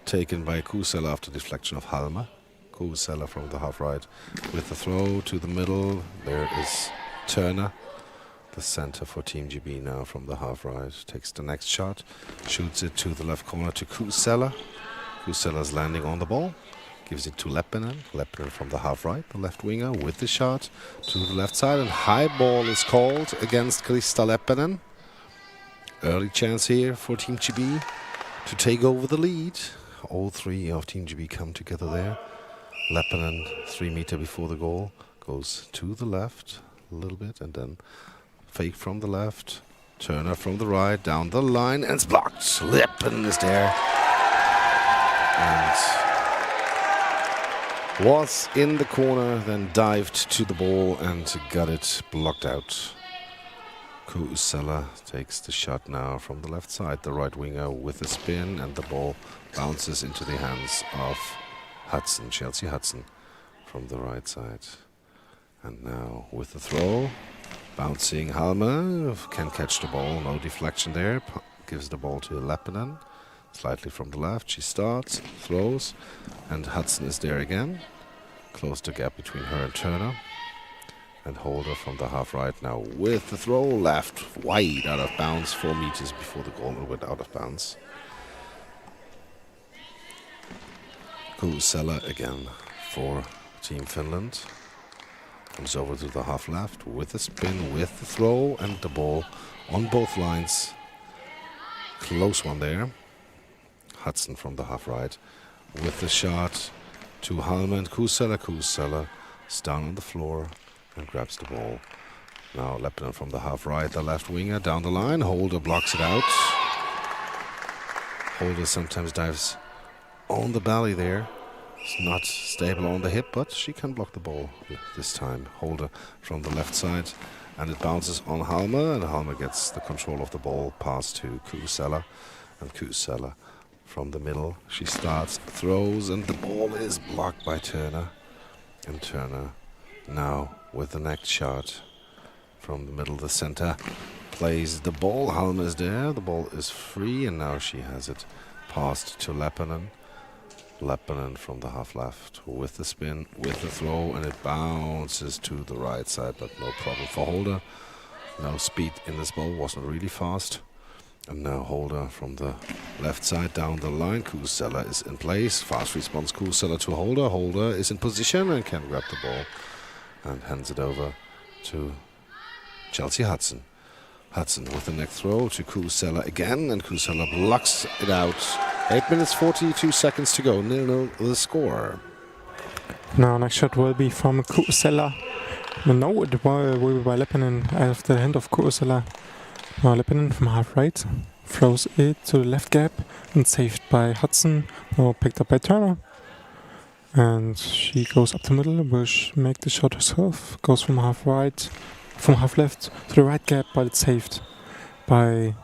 taken by Kuusela after deflection of Halme. Kuusela from the half right with the throw to the middle. There is Turner, the center for Team GB now from the half right. Takes the next shot, shoots it to the left corner to Kuusela. Kuusela's landing on the ball, gives it to Leppänen. Leppänen from the half right, the left winger with the shot to the left side, and high ball is called against Krista Leppänen. Early chance here for Team GB to take over the lead. All three of Team GB come together there. Leppänen 3 meters before the goal goes to the left a little bit, and then fake from the left. Turner from the right, down the line, and it's blocked. Leppänen is there. And was in the corner, then dived to the ball and got it blocked out. Kuusela takes the shot now from the left side, the right winger with a spin, and the ball bounces into the hands of Hudson, Chelsea Hudson from the right side. And now with the throw, bouncing Halme, can catch the ball, no deflection there, gives the ball to Leppänen. Slightly from the left, she starts, throws, and Hudson is there again. Close the gap between her and Turner. And Holder from the half right now with the throw, left, wide, out of bounds, 4 meters before the goal, went out of bounds. Kuusela again for Team Finland. Comes over to the half left with the spin, with the throw, and the ball on both lines. Close one there. Hudson from the half right with the shot to Halme and Kuusela. Kuusela is down on the floor and grabs the ball. Now Leppänen from the half right, the left winger down the line. Holder blocks it out. Holder sometimes dives on the belly there. It's not stable on the hip, but she can block the ball this time. Holder from the left side and it bounces on Halme, and Halme gets the control of the ball, pass to Kusela, and Kusela from the middle. She starts, throws, and the ball is blocked by Turner. And Turner now with the next shot from the middle of the center plays the ball. Halme is there, the ball is free, and now she has it passed to Leppänen. Leppänen from the half left with the spin, with the throw, and it bounces to the right side, but no problem for Holder. No speed in this ball, wasn't really fast. And now Holder from the left side down the line. Kusela is in place. Fast response Kusela to Holder. Holder is in position and can grab the ball and hands it over to Chelsea Hudson. Hudson with the next throw to Kusela again, and Kusela blocks it out. 8 minutes 42 seconds to go. 0-0 the score. Now next shot will be from Kusela. No, it will be by Leppänen after the hand of Kusela. Now Leppänen from half right throws it to the left gap and saved by Hudson. Now picked up by Turner. And she goes up the middle, will make the shot herself. Goes from half right, from half left to the right gap, but it's saved by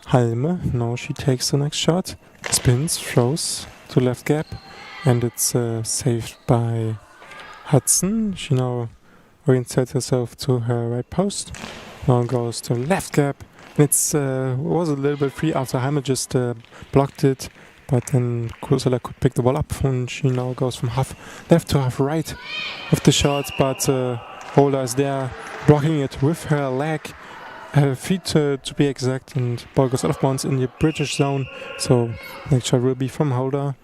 Halme. Now she takes the next shot, spins, throws to left gap, and it's saved by Hudson. She now orientates herself to her right post. Now goes to left gap, and it's was a little bit free after Halme just blocked it, but then Kusela could pick the ball up, and she now goes from half left to half right with the shot, but Holder is there blocking it with her leg. Her feet to be exact, and ball goes out of bounds in the British zone. So next shot will be from Holder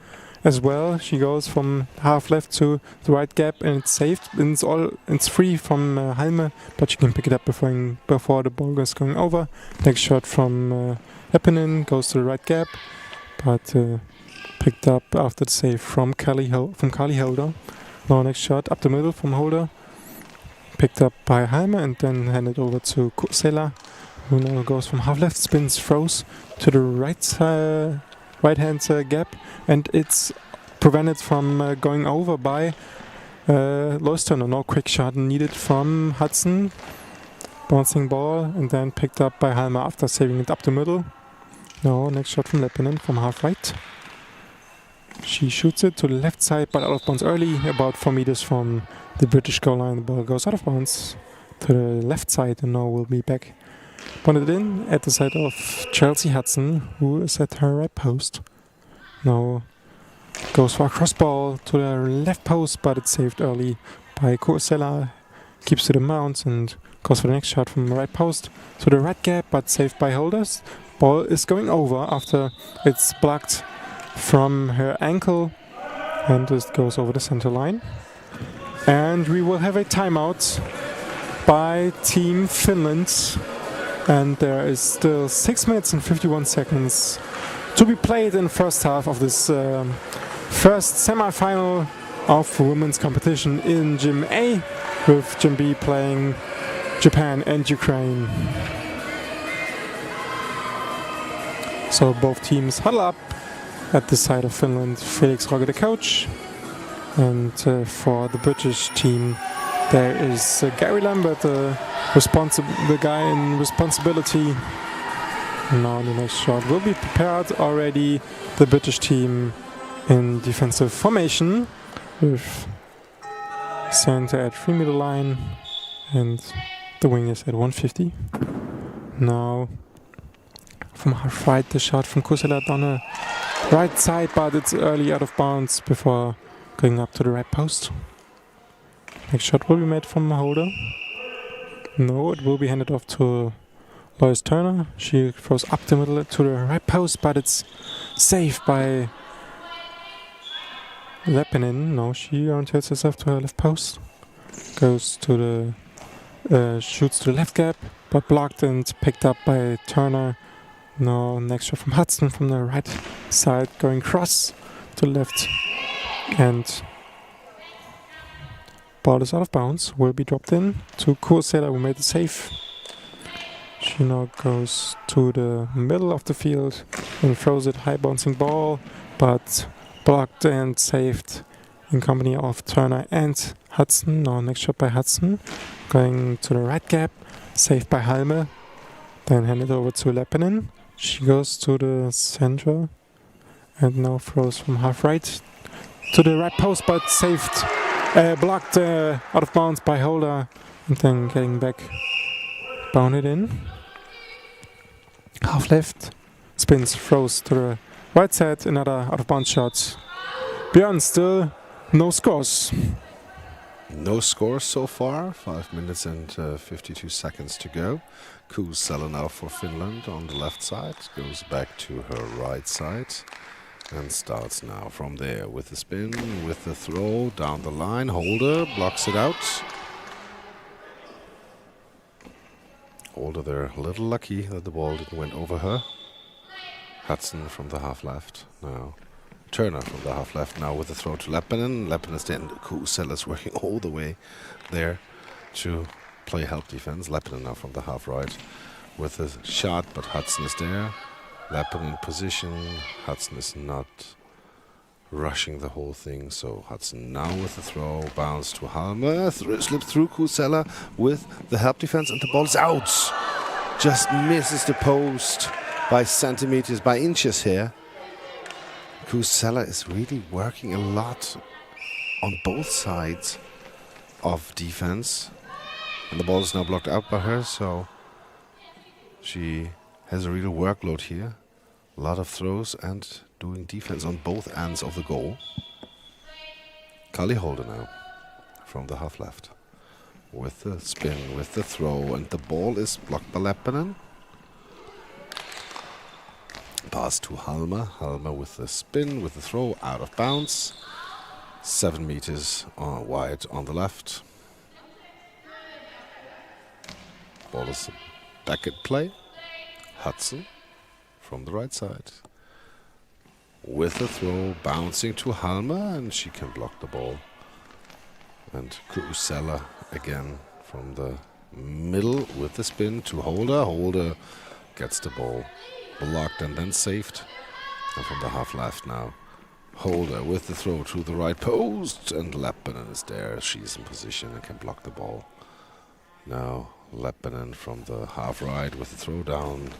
as well. She goes from half left to the right gap, and it's saved. And it's free from Halme, but she can pick it up before the ball goes going over. Next shot from Leppänen goes to the right gap, but picked up after the save from Kali Holder. Now next shot up the middle from Holder. Picked up by Halme and then handed over to Kusela, who now goes from half left, spins, throws to the right hand gap, and it's prevented from going over by Lois Turner. No quick shot needed from Hudson. Bouncing ball and then picked up by Halme after saving it up the middle. Now next shot from Leppänen from half right. She shoots it to the left side, but out of bounds early, about 4 meters from the British goal line. The ball goes out of bounds to the left side, and now will be back. Pointed in at the side of Chelsea Hudson, who is at her right post. Now goes for a cross ball to the left post, but it's saved early by Kusela. Keeps to the mount and goes for the next shot from the right post to the right gap, but saved by Holders. Ball is going over after it's blocked from her ankle, and just goes over the center line. And we will have a timeout by Team Finland, and there is still 6 minutes and 51 seconds to be played in the first half of this first semi-final of women's competition in Gym A, with Gym B playing Japan and Ukraine. So both teams huddle up at the side of Finland. Felix Rogge, the coach, and for the British team there is Gary Lambert, the guy in responsibility. Now the next shot will be prepared already. The British team in defensive formation with center at 3 meter line and the wing is at 150. Now from half right, the shot from Kusela down the right side, but it's early out of bounds before going up to the right post. Next shot will be made from Holder. No, it will be handed off to Lois Turner. She throws up the middle to the right post, but it's saved by Leppänen. No, she orientates herself to her left post. Goes to the shoots to the left gap, but blocked and picked up by Turner. Now next shot from Hudson from the right side, going cross to left, and ball is out of bounds. Will be dropped in to Kusela, who made the save. She now goes to the middle of the field and throws it, high bouncing ball, but blocked and saved in company of Turner and Hudson. Now next shot by Hudson. going to the right gap, saved by Halme. Then hand it over to Leppinen. She goes to the center and now throws from half right to the right post, but saved, blocked out of bounds by Holder, and then getting back, bounded in. Half left, spins, throws to the right side, another out of bounds shot. Björn, still no scores. No scores so far. 5 minutes and 52 seconds to go. Kuusela now for Finland on the left side. Goes back to her right side. And starts now from there with the spin, with the throw, down the line. Holder blocks it out. Holder there a little lucky that the ball didn't went over her. Hudson from the half left now. Turner from the half left now with the throw to Leppinen. Leppinen is then Kuusela's working all the way there to play help defense. Leppinen now from the half right with a shot, but Hudson is there. Leppinen in position. Hudson is not rushing the whole thing, so Hudson now with the throw, bounce to Halme, slip through Kuusela with the help defense, and the ball is out. Just misses the post by centimeters, by inches here. Kuusela is really working a lot on both sides of defense, and the ball is now blocked out by her, so she has a real workload here. A lot of throws and doing defense on both ends of the goal. Kali Holder now from the half left with the spin, with the throw, and the ball is blocked by Leppinen. Pass to Halme. Halme with the spin, with the throw, out of bounds. 7 meters wide on the left. Ball is back at play. Hudson from the right side with the throw, bouncing to Halme, and she can block the ball. And Kuusela again from the middle with the spin to Holder. Holder gets the ball blocked and then saved. And from the half left now, Holder with the throw to the right post, and Leppinen is there. She's in position and can block the ball. Now Leppinen from the half right with the throw down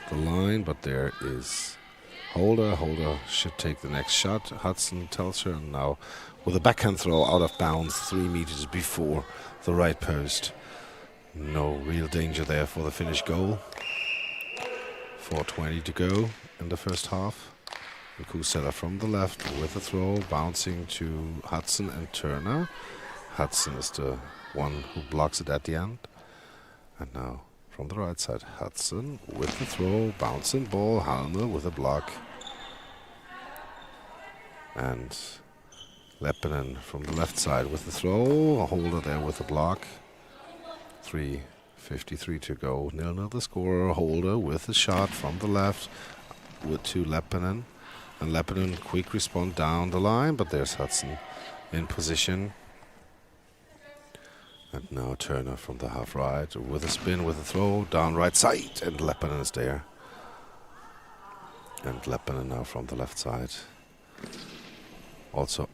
the line, but there is Holder. Holder should take the next shot. Hudson tells her, and now with a backhand throw out of bounds 3 meters before the right post. No real danger there for the Finnish goal. 4:20 to go in the first half. And Kuusela from the left with a throw, bouncing to Hudson and Turner. Hudson is the one who blocks it at the end. And now from the right side, Hudson with the throw, bouncing ball, Halme with a block. And Leppinen from the left side with the throw, a Holder there with a block. 3:53 to go, 0-0 the score. Holder with a shot from the left to Leppinen. And Leppinen quick response down the line, but there's Hudson in position. And now Turner from the half right with a spin, with a throw, down right side, and Leppinen is there. And Leppinen now from the left side. Also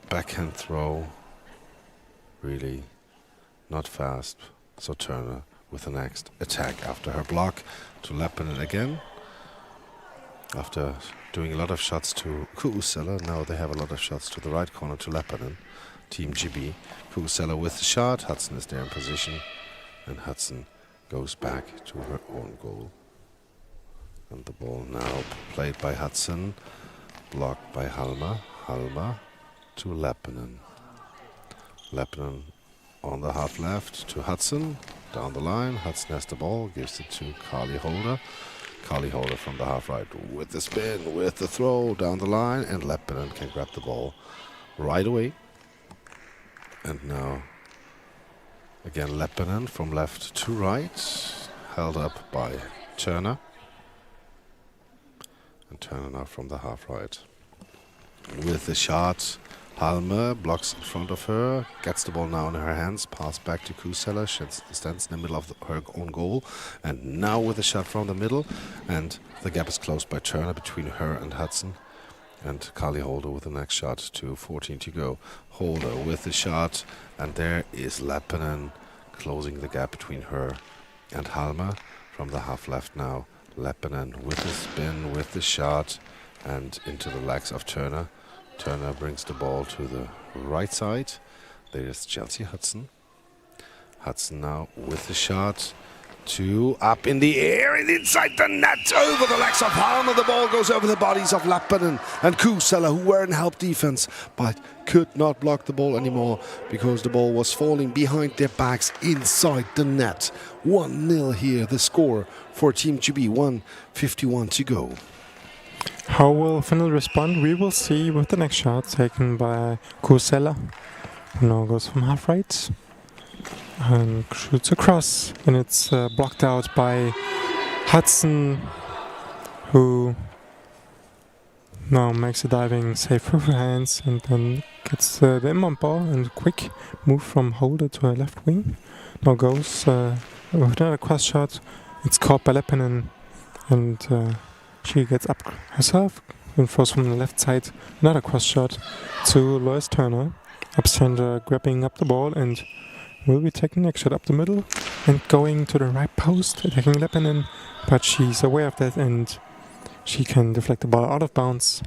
backhand throw, really not fast. So Turner with the next attack after her block to Leppinen again. After doing a lot of shots to Kuusela, now they have a lot of shots to the right corner to Leppinen. Team GB. Kuusela with the shot. Hudson is there in position. And Hudson goes back to her own goal. And the ball now played by Hudson. Blocked by Halme. Halme to Leppinen. Leppinen on the half left to Hudson. Down the line. Hudson has the ball. Gives it to Kali Holder. Kali Holder from the half right with the spin, with the throw down the line. And Leppinen can grab the ball right away. And now, again, Leppinen from left to right, held up by Turner. And Turner now from the half right. With the shot, Halme blocks in front of her, gets the ball now in her hands, pass back to Kuusela, she stands in the middle of her own goal. And now with a shot from the middle, and the gap is closed by Turner between her and Hudson. And Kali Holder with the next shot to 14 to go. Holder with the shot, and there is Leppinen closing the gap between her and Halma. From the half left now, Leppinen with the spin, with the shot, and into the legs of Turner. Turner brings the ball to the right side. There is Chelsea Hudson. Hudson now with the shot. Two up in the air and inside the net, over the legs of Halma. The ball goes over the bodies of Leppinen and Kuusela, who were in help defense, but could not block the ball anymore because the ball was falling behind their backs inside the net. 1-0 here, the score for Team GB, 1:51 to go. How will Finland respond? We will see with the next shot taken by Kuusela, who now goes from half right and shoots across, and it's blocked out by Hudson, who now makes a diving save through her hands and then gets the inbound ball, and quick move from Holder to her left wing. Now goes with another cross shot. It's caught by Leppinen, and she gets up herself and throws from the left side. Another cross shot to Lois Turner. Upstander grabbing up the ball and will be taking next shot up the middle and going to the right post, attacking Leppinen, but she's aware of that and she can deflect the ball out of bounds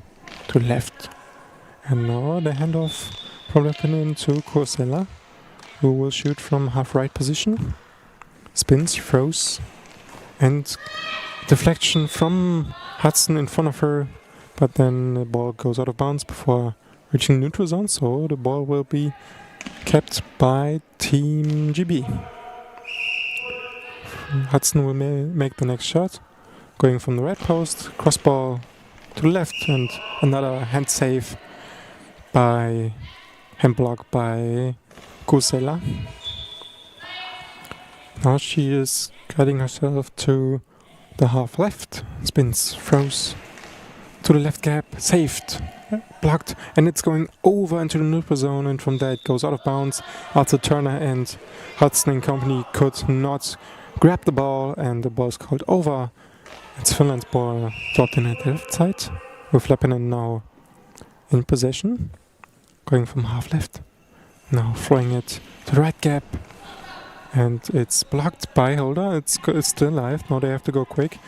to the left. And now the handoff from Leppinen to Kuusela, who will shoot from half right position. Spins, throws, and deflection from Hudson in front of her, but then the ball goes out of bounds before reaching neutral zone, so the ball will be kept by Team GB. Hudson will make the next shot, going from the right post, cross ball to the left, and another hand save by hand block by Kuusela. Now she is guiding herself to the half left, spins, throws to the left gap, saved, blocked, and it's going over into the neutral zone, and from there it goes out of bounds. Also Turner and Hudson and company could not grab the ball, and the ball is called over. It's Finland's ball, dropped in at the left side, with Leppinen now in possession, going from half left, now throwing it to the right gap, and it's blocked by Holder. It's still alive. Now they have to go quick.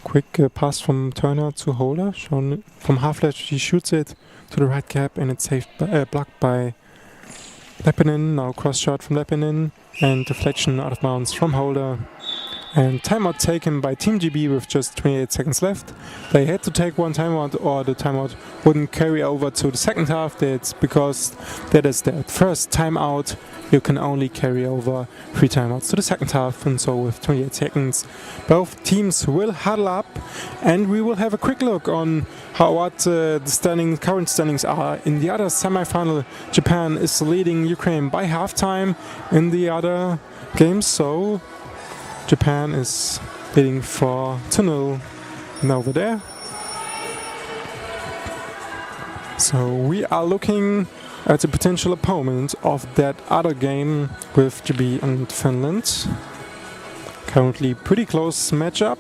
Quick pass from Turner to Holder, shown from half left. She shoots it to the right gap, and it's saved blocked by Leppinen. Now cross shot from Leppinen and deflection out of bounds from Holder. And timeout taken by Team GB with just 28 seconds left. They had to take one timeout, or the timeout wouldn't carry over to the second half. That's because that is their first timeout. You can only carry over 3 timeouts to the second half, and so with 28 seconds, both teams will huddle up, and we will have a quick look on what the current standings are. In the other semi-final, Japan is leading Ukraine by halftime in the other games, so Japan is leading 4-0 over there. So we are looking at the potential opponent of that other game with GB and Finland. Currently pretty close matchup,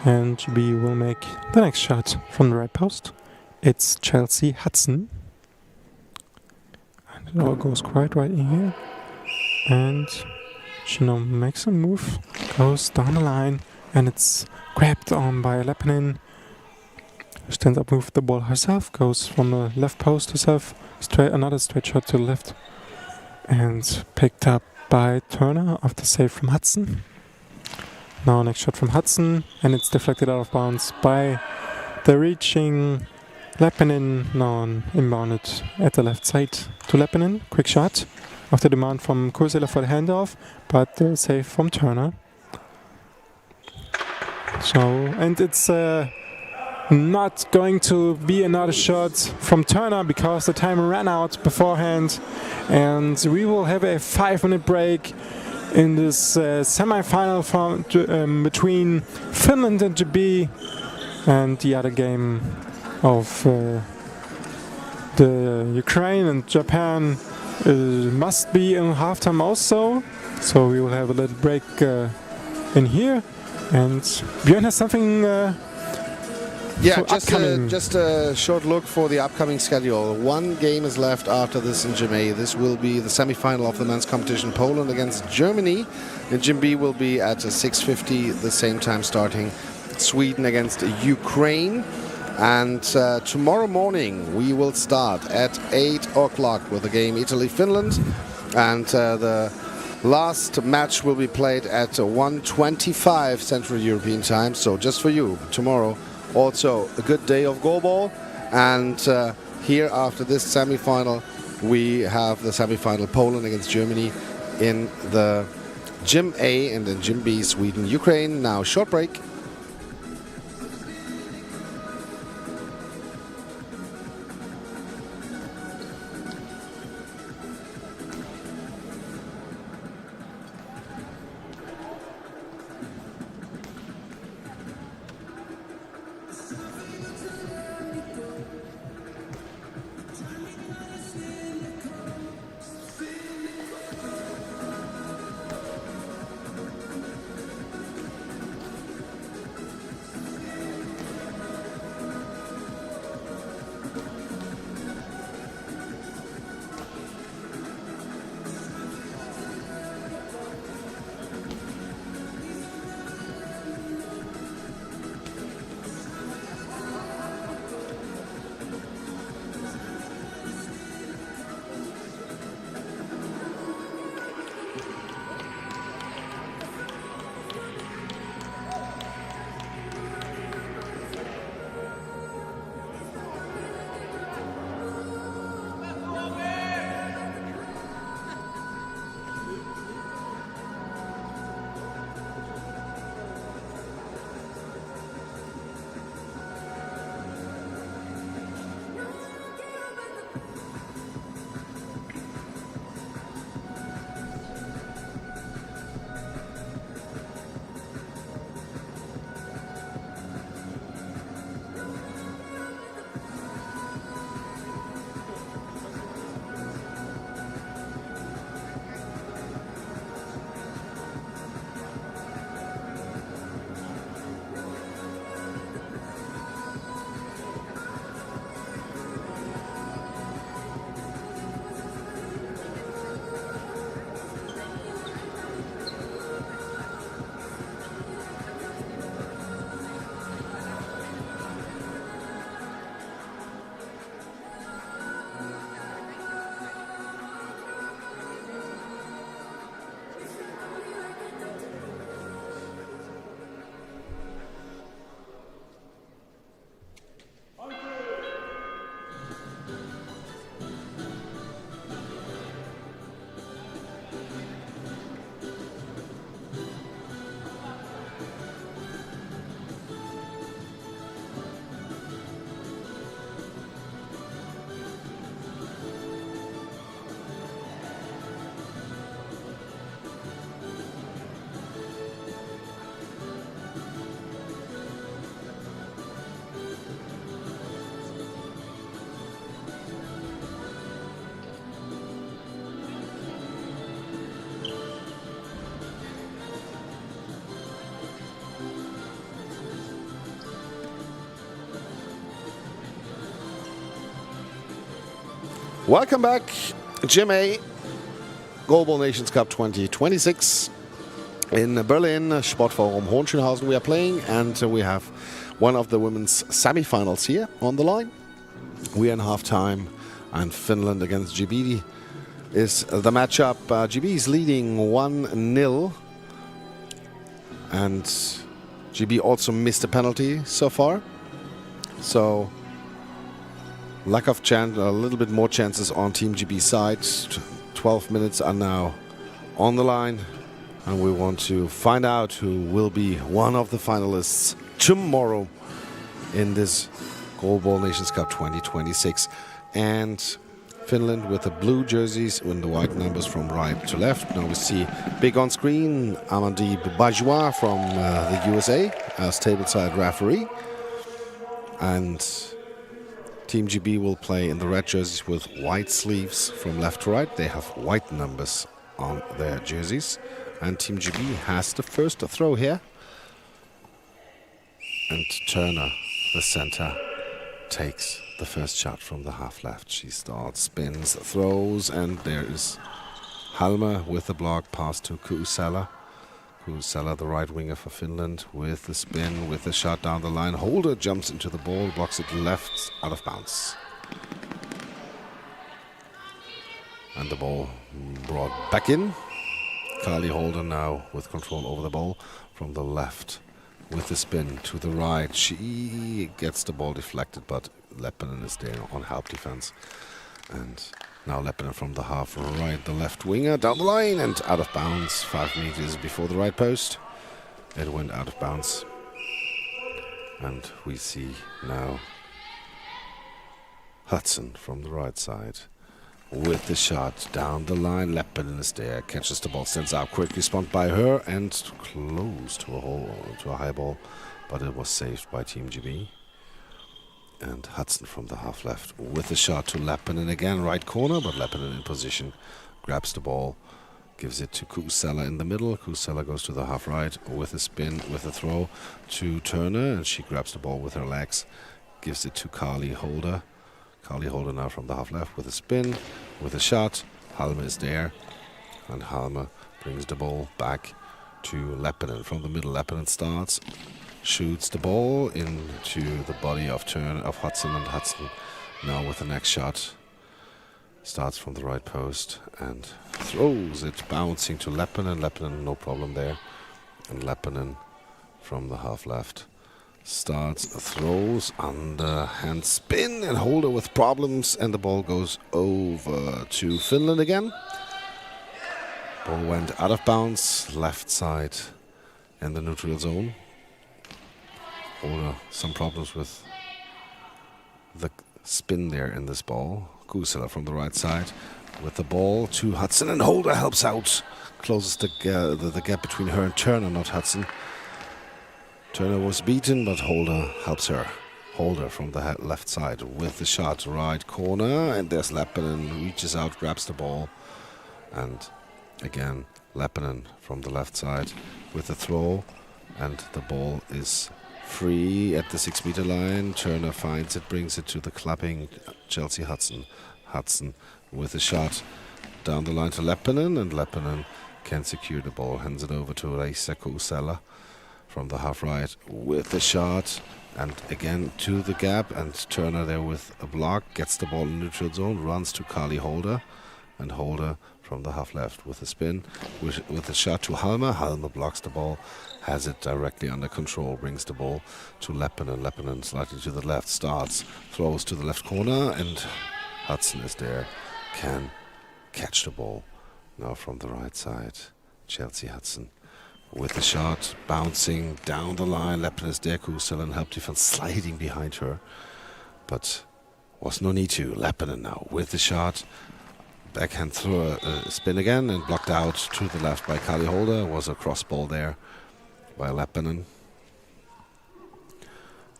and GB will make the next shot from the right post. It's Chelsea Hudson, and it all goes quite right in here, and she now makes a move, goes down the line, and it's grabbed on by Leppinen. Stands up with the ball herself, goes from the left post herself, another straight shot to the left, and picked up by Turner after save from Hudson. Now next shot from Hudson, and it's deflected out of bounds by the reaching Leppinen. Now inbounded at the left side to Leppinen. Quick shot after demand from Kuusela for the handoff, but save from Turner. So, and it's not going to be another shot from Turner because the time ran out beforehand, and we will have a 5-minute break in this semi-final between Finland and GB, and the other game of the Ukraine and Japan must be in halftime also, so we will have a little break in here, and Björn has something Yeah, upcoming. just a short look for the upcoming schedule. One game is left after this in Gym A. This will be the semi-final of the men's competition, Poland against Germany. And Gym B will be at 6:50, the same time starting, Sweden against Ukraine. And tomorrow morning we will start at 8 o'clock with the game Italy-Finland. And the last match will be played at 1:25 Central European Time. So just for you, tomorrow. Also a good day of goalball, and here after this semi-final we have the semi-final Poland against Germany in the Gym A, and then Gym B Sweden Ukraine. Now short break. Welcome back, Gym A, Goalball Nations Cup 2026 in Berlin, Sportforum Hohenschönhausen we are playing, and we have one of the women's semi-finals here on the line. We are in half-time, and Finland against GB is the matchup. GB is leading 1-0, and GB also missed a penalty so far. So lack of chance, a little bit more chances on Team GB side. 12 minutes are now on the line, and we want to find out who will be one of the finalists tomorrow in this Goalball Nations Cup 2026. And Finland with the blue jerseys and the white numbers from right to left. Now we see big on screen Amandeep Bajwa from the USA as tableside referee. And Team GB will play in the red jerseys with white sleeves from left to right. They have white numbers on their jerseys. And Team GB has the first throw here. And Turner the center, takes the first shot from the half left. She starts, spins, throws, and there is Halme with the block, pass to Kuusela. Kuusela, the right winger for Finland, with the spin, with the shot down the line. Holder jumps into the ball, blocks it left, out of bounds. And the ball brought back in. Carly Holder now with control over the ball from the left. With the spin to the right. She gets the ball deflected, but Leppänen is there on help defense. And now Leppänen from the half right, the left winger down the line and out of bounds. 5 meters before the right post. It went out of bounds. And we see now Hudson from the right side. With the shot down the line, Leppänen is there, catches the ball, stands out, quick response by her, and close to a high ball, but it was saved by Team GB. And Hudson from the half left with the shot to Leppänen again, right corner, but Leppänen in position, grabs the ball, gives it to Kuusela in the middle. Kuusela goes to the half right with a spin, with a throw to Turner, and she grabs the ball with her legs, gives it to Carly Holder. Carly Holder now from the half left with a spin, with a shot. Halme is there, and Halme brings the ball back to Leppänen from the middle. Leppänen starts, shoots the ball into the body of Hudson, and Hudson now with the next shot starts from the right post and throws it bouncing to Leppänen. Leppänen no problem there, and Leppänen from the half left starts, throws, underhand spin, and Holder with problems, and the ball goes over to Finland again. Ball went out of bounds, left side in the neutral zone. Holder, some problems with the spin there in this ball. Kuusela from the right side with the ball to Hudson, and Holder helps out, closes the gap between her and Turner, not Hudson. Turner was beaten, but Holder helps her. Holder from the left side with the shot, right corner, and there's Leppänen, reaches out, grabs the ball, and again Leppänen from the left side with the throw, and the ball is free at the 6 meter line. Turner finds it, brings it to the clapping Chelsea Hudson. Hudson with a shot down the line to Leppänen, and Leppänen can secure the ball, hands it over to Reisa Kuusela from the half right with the shot, and again to the gap, and Turner there with a block, gets the ball in neutral zone, runs to Carly Holder, and Holder from the half left with a spin, with a shot to Halme. Halme blocks the ball, has it directly under control, brings the ball to Leppänen. Leppänen slightly to the left, starts, throws to the left corner, and Hudson is there, can catch the ball now from the right side. Chelsea Hudson with the shot, bouncing down the line. Leppänen is there, Kuusela and help defense sliding behind her, but was no need to. Leppänen now with the shot, backhand through a spin again, and blocked out to the left by Carly Holder. Was a cross ball there by Leppänen.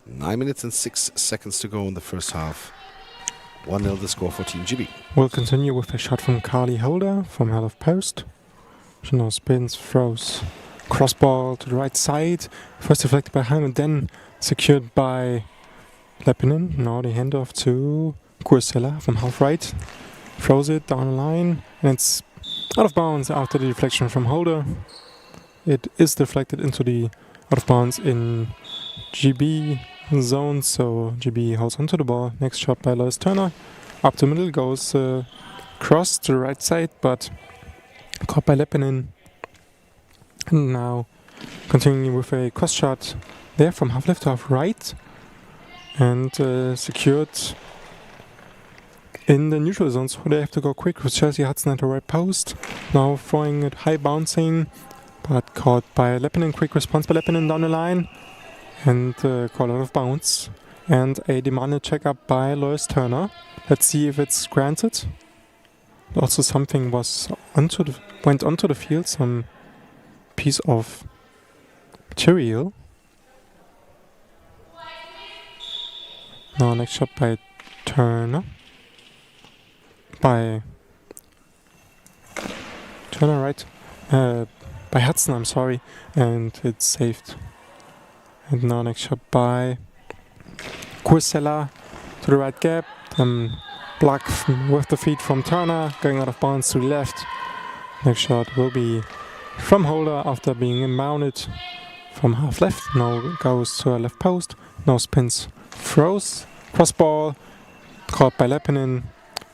9 minutes and 6 seconds to go in the first half. 1-0 the score for Team GB. We'll continue with a shot from Carly Holder from half post. She now spins, throws, cross ball to the right side. First deflected by Halme, then secured by Leppänen. Now the handoff to Kuusela from half right. Throws it down the line, and it's out of bounds after the deflection from Holder. It is deflected into the out of bounds in GB zone, so GB holds onto the ball. Next shot by Lois Turner. Up the middle goes cross to the right side, but caught by Leppänen. And now continuing with a cross shot there from half left to half right, and secured in the neutral zone, so they have to go quick with Chelsea Hudson at the right post. Now throwing it high bouncing, but caught by Leppänen. Quick response by Leppänen down the line, and called out of bounds. And a demanded check-up by Lois Turner. Let's see if it's granted. Also something was went onto the field, some piece of material. Now next shot by Turner. By Turner, right? By Hudson, I'm sorry. And it's saved. And now next shot by Kusela to the right gap, block with the feet from Turner, going out of bounds to the left. Next shot will be from Holder after being mounted from half left. Now goes to a left post, now spins, throws, cross ball, caught by Leppinen,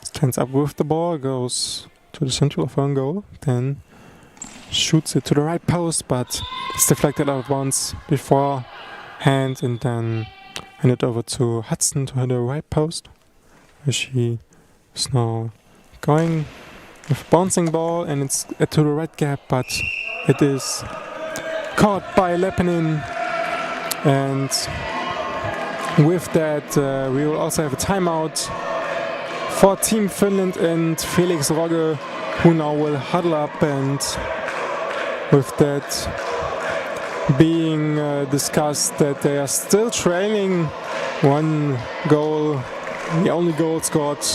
stands up with the ball, goes to the central of own goal, then shoots it to the right post, but it's deflected out once beforehand, and then hand it over to Hudson to hit the right post, where she is now going with a bouncing ball, and it's to the right gap, but it is caught by Leppinen, and with that we will also have a timeout for Team Finland and Felix Rogge, who now will huddle up, and with that being discussed that they are still trailing 1 goal. The only goal scored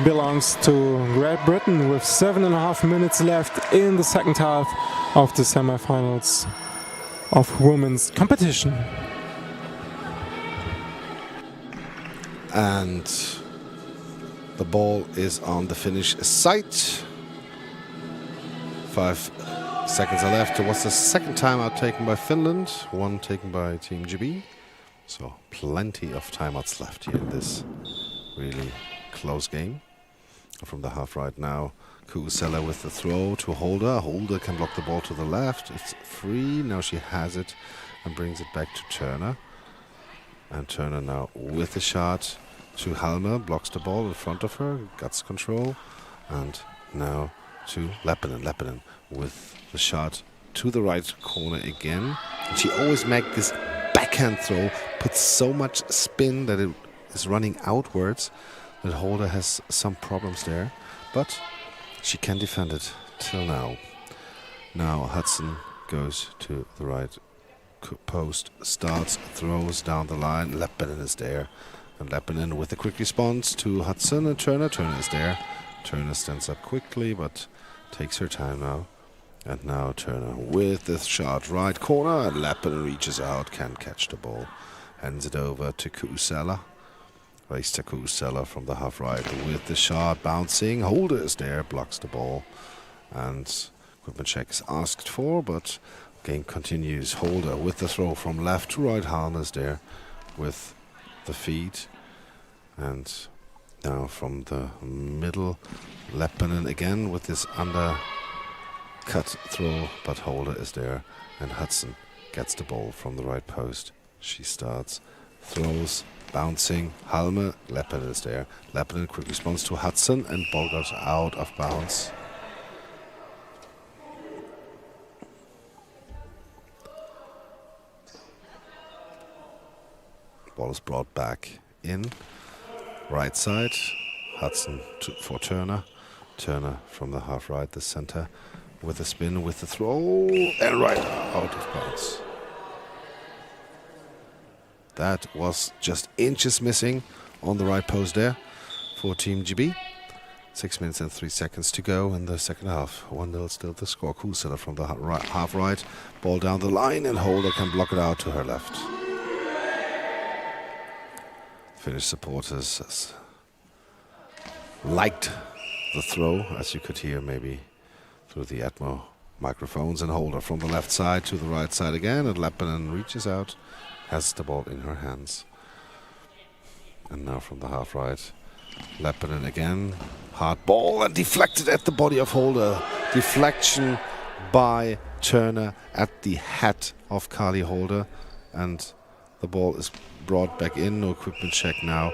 belongs to Great Britain with 7.5 minutes left in the second half of the semi-finals of women's competition. And the ball is on the Finnish side. 5 seconds are left. It was the second timeout taken by Finland, 1 taken by Team GB. So plenty of timeouts left here in this really close game. From the half right now, Kusela with the throw to Holder. Holder can block the ball to the left. It's free. Now she has it and brings it back to Turner. And Turner now with the shot to Halmer, blocks the ball in front of her, guts control. And now to Leppinen. Leppinen with the shot to the right corner again. And she always makes this backhand throw, puts so much spin that it is running outwards, that Holder has some problems there. But she can defend it till now. Now Hudson goes to the right post, starts, throws down the line. Leppinen is there. And Leppinen with a quick response to Hudson and Turner. Turner is there. Turner stands up quickly, but takes her time now. And now Turner with the shot, right corner. And Leppinen reaches out, can't catch the ball. Hands it over to Kusela. Race to Kusela from the half right with the shot, bouncing. Holder is there, blocks the ball. And equipment check is asked for, but game continues. Holder with the throw from left to right. Halmer is there with the feed. And now from the middle, Leppinen again with this undercut throw, but Holder is there. And Hudson gets the ball from the right post. She starts, throws, bouncing. Halmer, Leppinen is there. Leppinen quick response to Hudson, and ball goes out of bounds. Ball is brought back in. Right side. Hudson for Turner. Turner from the half right, the center, with a spin, with the throw, and right out of bounds. That was just inches missing on the right post there for Team GB. 6 minutes and 3 seconds to go in the second half. 1-0 still the score. Kusela from the half right. Ball down the line, and Holder can block it out to her left. Finnish supporters liked the throw, as you could hear maybe through the Atmo microphones. And Holder from the left side to the right side again, and Leppinen reaches out, has the ball in her hands. And now from the half right, Leppinen again, hard ball, and deflected at the body of Holder. Deflection by Turner at the head of Kali Holder, and the ball is brought back in. No equipment check now.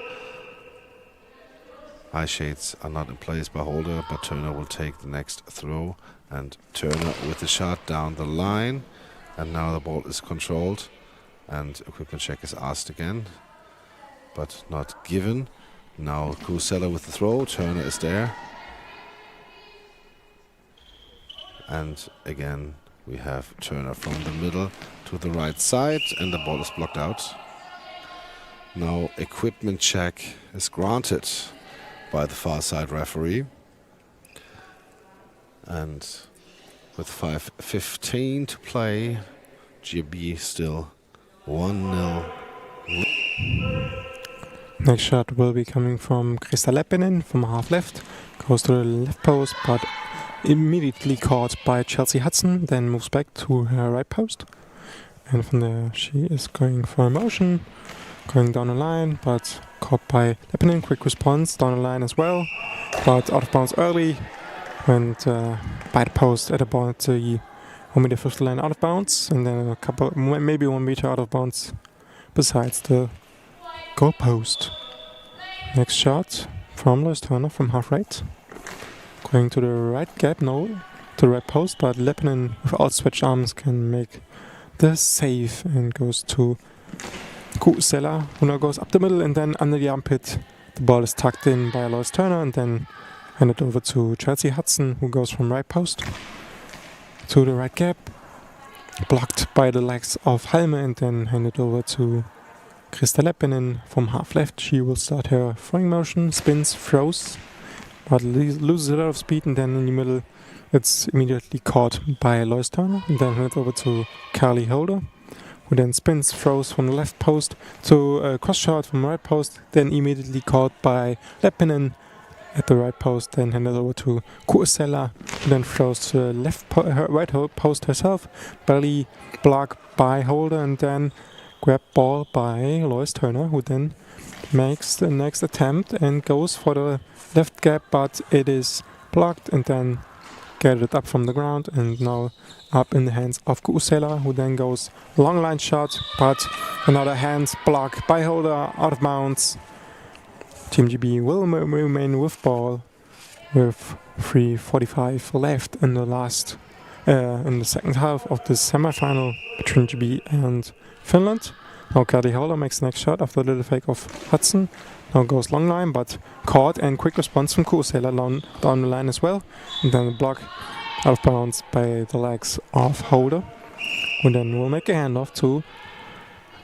Eye shades are not in place by Holder, but Turner will take the next throw, and Turner with the shot down the line, and now the ball is controlled, and equipment check is asked again, but not given. Now Kusela with the throw. Turner is there, and again we have Turner from the middle to the right side, and the ball is blocked out. Now equipment check is granted by the far side referee, and with 5:15 to play, GB still 1-0. Next shot will be coming from Krista Leppinen from half left. Goes to the left post, but immediately caught by Chelsea Hudson, then moves back to her right post. And from there she is going for a motion, going down the line, but caught by Leppinen. Quick response down the line as well, but out of bounds early. Went by the post at about the 1 meter 50 line out of bounds, and then a couple, maybe 1 meter out of bounds besides the goal post. Next shot from Lois Turner from half right. Going to the right gap, no, to the right post, but Leppinen with outstretched arms can make the save and goes to Kusela, who now goes up the middle and then under the armpit. The ball is tucked in by Lois Turner and then handed over to Chelsea Hudson, who goes from right post to the right gap. Blocked by the legs of Halme and then handed over to Krista Leppinen from half left. She will start her throwing motion, spins, throws, but loses a lot of speed, and then in the middle it's immediately caught by Lois Turner and then handed over to Carly Holder, who then spins, throws from the left post to a cross shot from the right post, then immediately caught by Leppinen at the right post, then handed over to Kuosela, who then throws to the right post herself, barely blocked by Holder, and then grabbed ball by Lois Turner, who then makes the next attempt and goes for the left gap, but it is blocked and then gathered up from the ground and now up in the hands of Kuosela, who then goes long line shot, but another hands block by Holder, out of bounds. Team GB will remain with ball with 3:45 left in the last in the second half of the semi-final between GB and Finland. Now Carly Holder makes the next shot after the little fake of Hudson. Now goes long line, but caught, and quick response from Kuosela down the line as well. And then a block out of bounds by the legs of Holder, who then will make a handoff to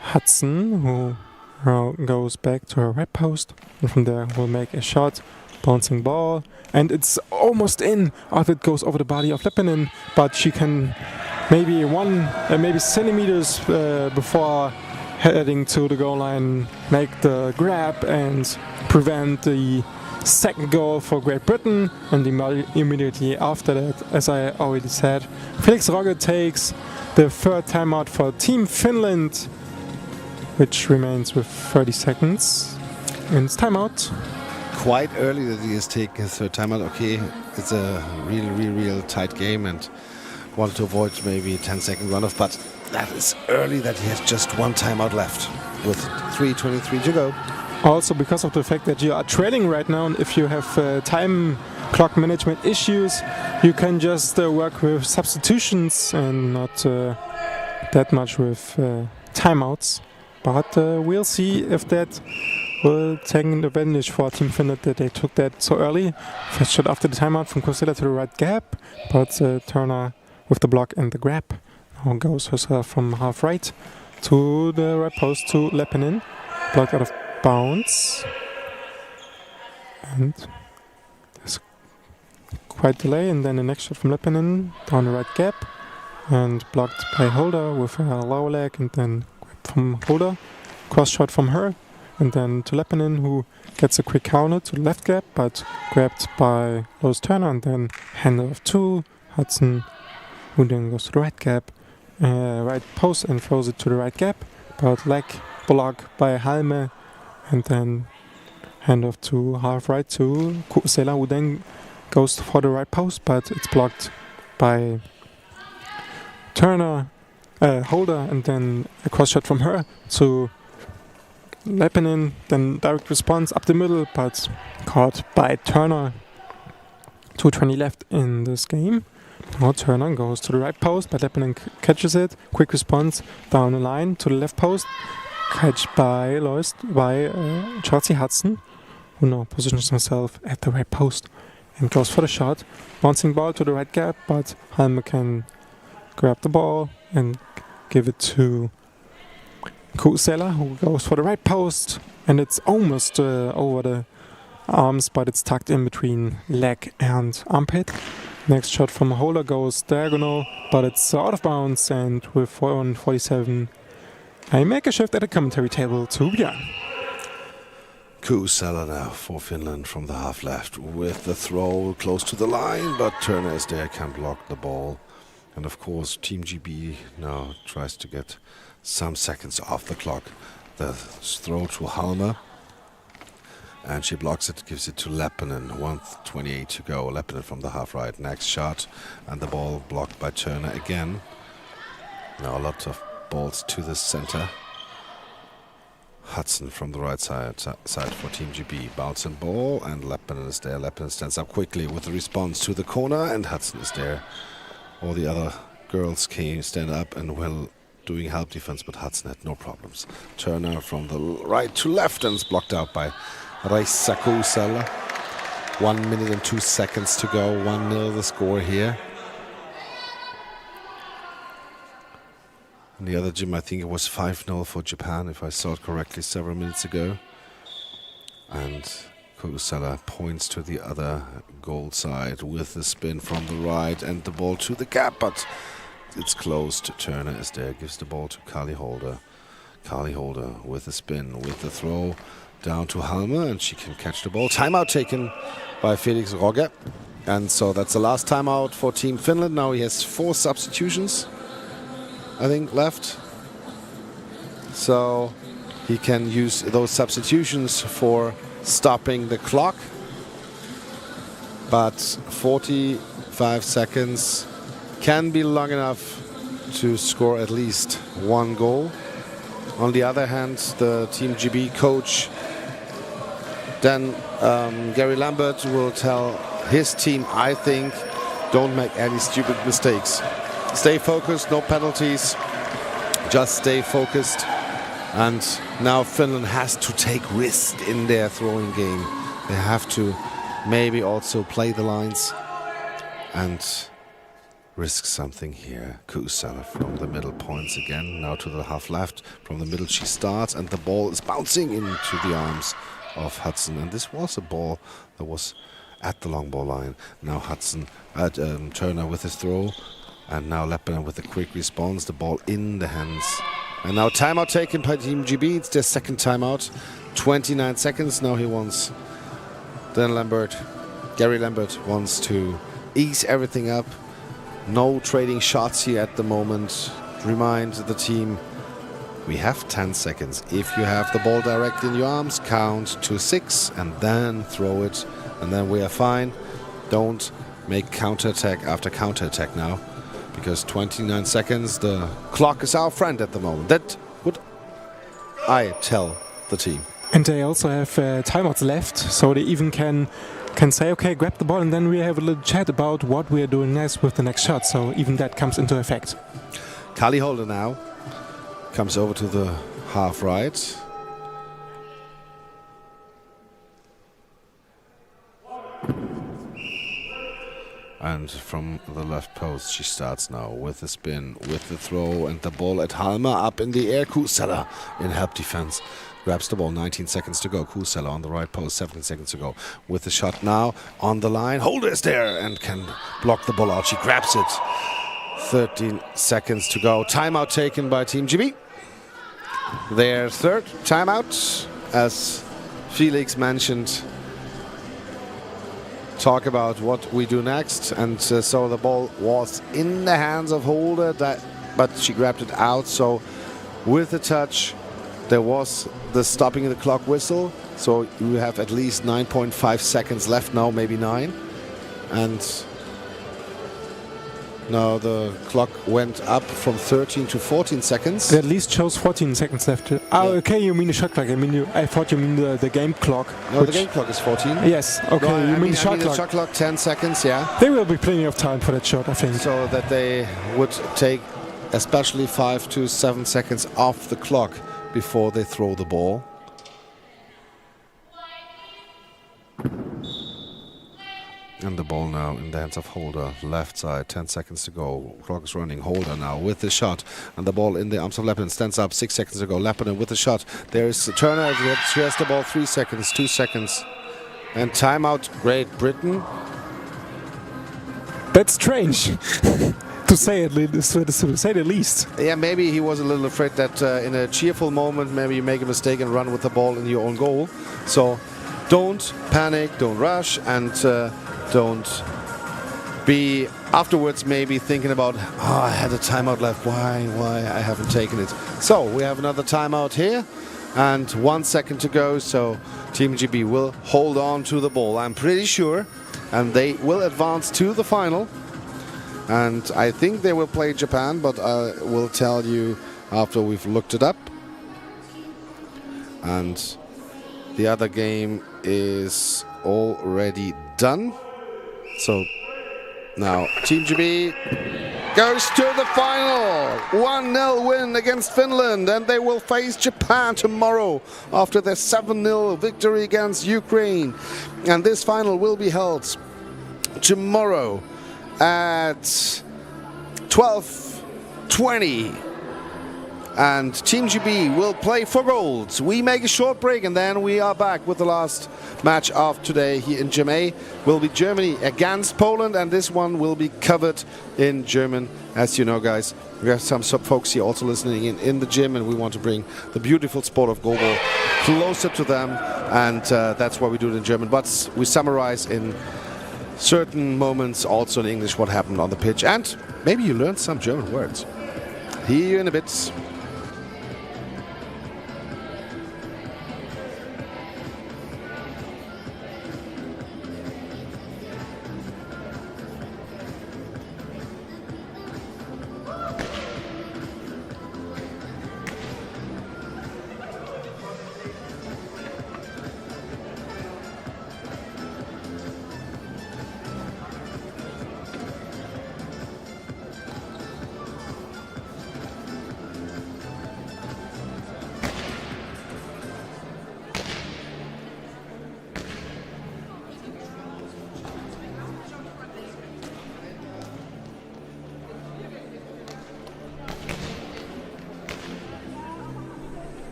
Hudson, who now goes back to her right post, and from there will make a shot, bouncing ball, and it's almost in after it goes over the body of Leppinen, but she can maybe centimeters before heading to the goal line make the grab and prevent the second goal for Great Britain. And immediately after that, as I already said, Felix Rogge takes the third timeout for Team Finland, which remains with 30 seconds. And it's timeout. Quite early that he has taken his third timeout. Okay, it's a real tight game and want to avoid maybe a 10-second runoff, but that is early that he has just one timeout left with 3:23 to go. Also because of the fact that you are trailing right now, and if you have time clock management issues, you can just work with substitutions and not that much with timeouts. But we'll see if that will take an advantage for Team Finland that they took that so early. First shot after the timeout from Kuosela to the right gap, but Turner with the block and the grab now goes herself from half right to the right post to Leppinen, blocked out of bounds, and there's quite delay, and then the next shot from Leppinen down the right gap and blocked by Holder with a lower leg, and then from Holder, cross shot from her, and then to Leppinen, who gets a quick counter to the left gap, but grabbed by Lois Turner, and then handed off to Hudson, who then goes to the right gap, right post, and throws it to the right gap, but leg block by Halme, and then hand off to half right to Kuosela, who then goes for the right post, but it's blocked by Turner, Holder, and then a cross shot from her to Leppinen, then direct response up the middle, but caught by Turner. 2:20 left in this game. Now Turner goes to the right post, but Leppinen catches it. Quick response down the line to the left post. Catch by Chelsea Hudson, who now positions himself at the right post and goes for the shot. Bouncing ball to the right gap, but Halme can grab the ball and give it to Kuosela, who goes for the right post, and it's almost over the arms, but it's tucked in between leg and armpit. Next shot from Holder goes diagonal, but it's out of bounds, and with 1:47 I make a shift at the commentary table to Björn. Kuusela now for Finland from the half left with the throw close to the line, but Turner is there, can block the ball. And of course, Team GB now tries to get some seconds off the clock. The throw to Halma, and she blocks it, gives it to Leppinen. 1:28 to go. Leppinen from the half right. Next shot, and the ball blocked by Turner again. Now a lot of balls to the center. Hudson from the right side for Team GB. Bouncing ball, and Leppinen is there. Leppinen stands up quickly with the response to the corner, and Hudson is there. All the other girls came, stand up, and well, doing help defense, but Hudson had no problems. Turner from the right to left, and it's blocked out by Reissa Kuusela. 1 minute and 2 seconds to go. 1-0 the score here. In the other gym, I think it was 5-0 for Japan, if I saw it correctly several minutes ago. And Kuusela points to the other goal side with the spin from the right and the ball to the gap, but it's closed. Turner is there, gives the ball to Kali Holder. Kali Holder with the spin, with the throw down to Halma, and she can catch the ball. Timeout taken by Felix Rogge. And so that's the last timeout for Team Finland. Now he has 4 substitutions, I think, left. So he can use those substitutions for stopping the clock. But 45 seconds can be long enough to score at least 1 goal. On the other hand, the Team GB coach, then Gary Lambert, will tell his team, I think, don't make any stupid mistakes. Stay focused, no penalties, just stay focused. And now Finland has to take risk in their throwing game. They have to maybe also play the lines and risk something here. Kuusela from the middle points again, now to the half left. From the middle she starts, and the ball is bouncing into the arms of Hudson. And this was a ball that was at the long ball line. Now Hudson, Turner with his throw, and now Leppinen with a quick response. The ball in the hands. And now timeout taken by Team GB. It's their second timeout. 29 seconds. Now he wants, then Gary Lambert wants to ease everything up. No trading shots here at the moment. Remind the team, we have 10 seconds. If you have the ball direct in your arms, count to 6 and then throw it. And then we are fine. Don't make counterattack after counterattack now. Because 29 seconds, the clock is our friend at the moment. That would I tell the team. And they also have timeouts left, so they even can say, okay, grab the ball, and then we have a little chat about what we are doing next with the next shot. So even that comes into effect. Kali Holder now comes over to the half right. And from the left post, she starts now with the spin, with the throw, and the ball at Halma up in the air. Kuusela in help defense grabs the ball. 19 seconds to go. Kuusela on the right post, 17 seconds to go. With the shot now on the line. Holder is there and can block the ball out. She grabs it. 13 seconds to go. Timeout taken by Team GB. Their third timeout, as Felix mentioned. Talk about what we do next, and so the ball was in the hands of Holder, but she grabbed it out. So with the touch, there was the stopping the clock whistle. So you have at least 9.5 seconds left now, maybe 9, and now the clock went up from 13 to 14 seconds. It at least shows 14 seconds left. Okay, you mean the shot clock. I thought you mean the game clock. No, the game clock is 14. Yes, okay, no, you mean the shot clock. The shot clock, 10 seconds, yeah. There will be plenty of time for that shot, I think. So that they would take especially 5 to 7 seconds off the clock before they throw the ball. And the ball now in the hands of Holder, left side, 10 seconds to go. Clock is running. Holder now with the shot, and the ball in the arms of Leppinen. Stands up, 6 seconds to go. Leppinen with the shot. There is Turner. She has the ball. 3 seconds, 2 seconds, and timeout. Great Britain. That's strange. To to say the least. Yeah, maybe he was a little afraid that in a cheerful moment, maybe you make a mistake and run with the ball in your own goal. So don't panic, don't rush, and don't be afterwards maybe thinking about, I had a timeout left, why I haven't taken it. So we have another timeout here and 1 second to go, so Team GB will hold on to the ball, I'm pretty sure, and they will advance to the final. And I think they will play Japan, but I will tell you after we've looked it up. And the other game is already done. So now Team GB goes to the final. 1-0 win against Finland, and they will face Japan tomorrow after their 7-0 victory against Ukraine. And this final will be held tomorrow at 12:20. And Team GB will play for gold. We make a short break and then we are back with the last match of today here in Germany. Will be Germany against Poland, and this one will be covered in German. As you know, guys, we have some folks here also listening in the gym, and we want to bring the beautiful sport of goalball closer to them, and that's why we do it in German. But we summarize in certain moments also in English what happened on the pitch, and maybe you learned some German words. Here in a bit.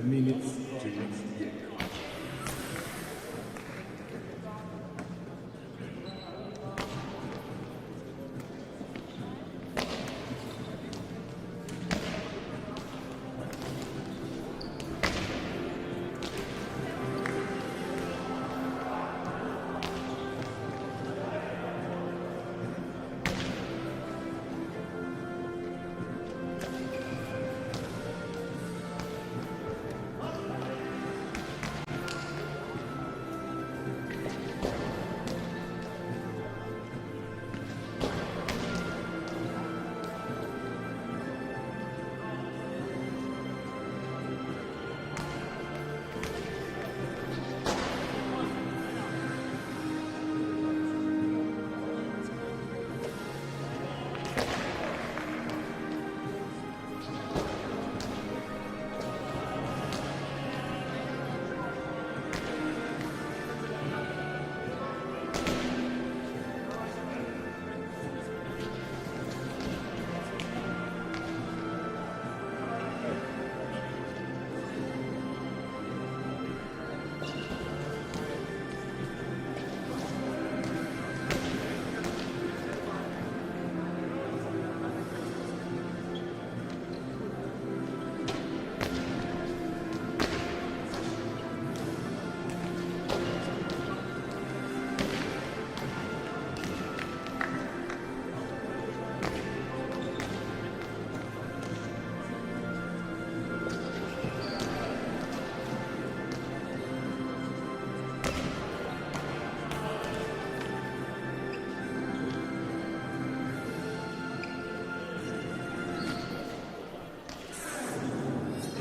Minutes to next game.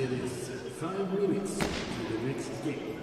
It is 5 minutes to the next game.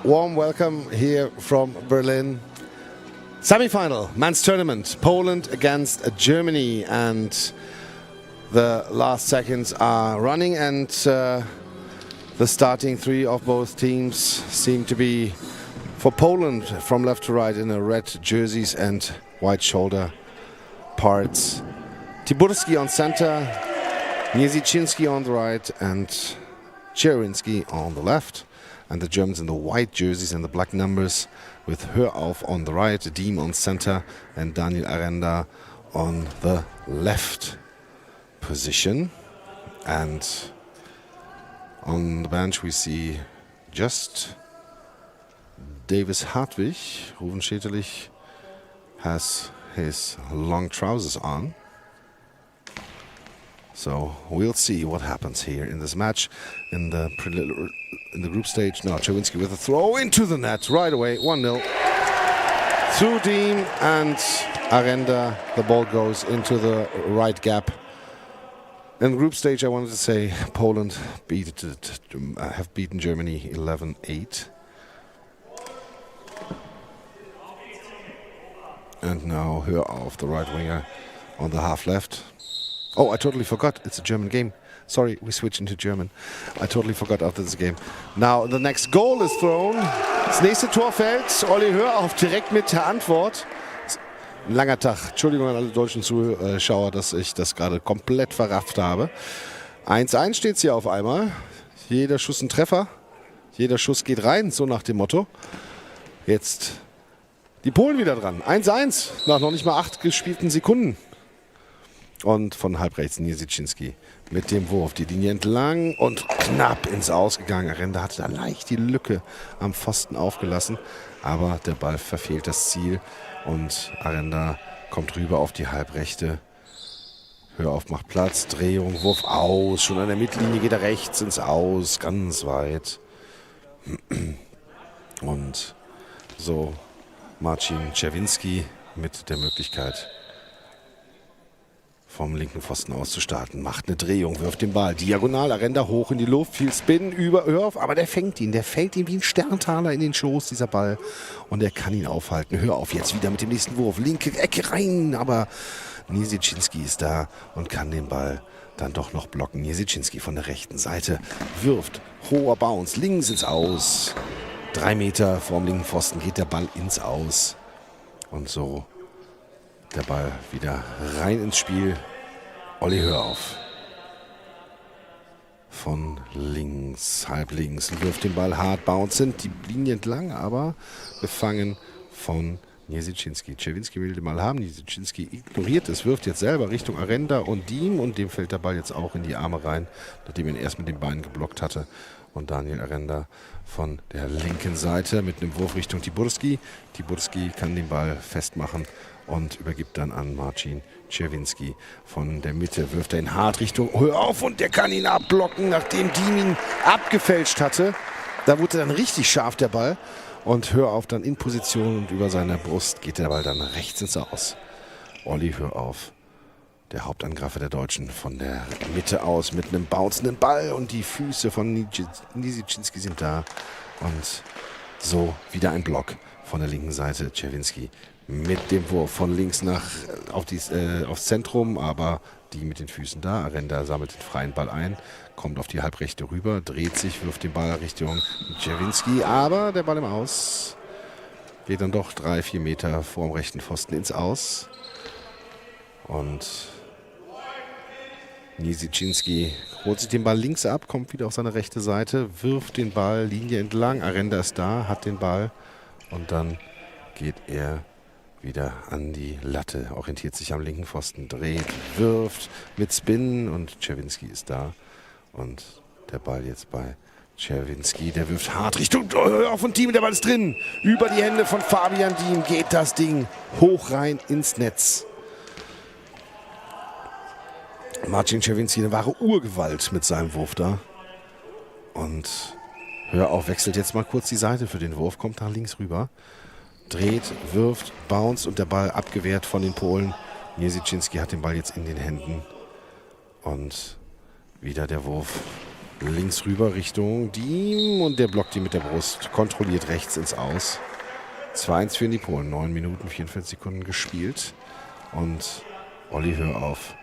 Warm welcome here from Berlin. Semi-final, men's tournament, Poland against Germany, and the last seconds are running, and the starting three of both teams seem to be for Poland from left to right in the red jerseys and white shoulder parts. Tiburski on center, Niezichinski on the right and Czerwinski on the left. And the Germans in the white jerseys and the black numbers with Hörauf on the right, Diem on center and Daniel Arenda on the left position. And on the bench we see just Davis Hartwig. Ruven Schetelich has his long trousers on. So we'll see what happens here in this match in the group stage. Now Czerwinski with a throw into the net right away, 1-0. Through Diem and Arenda, the ball goes into the right gap. In the group stage, I wanted to say Poland have beaten Germany 11-8. And now Hörauf, the right winger, on the half left. Oh, I totally forgot. It's a German game. Sorry, we switch into German. I totally forgot after this game. Now, the next goal is thrown. Das nächste Tor fällt. Olli Hörauf direkt mit der Antwort. Ein langer Tag. Entschuldigung an alle deutschen Zuschauer, dass ich das gerade komplett verrafft habe. 1-1 steht es hier auf einmal. Jeder Schuss ein Treffer. Jeder Schuss geht rein, so nach dem Motto. Jetzt die Polen wieder dran. 1-1 nach noch nicht mal 8 gespielten Sekunden. Und von halb rechts Niezichinski mit dem Wurf. Die Linie entlang und knapp ins Ausgegangen. Arenda hatte da leicht die Lücke am Pfosten aufgelassen. Aber der Ball verfehlt das Ziel. Und Arenda kommt rüber auf die Halbrechte. Hörauf macht Platz. Drehung, Wurf aus. Schon an der Mittellinie geht er rechts ins Aus. Ganz weit. Und so Marcin Czerwinski mit der Möglichkeit, vom linken Pfosten aus zu starten. Macht eine Drehung, wirft den Ball diagonal, Arenda hoch in die Luft, viel Spin über Hörauf, aber der fängt ihn. Der fällt ihm wie ein Sterntaler in den Schoß, dieser Ball. Und er kann ihn aufhalten. Hörauf jetzt wieder mit dem nächsten Wurf. Linke Ecke rein, aber Niezichinski ist da und kann den Ball dann doch noch blocken. Niezichinski von der rechten Seite wirft. Hoher Bounce, links ins Aus. 3 Meter vorm linken Pfosten geht der Ball ins Aus. Und so der Ball wieder rein ins Spiel. Olli Hörauf. Von links, halb links. Wirft den Ball hart, bouncend, die Linie entlang, aber gefangen von Niezichinski. Czerwinski will den Ball haben. Niezichinski ignoriert es, wirft jetzt selber Richtung Arenda und Diem. Und dem fällt der Ball jetzt auch in die Arme rein, nachdem er ihn erst mit den Beinen geblockt hatte. Und Daniel Arenda von der linken Seite mit einem Wurf Richtung Tiburski. Tiburski kann den Ball festmachen und übergibt dann an Marcin Czerwinski. Von der Mitte wirft er ihn hart Richtung Hörauf und der kann ihn abblocken, nachdem Diem ihn abgefälscht hatte. Da wurde dann richtig scharf der Ball und Hörauf dann in Position und über seiner Brust geht der Ball dann rechts ins Aus. Olli Hörauf, der Hauptangreifer der Deutschen, von der Mitte aus mit einem bouncenden Ball und die Füße von Niezichinski sind da. Und so wieder ein Block von der linken Seite. Czerwinski mit dem Wurf von links nach aufs Zentrum, aber die mit den Füßen da. Arenda sammelt den freien Ball ein, kommt auf die Halbrechte rüber, dreht sich, wirft den Ball Richtung Czerwinski, aber der Ball im Aus. Geht dann doch 3-4 Meter vor dem rechten Pfosten ins Aus. Und Niezichinski holt sich den Ball links ab, kommt wieder auf seine rechte Seite, wirft den Ball Linie entlang. Arenda ist da, hat den Ball und dann geht er wieder an die Latte, orientiert sich am linken Pfosten, dreht, wirft mit Spin und Czerwinski ist da. Und der Ball jetzt bei Czerwinski, der wirft hart Richtung auf und Diem, der Ball ist drin. Über die Hände von Fabian Diem geht das Ding hoch rein ins Netz. Marcin Czerwinski, eine wahre Urgewalt mit seinem Wurf da. Und Hörauf wechselt jetzt mal kurz die Seite für den Wurf, kommt nach links rüber. Dreht, wirft, bounce und der Ball abgewehrt von den Polen. Niezichinski hat den Ball jetzt in den Händen. Und wieder der Wurf links rüber Richtung Diem und der blockt ihn mit der Brust. Kontrolliert rechts ins Aus. 2-1 für die Polen. 9 Minuten, 44 Sekunden gespielt. Und Olli Hörauf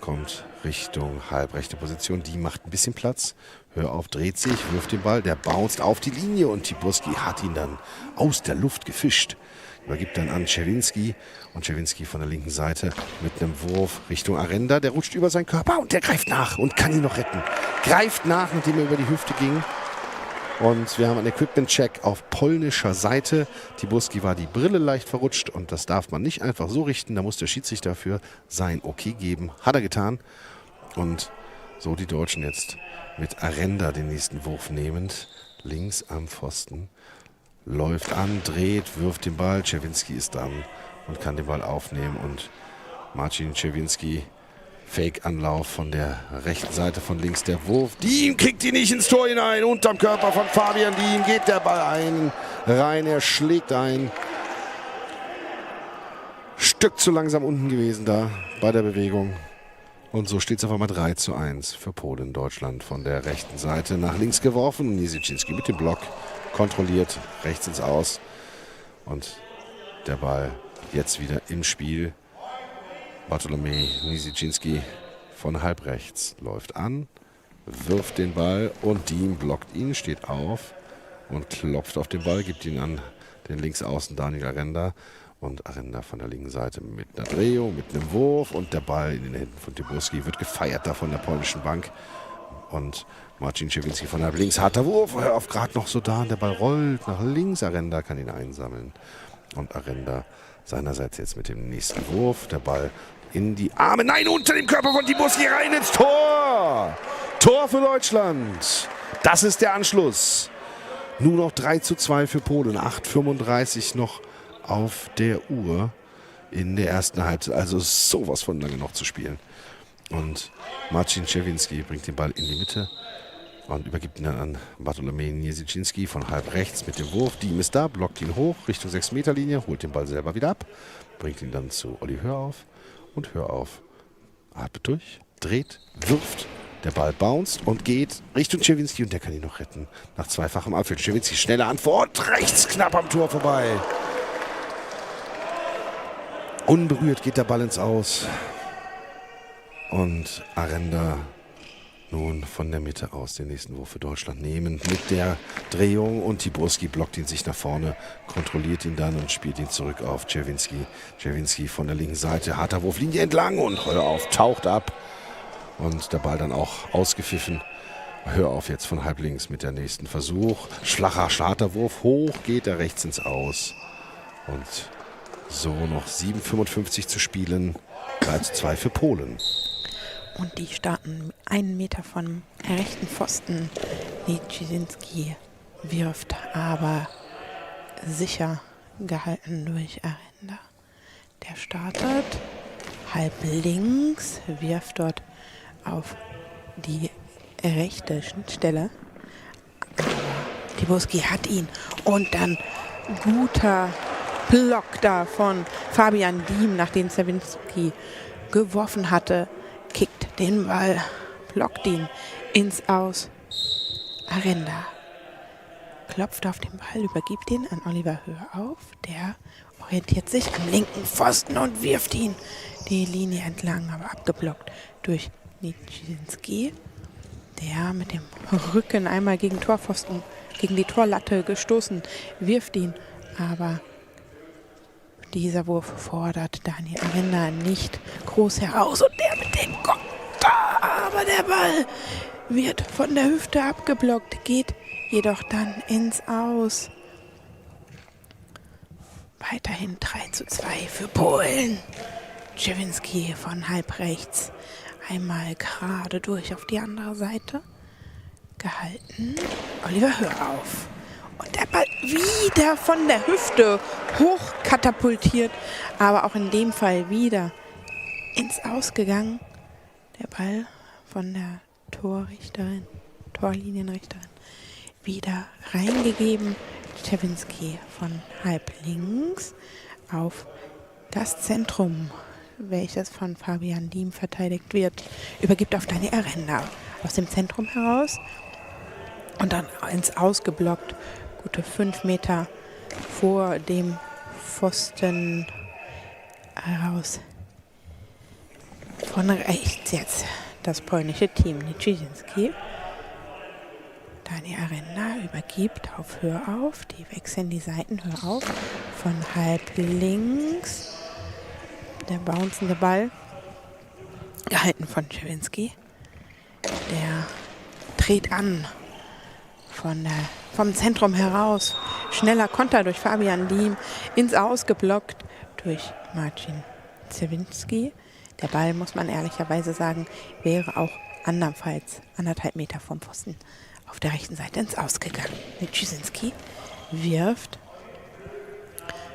kommt Richtung halbrechte Position. Die macht ein bisschen Platz. Hör auf, dreht sich, wirft den Ball. Der bounced auf die Linie und Tiburski hat ihn dann aus der Luft gefischt. Übergibt dann an Czerwinski. Und Czerwinski von der linken Seite mit einem Wurf Richtung Arenda. Der rutscht über seinen Körper und der greift nach und kann ihn noch retten. Greift nach, nachdem er über die Hüfte ging. Und wir haben einen Equipment-Check auf polnischer Seite. Tiburski war die Brille leicht verrutscht und das darf man nicht einfach so richten. Da muss der Schiedsrichter dafür sein Okay geben. Hat er getan. Und so die Deutschen jetzt mit Arenda den nächsten Wurf nehmend. Links am Pfosten. Läuft an, dreht, wirft den Ball. Czerwinski ist dran und kann den Ball aufnehmen. Und Marcin Czerwinski, Fake-Anlauf von der rechten Seite, von links der Wurf. Diem kriegt ihn nicht ins Tor hinein. Unterm Körper von Fabian Diem geht der Ball rein. Er schlägt ein. Stück zu langsam unten gewesen da bei der Bewegung. Und so steht es auf einmal 3:1 für Polen. Deutschland von der rechten Seite nach links geworfen. Niesiczynski mit dem Block kontrolliert, rechts ins Aus. Und der Ball jetzt wieder im Spiel. Bartolommej Niesiczynski von halb rechts läuft an, wirft den Ball und Diem blockt ihn, steht auf und klopft auf den Ball, gibt ihn an den Linksaußen Daniel Arenda. Und Arenda von der linken Seite mit einer Drehung, mit einem Wurf und der Ball in den Händen von Tiburski wird gefeiert da von der polnischen Bank. Und Marcin Czerwinski von halb links, harter Wurf, hör auf, gerade noch so da und der Ball rollt nach links. Arenda kann ihn einsammeln. Und Arenda seinerseits jetzt mit dem nächsten Wurf, der Ball in die Arme, nein, unter dem Körper von Tiburski rein ins Tor. Tor für Deutschland. Das ist der Anschluss. Nur noch 3:2 für Polen, 8:35 noch auf der Uhr in der ersten Halbzeit. Also sowas von lange noch zu spielen. Und Marcin Czerwinski bringt den Ball in die Mitte und übergibt ihn dann an Bartolommej Niesiczynski von halb rechts mit dem Wurf. Diem ist da, blockt ihn hoch Richtung 6-Meter-Linie, holt den Ball selber wieder ab, bringt ihn dann zu Olli Hörauf. Und Hörauf atmet durch, dreht, wirft. Der Ball bounced und geht Richtung Czerwinski und der kann ihn noch retten. Nach zweifachem Abfeld. Czerwinski schnelle Antwort, rechts knapp am Tor vorbei. Unberührt geht der Ball ins Aus. Und Arenda nun von der Mitte aus den nächsten Wurf für Deutschland nehmen mit der Drehung. Und Tiburski blockt ihn sich nach vorne, kontrolliert ihn dann und spielt ihn zurück auf Czerwinski. Czerwinski von der linken Seite, harter Wurf, Linie entlang und Hörauf taucht ab. Und der Ball dann auch ausgepfiffen. Hörauf jetzt von halb links mit der nächsten Versuch. Schlacher, harter Wurf, hoch geht er rechts ins Aus. Und so noch 7:55 zu spielen. 3:2 für Polen. Und die starten 1 Meter vom rechten Pfosten. Niesiczynski wirft, aber sicher gehalten durch Arenda. Der startet halb links, wirft dort auf die rechte Schnittstelle. Aber Tiburski hat ihn. Und dann guter Block da von Fabian Diem, nachdem Czerwinski geworfen hatte. Kickt den Ball, blockt ihn ins Aus. Arenda klopft auf den Ball, übergibt ihn an Oliver Hörauf. Der orientiert sich am linken Pfosten und wirft ihn die Linie entlang, aber abgeblockt durch Niesiczynski, der mit dem Rücken einmal gegen Torpfosten, gegen die Torlatte gestoßen, wirft ihn, aber dieser Wurf fordert Daniel Arenda nicht groß heraus und der mit dem Kopf da, aber der Ball wird von der Hüfte abgeblockt, geht jedoch dann ins Aus. Weiterhin 3:2 für Polen. Czerwinski von halb rechts einmal gerade durch auf die andere Seite. Gehalten. Oliver Hörauf. Und der Ball wieder von der Hüfte hochkatapultiert, aber auch in dem Fall wieder ins Ausgegangen. Der Ball von der Torlinienrichterin, wieder reingegeben. Czerwinski von halb links auf das Zentrum, welches von Fabian Diem verteidigt wird, übergibt auf Daniel Arenda aus dem Zentrum heraus und dann ins Ausgeblockt. Gute 5 Meter vor dem Pfosten heraus. Von rechts jetzt das polnische Team Niczyński. Daniel Arenda übergibt auf Hör auf. Die wechseln die Seiten Hör auf. Von halb links. Der bouncende Ball. Gehalten von Niczyński. Der dreht an. Vom Zentrum heraus. Schneller Konter durch Fabian Diem. Ins Aus geblockt durch Marcin Niczyński. Der Ball, muss man ehrlicherweise sagen, wäre auch andernfalls 1,5 Meter vom Pfosten auf der rechten Seite ins Ausgegangen. Niczyński wirft.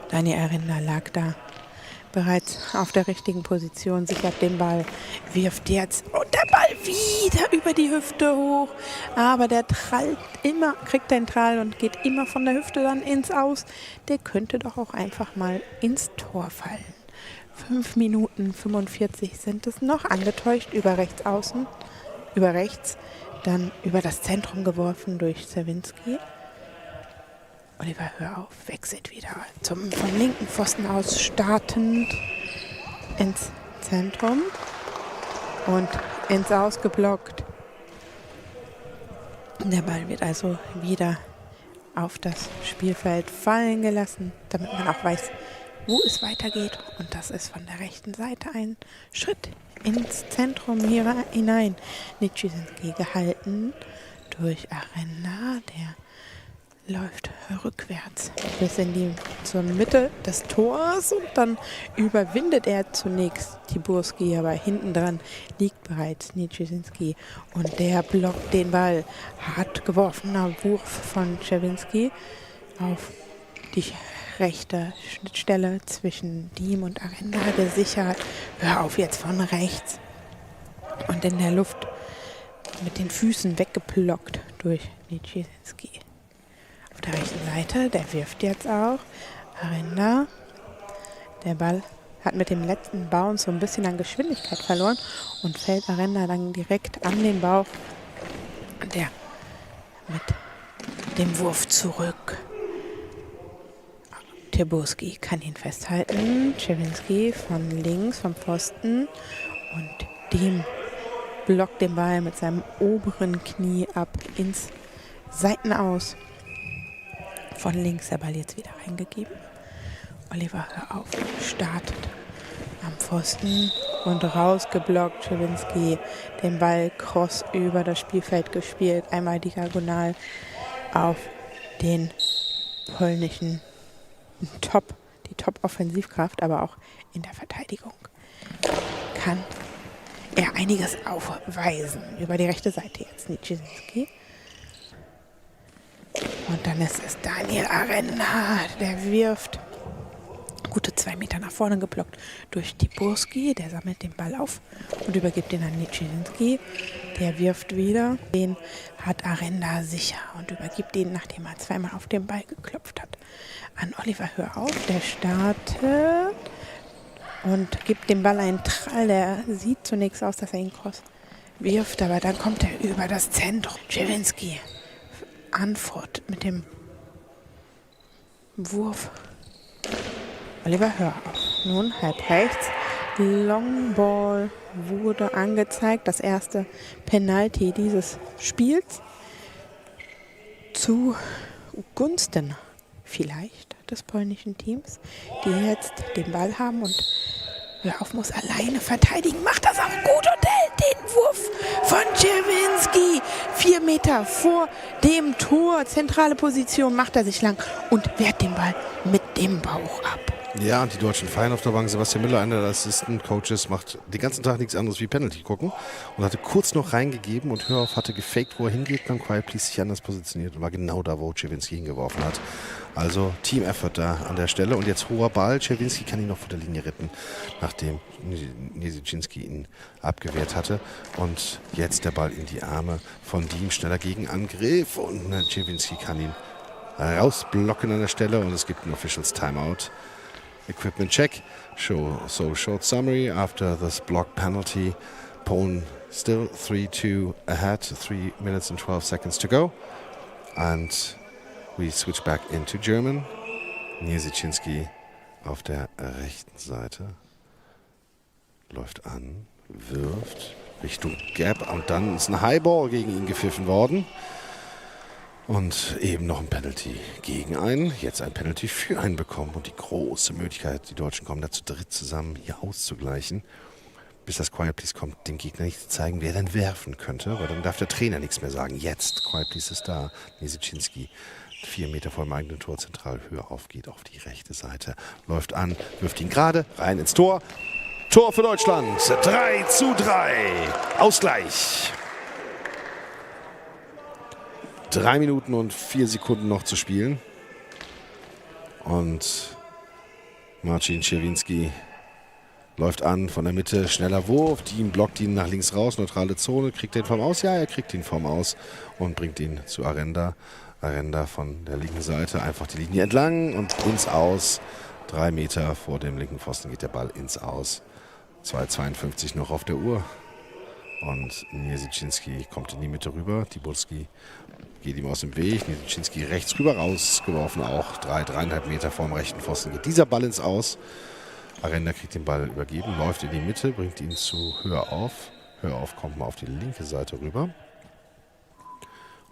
Daniel Arenda lag da bereits auf der richtigen Position, sichert den Ball, wirft jetzt und der Ball wieder über die Hüfte hoch. Aber der trallt immer, kriegt den Trall und geht immer von der Hüfte dann ins Aus. Der könnte doch auch einfach mal ins Tor fallen. 5 Minuten 45 sind es noch, angetäuscht über rechts außen, über rechts, dann über das Zentrum geworfen durch Niczyński. Oliver, hör auf, wechselt wieder vom linken Pfosten aus startend ins Zentrum und ins Aus geblockt. Der Ball wird also wieder auf das Spielfeld fallen gelassen, damit man auch weiß, wo es weitergeht. Und das ist von der rechten Seite ein Schritt ins Zentrum hier hinein. Niczyński gehalten durch Arenda, der läuft rückwärts bis zur Mitte des Tors und dann überwindet er zunächst Tiburski, aber hinten dran liegt bereits Niczyński und der blockt den Ball. Hart geworfener Wurf von Niczyński auf die rechte Schnittstelle zwischen Diem und Arenda gesichert. Hör auf jetzt von rechts. Und in der Luft mit den Füßen weggeblockt durch Niczyński. Auf der rechten Seite, der wirft jetzt auch. Arenda. Der Ball hat mit dem letzten Bounce so ein bisschen an Geschwindigkeit verloren und fällt Arenda dann direkt an den Bauch. Der mit dem Wurf zurück. Tiburski kann ihn festhalten. Niczyński von links, vom Pfosten. Und Diem blockt den Ball mit seinem oberen Knie ab ins Seitenaus. Von links der Ball jetzt wieder reingegeben. Oliver, hör auf, startet am Pfosten und rausgeblockt. Niczyński den Ball cross über das Spielfeld gespielt. Einmal diagonal auf den polnischen die Top-Offensivkraft, aber auch in der Verteidigung kann er einiges aufweisen. Über die rechte Seite jetzt Niczyński. Und dann ist es Daniel Arenda, der wirft gute 2 Meter nach vorne geblockt durch Tiburski. Der sammelt den Ball auf und übergibt ihn an Niczyński. Der wirft wieder. Den hat Arenda sicher und übergibt ihn, nachdem er zweimal auf den Ball geklopft hat, an Oliver, hör auf. Der startet und gibt dem Ball einen Trall. Der sieht zunächst aus, dass er ihn cross wirft, aber dann kommt er über das Zentrum. Niczyński antwortet mit dem Wurf. Oliver, hör auf. Nun halb rechts. Longball wurde angezeigt. Das erste Penalty dieses Spiels. Zugunsten vielleicht des polnischen Teams, die jetzt den Ball haben und hör auf, muss alleine verteidigen. Macht das auch gut und hält den Wurf von Niczyński 4 Meter vor dem Tor. Zentrale Position macht er sich lang und wehrt den Ball mit dem Bauch ab. Ja, und die deutschen Feiern auf der Bank, Sebastian Müller, einer der Assistant Coaches, macht den ganzen Tag nichts anderes wie Penalty gucken und hatte kurz noch reingegeben und Hörhoff hatte gefaked, wo er hingeht, beim Quiet Please sich anders positioniert und war genau da, wo Niczyński hingeworfen hat. Also Team-Effort da an der Stelle und jetzt hoher Ball. Niczyński kann ihn noch vor der Linie retten, nachdem Niczyński ihn abgewehrt hatte. Und jetzt der Ball in die Arme von Diem, schneller Gegenangriff und Niczyński kann ihn rausblocken an der Stelle und es gibt einen Officials Timeout. Equipment check. So short summary after this block penalty. Poland still 3-2 ahead. 3 minutes and 12 seconds to go. And we switch back into German. Niczyński auf der rechten Seite läuft an, wirft Richtung Gap und dann ist ein Highball gegen ihn gepfiffen worden. Und eben noch ein Penalty gegen einen, jetzt ein Penalty für einen bekommen. Und die große Möglichkeit, die Deutschen kommen da zu dritt zusammen, hier auszugleichen. Bis das Quiet Please kommt, dem Gegner nicht zu zeigen, wer dann werfen könnte. Weil dann darf der Trainer nichts mehr sagen. Jetzt, Quiet Please ist da. Niesiczynski, 4 Meter vor dem eigenen Tor, zentral höher auf, geht auf die rechte Seite. Läuft an, wirft ihn gerade, rein ins Tor. Tor für Deutschland, 3:3, Ausgleich. 3 Minuten und 4 Sekunden noch zu spielen. Und Marcin Czerwinski läuft an von der Mitte, schneller Wurf, Team blockt ihn nach links raus, neutrale Zone, kriegt den vom Aus? Ja, er kriegt ihn vom Aus und bringt ihn zu Arenda. Arenda von der linken Seite, einfach die Linie entlang und ins Aus. 3 Meter vor dem linken Pfosten geht der Ball ins Aus. 2:52 noch auf der Uhr. Und Niesiczynski kommt in die Mitte rüber. Tiburski geht ihm aus dem Weg. Niesiczynski rechts rüber rausgeworfen, auch 3,5 Meter vorm rechten Pfosten geht dieser Ball ins Aus. Arenda kriegt den Ball übergeben, läuft in die Mitte, bringt ihn zu Hörauf. Hörauf kommt mal auf die linke Seite rüber.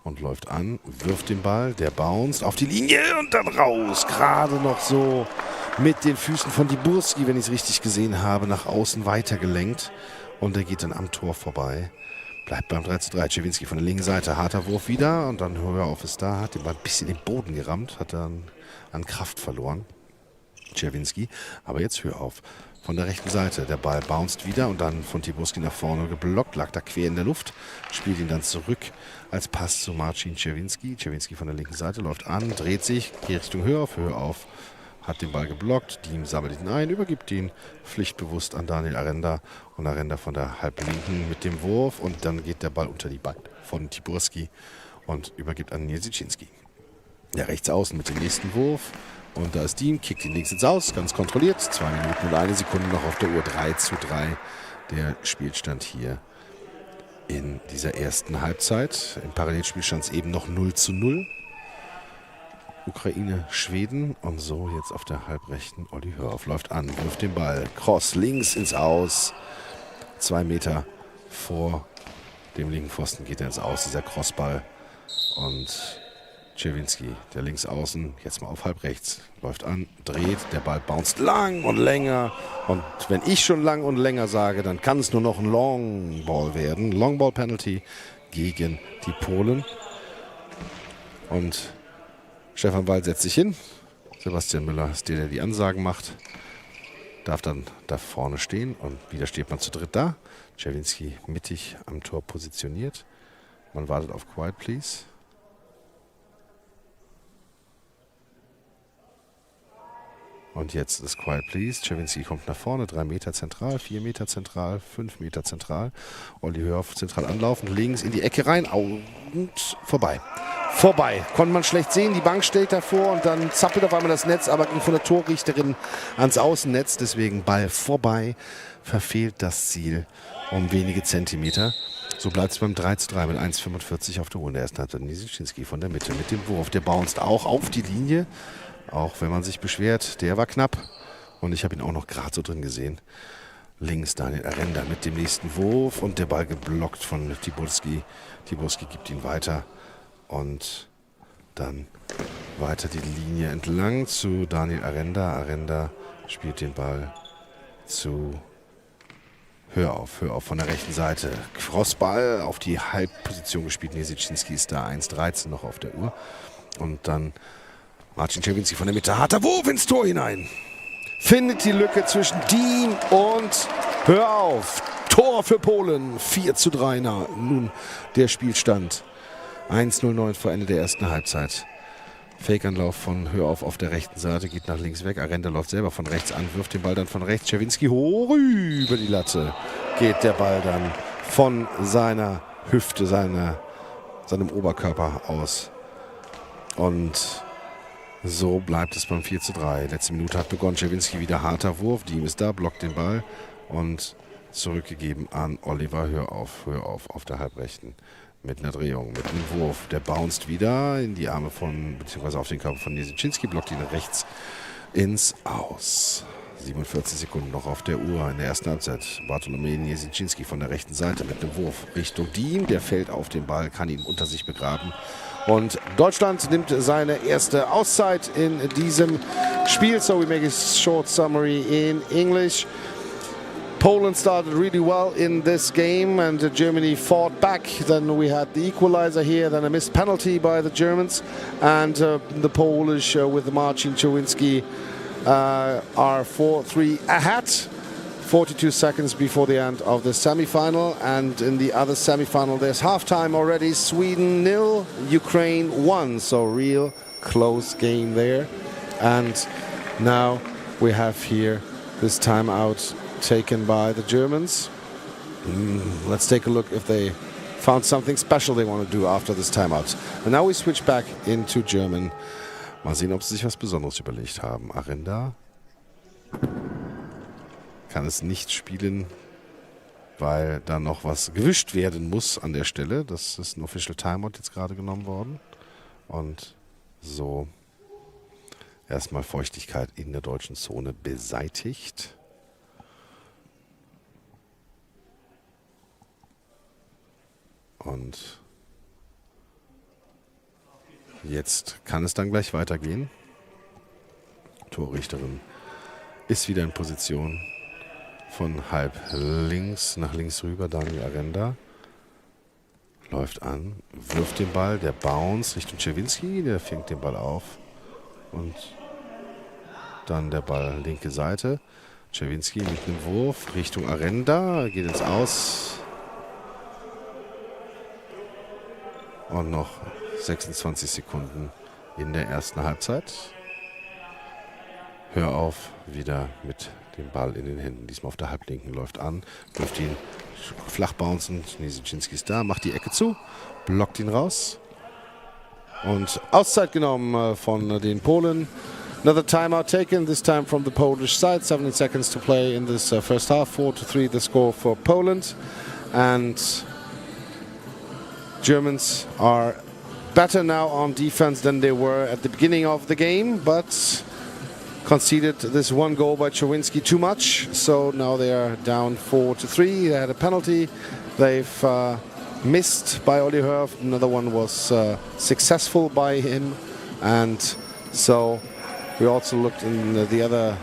Und läuft an, wirft den Ball, der bounced auf die Linie und dann raus. Gerade noch so mit den Füßen von Tiburski, wenn ich es richtig gesehen habe, nach außen weitergelenkt. Und er geht dann am Tor vorbei. Bleibt beim 3:3. Czerwinski von der linken Seite. Harter Wurf wieder. Und dann Hörauf ist da. Hat den Ball ein bisschen den Boden gerammt. Hat dann an Kraft verloren. Czerwinski. Aber jetzt Hörauf. Von der rechten Seite. Der Ball bounced wieder. Und dann von Tiburski nach vorne geblockt. Lag da quer in der Luft. Spielt ihn dann zurück als Pass zu Marcin Czerwinski. Czerwinski von der linken Seite. Läuft an. Dreht sich. Geht Richtung Hörauf. Hörauf. Hat den Ball geblockt, Diem sammelt ihn ein, übergibt ihn pflichtbewusst an Daniel Arenda. Und Arenda von der halblinken mit dem Wurf. Und dann geht der Ball unter die Beine von Tiburski und übergibt an Niesiczynski. Der rechts außen mit dem nächsten Wurf. Und da ist Diem, kickt ihn links ins Aus, ganz kontrolliert. 2 Minuten und 1 Sekunde noch auf der Uhr. 3:3 der Spielstand hier in dieser ersten Halbzeit. Im Parallelspiel stand es eben noch 0:0. Ukraine, Schweden und so jetzt auf der halbrechten. Olli Hörauf läuft an, wirft den Ball, Cross links ins Aus. 2 Meter vor dem linken Pfosten geht er ins Aus, dieser Crossball. Und Czerwinski, der links außen, jetzt mal auf halb rechts, läuft an, dreht, der Ball bounced lang und länger. Und wenn ich schon lang und länger sage, dann kann es nur noch ein Longball werden. Longball-Penalty gegen die Polen. Und Stefan Wall setzt sich hin. Sebastian Müller ist der die Ansagen macht. Darf dann da vorne stehen und wieder steht man zu dritt da. Czerwinski mittig am Tor positioniert. Man wartet auf Quiet Please. Und jetzt ist Quiet Please. Czerwinski kommt nach vorne. 3 Meter zentral, 4 Meter zentral, 5 Meter zentral. Olli Hörauf zentral anlaufen, links in die Ecke rein und vorbei. Vorbei. Konnte man schlecht sehen. Die Bank stellt davor und dann zappelt auf einmal das Netz, aber ging von der Torrichterin ans Außennetz. Deswegen Ball vorbei. Verfehlt das Ziel um wenige Zentimeter. So bleibt es beim 3:3 mit 1:45 auf der Uhr. In der ersten Halbzeit Niesiczynski von der Mitte mit dem Wurf. Der bounced auch auf die Linie. Auch wenn man sich beschwert, der war knapp. Und ich habe ihn auch noch gerade so drin gesehen. Links Daniel Arenda mit dem nächsten Wurf und der Ball geblockt von Tiburski. Tiburski gibt ihn weiter. Und dann weiter die Linie entlang zu Daniel Arenda. Arenda spielt den Ball zu Hörauf von der rechten Seite. Crossball auf die Halbposition gespielt. Niesiczynski ist da, 1:13 noch auf der Uhr. Und dann Marcin Czerwinski von der Mitte. Harter Wurf ins Tor hinein. Findet die Lücke zwischen Diem und Hörauf. Tor für Polen. 4:3 nun der Spielstand. 1:09 vor Ende der ersten Halbzeit. Fake-Anlauf von Hörauf auf der rechten Seite, geht nach links weg. Arenda läuft selber von rechts an, wirft den Ball dann von rechts. Czerwinski hoch über die Latte. Geht der Ball dann von seiner Hüfte, seinem Oberkörper aus. Und so bleibt es beim 4:3. Letzte Minute hat begonnen. Czerwinski wieder harter Wurf. Diem ist da, blockt den Ball und zurückgegeben an Oliver Hörauf auf der halbrechten. Mit einer Drehung, mit einem Wurf. Der bounced wieder in die Arme beziehungsweise auf den Körper von Niesiczynski, blockt ihn rechts ins Aus. 47 Sekunden noch auf der Uhr in der ersten Halbzeit. Bartolomew Niesiczynski von der rechten Seite mit einem Wurf Richtung Diem. Der fällt auf den Ball, kann ihn unter sich begraben. Und Deutschland nimmt seine erste Auszeit in diesem Spiel. So we make a short summary in English. Poland started really well in this game and Germany fought back. Then we had the equalizer here, then a missed penalty by the Germans. And the Polish with Marcin Czerwinski are 4-3 ahead. 42 seconds before the end of the semi-final, and in the other semi-final there's halftime already. Sweden 0, Ukraine 1, so real close game there. And now we have here this timeout taken by the Germans. Let's take a look if they found something special they want to do after this timeout. And now we switch back into German. Mal sehen, ob sie sich was Besonderes überlegt haben. Arenda kann es nicht spielen, weil da noch was gewischt werden muss an der Stelle. Das ist ein Official Timeout jetzt gerade genommen worden. Und so erstmal Feuchtigkeit in der deutschen Zone beseitigt. Und jetzt kann es dann gleich weitergehen. Torrichterin ist wieder in Position. Von halb links nach links rüber, Daniel Arenda. Läuft an, wirft den Ball, der Bounce Richtung Czerwinski, der fängt den Ball auf. Und dann der Ball linke Seite. Czerwinski mit einem Wurf Richtung Arenda, geht ins Aus. Und noch 26 Sekunden in der ersten Halbzeit. Hör auf, wieder mit den Ball in den Händen. Diesmal auf der Halblinken, läuft an, wirft ihn flach bouncen. Niesiczynski ist da, macht die Ecke zu, blockt ihn raus. Und Auszeit genommen von den Polen. Another timeout taken, this time from the Polish side. 17 seconds to play in this first half. 4-3 the score for Poland. And Germans are better now on defense than they were at the beginning of the game, but conceded this one goal by Czerwinski too much, so now they are down 4-3. They had a penalty. They've missed by Olli Herf. Another one was successful by him, and so we also looked in the other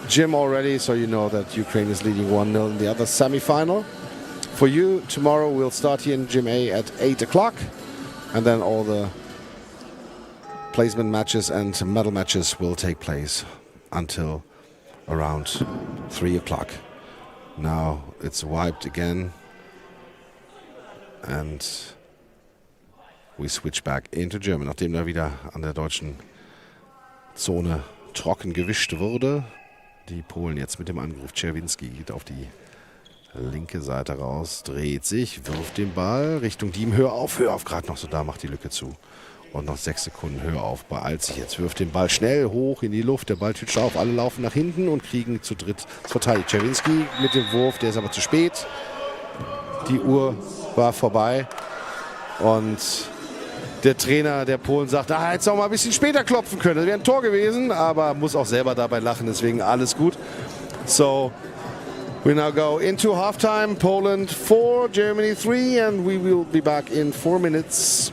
gym already, so you know that Ukraine is leading 1-0 in the other semi-final. For you, tomorrow we'll start here in Gym A at 8 o'clock, and then all the placement matches and medal matches will take place until around 3 o'clock. Now it's wiped again, and we switch back into German. Nachdem da wieder an der deutschen Zone trocken gewischt wurde, die Polen jetzt mit dem Angriff. Czerwinski geht auf die linke Seite raus, dreht sich, wirft den Ball Richtung Diem. Hör auf, gerade noch so da, macht die Lücke zu. Und noch 6 Sekunden, hör auf, beeilt sich jetzt, wirft den Ball schnell hoch in die Luft, der Ball tütscht auf, alle laufen nach hinten und kriegen zu dritt das verteidigt. Czerwinski mit dem Wurf, der ist aber zu spät. Die Uhr war vorbei und der Trainer der Polen sagt, hätte auch mal ein bisschen später klopfen können, das wäre ein Tor gewesen, aber muss auch selber dabei lachen, deswegen alles gut. So, we now go into halftime, Poland 4, Germany 3, and we will be back in 4 minutes.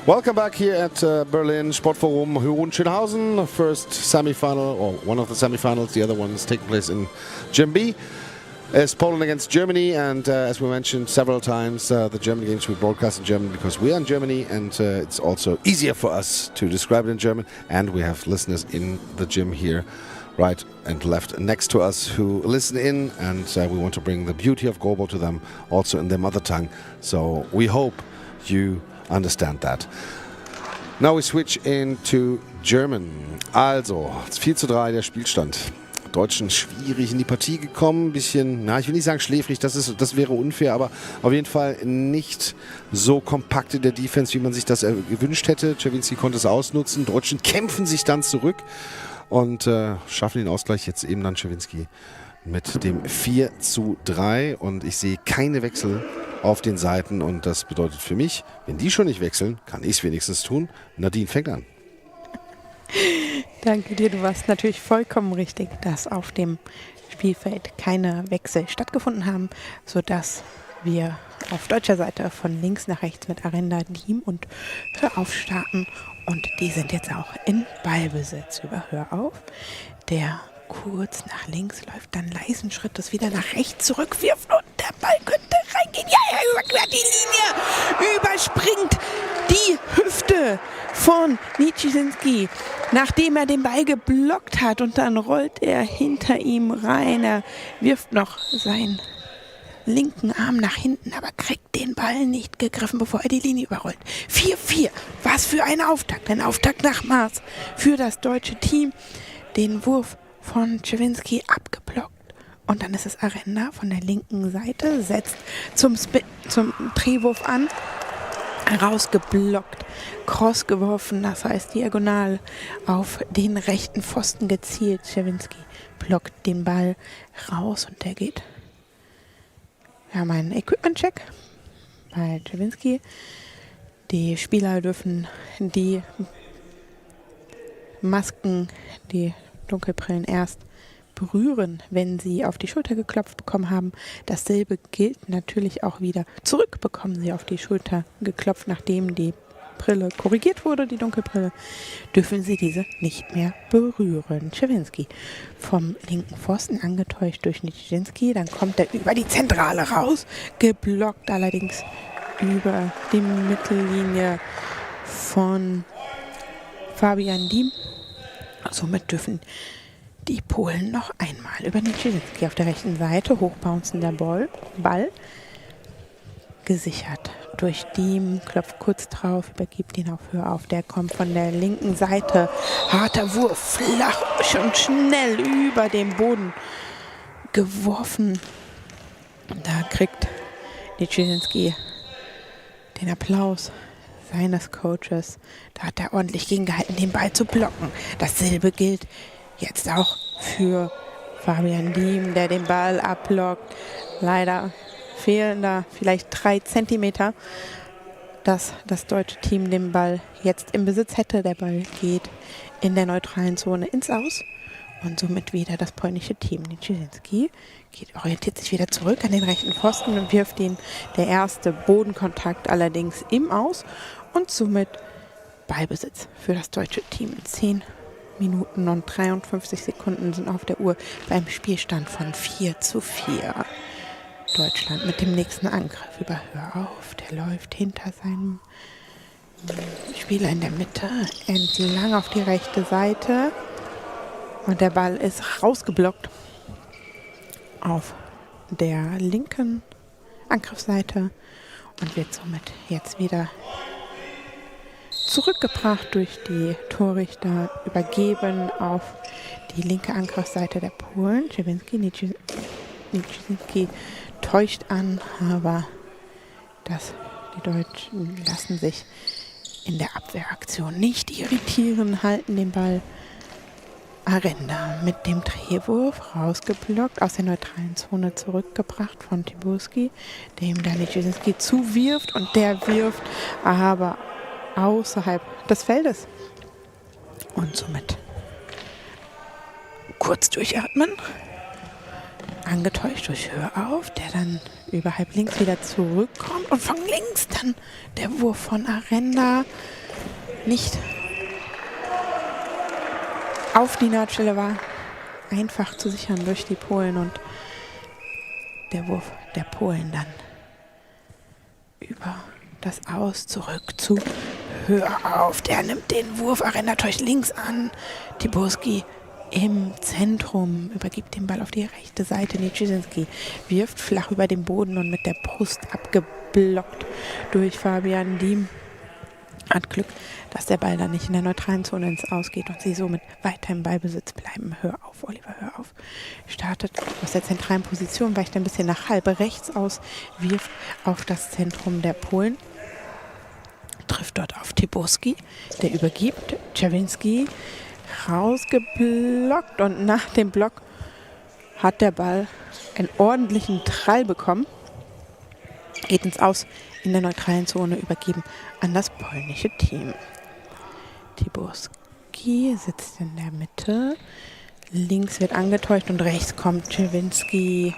Welcome back here at Berlin Sportforum Hohenschönhausen. First semi-final, or one of the semi-finals. The other one is taking place in Gym B. It's Poland against Germany, and as we mentioned several times, the German games we broadcast in German because we are in Germany, and it's also easier for us to describe it in German. And we have listeners in the gym here, right and left next to us, who listen in, and we want to bring the beauty of Goalball to them also in their mother tongue. So we hope you understand that. Now we switch into German. Also, 4:3 der Spielstand. Deutschen schwierig in die Partie gekommen, bisschen, na, ich will nicht sagen schläfrig, das wäre unfair, aber auf jeden Fall nicht so kompakt in der Defense, wie man sich das gewünscht hätte. Czerwinski konnte es ausnutzen, Deutschen kämpfen sich dann zurück und schaffen den Ausgleich. Jetzt eben dann Czerwinski mit dem 4:3 und ich sehe keine Wechsel auf den Seiten und das bedeutet für mich, wenn die schon nicht wechseln, kann ich es wenigstens tun. Nadine fängt an. Danke dir, du warst natürlich vollkommen richtig, dass auf dem Spielfeld keine Wechsel stattgefunden haben, sodass wir auf deutscher Seite von links nach rechts mit Arenda, Diem und Hörauf starten und die sind jetzt auch in Ballbesitz über Hörauf, der kurz nach links läuft, dann leisen Schrittes wieder nach rechts zurückwirft und der Ball könnte reingehen. Ja, er überquert die Linie, überspringt die Hüfte von Nijinsky, nachdem er den Ball geblockt hat und dann rollt er hinter ihm rein. Er wirft noch seinen linken Arm nach hinten, aber kriegt den Ball nicht gegriffen, bevor er die Linie überrollt. 4:4, was für ein Auftakt, ein Auftakt nach Maß für das deutsche Team. Den Wurf von Czerwinski abgeblockt. Und dann ist es Arenda von der linken Seite, setzt zum Drehwurf an, rausgeblockt, cross geworfen, das heißt diagonal auf den rechten Pfosten gezielt. Czerwinski blockt den Ball raus und der geht. Wir haben einen Equipment-Check bei Czerwinski. Die Spieler dürfen die Masken, die Dunkelbrillen erst berühren, wenn sie auf die Schulter geklopft bekommen haben. Dasselbe gilt natürlich auch wieder. Zurück bekommen sie auf die Schulter geklopft, nachdem die Brille korrigiert wurde, die Dunkelbrille, dürfen sie diese nicht mehr berühren. Czerwinski vom linken Pfosten angetäuscht durch Nijinsky, dann kommt er über die Zentrale raus, geblockt allerdings über die Mittellinie von Fabian Diem. Somit dürfen die Polen noch einmal über Nijinsky auf der rechten Seite, hochbouncender Ball, gesichert durch Diem, klopft kurz drauf, übergibt ihn auf Hörauf, der kommt von der linken Seite, harter Wurf, flach und schnell über den Boden geworfen. Da kriegt Nijinsky den Applaus seines Coaches. Da hat er ordentlich gegengehalten, den Ball zu blocken. Dasselbe gilt jetzt auch für Fabian Diem, der den Ball abblockt. Leider fehlen da vielleicht 3 Zentimeter, dass das deutsche Team den Ball jetzt im Besitz hätte. Der Ball geht in der neutralen Zone ins Aus und somit wieder das polnische Team. Nijinsky orientiert sich wieder zurück an den rechten Pfosten und wirft ihn, der erste Bodenkontakt allerdings im Aus und somit Ballbesitz für das deutsche Team. 10 Minuten und 53 Sekunden sind auf der Uhr beim Spielstand von 4:4. Deutschland mit dem nächsten Angriff über Hörauf. Der läuft hinter seinem Spieler in der Mitte entlang auf die rechte Seite. Und der Ball ist rausgeblockt auf der linken Angriffsseite und wird somit jetzt wieder zurückgebracht durch die Torrichter, übergeben auf die linke Angriffsseite der Polen. Nijinsky täuscht an, aber die Deutschen lassen sich in der Abwehraktion nicht irritieren, halten den Ball. Arenda mit dem Drehwurf rausgeblockt, aus der neutralen Zone zurückgebracht von Tiburski, dem der Nijinsky zuwirft und der wirft aber außerhalb des Feldes. Und somit kurz durchatmen, angetäuscht durch Hörauf, der dann über halb links wieder zurückkommt Und von links dann der Wurf von Arenda. Nicht auf die Nahtstelle, war einfach zu sichern durch die Polen. Und der Wurf der Polen dann über das Aus zurück zu Hör auf. Der nimmt den Wurf. Arenda täuscht links an. Tiburski im Zentrum, übergibt den Ball auf die rechte Seite. Nijinsky wirft flach über den Boden und mit der Brust abgeblockt durch Fabian Diem. Hat Glück, dass der Ball dann nicht in der neutralen Zone ins Ausgeht und sie somit weiter im Ballbesitz bleiben. Hör auf, Oliver, hör auf. Startet aus der zentralen Position, weicht ein bisschen nach halb rechts aus, wirft auf das Zentrum der Polen. Trifft dort auf Tiburski, der übergibt. Czerwinski rausgeblockt und nach dem Block hat der Ball einen ordentlichen Trall bekommen. Geht ins Aus in der neutralen Zone, übergeben an das polnische Team. Tiburski sitzt in der Mitte. Links wird angetäuscht und rechts kommt Czerwinski.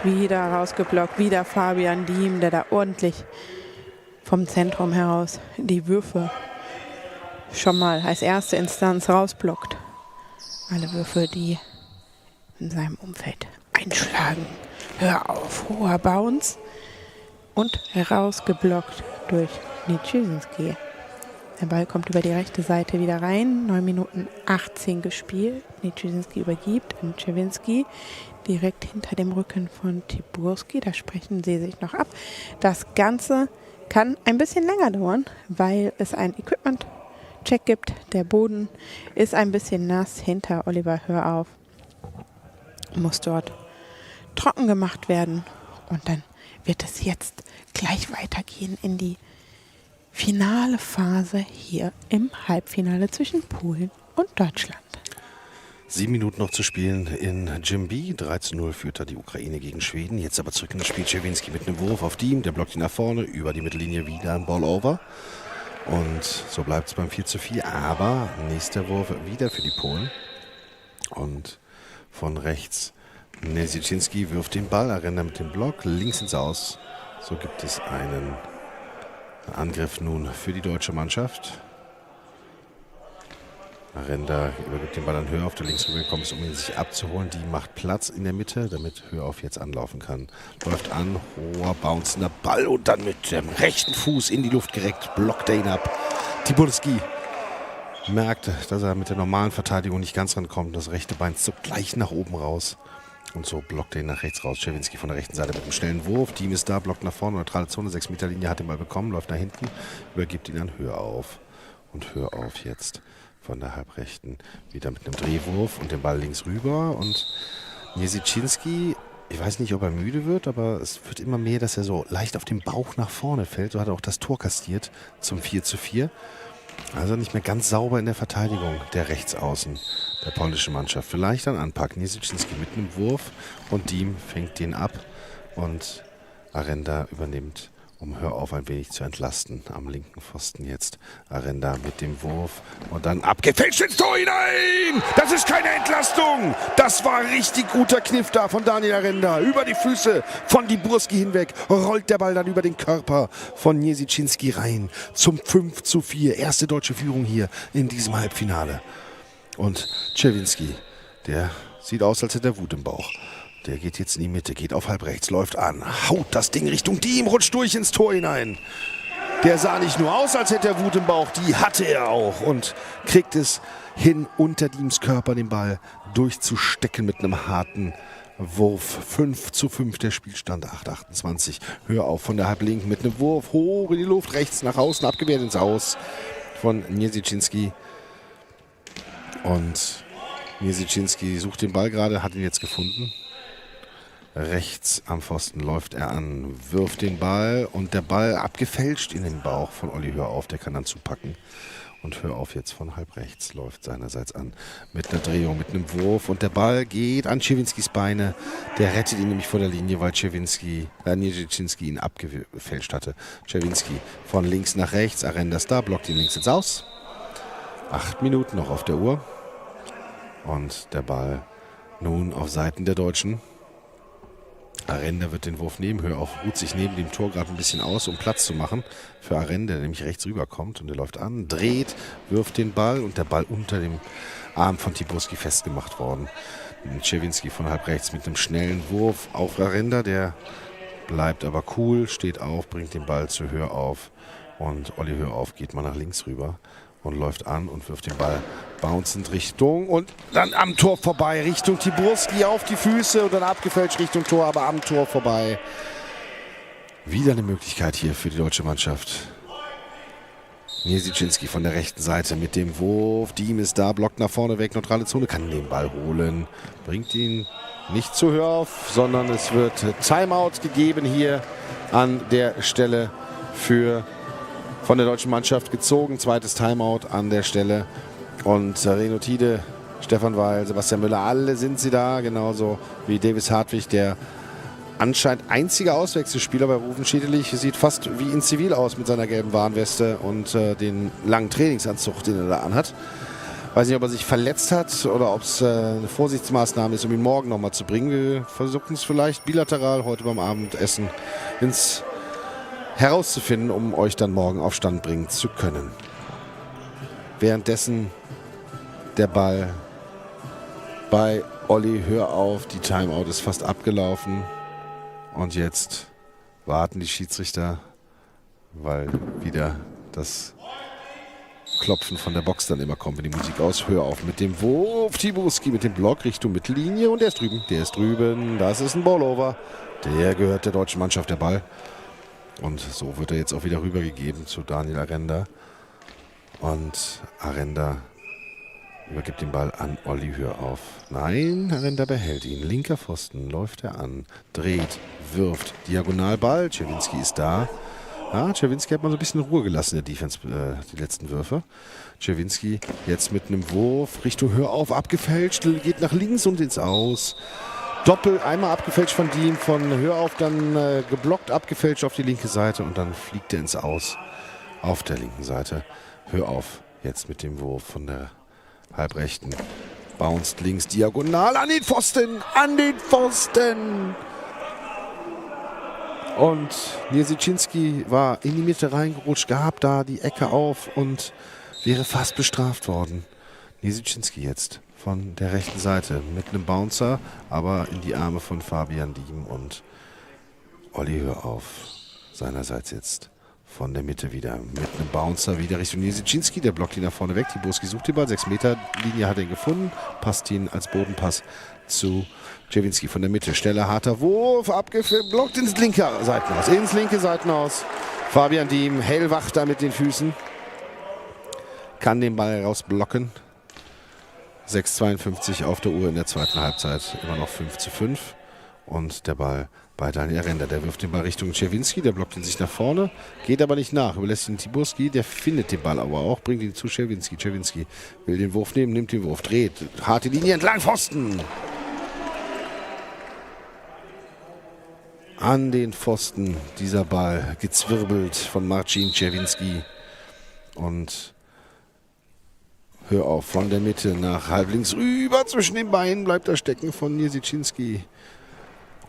Wieder rausgeblockt, wieder Fabian Diem, der da ordentlich vom Zentrum heraus die Würfe schon mal als erste Instanz rausblockt. Alle Würfe, die in seinem Umfeld einschlagen. Hör auf, hoher Bounce. Und herausgeblockt durch Nijinsky. Der Ball kommt über die rechte Seite wieder rein. 9 Minuten 18 gespielt. Nijinsky übergibt an Czerwinski direkt hinter dem Rücken von Tiburski. Da sprechen sie sich noch ab. Das Ganze kann ein bisschen länger dauern, weil es einen Equipment-Check gibt. Der Boden ist ein bisschen nass. Hinter Oliver Hör auf muss dort trocken gemacht werden. Und dann wird es jetzt gleich weitergehen in die finale Phase hier im Halbfinale zwischen Polen und Deutschland. 7 Minuten noch zu spielen in Gym B. 13:0 führt da die Ukraine gegen Schweden. Jetzt aber zurück in das Spiel. Czerwinski mit einem Wurf auf Diem. Der blockt ihn nach vorne. Über die Mittellinie wieder ein Ball over. Und so bleibt es beim 4:4. Aber nächster Wurf wieder für die Polen. Und von rechts Nijinsky wirft den Ball. Arenda mit dem Block. Links ins Aus. So gibt es einen Angriff nun für die deutsche Mannschaft. Arenda übergibt den Ball an Hör auf, der links rübergekommen ist, um ihn sich abzuholen. Die macht Platz in der Mitte, damit Hör auf jetzt anlaufen kann. Läuft an, hoher, bouncender Ball und dann mit dem rechten Fuß in die Luft gereckt, blockt er ihn ab. Tiburski merkt, dass er mit der normalen Verteidigung nicht ganz rankommt. Das rechte Bein zuckt gleich nach oben raus. Und so blockt er ihn nach rechts raus. Czerwinski von der rechten Seite mit einem schnellen Wurf. Diem ist da, blockt nach vorne, neutrale Zone, 6 Meter Linie, hat den Ball bekommen, läuft nach hinten, übergibt ihn an Hör auf. Und Hör auf jetzt von der Halbrechten wieder mit einem Drehwurf und den Ball links rüber. Und Nijinsky, ich weiß nicht, ob er müde wird, aber es wird immer mehr, dass er so leicht auf den Bauch nach vorne fällt. So hat er auch das Tor kassiert zum 4:4. Also nicht mehr ganz sauber in der Verteidigung der Rechtsaußen der polnischen Mannschaft. Vielleicht dann anpacken. Nijinsky mit einem Wurf und Diem fängt den ab und Arenda übernimmt, um Hör auf ein wenig zu entlasten. Am linken Pfosten jetzt Arenda mit dem Wurf und dann abgefälscht ins Tor hinein. Das ist keine Entlastung. Das war richtig guter Kniff da von Daniel Arenda. Über die Füße von Tiburski hinweg rollt der Ball dann über den Körper von Nijinsky rein zum 5:4. Erste deutsche Führung hier in diesem Halbfinale. Und Czerwinski, der sieht aus, als hätte er Wut im Bauch. Der geht jetzt in die Mitte, geht auf halb rechts, läuft an, haut das Ding Richtung Diem, rutscht durch ins Tor hinein. Der sah nicht nur aus, als hätte er Wut im Bauch, die hatte er auch und kriegt es hin, unter Diems Körper den Ball durchzustecken mit einem harten Wurf. 5:5 der Spielstand, 8:28. Hör auf von der Halblinken mit einem Wurf, hoch in die Luft, rechts nach außen, abgewehrt ins Aus von Nijinsky. Und Nijinsky sucht den Ball gerade, hat ihn jetzt gefunden. Rechts am Pfosten läuft er an, wirft den Ball und der Ball abgefälscht in den Bauch von Olli Hör auf, der kann dann zupacken. Und Hör auf jetzt von halb rechts läuft seinerseits an mit einer Drehung, mit einem Wurf und der Ball geht an Czerwinskis Beine. Der rettet ihn nämlich vor der Linie, weil Nijinsky ihn abgefälscht hatte. Czerwinski von links nach rechts, Arenda ist da, blockt ihn links ins Aus. 8 Minuten noch auf der Uhr. Und der Ball nun auf Seiten der Deutschen. Arenda wird den Wurf nehmen. Hör auf, ruht sich neben dem Tor gerade ein bisschen aus, um Platz zu machen für Arenda, der nämlich rechts rüberkommt. Und er läuft an, dreht, wirft den Ball und der Ball unter dem Arm von Tiburski festgemacht worden. Czerwinski von halb rechts mit einem schnellen Wurf auf Arenda, der bleibt aber cool, steht auf, bringt den Ball zu Hör auf. Und Olli Hör auf geht mal nach links rüber und läuft an und wirft den Ball bouncend Richtung und dann am Tor vorbei, Richtung Tiburski auf die Füße und dann abgefälscht Richtung Tor, aber am Tor vorbei. Wieder eine Möglichkeit hier für die deutsche Mannschaft. Niesiczynski von der rechten Seite mit dem Wurf. Diem ist da, blockt nach vorne weg, neutrale Zone, kann den Ball holen. Bringt ihn nicht zu Hör auf, sondern es wird Timeout gegeben hier an der Stelle von der deutschen Mannschaft gezogen. Zweites Timeout an der Stelle. Und Reno Tide, Stefan Weil, Sebastian Müller, alle sind sie da. Genauso wie Davis Hartwig, der anscheinend einzige Auswechselspieler bei Rufen Schiedelich. Sieht fast wie in Zivil aus mit seiner gelben Warnweste und den langen Trainingsanzug, den er da anhat. Weiß nicht, ob er sich verletzt hat oder ob es eine Vorsichtsmaßnahme ist, um ihn morgen nochmal zu bringen. Wir versuchen es vielleicht bilateral heute beim Abendessen herauszufinden, um euch dann morgen auf Stand bringen zu können. Währenddessen der Ball bei Olli Hör auf. Die Timeout ist fast abgelaufen. Und jetzt warten die Schiedsrichter, weil wieder das Klopfen von der Box dann immer kommt, wenn die Musik aus. Hör auf mit dem Wurf. Tiburski mit dem Block Richtung Mittellinie und der ist drüben. Der ist drüben. Das ist ein Ballover. Der gehört der deutschen Mannschaft, der Ball. Und so wird er jetzt auch wieder rübergegeben zu Daniel Arenda. Und Arenda übergibt den Ball an Olli Hör auf. Nein, Arenda behält ihn. Linker Pfosten läuft er an, dreht, wirft, Diagonalball. Czerwinski ist da. Ja, Czerwinski hat mal so ein bisschen Ruhe gelassen in der Defense, die letzten Würfe. Czerwinski jetzt mit einem Wurf Richtung Hör auf, abgefälscht, geht nach links und ins Aus. Doppel, einmal abgefälscht von Diem, von Hör auf, dann geblockt, abgefälscht auf die linke Seite und dann fliegt er ins Aus auf der linken Seite. Hör auf, jetzt mit dem Wurf von der halbrechten. Bounced links, diagonal an den Pfosten, Und Niesiczynski war in die Mitte reingerutscht, gab da die Ecke auf und wäre fast bestraft worden. Niesiczynski jetzt von der rechten Seite mit einem Bouncer, aber in die Arme von Fabian Diem und Olli Hör auf. Seinerseits jetzt von der Mitte wieder mit einem Bouncer wieder Richtung Niesiczynski. Der blockt ihn nach vorne weg. Tiburski sucht den Ball. 6-Meter-Linie hat er ihn gefunden. Passt ihn als Bodenpass zu Czerwinski von der Mitte. Schneller, harter Wurf. Blockt ins linke Seitenhaus. Ins linke Seitenhaus. Fabian Diem hellwach da mit den Füßen. Kann den Ball rausblocken. 6:52 auf der Uhr in der zweiten Halbzeit. Immer noch 5:5. Und der Ball bei Daniel Arenda. Der wirft den Ball Richtung Czerwinski. Der blockt ihn sich nach vorne. Geht aber nicht nach. Überlässt ihn Tiburski. Der findet den Ball aber auch. Bringt ihn zu Czerwinski. Czerwinski will den Wurf nehmen. Nimmt den Wurf. Dreht. Harte Linie entlang. Pfosten. An den Pfosten. Dieser Ball gezwirbelt von Marcin Czerwinski. Und Hör auf, von der Mitte nach halblinks rüber. Zwischen den Beinen bleibt er stecken von Niesiczynski.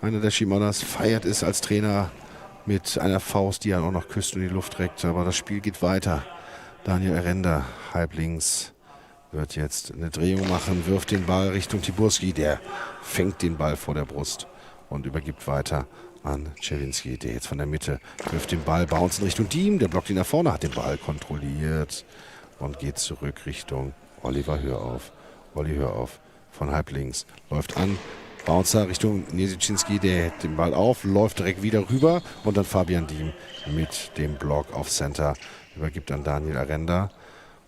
Einer der Shimadas feiert es als Trainer mit einer Faust, die er auch noch küsst und in die Luft reckt. Aber das Spiel geht weiter. Daniel Arenda, halblinks, wird jetzt eine Drehung machen, wirft den Ball Richtung Tiburski. Der fängt den Ball vor der Brust und übergibt weiter an Czerwinski, der jetzt von der Mitte wirft den Ball, bouncen Richtung Diem. Der blockt ihn nach vorne, hat den Ball kontrolliert und geht zurück Richtung Oliver Hör auf. Olli Hör auf von halblinks, läuft an. Bouncer Richtung Niesiczynski, der hält den Ball auf, läuft direkt wieder rüber und dann Fabian Diem mit dem Block auf Center, übergibt an Daniel Arenda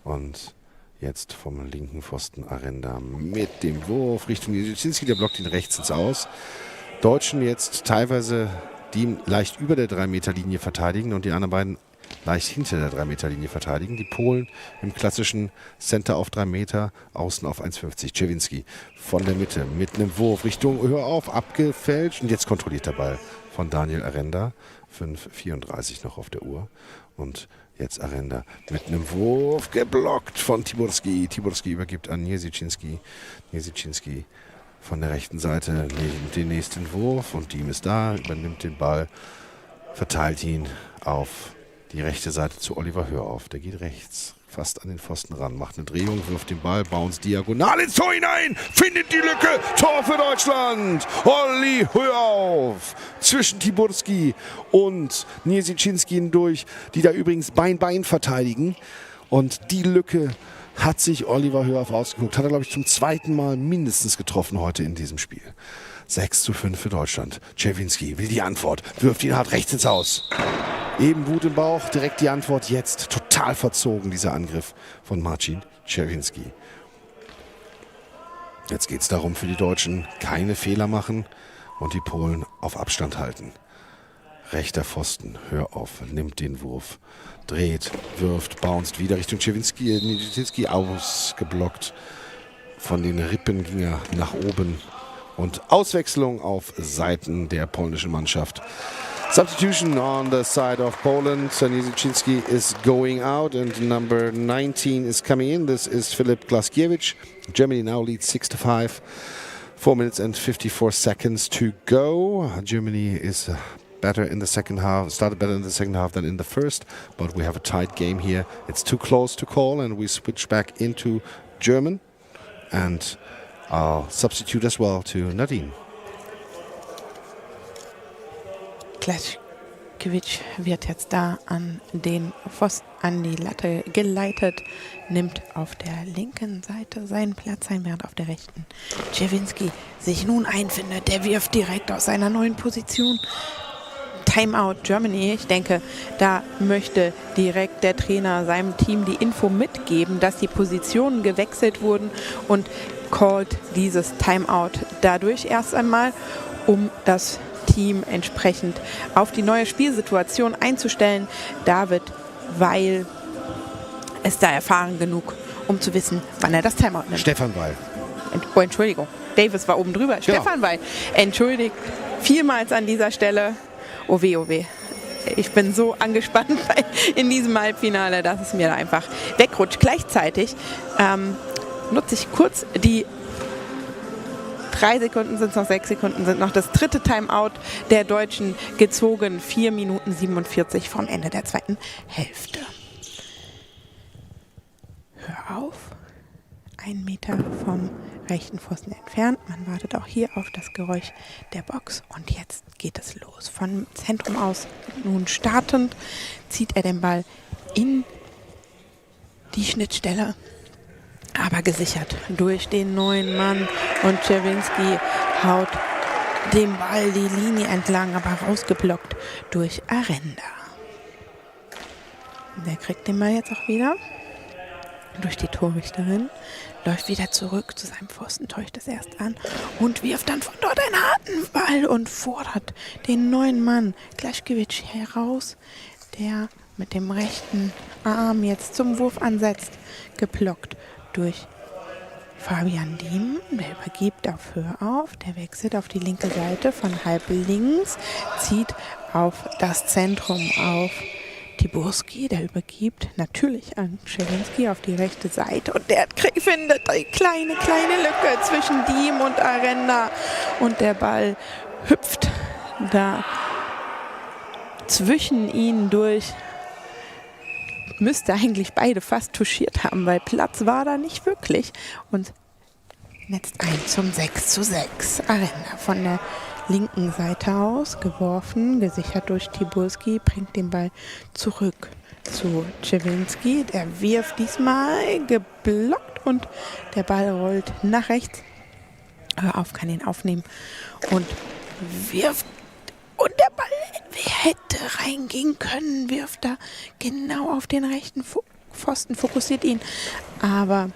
und jetzt vom linken Pfosten Arenda mit dem Wurf Richtung Niesiczynski, der blockt ihn rechts ins Aus. Deutschen jetzt teilweise Diem leicht über der 3-Meter-Linie verteidigen und die anderen beiden leicht hinter der 3-Meter-Linie verteidigen. Die Polen im klassischen Center auf 3 Meter, außen auf 1,50. Czerwinski von der Mitte mit einem Wurf Richtung Hör auf, abgefälscht und jetzt kontrolliert der Ball von Daniel Arenda. 5:34 noch auf der Uhr und jetzt Arenda mit einem Wurf geblockt von Tiburski. Tiburski übergibt an Niesiczynski. Niesiczynski von der rechten Seite den nächsten Wurf und Diem ist da, übernimmt den Ball, verteilt ihn auf die rechte Seite zu Oliver Hörhoff. Der geht rechts, fast an den Pfosten ran, macht eine Drehung, wirft den Ball, bounce diagonal ins Tor hinein, findet die Lücke, Tor für Deutschland. Olli Hörhoff zwischen Tiburski und Niesiczynski hindurch, die da übrigens Bein verteidigen. Und die Lücke hat sich Oliver Hörhoff ausgeguckt. Hat er, glaube ich, zum zweiten Mal mindestens getroffen heute in diesem Spiel. 6:5 für Deutschland. Czerwinski will die Antwort, wirft ihn hart rechts ins Aus. Eben Wut im Bauch, direkt die Antwort jetzt. Total verzogen, dieser Angriff von Marcin Czerwinski. Jetzt geht es darum für die Deutschen, keine Fehler machen und die Polen auf Abstand halten. Rechter Pfosten, Hörhoff, nimmt den Wurf, dreht, wirft, bounced wieder Richtung Czerwinski, ausgeblockt. Von den Rippen ging er nach oben. Und Auswechslung auf Seiten der polnischen Mannschaft. Substitution on the side of Poland. Niesiczynski is going out and number 19 is coming in. This is Filip Glaskiewicz. Germany now leads 6-5. 4 minutes and 54 seconds to go. Germany is better in the second half, started better in the second half than in the first, but we have a tight game here. It's too close to call and we switch back into German. And I'll substitute as well to Nadine. Glaskiewicz wird jetzt da an den Pfosten, an die Latte geleitet, nimmt auf der linken Seite seinen Platz ein, während auf der rechten Czerwinski sich nun einfindet. Der wirft direkt aus seiner neuen Position. Timeout Germany. Ich denke, da möchte direkt der Trainer seinem Team die Info mitgeben, dass die Positionen gewechselt wurden und callt dieses Timeout dadurch erst einmal, um das Team entsprechend auf die neue Spielsituation einzustellen. David, weil ist da erfahren genug, um zu wissen, wann er das Timeout nimmt. Stefan Weil. Oh, Entschuldigung. Davis war oben drüber. Genau. Stefan Weil. Entschuldigt vielmals an dieser Stelle. Oh weh, oh weh. Ich bin so angespannt in diesem Halbfinale, dass es mir da einfach wegrutscht. Gleichzeitig nutze ich kurz die 3 Sekunden, sind es noch 6 Sekunden, sind noch das dritte Timeout der Deutschen gezogen. 4 Minuten 47 vom Ende der zweiten Hälfte. Hör auf. 1 Meter vom rechten Pfosten entfernt. Man wartet auch hier auf das Geräusch der Box. Und jetzt geht es los. Vom Zentrum aus nun startend zieht er den Ball in die Schnittstelle. Aber gesichert durch den neuen Mann. Und Czerwinski haut den Ball die Linie entlang, aber rausgeblockt durch Arenda. Der kriegt den Ball jetzt auch wieder durch die Torrichterin, läuft wieder zurück zu seinem Pfosten, täuscht es erst an und wirft dann von dort einen harten Ball und fordert den neuen Mann Glaskiewicz heraus, der mit dem rechten Arm jetzt zum Wurf ansetzt, geblockt durch Fabian Diem. Der übergibt auf Hörhoff, der wechselt auf die linke Seite von halb links, zieht auf das Zentrum auf Tiburski, der übergibt natürlich an Czerwinski auf die rechte Seite und der findet die kleine Lücke zwischen Diem und Arenda und der Ball hüpft da zwischen ihnen durch. Müsste eigentlich beide fast touchiert haben, weil Platz war da nicht wirklich und netzt ein zum 6:6. Arenda von der linken Seite aus, geworfen, gesichert durch Tiburski, bringt den Ball zurück zu Czerwinski. Der wirft diesmal, geblockt und der Ball rollt nach rechts. Hörhoff kann ihn aufnehmen und wirft. Und der Ball hätte reingehen können, wirft da genau auf den rechten Pfosten, fokussiert ihn. Aber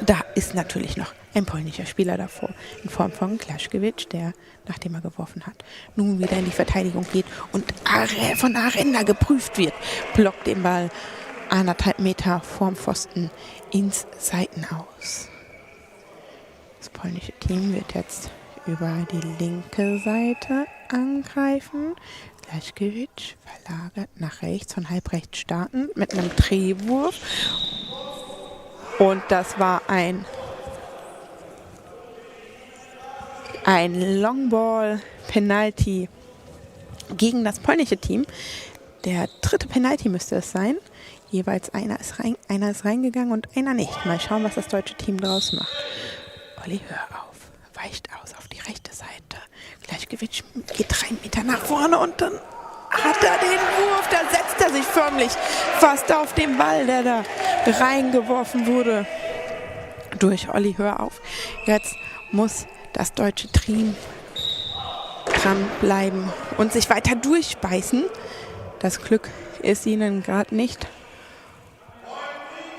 da ist natürlich noch ein polnischer Spieler davor, in Form von Glaskiewicz, der, nachdem er geworfen hat, nun wieder in die Verteidigung geht und von Arenda geprüft wird, blockt den Ball 1,5 Meter vorm Pfosten ins Seitenaus. Das polnische Team wird jetzt über die linke Seite angreifen. Glaskiewicz verlagert nach rechts, von halb rechts starten mit einem Drehwurf. Und das war ein ein Longball-Penalty gegen das polnische Team. Der dritte Penalty müsste es sein. Jeweils einer ist reingegangen und einer nicht. Mal schauen, was das deutsche Team draus macht. Olli, hör auf. Weicht aus auf die rechte Seite. Gleichgewicht geht 3 Meter nach vorne und dann hat er den Wurf. Da setzt er sich förmlich fast auf den Ball, der da reingeworfen wurde. Durch Olli, hör auf. Jetzt muss das deutsche Team dranbleiben und sich weiter durchbeißen. Das Glück ist ihnen gerade nicht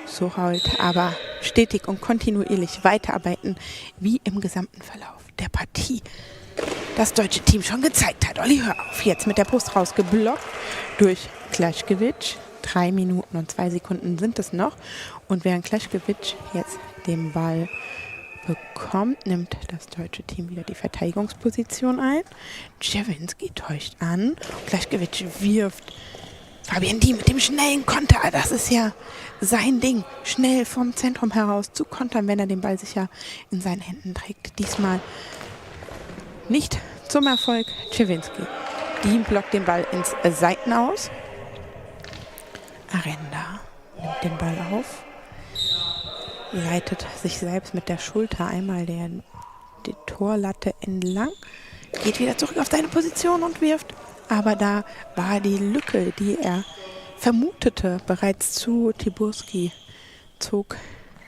so hold, aber stetig und kontinuierlich weiterarbeiten, wie im gesamten Verlauf der Partie das deutsche Team schon gezeigt hat. Olli, hör auf. Jetzt mit der Brust rausgeblockt durch Klaschkewitsch. 3 Minuten und 2 Sekunden sind es noch. Und während Klaschkewitsch jetzt den Ball bekommt, nimmt das deutsche Team wieder die Verteidigungsposition ein. Czerwinski täuscht an. Klaschkewitsch wirft. Fabian Die mit dem schnellen Konter. Das ist ja sein Ding. Schnell vom Zentrum heraus zu kontern, wenn er den Ball sicher in seinen Händen trägt. Diesmal nicht zum Erfolg. Czerwinski. Die blockt den Ball ins Seitenaus. Arenda nimmt den Ball auf. Leitet sich selbst mit der Schulter einmal die Torlatte entlang. Geht wieder zurück auf seine Position und wirft. Aber da war die Lücke, die er vermutete, bereits zu. Tiburski zog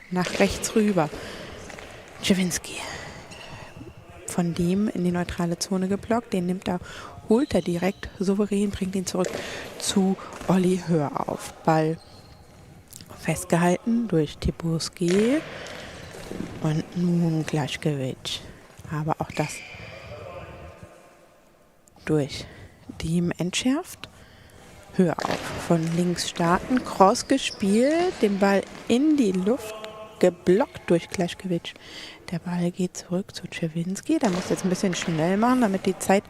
nach rechts rüber. Czerwinski von dem in die neutrale Zone geblockt. Den holt er direkt souverän, bringt ihn zurück zu Olli, hör auf. Ball festgehalten durch Tiburski und nun Klaschkewitsch. Aber auch das durch Diem entschärft. Hör auf. Von links starten. Cross gespielt. Den Ball in die Luft geblockt durch Klaschkewitsch. Der Ball geht zurück zu Czerwinski. Der muss jetzt ein bisschen schnell machen, damit die Zeit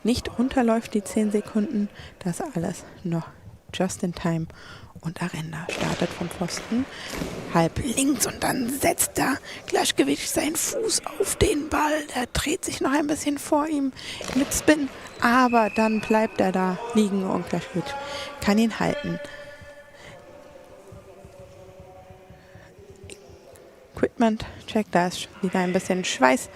nicht runterläuft, die 10 Sekunden. Das alles noch just in time. Und Arenda startet vom Pfosten halb links und dann setzt da Klaschkewitsch seinen Fuß auf den Ball. Der dreht sich noch ein bisschen vor ihm mit Spin, aber dann bleibt er da liegen und Klaschkewitsch kann ihn halten. Equipment Check, da ist wieder ein bisschen Schweiß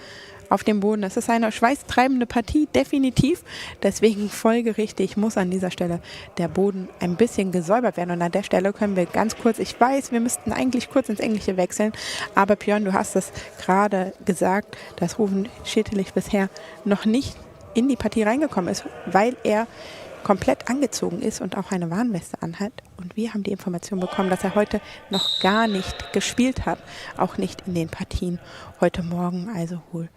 auf dem Boden. Das ist eine schweißtreibende Partie, definitiv. Deswegen folgerichtig muss an dieser Stelle der Boden ein bisschen gesäubert werden. Und an der Stelle können wir ganz kurz, ich weiß, wir müssten eigentlich kurz ins Englische wechseln, aber Björn, du hast es gerade gesagt, dass Ruven Schädelich bisher noch nicht in die Partie reingekommen ist, weil er komplett angezogen ist und auch eine Warnweste anhat. Und wir haben die Information bekommen, dass er heute noch gar nicht gespielt hat, auch nicht in den Partien heute Morgen, also wohl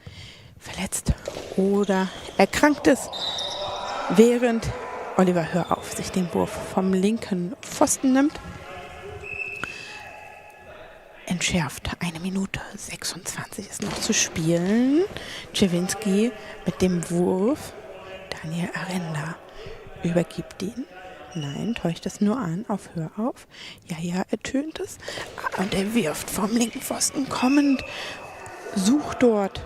verletzt oder erkrankt ist, während Oliver Hör auf sich den Wurf vom linken Pfosten nimmt. Entschärft, 1 Minute 26 ist noch zu spielen. Czerwinski mit dem Wurf. Daniel Arenda übergibt ihn. Nein, täuscht es nur an, auf Hör auf. Ja, ertönt es. Und er wirft vom linken Pfosten kommend. Sucht dort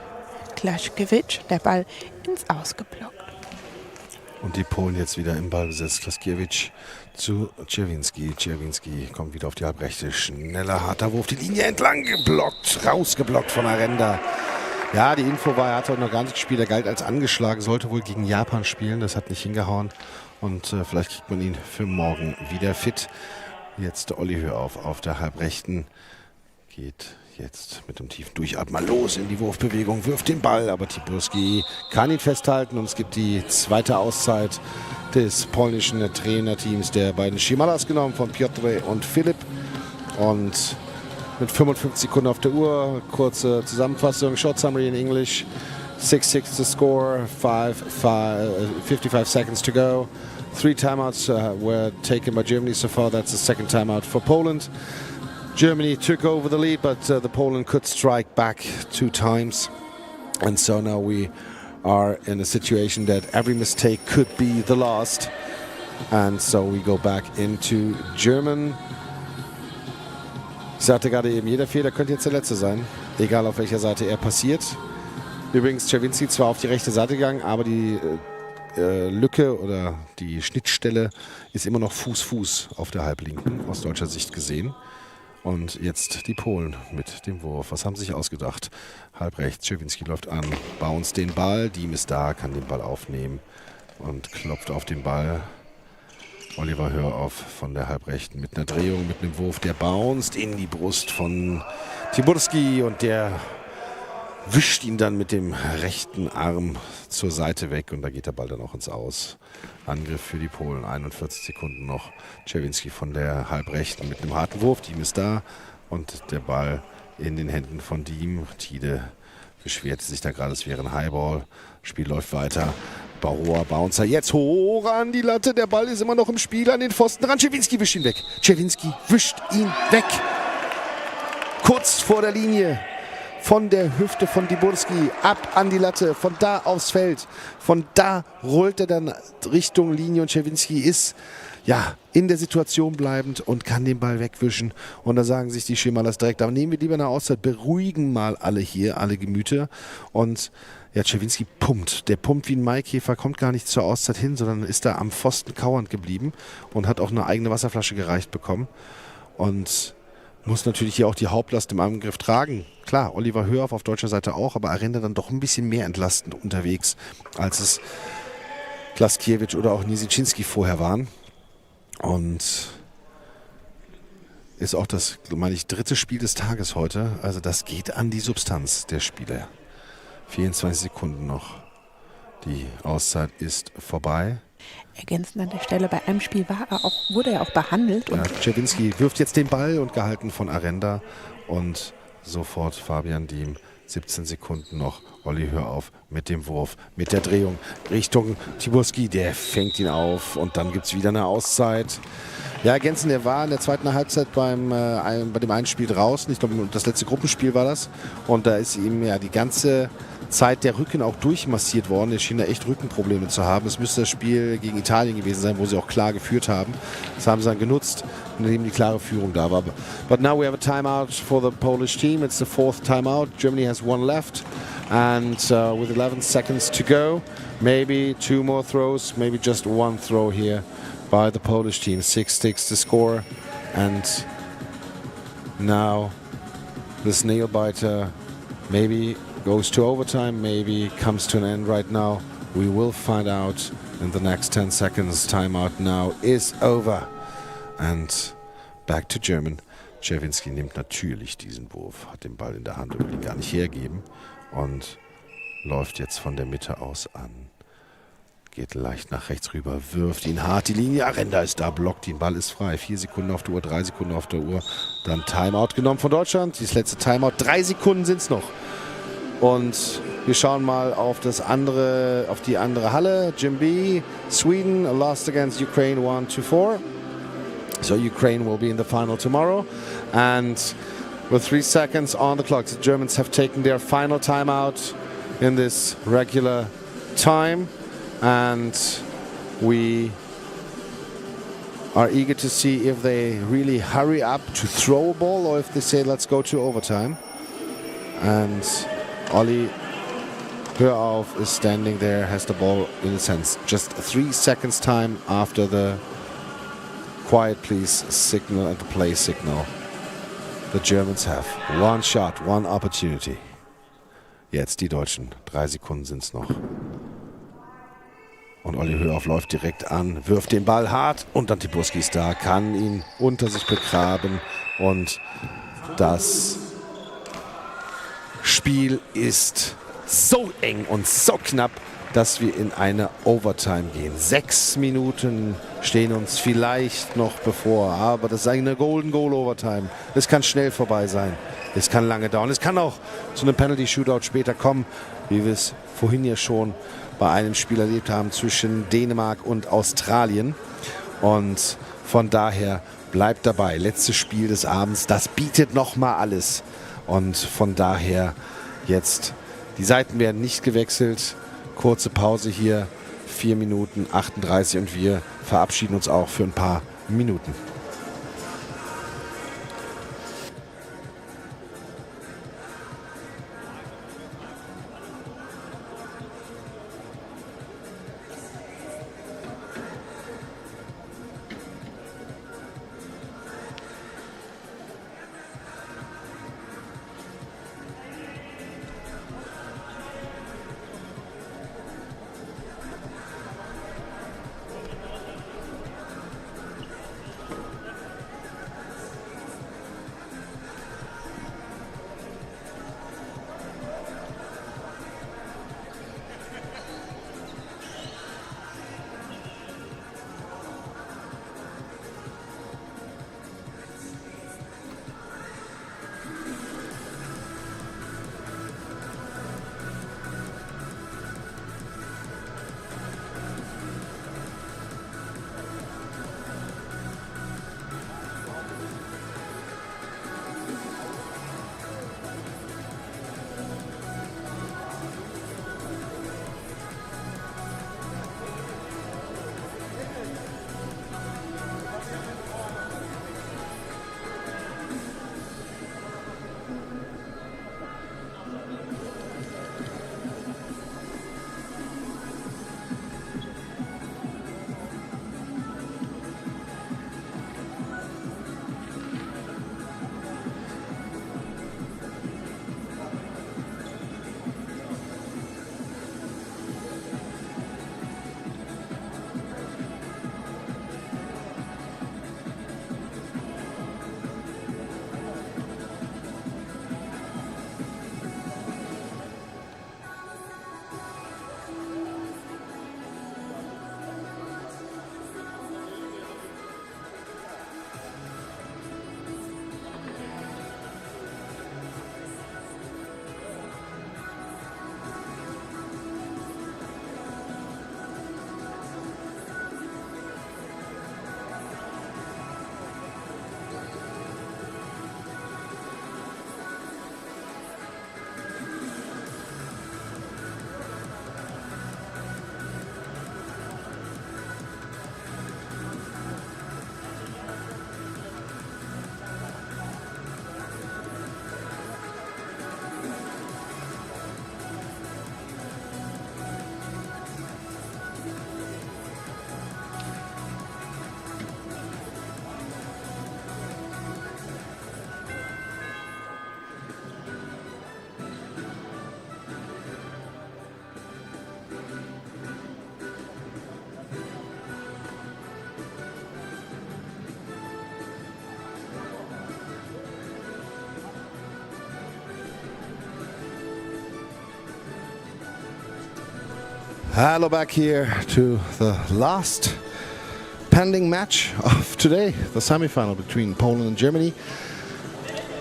Klaschkewitsch, der Ball ins Ausgeblockt. Und die Polen jetzt wieder im Ballbesitz. Klaschkewitsch zu Czerwinski. Czerwinski kommt wieder auf die Halbrechte. Schneller, harter Wurf, die Linie entlang geblockt, rausgeblockt von Arenda. Ja, die Info war, er hat heute noch gar nicht gespielt. Er galt als angeschlagen, sollte wohl gegen Japan spielen. Das hat nicht hingehauen. Und vielleicht kriegt man ihn für morgen wieder fit. Jetzt Olli Hör auf der Halbrechten. Geht jetzt mit dem tiefen Durchatmen los in die Wurfbewegung, wirft den Ball, aber Tiburski kann ihn festhalten und es gibt die zweite Auszeit des polnischen Trainerteams der beiden Shimalas genommen, von Piotr und Filip. Und mit 55 Sekunden auf der Uhr, kurze Zusammenfassung, Short Summary in English, 6-6 to score, 55 seconds to go. 3 timeouts were taken by Germany so far, that's the second timeout for Poland. Germany took over the lead, but the Poland could strike back 2 times. And so now we are in a situation that every mistake could be the last. And so we go back into German. Ich sagte gerade eben, jeder Fehler könnte jetzt der letzte sein. Egal auf welcher Seite er passiert. Übrigens Czerwinski zwar auf die rechte Seite gegangen, aber die Lücke oder die Schnittstelle ist immer noch Fuß auf der Halblinken, aus deutscher Sicht gesehen. Und jetzt die Polen mit dem Wurf. Was haben sie sich ausgedacht? Halb rechts, Czerwinski läuft an, bounce den Ball, Diem ist da, kann den Ball aufnehmen und klopft auf den Ball. Oliver Hör-auf von der Halbrechten mit einer Drehung, mit einem Wurf, der bounced in die Brust von Tiburski und der wischt ihn dann mit dem rechten Arm zur Seite weg und da geht der Ball dann auch ins Aus. Angriff für die Polen, 41 Sekunden noch. Czerwinski von der Halbrechten mit einem harten Wurf, Diem ist da und der Ball in den Händen von Diem. Tide beschwerte sich da gerade, es wäre ein Highball. Spiel läuft weiter. Bauer, Bouncer, jetzt hoch an die Latte. Der Ball ist immer noch im Spiel an den Pfosten ran. Czerwinski wischt ihn weg. Czerwinski wischt ihn weg. Kurz vor der Linie. Von der Hüfte von Tiburski ab an die Latte. Von da aufs Feld. Von da rollt er dann Richtung Linie und Czerwinski ist ja in der Situation bleibend und kann den Ball wegwischen. Und da sagen sich die Schimalers direkt, aber nehmen wir lieber eine Auszeit, beruhigen mal alle hier, alle Gemüter. Und ja, Czerwinski pumpt. Der pumpt wie ein Maikäfer, kommt gar nicht zur Auszeit hin, sondern ist da am Pfosten kauernd geblieben und hat auch eine eigene Wasserflasche gereicht bekommen. Und muss natürlich hier auch die Hauptlast im Angriff tragen. Klar, Oliver Hör-auf auf deutscher Seite auch, aber Arenda dann doch ein bisschen mehr entlastend unterwegs, als es Klaskiewicz oder auch Niesiczynski vorher waren. Und ist auch das, meine ich, dritte Spiel des Tages heute. Also das geht an die Substanz der Spiele. 24 Sekunden noch. Die Auszeit ist vorbei. Ergänzend an der Stelle, bei einem Spiel wurde er auch behandelt. Und Czerwinski wirft jetzt den Ball und gehalten von Arenda. Und sofort Fabian Diem. 17 Sekunden noch. Olli Hör-auf mit dem Wurf, mit der Drehung Richtung Tiburski. Der fängt ihn auf und dann gibt es wieder eine Auszeit. Ja, ergänzend, der war in der zweiten Halbzeit bei dem einen Spiel draußen. Ich glaube, das letzte Gruppenspiel war das. Und da ist ihm ja die ganze Zeit der Rücken auch durchmassiert worden. Er schien da echt Rückenprobleme zu haben. Es müsste das Spiel gegen Italien gewesen sein, wo sie auch klar geführt haben. Das haben sie dann genutzt, indem die klare Führung da war. But now we have a timeout for the Polish team. It's the fourth timeout. Germany has one left. And with 11 seconds to go, maybe two more throws, maybe just one throw here by the Polish team. 6 sticks to score. And now this nail biter maybe goes to overtime, maybe comes to an end right now. We will find out in the next 10 seconds. Timeout now is over. And back to German. Czerwinski nimmt natürlich diesen Wurf, hat den Ball in der Hand und will ihn gar nicht hergeben und läuft jetzt von der Mitte aus an. Geht leicht nach rechts rüber, wirft ihn hart die Linie. Arenda ist da, blockt ihn, Ball ist frei. 4 Sekunden auf der Uhr, 3 Sekunden auf der Uhr. Dann Timeout genommen von Deutschland. Dieses letzte Timeout, 3 Sekunden sind es noch. Und wir schauen mal auf die andere Halle. Gym B, Sweden lost against Ukraine 1-4. So Ukraine will be in the final tomorrow. And with 3 seconds on the clock, the Germans have taken their final timeout in this regular time. And we are eager to see if they really hurry up to throw a ball or if they say let's go to overtime. And Olli Hör-auf is standing there, has the ball in his hands. Just 3 seconds time after the quiet please signal and the play signal. The Germans have one shot, one opportunity. Jetzt die Deutschen. 3 Sekunden sind es noch. Und Olli Hör-auf läuft direkt an, wirft den Ball hart und dann Tiburski ist da, kann ihn unter sich begraben und das Spiel ist so eng und so knapp, dass wir in eine Overtime gehen. 6 Minuten stehen uns vielleicht noch bevor, aber das ist eine Golden Goal Overtime. Es kann schnell vorbei sein, es kann lange dauern, es kann auch zu einem Penalty Shootout später kommen, wie wir es vorhin ja schon bei einem Spiel erlebt haben zwischen Dänemark und Australien. Und von daher bleibt dabei, letztes Spiel des Abends, das bietet nochmal alles. Und von daher jetzt, die Seiten werden nicht gewechselt. Kurze Pause hier, 4 Minuten 38 und wir verabschieden uns auch für ein paar Minuten. Hello, back here to the last pending match of today, the semi-final between Poland and Germany.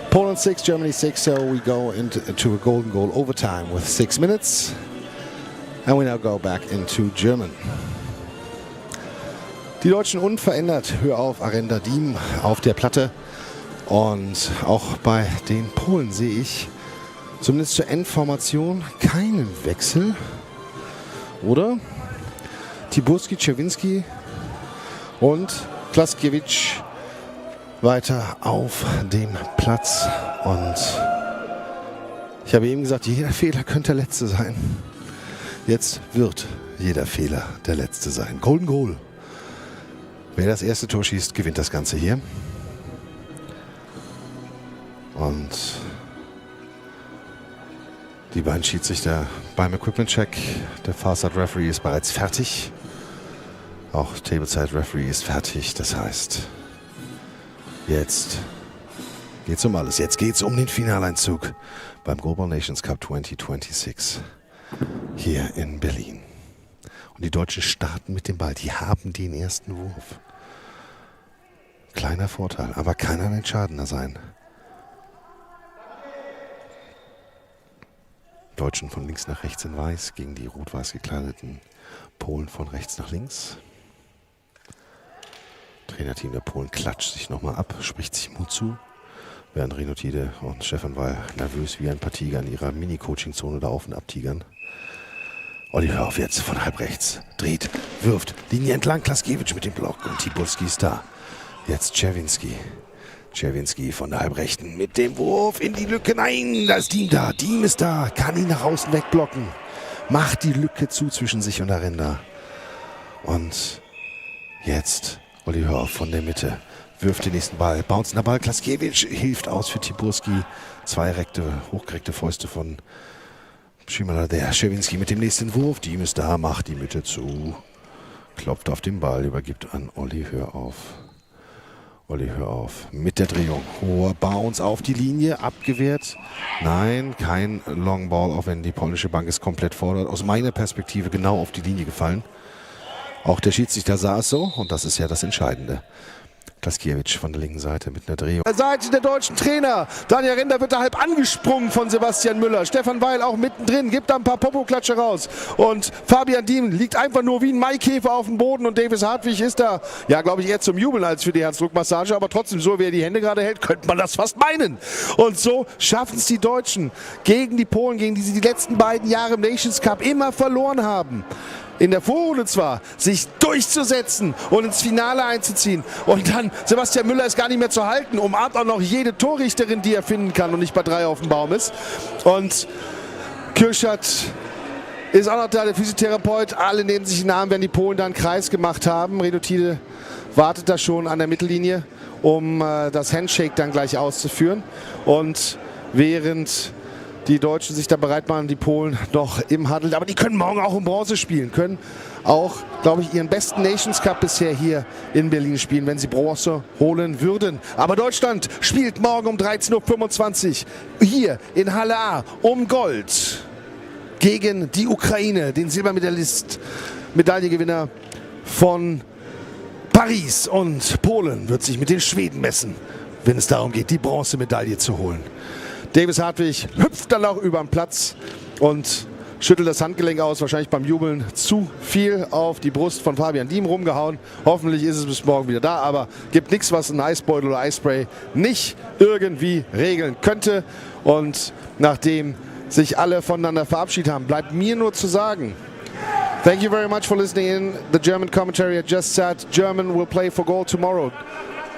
Poland 6, Germany 6, so we go into a golden goal overtime with 6 minutes. And we now go back into German. Die Deutschen unverändert, Hör auf, Arenda Diem auf der Platte. Und auch bei den Polen sehe ich zumindest zur Endformation keinen Wechsel. Oder? Tiburski, Czerwinski und Klaskiewicz weiter auf dem Platz. Und ich habe eben gesagt, jeder Fehler könnte der letzte sein. Jetzt wird jeder Fehler der letzte sein. Golden Goal. Wer das erste Tor schießt, gewinnt das Ganze hier. Und die beiden Schiedsrichter beim Equipment-Check. Der Farside-Referee ist bereits fertig. Auch Tableside-Referee ist fertig. Das heißt, jetzt geht's um alles. Jetzt geht's um den Finaleinzug beim Goalball Nations Cup 2026 hier in Berlin. Und die Deutschen starten mit dem Ball. Die haben den ersten Wurf. Kleiner Vorteil, aber kann ein entscheidender sein. Deutschen von links nach rechts in weiß gegen die rot-weiß gekleideten Polen von rechts nach links. Trainerteam der Polen klatscht sich nochmal ab, spricht sich Mut zu, während Rino Tide und Stefan Weil nervös wie ein paar Tiger in ihrer Mini-Coaching-Zone da auf und ab tigern. Olli, hör auf jetzt von halb rechts. Dreht, wirft, Linie entlang, Klaskiewicz mit dem Block und Tiburski ist da. Jetzt Czerwinski. Czerwinski von der Halbrechten mit dem Wurf in die Lücke. Nein, da ist Diem da. Diem ist da. Kann ihn nach außen wegblocken. Macht die Lücke zu zwischen sich und Arenda. Und jetzt Olli Hör von der Mitte. Wirft den nächsten Ball. Bouncender Ball. Klaskiewicz hilft aus für Tiburski. Zwei hochgereckte Fäuste von Schimala. Der Czerwinski mit dem nächsten Wurf. Diem ist da. Macht die Mitte zu. Klopft auf den Ball. Übergibt an Olli Hör auf. Olli, hör auf. Mit der Drehung. Hoher Bounce auf die Linie. Abgewehrt. Nein, kein Long Ball, auch wenn die polnische Bank es komplett fordert. Aus meiner Perspektive genau auf die Linie gefallen. Auch der Schiedsrichter sah es so und das ist ja das Entscheidende. Klaskiewicz von der linken Seite mit einer Drehung. Seite der deutschen Trainer. Daniel Render wird da halb angesprungen von Sebastian Müller. Stefan Weil auch mittendrin, gibt da ein paar Popoklatsche raus. Und Fabian Diem liegt einfach nur wie ein Maikäfer auf dem Boden und Davis Hartwig ist da, ja, glaube ich, eher zum Jubeln als für die Herzdruckmassage. Aber trotzdem, so wie er die Hände gerade hält, könnte man das fast meinen. Und so schaffen es die Deutschen gegen die Polen, gegen die sie die letzten beiden Jahre im Nations Cup immer verloren haben. In der Vorrunde zwar, sich durchzusetzen und ins Finale einzuziehen. Und dann, Sebastian Müller ist gar nicht mehr zu halten, umarmt auch noch jede Torrichterin, die er finden kann und nicht bei 3 auf dem Baum ist. Und Kirschat ist auch noch da, der Physiotherapeut. Alle nehmen sich in den Arm, wenn die Polen da einen Kreis gemacht haben. Rino Tide wartet da schon an der Mittellinie, um das Handshake dann gleich auszuführen. Und während die Deutschen sich da bereit machen, die Polen noch im Huddle. Aber die können morgen auch um Bronze spielen, können auch, glaube ich, ihren besten Nations Cup bisher hier in Berlin spielen, wenn sie Bronze holen würden. Aber Deutschland spielt morgen um 13:25 Uhr hier in Halle A um Gold gegen die Ukraine, den Silbermedaillist, Medaillengewinner von Paris. Und Polen wird sich mit den Schweden messen, wenn es darum geht, die Bronzemedaille zu holen. Davis Hartwig hüpft dann auch über den Platz und schüttelt das Handgelenk aus, wahrscheinlich beim Jubeln zu viel auf die Brust von Fabian Diem rumgehauen. Hoffentlich ist es bis morgen wieder da, aber gibt nichts, was ein Eisbeutel oder Eispray nicht irgendwie regeln könnte. Und nachdem sich alle voneinander verabschiedet haben, bleibt mir nur zu sagen, thank you very much for listening in. The German commentary had just said German will play for gold tomorrow.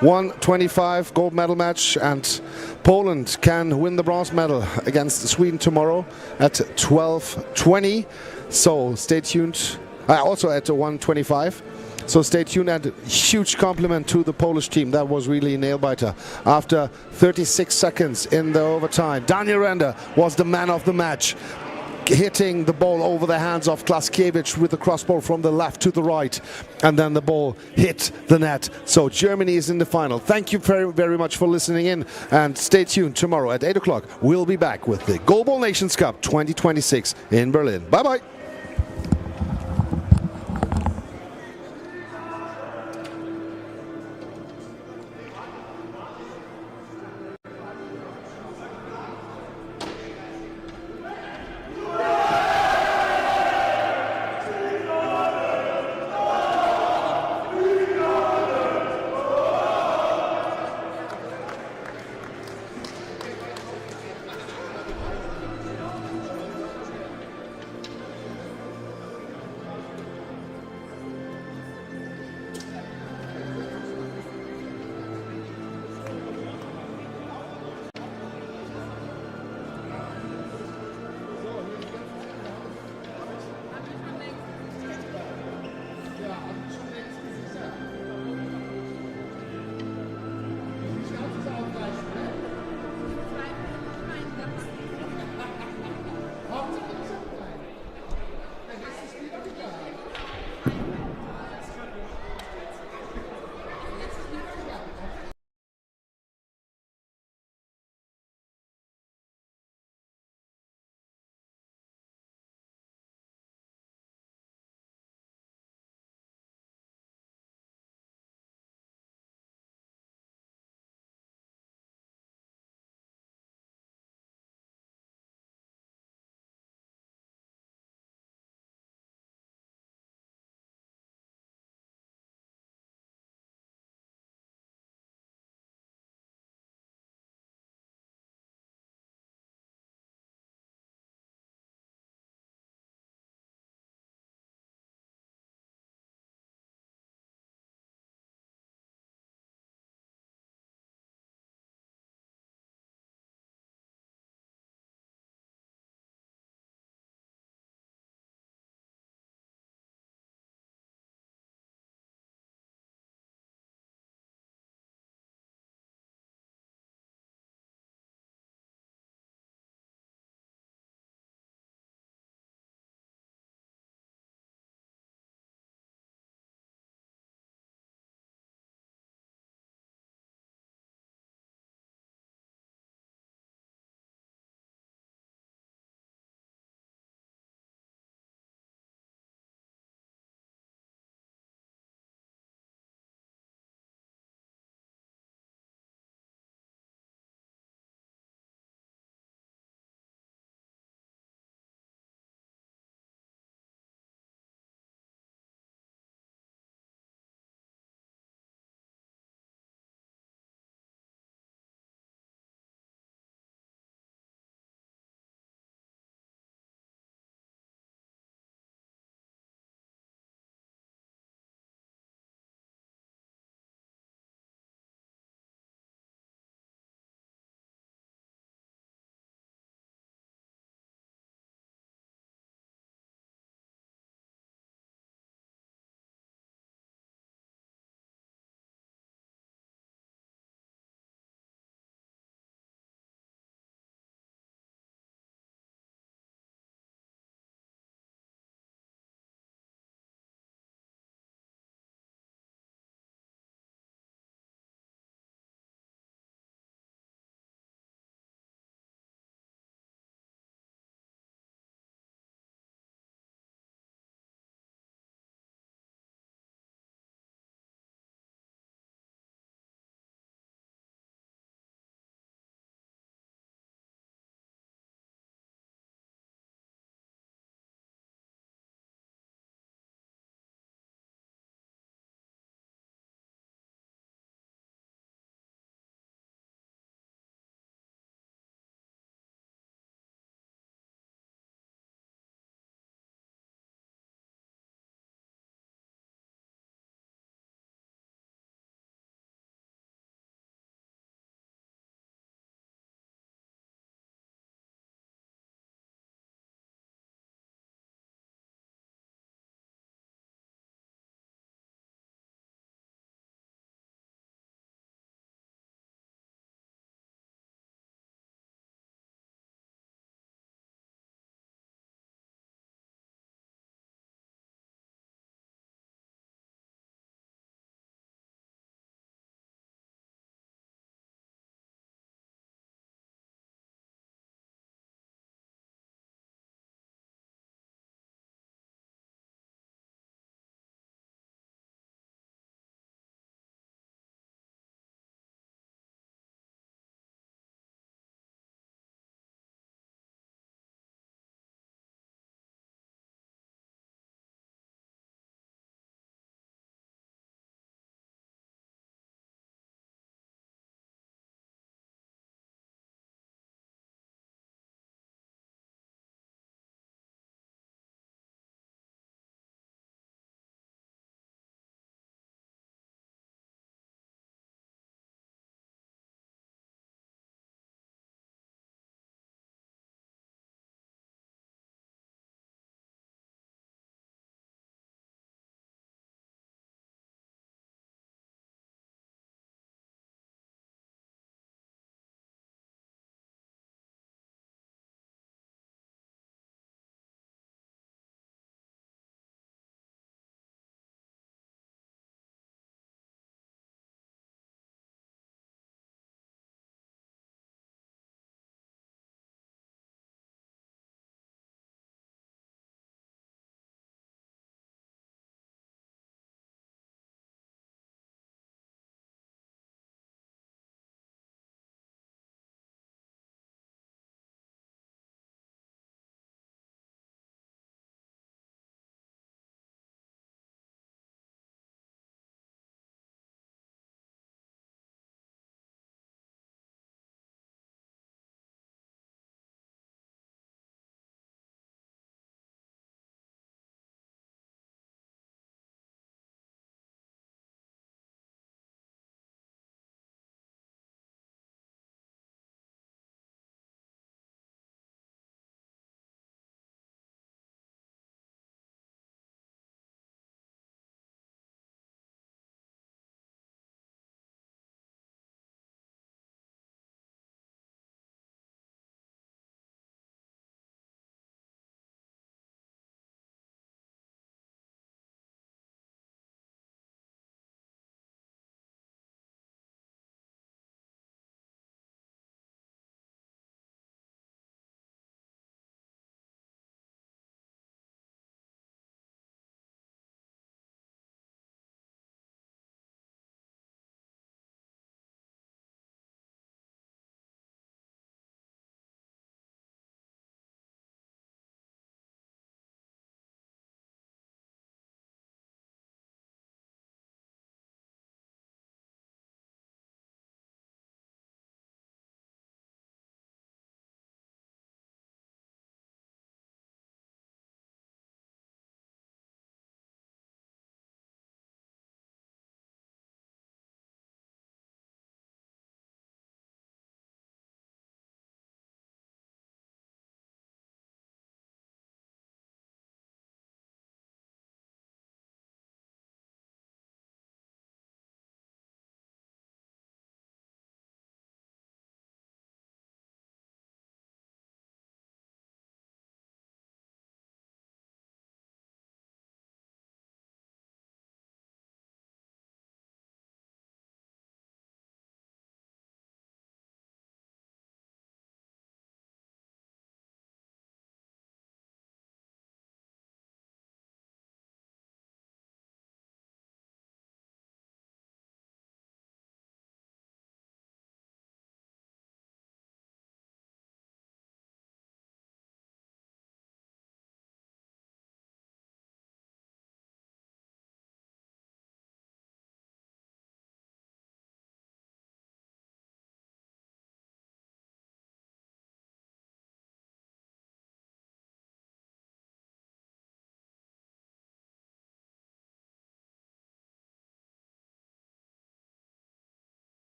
125 gold medal match, and Poland can win the bronze medal against Sweden tomorrow at 12:20. So stay tuned. Also at 125. So stay tuned, and huge compliment to the Polish team. That was really a nail-biter. After 36 seconds in the overtime, Daniel Render was the man of the match, hitting the ball over the hands of Klaskiewicz with the crossbar from the left to the right, and then the ball hit the net. So Germany is in the final. Thank you very, very much for listening in, and stay tuned tomorrow at 8 o'clock. We'll be back with the Goalball Nations Cup 2026 in Berlin. Bye-bye.